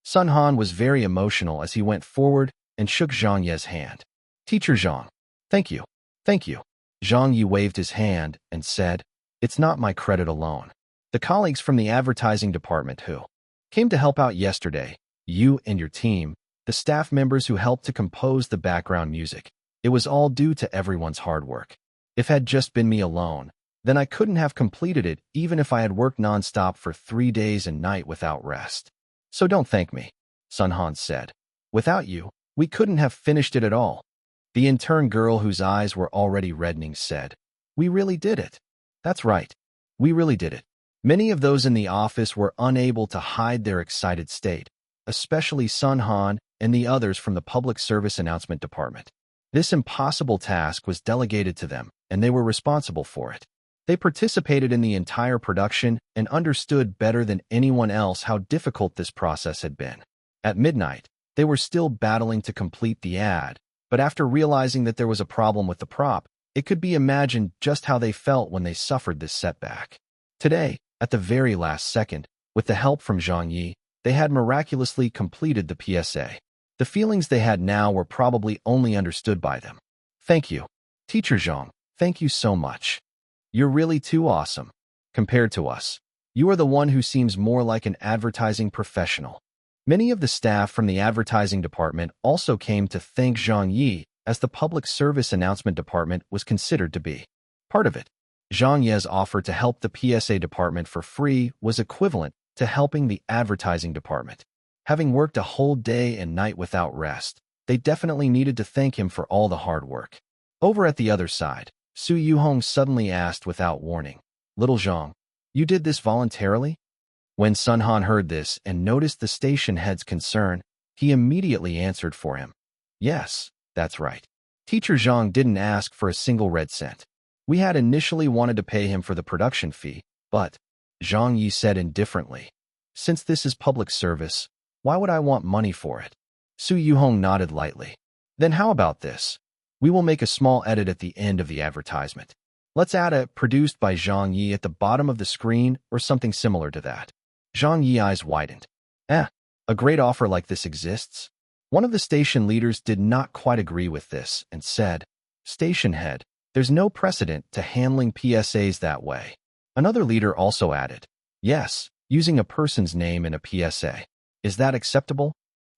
Sun Han was very emotional as he went forward and shook Zhang Ye's hand. "Teacher Zhang, thank you. Thank you." Zhang Ye waved his hand and said, "It's not my credit alone. The colleagues from the advertising department who came to help out yesterday, you and your team, the staff members who helped to compose the background music, it was all due to everyone's hard work. If it had just been me alone, then I couldn't have completed it even if I had worked nonstop for 3 days and night without rest. So don't thank me," Sun Han said. "Without you, we couldn't have finished it at all." The intern girl whose eyes were already reddening said, "We really did it." "That's right. We really did it." Many of those in the office were unable to hide their excited state, especially Sun Han and the others from the public service announcement department. This impossible task was delegated to them, and they were responsible for it. They participated in the entire production and understood better than anyone else how difficult this process had been. At midnight, they were still battling to complete the ad, but after realizing that there was a problem with the prop, it could be imagined just how they felt when they suffered this setback. Today, at the very last second, with the help from Zhang Ye, they had miraculously completed the PSA. The feelings they had now were probably only understood by them. "Thank you. Teacher Zhang, thank you so much. You're really too awesome. Compared to us, you are the one who seems more like an advertising professional." Many of the staff from the advertising department also came to thank Zhang Ye, as the public service announcement department was considered to be part of it. Zhang Ye's offer to help the PSA department for free was equivalent to helping the advertising department. Having worked a whole day and night without rest, they definitely needed to thank him for all the hard work. Over at the other side, Su Yuhong suddenly asked without warning, "Little Zhang, you did this voluntarily?" When Sun Han heard this and noticed the station head's concern, he immediately answered for him. "Yes, that's right. Teacher Zhang didn't ask for a single red cent. We had initially wanted to pay him for the production fee, but," Zhang Ye said indifferently, "since this is public service, why would I want money for it?" Su Yuhong nodded lightly. "Then how about this? We will make a small edit at the end of the advertisement. Let's add a produced by Zhang Ye at the bottom of the screen or something similar to that. Zhang Ye's eyes widened. A great offer like this exists? One of the station leaders did not quite agree with this and said, "Station head, there's no precedent to handling PSAs that way." Another leader also added, "Yes, using a person's name in a PSA. Is that acceptable?"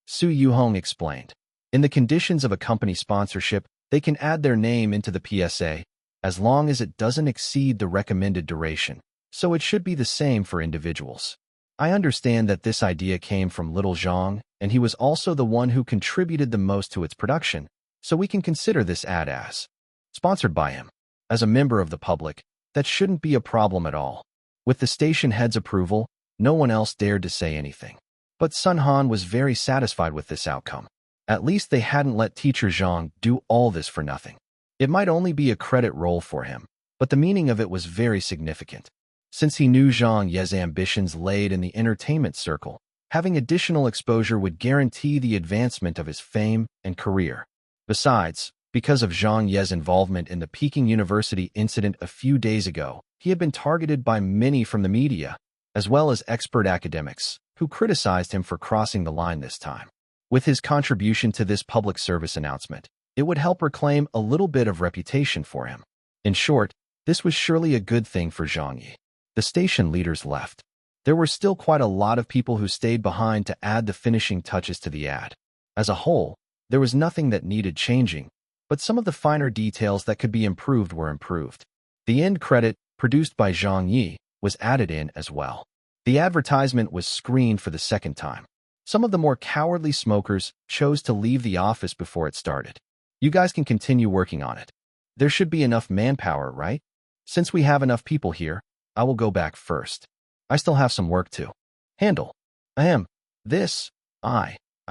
Su Yuhong explained. In the conditions of a company sponsorship, they can add their name into the PSA as long as it doesn't exceed the recommended duration, so it should be the same for individuals. I understand that this idea came from Little Zhang, and he was also the one who contributed the most to its production, so we can consider this ad as sponsored by him. As a member of the public, that shouldn't be a problem at all. With the station head's approval, no one else dared to say anything. But Sun Han was very satisfied with this outcome. At least they hadn't let Teacher Zhang do all this for nothing. It might only be a credit roll for him, but the meaning of it was very significant. Since he knew Zhang Ye's ambitions laid in the entertainment circle, having additional exposure would guarantee the advancement of his fame and career. Besides, because of Zhang Ye's involvement in the Peking University incident a few days ago, he had been targeted by many from the media, as well as expert academics, who criticized him for crossing the line this time. With his contribution to this public service announcement, it would help reclaim a little bit of reputation for him. In short, this was surely a good thing for Zhang Ye. The station leaders left. There were still quite a lot of people who stayed behind to add the finishing touches to the ad. As a whole, there was nothing that needed changing, but some of the finer details that could be improved were improved. The end credit, produced by Zhang Ye, was added in as well. The advertisement was screened for the second time. Some of the more cowardly smokers chose to leave the office before it started. You guys can continue working on it. There should be enough manpower, right? Since we have enough people here, I will go back first. I still have some work to handle. I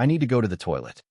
need to go to the toilet.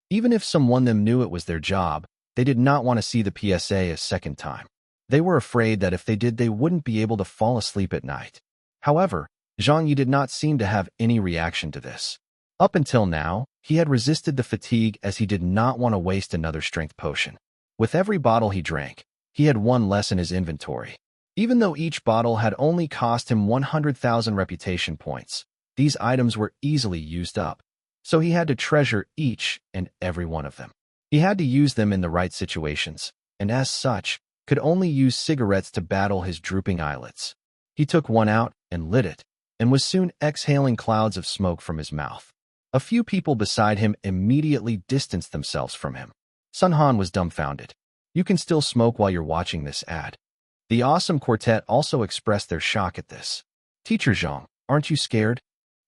Even if someone them knew it was their job, they did not want to see the PSA a second time. They were afraid that if they did, they wouldn't be able to fall asleep at night. However, Zhang Ye did not seem to have any reaction to this. Up until now, he had resisted the fatigue as he did not want to waste another strength potion. With every bottle he drank, he had one less in his inventory. Even though each bottle had only cost him 100,000 reputation points, these items were easily used up. So he had to treasure each and every one of them. He had to use them in the right situations, and as such, could only use cigarettes to battle his drooping eyelids. He took one out and lit it, and was soon exhaling clouds of smoke from his mouth. A few people beside him immediately distanced themselves from him. Sun Han was dumbfounded. You can still smoke while you're watching this ad. The awesome quartet also expressed their shock at this. Teacher Zhang, aren't you scared?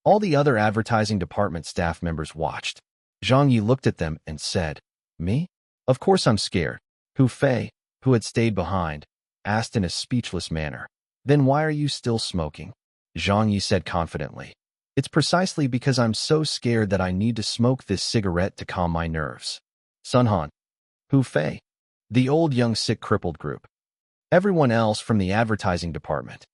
All the other advertising department staff members watched. Zhang Ye looked at them and said, "Me? Of course I'm scared." Hu Fei, who had stayed behind, asked in a speechless manner. "Then why are you still smoking?" Zhang Ye said confidently. "It's precisely because I'm so scared that I need to smoke this cigarette to calm my nerves." Sun Han, Hu Fei, the old young sick crippled group. Everyone else from the advertising department.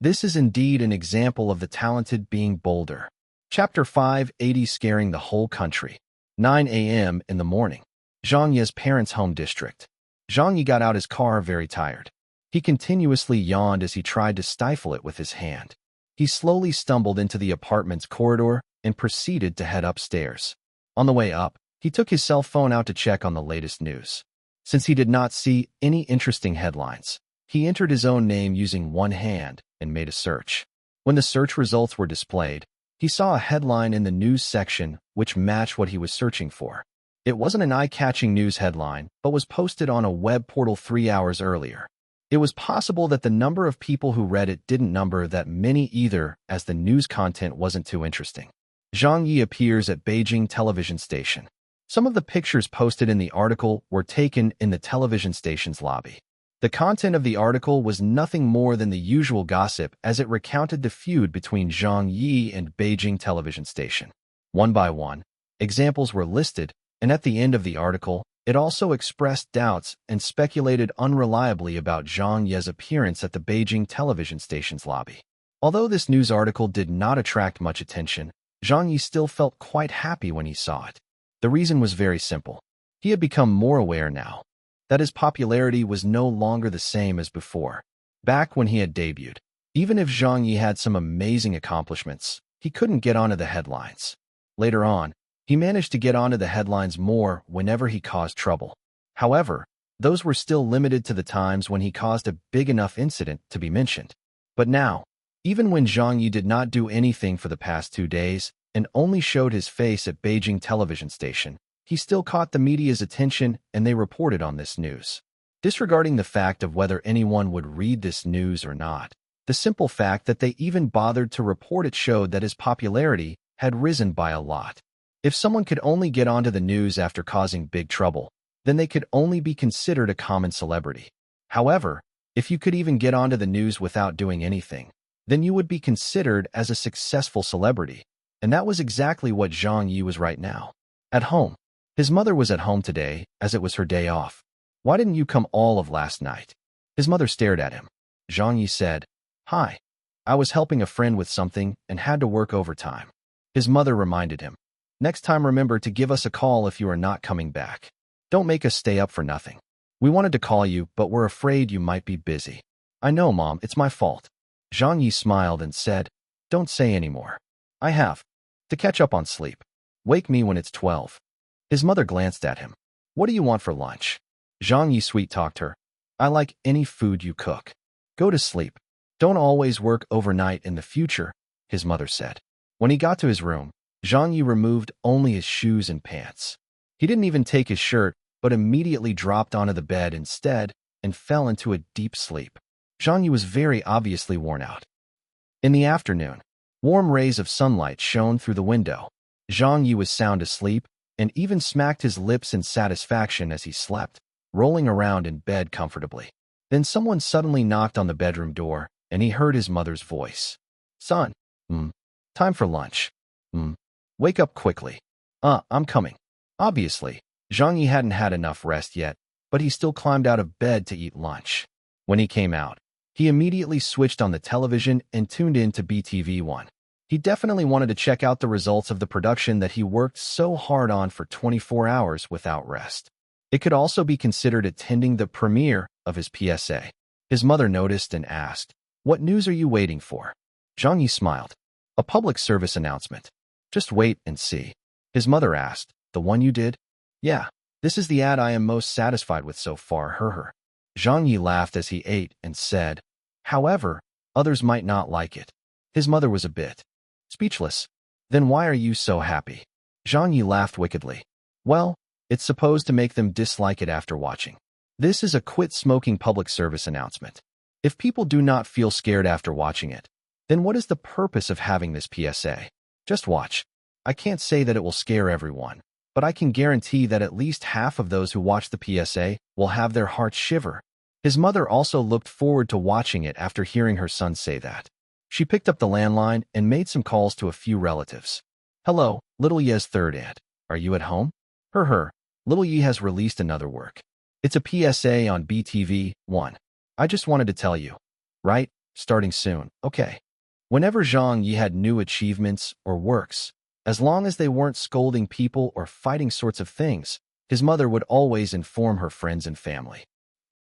This is indeed an example of the talented being bolder. Chapter 580 Scaring the Whole Country. 9 a.m. in the morning. Zhang Ye's parents' home district. Zhang Ye got out his car very tired. He continuously yawned as he tried to stifle it with his hand. He slowly stumbled into the apartment's corridor and proceeded to head upstairs. On the way up, he took his cell phone out to check on the latest news. Since he did not see any interesting headlines, he entered his own name using one hand and made a search. When the search results were displayed, he saw a headline in the news section which matched what he was searching for. It wasn't an eye-catching news headline, but was posted on a web portal 3 hours earlier. It was possible that the number of people who read it didn't number that many either, as the news content wasn't too interesting. Zhang Ye appears at Beijing television station. Some of the pictures posted in the article were taken in the television station's lobby. The content of the article was nothing more than the usual gossip as it recounted the feud between Zhang Ye and Beijing television station. One by one, examples were listed, and at the end of the article, it also expressed doubts and speculated unreliably about Zhang Ye's appearance at the Beijing television station's lobby. Although this news article did not attract much attention, Zhang Ye still felt quite happy when he saw it. The reason was very simple. He had become more aware now. that his popularity was no longer the same as before. Back when he had debuted, even if Zhang Ye had some amazing accomplishments, he couldn't get onto the headlines. Later on, he managed to get onto the headlines more whenever he caused trouble. However, those were still limited to the times when he caused a big enough incident to be mentioned. But now, even when Zhang Ye did not do anything for the past 2 days and only showed his face at Beijing television station, he still caught the media's attention and they reported on this news. Disregarding the fact of whether anyone would read this news or not, the simple fact that they even bothered to report it showed that his popularity had risen by a lot. If someone could only get onto the news after causing big trouble, then they could only be considered a common celebrity. However, if you could even get onto the news without doing anything, then you would be considered as a successful celebrity. And that was exactly what Zhang Ye was right now. At home. His mother was at home today, as it was her day off. Why didn't you come all of last night? His mother stared at him. Zhang Ye said, "Hi. I was helping a friend with something and had to work overtime." His mother reminded him, "Next time remember to give us a call if you are not coming back. Don't make us stay up for nothing. We wanted to call you, but we're afraid you might be busy." "I know, Mom, it's my fault." Zhang Ye smiled and said, "Don't say any more. I have to catch up on sleep. Wake me when it's 12. His mother glanced at him. "What do you want for lunch?" Zhang Ye sweet-talked her. "I like any food you cook. Go to sleep. Don't always work overnight in the future," his mother said. When he got to his room, Zhang Ye removed only his shoes and pants. He didn't even take his shirt, but immediately dropped onto the bed instead and fell into a deep sleep. Zhang Ye was very obviously worn out. In the afternoon, warm rays of sunlight shone through the window. Zhang Ye was sound asleep and even smacked his lips in satisfaction as he slept, rolling around in bed comfortably. Then someone suddenly knocked on the bedroom door, and he heard his mother's voice. "Son, time for lunch. Wake up quickly." I'm coming." Obviously, Zhang Ye hadn't had enough rest yet, but he still climbed out of bed to eat lunch. When he came out, he immediately switched on the television and tuned in to BTV1. He definitely wanted to check out the results of the production that he worked so hard on for 24 hours without rest. It could also be considered attending the premiere of his PSA. His mother noticed and asked, "What news are you waiting for?" Zhang Ye smiled. "A public service announcement. Just wait and see." His mother asked, "The one you did?" "Yeah, this is the ad I am most satisfied with so far, Zhang Ye laughed as he ate and said, "However, others might not like it." His mother was a bit speechless. "Then why are you so happy?" Zhang Ye laughed wickedly. "Well, it's supposed to make them dislike it after watching. This is a quit smoking public service announcement. If people do not feel scared after watching it, then what is the purpose of having this PSA? Just watch. I can't say that it will scare everyone, but I can guarantee that at least half of those who watch the PSA will have their hearts shiver." His mother also looked forward to watching it after hearing her son say that. She picked up the landline and made some calls to a few relatives. "Hello, Little Ye's third aunt. Are you at home?" Little Ye has released another work. It's a PSA on BTV1. I just wanted to tell you. Right? Starting soon. Okay." Whenever Zhang Ye had new achievements or works, as long as they weren't scolding people or fighting sorts of things, his mother would always inform her friends and family.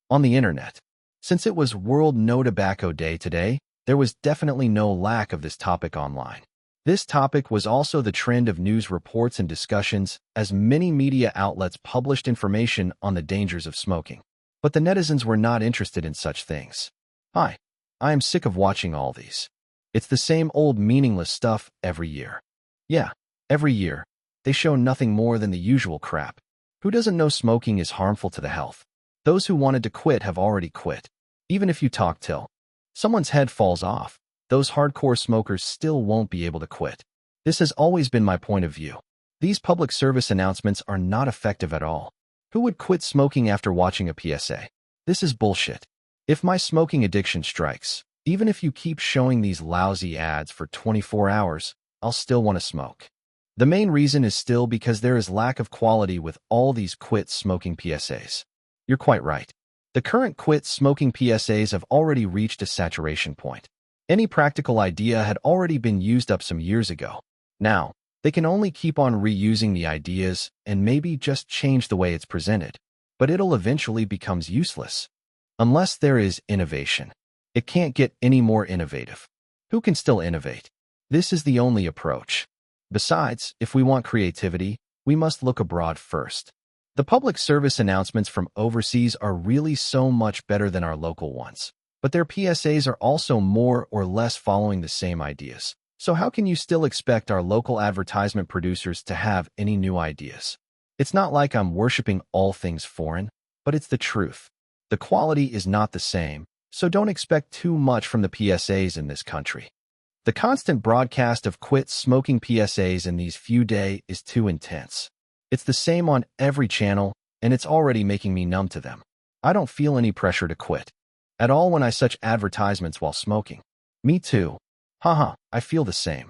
On the internet, since it was World No Tobacco Day today, there was definitely no lack of this topic online. This topic was also the trend of news reports and discussions, as many media outlets published information on the dangers of smoking. But the netizens were not interested in such things. "Hi, I am sick of watching all these. It's the same old meaningless stuff every year." "Yeah, every year. They show nothing more than the usual crap. Who doesn't know smoking is harmful to the health? Those who wanted to quit have already quit. Even if you talk till someone's head falls off, those hardcore smokers still won't be able to quit. This has always been my point of view. These public service announcements are not effective at all. Who would quit smoking after watching a PSA? This is bullshit. If my smoking addiction strikes, even if you keep showing these lousy ads for 24 hours, I'll still want to smoke." The main reason is still because there is lack of quality with all these quit smoking PSAs. You're quite right. The current quit smoking PSAs have already reached a saturation point. Any practical idea had already been used up some years ago. Now, they can only keep on reusing the ideas and maybe just change the way it's presented. but it'll eventually become useless. Unless there is innovation. It can't get any more innovative. Who can still innovate? This is the only approach. Besides, if we want creativity, we must look abroad first. The public service announcements from overseas are really so much better than our local ones. But their PSAs are also more or less following the same ideas. So how can you still expect our local advertisement producers to have any new ideas? It's not like I'm worshiping all things foreign, but it's the truth. The quality is not the same, so don't expect too much from the PSAs in this country. The constant broadcast of quit smoking PSAs in these few days is too intense. It's the same on every channel, and it's already making me numb to them. I don't feel any pressure to quit at all when I such advertisements while smoking. Me too. Haha, I feel the same.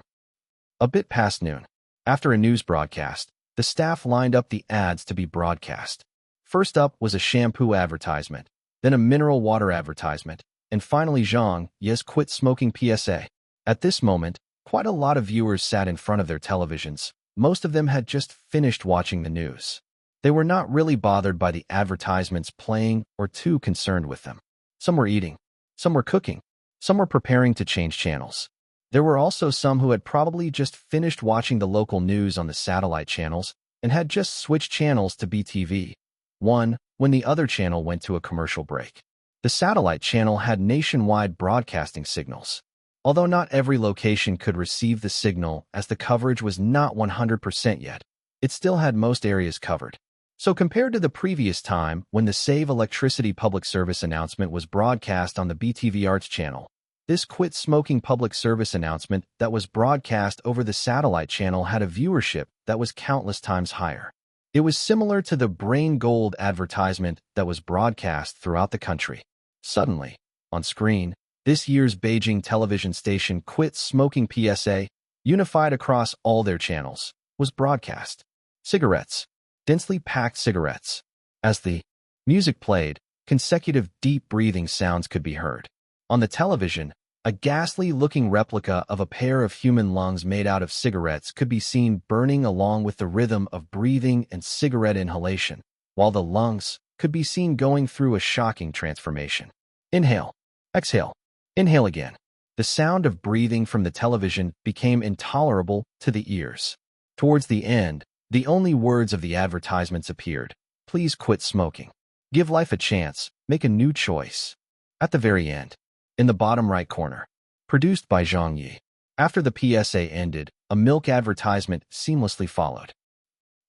A bit past noon. After a news broadcast, the staff lined up the ads to be broadcast. First up was a shampoo advertisement, then a mineral water advertisement, and finally Zhang Ye's quit smoking PSA. At this moment, quite a lot of viewers sat in front of their televisions. Most of them had just finished watching the news. They were not really bothered by the advertisements playing or too concerned with them. Some were eating, some were cooking, some were preparing to change channels. There were also some who had probably just finished watching the local news on the satellite channels and had just switched channels to BTV. One, when the other channel went to a commercial break. The satellite channel had nationwide broadcasting signals. Although not every location could receive the signal as the coverage was not 100% yet, it still had most areas covered. So compared to the previous time when the Save Electricity public service announcement was broadcast on the BTV Arts channel, this quit smoking public service announcement that was broadcast over the satellite channel had a viewership that was countless times higher. It was similar to the Brain Gold advertisement that was broadcast throughout the country. Suddenly, on screen, this year's Beijing television station Quit Smoking PSA, unified across all their channels, was broadcast. Cigarettes. Densely packed cigarettes. As the music played, consecutive deep breathing sounds could be heard. On the television, a ghastly-looking replica of a pair of human lungs made out of cigarettes could be seen burning along with the rhythm of breathing and cigarette inhalation, while the lungs could be seen going through a shocking transformation. Inhale. Exhale. Inhale again. The sound of breathing from the television became intolerable to the ears. Towards the end, the only words of the advertisements appeared. Please quit smoking. Give life a chance. Make a new choice. At the very end, in the bottom right corner, produced by Zhang Ye. After the PSA ended, a milk advertisement seamlessly followed.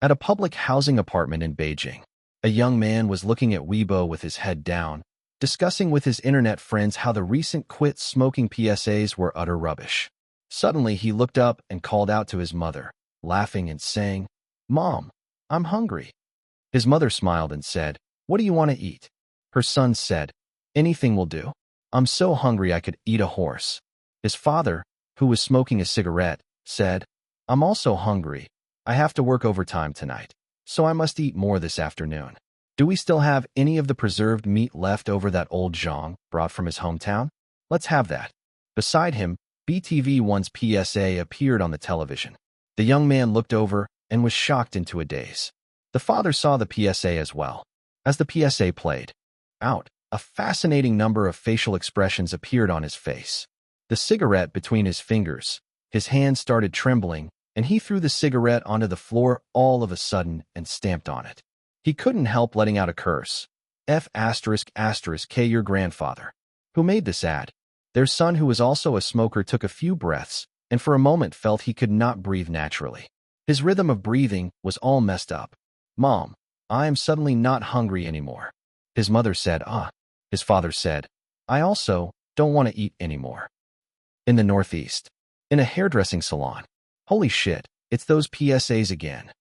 At a public housing apartment in Beijing, a young man was looking at Weibo with his head down, discussing with his internet friends how the recent quit smoking PSAs were utter rubbish. Suddenly, he looked up and called out to his mother, laughing and saying, "Mom, I'm hungry." His mother smiled and said, "What do you want to eat?" Her son said, "Anything will do. I'm so hungry I could eat a horse." His father, who was smoking a cigarette, said, "I'm also hungry. I have to work overtime tonight, so I must eat more this afternoon. Do we still have any of the preserved meat left over that old Zhang brought from his hometown? Let's have that." Beside him, BTV One's PSA appeared on the television. The young man looked over and was shocked into a daze. The father saw the PSA as well. As the PSA played out, a fascinating number of facial expressions appeared on his face. The cigarette between his fingers, his hand started trembling, and he threw the cigarette onto the floor all of a sudden and stamped on it. He couldn't help letting out a curse. K your grandfather, who made this ad. Their son, who was also a smoker, took a few breaths and for a moment felt he could not breathe naturally. His rhythm of breathing was all messed up. "Mom, I am suddenly not hungry anymore." His mother said, "Ah." His father said, "I also don't want to eat anymore." In the Northeast, in a hairdressing salon. Holy shit, it's those PSAs again.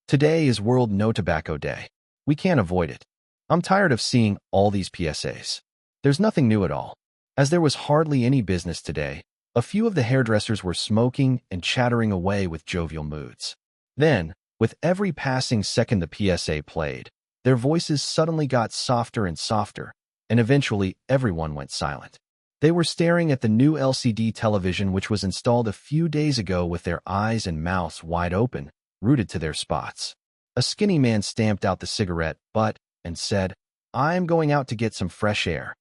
Today is World No Tobacco Day. We can't avoid it. I'm tired of seeing all these PSAs. There's nothing new at all. As there was hardly any business today, a few of the hairdressers were smoking and chattering away with jovial moods. Then, with every passing second the PSA played, their voices suddenly got softer and softer, and eventually everyone went silent. They were staring at the new LCD television which was installed a few days ago with their eyes and mouths wide open, rooted to their spots. A skinny man stamped out the cigarette butt and said, "I am going out to get some fresh air.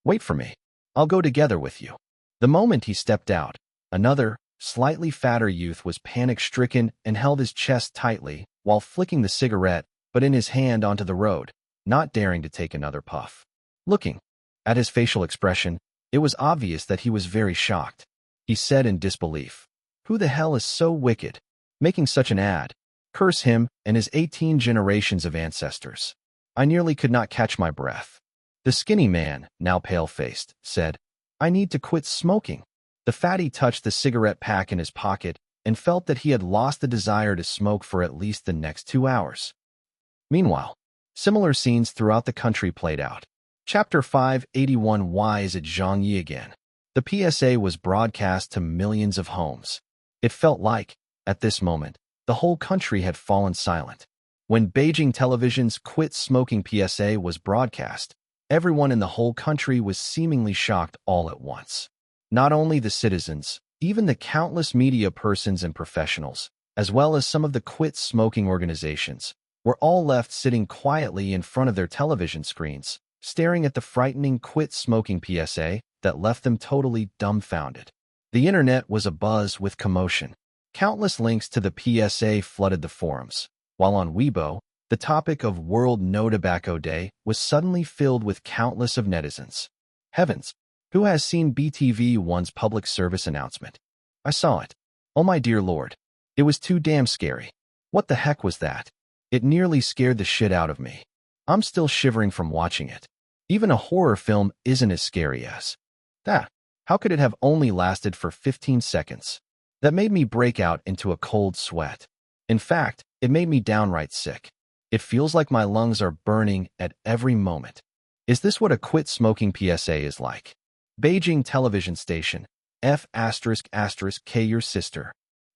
Wait for me. I'll go together with you." The moment he stepped out, another, slightly fatter youth was panic-stricken and held his chest tightly while flicking the cigarette, but in his hand onto the road, not daring to take another puff. Looking at his facial expression, it was obvious that he was very shocked. He said in disbelief, "Who the hell is so wicked, making such an ad? Curse him and his 18 generations of ancestors." I nearly could not catch my breath. The skinny man, now pale-faced, said, "I need to quit smoking." The fatty touched the cigarette pack in his pocket and felt that he had lost the desire to smoke for at least the next 2 hours. Meanwhile, similar scenes throughout the country played out. Chapter 581. Why is it Zhang Ye again? The PSA was broadcast to millions of homes. It felt like, at this moment, the whole country had fallen silent. When Beijing television's Quit Smoking PSA was broadcast, everyone in the whole country was seemingly shocked all at once. Not only the citizens, even the countless media persons and professionals, as well as some of the quit smoking organizations, were all left sitting quietly in front of their television screens, staring at the frightening Quit Smoking PSA that left them totally dumbfounded. The internet was abuzz with commotion. Countless links to the PSA flooded the forums, while on Weibo, the topic of World No Tobacco Day was suddenly filled with countless of netizens. Heavens, who has seen BTV1's public service announcement? I saw it. Oh my dear Lord. It was too damn scary. What the heck was that? It nearly scared the shit out of me. I'm still shivering from watching it. Even a horror film isn't as scary as that. How could it have only lasted for 15 seconds? That made me break out into a cold sweat. In fact, it made me downright sick. It feels like my lungs are burning at every moment. Is this what a quit smoking PSA is like? Beijing television station, F***K your sister.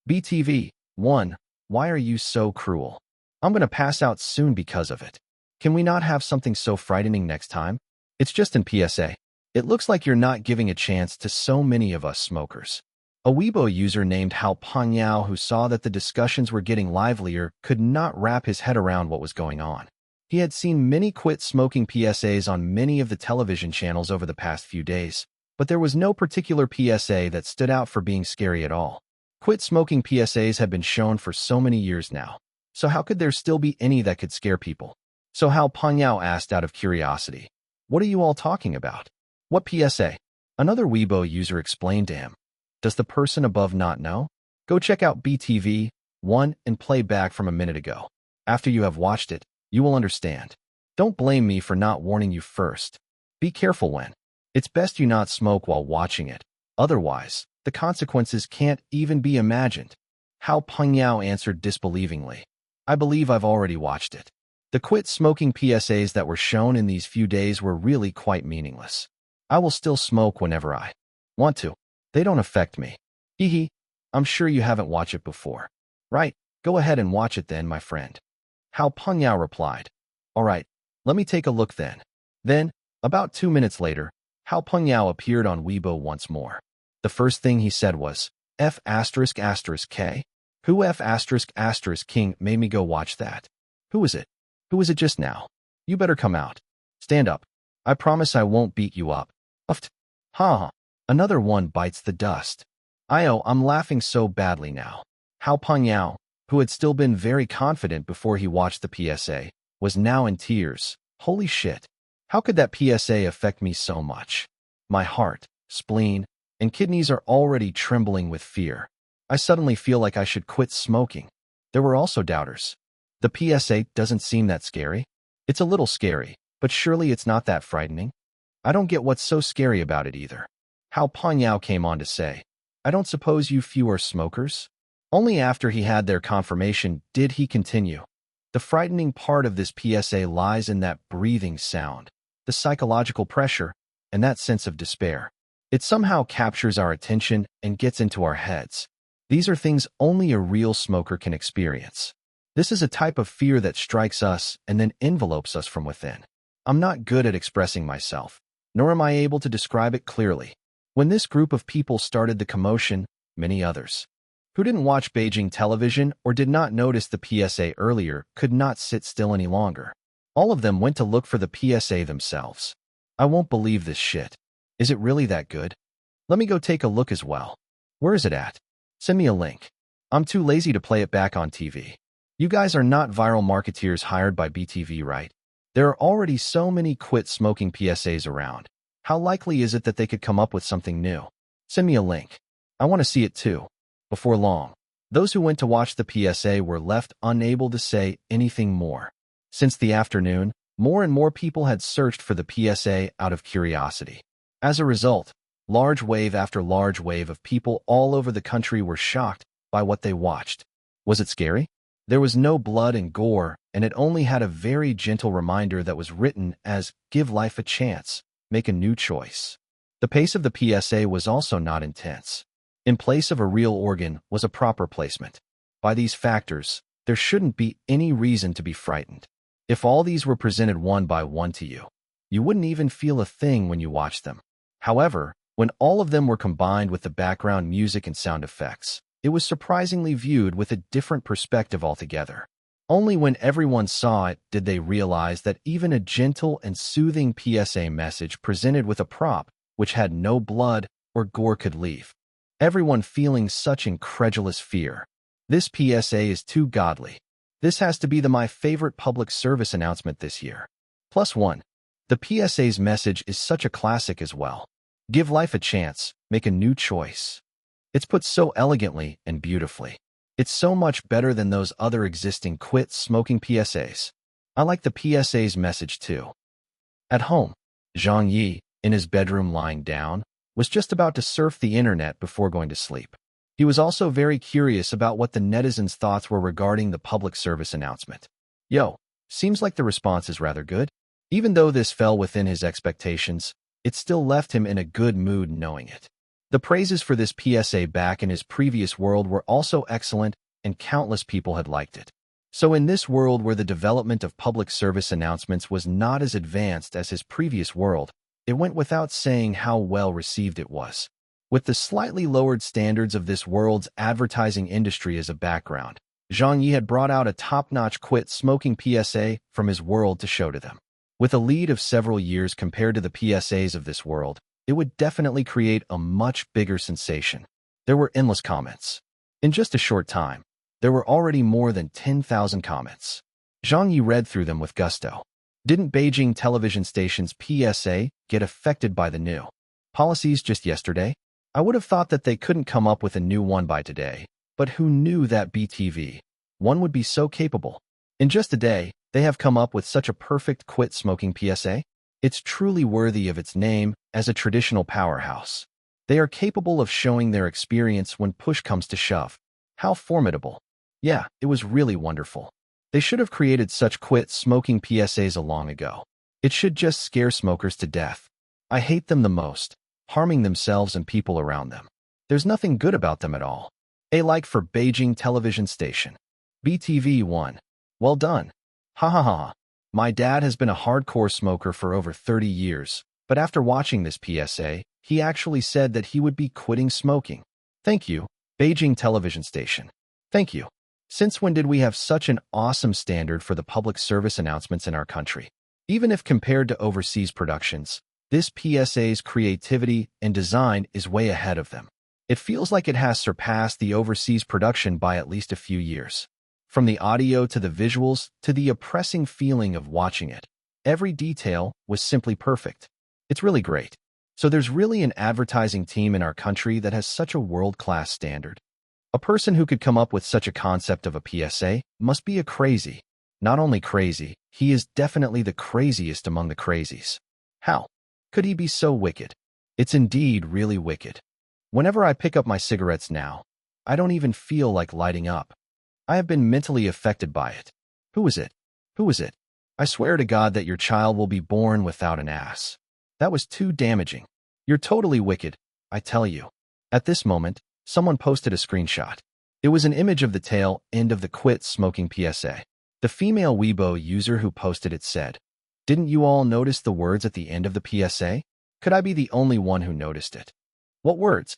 BTV, 1, why are you so cruel? I'm gonna pass out soon because of it. Can we not have something so frightening next time? It's just in PSA. It looks like you're not giving a chance to so many of us smokers. A Weibo user named Hao Pangyao, who saw that the discussions were getting livelier, could not wrap his head around what was going on. He had seen many quit smoking PSAs on many of the television channels over the past few days, but there was no particular PSA that stood out for being scary at all. Quit smoking PSAs had been shown for so many years now, so how could there still be any that could scare people? So Hao Pangyao asked out of curiosity, "What are you all talking about? What PSA?" Another Weibo user explained to him, "Does the person above not know? Go check out BTV1 and play back from a minute ago. After you have watched it, you will understand. Don't blame me for not warning you first. Be careful when. It's best you not smoke while watching it. Otherwise, the consequences can't even be imagined." Hao Pangyao answered disbelievingly, "I believe I've already watched it. The quit smoking PSAs that were shown in these few days were really quite meaningless. I will still smoke whenever I want to. They don't affect me. Hee. I'm sure you haven't watched it before. Right, go ahead and watch it then, my friend." Hao Pangyao replied, "All right, let me take a look then." Then, about 2 minutes later, Hao Pangyao appeared on Weibo once more. The first thing he said was, F***K? Who F***King made me go watch that? Who is it? Who is it just now? You better come out. Stand up. I promise I won't beat you up. Uft. Ha. Another one bites the dust. I'm laughing so badly now. Hao Pangyao, who had still been very confident before he watched the PSA, was now in tears. Holy shit. How could that PSA affect me so much? My heart, spleen, and kidneys are already trembling with fear. I suddenly feel like I should quit smoking. There were also doubters. The PSA doesn't seem that scary. It's a little scary, but surely it's not that frightening. I don't get what's so scary about it either. Hao Pangyao came on to say, I don't suppose you few are smokers? Only after he had their confirmation did he continue. The frightening part of this PSA lies in that breathing sound, the psychological pressure, and that sense of despair. It somehow captures our attention and gets into our heads. These are things only a real smoker can experience. This is a type of fear that strikes us and then envelopes us from within. I'm not good at expressing myself, nor am I able to describe it clearly. When this group of people started the commotion, many others, who didn't watch Beijing television or did not notice the PSA earlier, could not sit still any longer. All of them went to look for the PSA themselves. I won't believe this shit. Is it really that good? Let me go take a look as well. Where is it at? Send me a link. I'm too lazy to play it back on TV. You guys are not viral marketeers hired by BTV, right? There are already so many quit smoking PSAs around. How likely is it that they could come up with something new? Send me a link. I want to see it too. Before long, those who went to watch the PSA were left unable to say anything more. Since the afternoon, more and more people had searched for the PSA out of curiosity. As a result, large wave after large wave of people all over the country were shocked by what they watched. Was it scary? There was no blood and gore, and it only had a very gentle reminder that was written as, "Give life a chance, make a new choice." The pace of the PSA was also not intense. In place of a real organ was a proper placement. By these factors, there shouldn't be any reason to be frightened. If all these were presented one by one to you, you wouldn't even feel a thing when you watched them. However, when all of them were combined with the background music and sound effects, it was surprisingly viewed with a different perspective altogether. Only when everyone saw it did they realize that even a gentle and soothing PSA message presented with a prop which had no blood or gore could leave everyone feeling such incredulous fear. This PSA is too godly. This has to be my favorite public service announcement this year. +1. The PSA's message is such a classic as well. Give life a chance, make a new choice. It's put so elegantly and beautifully. It's so much better than those other existing quit smoking PSAs. I like the PSA's message too. At home, Zhang Ye, in his bedroom lying down, was just about to surf the internet before going to sleep. He was also very curious about what the netizens' thoughts were regarding the public service announcement. Yo, seems like the response is rather good. Even though this fell within his expectations, it still left him in a good mood knowing it. The praises for this PSA back in his previous world were also excellent, and countless people had liked it. So in this world where the development of public service announcements was not as advanced as his previous world, it went without saying how well received it was. With the slightly lowered standards of this world's advertising industry as a background, Zhang Ye had brought out a top-notch quit smoking PSA from his world to show to them. With a lead of several years compared to the PSAs of this world, it would definitely create a much bigger sensation. There were endless comments. In just a short time, there were already more than 10,000 comments. Zhang Ye read through them with gusto. Didn't Beijing television station's PSA get affected by the new policies just yesterday? I would have thought that they couldn't come up with a new one by today, but who knew that BTV one would be so capable? In just a day, they have come up with such a perfect quit smoking PSA. It's truly worthy of its name as a traditional powerhouse. They are capable of showing their experience when push comes to shove. How formidable. Yeah, it was really wonderful. They should have created such quit smoking PSAs long ago. It should just scare smokers to death. I hate them the most, harming themselves and people around them. There's nothing good about them at all. A like for Beijing television station. BTV 1. Well done. Ha ha ha. My dad has been a hardcore smoker for over 30 years, but after watching this PSA, he actually said that he would be quitting smoking. Thank you, Beijing television station. Thank you. Since when did we have such an awesome standard for the public service announcements in our country? Even if compared to overseas productions, this PSA's creativity and design is way ahead of them. It feels like it has surpassed the overseas production by at least a few years. From the audio to the visuals to the oppressing feeling of watching it, every detail was simply perfect. It's really great. So there's really an advertising team in our country that has such a world-class standard. A person who could come up with such a concept of a PSA must be a crazy. Not only crazy, he is definitely the craziest among the crazies. How could he be so wicked? It's indeed really wicked. Whenever I pick up my cigarettes now, I don't even feel like lighting up. I have been mentally affected by it. Who is it? Who is it? I swear to God that your child will be born without an ass. That was too damaging. You're totally wicked, I tell you. At this moment, someone posted a screenshot. It was an image of the tail end of the quit smoking PSA. The female Weibo user who posted it said, "Didn't you all notice the words at the end of the PSA? Could I be the only one who noticed it?" What words?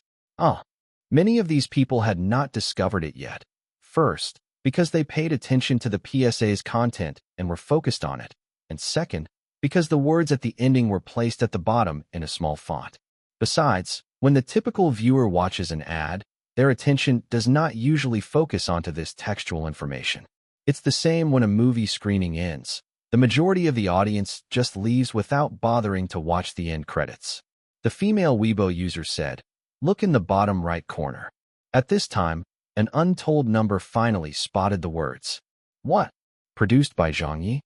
Many of these people had not discovered it yet. First, because they paid attention to the PSA's content and were focused on it. and second, because the words at the ending were placed at the bottom in a small font. Besides, when the typical viewer watches an ad, their attention does not usually focus onto this textual information. It's the same when a movie screening ends. The majority of the audience just leaves without bothering to watch the end credits. The female Weibo user said, "Look in the bottom right corner." At this time, an untold number finally spotted the words. What? Produced by Zhang Ye?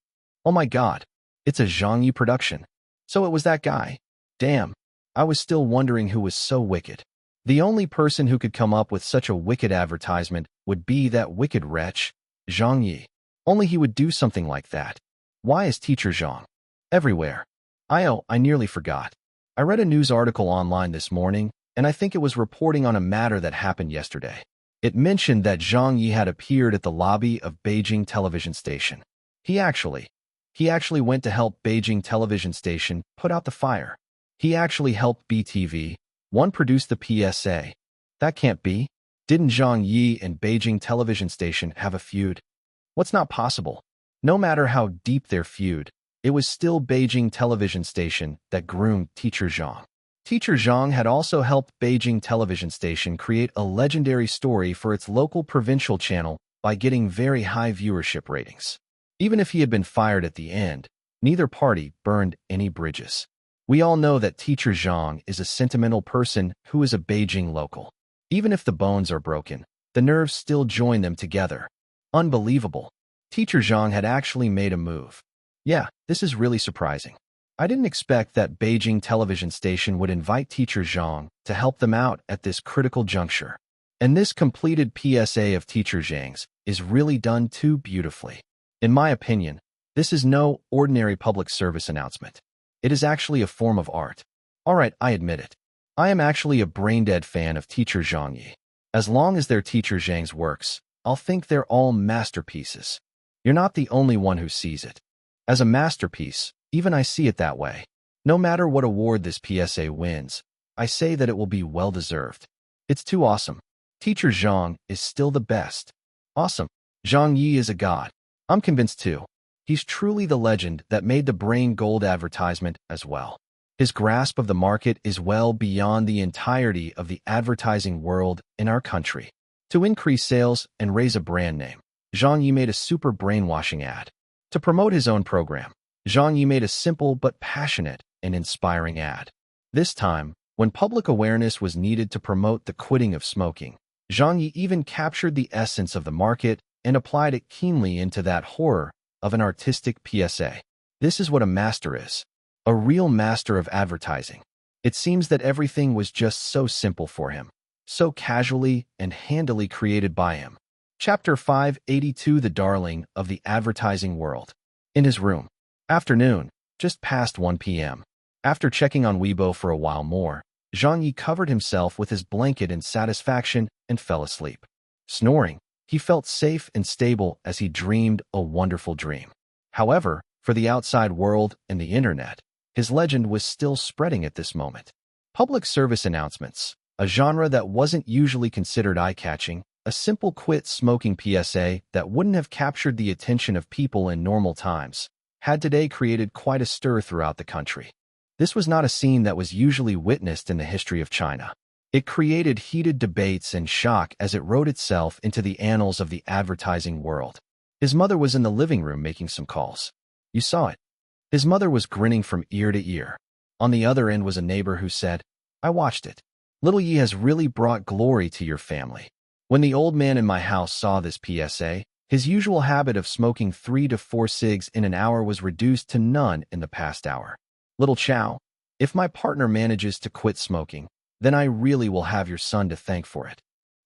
Oh my god, it's a Zhang Ye production. So it was that guy. Damn, I was still wondering who was so wicked. The only person who could come up with such a wicked advertisement would be that wicked wretch, Zhang Ye. Only he would do something like that. Why is Teacher Zhang everywhere? I nearly forgot. I read a news article online this morning, and I think it was reporting on a matter that happened yesterday. It mentioned that Zhang Ye had appeared at the lobby of Beijing television station. He actually went to help Beijing television station put out the fire. He actually helped BTV1 produce the PSA. That can't be. Didn't Zhang Ye and Beijing television station have a feud? What's not possible? No matter how deep their feud, it was still Beijing television station that groomed Teacher Zhang. Teacher Zhang had also helped Beijing television station create a legendary story for its local provincial channel by getting very high viewership ratings. Even if he had been fired at the end, neither party burned any bridges. We all know that Teacher Zhang is a sentimental person who is a Beijing local. Even if the bones are broken, the nerves still join them together. Unbelievable. Teacher Zhang had actually made a move. Yeah, this is really surprising. I didn't expect that Beijing television station would invite Teacher Zhang to help them out at this critical juncture. And this completed PSA of Teacher Zhang's is really done too beautifully. In my opinion, this is no ordinary public service announcement. It is actually a form of art. Alright, I admit it. I am actually a brain-dead fan of Teacher Zhang Ye. As long as they're Teacher Zhang's works, I'll think they're all masterpieces. You're not the only one who sees it. As a masterpiece, even I see it that way. No matter what award this PSA wins, I say that it will be well-deserved. It's too awesome. Teacher Zhang is still the best. Awesome. Zhang Ye is a god. I'm convinced too. He's truly the legend that made the brain gold advertisement as well. His grasp of the market is well beyond the entirety of the advertising world in our country. To increase sales and raise a brand name, Zhang Ye made a super brainwashing ad. To promote his own program, Zhang Ye made a simple but passionate and inspiring ad. This time, when public awareness was needed to promote the quitting of smoking, Zhang Ye even captured the essence of the market and applied it keenly into that horror of an artistic PSA. This is what a master is. A real master of advertising. It seems that everything was just so simple for him, so casually and handily created by him. Chapter 582, The Darling of the Advertising World. In his room. Afternoon, just past 1 p.m. After checking on Weibo for a while more, Zhang Ye covered himself with his blanket in satisfaction and fell asleep. Snoring, he felt safe and stable as he dreamed a wonderful dream. However, for the outside world and the internet, his legend was still spreading at this moment. Public service announcements, a genre that wasn't usually considered eye-catching, a simple quit smoking PSA that wouldn't have captured the attention of people in normal times, had today created quite a stir throughout the country. This was not a scene that was usually witnessed in the history of China. It created heated debates and shock as it wrote itself into the annals of the advertising world. His mother was in the living room making some calls. You saw it. His mother was grinning from ear to ear. On the other end was a neighbor who said, I watched it. Little Yi has really brought glory to your family. When the old man in my house saw this PSA, his usual habit of smoking 3 to 4 cigs in an hour was reduced to none in the past hour. Little Chow, if my partner manages to quit smoking, then I really will have your son to thank for it.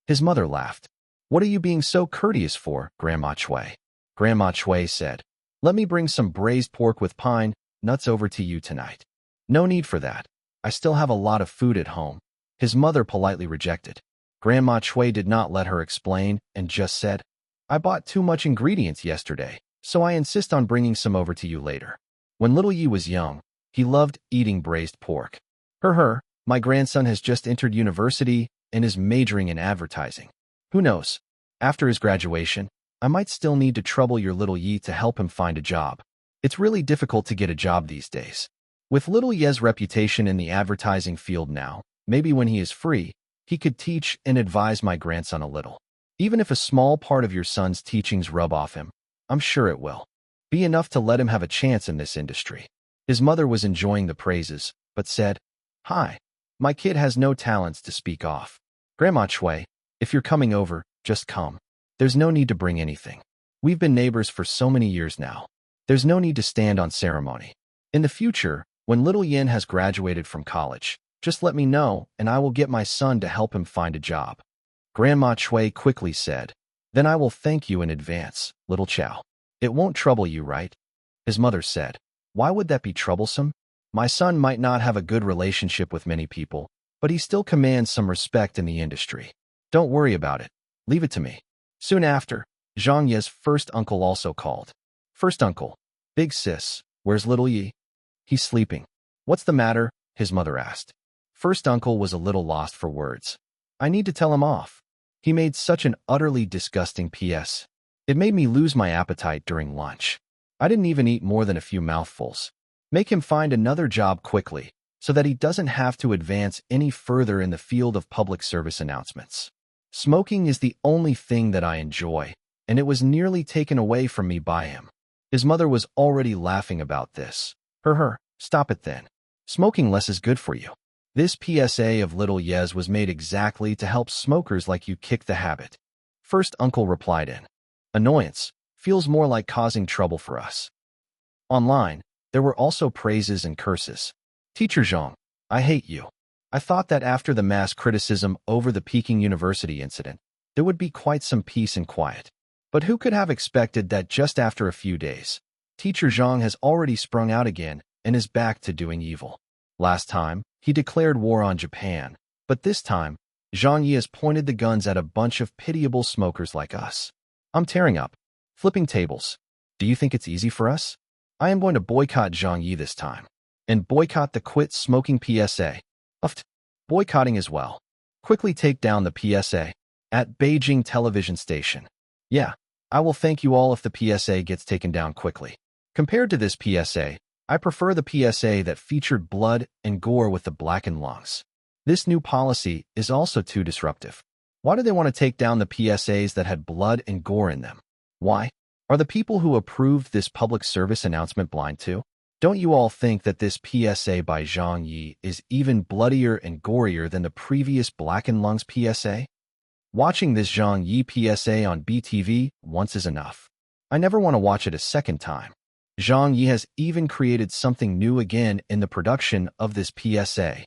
His mother laughed. What are you being so courteous for, Grandma Chui? Grandma Chui said, let me bring some braised pork with pine nuts over to you tonight. No need for that. I still have a lot of food at home. His mother politely rejected. Grandma Chui did not let her explain and just said, I bought too much ingredients yesterday, so I insist on bringing some over to you later. When little Yi was young, he loved eating braised pork. My grandson has just entered university and is majoring in advertising. Who knows? After his graduation, I might still need to trouble your little Yi to help him find a job. It's really difficult to get a job these days. With little Ye's reputation in the advertising field now, maybe when he is free, he could teach and advise my grandson a little. Even if a small part of your son's teachings rub off him, I'm sure it will be enough to let him have a chance in this industry. His mother was enjoying the praises, but said, "Hi, my kid has no talents to speak of. Grandma Chui, if you're coming over, just come. There's no need to bring anything. We've been neighbors for so many years now. There's no need to stand on ceremony. In the future, when little Yin has graduated from college, just let me know and I will get my son to help him find a job." Grandma Chui quickly said, "Then I will thank you in advance, little Chow. It won't trouble you, right?" His mother said, "Why would that be troublesome? My son might not have a good relationship with many people, but he still commands some respect in the industry. Don't worry about it. Leave it to me." Soon after, Zhang Ye's first uncle also called. "First uncle, big sis, where's little Yi?" "He's sleeping." "What's the matter?" his mother asked. First uncle was a little lost for words. "I need to tell him off. He made such an utterly disgusting PS. It made me lose my appetite during lunch. I didn't even eat more than a few mouthfuls. Make him find another job quickly, so that he doesn't have to advance any further in the field of public service announcements. Smoking is the only thing that I enjoy, and it was nearly taken away from me by him." His mother was already laughing about this. Stop it then. Smoking less is good for you." This PSA of little Yez was made exactly to help smokers like you kick the habit. First uncle replied in, "Annoyance feels more like causing trouble for us." Online, there were also praises and curses. "Teacher Zhang, I hate you. I thought that after the mass criticism over the Peking University incident, there would be quite some peace and quiet. But who could have expected that just after a few days, Teacher Zhang has already sprung out again and is back to doing evil. Last time, he declared war on Japan, but this time, Zhang Ye has pointed the guns at a bunch of pitiable smokers like us. I'm tearing up, flipping tables. Do you think it's easy for us? I am going to boycott Zhang Ye this time, and boycott the quit smoking PSA. Boycotting as well. Quickly take down the PSA at Beijing television station. Yeah, I will thank you all if the PSA gets taken down quickly. Compared to this PSA, I prefer the PSA that featured blood and gore with the blackened lungs. This new policy is also too disruptive. Why do they want to take down the PSAs that had blood and gore in them? Why? Are the people who approved this public service announcement blind too? Don't you all think that this PSA by Zhang Ye is even bloodier and gorier than the previous blackened lungs PSA? Watching this Zhang Ye PSA on BTV once is enough. I never want to watch it a second time. Zhang Ye has even created something new again in the production of this PSA.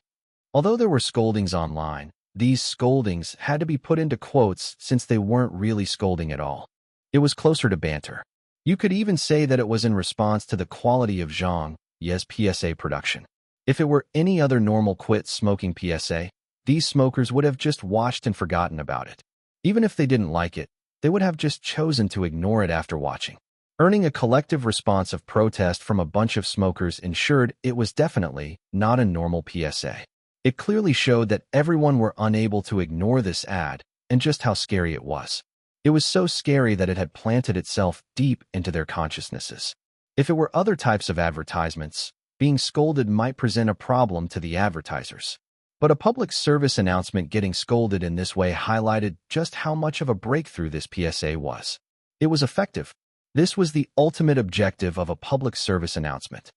Although there were scoldings online, these scoldings had to be put into quotes since they weren't really scolding at all. It was closer to banter. You could even say that it was in response to the quality of Zhang Ye's PSA production. If it were any other normal quit smoking PSA, these smokers would have just watched and forgotten about it. Even if they didn't like it, they would have just chosen to ignore it after watching. Earning a collective response of protest from a bunch of smokers ensured it was definitely not a normal PSA. It clearly showed that everyone were unable to ignore this ad and just how scary it was. It was so scary that it had planted itself deep into their consciousnesses. If it were other types of advertisements, being scolded might present a problem to the advertisers. But a public service announcement getting scolded in this way highlighted just how much of a breakthrough this PSA was. It was effective. This was the ultimate objective of a public service announcement.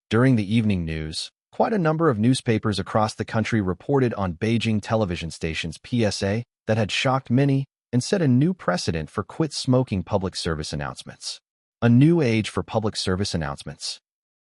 During the evening news, quite a number of newspapers across the country reported on Beijing television stations' PSA that had shocked many and set a new precedent for quit smoking public service announcements. A new age for public service announcements.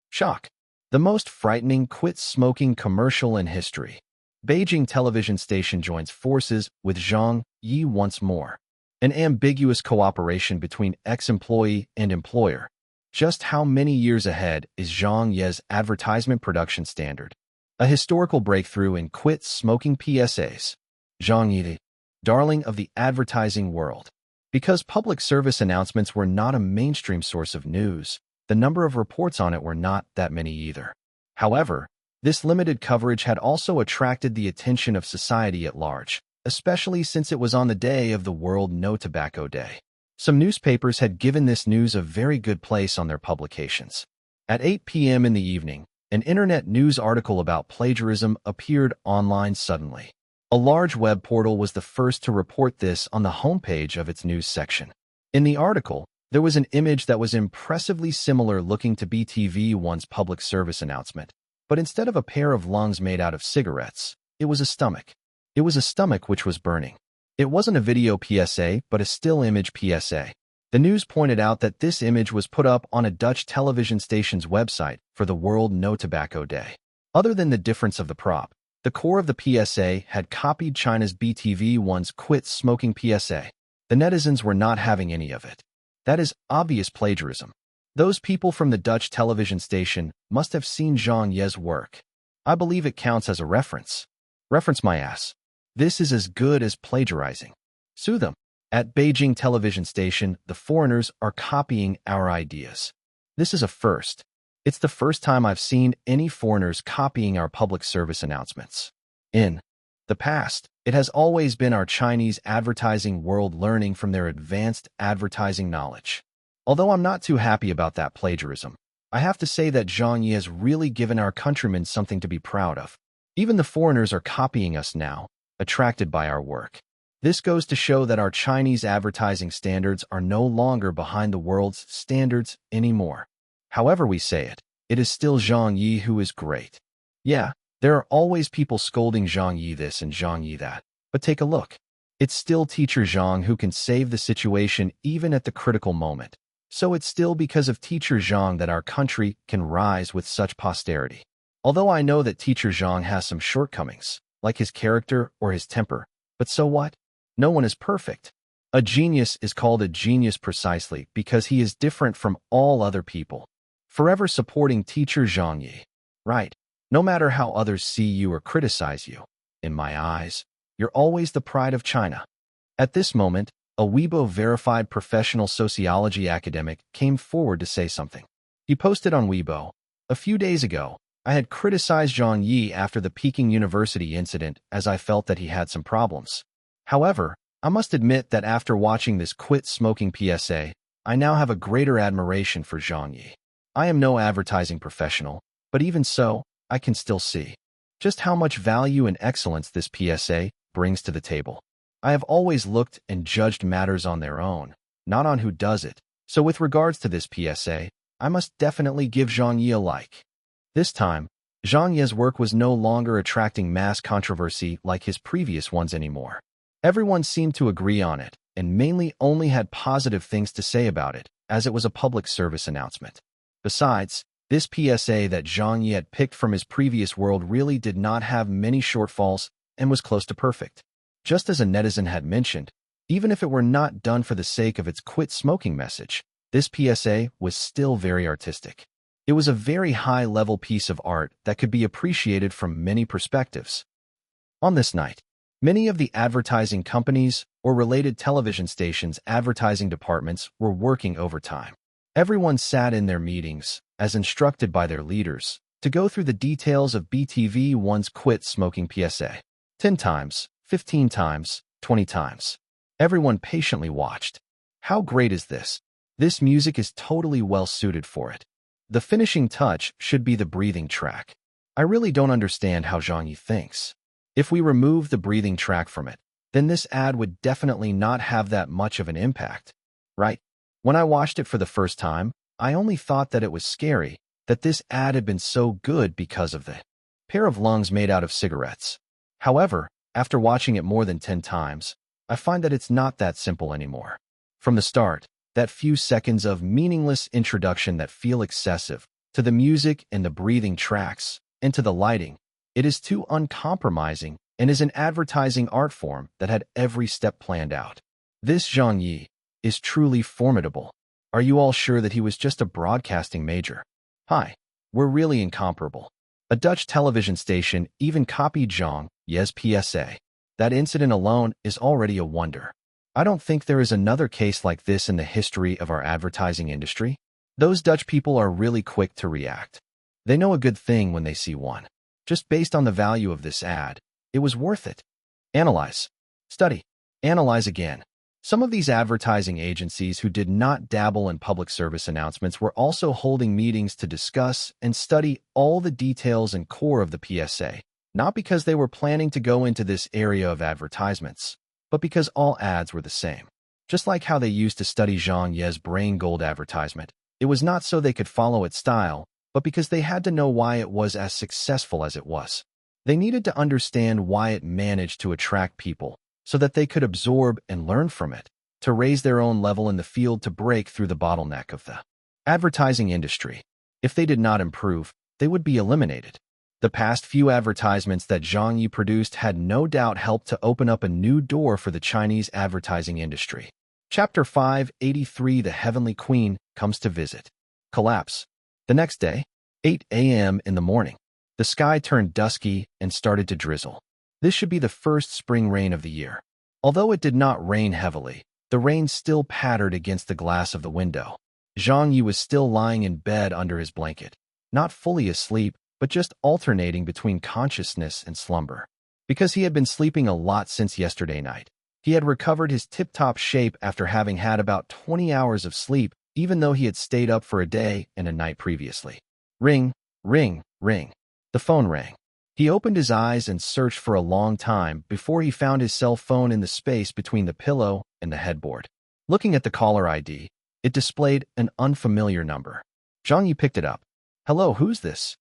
Shock. The most frightening quit smoking commercial in history. Beijing television station joins forces with Zhang Ye once more. An ambiguous cooperation between ex-employee and employer. Just how many years ahead is Zhang Ye's advertisement production standard? A historical breakthrough in quit smoking PSAs. Zhang Ye, darling of the advertising world. Because public service announcements were not a mainstream source of news, the number of reports on it were not that many either. However, this limited coverage had also attracted the attention of society at large, especially since it was on the day of the World No Tobacco Day. Some newspapers had given this news a very good place on their publications. At 8 p.m. in the evening, an internet news article about plagiarism appeared online suddenly. A large web portal was the first to report this on the homepage of its news section. In the article, there was an image that was impressively similar looking to BTV1's public service announcement, but instead of a pair of lungs made out of cigarettes, it was a stomach. It was a stomach which was burning. It wasn't a video PSA, but a still image PSA. The news pointed out that this image was put up on a Dutch television station's website for the World No Tobacco Day. Other than the difference of the prop, the core of the PSA had copied China's BTV1's Quit Smoking PSA. The netizens were not having any of it. That is obvious plagiarism. Those people from the Dutch television station must have seen Zhang Ye's work. I believe it counts as a reference. Reference my ass. This is as good as plagiarizing. Sue them. At Beijing television station, the foreigners are copying our ideas. This is a first. It's the first time I've seen any foreigners copying our public service announcements. In the past, it has always been our Chinese advertising world learning from their advanced advertising knowledge. Although I'm not too happy about that plagiarism, I have to say that Zhang Ye has really given our countrymen something to be proud of. Even the foreigners are copying us now, attracted by our work. This goes to show that our Chinese advertising standards are no longer behind the world's standards anymore. However we say it, it is still Zhang Ye who is great. Yeah, there are always people scolding Zhang Ye this and Zhang Ye that, but take a look. It's still Teacher Zhang who can save the situation even at the critical moment. So it's still because of Teacher Zhang that our country can rise with such posterity. Although I know that Teacher Zhang has some shortcomings, like his character or his temper, but so what? No one is perfect. A genius is called a genius precisely because he is different from all other people. Forever supporting Teacher Zhang Ye. Right. No matter how others see you or criticize you, in my eyes, you're always the pride of China. At this moment, a Weibo-verified professional sociology academic came forward to say something. He posted on Weibo, "A few days ago, I had criticized Zhang Ye after the Peking University incident as I felt that he had some problems. However, I must admit that after watching this Quit Smoking PSA, I now have a greater admiration for Zhang Ye. I am no advertising professional, but even so, I can still see just how much value and excellence this PSA brings to the table. I have always looked and judged matters on their own, not on who does it. So with regards to this PSA, I must definitely give Zhang Ye a like." This time, Zhang Ye's work was no longer attracting mass controversy like his previous ones anymore. Everyone seemed to agree on it, and mainly only had positive things to say about it, as it was a public service announcement. Besides, this PSA that Zhang Ye had picked from his previous world really did not have many shortfalls and was close to perfect. Just as a netizen had mentioned, even if it were not done for the sake of its quit smoking message, this PSA was still very artistic. It was a very high-level piece of art that could be appreciated from many perspectives. On this night, many of the advertising companies or related television stations' advertising departments were working overtime. Everyone sat in their meetings, as instructed by their leaders, to go through the details of BTV1's Quit Smoking PSA. 10 times, 15 times, 20 times. Everyone patiently watched. How great is this? This music is totally well-suited for it. The finishing touch should be the breathing track. I really don't understand how Zhang Ye thinks. If we remove the breathing track from it, then this ad would definitely not have that much of an impact, right? When I watched it for the first time, I only thought that it was scary, that this ad had been so good because of the pair of lungs made out of cigarettes. However, after watching it more than 10 times, I find that it's not that simple anymore. From the start, that few seconds of meaningless introduction that feel excessive, to the music and the breathing tracks, and to the lighting, it is too uncompromising and is an advertising art form that had every step planned out. This Zhang Ye is truly formidable. Are you all sure that he was just a broadcasting major? Hi, we're really incomparable. A Dutch television station even copied Zhang Ye's PSA. That incident alone is already a wonder. I don't think there is another case like this in the history of our advertising industry. Those Dutch people are really quick to react. They know a good thing when they see one. Just based on the value of this ad, it was worth it. Analyze. Study. Analyze again. Some of these advertising agencies who did not dabble in public service announcements were also holding meetings to discuss and study all the details and core of the PSA, not because they were planning to go into this area of advertisements, but because all ads were the same. Just like how they used to study Zhang Ye's brain gold advertisement, it was not so they could follow its style, but because they had to know why it was as successful as it was. They needed to understand why it managed to attract people, so that they could absorb and learn from it, to raise their own level in the field to break through the bottleneck of the advertising industry. If they did not improve, they would be eliminated. The past few advertisements that Zhang Ye produced had no doubt helped to open up a new door for the Chinese advertising industry. Chapter 583 The Heavenly Queen Comes to Visit. Collapse. The next day, 8 a.m. in the morning, the sky turned dusky and started to drizzle. This should be the first spring rain of the year. Although it did not rain heavily, the rain still pattered against the glass of the window. Zhang Ye was still lying in bed under his blanket, not fully asleep, but just alternating between consciousness and slumber. Because he had been sleeping a lot since yesterday night, he had recovered his tip-top shape after having had about 20 hours of sleep, even though he had stayed up for a day and a night previously. Ring, ring, ring. The phone rang. He opened his eyes and searched for a long time before he found his cell phone in the space between the pillow and the headboard. Looking at the caller ID, it displayed an unfamiliar number. Zhang Ye picked it up. Hello, who's this?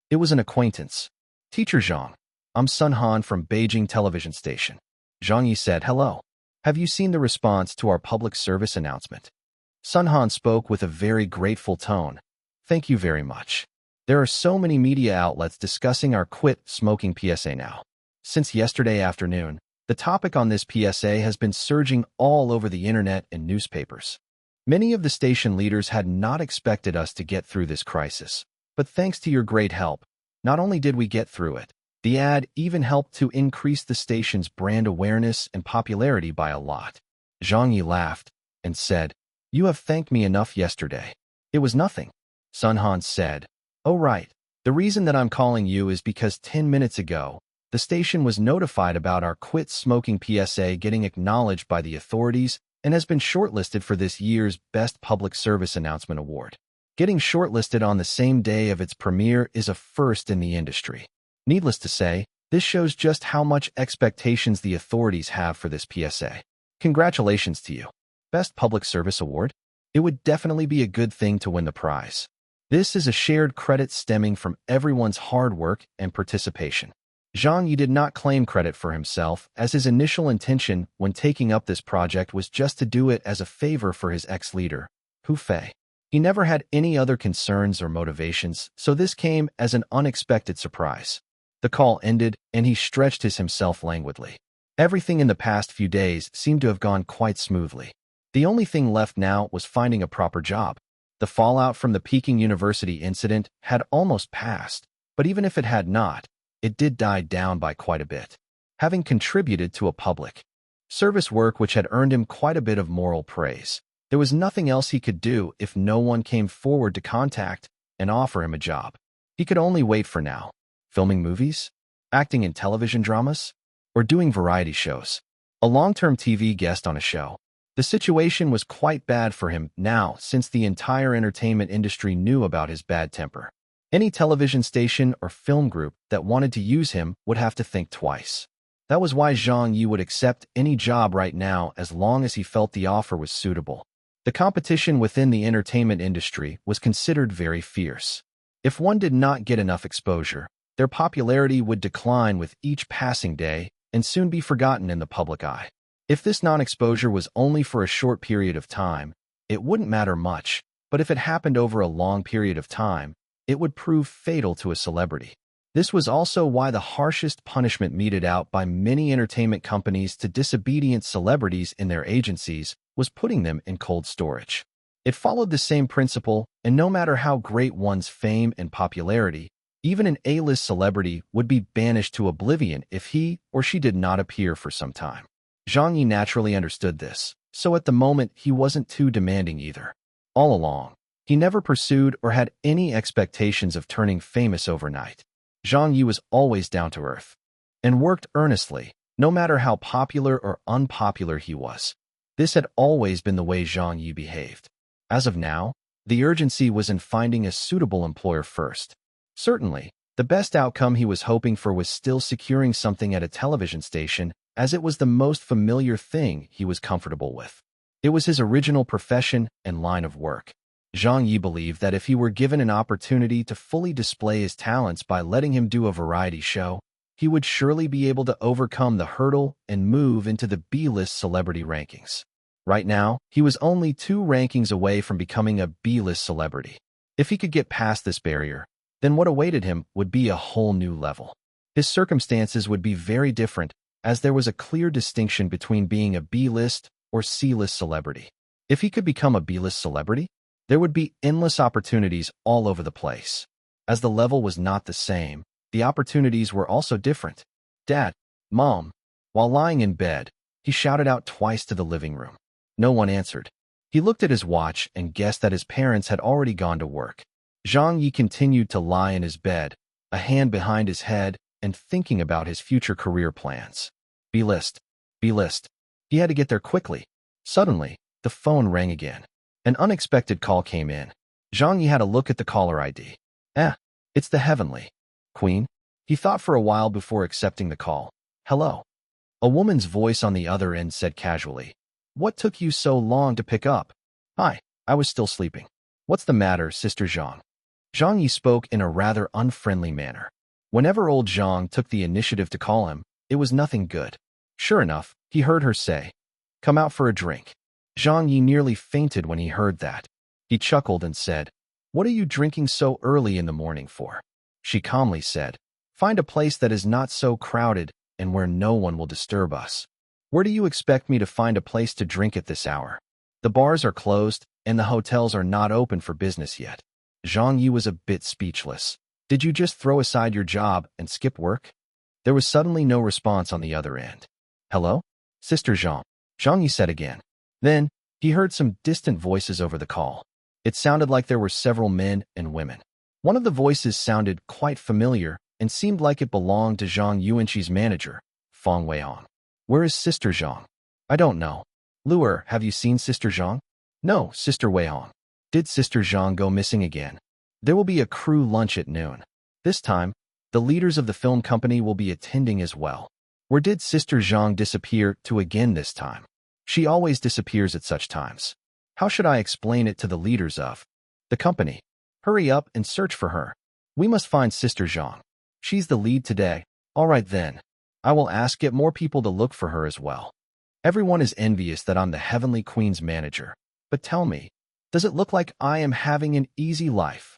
It was an acquaintance. Teacher Zhang. I'm Sun Han from Beijing television station. Zhang Ye said, hello. Have you seen the response to our public service announcement? Sun Han spoke with a very grateful tone. Thank you very much. There are so many media outlets discussing our quit smoking PSA now. Since yesterday afternoon, the topic on this PSA has been surging all over the internet and newspapers. Many of the station leaders had not expected us to get through this crisis, but thanks to your great help, not only did we get through it, the ad even helped to increase the station's brand awareness and popularity by a lot. Zhang Ye laughed and said, you have thanked me enough yesterday. It was nothing. Sun Han said, oh right. The reason that I'm calling you is because 10 minutes ago, the station was notified about our quit smoking PSA getting acknowledged by the authorities and has been shortlisted for this year's Best Public Service Announcement Award. Getting shortlisted on the same day of its premiere is a first in the industry. Needless to say, this shows just how much expectations the authorities have for this PSA. Congratulations to you. Best Public Service Award? It would definitely be a good thing to win the prize. This is a shared credit stemming from everyone's hard work and participation. Zhang Ye did not claim credit for himself, as his initial intention when taking up this project was just to do it as a favor for his ex-leader, Hu Fei. He never had any other concerns or motivations, so this came as an unexpected surprise. The call ended, and he stretched himself languidly. Everything in the past few days seemed to have gone quite smoothly. The only thing left now was finding a proper job. The fallout from the Peking University incident had almost passed, but even if it had not, it did die down by quite a bit. Having contributed to a public service work which had earned him quite a bit of moral praise, there was nothing else he could do if no one came forward to contact and offer him a job. He could only wait for now. Filming movies? Acting in television dramas? Or doing variety shows? A long-term TV guest on a show? The situation was quite bad for him now since the entire entertainment industry knew about his bad temper. Any television station or film group that wanted to use him would have to think twice. That was why Zhang Ye would accept any job right now as long as he felt the offer was suitable. The competition within the entertainment industry was considered very fierce. If one did not get enough exposure, their popularity would decline with each passing day and soon be forgotten in the public eye. If this non-exposure was only for a short period of time, it wouldn't matter much, but if it happened over a long period of time, it would prove fatal to a celebrity. This was also why the harshest punishment meted out by many entertainment companies to disobedient celebrities in their agencies was putting them in cold storage. It followed the same principle, and no matter how great one's fame and popularity, even an A-list celebrity would be banished to oblivion if he or she did not appear for some time. Zhang Ye naturally understood this, so at the moment he wasn't too demanding either. All along, he never pursued or had any expectations of turning famous overnight. Zhang Ye was always down to earth and worked earnestly, no matter how popular or unpopular he was. This had always been the way Zhang Ye behaved. As of now, the urgency was in finding a suitable employer first. Certainly, the best outcome he was hoping for was still securing something at a television station, as it was the most familiar thing he was comfortable with. It was his original profession and line of work. Zhang Ye believed that if he were given an opportunity to fully display his talents by letting him do a variety show, he would surely be able to overcome the hurdle and move into the B-list celebrity rankings. Right now, he was only 2 rankings away from becoming a B-list celebrity. If he could get past this barrier, then what awaited him would be a whole new level. His circumstances would be very different, as there was a clear distinction between being a B-list or C-list celebrity. If he could become a B-list celebrity, there would be endless opportunities all over the place. As the level was not the same, the opportunities were also different. "Dad, Mom." While lying in bed, he shouted out twice to the living room. No one answered. He looked at his watch and guessed that his parents had already gone to work. Zhang Ye continued to lie in his bed, a hand behind his head, and thinking about his future career plans. B-list. B-list. He had to get there quickly. Suddenly, the phone rang again. An unexpected call came in. Zhang Ye had a look at the caller ID. It's the heavenly Queen. He thought for a while before accepting the call. "Hello." A woman's voice on the other end said casually, "What took you so long to pick up?" "Hi, I was still sleeping." "What's the matter, Sister Zhang?" Zhang Ye spoke in a rather unfriendly manner. Whenever old Zhang took the initiative to call him, it was nothing good. Sure enough, he heard her say, "Come out for a drink." Zhang Ye nearly fainted when he heard that. He chuckled and said, "What are you drinking so early in the morning for?" She calmly said, "Find a place that is not so crowded and where no one will disturb us." "Where do you expect me to find a place to drink at this hour? The bars are closed and the hotels are not open for business yet." Zhang Ye was a bit speechless. "Did you just throw aside your job and skip work?" There was suddenly no response on the other end. "Hello? Sister Zhang," Zhang Ye said again. Then, he heard some distant voices over the call. It sounded like there were several men and women. One of the voices sounded quite familiar and seemed like it belonged to Zhang Yuanqi's manager, Feng Weihong. "Where is Sister Zhang?" "I don't know." "Luer, have you seen Sister Zhang?" "No, Sister Weihong." "Did Sister Zhang go missing again?" "There will be a crew lunch at noon. This time, the leaders of the film company will be attending as well." "Where did Sister Zhang disappear to again this time?" "She always disappears at such times." "How should I explain it to the leaders of the company?" "Hurry up and search for her. We must find Sister Zhang. She's the lead today." "All right then. I will get more people to look for her as well. Everyone is envious that I'm the Heavenly Queen's manager. But tell me, does it look like I am having an easy life?"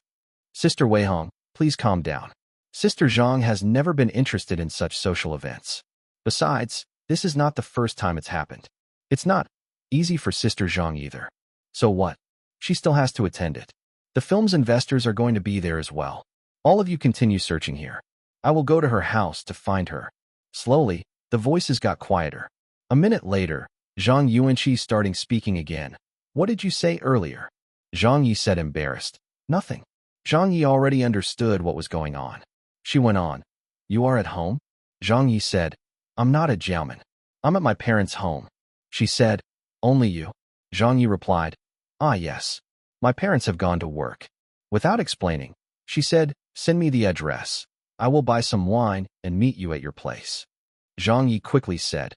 "Sister Weihong, please calm down. Sister Zhang has never been interested in such social events. Besides, this is not the first time it's happened. It's not easy for Sister Zhang either." "So what? She still has to attend it. The film's investors are going to be there as well. All of you continue searching here. I will go to her house to find her." Slowly, the voices got quieter. A minute later, Zhang Yuanqi started speaking again. "What did you say earlier?" Zhang Yi said, embarrassed. "Nothing." Zhang Yi already understood what was going on. She went on. "You are at home?" Zhang Yi said, "I'm not at Jiaomen. I'm at my parents' home." She said, "Only you?" Zhang Yi replied, "Ah, yes. My parents have gone to work." Without explaining, she said, "Send me the address. I will buy some wine and meet you at your place." Zhang Yi quickly said,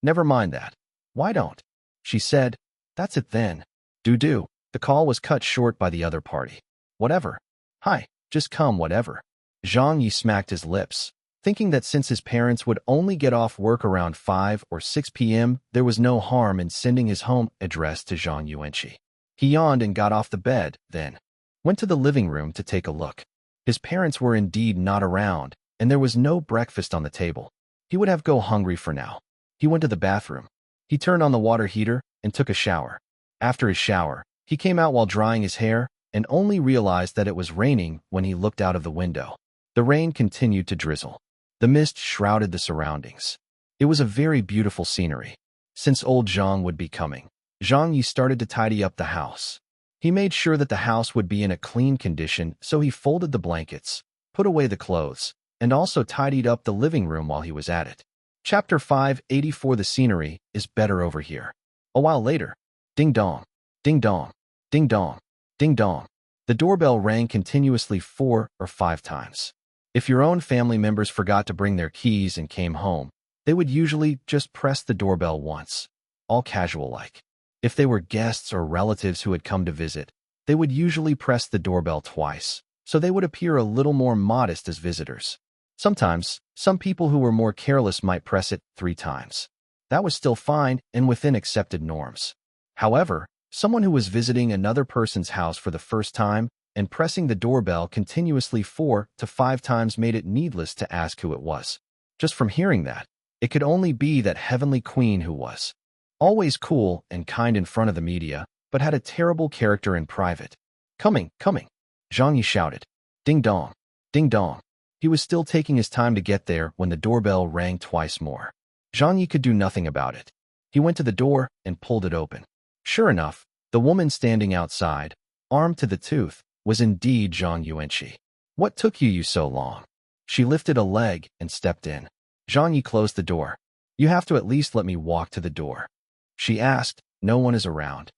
Never mind that." "Why don't?" She said, "That's it then." Do. The call was cut short by the other party. "Whatever. Hi, just come, whatever." Zhang Yi smacked his lips, thinking that since his parents would only get off work around 5 or 6 p.m., there was no harm in sending his home address to Zhang Yuanqi. He yawned and got off the bed, then went to the living room to take a look. His parents were indeed not around, and there was no breakfast on the table. He would have go hungry for now. He went to the bathroom. He turned on the water heater and took a shower. After his shower, he came out while drying his hair and only realized that it was raining when he looked out of the window. The rain continued to drizzle. The mist shrouded the surroundings. It was a very beautiful scenery. Since old Zhang would be coming, Zhang Yi started to tidy up the house. He made sure that the house would be in a clean condition, so he folded the blankets, put away the clothes, and also tidied up the living room while he was at it. Chapter 584. The scenery is better over here. A while later, ding dong, ding dong, ding dong, ding dong. The doorbell rang continuously 4 or 5 times. If your own family members forgot to bring their keys and came home, they would usually just press the doorbell once, all casual-like. If they were guests or relatives who had come to visit, they would usually press the doorbell twice, so they would appear a little more modest as visitors. Sometimes, some people who were more careless might press it 3 times. That was still fine and within accepted norms. However, someone who was visiting another person's house for the first time and pressing the doorbell continuously 4 to 5 times made it needless to ask who it was. Just from hearing that, it could only be that heavenly queen who was always cool and kind in front of the media, but had a terrible character in private. Coming, coming, Zhang Ye shouted. Ding dong, ding dong. He was still taking his time to get there when the doorbell rang twice more. Zhang Ye could do nothing about it. He went to the door and pulled it open. Sure enough, the woman standing outside, armed to the tooth, was indeed Zhang Ye. What took you so long? She lifted a leg and stepped in. Zhang Ye closed the door. You have to at least let me walk to the door. She asked. No one is around.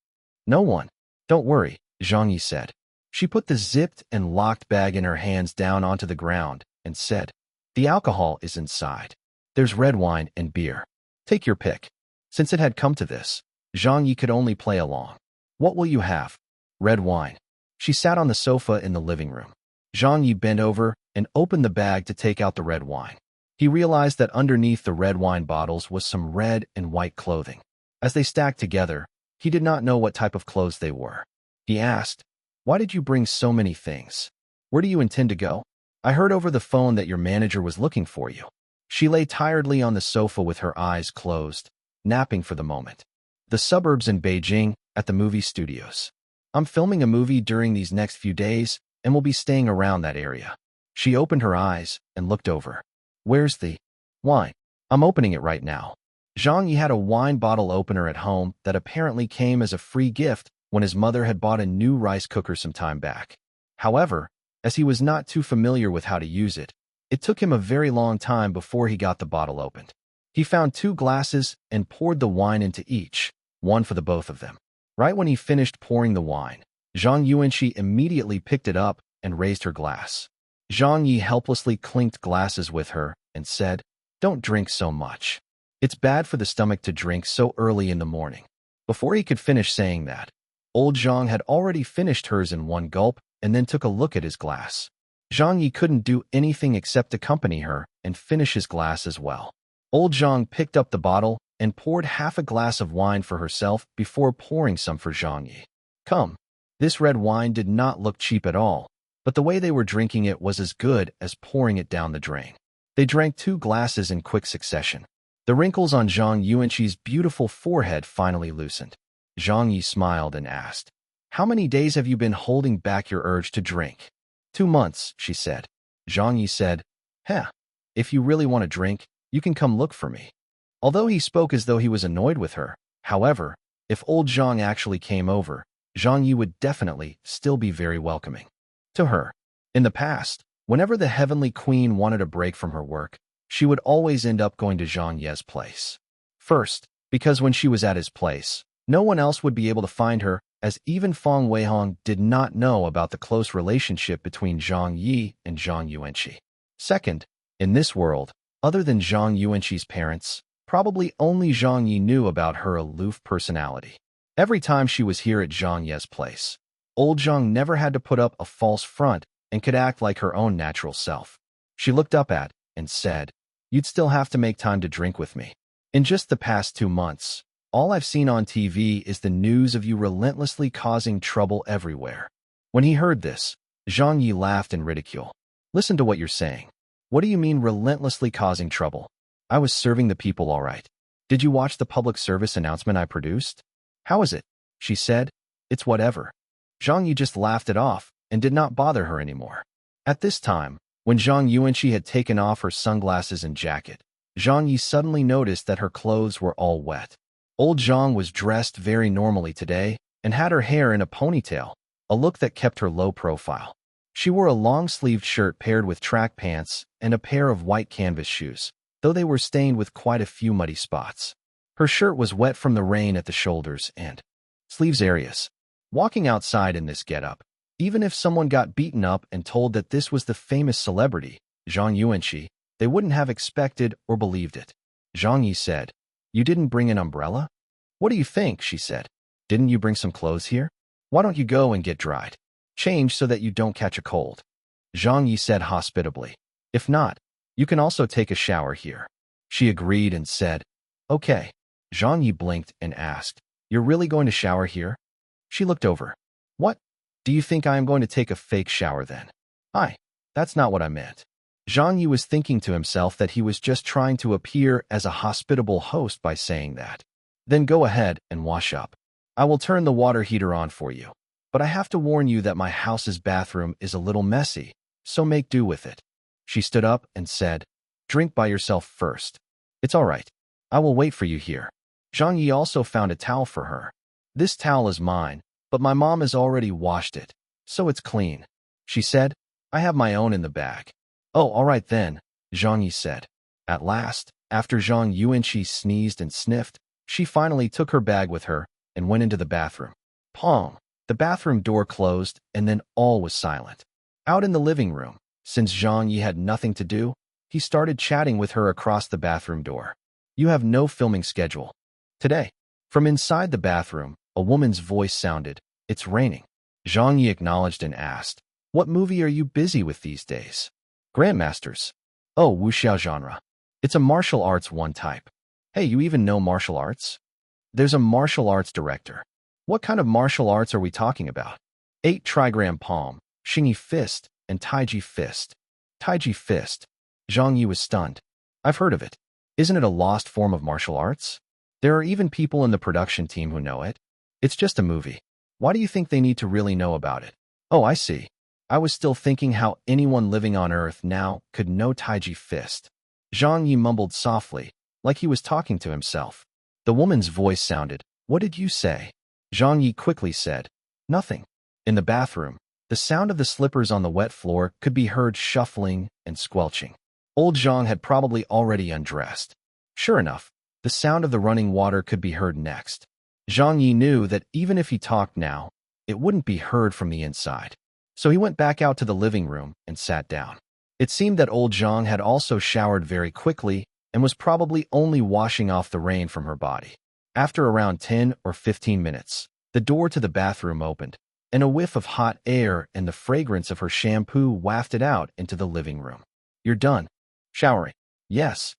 No one. Don't worry, Zhang Ye said. She put the zipped and locked bag in her hands down onto the ground and said, the alcohol is inside. There's red wine and beer. Take your pick. Since it had come to this, Zhang Ye could only play along. What will you have? Red wine. She sat on the sofa in the living room. Zhang Ye bent over and opened the bag to take out the red wine. He realized that underneath the red wine bottles was some red and white clothing. As they stacked together, he did not know what type of clothes they were. He asked, why did you bring so many things? Where do you intend to go? I heard over the phone that your manager was looking for you. She lay tiredly on the sofa with her eyes closed, napping for the moment. The suburbs in Beijing, at the movie studios. I'm filming a movie during these next few days and will be staying around that area. She opened her eyes and looked over. Where's the wine? I'm opening it right now. Zhang Ye had a wine bottle opener at home that apparently came as a free gift when his mother had bought a new rice cooker some time back. However, as he was not too familiar with how to use it, it took him a very long time before he got the bottle opened. He found 2 glasses and poured the wine into each, one for the both of them. Right when he finished pouring the wine, Zhang Ye immediately picked it up and raised her glass. Zhang Ye helplessly clinked glasses with her and said, don't drink so much. It's bad for the stomach to drink so early in the morning. Before he could finish saying that, old Zhang had already finished hers in one gulp and then took a look at his glass. Zhang Ye couldn't do anything except accompany her and finish his glass as well. Old Zhang picked up the bottle and poured half a glass of wine for herself before pouring some for Zhang Ye. Come. This red wine did not look cheap at all, but the way they were drinking it was as good as pouring it down the drain. They drank 2 glasses in quick succession. The wrinkles on Zhang Ye's beautiful forehead finally loosened. Zhang Ye smiled and asked, how many days have you been holding back your urge to drink? 2 months, she said. Zhang Ye said, if you really want to drink, you can come look for me. Although he spoke as though he was annoyed with her, however, if old Zhang actually came over, Zhang Ye would definitely still be very welcoming to her. In the past, whenever the heavenly queen wanted a break from her work, she would always end up going to Zhang Ye's place. First, because when she was at his place, no one else would be able to find her, as even Feng Weihong did not know about the close relationship between Zhang Ye and Zhang Yuanqi. Second, in this world, other than Zhang Yuanqi's parents, probably only Zhang Ye knew about her aloof personality. Every time she was here at Zhang Ye's place, old Zhang never had to put up a false front and could act like her own natural self. She looked up at and said, you'd still have to make time to drink with me. In just the past 2 months, all I've seen on TV is the news of you relentlessly causing trouble everywhere. When he heard this, Zhang Ye laughed in ridicule. Listen to what you're saying. What do you mean relentlessly causing trouble? I was serving the people all right. Did you watch the public service announcement I produced? How is it? She said. It's whatever. Zhang Ye just laughed it off and did not bother her anymore. At this time, when Zhang Yuanqi had taken off her sunglasses and jacket, Zhang Ye suddenly noticed that her clothes were all wet. Old Zhang was dressed very normally today and had her hair in a ponytail, a look that kept her low profile. She wore a long-sleeved shirt paired with track pants and a pair of white canvas shoes, though they were stained with quite a few muddy spots. Her shirt was wet from the rain at the shoulders and sleeves areas. Walking outside in this getup, even if someone got beaten up and told that this was the famous celebrity, Zhang Ye, they wouldn't have expected or believed it. Zhang Ye said, "You didn't bring an umbrella?" "What do you think?" she said. "Didn't you bring some clothes here? Why don't you go and get dried? Change so that you don't catch a cold." Zhang Ye said hospitably, "If not, you can also take a shower here." She agreed and said, "Okay." Zhang Ye blinked and asked, "You're really going to shower here?" She looked over. "What? Do you think I am going to take a fake shower then?" That's not what I meant." Zhang Ye was thinking to himself that he was just trying to appear as a hospitable host by saying that. "Then go ahead and wash up. I will turn the water heater on for you. But I have to warn you that my house's bathroom is a little messy, so make do with it." She stood up and said, "Drink by yourself first." "It's all right. I will wait for you here." Zhang Ye also found a towel for her. "This towel is mine, but my mom has already washed it, so it's clean," she said. "I have my own in the bag." "Oh, all right then," Zhang Ye said. At last, after Zhang Ye sneezed and sniffed, she finally took her bag with her and went into the bathroom. Pong! The bathroom door closed, and then all was silent. Out in the living room, since Zhang Ye had nothing to do, he started chatting with her across the bathroom door. "You have no filming schedule today." From inside the bathroom, a woman's voice sounded, "It's raining." Zhang Ye acknowledged and asked, "What movie are you busy with these days?" "Grandmasters." "Oh, wuxiao genre. It's a martial arts one type." "Hey, you even know martial arts?" "There's a martial arts director." "What kind of martial arts are we talking about?" 8 trigram palm, Xingyi fist, and Taiji fist. Taiji fist. Zhang Ye was stunned. "I've heard of it. Isn't it a lost form of martial arts? There are even people in the production team who know it." "It's just a movie. Why do you think they need to really know about it?" "Oh, I see. I was still thinking how anyone living on Earth now could know Taiji fist." Zhang Ye mumbled softly, like he was talking to himself. The woman's voice sounded, "What did you say?" Zhang Ye quickly said, "Nothing." In the bathroom, the sound of the slippers on the wet floor could be heard shuffling and squelching. Old Zhang had probably already undressed. Sure enough, the sound of the running water could be heard next. Zhang Ye knew that even if he talked now, it wouldn't be heard from the inside. So he went back out to the living room and sat down. It seemed that old Zhang had also showered very quickly and was probably only washing off the rain from her body. After around 10 or 15 minutes, the door to the bathroom opened, and a whiff of hot air and the fragrance of her shampoo wafted out into the living room. "You're done showering?" "Yes.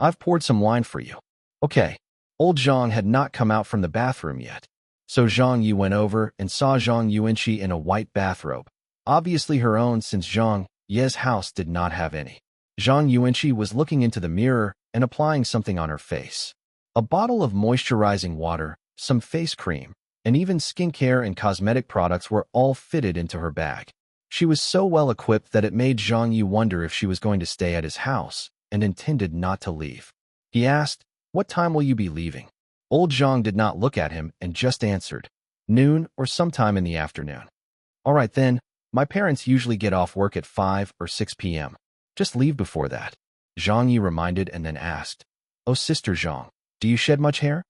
I've poured some wine for you." "Okay." Old Zhang had not come out from the bathroom yet. So Zhang Ye went over and saw Zhang Ye in a white bathrobe, obviously her own since Zhang Ye's house did not have any. Zhang Ye was looking into the mirror and applying something on her face. A bottle of moisturizing water, some face cream, and even skincare and cosmetic products were all fitted into her bag. She was so well equipped that it made Zhang Ye wonder if she was going to stay at his house and intended not to leave. He asked, "What time will you be leaving?" Old Zhang did not look at him and just answered, "Noon or sometime in the afternoon." "All right then, my parents usually get off work at 5 or 6 p.m. Just leave before that." Zhang Ye reminded and then asked, "Oh, Sister Zhang, do you shed much hair?"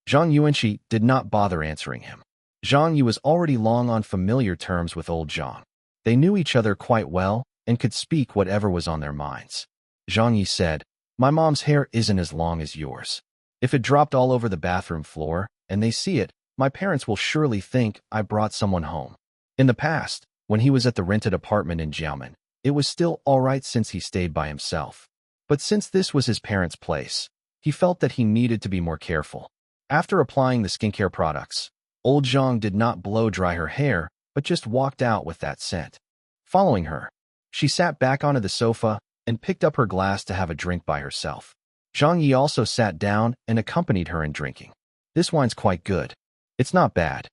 Zhang Ye did not bother answering him. Zhang Ye was already long on familiar terms with old Zhang. They knew each other quite well and could speak whatever was on their minds. Zhang Ye said, "My mom's hair isn't as long as yours. If it dropped all over the bathroom floor and they see it, my parents will surely think I brought someone home." In the past, when he was at the rented apartment in Jiamen, it was still all right since he stayed by himself. But since this was his parents' place, he felt that he needed to be more careful. After applying the skincare products, old Zhang did not blow dry her hair, but just walked out with that scent. Following her, she sat back onto the sofa and picked up her glass to have a drink by herself. Zhang Ye also sat down and accompanied her in drinking. "This wine's quite good." "It's not bad."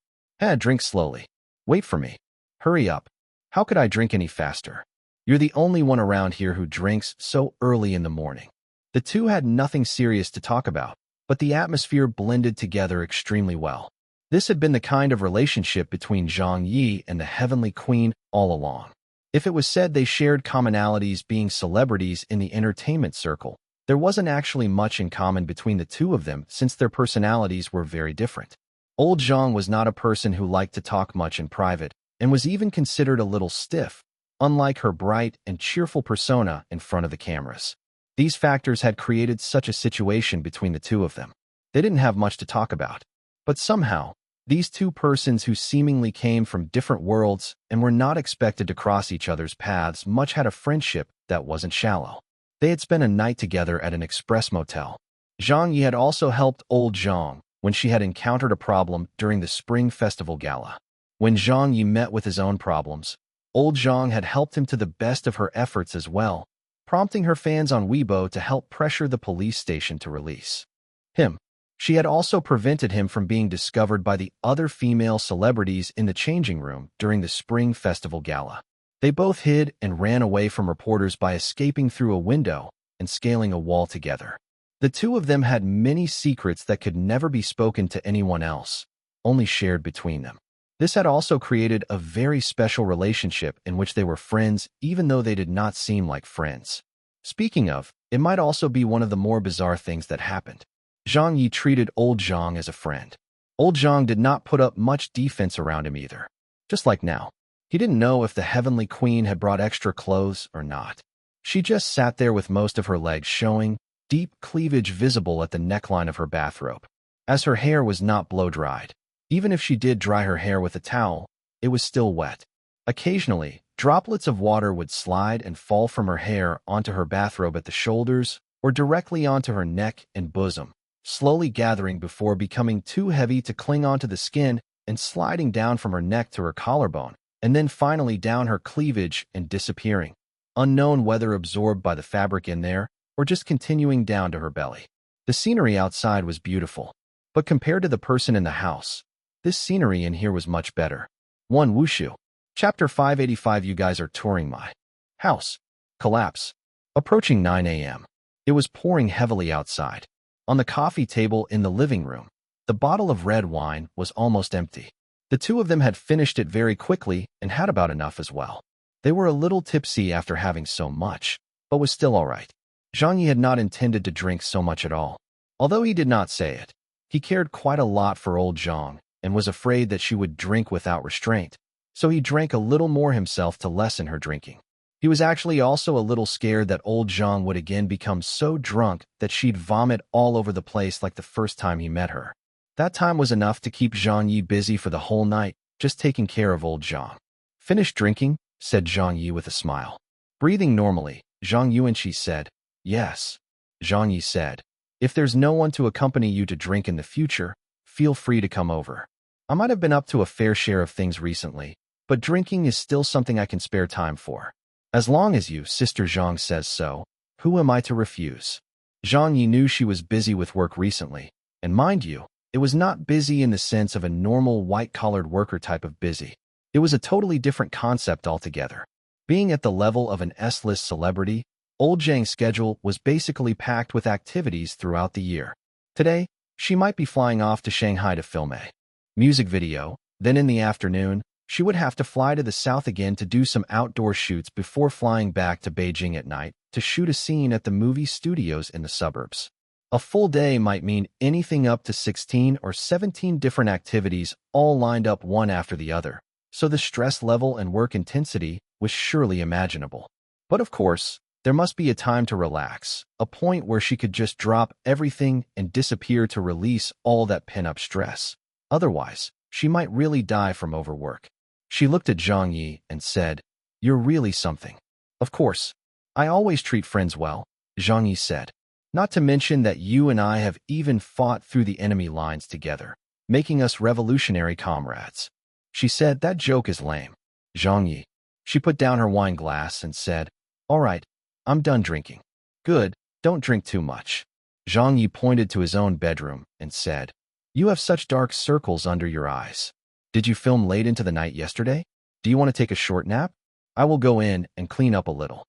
Drink slowly. "Wait for me." "Hurry up. How could I drink any faster? You're the only one around here who drinks so early in the morning." The two had nothing serious to talk about, but the atmosphere blended together extremely well. This had been the kind of relationship between Zhang Ye and the Heavenly Queen all along. If it was said they shared commonalities being celebrities in the entertainment circle, There wasn't actually much in common between the two of them since their personalities were very different. Old Zhang was not a person who liked to talk much in private and was even considered a little stiff, unlike her bright and cheerful persona in front of the cameras. These factors had created such a situation between the two of them. They didn't have much to talk about. But somehow, these two persons who seemingly came from different worlds and were not expected to cross each other's paths much had a friendship that wasn't shallow. They had spent a night together at an express motel. Zhang Ye had also helped old Zhang when she had encountered a problem during the Spring Festival Gala. When Zhang Ye met with his own problems, old Zhang had helped him to the best of her efforts as well, prompting her fans on Weibo to help pressure the police station to release him. She had also prevented him from being discovered by the other female celebrities in the changing room during the Spring Festival Gala. They both hid and ran away from reporters by escaping through a window and scaling a wall together. The two of them had many secrets that could never be spoken to anyone else, only shared between them. This had also created a very special relationship in which they were friends even though they did not seem like friends. Speaking of, it might also be one of the more bizarre things that happened. Zhang Ye treated old Zhang as a friend. Old Zhang did not put up much defense around him either. Just like now. He didn't know if the heavenly queen had brought extra clothes or not. She just sat there with most of her legs showing, deep cleavage visible at the neckline of her bathrobe. As her hair was not blow-dried. Even if she did dry her hair with a towel, it was still wet. Occasionally, droplets of water would slide and fall from her hair onto her bathrobe at the shoulders or directly onto her neck and bosom, slowly gathering before becoming too heavy to cling onto the skin and sliding down from her neck to her collarbone, and then finally down her cleavage and disappearing, unknown whether absorbed by the fabric in there or just continuing down to her belly. The scenery outside was beautiful, but compared to the person in the house, this scenery in here was much better. 1 Wushu. Chapter 585. You guys are touring my house. Collapse. Approaching 9 a.m. It was pouring heavily outside. On the coffee table in the living room, the bottle of red wine was almost empty. The two of them had finished it very quickly and had about enough as well. They were a little tipsy after having so much, but was still all right. Zhang Ye had not intended to drink so much at all. Although he did not say it, he cared quite a lot for old Zhang and was afraid that she would drink without restraint, so he drank a little more himself to lessen her drinking. He was actually also a little scared that old Zhang would again become so drunk that she'd vomit all over the place like the first time he met her. That time was enough to keep Zhang Ye busy for the whole night, just taking care of old Zhang. Finished drinking? Said Zhang Ye with a smile. Breathing normally, Zhang Yuanqi said, yes. Zhang Ye said, if there's no one to accompany you to drink in the future, feel free to come over. I might have been up to a fair share of things recently, but drinking is still something I can spare time for. As long as you, Sister Zhang, says so, who am I to refuse? Zhang Ye knew she was busy with work recently, and mind you, it was not busy in the sense of a normal white-collared worker type of busy. It was a totally different concept altogether. Being at the level of an S-list celebrity, old Zhang's schedule was basically packed with activities throughout the year. Today, she might be flying off to Shanghai to film a music video, then in the afternoon, she would have to fly to the south again to do some outdoor shoots before flying back to Beijing at night to shoot a scene at the movie studios in the suburbs. A full day might mean anything up to 16 or 17 different activities all lined up one after the other, so the stress level and work intensity was surely imaginable. But of course, there must be a time to relax, a point where she could just drop everything and disappear to release all that pent-up stress. Otherwise, she might really die from overwork. She looked at Zhang Ye and said, you're really something. Of course, I always treat friends well, Zhang Ye said. Not to mention that you and I have even fought through the enemy lines together, making us revolutionary comrades. She said, that joke is lame. Zhang Ye. She put down her wine glass and said, all right, I'm done drinking. Good, don't drink too much. Zhang Ye pointed to his own bedroom and said, you have such dark circles under your eyes. Did you film late into the night yesterday? Do you want to take a short nap? I will go in and clean up a little.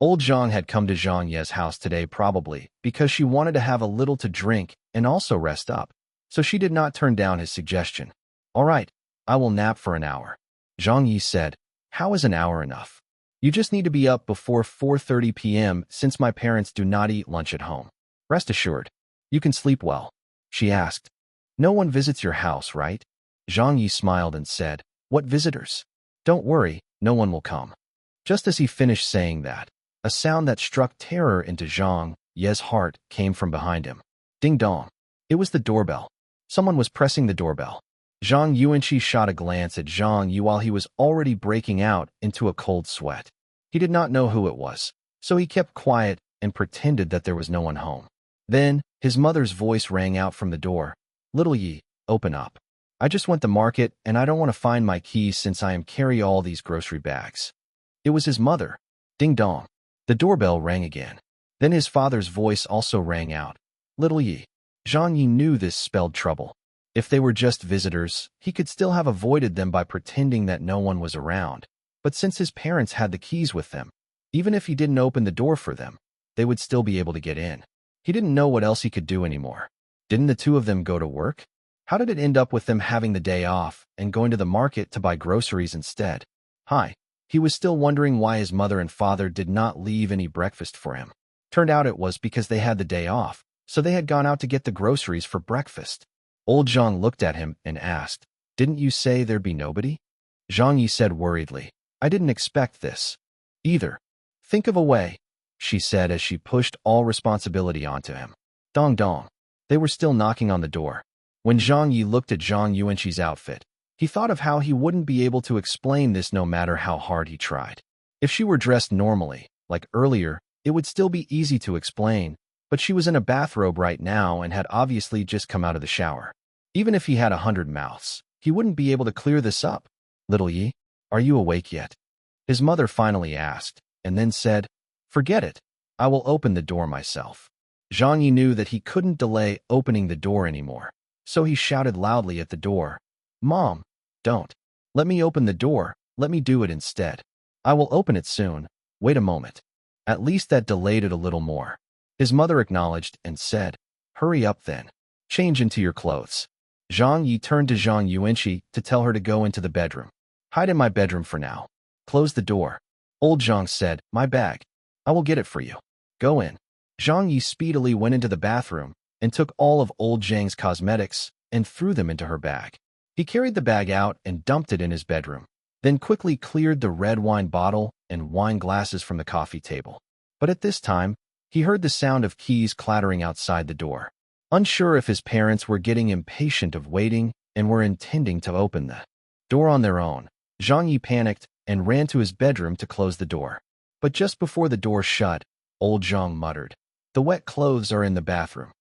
Old Zhang had come to Zhang Ye's house today probably because she wanted to have a little to drink and also rest up, so she did not turn down his suggestion. All right, I will nap for an hour. Zhang Ye said, how is an hour enough? You just need to be up before 4:30 p.m. since my parents do not eat lunch at home. Rest assured, you can sleep well." She asked. "No one visits your house, right?" Zhang Ye smiled and said, "What visitors? Don't worry, no one will come." Just as he finished saying that, a sound that struck terror into Zhang Ye's heart came from behind him. Ding dong. It was the doorbell. Someone was pressing the doorbell. Zhang Yuanqi shot a glance at Zhang Ye while he was already breaking out into a cold sweat. He did not know who it was, so he kept quiet and pretended that there was no one home. Then, his mother's voice rang out from the door. "Little Ye, open up. I just went to market and I don't want to find my keys since I am carry all these grocery bags." It was his mother. Ding dong. The doorbell rang again. Then his father's voice also rang out. "Little Ye." Zhang Ye knew this spelled trouble. If they were just visitors, he could still have avoided them by pretending that no one was around. But since his parents had the keys with them, even if he didn't open the door for them, they would still be able to get in. He didn't know what else he could do anymore. Didn't the two of them go to work? How did it end up with them having the day off and going to the market to buy groceries instead? Hi. He was still wondering why his mother and father did not leave any breakfast for him. Turned out it was because they had the day off, so they had gone out to get the groceries for breakfast. Old Zhang looked at him and asked, "Didn't you say there'd be nobody?" Zhang Ye said worriedly, "I didn't expect this. Either. Think of a way," she said as she pushed all responsibility onto him. Dong dong. They were still knocking on the door. When Zhang Ye looked at Zhang Yuanqi's outfit, he thought of how he wouldn't be able to explain this no matter how hard he tried. If she were dressed normally, like earlier, it would still be easy to explain, but she was in a bathrobe right now and had obviously just come out of the shower. Even if he had 100 mouths, he wouldn't be able to clear this up. "Little Ye, are you awake yet?" His mother finally asked, and then said, "Forget it. I will open the door myself." Zhang Ye knew that he couldn't delay opening the door anymore, so he shouted loudly at the door, "Mom, don't. Let me open the door, let me do it instead. I will open it soon. Wait a moment." At least that delayed it a little more. His mother acknowledged and said, "Hurry up then. Change into your clothes." Zhang Ye turned to Zhang Yuanqi to tell her to go into the bedroom. "Hide in my bedroom for now. Close the door." Old Zhang said, "My bag. I will get it for you. Go in." Zhang Ye speedily went into the bathroom and took all of old Zhang's cosmetics and threw them into her bag. He carried the bag out and dumped it in his bedroom, then quickly cleared the red wine bottle and wine glasses from the coffee table. But at this time, he heard the sound of keys clattering outside the door. Unsure if his parents were getting impatient of waiting and were intending to open the door on their own, Zhang Ye panicked and ran to his bedroom to close the door. But just before the door shut, old Zhang muttered, "The wet clothes are in the bathroom."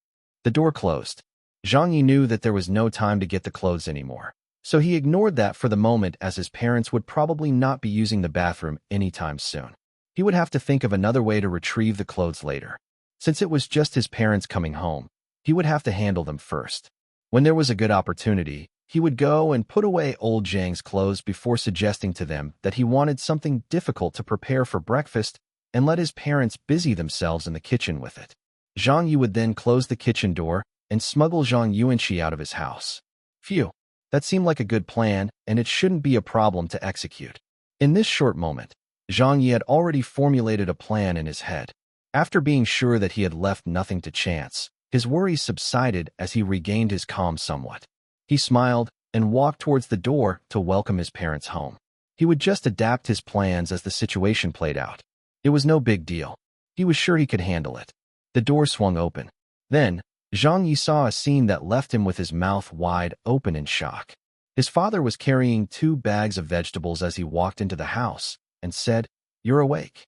The door closed. Zhang Ye knew that there was no time to get the clothes anymore, so he ignored that for the moment as his parents would probably not be using the bathroom anytime soon. He would have to think of another way to retrieve the clothes later. Since it was just his parents coming home, he would have to handle them first. When there was a good opportunity, he would go and put away old Zhang's clothes before suggesting to them that he wanted something difficult to prepare for breakfast and let his parents busy themselves in the kitchen with it. Zhang Ye would then close the kitchen door and smuggle Zhang Yuanqi out of his house. Phew, that seemed like a good plan, and it shouldn't be a problem to execute. In this short moment, Zhang Ye had already formulated a plan in his head. After being sure that he had left nothing to chance, his worries subsided as he regained his calm somewhat. He smiled and walked towards the door to welcome his parents home. He would just adapt his plans as the situation played out. It was no big deal. He was sure he could handle it. The door swung open. Then, Zhang Ye saw a scene that left him with his mouth wide open in shock. His father was carrying 2 bags of vegetables as he walked into the house and said, "You're awake."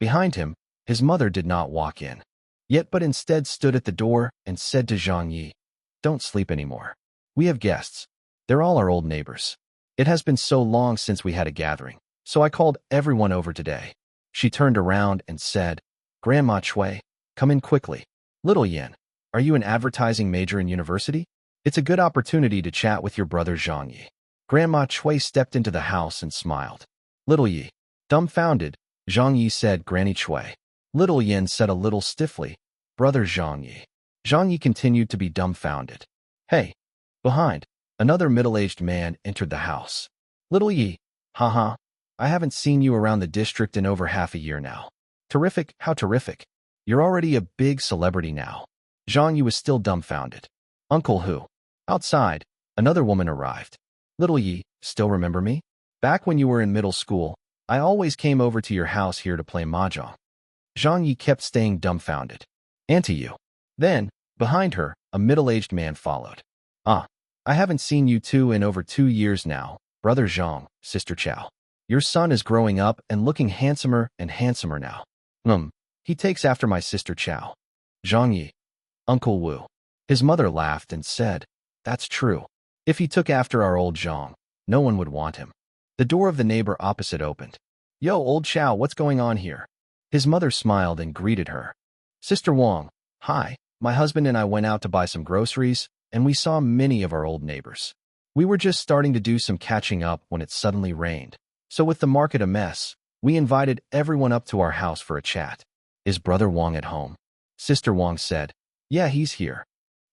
Behind him, his mother did not walk in, but instead stood at the door and said to Zhang Ye, "Don't sleep anymore. We have guests. They're all our old neighbors. It has been so long since we had a gathering, so I called everyone over today." She turned around and said, "Grandma Chui, come in quickly. Little Yin, are you an advertising major in university? It's a good opportunity to chat with your brother Zhang Ye." Grandma Chui stepped into the house and smiled. "Little Yi." Dumbfounded, Zhang Ye said, "Granny Chui." Little Yin said a little stiffly, "Brother Zhang Ye." Zhang Ye continued to be dumbfounded. "Hey." Behind, another middle-aged man entered the house. "Little Yi, haha. I haven't seen you around the district in over half a year now. Terrific, how terrific. You're already a big celebrity now. Zhang Ye was still dumbfounded. Uncle who? Outside, another woman arrived. Little Yi, still remember me? Back when you were in middle school, I always came over to your house here to play mahjong. Zhang Ye kept staying dumbfounded. Auntie you. Then, behind her, a middle-aged man followed. Ah, I haven't seen you two in over 2 years now, Brother Zhang, Sister Chao. Your son is growing up and looking handsomer and handsomer now. He takes after my sister Chao. Zhang Ye. Uncle Wu. His mother laughed and said, That's true. If he took after our old Zhang, no one would want him. The door of the neighbor opposite opened. Yo, old Chao, what's going on here? His mother smiled and greeted her. Sister Wang, hi. My husband and I went out to buy some groceries, and we saw many of our old neighbors. We were just starting to do some catching up when it suddenly rained. So with the market a mess, we invited everyone up to our house for a chat. Is Brother Wang at home? Sister Wang said, Yeah, he's here.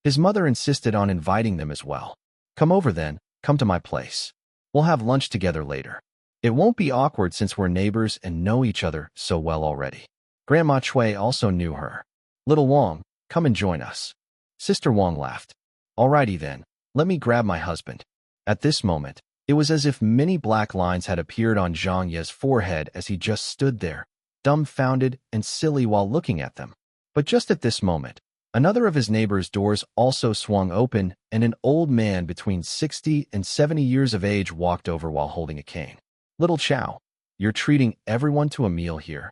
His mother insisted on inviting them as well. Come over then, come to my place. We'll have lunch together later. It won't be awkward since we're neighbors and know each other so well already. Grandma Chui also knew her. Little Wang, come and join us. Sister Wang laughed. Alrighty then, let me grab my husband. At this moment, it was as if many black lines had appeared on Zhang Ye's forehead as he just stood there, dumbfounded and silly while looking at them. But just at this moment, another of his neighbor's doors also swung open, and an old man between 60 and 70 years of age walked over while holding a cane. Little Chao, you're treating everyone to a meal here.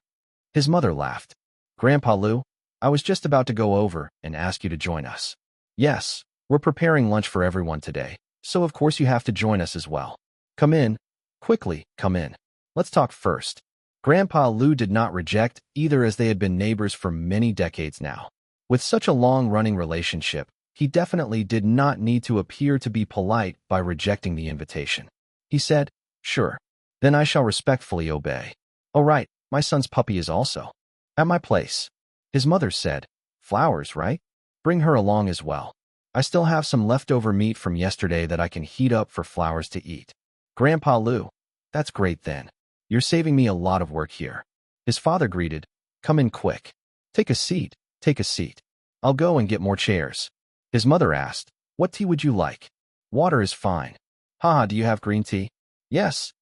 His mother laughed. Grandpa Lu, I was just about to go over and ask you to join us. Yes, we're preparing lunch for everyone today, so of course you have to join us as well. Come in. Quickly, come in. Let's talk first. Grandpa Lu did not reject either as they had been neighbors for many decades now. With such a long-running relationship, he definitely did not need to appear to be polite by rejecting the invitation. He said, Sure. Then I shall respectfully obey. Oh right, my son's puppy is also at my place. His mother said, Flowers, right? Bring her along as well. I still have some leftover meat from yesterday that I can heat up for Flowers to eat. Grandpa Lu, that's great then. You're saving me a lot of work here. His father greeted, Come in quick. Take a seat, take a seat. I'll go and get more chairs. His mother asked, What tea would you like? Water is fine. Haha, do you have green tea? Yes,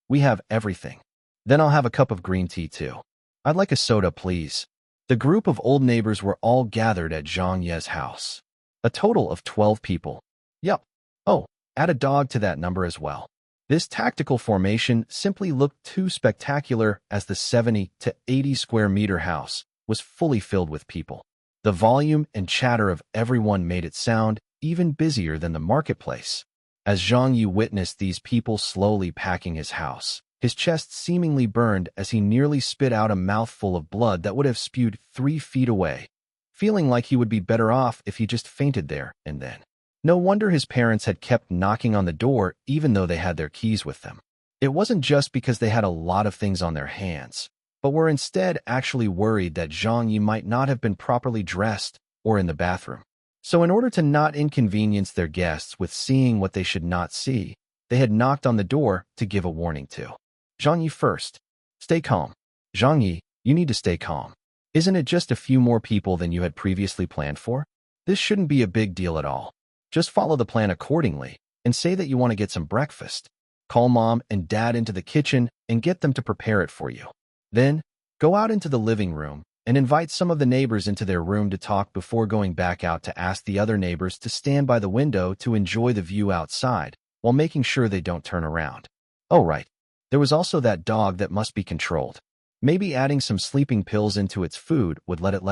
we have everything. Then I'll have a cup of green tea too. I'd like a soda, please. The group of old neighbors were all gathered at Zhang Ye's house. A total of 12 people. Yup. Oh, add a dog to that number as well. This tactical formation simply looked too spectacular as the 70 to 80 square meter house was fully filled with people. The volume and chatter of everyone made it sound even busier than the marketplace. As Zhang Ye witnessed these people slowly packing his house, his chest seemingly burned as he nearly spit out a mouthful of blood that would have spewed 3 feet away, feeling like he would be better off if he just fainted there and then. No wonder his parents had kept knocking on the door even though they had their keys with them. It wasn't just because they had a lot of things on their hands, but were instead actually worried that Zhang Ye might not have been properly dressed or in the bathroom. So in order to not inconvenience their guests with seeing what they should not see, they had knocked on the door to give a warning to. Zhang Ye first. Stay calm. Zhang Ye, you need to stay calm. Isn't it just a few more people than you had previously planned for? This shouldn't be a big deal at all. Just follow the plan accordingly and say that you want to get some breakfast. Call mom and dad into the kitchen and get them to prepare it for you. Then, go out into the living room and invite some of the neighbors into their room to talk before going back out to ask the other neighbors to stand by the window to enjoy the view outside while making sure they don't turn around. Oh right, there was also that dog that must be controlled. Maybe adding some sleeping pills into its food would let it.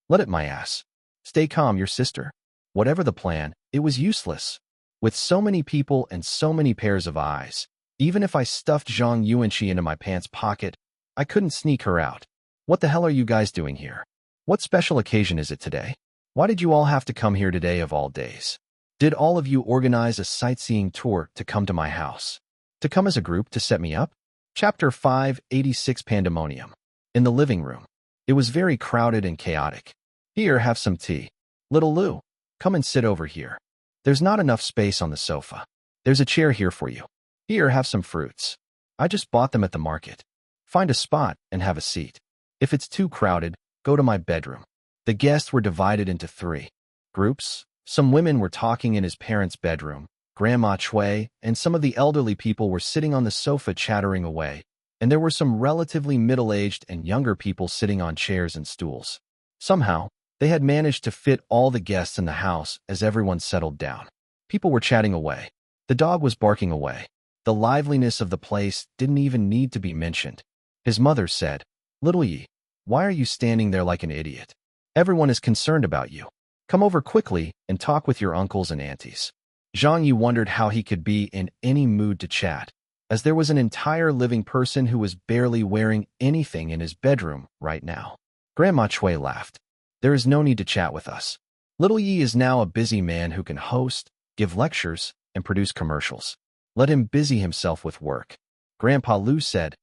Let it, my ass. Stay calm, your sister. Whatever the plan, it was useless. With so many people and so many pairs of eyes, even if I stuffed Zhang Yuanqi into my pants pocket, I couldn't sneak her out. What the hell are you guys doing here? What special occasion is it today? Why did you all have to come here today of all days? Did all of you organize a sightseeing tour to come to my house? To come as a group to set me up? Chapter 586 Pandemonium. In the living room. It was very crowded and chaotic. Here, have some tea. Little Lou, come and sit over here. There's not enough space on the sofa. There's a chair here for you. Here, have some fruits. I just bought them at the market. Find a spot and have a seat. If it's too crowded, go to my bedroom. The guests were divided into 3 groups. Some women were talking in his parents' bedroom. Grandma Chui and some of the elderly people were sitting on the sofa chattering away, and there were some relatively middle-aged and younger people sitting on chairs and stools. Somehow, they had managed to fit all the guests in the house as everyone settled down. People were chatting away. The dog was barking away. The liveliness of the place didn't even need to be mentioned. His mother said, "Little Yi, why are you standing there like an idiot? Everyone is concerned about you. Come over quickly and talk with your uncles and aunties." Zhang Ye wondered how he could be in any mood to chat, as there was an entire living person who was barely wearing anything in his bedroom right now. Grandma Chui laughed. "There is no need to chat with us. Little Yi is now a busy man who can host, give lectures, and produce commercials. Let him busy himself with work." Grandpa Lu said,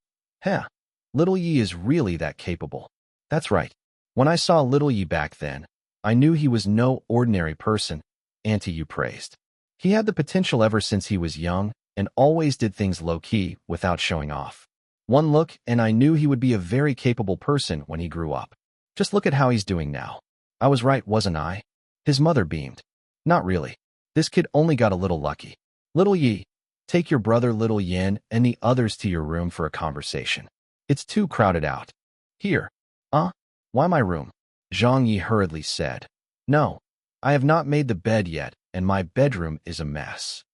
"Huh, Little Yi is really that capable." "That's right. When I saw Little Yi back then, I knew he was no ordinary person," Auntie Yu praised. "He had the potential ever since he was young and always did things low-key without showing off. One look and I knew he would be a very capable person when he grew up. Just look at how he's doing now. I was right, wasn't I?" His mother beamed. "Not really. This kid only got a little lucky. Little Yi, take your brother Little Yin and the others to your room for a conversation. It's too crowded out." "Here." Why my room?" Zhang Ye hurriedly said. "No, I have not made the bed yet, and my bedroom is a mess."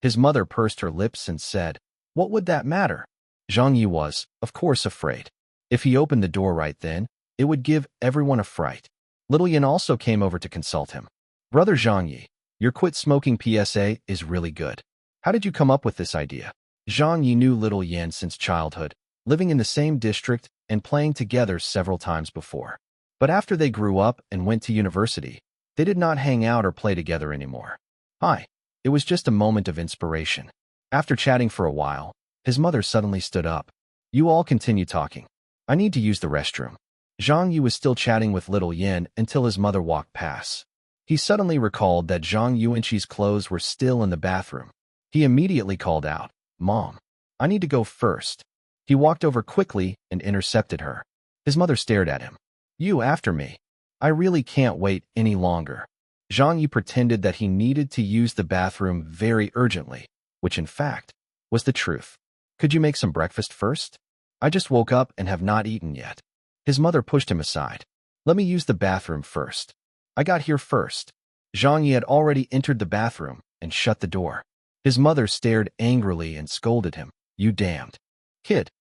His mother pursed her lips and said, "What would that matter?" Zhang Ye was, of course, afraid. If he opened the door right then, it would give everyone a fright. Little Yin also came over to consult him. "Brother Zhang Ye, your quit smoking PSA is really good. How did you come up with this idea?" Zhang Ye knew Little Yin since childhood, living in the same district and playing together several times before. But after they grew up and went to university, they did not hang out or play together anymore. Hi, it was just a moment of inspiration. After chatting for a while, his mother suddenly stood up. "You all continue talking. I need to use the restroom." Zhang Yu was still chatting with Little Yin until his mother walked past. He suddenly recalled that Zhang Yuanqi's clothes were still in the bathroom. He immediately called out, "Mom, I need to go first." He walked over quickly and intercepted her. His mother stared at him. "You after me? I really can't wait any longer." Zhang Yi pretended that he needed to use the bathroom very urgently, which in fact was the truth. "Could you make some breakfast first? I just woke up and have not eaten yet." His mother pushed him aside. "Let me use the bathroom first. I got here first." Zhang Yi had already entered the bathroom and shut the door. His mother stared angrily and scolded him. "You damned kid."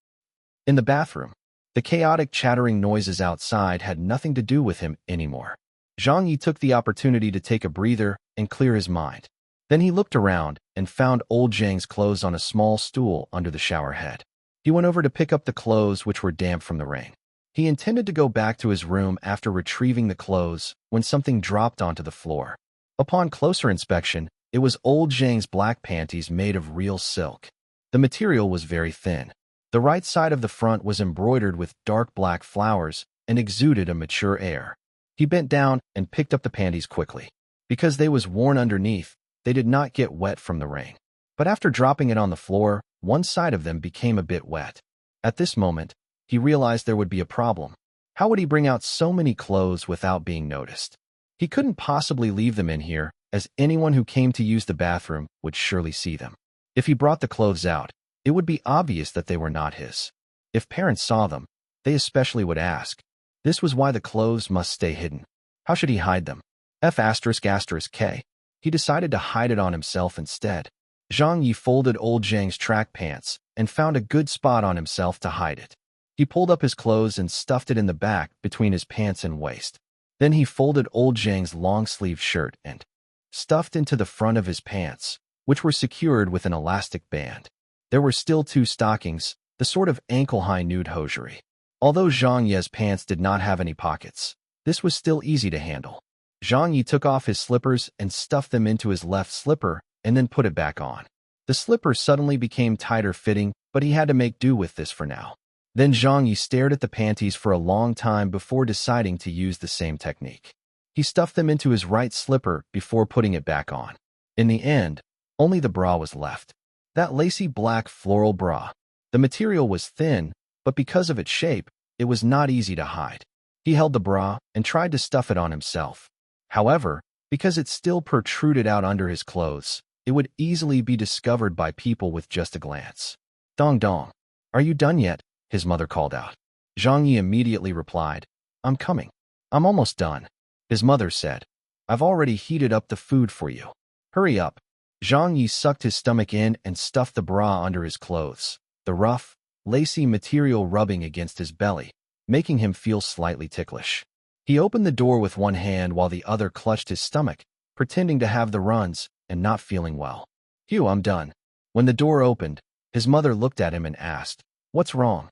In the bathroom, the chaotic chattering noises outside had nothing to do with him anymore. Zhang Yi took the opportunity to take a breather and clear his mind. Then he looked around and found old Zhang's clothes on a small stool under the shower head. He went over to pick up the clothes which were damp from the rain. He intended to go back to his room after retrieving the clothes when something dropped onto the floor. Upon closer inspection, it was old Zhang's black panties made of real silk. The material was very thin. The right side of the front was embroidered with dark black flowers and exuded a mature air. He bent down and picked up the panties quickly. Because they was worn underneath, they did not get wet from the rain. But after dropping it on the floor, one side of them became a bit wet. At this moment, he realized there would be a problem. How would he bring out so many clothes without being noticed? He couldn't possibly leave them in here, as anyone who came to use the bathroom would surely see them. If he brought the clothes out, it would be obvious that they were not his. If parents saw them, they especially would ask. This was why the clothes must stay hidden. How should he hide them? F***K. He decided to hide it on himself instead. Zhang Yi folded old Zhang's track pants and found a good spot on himself to hide it. He pulled up his clothes and stuffed it in the back between his pants and waist. Then he folded old Zhang's long-sleeved shirt and stuffed into the front of his pants, which were secured with an elastic band. There were still 2 stockings, the sort of ankle-high nude hosiery. Although Zhang Ye's pants did not have any pockets, this was still easy to handle. Zhang Yi took off his slippers and stuffed them into his left slipper and then put it back on. The slipper suddenly became tighter fitting, but he had to make do with this for now. Then Zhang Yi stared at the panties for a long time before deciding to use the same technique. He stuffed them into his right slipper before putting it back on. In the end, only the bra was left. That lacy black floral bra. The material was thin, but because of its shape, it was not easy to hide. He held the bra and tried to stuff it on himself. However, because it still protruded out under his clothes, it would easily be discovered by people with just a glance. "Dong dong, are you done yet?" his mother called out. Zhang Ye immediately replied, "I'm coming. I'm almost done." His mother said, "I've already heated up the food for you. Hurry up." Zhang Ye sucked his stomach in and stuffed the bra under his clothes, the rough, lacy material rubbing against his belly, making him feel slightly ticklish. He opened the door with one hand while the other clutched his stomach, pretending to have the runs and not feeling well. "Hugh, I'm done." When the door opened, his mother looked at him and asked, "What's wrong?"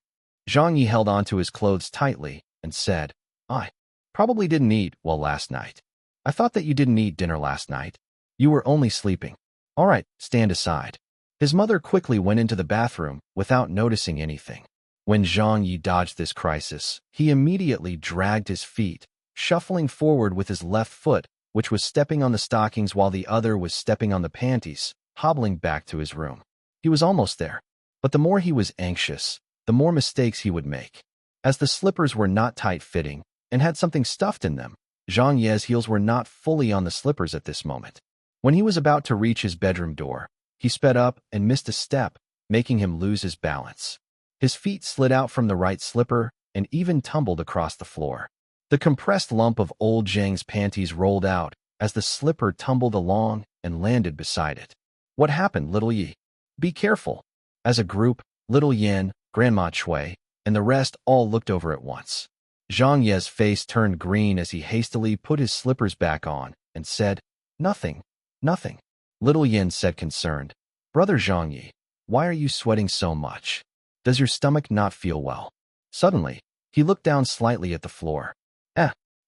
Zhang Ye held onto his clothes tightly and said, "I probably didn't eat well last night. I thought that you didn't eat dinner last night. You were only sleeping. All right, stand aside." His mother quickly went into the bathroom without noticing anything. When Zhang Ye dodged this crisis, he immediately dragged his feet, shuffling forward with his left foot, which was stepping on the stockings while the other was stepping on the panties, hobbling back to his room. He was almost there, but the more he was anxious, the more mistakes he would make. As the slippers were not tight-fitting and had something stuffed in them, Zhang Ye's heels were not fully on the slippers at this moment. When he was about to reach his bedroom door, he sped up and missed a step, making him lose his balance. His feet slid out from the right slipper and even tumbled across the floor. The compressed lump of old Zhang's panties rolled out as the slipper tumbled along and landed beside it. "What happened, little Yi? Be careful." As a group, little Yin, Grandma Chui, and the rest all looked over at once. Zhang Ye's face turned green as he hastily put his slippers back on and said, "Nothing, nothing." Little Yin said concerned, "Brother Zhang Ye, why are you sweating so much? Does your stomach not feel well?" Suddenly, he looked down slightly at the floor.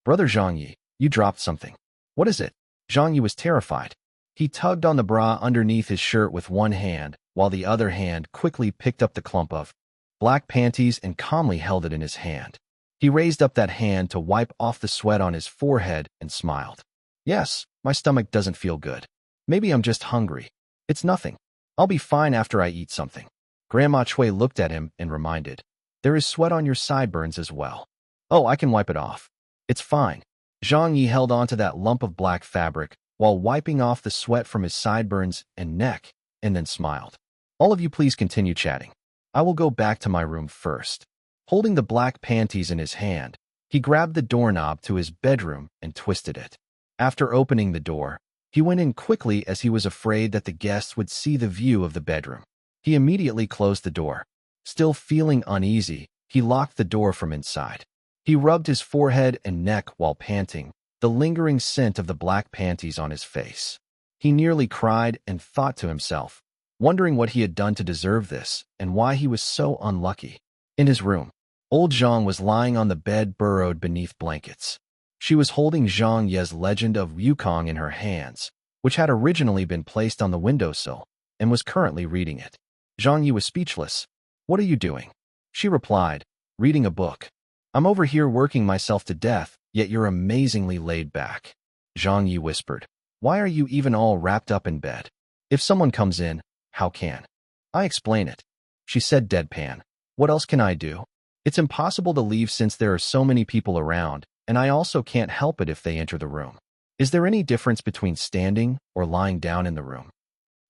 Brother Zhang Ye, you dropped something. What is it?" Zhang Ye was terrified. He tugged on the bra underneath his shirt with one hand, while the other hand quickly picked up the clump of black panties and calmly held it in his hand. He raised up that hand to wipe off the sweat on his forehead and smiled. "Yes, my stomach doesn't feel good. Maybe I'm just hungry. It's nothing. I'll be fine after I eat something." Grandma Chui looked at him and reminded, "There is sweat on your sideburns as well." "Oh, I can wipe it off. It's fine." Zhang Ye held onto that lump of black fabric while wiping off the sweat from his sideburns and neck, and then smiled. "All of you please continue chatting. I will go back to my room first." Holding the black panties in his hand, he grabbed the doorknob to his bedroom and twisted it. After opening the door, he went in quickly as he was afraid that the guests would see the view of the bedroom. He immediately closed the door. Still feeling uneasy, he locked the door from inside. He rubbed his forehead and neck while panting, the lingering scent of the black panties on his face. He nearly cried and thought to himself, wondering what he had done to deserve this and why he was so unlucky. In his room, old Zhang was lying on the bed burrowed beneath blankets. She was holding Zhang Ye's Legend of Wukong in her hands, which had originally been placed on the windowsill, and was currently reading it. Zhang Ye was speechless. "What are you doing?" She replied, "Reading a book. I'm over here working myself to death, yet you're amazingly laid back." Zhang Ye whispered, "Why are you even all wrapped up in bed? If someone comes in, how can I explain it?" She said deadpan, "What else can I do? It's impossible to leave since there are so many people around, and I also can't help it if they enter the room. Is there any difference between standing or lying down in the room?"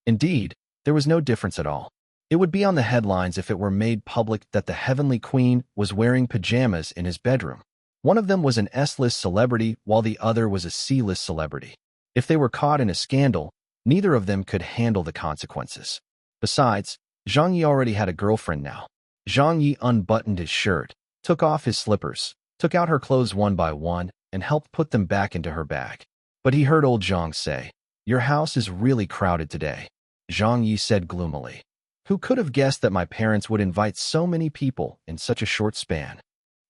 Indeed, there was no difference at all. It would be on the headlines if it were made public that the Heavenly Queen was wearing pajamas in his bedroom. One of them was an S-list celebrity while the other was a C-list celebrity. If they were caught in a scandal, neither of them could handle the consequences. Besides, Zhang Ye already had a girlfriend now. Zhang Ye unbuttoned his shirt, took off his slippers, took out her clothes one by one, and helped put them back into her bag. But he heard old Zhang say, "Your house is really crowded today." Zhang Ye said gloomily, "Who could have guessed that my parents would invite so many people in such a short span?"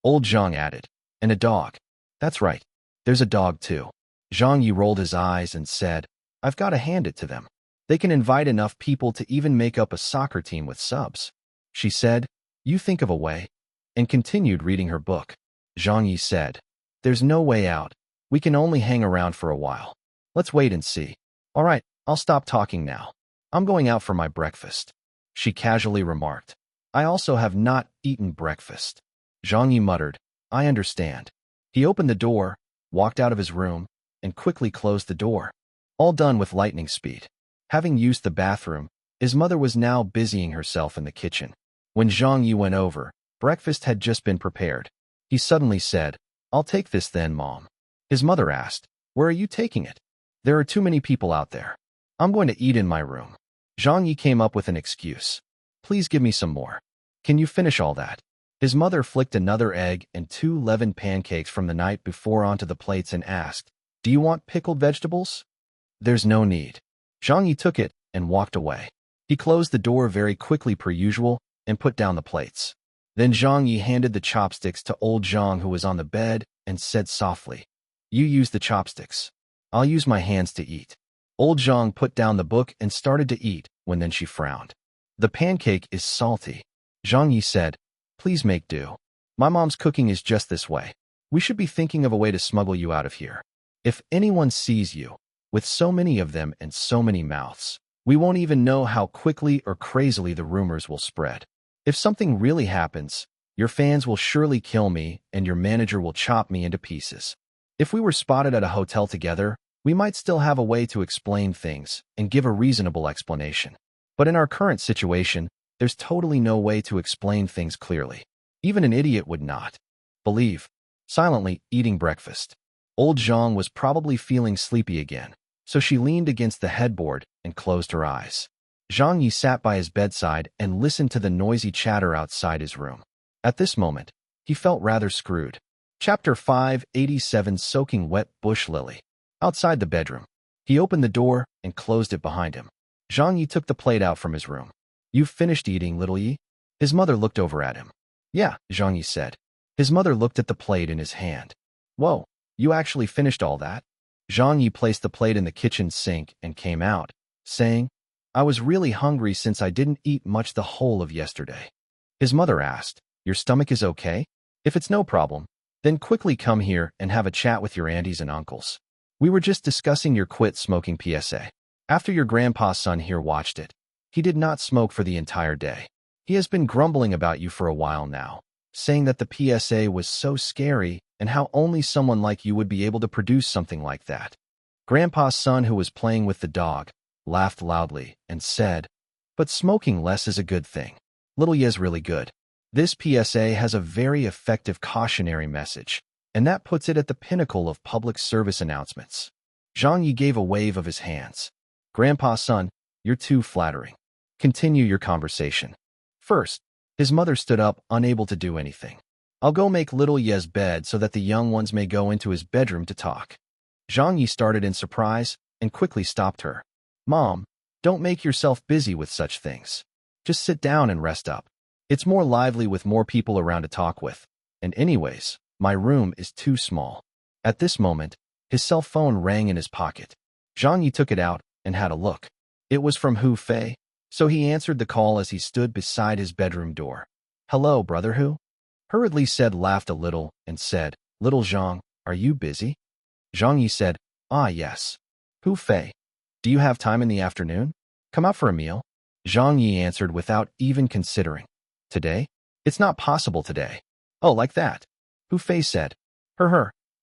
Old Zhang added, "And a dog." "That's right. There's a dog too." Zhang Ye rolled his eyes and said, "I've got to hand it to them. They can invite enough people to even make up a soccer team with subs." She said, "You think of a way," and continued reading her book. Zhang Ye said, "There's no way out. We can only hang around for a while. Let's wait and see." "All right, I'll stop talking now. I'm going out for my breakfast," she casually remarked. I also have not eaten breakfast. Zhang Ye muttered, I understand. He opened the door, walked out of his room, and quickly closed the door. All done with lightning speed. Having used the bathroom, his mother was now busying herself in the kitchen. When Zhang Ye went over, breakfast had just been prepared. He suddenly said, I'll take this then, Mom. His mother asked, Where are you taking it? There are too many people out there. I'm going to eat in my room. Zhang Ye came up with an excuse. Please give me some more. Can you finish all that? His mother flicked another egg and 2 leavened pancakes from the night before onto the plates and asked, Do you want pickled vegetables? There's no need. Zhang Ye took it and walked away. He closed the door very quickly per usual and put down the plates. Then Zhang Ye handed the chopsticks to old Zhang, who was on the bed, and said softly, You use the chopsticks. I'll use my hands to eat. Old Zhang put down the book and started to eat, when then she frowned. The pancake is salty. Zhang Ye said, Please make do. My mom's cooking is just this way. We should be thinking of a way to smuggle you out of here. If anyone sees you, with so many of them and so many mouths, we won't even know how quickly or crazily the rumors will spread. If something really happens, your fans will surely kill me and your manager will chop me into pieces. If we were spotted at a hotel together, we might still have a way to explain things and give a reasonable explanation. But in our current situation, there's totally no way to explain things clearly. Even an idiot would not believe. Silently eating breakfast. Old Zhang was probably feeling sleepy again, so she leaned against the headboard and closed her eyes. Zhang Ye sat by his bedside and listened to the noisy chatter outside his room. At this moment, he felt rather screwed. Chapter 587, Soaking Wet Bush Lily. Outside the bedroom, he opened the door and closed it behind him. Zhang Ye took the plate out from his room. You've finished eating, little Ye? His mother looked over at him. Yeah, Zhang Ye said. His mother looked at the plate in his hand. Whoa, you actually finished all that? Zhang Ye placed the plate in the kitchen sink and came out, saying, I was really hungry since I didn't eat much the whole of yesterday. His mother asked, Your stomach is okay? If it's no problem, then quickly come here and have a chat with your aunties and uncles. We were just discussing your quit smoking PSA. After your grandpa's son here watched it, he did not smoke for the entire day. He has been grumbling about you for a while now, saying that the PSA was so scary and how only someone like you would be able to produce something like that. Grandpa's son, who was playing with the dog, laughed loudly and said, But smoking less is a good thing. Little Ye's really good. This PSA has a very effective cautionary message, and that puts it at the pinnacle of public service announcements. Zhang Ye gave a wave of his hands. Grandpa's son, you're too flattering. Continue your conversation. First, his mother stood up, unable to do anything. I'll go make little Ye's bed so that the young ones may go into his bedroom to talk. Zhang Ye started in surprise and quickly stopped her. Mom, don't make yourself busy with such things. Just sit down and rest up. It's more lively with more people around to talk with. And anyways, my room is too small. At this moment, his cell phone rang in his pocket. Zhang Ye took it out and had a look. It was from Hu Fei, so he answered the call as he stood beside his bedroom door. Hello, brother Hu? Hurriedly said, laughed a little, and said, Little Zhang, are you busy? Zhang Ye said, Ah, yes. Hu Fei, do you have time in the afternoon? Come out for a meal? Zhang Ye answered without even considering. Today? It's not possible today. Oh, like that? Hu Fei said.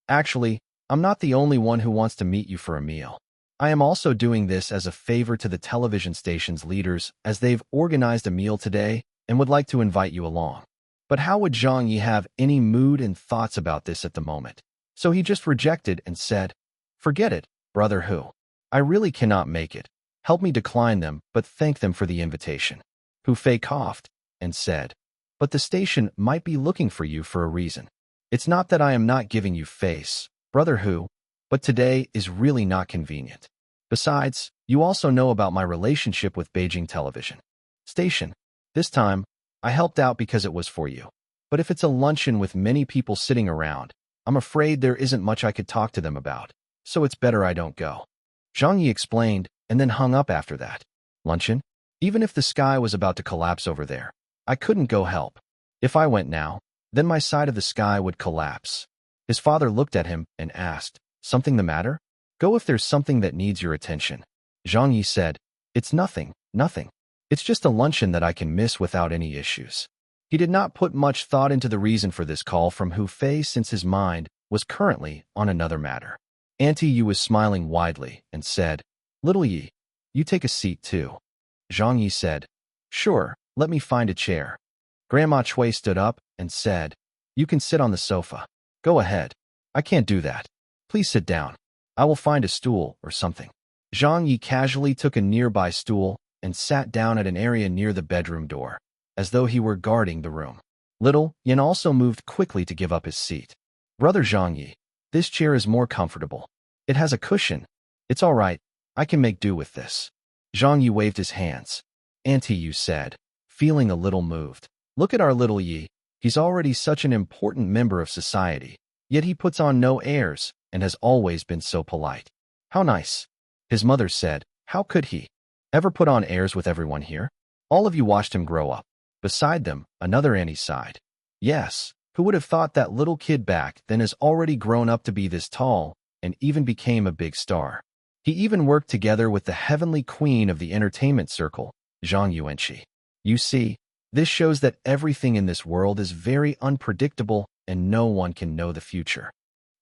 Actually, I'm not the only one who wants to meet you for a meal. I am also doing this as a favor to the television station's leaders, as they've organized a meal today and would like to invite you along. But how would Zhang Ye have any mood and thoughts about this at the moment? So he just rejected and said, Forget it, brother Hu. I really cannot make it. Help me decline them, but thank them for the invitation. Hu Fei coughed and said, But the station might be looking for you for a reason. It's not that I am not giving you face, brother Hu, but today is really not convenient. Besides, you also know about my relationship with Beijing television station. This time, I helped out because it was for you. But if it's a luncheon with many people sitting around, I'm afraid there isn't much I could talk to them about, so it's better I don't go. Zhang Ye explained and then hung up after that. Luncheon? Even if the sky was about to collapse over there, I couldn't go help. If I went now, then my side of the sky would collapse. His father looked at him and asked, Something the matter? Go if there's something that needs your attention. Zhang Ye said, It's nothing. It's just a luncheon that I can miss without any issues. He did not put much thought into the reason for this call from Hu Fei since his mind was currently on another matter. Auntie Yu was smiling widely and said, "Little Yi, you take a seat too." Zhang Ye said, "Sure, let me find a chair." Grandma Chui stood up and said, "You can sit on the sofa. Go ahead." "I can't do that. Please sit down. I will find a stool or something." Zhang Ye casually took a nearby stool and sat down at an area near the bedroom door, as though he were guarding the room. Little Yin also moved quickly to give up his seat. "Brother Zhang Ye, this chair is more comfortable. It has a cushion. It's all right. I can make do with this." Zhang Ye waved his hands. "Auntie Yu said, feeling a little moved. "Look at our little Yi. He's already such an important member of society, yet he puts on no airs and has always been so polite. How nice." His mother said, "How could he ever put on airs with everyone here? All of you watched him grow up." Beside them, another auntie sighed. "Yes, who would have thought that little kid back then has already grown up to be this tall and even became a big star. He even worked together with the heavenly queen of the entertainment circle, Zhang Yuanqi. You see, this shows that everything in this world is very unpredictable and no one can know the future."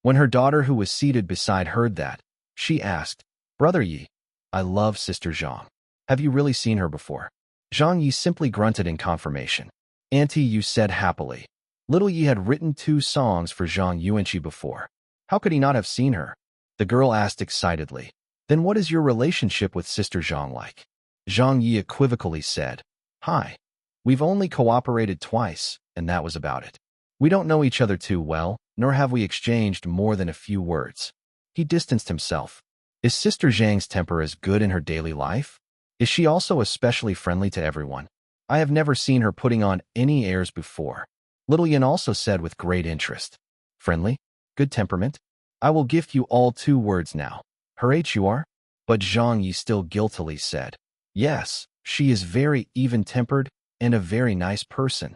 When her daughter, who was seated beside, heard that, she asked, "Brother Yi, I love Sister Zhang. Have you really seen her before?" Zhang Yi simply grunted in confirmation. Auntie Yu said happily, "Little Yi had written 2 songs for Zhang Yuanqi before. How could he not have seen her?" The girl asked excitedly, "Then what is your relationship with Sister Zhang like?" Zhang Yi equivocally said, "Hi. We've only cooperated twice, and that was about it. We don't know each other too well, nor have we exchanged more than a few words." He distanced himself. "Is Sister Zhang's temper as good in her daily life? Is she also especially friendly to everyone? I have never seen her putting on any airs before." Little Yin also said with great interest, "Friendly? Good temperament? I will give you all 2 words now. Her HUR?" But Zhang Yi still guiltily said, "Yes, she is very even-tempered and a very nice person."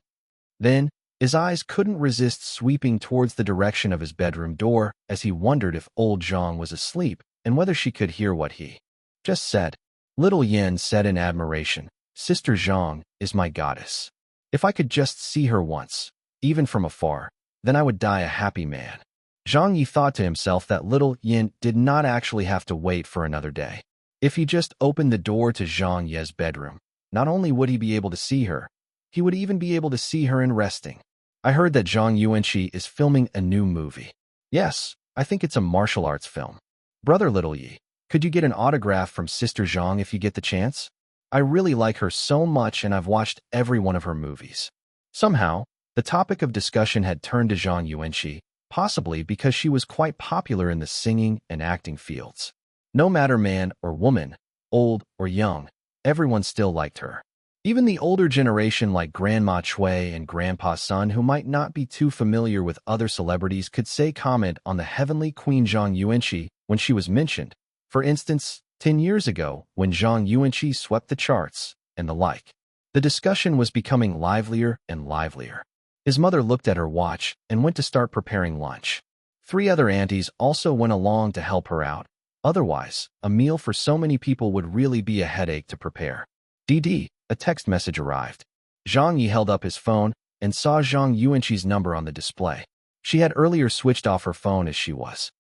Then, his eyes couldn't resist sweeping towards the direction of his bedroom door as he wondered if old Zhang was asleep and whether she could hear what he just said. Little Yin said in admiration, "Sister Zhang is my goddess. If I could just see her once, even from afar, then I would die a happy man." Zhang Yi thought to himself that Little Yin did not actually have to wait for another day. If he just opened the door to Zhang Ye's bedroom, not only would he be able to see her, he would even be able to see her in resting. "I heard that Zhang Yuanqi is filming a new movie." "Yes, I think it's a martial arts film." "Brother Little Yi, could you get an autograph from Sister Zhang if you get the chance? I really like her so much and I've watched every one of her movies." Somehow, the topic of discussion had turned to Zhang Yuanqi, possibly because she was quite popular in the singing and acting fields. No matter man or woman, old or young, everyone still liked her. Even the older generation like Grandma Chui and Grandpa Sun, who might not be too familiar with other celebrities, could say comment on the heavenly queen Zhang Yuanqi when she was mentioned. For instance, 10 years ago, when Zhang Yuanqi swept the charts, and the like. The discussion was becoming livelier and livelier. His mother looked at her watch and went to start preparing lunch. 3 other aunties also went along to help her out. Otherwise, a meal for so many people would really be a headache to prepare. DD, a text message arrived. Zhang Yi held up his phone and saw Zhang Yuanqi's number on the display. She had earlier switched off her phone as she was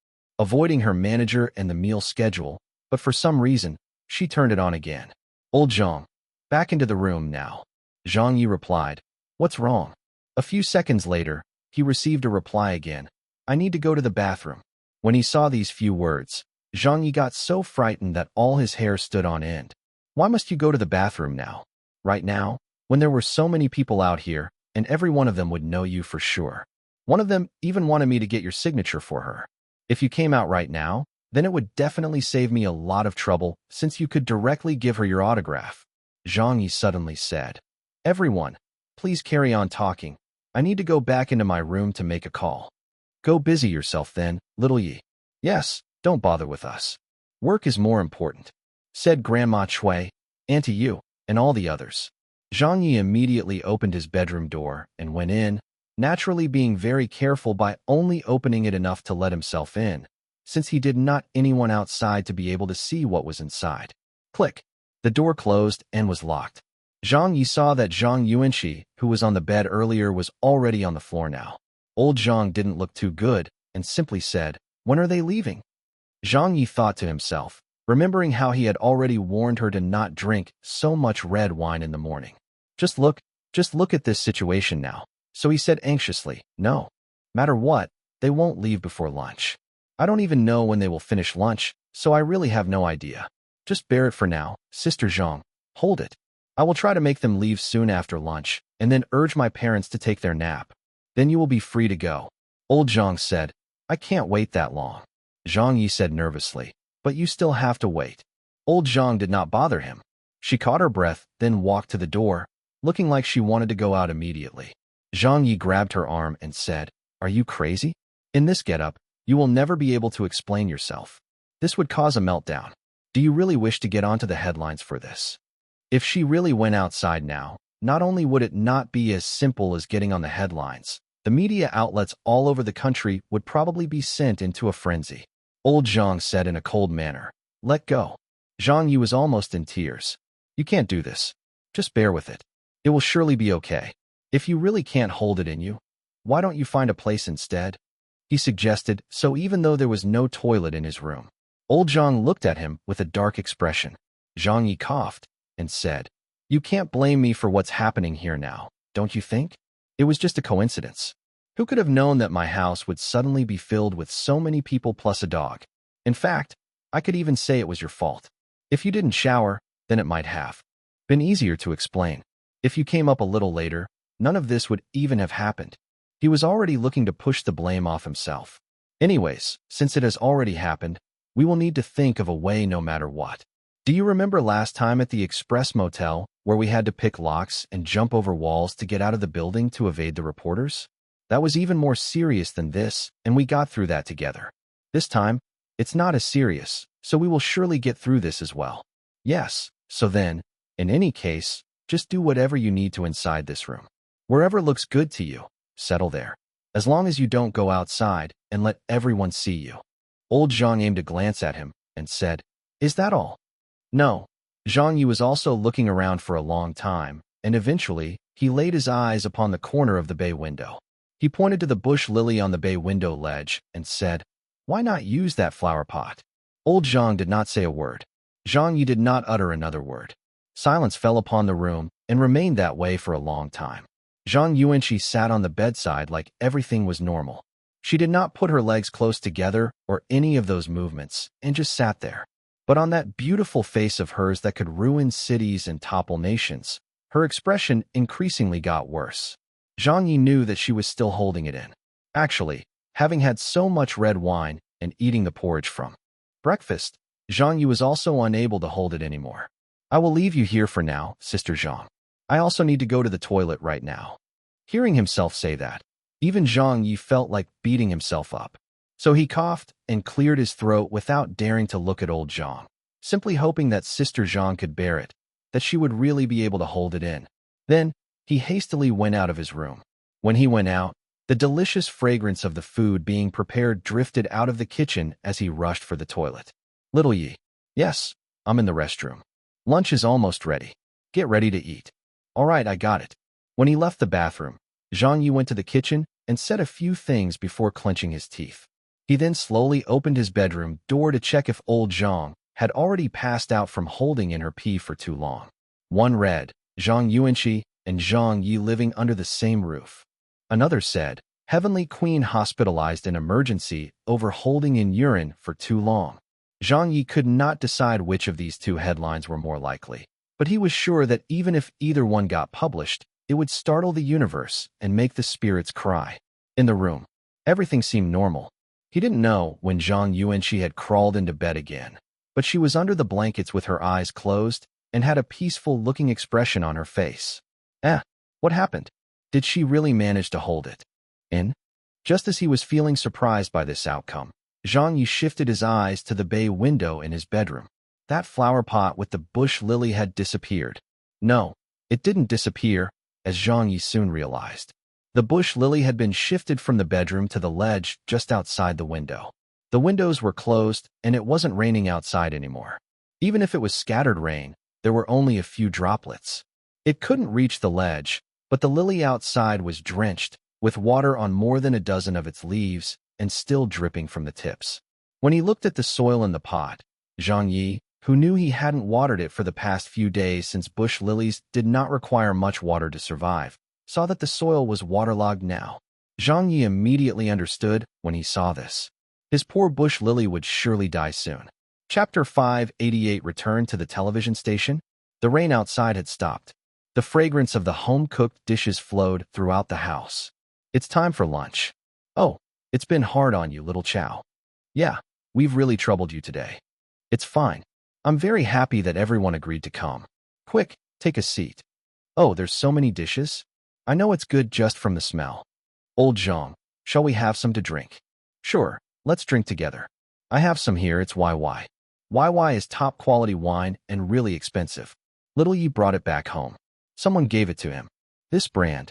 avoiding her manager and the meal schedule, but for some reason, she turned it on again. "Old Zhang, back into the room now." Zhang Yi replied, "What's wrong?" A few seconds later, he received a reply again. "I need to go to the bathroom." When he saw these few words, Zhang Yi got so frightened that all his hair stood on end. "Why must you go to the bathroom now? Right now, when there were so many people out here, and every one of them would know you for sure. One of them even wanted me to get your signature for her. If you came out right now, then it would definitely save me a lot of trouble since you could directly give her your autograph." Zhang Yi suddenly said, "Everyone, please carry on talking. I need to go back into my room to make a call." "Go busy yourself then, Little Yi." "Yes, don't bother with us. Work is more important," said Grandma Chui, Auntie Yu, and all the others. Zhang Yi immediately opened his bedroom door and went in, naturally being very careful by only opening it enough to let himself in, since he did not anyone outside to be able to see what was inside. Click. The door closed and was locked. Zhang Yi saw that Zhang Yuanxi, who was on the bed earlier, was already on the floor now. Old Zhang didn't look too good and simply said, "When are they leaving?" Zhang Yi thought to himself, remembering how he had already warned her to not drink so much red wine in the morning. Just look at this situation now. So he said anxiously, "No. Matter what, they won't leave before lunch. I don't even know when they will finish lunch, so I really have no idea. Just bear it for now, Sister Zhang. Hold it. I will try to make them leave soon after lunch, and then urge my parents to take their nap. Then you will be free to go." Old Zhang said, "I can't wait that long." Zhang Yi said nervously, "But you still have to wait." Old Zhang did not bother him. She caught her breath, then walked to the door, looking like she wanted to go out immediately. Zhang Yi grabbed her arm and said, "Are you crazy? In this getup, you will never be able to explain yourself. This would cause a meltdown. Do you really wish to get onto the headlines for this?" If she really went outside now, not only would it not be as simple as getting on the headlines, the media outlets all over the country would probably be sent into a frenzy. Old Zhang said in a cold manner, "Let go." Zhang Yi was almost in tears. "You can't do this. Just bear with it. It will surely be okay. If you really can't hold it in you, why don't you find a place instead?" he suggested, so even though there was no toilet in his room. Old Zhang looked at him with a dark expression. Zhang Yi coughed and said, "You can't blame me for what's happening here now, don't you think? It was just a coincidence. Who could have known that my house would suddenly be filled with so many people plus a dog? In fact, I could even say it was your fault. If you didn't shower, then it might have been easier to explain. If you came up a little later, none of this would even have happened." He was already looking to push the blame off himself. "Anyways, since it has already happened, we will need to think of a way no matter what. Do you remember last time at the Express Motel where we had to pick locks and jump over walls to get out of the building to evade the reporters? That was even more serious than this, and we got through that together. This time, it's not as serious, so we will surely get through this as well." "Yes, so then, in any case, just do whatever you need to inside this room. Wherever looks good to you, settle there. As long as you don't go outside and let everyone see you." Old Zhang aimed a glance at him and said, "Is that all?" "No." Zhang Yi was also looking around for a long time, and eventually, he laid his eyes upon the corner of the bay window. He pointed to the bush lily on the bay window ledge and said, "Why not use that flower pot?" Old Zhang did not say a word. Zhang Yi did not utter another word. Silence fell upon the room and remained that way for a long time. Zhang Yuanxi sat on the bedside like everything was normal. She did not put her legs close together or any of those movements and just sat there. But on that beautiful face of hers that could ruin cities and topple nations, her expression increasingly got worse. Zhang Yi knew that she was still holding it in. Actually, having had so much red wine and eating the porridge from breakfast, Zhang Yi was also unable to hold it anymore. "I will leave you here for now, Sister Zhang. I also need to go to the toilet right now." Hearing himself say that, even Zhang Yi felt like beating himself up. So he coughed and cleared his throat without daring to look at old Zhang, simply hoping that Sister Zhang could bear it, that she would really be able to hold it in. Then, he hastily went out of his room. When he went out, the delicious fragrance of the food being prepared drifted out of the kitchen as he rushed for the toilet. "Little Yi." "Yes, I'm in the restroom. Lunch is almost ready. Get ready to eat." "All right, I got it." When he left the bathroom, Zhang Yi went to the kitchen and said a few things before clenching his teeth. He then slowly opened his bedroom door to check if old Zhang had already passed out from holding in her pee for too long. One read, Zhang Yuanxi and Zhang Ye living under the same roof. Another said, Heavenly Queen hospitalized in emergency over holding in urine for too long. Zhang Ye could not decide which of these two headlines were more likely, but he was sure that even if either one got published, it would startle the universe and make the spirits cry. In the room, everything seemed normal. He didn't know when Zhang Yuanxi had crawled into bed again, but she was under the blankets with her eyes closed and had a peaceful-looking expression on her face. What happened? Did she really manage to hold it in? Just as he was feeling surprised by this outcome, Zhang Yi shifted his eyes to the bay window in his bedroom. That flower pot with the bush lily had disappeared. No, it didn't disappear, as Zhang Yi soon realized. The bush lily had been shifted from the bedroom to the ledge just outside the window. The windows were closed, and it wasn't raining outside anymore. Even if it was scattered rain, there were only a few droplets. It couldn't reach the ledge, but the lily outside was drenched, with water on more than a dozen of its leaves and still dripping from the tips. When he looked at the soil in the pot, Zhang Ye, who knew he hadn't watered it for the past few days since bush lilies did not require much water to survive, saw that the soil was waterlogged now. Zhang Ye immediately understood when he saw this. His poor bush lily would surely die soon. Chapter 588 returned to the television station. The rain outside had stopped. The fragrance of the home-cooked dishes flowed throughout the house. It's time for lunch. Oh, it's been hard on you, little Chow. Yeah, we've really troubled you today. It's fine. I'm very happy that everyone agreed to come. Quick, take a seat. Oh, there's so many dishes. I know it's good just from the smell. Old Zhang, shall we have some to drink? Sure, let's drink together. I have some here, it's YY. YY is top-quality wine and really expensive. Little Yi brought it back home. Someone gave it to him. This brand,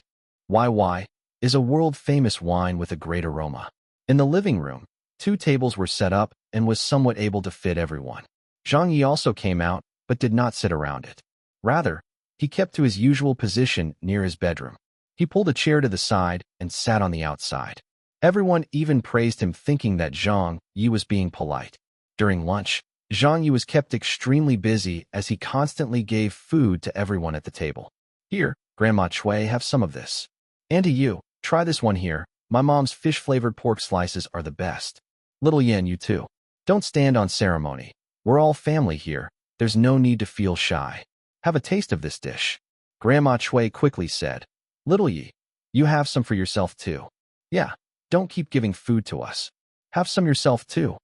YY, is a world-famous wine with a great aroma. In the living room, 2 tables were set up and was somewhat able to fit everyone. Zhang Ye also came out, but did not sit around it. Rather, he kept to his usual position near his bedroom. He pulled a chair to the side and sat on the outside. Everyone even praised him, thinking that Zhang Ye was being polite. During lunch, Zhang Ye was kept extremely busy as he constantly gave food to everyone at the table. Here, Grandma Chui, have some of this. Auntie Yu, try this one here. My mom's fish-flavored pork slices are the best. Little Yin, you too. Don't stand on ceremony. We're all family here. There's no need to feel shy. Have a taste of this dish. Grandma Chui quickly said. Little Yi, you have some for yourself too. Yeah, don't keep giving food to us. Have some yourself too.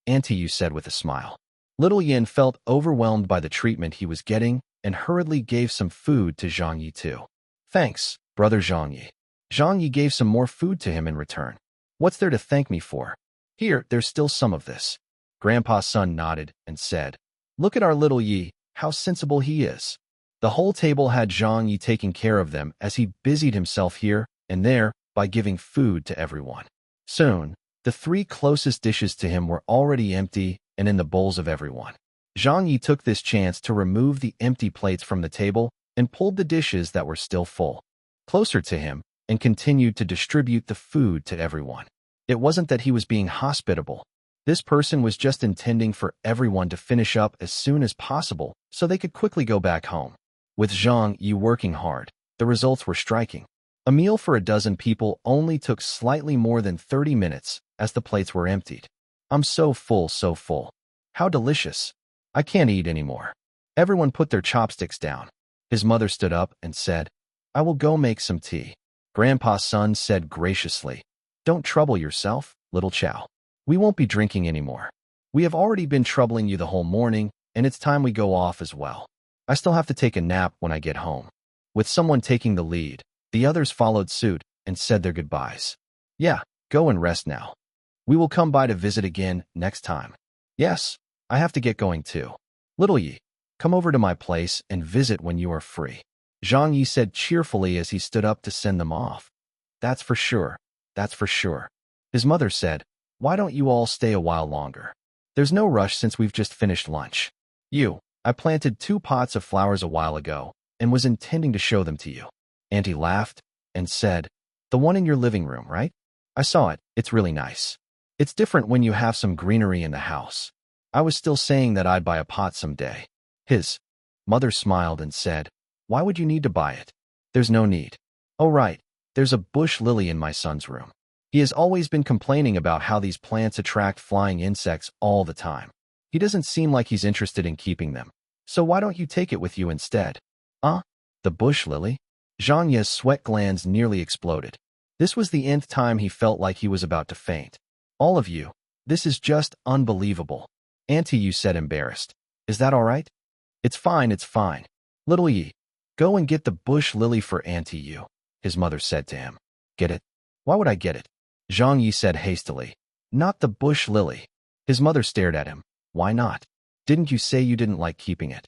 Auntie Yu said with a smile. Little Yin felt overwhelmed by the treatment he was getting and hurriedly gave some food to Zhang Yi too. Thanks, brother Zhang Yi. Zhang Yi gave some more food to him in return. What's there to thank me for? Here, there's still some of this. Grandpa's son nodded and said, Look at our little Yi, how sensible he is. The whole table had Zhang Yi taking care of them as he busied himself here and there by giving food to everyone. Soon, the 3 closest dishes to him were already empty and in the bowls of everyone. Zhang Yi took this chance to remove the empty plates from the table and pulled the dishes that were still full closer to him and continued to distribute the food to everyone. It wasn't that he was being hospitable. This person was just intending for everyone to finish up as soon as possible so they could quickly go back home. With Zhang Yi working hard, the results were striking. A meal for a dozen people only took slightly more than 30 minutes as the plates were emptied. I'm so full, so full. How delicious. I can't eat anymore. Everyone put their chopsticks down. His mother stood up and said, I will go make some tea. Grandpa's son said graciously, Don't trouble yourself, little Chow. We won't be drinking anymore. We have already been troubling you the whole morning, and it's time we go off as well. I still have to take a nap when I get home. With someone taking the lead, the others followed suit and said their goodbyes. Yeah, go and rest now. We will come by to visit again next time. Yes, I have to get going too. Little Yi, come over to my place and visit when you are free. Zhang Yi said cheerfully as he stood up to send them off. That's for sure. That's for sure. His mother said, Why don't you all stay a while longer? There's no rush since we've just finished lunch. I planted 2 pots of flowers a while ago and was intending to show them to you. Auntie laughed and said, The one in your living room, right? I saw it. It's really nice. It's different when you have some greenery in the house. I was still saying that I'd buy a pot someday. His mother smiled and said, Why would you need to buy it? There's no need. Oh right, there's a bush lily in my son's room. He has always been complaining about how these plants attract flying insects all the time. He doesn't seem like he's interested in keeping them. So why don't you take it with you instead? The bush lily? Zhang Ye's sweat glands nearly exploded. This was the nth time he felt like he was about to faint. All of you, this is just unbelievable. Auntie Yu said embarrassed. Is that all right? It's fine, it's fine. Little Yi, go and get the bush lily for Auntie Yu, his mother said to him. Get it? Why would I get it? Zhang Yi said hastily. Not the bush lily. His mother stared at him. Why not? Didn't you say you didn't like keeping it?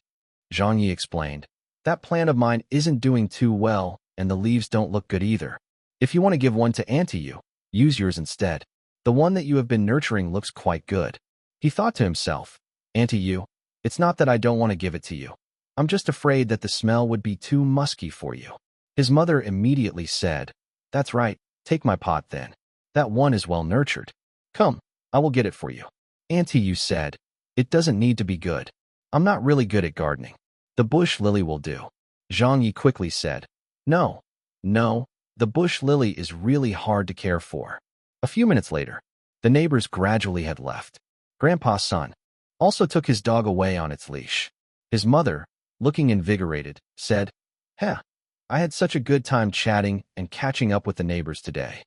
Zhang Yi explained. That plant of mine isn't doing too well, and the leaves don't look good either. If you want to give one to Auntie Yu, use yours instead. The one that you have been nurturing looks quite good. He thought to himself, Auntie Yu, it's not that I don't want to give it to you. I'm just afraid that the smell would be too musky for you. His mother immediately said, That's right, take my pot then. That one is well nurtured. Come, I will get it for you. Auntie, you said, It doesn't need to be good. I'm not really good at gardening. The bush lily will do. Zhang Ye quickly said, No, no, the bush lily is really hard to care for. A few minutes later, the neighbors gradually had left. Grandpa's son also took his dog away on its leash. His mother, looking invigorated, said, Heh, I had such a good time chatting and catching up with the neighbors today.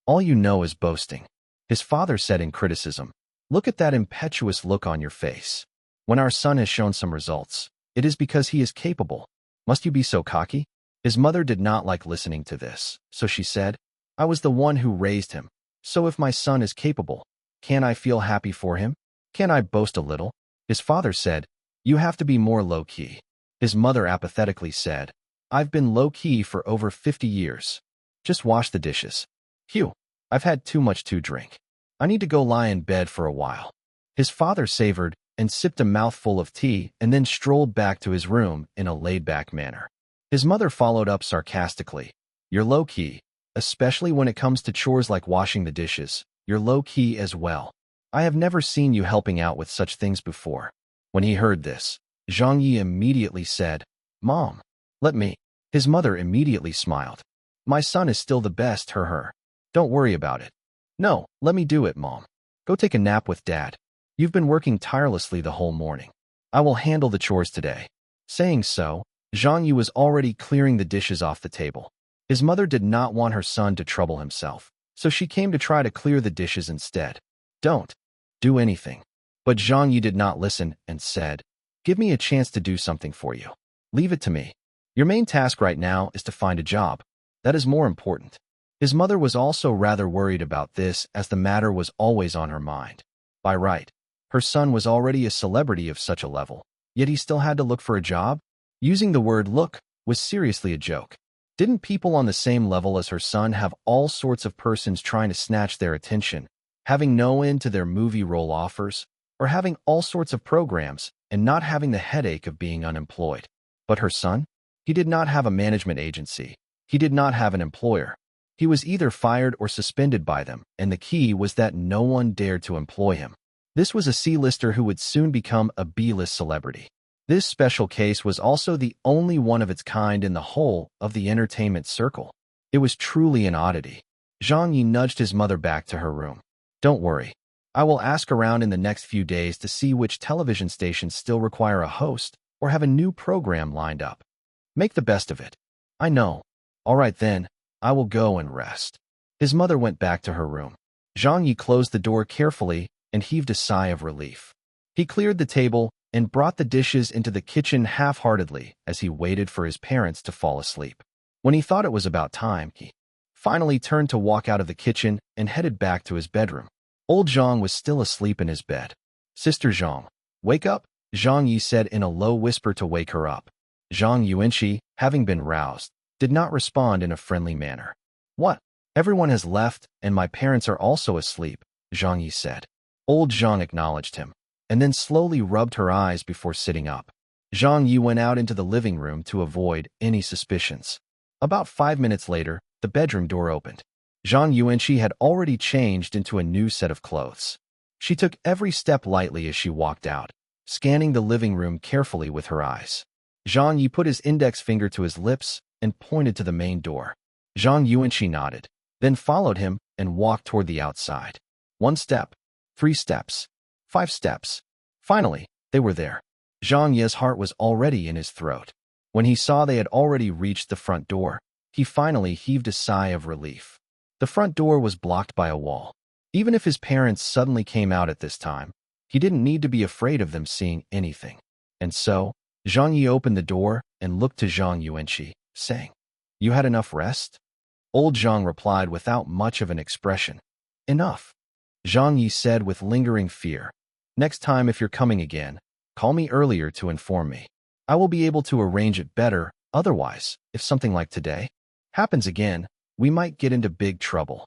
All you know is boasting. His father said in criticism, Look at that impetuous look on your face. When our son has shown some results, it is because he is capable. Must you be so cocky? His mother did not like listening to this, so she said, I was the one who raised him. So if my son is capable, can't I feel happy for him? Can't I boast a little? His father said, You have to be more low-key. His mother apathetically said, I've been low-key for over 50 years. Just wash the dishes. Phew, I've had too much to drink. I need to go lie in bed for a while. His father savored and sipped a mouthful of tea and then strolled back to his room in a laid-back manner. His mother followed up sarcastically, You're low-key, especially when it comes to chores like washing the dishes. You're low-key as well. I have never seen you helping out with such things before. When he heard this, Zhang Ye immediately said, Mom, let me. His mother immediately smiled. My son is still the best, her. Don't worry about it. No, let me do it, Mom. Go take a nap with Dad. You've been working tirelessly the whole morning. I will handle the chores today. Saying so, Zhang Ye was already clearing the dishes off the table. His mother did not want her son to trouble himself, so she came to try to clear the dishes instead. Don't do anything. But Zhang Ye did not listen and said, Give me a chance to do something for you. Leave it to me. Your main task right now is to find a job. That is more important. His mother was also rather worried about this as the matter was always on her mind. By right, her son was already a celebrity of such a level, yet he still had to look for a job? Using the word look was seriously a joke. Didn't people on the same level as her son have all sorts of persons trying to snatch their attention, having no end to their movie role offers, or having all sorts of programs and not having the headache of being unemployed? But her son? He did not have a management agency. He did not have an employer. He was either fired or suspended by them, and the key was that no one dared to employ him. This was a C-lister who would soon become a B-list celebrity. This special case was also the only one of its kind in the whole of the entertainment circle. It was truly an oddity. Zhang Ye nudged his mother back to her room. Don't worry. I will ask around in the next few days to see which television stations still require a host or have a new program lined up. Make the best of it. I know. All right then, I will go and rest. His mother went back to her room. Zhang Ye closed the door carefully and heaved a sigh of relief. He cleared the table and brought the dishes into the kitchen half-heartedly as he waited for his parents to fall asleep. When he thought it was about time, he finally turned to walk out of the kitchen and headed back to his bedroom. Old Zhang was still asleep in his bed. Sister Zhang, wake up, Zhang Ye said in a low whisper to wake her up. Zhang Yuanqi, having been roused, did not respond in a friendly manner. What? Everyone has left, and my parents are also asleep, Zhang Ye said. Old Zhang acknowledged him, and then slowly rubbed her eyes before sitting up. Zhang Ye went out into the living room to avoid any suspicions. About 5 minutes later, the bedroom door opened. Zhang Yuanqi had already changed into a new set of clothes. She took every step lightly as she walked out, scanning the living room carefully with her eyes. Zhang Ye put his index finger to his lips and pointed to the main door. Zhang Yuanqi nodded, then followed him and walked toward the outside. 1 step, 3 steps, 5 steps. Finally, they were there. Zhang Ye's heart was already in his throat. When he saw they had already reached the front door, he finally heaved a sigh of relief. The front door was blocked by a wall. Even if his parents suddenly came out at this time, he didn't need to be afraid of them seeing anything. And so, Zhang Ye opened the door and looked to Zhang Yuanqi, saying, You had enough rest? Old Zhang replied without much of an expression. Enough. Zhang Ye said with lingering fear. Next time if you're coming again, call me earlier to inform me. I will be able to arrange it better. Otherwise, if something like today happens again, we might get into big trouble.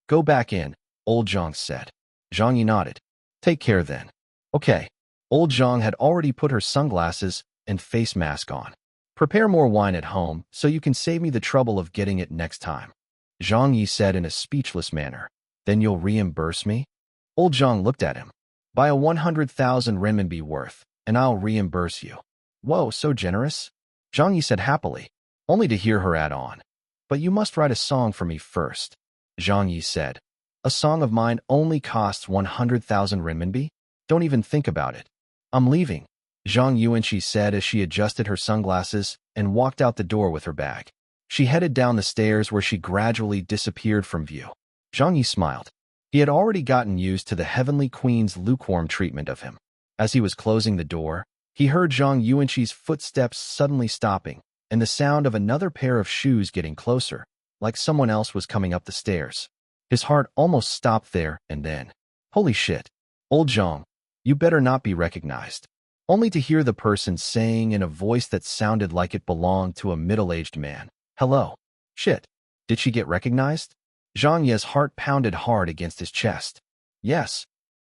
Go back in, Old Zhang said. Zhang Ye nodded. Take care then. Okay. Old Zhang had already put her sunglasses and face mask on. Prepare more wine at home so you can save me the trouble of getting it next time. Zhang Ye said in a speechless manner. Then you'll reimburse me? Old Zhang looked at him. Buy a 100,000 renminbi worth, and I'll reimburse you. Whoa, so generous? Zhang Ye said happily, only to hear her add on. But you must write a song for me first. Zhang Ye said. A song of mine only costs 100,000 renminbi? Don't even think about it. I'm leaving, Zhang Yuanqi said as she adjusted her sunglasses and walked out the door with her bag. She headed down the stairs where she gradually disappeared from view. Zhang Yi smiled. He had already gotten used to the heavenly queen's lukewarm treatment of him. As he was closing the door, he heard Zhang Yuanqi's footsteps suddenly stopping and the sound of another pair of shoes getting closer, like someone else was coming up the stairs. His heart almost stopped there and then. Holy shit. Old Zhang, you better not be recognized. Only to hear the person saying in a voice that sounded like it belonged to a middle-aged man. Hello. Shit. Did she get recognized? Zhang Ye's heart pounded hard against his chest. Yes.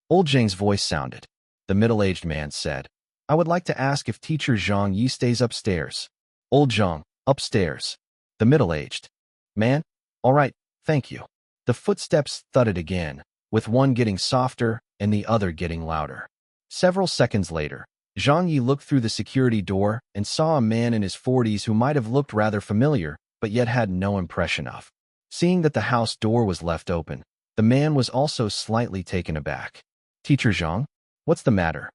Old Zhang's voice sounded. The middle-aged man said, I would like to ask if teacher Zhang Ye stays upstairs. Old Zhang, upstairs. The middle-aged man? All right, thank you. The footsteps thudded again, with one getting softer and the other getting louder. Several seconds later, Zhang Ye looked through the security door and saw a man in his 40s who might have looked rather familiar, but yet had no impression of. Seeing that the house door was left open, the man was also slightly taken aback. Teacher Zhang? What's the matter?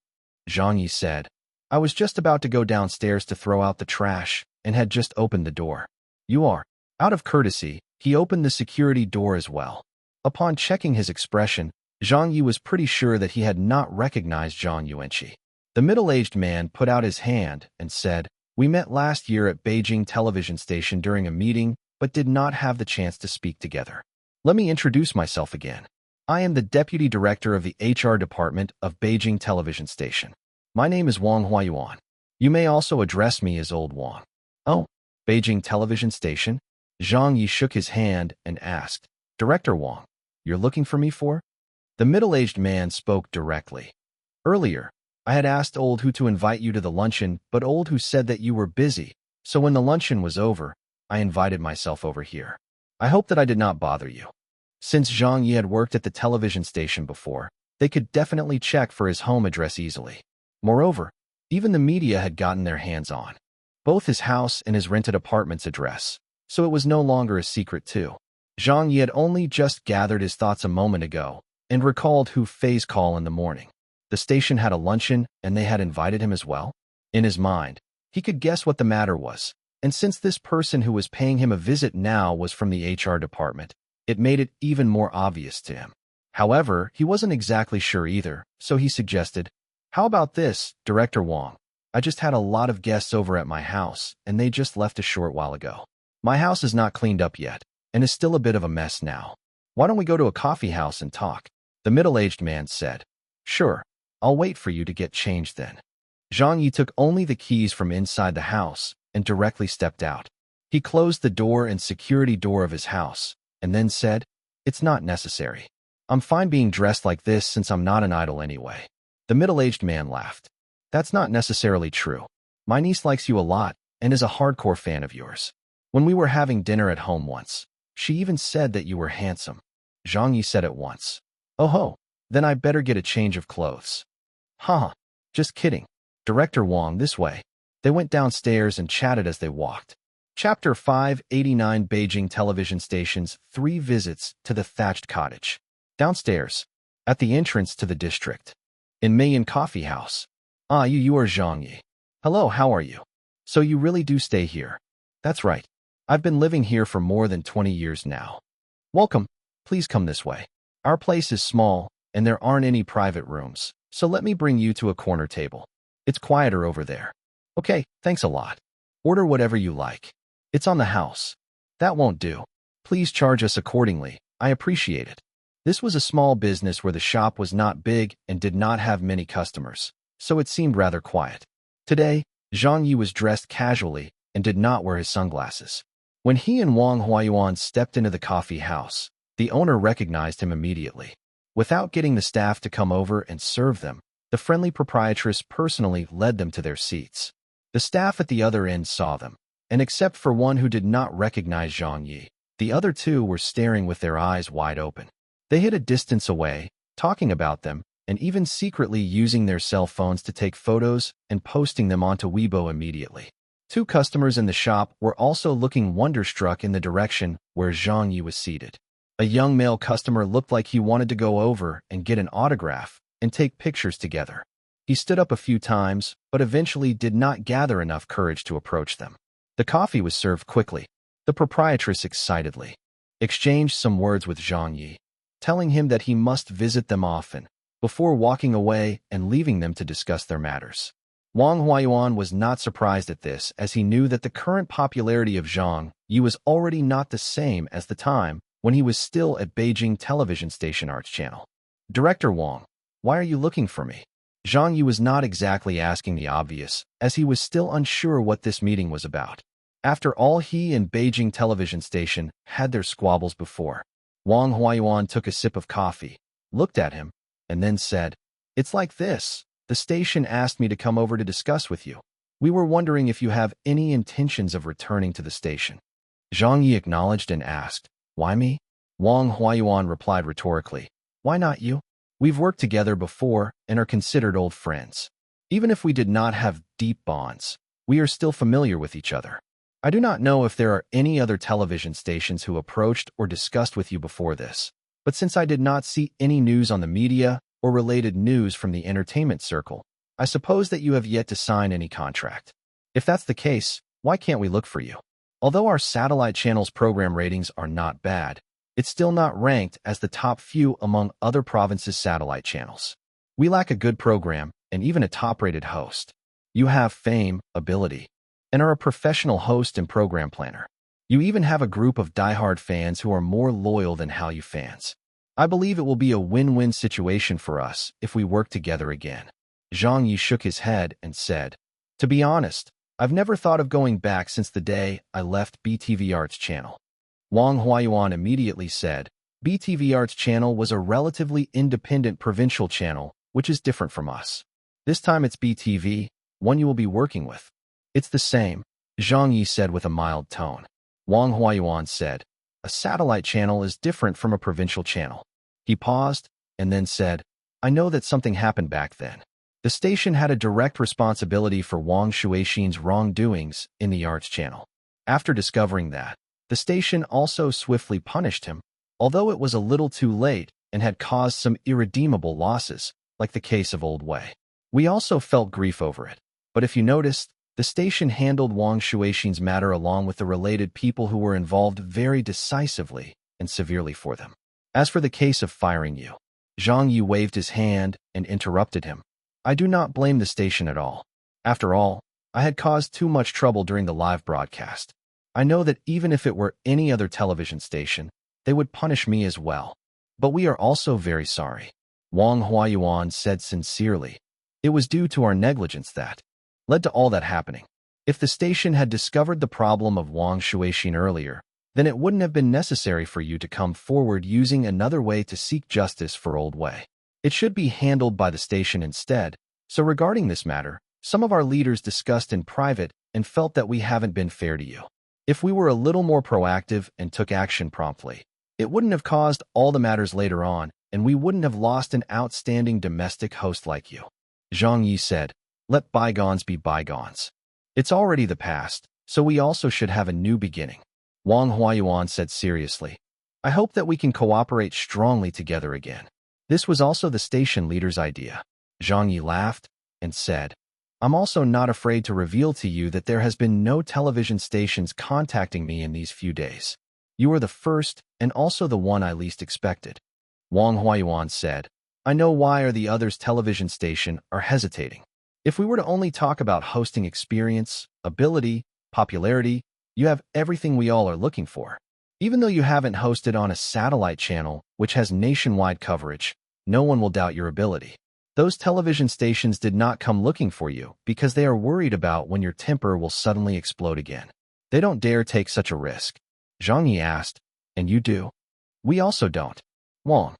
Zhang Ye said. I was just about to go downstairs to throw out the trash and had just opened the door. You are. Out of courtesy, he opened the security door as well. Upon checking his expression, Zhang Ye was pretty sure that he had not recognized Zhang Yuanqi. The middle-aged man put out his hand and said, We met last year at Beijing television station during a meeting, but did not have the chance to speak together. Let me introduce myself again. I am the deputy director of the HR department of Beijing television station. My name is Wang Huayuan. You may also address me as Old Wang. Oh, Beijing television station? Zhang Yi shook his hand and asked, Director Wang, you're looking for me for? The middle-aged man spoke directly. Earlier, I had asked Old Hu to invite you to the luncheon, but Old Hu said that you were busy, so when the luncheon was over, I invited myself over here. I hope that I did not bother you. Since Zhang Ye had worked at the television station before, they could definitely check for his home address easily. Moreover, even the media had gotten their hands on both his house and his rented apartment's address, so it was no longer a secret too. Zhang Ye had only just gathered his thoughts a moment ago and recalled Hu Fei's call in the morning. The station had a luncheon and they had invited him as well. In his mind, he could guess what the matter was, and since this person who was paying him a visit now was from the HR department, it made it even more obvious to him. However, he wasn't exactly sure either, so he suggested, How about this, Director Wang? I just had a lot of guests over at my house, and they just left a short while ago. My house is not cleaned up yet, and is still a bit of a mess now. Why don't we go to a coffee house and talk? The middle-aged man said. Sure, I'll wait for you to get changed then. Zhang Yi took only the keys from inside the house and directly stepped out. He closed the door and security door of his house, and then said, It's not necessary. I'm fine being dressed like this since I'm not an idol anyway. The middle-aged man laughed. That's not necessarily true. My niece likes you a lot and is a hardcore fan of yours. When we were having dinner at home once, she even said that you were handsome. Zhang Yi said at once. Oh ho, then I better get a change of clothes. Haha, just kidding. Director Wang, this way. They went downstairs and chatted as they walked. Chapter 589 Beijing television station's 3 visits to the thatched cottage. Downstairs, at the entrance to the district. In Mayan Coffee House. Ah, you are Zhang Ye. Hello, how are you? So you really do stay here? That's right. I've been living here for more than 20 years now. Welcome. Please come this way. Our place is small, and there aren't any private rooms, so let me bring you to a corner table. It's quieter over there. Okay, thanks a lot. Order whatever you like. It's on the house. That won't do. Please charge us accordingly. I appreciate it. This was a small business where the shop was not big and did not have many customers, so it seemed rather quiet. Today, Zhang Yi was dressed casually and did not wear his sunglasses. When he and Wang Huayuan stepped into the coffee house, the owner recognized him immediately. Without getting the staff to come over and serve them, the friendly proprietress personally led them to their seats. The staff at the other end saw them, and except for one who did not recognize Zhang Ye, the other two were staring with their eyes wide open. They hid a distance away, talking about them, and even secretly using their cell phones to take photos and posting them onto Weibo immediately. Two customers in the shop were also looking wonderstruck in the direction where Zhang Ye was seated. A young male customer looked like he wanted to go over and get an autograph and take pictures together. He stood up a few times, but eventually did not gather enough courage to approach them. The coffee was served quickly. The proprietress excitedly exchanged some words with Zhang Ye, telling him that he must visit them often, before walking away and leaving them to discuss their matters. Wang Huayuan was not surprised at this, as he knew that the current popularity of Zhang Ye was already not the same as the time when he was still at Beijing television station Arts Channel. Director Wang, why are you looking for me? Zhang Ye was not exactly asking the obvious, as he was still unsure what this meeting was about. After all, he and Beijing television station had their squabbles before. Wang Huayuan took a sip of coffee, looked at him, and then said, "It's like this. The station asked me to come over to discuss with you. We were wondering if you have any intentions of returning to the station." Zhang Ye acknowledged and asked, "Why me?" Wang Huayuan replied rhetorically, "Why not you? We've worked together before and are considered old friends. Even if we did not have deep bonds, we are still familiar with each other. I do not know if there are any other television stations who approached or discussed with you before this, but since I did not see any news on the media or related news from the entertainment circle, I suppose that you have yet to sign any contract. If that's the case, why can't we look for you? Although our satellite channel's program ratings are not bad, it's still not ranked as the top few among other provinces' satellite channels. We lack a good program and even a top-rated host. You have fame, ability, and are a professional host and program planner. You even have a group of diehard fans who are more loyal than Hallyu fans. I believe it will be a win-win situation for us if we work together again." Zhang Ye shook his head and said, "To be honest, I've never thought of going back since the day I left BTV Arts Channel." Wang Huayuan immediately said, "BTV Arts Channel was a relatively independent provincial channel, which is different from us. This time it's BTV, one you will be working with." "It's the same," Zhang Ye said with a mild tone. Wang Huayuan said, "A satellite channel is different from a provincial channel." He paused and then said, "I know that something happened back then. The station had a direct responsibility for Wang Shuixin's wrongdoings in the Arts Channel. After discovering that, the station also swiftly punished him, although it was a little too late and had caused some irredeemable losses, like the case of Old Wei. We also felt grief over it, but if you noticed, the station handled Wang Shuixin's matter along with the related people who were involved very decisively and severely for them. As for the case of firing you," Zhang Ye waved his hand and interrupted him. "I do not blame the station at all. After all, I had caused too much trouble during the live broadcast. I know that even if it were any other television station, they would punish me as well. But we are also very sorry." Wang Huayuan said sincerely, "It was due to our negligence that led to all that happening. If the station had discovered the problem of Wang Shuixin earlier, then it wouldn't have been necessary for you to come forward using another way to seek justice for Old Wei. It should be handled by the station instead. So regarding this matter, some of our leaders discussed in private and felt that we haven't been fair to you. If we were a little more proactive and took action promptly, it wouldn't have caused all the matters later on, and we wouldn't have lost an outstanding domestic host like you." Zhang Ye said, "Let bygones be bygones. It's already the past, so we also should have a new beginning." Wang Huayuan said seriously, "I hope that we can cooperate strongly together again." This was also the station leader's idea. Zhang Ye laughed and said, "I'm also not afraid to reveal to you that there has been no television stations contacting me in these few days. You are the first and also the one I least expected." Wang Huayuan said, "I know why are the others television station are hesitating. If we were to only talk about hosting experience, ability, popularity, you have everything we all are looking for. Even though you haven't hosted on a satellite channel which has nationwide coverage, no one will doubt your ability. Those television stations did not come looking for you because they are worried about when your temper will suddenly explode again. They don't dare take such a risk." Zhang Ye asked, "And you do?" "We also don't," Wang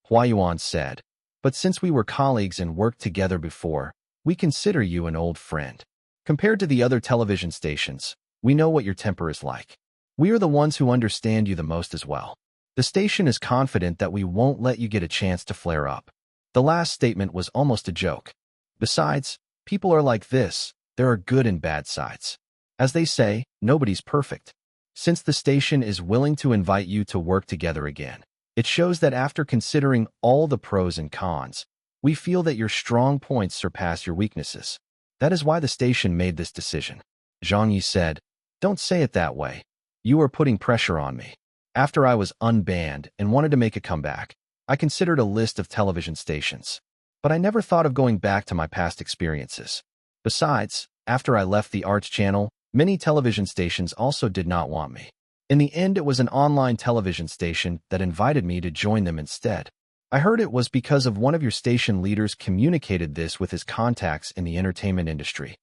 Huayuan said. "But since we were colleagues and worked together before, we consider you an old friend." Compared to the other television stations, we know what your temper is like. We are the ones who understand you the most as well. The station is confident that we won't let you get a chance to flare up. The last statement was almost a joke. Besides, people are like this. There are good and bad sides. As they say, nobody's perfect. Since the station is willing to invite you to work together again, it shows that after considering all the pros and cons, we feel that your strong points surpass your weaknesses. That is why the station made this decision. Zhang Ye said, "Don't say it that way. You are putting pressure on me." After I was unbanned and wanted to make a comeback, I considered a list of television stations. But I never thought of going back to my past experiences. Besides, after I left the Arts channel, many television stations also did not want me. In the end, it was an online television station that invited me to join them instead. I heard it was because of one of your station leaders communicated this with his contacts in the entertainment industry.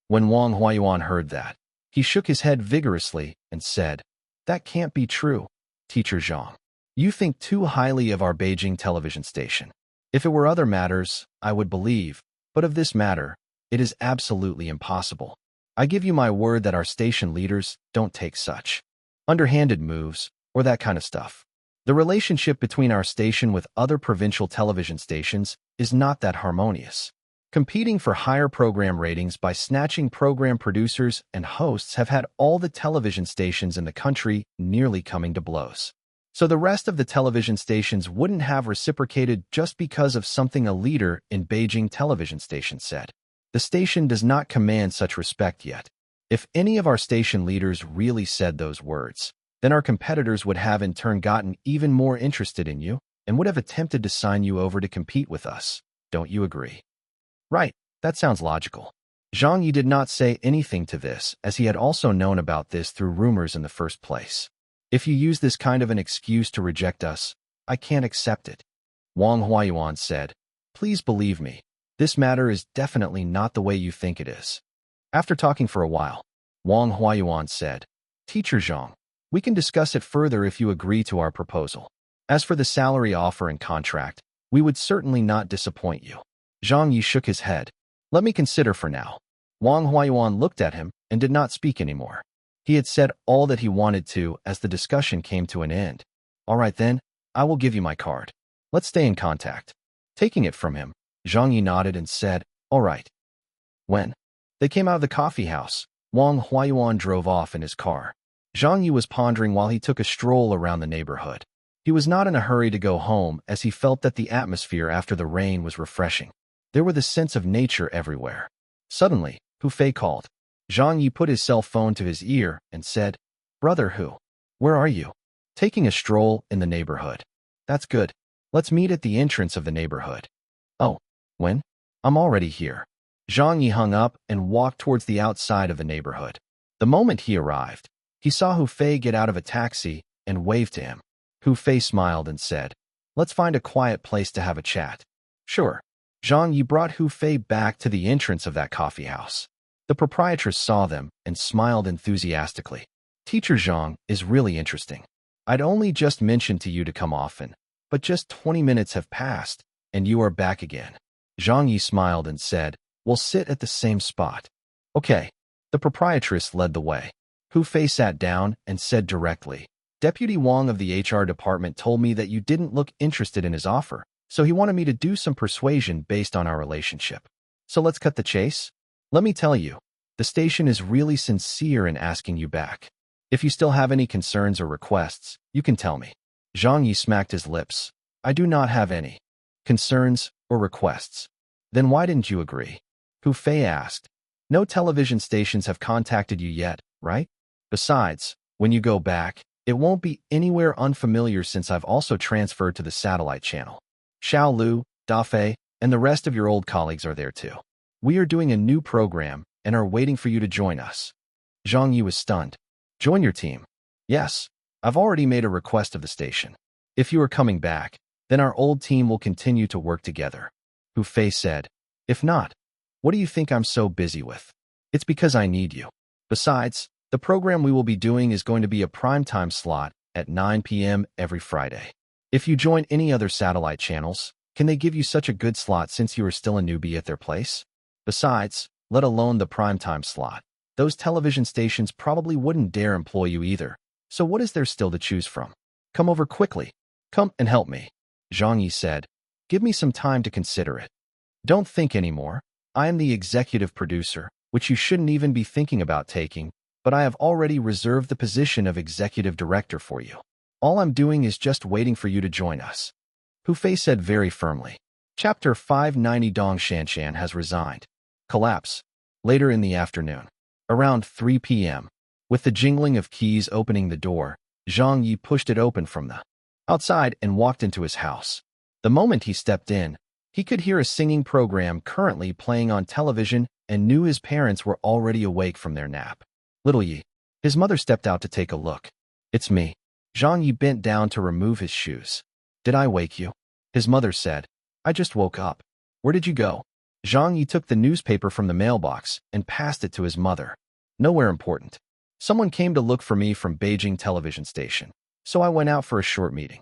When Wang Huayuan heard that, he shook his head vigorously and said, "That can't be true, Teacher Zhang. You think too highly of our Beijing television station. If it were other matters, I would believe, but of this matter, it is absolutely impossible. I give you my word that our station leaders don't take such underhanded moves or that kind of stuff. The relationship between our station with other provincial television stations is not that harmonious. Competing for higher program ratings by snatching program producers and hosts have had all the television stations in the country nearly coming to blows. So the rest of the television stations wouldn't have reciprocated just because of something a leader in Beijing television station said. The station does not command such respect yet. If any of our station leaders really said those words, then our competitors would have in turn gotten even more interested in you and would have attempted to sign you over to compete with us. Don't you agree?" "Right, that sounds logical." Zhang Ye did not say anything to this, as he had also known about this through rumors in the first place. "If you use this kind of an excuse to reject us, I can't accept it." Wang Huayuan said, "Please believe me, this matter is definitely not the way you think it is." After talking for a while, Wang Huayuan said, "Teacher Zhang, we can discuss it further if you agree to our proposal. As for the salary offer and contract, we would certainly not disappoint you." Zhang Ye shook his head. "Let me consider for now." Wang Huayuan looked at him and did not speak anymore. He had said all that he wanted to as the discussion came to an end. "All right then, I will give you my card. Let's stay in contact." Taking it from him, Zhang Ye nodded and said, "All right." When they came out of the coffee house, Wang Huayuan drove off in his car. Zhang Ye was pondering while he took a stroll around the neighborhood. He was not in a hurry to go home as he felt that the atmosphere after the rain was refreshing. There was the sense of nature everywhere. Suddenly, Hu Fei called. Zhang Ye put his cell phone to his ear and said, "Brother Hu, where are you?" "Taking a stroll in the neighborhood." "That's good. Let's meet at the entrance of the neighborhood." "Oh, when?" "I'm already here." Zhang Ye hung up and walked towards the outside of the neighborhood. The moment he arrived, he saw Hu Fei get out of a taxi and waved to him. Hu Fei smiled and said, "Let's find a quiet place to have a chat." "Sure." Zhang Ye brought Hu Fei back to the entrance of that coffee house. The proprietress saw them and smiled enthusiastically. "Teacher Zhang is really interesting. I'd only just mentioned to you to come often, but just 20 minutes have passed, and you are back again." Zhang Ye smiled and said, "We'll sit at the same spot." "Okay." The proprietress led the way. Hu Fei sat down and said directly, "Deputy Wang of the HR department told me that you didn't look interested in his offer, so he wanted me to do some persuasion based on our relationship. So let's cut the chase. Let me tell you, the station is really sincere in asking you back. If you still have any concerns or requests, you can tell me." Zhang Ye smacked his lips. "I do not have any concerns or requests." "Then why didn't you agree?" Hu Fei asked. "No television stations have contacted you yet, right? Besides, when you go back, it won't be anywhere unfamiliar since I've also transferred to the satellite channel. Xiao Lu, Da Fei, and the rest of your old colleagues are there too. We are doing a new program and are waiting for you to join us." Zhang Ye was stunned. "Join your team?" "Yes, I've already made a request of the station. If you are coming back, then our old team will continue to work together." Hu Fei said, "If not, what do you think I'm so busy with?" "It's because I need you. Besides, the program we will be doing is going to be a primetime slot at 9 p.m. every Friday. If you join any other satellite channels, can they give you such a good slot since you are still a newbie at their place? Besides, let alone the primetime slot. Those television stations probably wouldn't dare employ you either. So what is there still to choose from? Come over quickly. Come and help me, Zhang Ye said. Give me some time to consider it. Don't think anymore. I am the executive producer, which you shouldn't even be thinking about taking, but I have already reserved the position of executive director for you. All I'm doing is just waiting for you to join us. Hu Fei said very firmly. Chapter 590 Dong Shanshan has resigned. Collapse. Later in the afternoon. Around 3 p.m. With the jingling of keys opening the door, Zhang Ye pushed it open from the outside and walked into his house. The moment he stepped in, he could hear a singing program currently playing on television and knew his parents were already awake from their nap. Little Yi. His mother stepped out to take a look. It's me. Zhang Ye bent down to remove his shoes. Did I wake you? His mother said. I just woke up. Where did you go? Zhang Ye took the newspaper from the mailbox and passed it to his mother. Nowhere important. Someone came to look for me from Beijing television station, so I went out for a short meeting.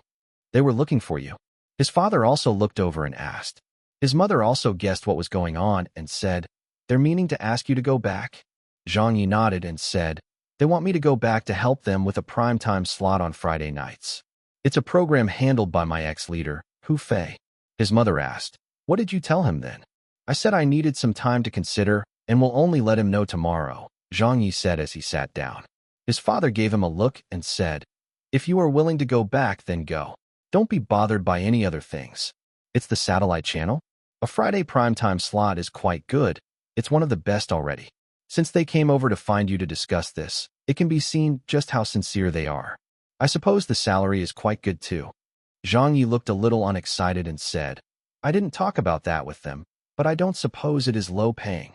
They were looking for you. His father also looked over and asked. His mother also guessed what was going on and said, They're meaning to ask you to go back? Zhang Ye nodded and said, They want me to go back to help them with a primetime slot on Friday nights. It's a program handled by my ex-leader, Hu Fei. His mother asked, What did you tell him then? I said I needed some time to consider and will only let him know tomorrow, Zhang Ye said as he sat down. His father gave him a look and said, If you are willing to go back, then go. Don't be bothered by any other things. It's the satellite channel? A Friday primetime slot is quite good. It's one of the best already. Since they came over to find you to discuss this, it can be seen just how sincere they are. I suppose the salary is quite good too. Zhang Ye looked a little unexcited and said, I didn't talk about that with them, but I don't suppose it is low paying.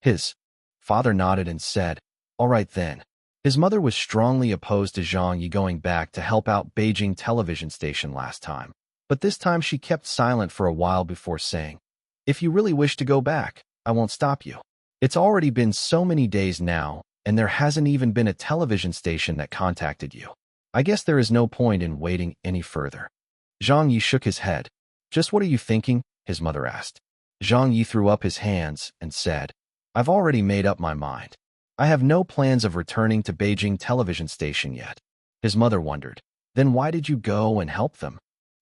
His father nodded and said, All right then. His mother was strongly opposed to Zhang Ye going back to help out Beijing television station last time, but this time she kept silent for a while before saying, If you really wish to go back, I won't stop you. It's already been so many days now, and there hasn't even been a television station that contacted you. I guess there is no point in waiting any further. Zhang Ye shook his head. Just what are you thinking? His mother asked. Zhang Ye threw up his hands and said, I've already made up my mind. I have no plans of returning to Beijing television station yet. His mother wondered. Then why did you go and help them?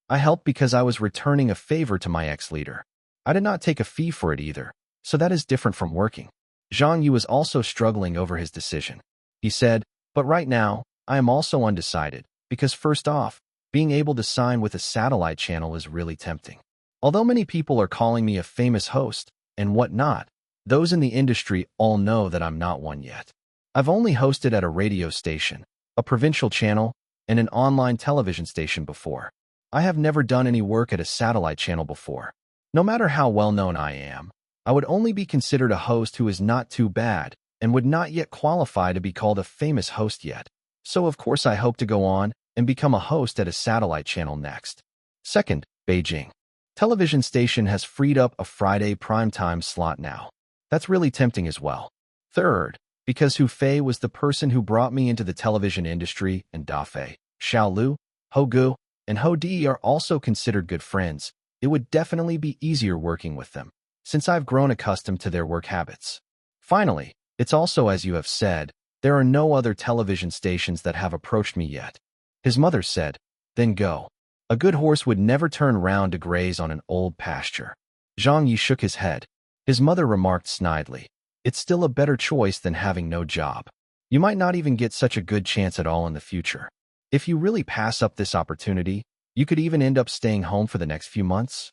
I helped because I was returning a favor to my ex-leader. I did not take a fee for it either, so that is different from working. Zhang Ye was also struggling over his decision. He said, But right now, I am also undecided, because first off, being able to sign with a satellite channel is really tempting. Although many people are calling me a famous host and whatnot, those in the industry all know that I'm not one yet. I've only hosted at a radio station, a provincial channel, and an online television station before. I have never done any work at a satellite channel before. No matter how well-known I am, I would only be considered a host who is not too bad and would not yet qualify to be called a famous host yet. So of course I hope to go on and become a host at a satellite channel next. Second, Beijing television station has freed up a Friday primetime slot now. That's really tempting as well. Third, because Hu Fei was the person who brought me into the television industry, and Da Fei, Xiao Lu, Ho Gu, and Ho Di are also considered good friends, it would definitely be easier working with them, since I've grown accustomed to their work habits. Finally, it's also as you have said, there are no other television stations that have approached me yet. His mother said, Then go. A good horse would never turn round to graze on an old pasture. Zhang Ye shook his head. His mother remarked snidely, It's still a better choice than having no job. You might not even get such a good chance at all in the future. If you really pass up this opportunity, you could even end up staying home for the next few months.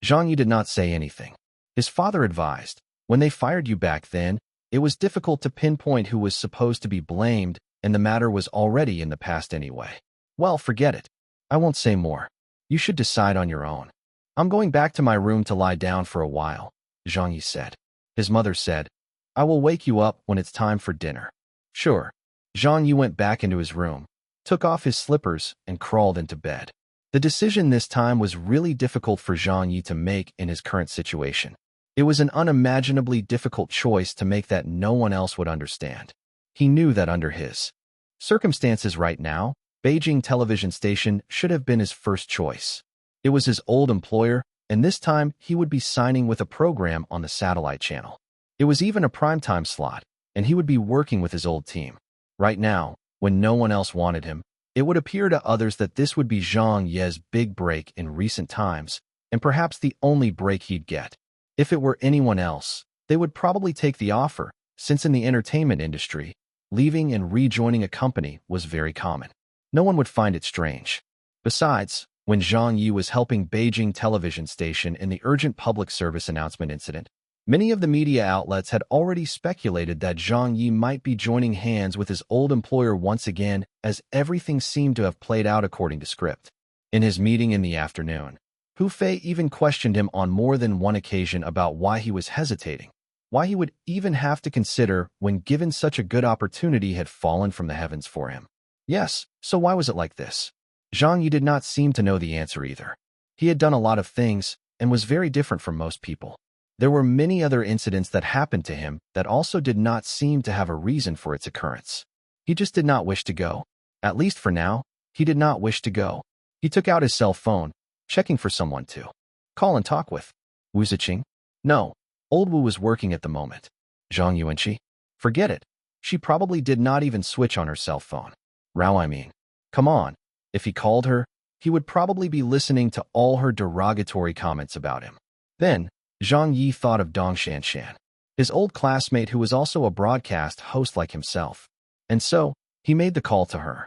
Zhang Ye did not say anything. His father advised, When they fired you back then, it was difficult to pinpoint who was supposed to be blamed, and the matter was already in the past anyway. Well, forget it. I won't say more. You should decide on your own. I'm going back to my room to lie down for a while, Zhang Ye said. His mother said, I will wake you up when it's time for dinner. Sure. Zhang Ye went back into his room, took off his slippers, and crawled into bed. The decision this time was really difficult for Zhang Ye to make in his current situation. It was an unimaginably difficult choice to make that no one else would understand. He knew that under his circumstances right now, Beijing television station should have been his first choice. It was his old employer, and this time he would be signing with a program on the satellite channel. It was even a primetime slot, and he would be working with his old team. Right now, when no one else wanted him, it would appear to others that this would be Zhang Ye's big break in recent times, and perhaps the only break he'd get. If it were anyone else, they would probably take the offer, since in the entertainment industry, leaving and rejoining a company was very common. No one would find it strange. Besides, when Zhang Ye was helping Beijing television station in the urgent public service announcement incident, many of the media outlets had already speculated that Zhang Ye might be joining hands with his old employer once again, as everything seemed to have played out according to script. In his meeting in the afternoon, Hu Fei even questioned him on more than one occasion about why he was hesitating, why he would even have to consider when given such a good opportunity had fallen from the heavens for him. Yes, so why was it like this? Zhang Ye did not seem to know the answer either. He had done a lot of things and was very different from most people. There were many other incidents that happened to him that also did not seem to have a reason for its occurrence. He just did not wish to go. At least for now, he did not wish to go. He took out his cell phone, checking for someone to call and talk with. Wu Ziqing? No, old Wu was working at the moment. Zhang Yuanqi? Forget it. She probably did not even switch on her cell phone. Rao, I mean. Come on. If he called her, he would probably be listening to all her derogatory comments about him. Then, Zhang Ye thought of Dong Shanshan, his old classmate who was also a broadcast host like himself. And so, he made the call to her.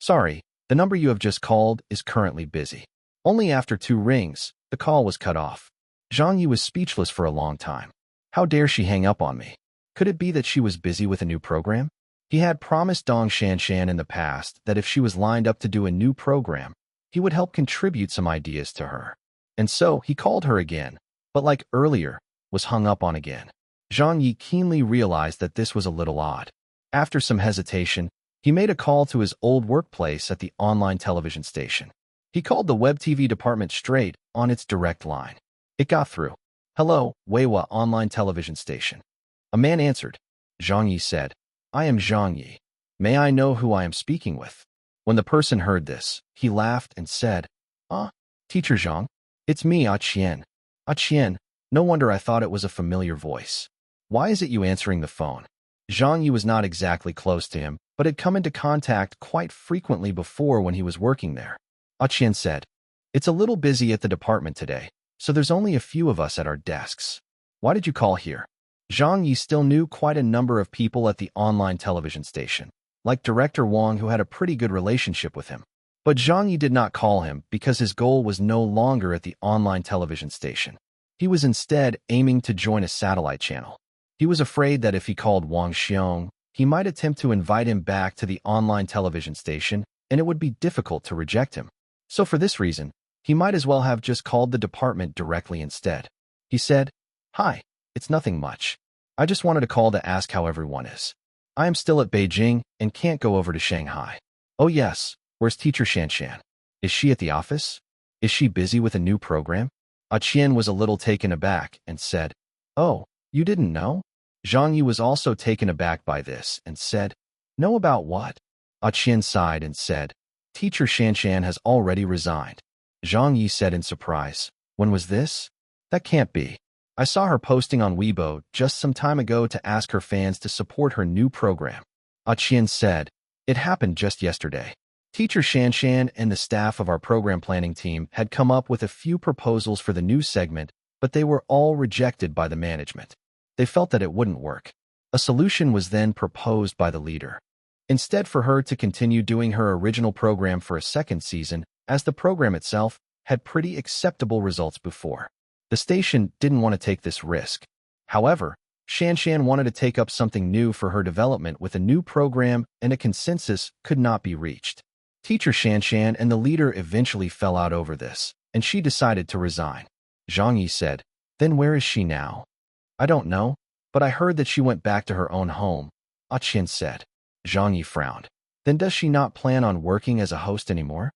Sorry, the number you have just called is currently busy. Only after 2 rings, the call was cut off. Zhang Ye was speechless for a long time. How dare she hang up on me? Could it be that she was busy with a new program? He had promised Dong Shanshan in the past that if she was lined up to do a new program, he would help contribute some ideas to her. And so he called her again, but like earlier, was hung up on again. Zhang Ye keenly realized that this was a little odd. After some hesitation, he made a call to his old workplace at the online television station. He called the web TV department straight on its direct line. It got through. Hello, Weiwa online television station. A man answered. Zhang Ye said, I am Zhang Ye. May I know who I am speaking with? When the person heard this, he laughed and said, Teacher Zhang. It's me, Qian. Qian, no wonder I thought it was a familiar voice. Why is it you answering the phone? Zhang Ye was not exactly close to him, but had come into contact quite frequently before when he was working there. Qian said, It's a little busy at the department today, so there's only a few of us at our desks. Why did you call here? Zhang Ye still knew quite a number of people at the online television station, like Director Wang, who had a pretty good relationship with him. But Zhang Ye did not call him because his goal was no longer at the online television station. He was instead aiming to join a satellite channel. He was afraid that if he called Wang Xiong, he might attempt to invite him back to the online television station, and it would be difficult to reject him. So for this reason, he might as well have just called the department directly instead. He said, Hi, it's nothing much. I just wanted to call to ask how everyone is. I am still at Beijing and can't go over to Shanghai. Oh yes, where's Teacher Shanshan? Is she at the office? Is she busy with a new program? Qian was a little taken aback and said, Oh, you didn't know? Zhang Ye was also taken aback by this and said, Know about what? Qian sighed and said, Teacher Shanshan has already resigned. Zhang Ye said in surprise, When was this? That can't be. I saw her posting on Weibo just some time ago to ask her fans to support her new program. Qian said, It happened just yesterday. Teacher Shanshan and the staff of our program planning team had come up with a few proposals for the new segment, but they were all rejected by the management. They felt that it wouldn't work. A solution was then proposed by the leader. Instead, for her to continue doing her original program for a second season, as the program itself had pretty acceptable results before. The station didn't want to take this risk. However, Shanshan wanted to take up something new for her development with a new program, and a consensus could not be reached. Teacher Shanshan and the leader eventually fell out over this, and she decided to resign. Zhang Ye said, Then where is she now? I don't know, but I heard that she went back to her own home. Qian said. Zhang Ye frowned. Then does she not plan on working as a host anymore?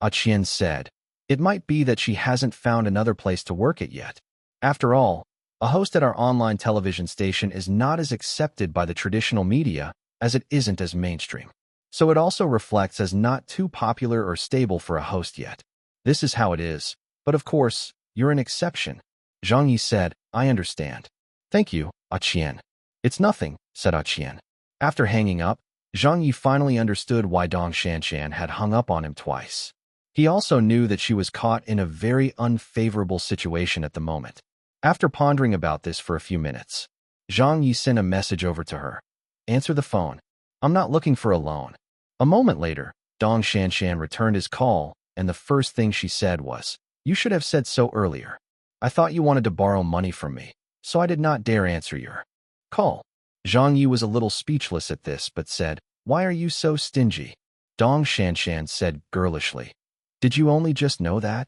Qian said. It might be that she hasn't found another place to work at yet. After all, a host at our online television station is not as accepted by the traditional media as it isn't as mainstream. So it also reflects as not too popular or stable for a host yet. This is how it is, but of course, you're an exception. Zhang Ye said, I understand. Thank you, Qian. It's nothing, said Qian. After hanging up, Zhang Ye finally understood why Dong Shanshan had hung up on him twice. He also knew that she was caught in a very unfavorable situation at the moment. After pondering about this for a few minutes, Zhang Ye sent a message over to her. Answer the phone. I'm not looking for a loan. A moment later, Dong Shanshan returned his call, and the first thing she said was, You should have said so earlier. I thought you wanted to borrow money from me, so I did not dare answer your call. Zhang Ye was a little speechless at this, but said, Why are you so stingy? Dong Shanshan said girlishly, Did you only just know that?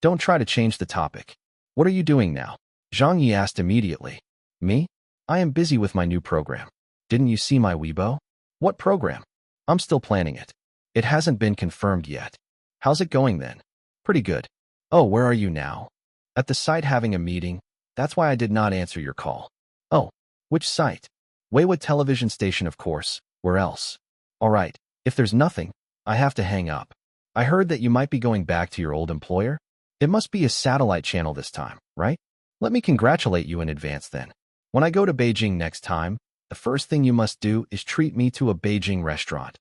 Don't try to change the topic. What are you doing now? Zhang Ye asked immediately. Me? I am busy with my new program. Didn't you see my Weibo? What program? I'm still planning it. It hasn't been confirmed yet. How's it going then? Pretty good. Oh, where are you now? At the site having a meeting. That's why I did not answer your call. Oh, which site? Weibo television station, of course. Where else? All right, if there's nothing, I have to hang up. I heard that you might be going back to your old employer. It must be a satellite channel this time, right? Let me congratulate you in advance then. When I go to Beijing next time, the first thing you must do is treat me to a Beijing restaurant.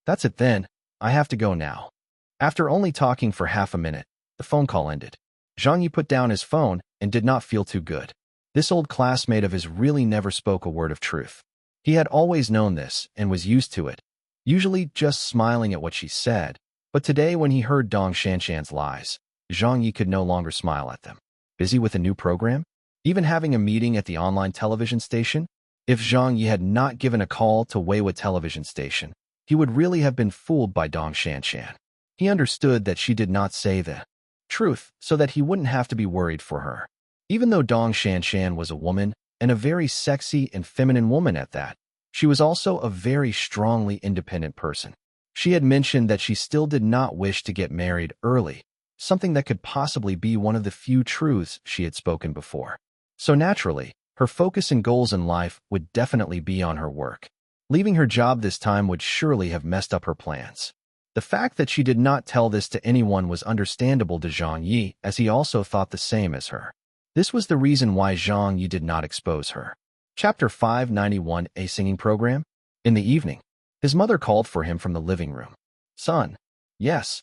That's it then. I have to go now. After only talking for half a minute, the phone call ended. Zhang Ye put down his phone and did not feel too good. This old classmate of his really never spoke a word of truth. He had always known this and was used to it, usually just smiling at what she said. But today when he heard Dong Shanshan's lies, Zhang Ye could no longer smile at them. Busy with a new program? Even having a meeting at the online television station? If Zhang Ye had not given a call to Weiwa television station, he would really have been fooled by Dong Shanshan. He understood that she did not say the truth so that he wouldn't have to be worried for her. Even though Dong Shanshan was a woman, and a very sexy and feminine woman at that, she was also a very strongly independent person. She had mentioned that she still did not wish to get married early, something that could possibly be one of the few truths she had spoken before. So naturally, her focus and goals in life would definitely be on her work. Leaving her job this time would surely have messed up her plans. The fact that she did not tell this to anyone was understandable to Zhang Ye, as he also thought the same as her. This was the reason why Zhang Ye did not expose her. Chapter 591, A Singing Program? In the evening, his mother called for him from the living room. Son. Yes.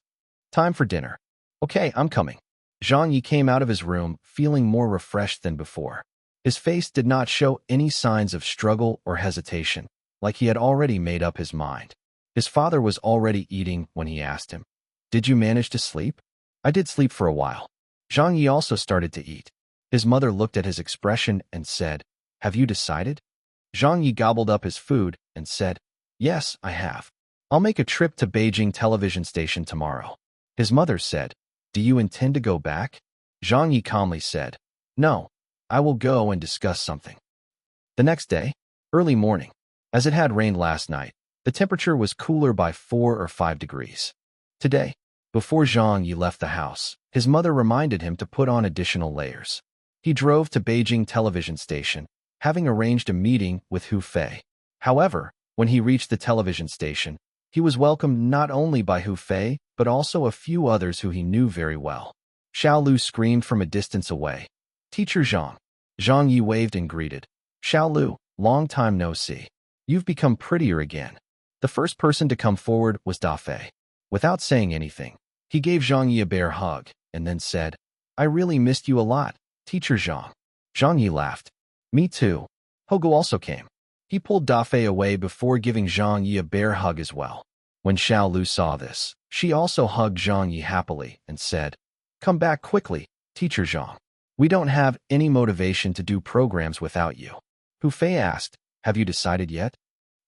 Time for dinner. Okay, I'm coming. Zhang Ye came out of his room, feeling more refreshed than before. His face did not show any signs of struggle or hesitation, like he had already made up his mind. His father was already eating when he asked him, Did you manage to sleep? I did sleep for a while. Zhang Ye also started to eat. His mother looked at his expression and said, Have you decided? Zhang Ye gobbled up his food and said, Yes, I have. I'll make a trip to Beijing television station tomorrow. His mother said, Do you intend to go back? Zhang Ye calmly said, No, I will go and discuss something. The next day, early morning, as it had rained last night, the temperature was cooler by 4 or 5 degrees. Today, before Zhang Ye left the house, his mother reminded him to put on additional layers. He drove to Beijing television station, having arranged a meeting with Hu Fei. However, when he reached the television station, he was welcomed not only by Hu Fei, but also a few others who he knew very well. Xiao Lu screamed from a distance away, Teacher Zhang. Zhang Ye waved and greeted. Xiao Lu, long time no see. You've become prettier again. The first person to come forward was Da Fei. Without saying anything, he gave Zhang Ye a bear hug, and then said, I really missed you a lot, Teacher Zhang. Zhang Ye laughed. Me too. Hogu also came. He pulled Da Fei away before giving Zhang Ye a bear hug as well. When Xiao Lu saw this, she also hugged Zhang Ye happily and said, Come back quickly, Teacher Zhang. We don't have any motivation to do programs without you. Hu Fei asked, Have you decided yet?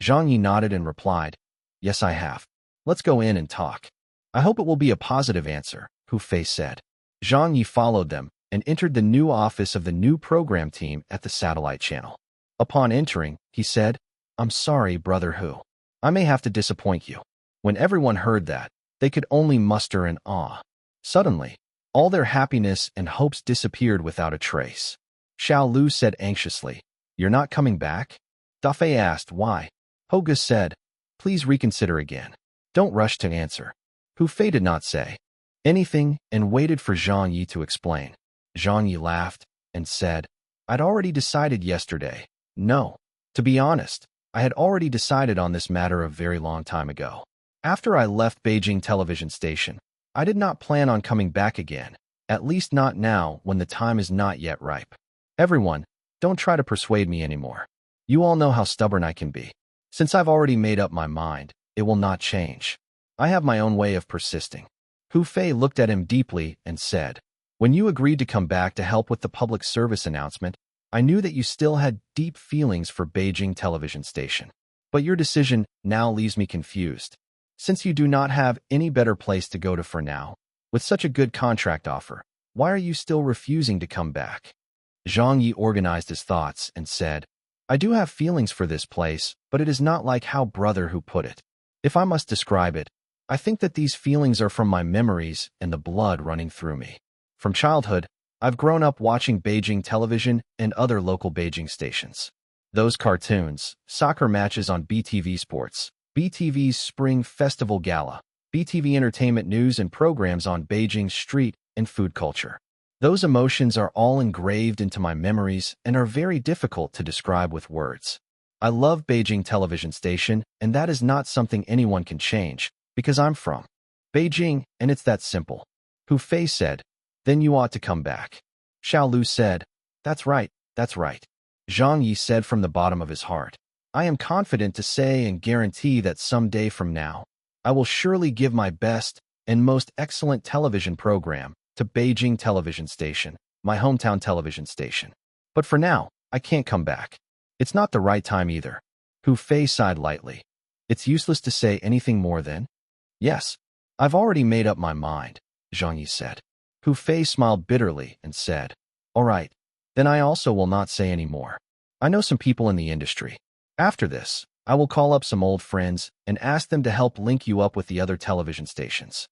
Zhang Ye nodded and replied, Yes, I have. Let's go in and talk. I hope it will be a positive answer, Hu Fei said. Zhang Ye followed them and entered the new office of the new program team at the satellite channel. Upon entering, he said, I'm sorry, Brother Hu. I may have to disappoint you. When everyone heard that, they could only muster an awe. Suddenly, all their happiness and hopes disappeared without a trace. Xiao Lu said anxiously, You're not coming back? Da Fei asked why. Hoga said, Please reconsider again. Don't rush to answer. Hu Fei did not say anything and waited for Zhang Ye to explain. Zhang Ye laughed and said, I'd already decided yesterday. No. To be honest, I had already decided on this matter a very long time ago. After I left Beijing television station, I did not plan on coming back again, at least not now when the time is not yet ripe. Everyone, don't try to persuade me anymore. You all know how stubborn I can be. Since I've already made up my mind, it will not change. I have my own way of persisting. Hu Fei looked at him deeply and said, when you agreed to come back to help with the public service announcement, I knew that you still had deep feelings for Beijing television station. But your decision now leaves me confused. Since you do not have any better place to go to for now, with such a good contract offer, why are you still refusing to come back? Zhang Ye organized his thoughts and said, I do have feelings for this place, but it is not like how Brother Hu put it. If I must describe it, I think that these feelings are from my memories and the blood running through me. From childhood, I've grown up watching Beijing television and other local Beijing stations. Those cartoons, soccer matches on BTV Sports, BTV's Spring Festival Gala, BTV Entertainment News and programs on Beijing's street and food culture. Those emotions are all engraved into my memories and are very difficult to describe with words. I love Beijing television station, and that is not something anyone can change, because I'm from Beijing, and it's that simple. Hu Fei said, then you ought to come back. Xiao Lu said, that's right, that's right. Zhang Ye said from the bottom of his heart, I am confident to say and guarantee that some day from now, I will surely give my best and most excellent television program to Beijing television station, my hometown television station. But for now, I can't come back. It's not the right time either. Hu Fei sighed lightly. It's useless to say anything more than, yes, I've already made up my mind, Zhang Ye said. Hu Fei smiled bitterly and said, all right, then I also will not say any more. I know some people in the industry. After this, I will call up some old friends and ask them to help link you up with the other television stations.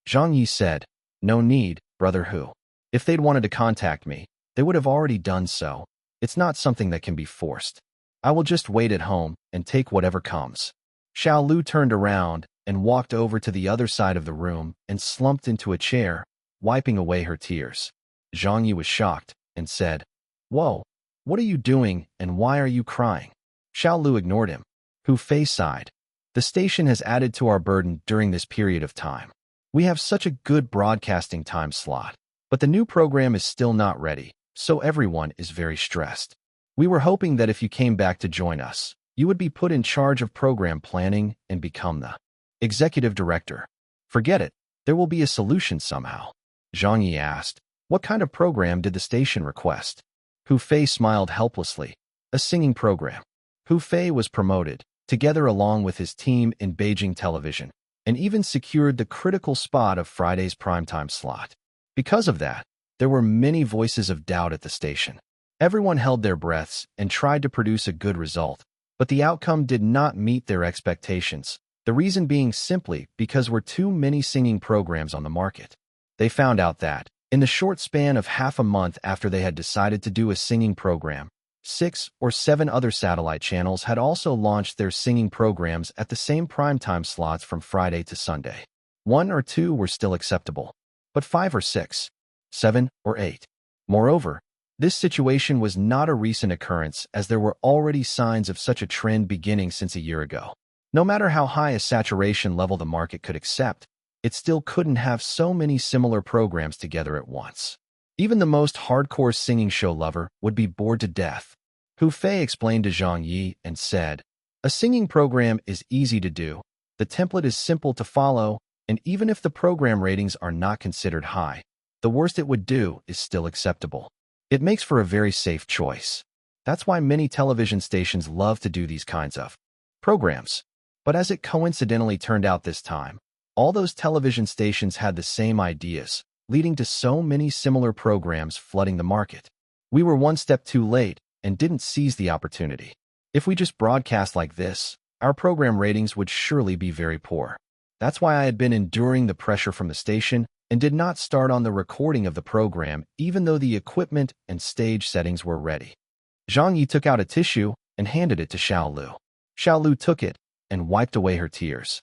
Zhang Ye said, no need, Brother Hu. If they'd wanted to contact me, they would have already done so. It's not something that can be forced. I will just wait at home and take whatever comes. Xiao Lu turned around and walked over to the other side of the room and slumped into a chair, wiping away her tears. Zhang Ye was shocked and said, whoa, what are you doing and why are you crying? Xiao Lu ignored him. Hu Fei sighed. The station has added to our burden during this period of time. We have such a good broadcasting time slot, but the new program is still not ready, so everyone is very stressed. We were hoping that if you came back to join us, you would be put in charge of program planning and become the executive director. Forget it, there will be a solution somehow. Zhang Ye asked, what kind of program did the station request? Hu Fei smiled helplessly. A singing program. Hu Fei was promoted, together along with his team in Beijing television, and even secured the critical spot of Friday's primetime slot. Because of that, there were many voices of doubt at the station. Everyone held their breaths and tried to produce a good result, but the outcome did not meet their expectations, the reason being simply because there were too many singing programs on the market. They found out that, in the short span of half a month after they had decided to do a singing program, 6 or 7 other satellite channels had also launched their singing programs at the same primetime slots from Friday to Sunday. 1 or 2 were still acceptable, but 5 or 6, 7 or 8. Moreover, this situation was not a recent occurrence as there were already signs of such a trend beginning since a year ago. No matter how high a saturation level the market could accept, it still couldn't have so many similar programs together at once. Even the most hardcore singing show lover would be bored to death. Hu Fei explained to Zhang Ye and said, a singing program is easy to do, the template is simple to follow, and even if the program ratings are not considered high, the worst it would do is still acceptable. It makes for a very safe choice. That's why many television stations love to do these kinds of programs. But as it coincidentally turned out this time, all those television stations had the same ideas, leading to so many similar programs flooding the market. We were one step too late and didn't seize the opportunity. If we just broadcast like this, our program ratings would surely be very poor. That's why I had been enduring the pressure from the station and did not start on the recording of the program even though the equipment and stage settings were ready. Zhang Ye took out a tissue and handed it to Xiao Lu. Xiao Lu took it and wiped away her tears.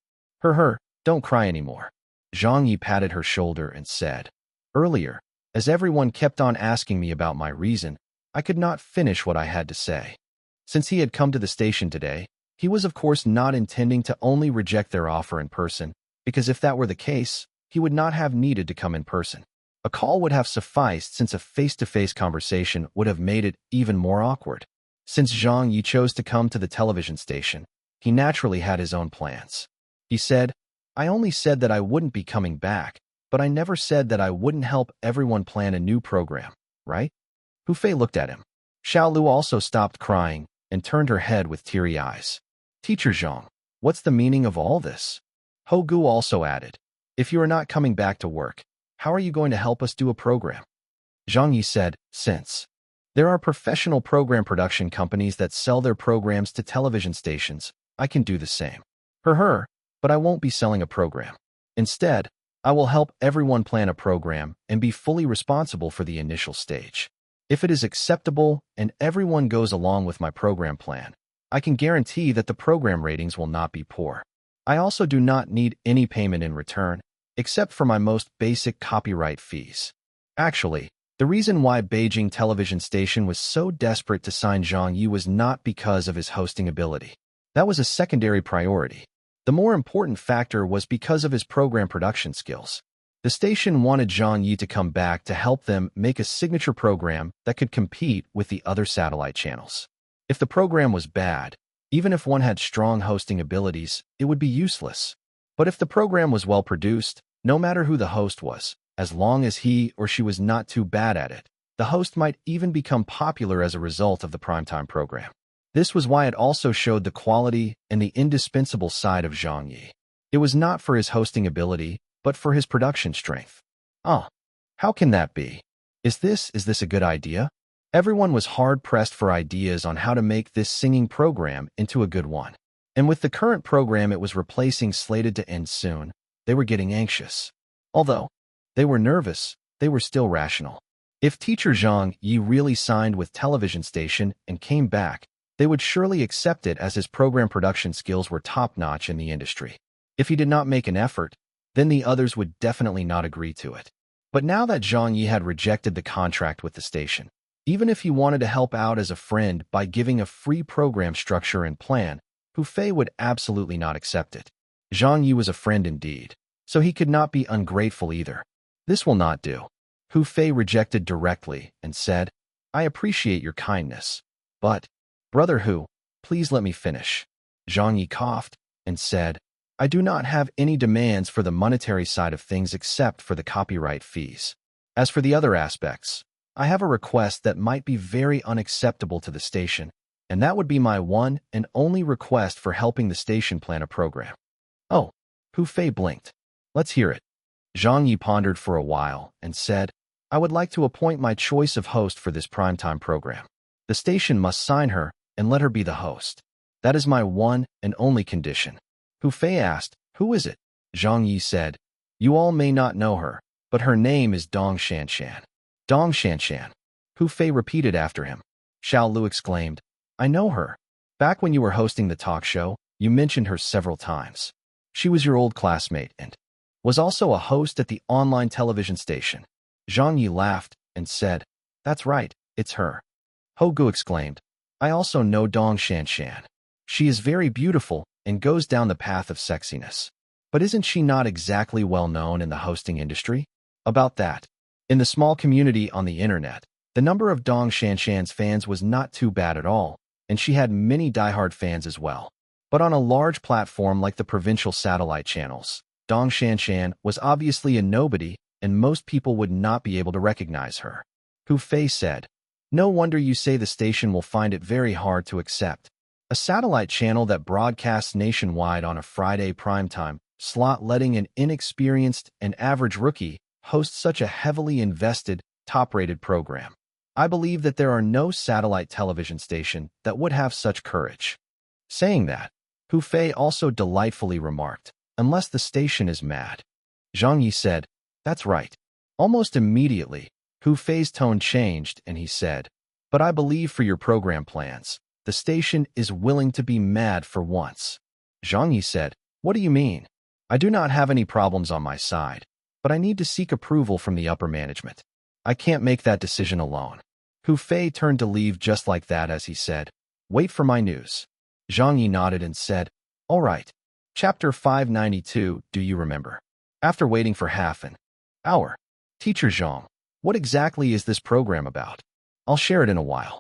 Don't cry anymore. Zhang Ye patted her shoulder and said, earlier, as everyone kept on asking me about my reason, I could not finish what I had to say. Since he had come to the station today, he was of course not intending to only reject their offer in person, because if that were the case, he would not have needed to come in person. A call would have sufficed since a face-to-face conversation would have made it even more awkward. Since Zhang Ye chose to come to the television station, he naturally had his own plans. He said, I only said that I wouldn't be coming back, but I never said that I wouldn't help everyone plan a new program, right? Hu Fei looked at him. Xiao Lu also stopped crying and turned her head with teary eyes. Teacher Zhang, what's the meaning of all this? Ho Gu also added, if you are not coming back to work, how are you going to help us do a program? Zhang Ye said, since there are professional program production companies that sell their programs to television stations, I can do the same. But I won't be selling a program. Instead, I will help everyone plan a program and be fully responsible for the initial stage. If it is acceptable and everyone goes along with my program plan, I can guarantee that the program ratings will not be poor. I also do not need any payment in return, except for my most basic copyright fees. Actually, the reason why Beijing Television Station was so desperate to sign Zhang Ye was not because of his hosting ability. That was a secondary priority. The more important factor was because of his program production skills. The station wanted Zhang Ye to come back to help them make a signature program that could compete with the other satellite channels. If the program was bad, even if one had strong hosting abilities, it would be useless. But if the program was well produced, no matter who the host was, as long as he or she was not too bad at it, the host might even become popular as a result of the primetime program. This was why it also showed the quality and the indispensable side of Zhang Ye. It was not for his hosting ability, but for his production strength. How can that be? Is this a good idea? Everyone was hard-pressed for ideas on how to make this singing program into a good one. And with the current program it was replacing slated to end soon, they were getting anxious. Although they were nervous, they were still rational. If teacher Zhang Ye really signed with television station and came back, they would surely accept it as his program production skills were top-notch in the industry. If he did not make an effort, then the others would definitely not agree to it. But now that Zhang Ye had rejected the contract with the station, even if he wanted to help out as a friend by giving a free program structure and plan, Hu Fei would absolutely not accept it. Zhang Ye was a friend indeed, so he could not be ungrateful either. This will not do. Hu Fei rejected directly and said, I appreciate your kindness, but, Brother Hu, please let me finish. Zhang Ye coughed and said, I do not have any demands for the monetary side of things except for the copyright fees. As for the other aspects, I have a request that might be very unacceptable to the station, and that would be my one and only request for helping the station plan a program. Oh, Hu Fei blinked. Let's hear it. Zhang Ye pondered for a while and said, I would like to appoint my choice of host for this primetime program. The station must sign her and let her be the host. That is my one and only condition. Hu Fei asked, who is it? Zhang Ye said, you all may not know her, but her name is Dong Shanshan. Dong Shanshan. Hu Fei repeated after him. Xiao Lu exclaimed, I know her. Back when you were hosting the talk show, you mentioned her several times. She was your old classmate and was also a host at the online television station. Zhang Ye laughed and said, that's right, it's her. Ho Gu exclaimed, I also know Dong Shanshan. She is very beautiful and goes down the path of sexiness. But isn't she not exactly well known in the hosting industry? About that, in the small community on the internet, the number of Dong Shanshan's fans was not too bad at all, and she had many diehard fans as well. But on a large platform like the provincial satellite channels, Dong Shanshan was obviously a nobody, and most people would not be able to recognize her. Hu Fei said, no wonder you say the station will find it very hard to accept. A satellite channel that broadcasts nationwide on a Friday primetime slot letting an inexperienced and average rookie host such a heavily invested, top-rated program. I believe that there are no satellite television station that would have such courage. Saying that, Hu Fei also delightfully remarked, unless the station is mad. Zhang Ye said, that's right. Almost immediately, Hu Fei's tone changed and he said, but I believe for your program plans, the station is willing to be mad for once. Zhang Ye said, what do you mean? I do not have any problems on my side, but I need to seek approval from the upper management. I can't make that decision alone. Hu Fei turned to leave just like that as he said, "Wait for my news." Zhang Ye nodded and said, "All right. Chapter 592, do you remember?" After waiting for half an hour, "Teacher Zhang, what exactly is this program about? I'll share it in a while."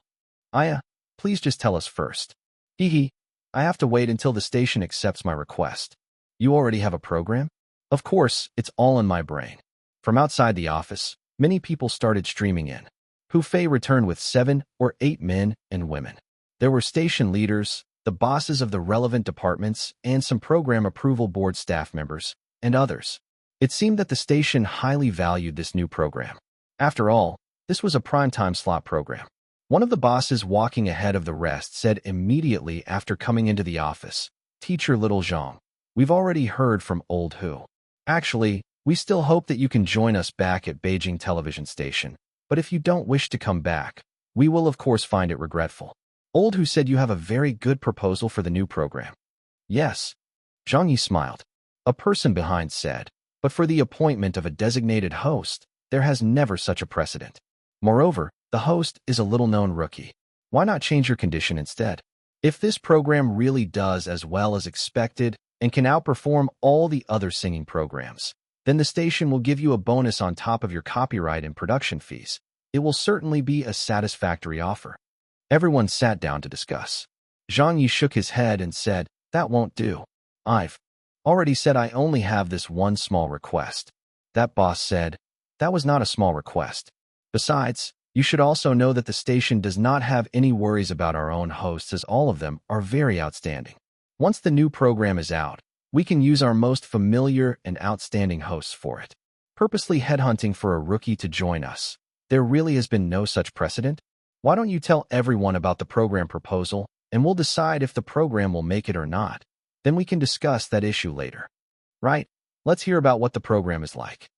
"Aya, please just tell us first." "Hee hee, I have to wait until the station accepts my request." "You already have a program?" "Of course, it's all in my brain." From outside the office, many people started streaming in. Hu Fei returned with 7 or 8 men and women. There were station leaders, the bosses of the relevant departments, and some program approval board staff members, and others. It seemed that the station highly valued this new program. After all, this was a primetime slot program. One of the bosses walking ahead of the rest said immediately after coming into the office, "Teacher Little Zhang, we've already heard from old Hu. Actually, we still hope that you can join us back at Beijing television station, but if you don't wish to come back, we will of course find it regretful." Old Hu said you have a very good proposal for the new program. "Yes." Zhang Ye smiled. A person behind said, "But for the appointment of a designated host, there has never such a precedent. Moreover, the host is a little-known rookie. Why not change your condition instead? If this program really does as well as expected and can outperform all the other singing programs, then the station will give you a bonus on top of your copyright and production fees. It will certainly be a satisfactory offer." Everyone sat down to discuss. Zhang Yi shook his head and said, "That won't do. I've already said I only have this one small request." That boss said, "That was not a small request. Besides, you should also know that the station does not have any worries about our own hosts as all of them are very outstanding. Once the new program is out, we can use our most familiar and outstanding hosts for it. Purposely headhunting for a rookie to join us. There really has been no such precedent. Why don't you tell everyone about the program proposal, and we'll decide if the program will make it or not. Then we can discuss that issue later." "Right, let's hear about what the program is like."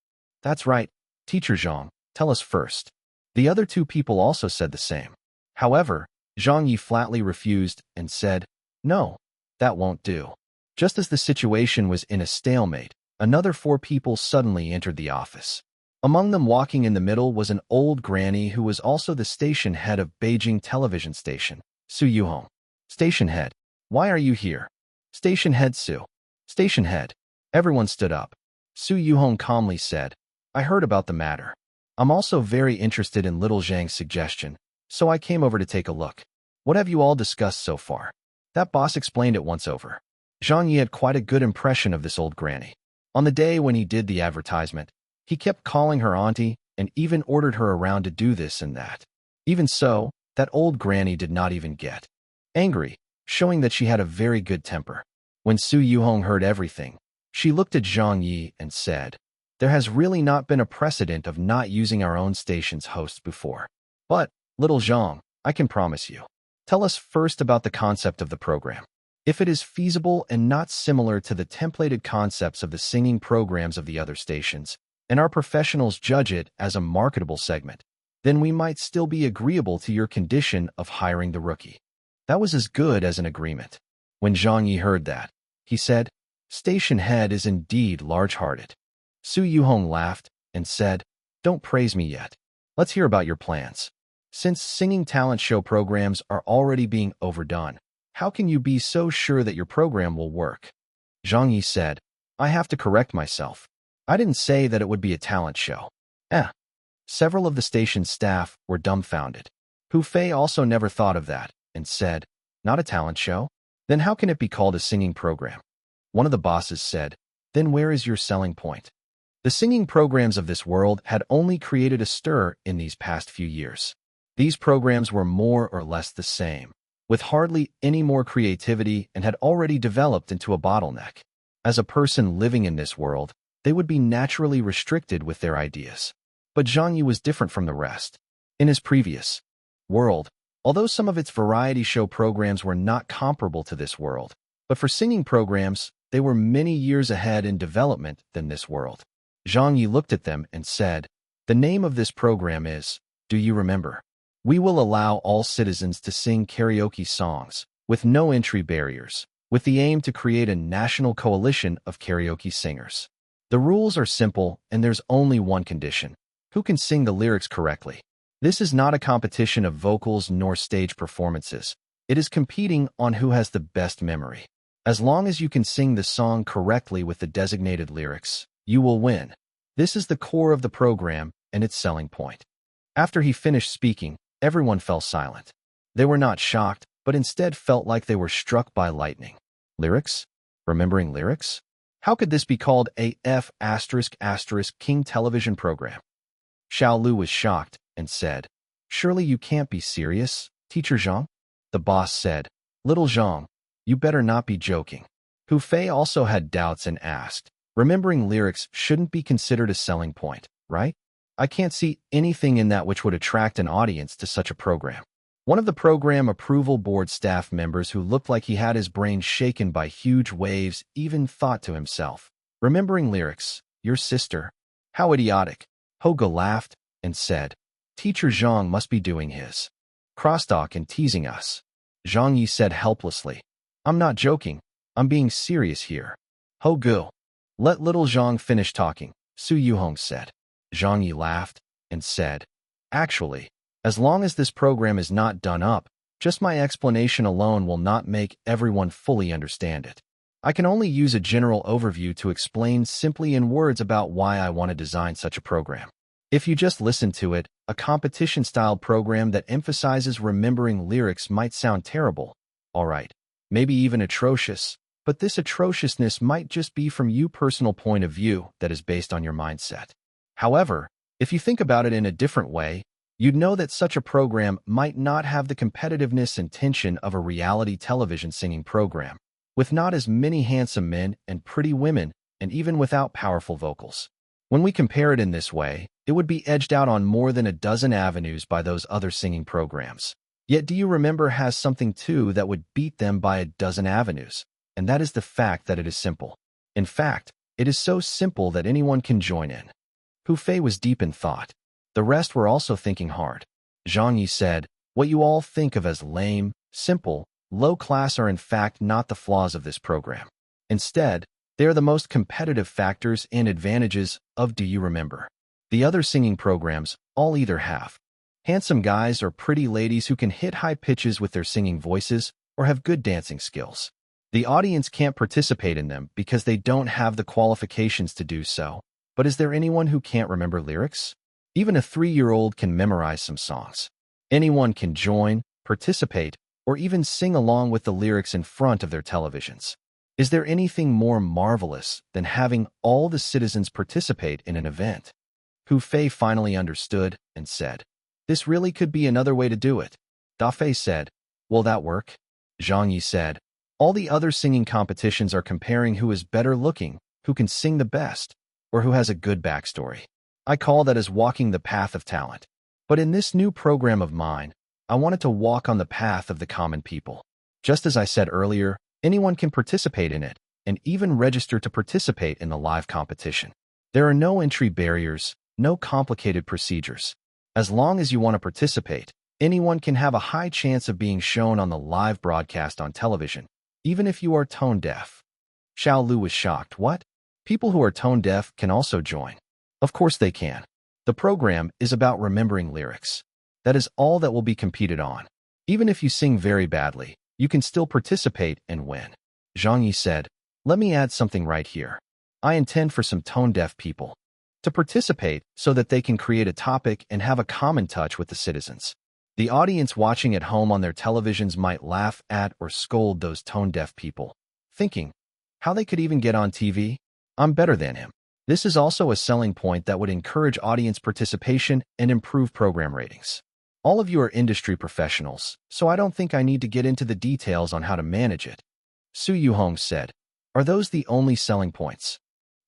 "That's right. Teacher Zhang, tell us first." The other two people also said the same. However, Zhang Yi flatly refused and said, "No, that won't do." Just as the situation was in a stalemate, another 4 people suddenly entered the office. Among them walking in the middle was an old granny who was also the station head of Beijing television station, Su Yuhong. "Station head, why are you here?" "Station head Su." "Station head." Everyone stood up. Su Yuhong calmly said, "I heard about the matter. I'm also very interested in little Zhang's suggestion, so I came over to take a look. What have you all discussed so far?" That boss explained it once over. Zhang Ye had quite a good impression of this old granny. On the day when he did the advertisement, he kept calling her auntie and even ordered her around to do this and that. Even so, that old granny did not even get angry, showing that she had a very good temper. When Su Yuhong heard everything, she looked at Zhang Yi and said, "There has really not been a precedent of not using our own station's hosts before. But, little Zhang, I can promise you. Tell us first about the concept of the program. If it is feasible and not similar to the templated concepts of the singing programs of the other stations, and our professionals judge it as a marketable segment, then we might still be agreeable to your condition of hiring the rookie." That was as good as an agreement. When Zhang Yi heard that, he said, "Station head is indeed large-hearted." Su Yuhong laughed and said, "Don't praise me yet. Let's hear about your plans. Since singing talent show programs are already being overdone, how can you be so sure that your program will work?" Zhang Yi said, "I have to correct myself. I didn't say that it would be a talent show." Several of the station's staff were dumbfounded. Hu Fei also never thought of that and said, "Not a talent show? Then how can it be called a singing program?" One of the bosses said, "Then where is your selling point?" The singing programs of this world had only created a stir in these past few years. These programs were more or less the same, with hardly any more creativity, and had already developed into a bottleneck. As a person living in this world, they would be naturally restricted with their ideas. But Zhang Yi was different from the rest. In his previous world, although some of its variety show programs were not comparable to this world, but for singing programs, they were many years ahead in development than this world. Zhang Yi looked at them and said, "The name of this program is, do you remember? We will allow all citizens to sing karaoke songs, with no entry barriers, with the aim to create a national coalition of karaoke singers. The rules are simple, and there's only one condition: who can sing the lyrics correctly. This is not a competition of vocals nor stage performances. It is competing on who has the best memory. As long as you can sing the song correctly with the designated lyrics, you will win. This is the core of the program and its selling point. After he finished speaking, everyone fell silent. They were not shocked, but instead felt like they were struck by lightning. Lyrics? Remembering lyrics? How could this be called a King television program? Xiao Lu was shocked and said, "Surely you can't be serious, Teacher Zhang?" The boss said, "Little Zhang, you better not be joking." Hu Fei also had doubts and asked, "Remembering lyrics shouldn't be considered a selling point, right? I can't see anything in that which would attract an audience to such a program." One of the program approval board staff members, who looked like he had his brain shaken by huge waves, even thought to himself, "Remembering lyrics, your sister? How idiotic." Hoga laughed and said, "Teacher Zhang must be doing his crosstalk and teasing us." Zhang Ye said helplessly, "I'm not joking. I'm being serious here." Hogu, let little Zhang finish talking, Su Yuhong said. Zhang Ye laughed and said, "Actually, as long as this program is not done up, just my explanation alone will not make everyone fully understand it. I can only use a general overview to explain simply in words about why I want to design such a program. If you just listen to it, a competition-style program that emphasizes remembering lyrics might sound terrible. All right, maybe even atrocious, but this atrociousness might just be from your personal point of view that is based on your mindset. However, if you think about it in a different way, you'd know that such a program might not have the competitiveness and tension of a reality television singing program, with not as many handsome men and pretty women, and even without powerful vocals. When we compare it in this way, it would be edged out on more than a dozen avenues by those other singing programs. Yet Do You Remember has something too that would beat them by a dozen avenues, and that is the fact that it is simple. In fact, it is so simple that anyone can join in. Hu Fei was deep in thought. The rest were also thinking hard. Zhang Yi said, "What you all think of as lame, simple, low class are in fact not the flaws of this program. Instead, they are the most competitive factors and advantages of Do You Remember. The other singing programs all either have handsome guys or pretty ladies who can hit high pitches with their singing voices or have good dancing skills. The audience can't participate in them because they don't have the qualifications to do so. But is there anyone who can't remember lyrics? Even a 3-year-old can memorize some songs. Anyone can join, participate, or even sing along with the lyrics in front of their televisions. Is there anything more marvelous than having all the citizens participate in an event?" Hu Fei finally understood and said, "This really could be another way to do it." Da Fei said, "Will that work?" Zhang Yi said, "All the other singing competitions are comparing who is better looking, who can sing the best, or who has a good backstory. I call that as walking the path of talent. But in this new program of mine, I wanted to walk on the path of the common people. Just as I said earlier, anyone can participate in it, and even register to participate in the live competition. There are no entry barriers, no complicated procedures. As long as you want to participate, anyone can have a high chance of being shown on the live broadcast on television, even if you are tone deaf." Xiao Lu was shocked. "What? People who are tone deaf can also join?" Of course they can. The program is about remembering lyrics. That is all that will be competed on. Even if you sing very badly, you can still participate and win. Zhang Yi said, "Let me add something right here. I intend for some tone-deaf people to participate so that they can create a topic and have a common touch with the citizens. The audience watching at home on their televisions might laugh at or scold those tone-deaf people, thinking, how they could even get on TV? I'm better than him." This is also a selling point that would encourage audience participation and improve program ratings. All of you are industry professionals, so I don't think I need to get into the details on how to manage it. Su Yuhong said, "Are those the only selling points?"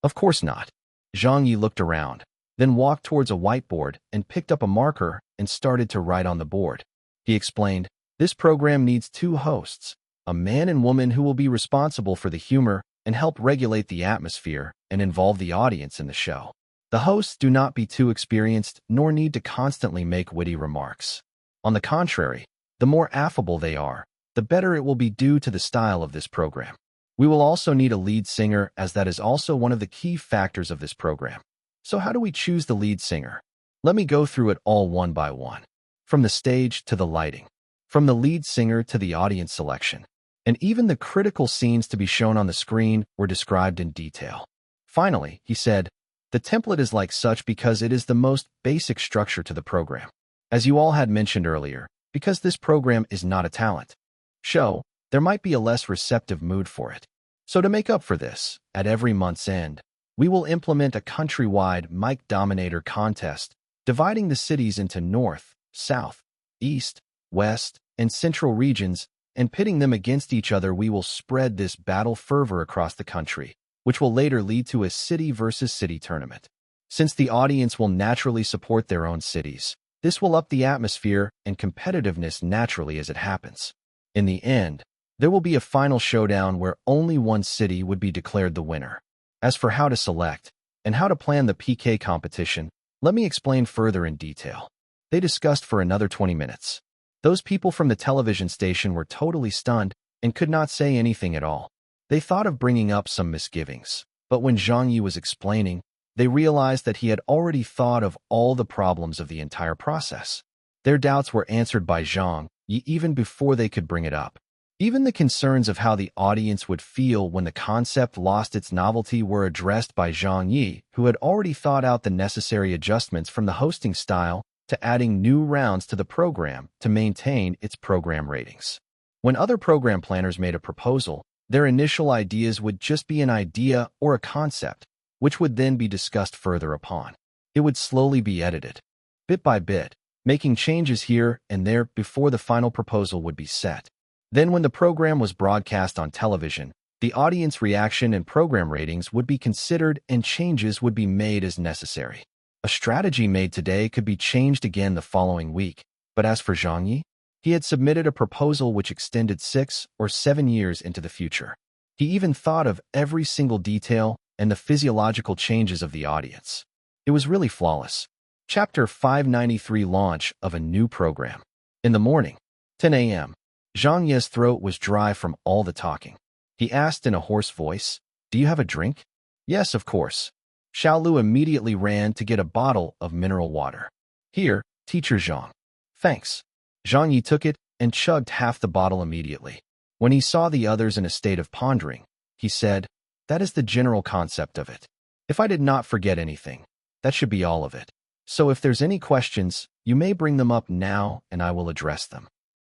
Of course not. Zhang Yi looked around, then walked towards a whiteboard and picked up a marker and started to write on the board. He explained, "This program needs 2 hosts, a man and woman who will be responsible for the humor and help regulate the atmosphere and involve the audience in the show. The hosts do not be too experienced nor need to constantly make witty remarks. On the contrary, the more affable they are, the better it will be due to the style of this program. We will also need a lead singer, as that is also one of the key factors of this program. So how do we choose the lead singer?" Let me go through it all one by one. From the stage to the lighting, from the lead singer to the audience selection, and even the critical scenes to be shown on the screen were described in detail. Finally, he said, the template is like such because it is the most basic structure to the program. As you all had mentioned earlier, because this program is not a talent show, there might be a less receptive mood for it. So to make up for this, at every month's end, we will implement a countrywide mic dominator contest, dividing the cities into North, South, East, West, and Central regions, and pitting them against each other. We will spread this battle fervor across the country, which will later lead to a city versus city tournament. Since the audience will naturally support their own cities, this will up the atmosphere and competitiveness naturally as it happens. In the end, there will be a final showdown where only one city would be declared the winner. As for how to select and how to plan the PK competition, let me explain further in detail. They discussed for another 20 minutes. Those people from the television station were totally stunned and could not say anything at all. They thought of bringing up some misgivings, but when Zhang Ye was explaining, they realized that he had already thought of all the problems of the entire process. Their doubts were answered by Zhang Ye even before they could bring it up. Even the concerns of how the audience would feel when the concept lost its novelty were addressed by Zhang Ye, who had already thought out the necessary adjustments from the hosting style to adding new rounds to the program to maintain its program ratings. When other program planners made a proposal, their initial ideas would just be an idea or a concept, which would then be discussed further upon. It would slowly be edited, bit by bit, making changes here and there before the final proposal would be set. Then when the program was broadcast on television, the audience reaction and program ratings would be considered and changes would be made as necessary. A strategy made today could be changed again the following week, but as for Zhang Ye, he had submitted a proposal which extended 6 or 7 years into the future. He even thought of every single detail and the physiological changes of the audience. It was really flawless. Chapter 593 Launch of a New Program. In the morning, 10 a.m., Zhang Ye's throat was dry from all the talking. He asked in a hoarse voice, "Do you have a drink?" "Yes, of course." Xiaolu immediately ran to get a bottle of mineral water. "Here, Teacher Zhang." "Thanks." Zhang Ye took it and chugged half the bottle immediately. When he saw the others in a state of pondering, he said, "That is the general concept of it. If I did not forget anything, that should be all of it. So if there's any questions, you may bring them up now and I will address them."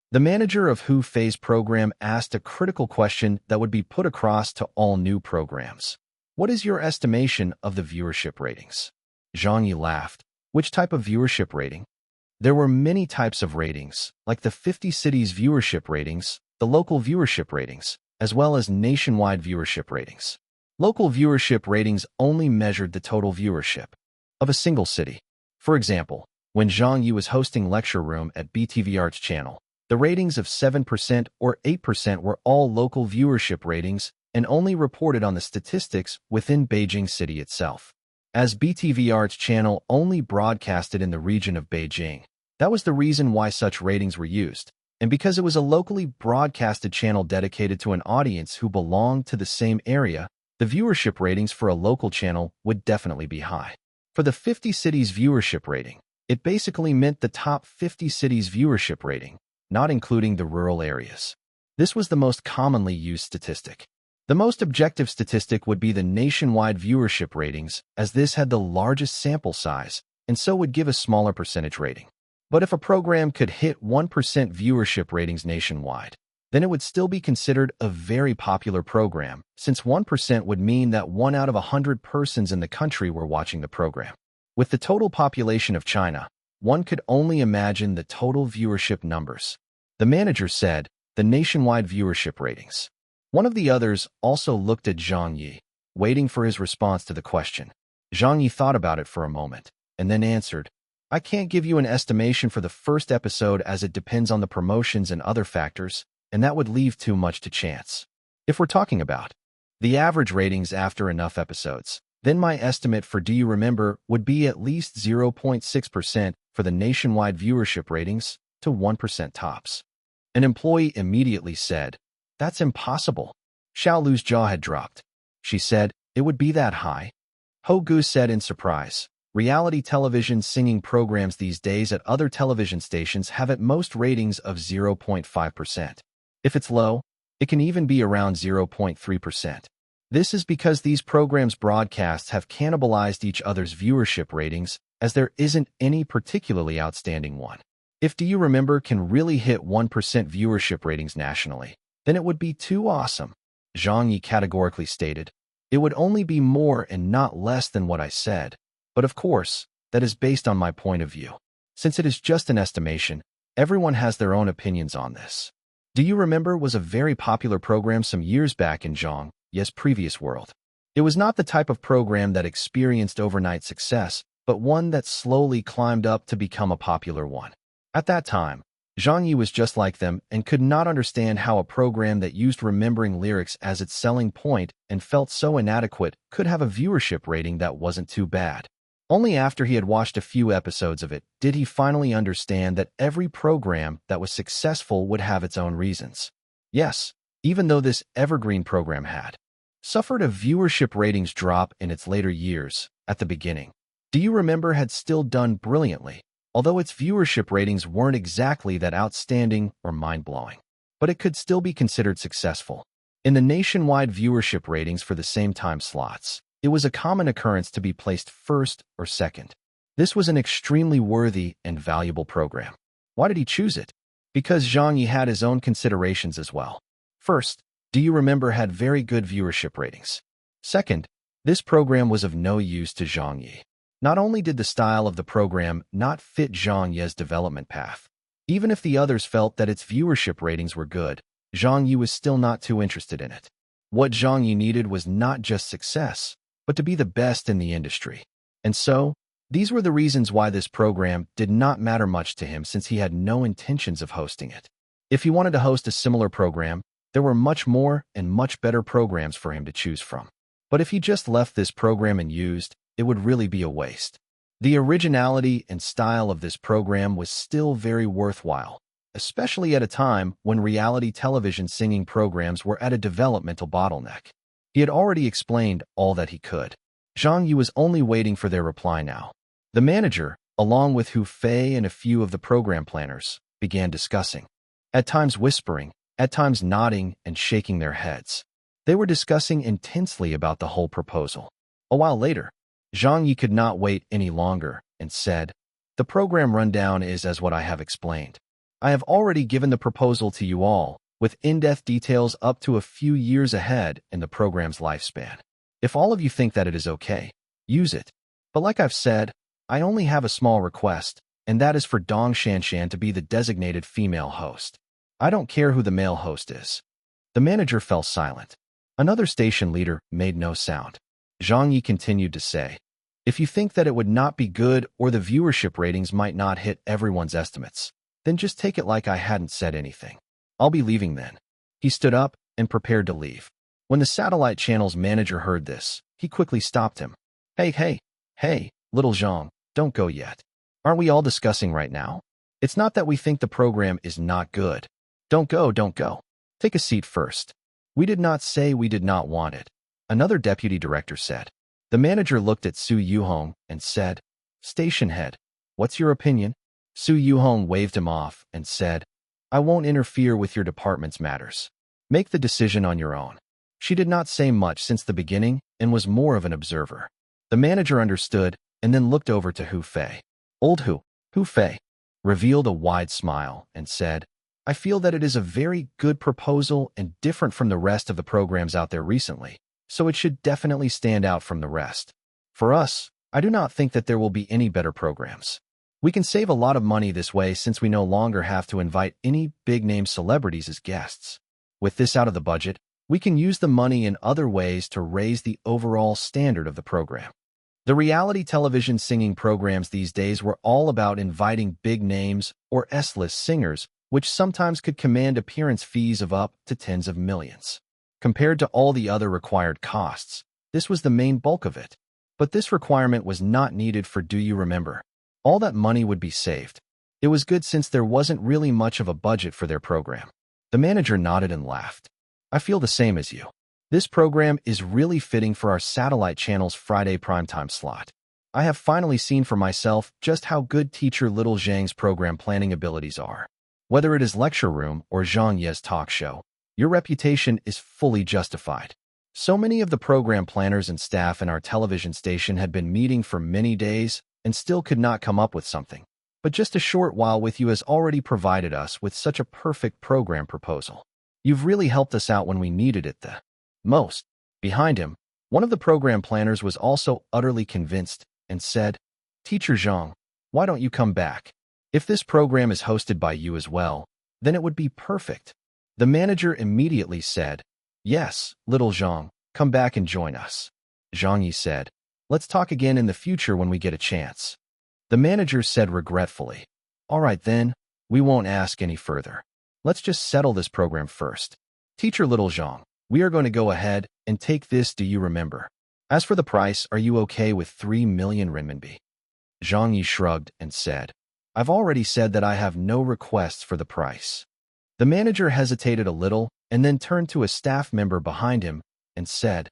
The manager of Hu Fei's program asked a critical question that would be put across to all new programs. "What is your estimation of the viewership ratings?" Zhang Ye laughed. "Which type of viewership rating?" There were many types of ratings, like the 50 cities viewership ratings, the local viewership ratings, as well as nationwide viewership ratings. Local viewership ratings only measured the total viewership of a single city. For example, when Zhang Ye was hosting Lecture Room at BTV Arts channel, the ratings of 7% or 8% were all local viewership ratings and only reported on the statistics within Beijing city itself. As BTV Arts channel only broadcasted in the region of Beijing, that was the reason why such ratings were used, and because it was a locally broadcasted channel dedicated to an audience who belonged to the same area, the viewership ratings for a local channel would definitely be high. For the 50 cities viewership rating, it basically meant the top 50 cities viewership rating, not including the rural areas. This was the most commonly used statistic. The most objective statistic would be the nationwide viewership ratings, as this had the largest sample size, and so would give a smaller percentage rating. But if a program could hit 1% viewership ratings nationwide, then it would still be considered a very popular program, since 1% would mean that 1 out of 100 persons in the country were watching the program. With the total population of China, one could only imagine the total viewership numbers. The manager said, the nationwide viewership ratings. One of the others also looked at Zhang Ye, waiting for his response to the question. Zhang Ye thought about it for a moment, and then answered, "I can't give you an estimation for the first episode as it depends on the promotions and other factors, and that would leave too much to chance. If we're talking about the average ratings after enough episodes, then my estimate for Do You Remember would be at least 0.6% for the nationwide viewership ratings to 1% tops." An employee immediately said, "That's impossible." Xiaolu's jaw had dropped. She said, "It would be that high?" Ho Gu said in surprise, Reality television singing programs these days at other television stations have at most ratings of 0.5%. If it's low, it can even be around 0.3%. This is because these programs' broadcasts have cannibalized each other's viewership ratings, as there isn't any particularly outstanding one. If Do You Remember can really hit 1% viewership ratings nationally, then it would be too awesome, Zhang Ye categorically stated. It would only be more and not less than what I said. But of course, that is based on my point of view. Since it is just an estimation, everyone has their own opinions on this. Do You Remember was a very popular program some years back in Zhang Ye's previous world. It was not the type of program that experienced overnight success, but one that slowly climbed up to become a popular one. At that time, Zhang Ye was just like them and could not understand how a program that used remembering lyrics as its selling point and felt so inadequate could have a viewership rating that wasn't too bad. Only after he had watched a few episodes of it did he finally understand that every program that was successful would have its own reasons. Yes, even though this evergreen program had suffered a viewership ratings drop in its later years, at the beginning, Do You Remember had still done brilliantly, although its viewership ratings weren't exactly that outstanding or mind-blowing. But it could still be considered successful. In the nationwide viewership ratings for the same time slots, it was a common occurrence to be placed first or second. This was an extremely worthy and valuable program. Why did he choose it? Because Zhang Ye had his own considerations as well. First, Do You Remember had very good viewership ratings. Second, this program was of no use to Zhang Ye. Not only did the style of the program not fit Zhang Ye's development path, even if the others felt that its viewership ratings were good, Zhang Ye was still not too interested in it. What Zhang Ye needed was not just success, but to be the best in the industry. And so, these were the reasons why this program did not matter much to him, since he had no intentions of hosting it. If he wanted to host a similar program, there were much more and much better programs for him to choose from. But if he just left this program unused, it would really be a waste. The originality and style of this program was still very worthwhile, especially at a time when reality television singing programs were at a developmental bottleneck. He had already explained all that he could. Zhang Ye was only waiting for their reply now. The manager, along with Hu Fei and a few of the program planners, began discussing, at times whispering, at times nodding and shaking their heads. They were discussing intensely about the whole proposal. A while later, Zhang Ye could not wait any longer and said, "The program rundown is as what I have explained. I have already given the proposal to you all, with in-depth details up to a few years ahead in the program's lifespan. If all of you think that it is okay, use it. But like I've said, I only have a small request, and that is for Dong Shanshan to be the designated female host. I don't care who the male host is." The manager fell silent. Another station leader made no sound. Zhang Ye continued to say, "If you think that it would not be good or the viewership ratings might not hit everyone's estimates, then just take it like I hadn't said anything. I'll be leaving then." He stood up and prepared to leave. When the satellite channel's manager heard this, he quickly stopped him. Hey, little Zhang, don't go yet. Aren't we all discussing right now? It's not that we think the program is not good. Don't go. Take a seat first. We did not say we did not want it," another deputy director said. The manager looked at Su Yuhong and said, "Station head, what's your opinion?" Su Yuhong waved him off and said, "I won't interfere with your department's matters. Make the decision on your own." She did not say much since the beginning and was more of an observer. The manager understood and then looked over to Hu Fei. Old Hu Fei, revealed a wide smile and said, "I feel that it is a very good proposal and different from the rest of the programs out there recently, so it should definitely stand out from the rest. For us, I do not think that there will be any better programs. We can save a lot of money this way since we no longer have to invite any big-name celebrities as guests. With this out of the budget, we can use the money in other ways to raise the overall standard of the program." The reality television singing programs these days were all about inviting big names or S-list singers, which sometimes could command appearance fees of up to tens of millions. Compared to all the other required costs, this was the main bulk of it. But this requirement was not needed for Do You Remember? All that money would be saved. It was good since there wasn't really much of a budget for their program. The manager nodded and laughed. "I feel the same as you. This program is really fitting for our satellite channel's Friday primetime slot. I have finally seen for myself just how good teacher Little Zhang's program planning abilities are. Whether it is lecture room or Zhang Ye's talk show, your reputation is fully justified. So many of the program planners and staff in our television station had been meeting for many days and still could not come up with something. But just a short while with you has already provided us with such a perfect program proposal. You've really helped us out when we needed it the most. Behind him, one of the program planners was also utterly convinced and said, Teacher Zhang, why don't you come back? If this program is hosted by you as well, then it would be perfect. The manager immediately said, Yes, little Zhang, come back and join us. Zhang Ye said, Let's talk again in the future when we get a chance. The manager said regretfully, All right then, we won't ask any further. Let's just settle this program first. Teacher Little Zhang, we are going to go ahead and take this, do you remember? As for the price, are you okay with 3 million renminbi? Zhang Ye shrugged and said, I've already said that I have no requests for the price. The manager hesitated a little and then turned to a staff member behind him and said,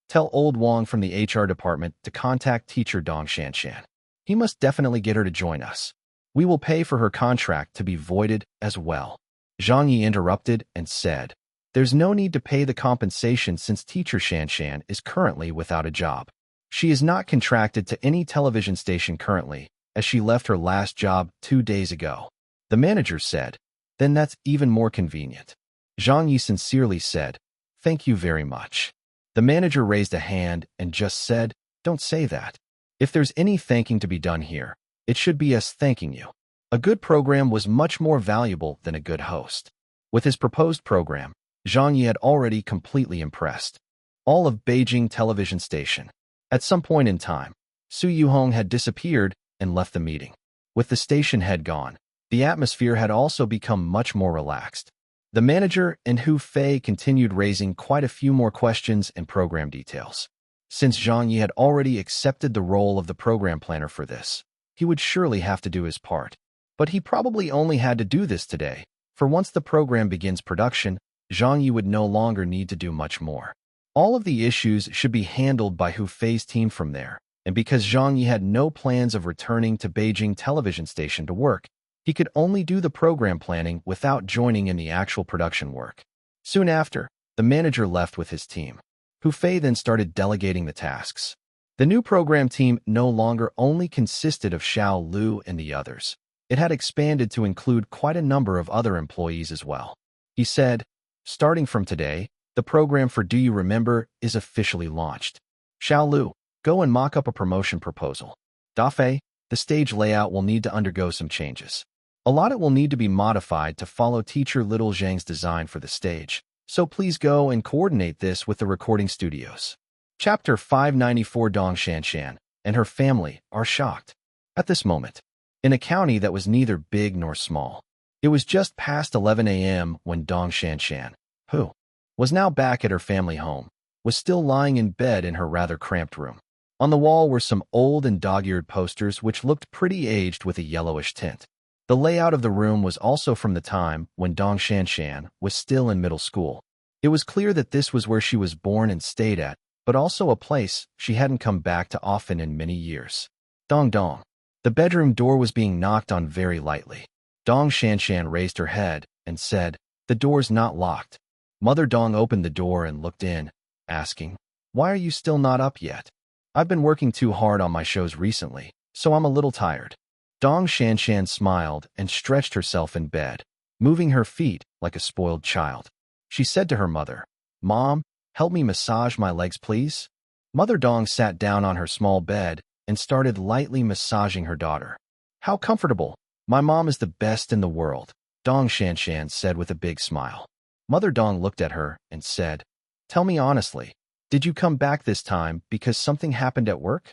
Tell old Wang from the HR department to contact teacher Dong Shanshan. He must definitely get her to join us. We will pay for her contract to be voided as well. Zhang Ye interrupted and said, There's no need to pay the compensation since teacher Shanshan is currently without a job. She is not contracted to any television station currently, as she left her last job 2 days ago. The manager said, Then that's even more convenient. Zhang Ye sincerely said, Thank you very much. The manager raised a hand and just said, Don't say that. If there's any thanking to be done here, it should be us thanking you. A good program was much more valuable than a good host. With his proposed program, Zhang Ye had already completely impressed all of Beijing television station. At some point in time, Su Yuhong had disappeared and left the meeting. With the station head gone, the atmosphere had also become much more relaxed. The manager and Hu Fei continued raising quite a few more questions and program details. Since Zhang Ye had already accepted the role of the program planner for this, he would surely have to do his part. But he probably only had to do this today, for once the program begins production, Zhang Ye would no longer need to do much more. All of the issues should be handled by Hu Fei's team from there, and because Zhang Ye had no plans of returning to Beijing television station to work, he could only do the program planning without joining in the actual production work. Soon after, the manager left with his team. Hu Fei then started delegating the tasks. The new program team no longer only consisted of Xiao Lu and the others. It had expanded to include quite a number of other employees as well. He said, Starting from today, the program for Do You Remember is officially launched. Xiao Lu, go and mock up a promotion proposal. Da Fei, the stage layout will need to undergo some changes. A lot it will need to be modified to follow teacher Little Zhang's design for the stage, so please go and coordinate this with the recording studios. Chapter 594 Dong Shanshan and her family are shocked. At this moment, in a county that was neither big nor small, it was just past 11 a.m. when Dong Shanshan, who was now back at her family home, was still lying in bed in her rather cramped room. On the wall were some old and dog-eared posters which looked pretty aged with a yellowish tint. The layout of the room was also from the time when Dong Shanshan was still in middle school. It was clear that this was where she was born and stayed at, but also a place she hadn't come back to often in many years. Dong Dong. The bedroom door was being knocked on very lightly. Dong Shanshan raised her head and said, The door's not locked. Mother Dong opened the door and looked in, asking, Why are you still not up yet? I've been working too hard on my shows recently, so I'm a little tired. Dong Shanshan smiled and stretched herself in bed, moving her feet like a spoiled child. She said to her mother, Mom, help me massage my legs, please. Mother Dong sat down on her small bed and started lightly massaging her daughter. How comfortable. My mom is the best in the world, Dong Shanshan said with a big smile. Mother Dong looked at her and said, Tell me honestly, did you come back this time because something happened at work?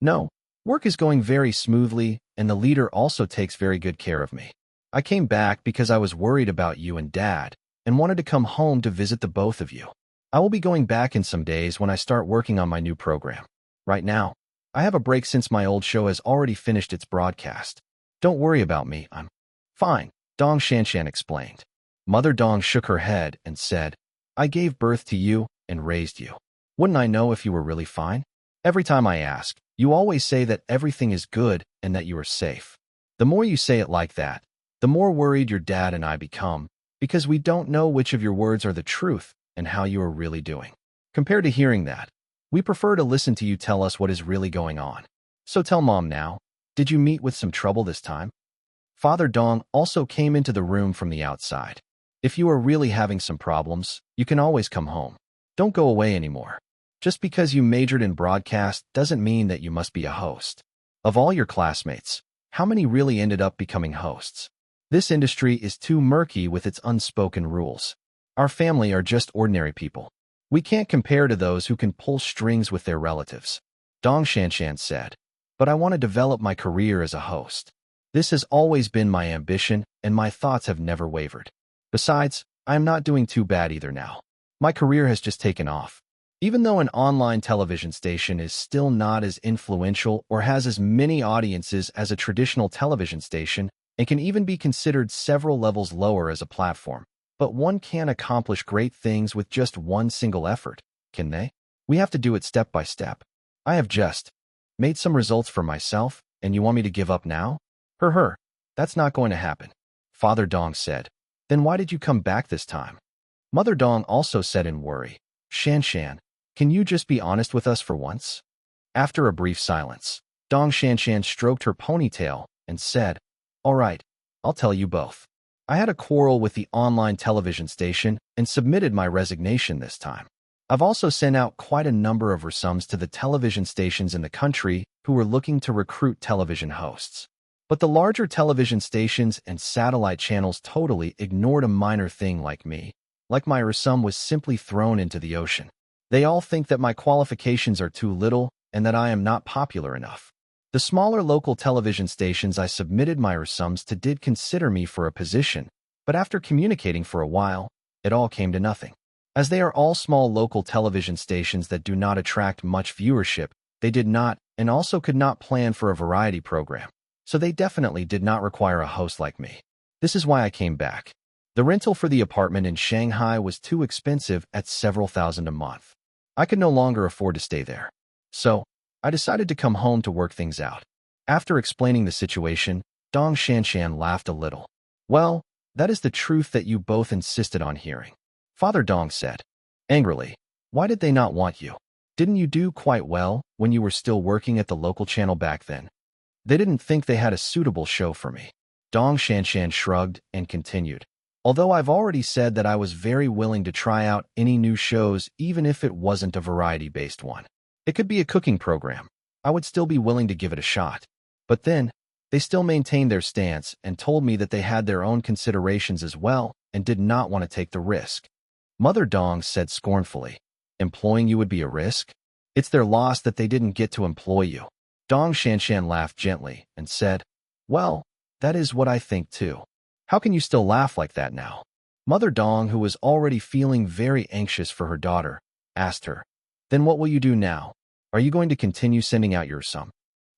No, work is going very smoothly and the leader also takes very good care of me. I came back because I was worried about you and Dad and wanted to come home to visit the both of you. I will be going back in some days when I start working on my new program. Right now, I have a break since my old show has already finished its broadcast. Don't worry about me, I'm fine, Dong Shanshan explained. Mother Dong shook her head and said, I gave birth to you and raised you. Wouldn't I know if you were really fine? Every time I ask, You always say that everything is good and that you are safe. The more you say it like that, the more worried your dad and I become, because we don't know which of your words are the truth and how you are really doing. Compared to hearing that, we prefer to listen to you tell us what is really going on. So tell Mom now, did you meet with some trouble this time? Father Dong also came into the room from the outside. If you are really having some problems, you can always come home. Don't go away anymore. Just because you majored in broadcast doesn't mean that you must be a host. Of all your classmates, how many really ended up becoming hosts? This industry is too murky with its unspoken rules. Our family are just ordinary people. We can't compare to those who can pull strings with their relatives. Dong Shanshan said, but I want to develop my career as a host. This has always been my ambition, and my thoughts have never wavered. Besides, I am not doing too bad either now. My career has just taken off. Even though an online television station is still not as influential or has as many audiences as a traditional television station, and can even be considered several levels lower as a platform, but one can't accomplish great things with just one single effort, can they? We have to do it step by step. I have just made some results for myself, and you want me to give up now? That's not going to happen. Father Dong said. Then why did you come back this time? Mother Dong also said in worry, Shanshan, can you just be honest with us for once? After a brief silence, Dong Shanshan stroked her ponytail and said, all right, I'll tell you both. I had a quarrel with the online television station and submitted my resignation this time. I've also sent out quite a number of resumes to the television stations in the country who were looking to recruit television hosts. But the larger television stations and satellite channels totally ignored a minor thing like me, like my resume was simply thrown into the ocean. They all think that my qualifications are too little and that I am not popular enough. The smaller local television stations I submitted my resumes to did consider me for a position, but after communicating for a while, it all came to nothing. As they are all small local television stations that do not attract much viewership, they did not and also could not plan for a variety program. So they definitely did not require a host like me. This is why I came back. The rental for the apartment in Shanghai was too expensive at several thousand a month. I could no longer afford to stay there. So, I decided to come home to work things out. After explaining the situation, Dong Shanshan laughed a little. Well, that is the truth that you both insisted on hearing. Father Dong said, angrily, why did they not want you? Didn't you do quite well when you were still working at the local channel back then? They didn't think they had a suitable show for me. Dong Shanshan shrugged and continued. Although I've already said that I was very willing to try out any new shows even if it wasn't a variety-based one. It could be a cooking program. I would still be willing to give it a shot. But then, they still maintained their stance and told me that they had their own considerations as well and did not want to take the risk. Mother Dong said scornfully, employing you would be a risk? It's their loss that they didn't get to employ you. Dong Shanshan laughed gently and said, well, that is what I think too. How can you still laugh like that now? Mother Dong, who was already feeling very anxious for her daughter, asked her, then what will you do now? Are you going to continue sending out your sum?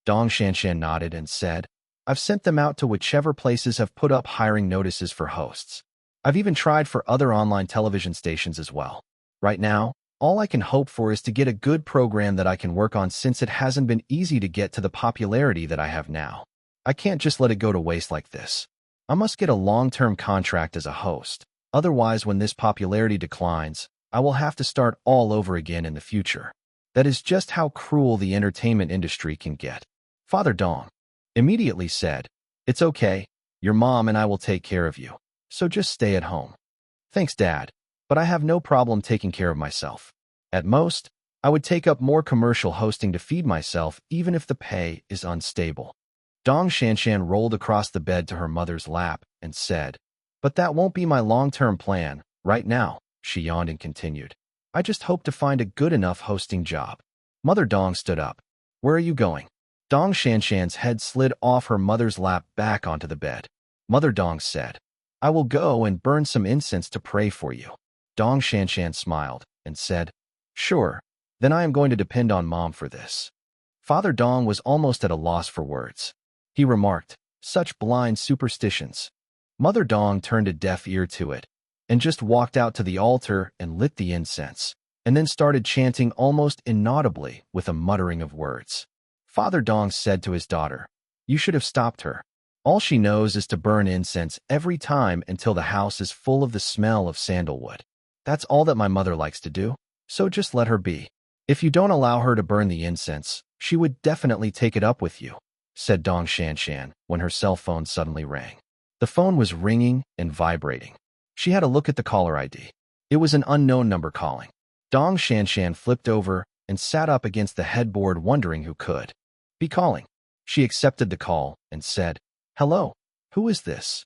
Dong Shanshan nodded and said, I've sent them out to whichever places have put up hiring notices for hosts. I've even tried for other online television stations as well. Right now, all I can hope for is to get a good program that I can work on since it hasn't been easy to get to the popularity that I have now. I can't just let it go to waste like this. I must get a long-term contract as a host. Otherwise, when this popularity declines, I will have to start all over again in the future. That is just how cruel the entertainment industry can get. Father Dong immediately said, it's okay, your mom and I will take care of you, so just stay at home. Thanks, Dad, but I have no problem taking care of myself. At most, I would take up more commercial hosting to feed myself even if the pay is unstable. Dong Shanshan rolled across the bed to her mother's lap and said, but that won't be my long-term plan, right now, she yawned and continued. I just hope to find a good enough hosting job. Mother Dong stood up. Where are you going? Dong Shanshan's head slid off her mother's lap back onto the bed. Mother Dong said, I will go and burn some incense to pray for you. Dong Shanshan smiled and said, sure, then I am going to depend on Mom for this. Father Dong was almost at a loss for words. He remarked, such blind superstitions. Mother Dong turned a deaf ear to it and just walked out to the altar and lit the incense, and then started chanting almost inaudibly with a muttering of words. Father Dong said to his daughter. You should have stopped her. All she knows is to burn incense every time until the house is full of the smell of sandalwood. That's all that my mother likes to do, so just let her be. If you don't allow her to burn the incense, she would definitely take it up with you, said Dong Shanshan when her cell phone suddenly rang. The phone was ringing and vibrating. She had a look at the caller ID. It was an unknown number calling. Dong Shanshan flipped over and sat up against the headboard wondering who could be calling. She accepted the call and said, Hello, who is this?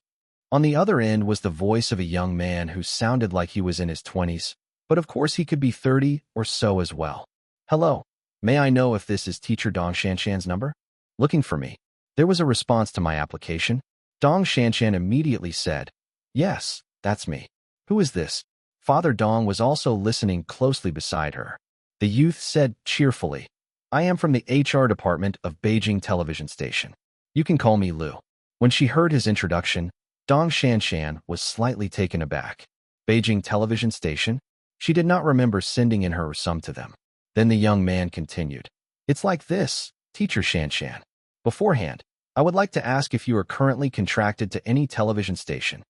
On the other end was the voice of a young man who sounded like he was in his 20s, but of course he could be 30 or so as well. Hello, may I know if this is teacher Dong Shanshan's number? Looking for me. There was a response to my application. Dong Shanshan immediately said, Yes, that's me. Who is this? Father Dong was also listening closely beside her. The youth said cheerfully, I am from the HR department of Beijing television station. You can call me Lu. When she heard his introduction, Dong Shanshan was slightly taken aback. Beijing television station? She did not remember sending in her sum to them. Then the young man continued. It's like this, teacher Shanshan. Beforehand, I would like to ask if you are currently contracted to any television station.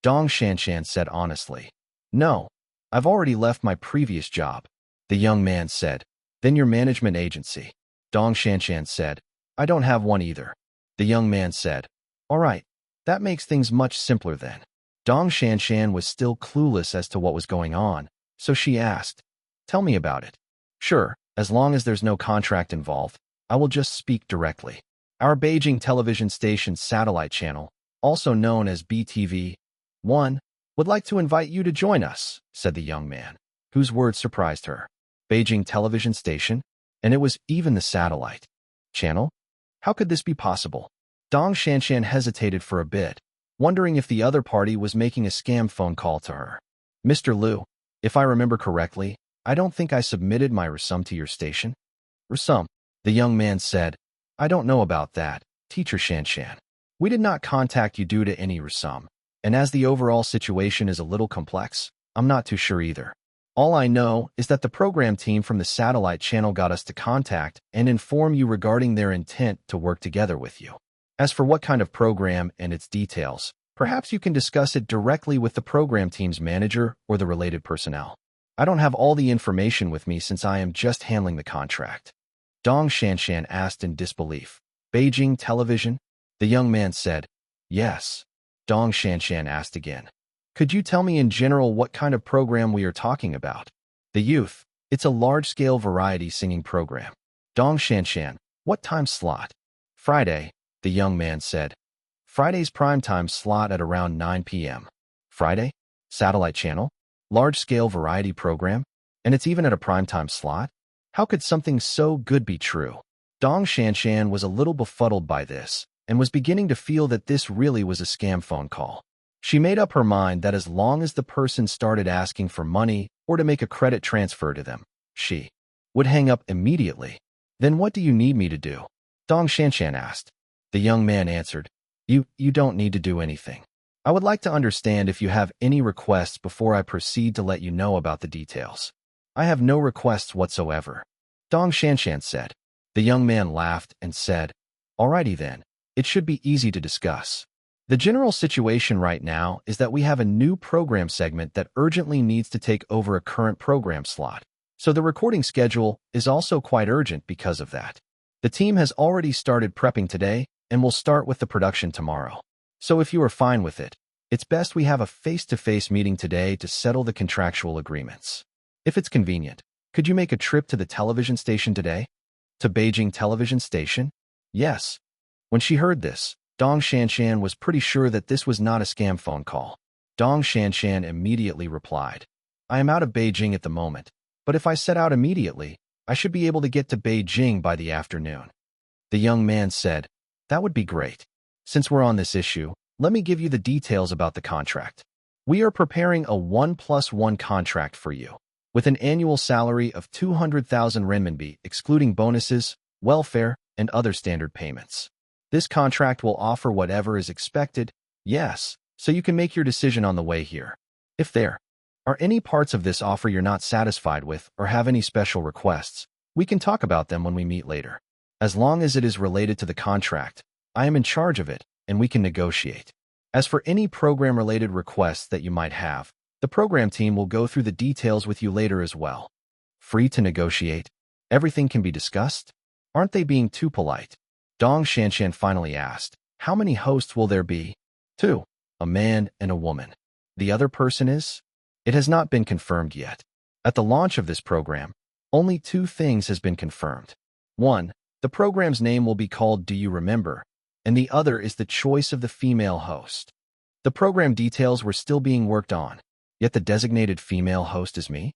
Dong Shanshan said honestly. No, I've already left my previous job. The young man said. Then your management agency. Dong Shanshan said. I don't have one either. The young man said. All right, that makes things much simpler then. Dong Shanshan was still clueless as to what was going on, so she asked, Tell me about it. Sure, as long as there's no contract involved, I will just speak directly. Our Beijing television station's satellite channel, also known as BTV1, would like to invite you to join us, said the young man, whose words surprised her. Beijing television station? And it was even the satellite channel? How could this be possible? Dong Shanshan hesitated for a bit, wondering if the other party was making a scam phone call to her. Mr. Lu, if I remember correctly, I don't think I submitted my resum to your station. Resum, the young man said. I don't know about that, teacher Shanshan. We did not contact you due to any resum, and as the overall situation is a little complex, I'm not too sure either. All I know is that the program team from the satellite channel got us to contact and inform you regarding their intent to work together with you. As for what kind of program and its details, perhaps you can discuss it directly with the program team's manager or the related personnel. I don't have all the information with me since I am just handling the contract. Dong Shanshan asked in disbelief. Beijing television? The young man said, Yes. Dong Shanshan asked again. Could you tell me in general what kind of program we are talking about? The youth. It's a large-scale variety singing program. Dong Shanshan. What time slot? Friday, the young man said. Friday's primetime slot at around 9 p.m. Friday? Satellite channel? Large-scale variety program? And it's even at a primetime slot? How could something so good be true? Dong Shanshan was a little befuddled by this, and was beginning to feel that this really was a scam phone call. She made up her mind that as long as the person started asking for money or to make a credit transfer to them, she would hang up immediately. Then what do you need me to do? Dong Shanshan asked. The young man answered, You don't need to do anything. I would like to understand if you have any requests before I proceed to let you know about the details. I have no requests whatsoever. Dong Shanshan said. The young man laughed and said, Alrighty then, it should be easy to discuss. The general situation right now is that we have a new program segment that urgently needs to take over a current program slot. So the recording schedule is also quite urgent because of that. The team has already started prepping today and will start with the production tomorrow. So if you are fine with it, it's best we have a face-to-face meeting today to settle the contractual agreements. If it's convenient, could you make a trip to the television station today? To Beijing television station? Yes. When she heard this, Dong Shanshan was pretty sure that this was not a scam phone call. Dong Shanshan immediately replied, I am out of Beijing at the moment, but if I set out immediately, I should be able to get to Beijing by the afternoon. The young man said, That would be great. Since we're on this issue, let me give you the details about the contract. We are preparing a 1+1 contract for you, with an annual salary of 200,000 renminbi, excluding bonuses, welfare, and other standard payments. This contract will offer whatever is expected, yes, so you can make your decision on the way here. If there are any parts of this offer you're not satisfied with or have any special requests, we can talk about them when we meet later. As long as it is related to the contract, I am in charge of it, and we can negotiate. As for any program-related requests that you might have, the program team will go through the details with you later as well. Free to negotiate? Everything can be discussed? Aren't they being too polite? Dong Shanshan finally asked. How many hosts will there be? 2. A man and a woman. The other person is? It has not been confirmed yet. At the launch of this program, only 2 things has been confirmed. 1. The program's name will be called Do You Remember? And the other is the choice of the female host. The program details were still being worked on, yet the designated female host is me?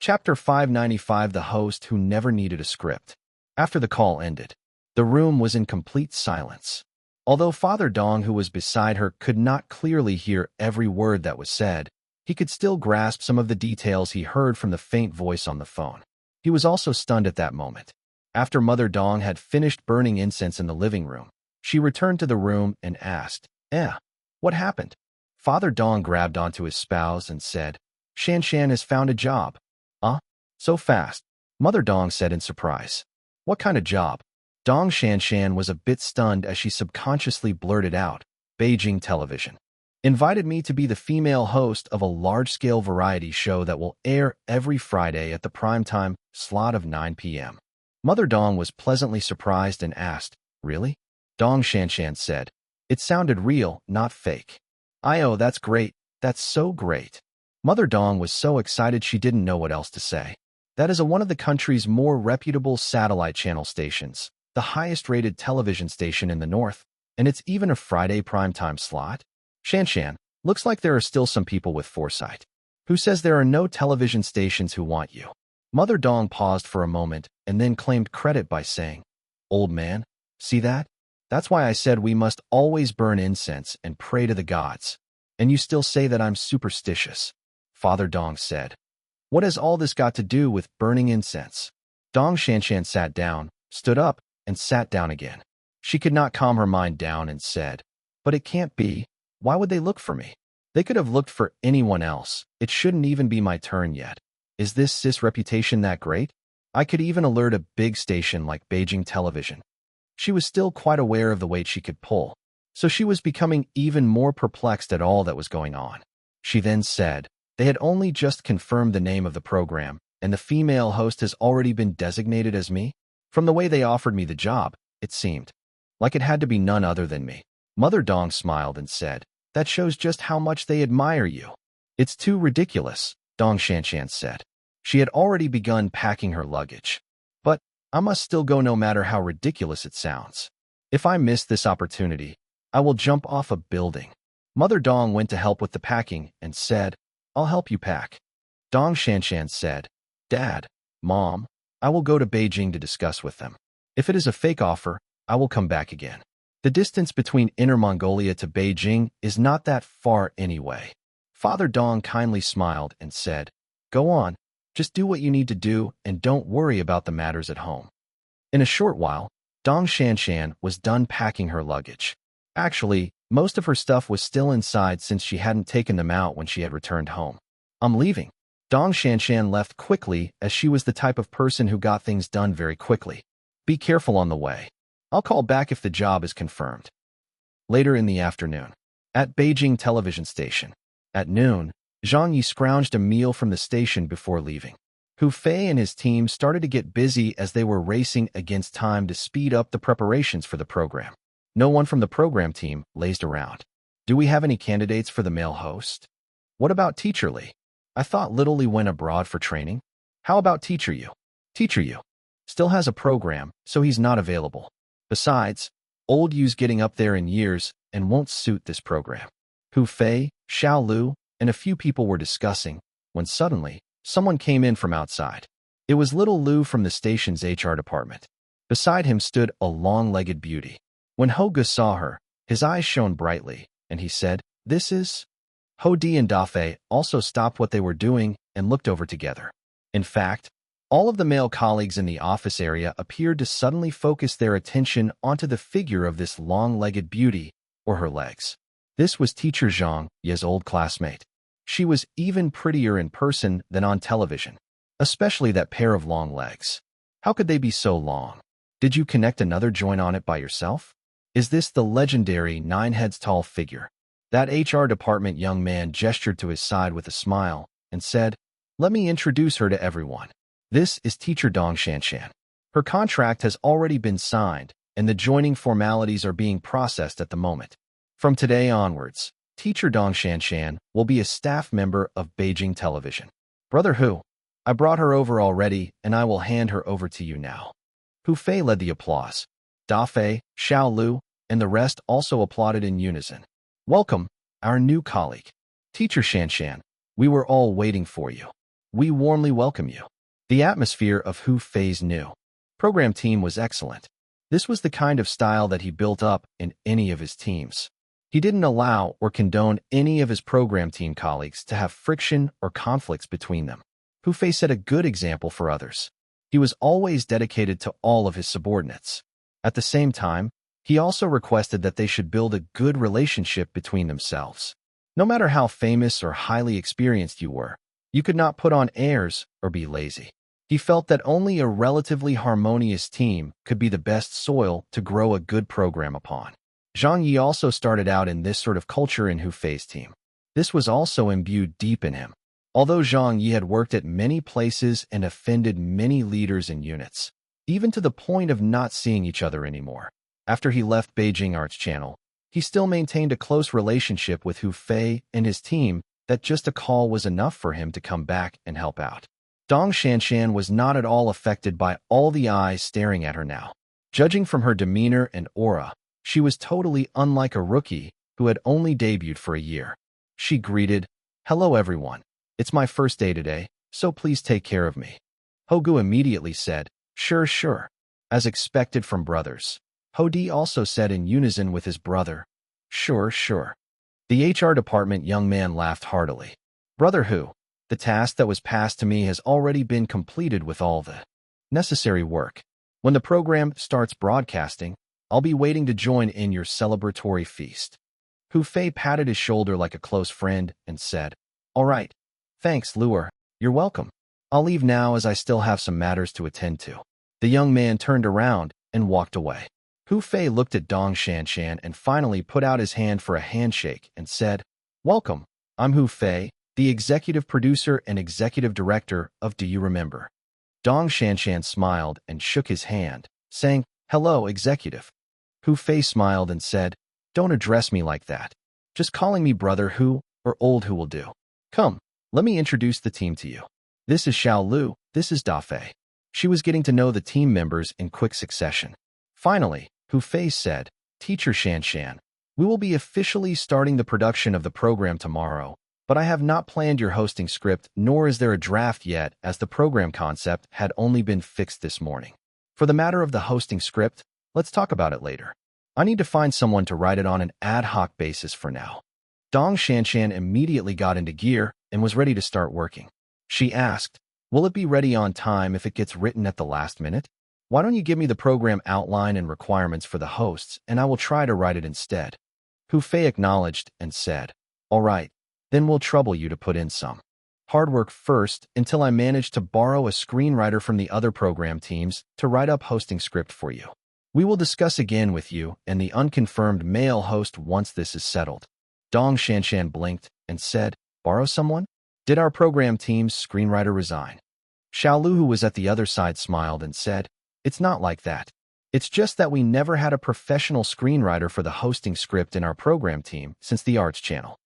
Chapter 595 The Host Who Never Needed a Script. After the call ended, the room was in complete silence. Although Father Dong, who was beside her, could not clearly hear every word that was said, he could still grasp some of the details he heard from the faint voice on the phone. He was also stunned at that moment. After Mother Dong had finished burning incense in the living room, she returned to the room and asked, what happened? Father Dong grabbed onto his spouse and said, Shan Shan has found a job. So fast? Mother Dong said in surprise. What kind of job? Dong Shanshan was a bit stunned as she subconsciously blurted out, Beijing Television invited me to be the female host of a large-scale variety show that will air every Friday at the primetime slot of 9 p.m. Mother Dong was pleasantly surprised and asked, Really? Dong Shanshan said, It sounded real, not fake. Oh, that's great. That's so great. Mother Dong was so excited she didn't know what else to say. That is one of the country's more reputable satellite channel stations, the highest-rated television station in the north, and it's even a Friday primetime slot? Shanshan, looks like there are still some people with foresight. Who says there are no television stations who want you? Mother Dong paused for a moment and then claimed credit by saying, Old man, see that? That's why I said we must always burn incense and pray to the gods. And you still say that I'm superstitious. Father Dong said. What has all this got to do with burning incense? Dong Shanshan sat down, stood up, and sat down again. She could not calm her mind down and said, But it can't be. Why would they look for me? They could have looked for anyone else. It shouldn't even be my turn yet. Is this cis reputation that great? I could even alert a big station like Beijing Television. She was still quite aware of the weight she could pull, so she was becoming even more perplexed at all that was going on. She then said, They had only just confirmed the name of the program, and the female host has already been designated as me? From the way they offered me the job, it seemed like it had to be none other than me. Mother Dong smiled and said, That shows just how much they admire you. It's too ridiculous, Dong Shanshan said. She had already begun packing her luggage. But I must still go no matter how ridiculous it sounds. If I miss this opportunity, I will jump off a building. Mother Dong went to help with the packing and said, I'll help you pack. Dong Shanshan said, Dad, Mom, I will go to Beijing to discuss with them. If it is a fake offer, I will come back again. The distance between Inner Mongolia to Beijing is not that far anyway. Father Dong kindly smiled and said, Go on, just do what you need to do and don't worry about the matters at home. In a short while, Dong Shanshan was done packing her luggage. Actually, most of her stuff was still inside since she hadn't taken them out when she had returned home. I'm leaving. Dong Shanshan left quickly as she was the type of person who got things done very quickly. Be careful on the way. I'll call back if the job is confirmed. Later in the afternoon, at Beijing Television Station. At noon, Zhang Ye scrounged a meal from the station before leaving. Hu Fei and his team started to get busy as they were racing against time to speed up the preparations for the program. No one from the program team lazed around. Do we have any candidates for the male host? What about Teacher Li? I thought Little Li went abroad for training. How about Teacher Yu? Teacher Yu still has a program, so he's not available. Besides, old Yu's getting up there in years and won't suit this program. Hu Fei, Xiao Lu, and a few people were discussing, when suddenly, someone came in from outside. It was little Lu from the station's HR department. Beside him stood a long-legged beauty. When Ho Ge saw her, his eyes shone brightly, and he said, This is... Ho Di and Da Fei also stopped what they were doing and looked over together. In fact, all of the male colleagues in the office area appeared to suddenly focus their attention onto the figure of this long-legged beauty, or her legs. This was Teacher Zhang Ye's old classmate. She was even prettier in person than on television, especially that pair of long legs. How could they be so long? Did you connect another joint on it by yourself? Is this the legendary 9 heads tall figure? That HR department young man gestured to his side with a smile and said, "Let me introduce her to everyone. This is teacher Dong Shanshan. Her contract has already been signed, and the joining formalities are being processed at the moment. From today onwards, teacher Dong Shanshan will be a staff member of Beijing Television. Brother Hu, I brought her over already, and I will hand her over to you now." Hu Fei led the applause. Da Fei, Xiao Lu, and the rest also applauded in unison. "Welcome, our new colleague. Teacher Shanshan, we were all waiting for you. We warmly welcome you." The atmosphere of Hu Fei's new program team was excellent. This was the kind of style that he built up in any of his teams. He didn't allow or condone any of his program team colleagues to have friction or conflicts between them. Hu Fei set a good example for others. He was always dedicated to all of his subordinates. At the same time, he also requested that they should build a good relationship between themselves. No matter how famous or highly experienced you were, you could not put on airs or be lazy. He felt that only a relatively harmonious team could be the best soil to grow a good program upon. Zhang Ye also started out in this sort of culture in Hu Fei's team. This was also imbued deep in him. Although Zhang Ye had worked at many places and offended many leaders and units, even to the point of not seeing each other anymore. After he left Beijing Arts Channel, he still maintained a close relationship with Hu Fei and his team that just a call was enough for him to come back and help out. Dong Shanshan was not at all affected by all the eyes staring at her now. Judging from her demeanor and aura, she was totally unlike a rookie who had only debuted for a year. She greeted, "Hello everyone. It's my first day today, so please take care of me." Hogu immediately said, "Sure, sure." As expected from brothers, Hodi also said in unison with his brother, "Sure, sure." The HR department young man laughed heartily. "Brother Hu, the task that was passed to me has already been completed with all the necessary work. When the program starts broadcasting, I'll be waiting to join in your celebratory feast." Hu Fei patted his shoulder like a close friend and said, "All right. Thanks, Luer. You're welcome. I'll leave now as I still have some matters to attend to." The young man turned around and walked away. Hu Fei looked at Dong Shanshan and finally put out his hand for a handshake and said, "Welcome. I'm Hu Fei, the executive producer and executive director of Do You Remember?" Dong Shanshan smiled and shook his hand, saying, "Hello, executive." Hu Fei smiled and said, "Don't address me like that. Just calling me Brother Hu or Old Hu will do. Come, let me introduce the team to you. This is Xiao Lu, this is Da Fei." She was getting to know the team members in quick succession. Finally, Hu Fei said, "Teacher Shanshan, we will be officially starting the production of the program tomorrow, but I have not planned your hosting script, nor is there a draft yet, as the program concept had only been fixed this morning. For the matter of the hosting script, let's talk about it later. I need to find someone to write it on an ad hoc basis for now." Dong Shanshan immediately got into gear and was ready to start working. She asked, "Will it be ready on time if it gets written at the last minute? Why don't you give me the program outline and requirements for the hosts, and I will try to write it instead." Hu Fei acknowledged and said, "All right, then we'll trouble you to put in some hard work first until I manage to borrow a screenwriter from the other program teams to write up hosting script for you. We will discuss again with you and the unconfirmed male host once this is settled." Dong Shanshan blinked and said, "Borrow someone? Did our program team's screenwriter resign?" Xiao Lu, who was at the other side, smiled and said, "It's not like that. It's just that we never had a professional screenwriter for the hosting script in our program team since the Arts Channel."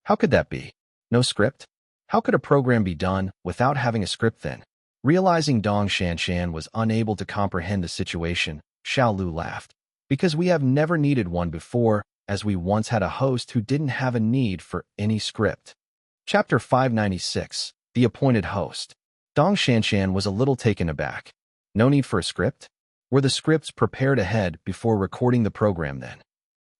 "How could that be? No script? How could a program be done without having a script then?" Realizing Dong Shanshan was unable to comprehend the situation, Xiao Lu laughed. "Because we have never needed one before, as we once had a host who didn't have a need for any script." Chapter 596, The Appointed Host. Dong Shanshan was a little taken aback. No need for a script? Were the scripts prepared ahead before recording the program then?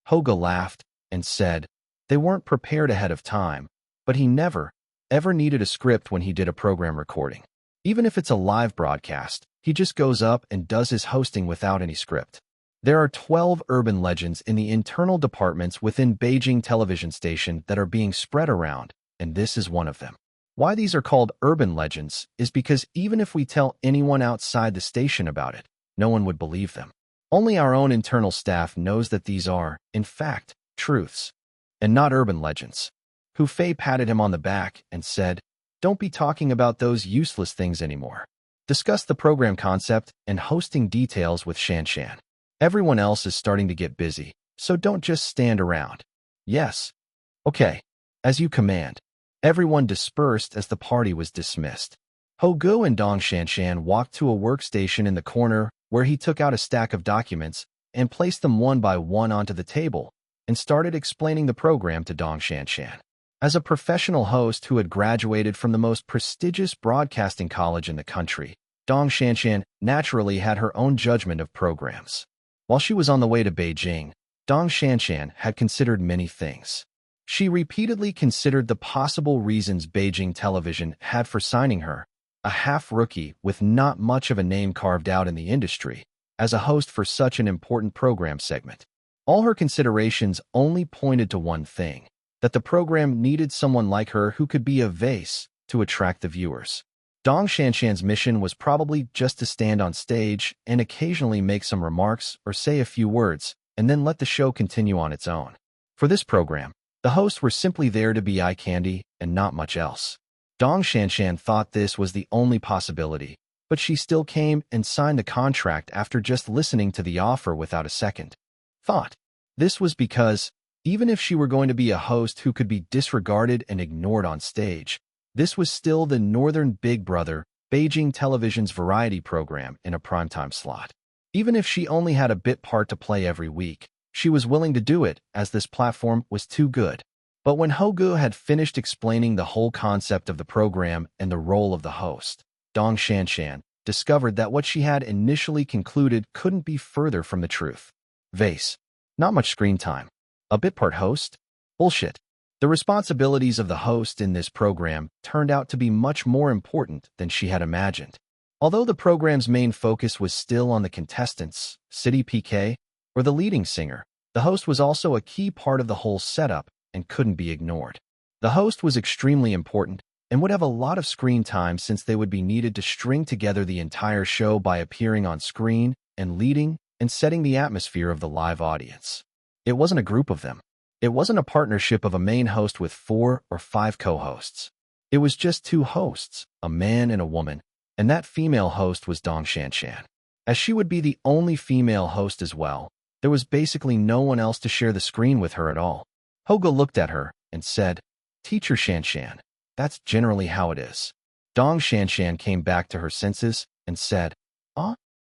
Hoga laughed and said, "They weren't prepared ahead of time, but he never, ever needed a script when he did a program recording. Even if it's a live broadcast, he just goes up and does his hosting without any script. There are 12 urban legends in the internal departments within Beijing Television Station that are being spread around, and this is one of them. Why these are called urban legends is because even if we tell anyone outside the station about it, no one would believe them. Only our own internal staff knows that these are, in fact, truths, and not urban legends. Hu Fei patted him on the back and said, "Don't be talking about those useless things anymore. Discuss the program concept and hosting details with Shan Shan. Everyone else is starting to get busy, so don't just stand around." "Yes." "Okay. As you command." Everyone dispersed as the party was dismissed. Hogu and Dong Shanshan walked to a workstation in the corner where he took out a stack of documents and placed them one by one onto the table and started explaining the program to Dong Shanshan. As a professional host who had graduated from the most prestigious broadcasting college in the country, Dong Shanshan naturally had her own judgment of programs. While she was on the way to Beijing, Dong Shanshan had considered many things. She repeatedly considered the possible reasons Beijing television had for signing her, a half-rookie with not much of a name carved out in the industry, as a host for such an important program segment. All her considerations only pointed to one thing, that the program needed someone like her who could be a vase to attract the viewers. Dong Shanshan's mission was probably just to stand on stage and occasionally make some remarks or say a few words, and then let the show continue on its own. For this program, the hosts were simply there to be eye candy and not much else. Dong Shanshan thought this was the only possibility, but she still came and signed the contract after just listening to the offer without a second thought. This was because, even if she were going to be a host who could be disregarded and ignored on stage, this was still the Northern Big Brother, Beijing Television's variety program in a primetime slot. Even if she only had a bit part to play every week, she was willing to do it as this platform was too good. But when Hogu had finished explaining the whole concept of the program and the role of the host, Dong Shanshan discovered that what she had initially concluded couldn't be further from the truth. Vase. Not much screen time. A bit part host? Bullshit. The responsibilities of the host in this program turned out to be much more important than she had imagined. Although the program's main focus was still on the contestants, City PK, or the leading singer, the host was also a key part of the whole setup and couldn't be ignored. The host was extremely important and would have a lot of screen time since they would be needed to string together the entire show by appearing on screen and leading and setting the atmosphere of the live audience. It wasn't a group of them. It wasn't a partnership of a main host with 4 or 5 co-hosts. It was just 2 hosts, a man and a woman, and that female host was Dong Shanshan. As she would be the only female host as well, there was basically no one else to share the screen with her at all. Hogu looked at her and said, "Teacher Shanshan, that's generally how it is." Dong Shanshan came back to her senses and said, "Ah?"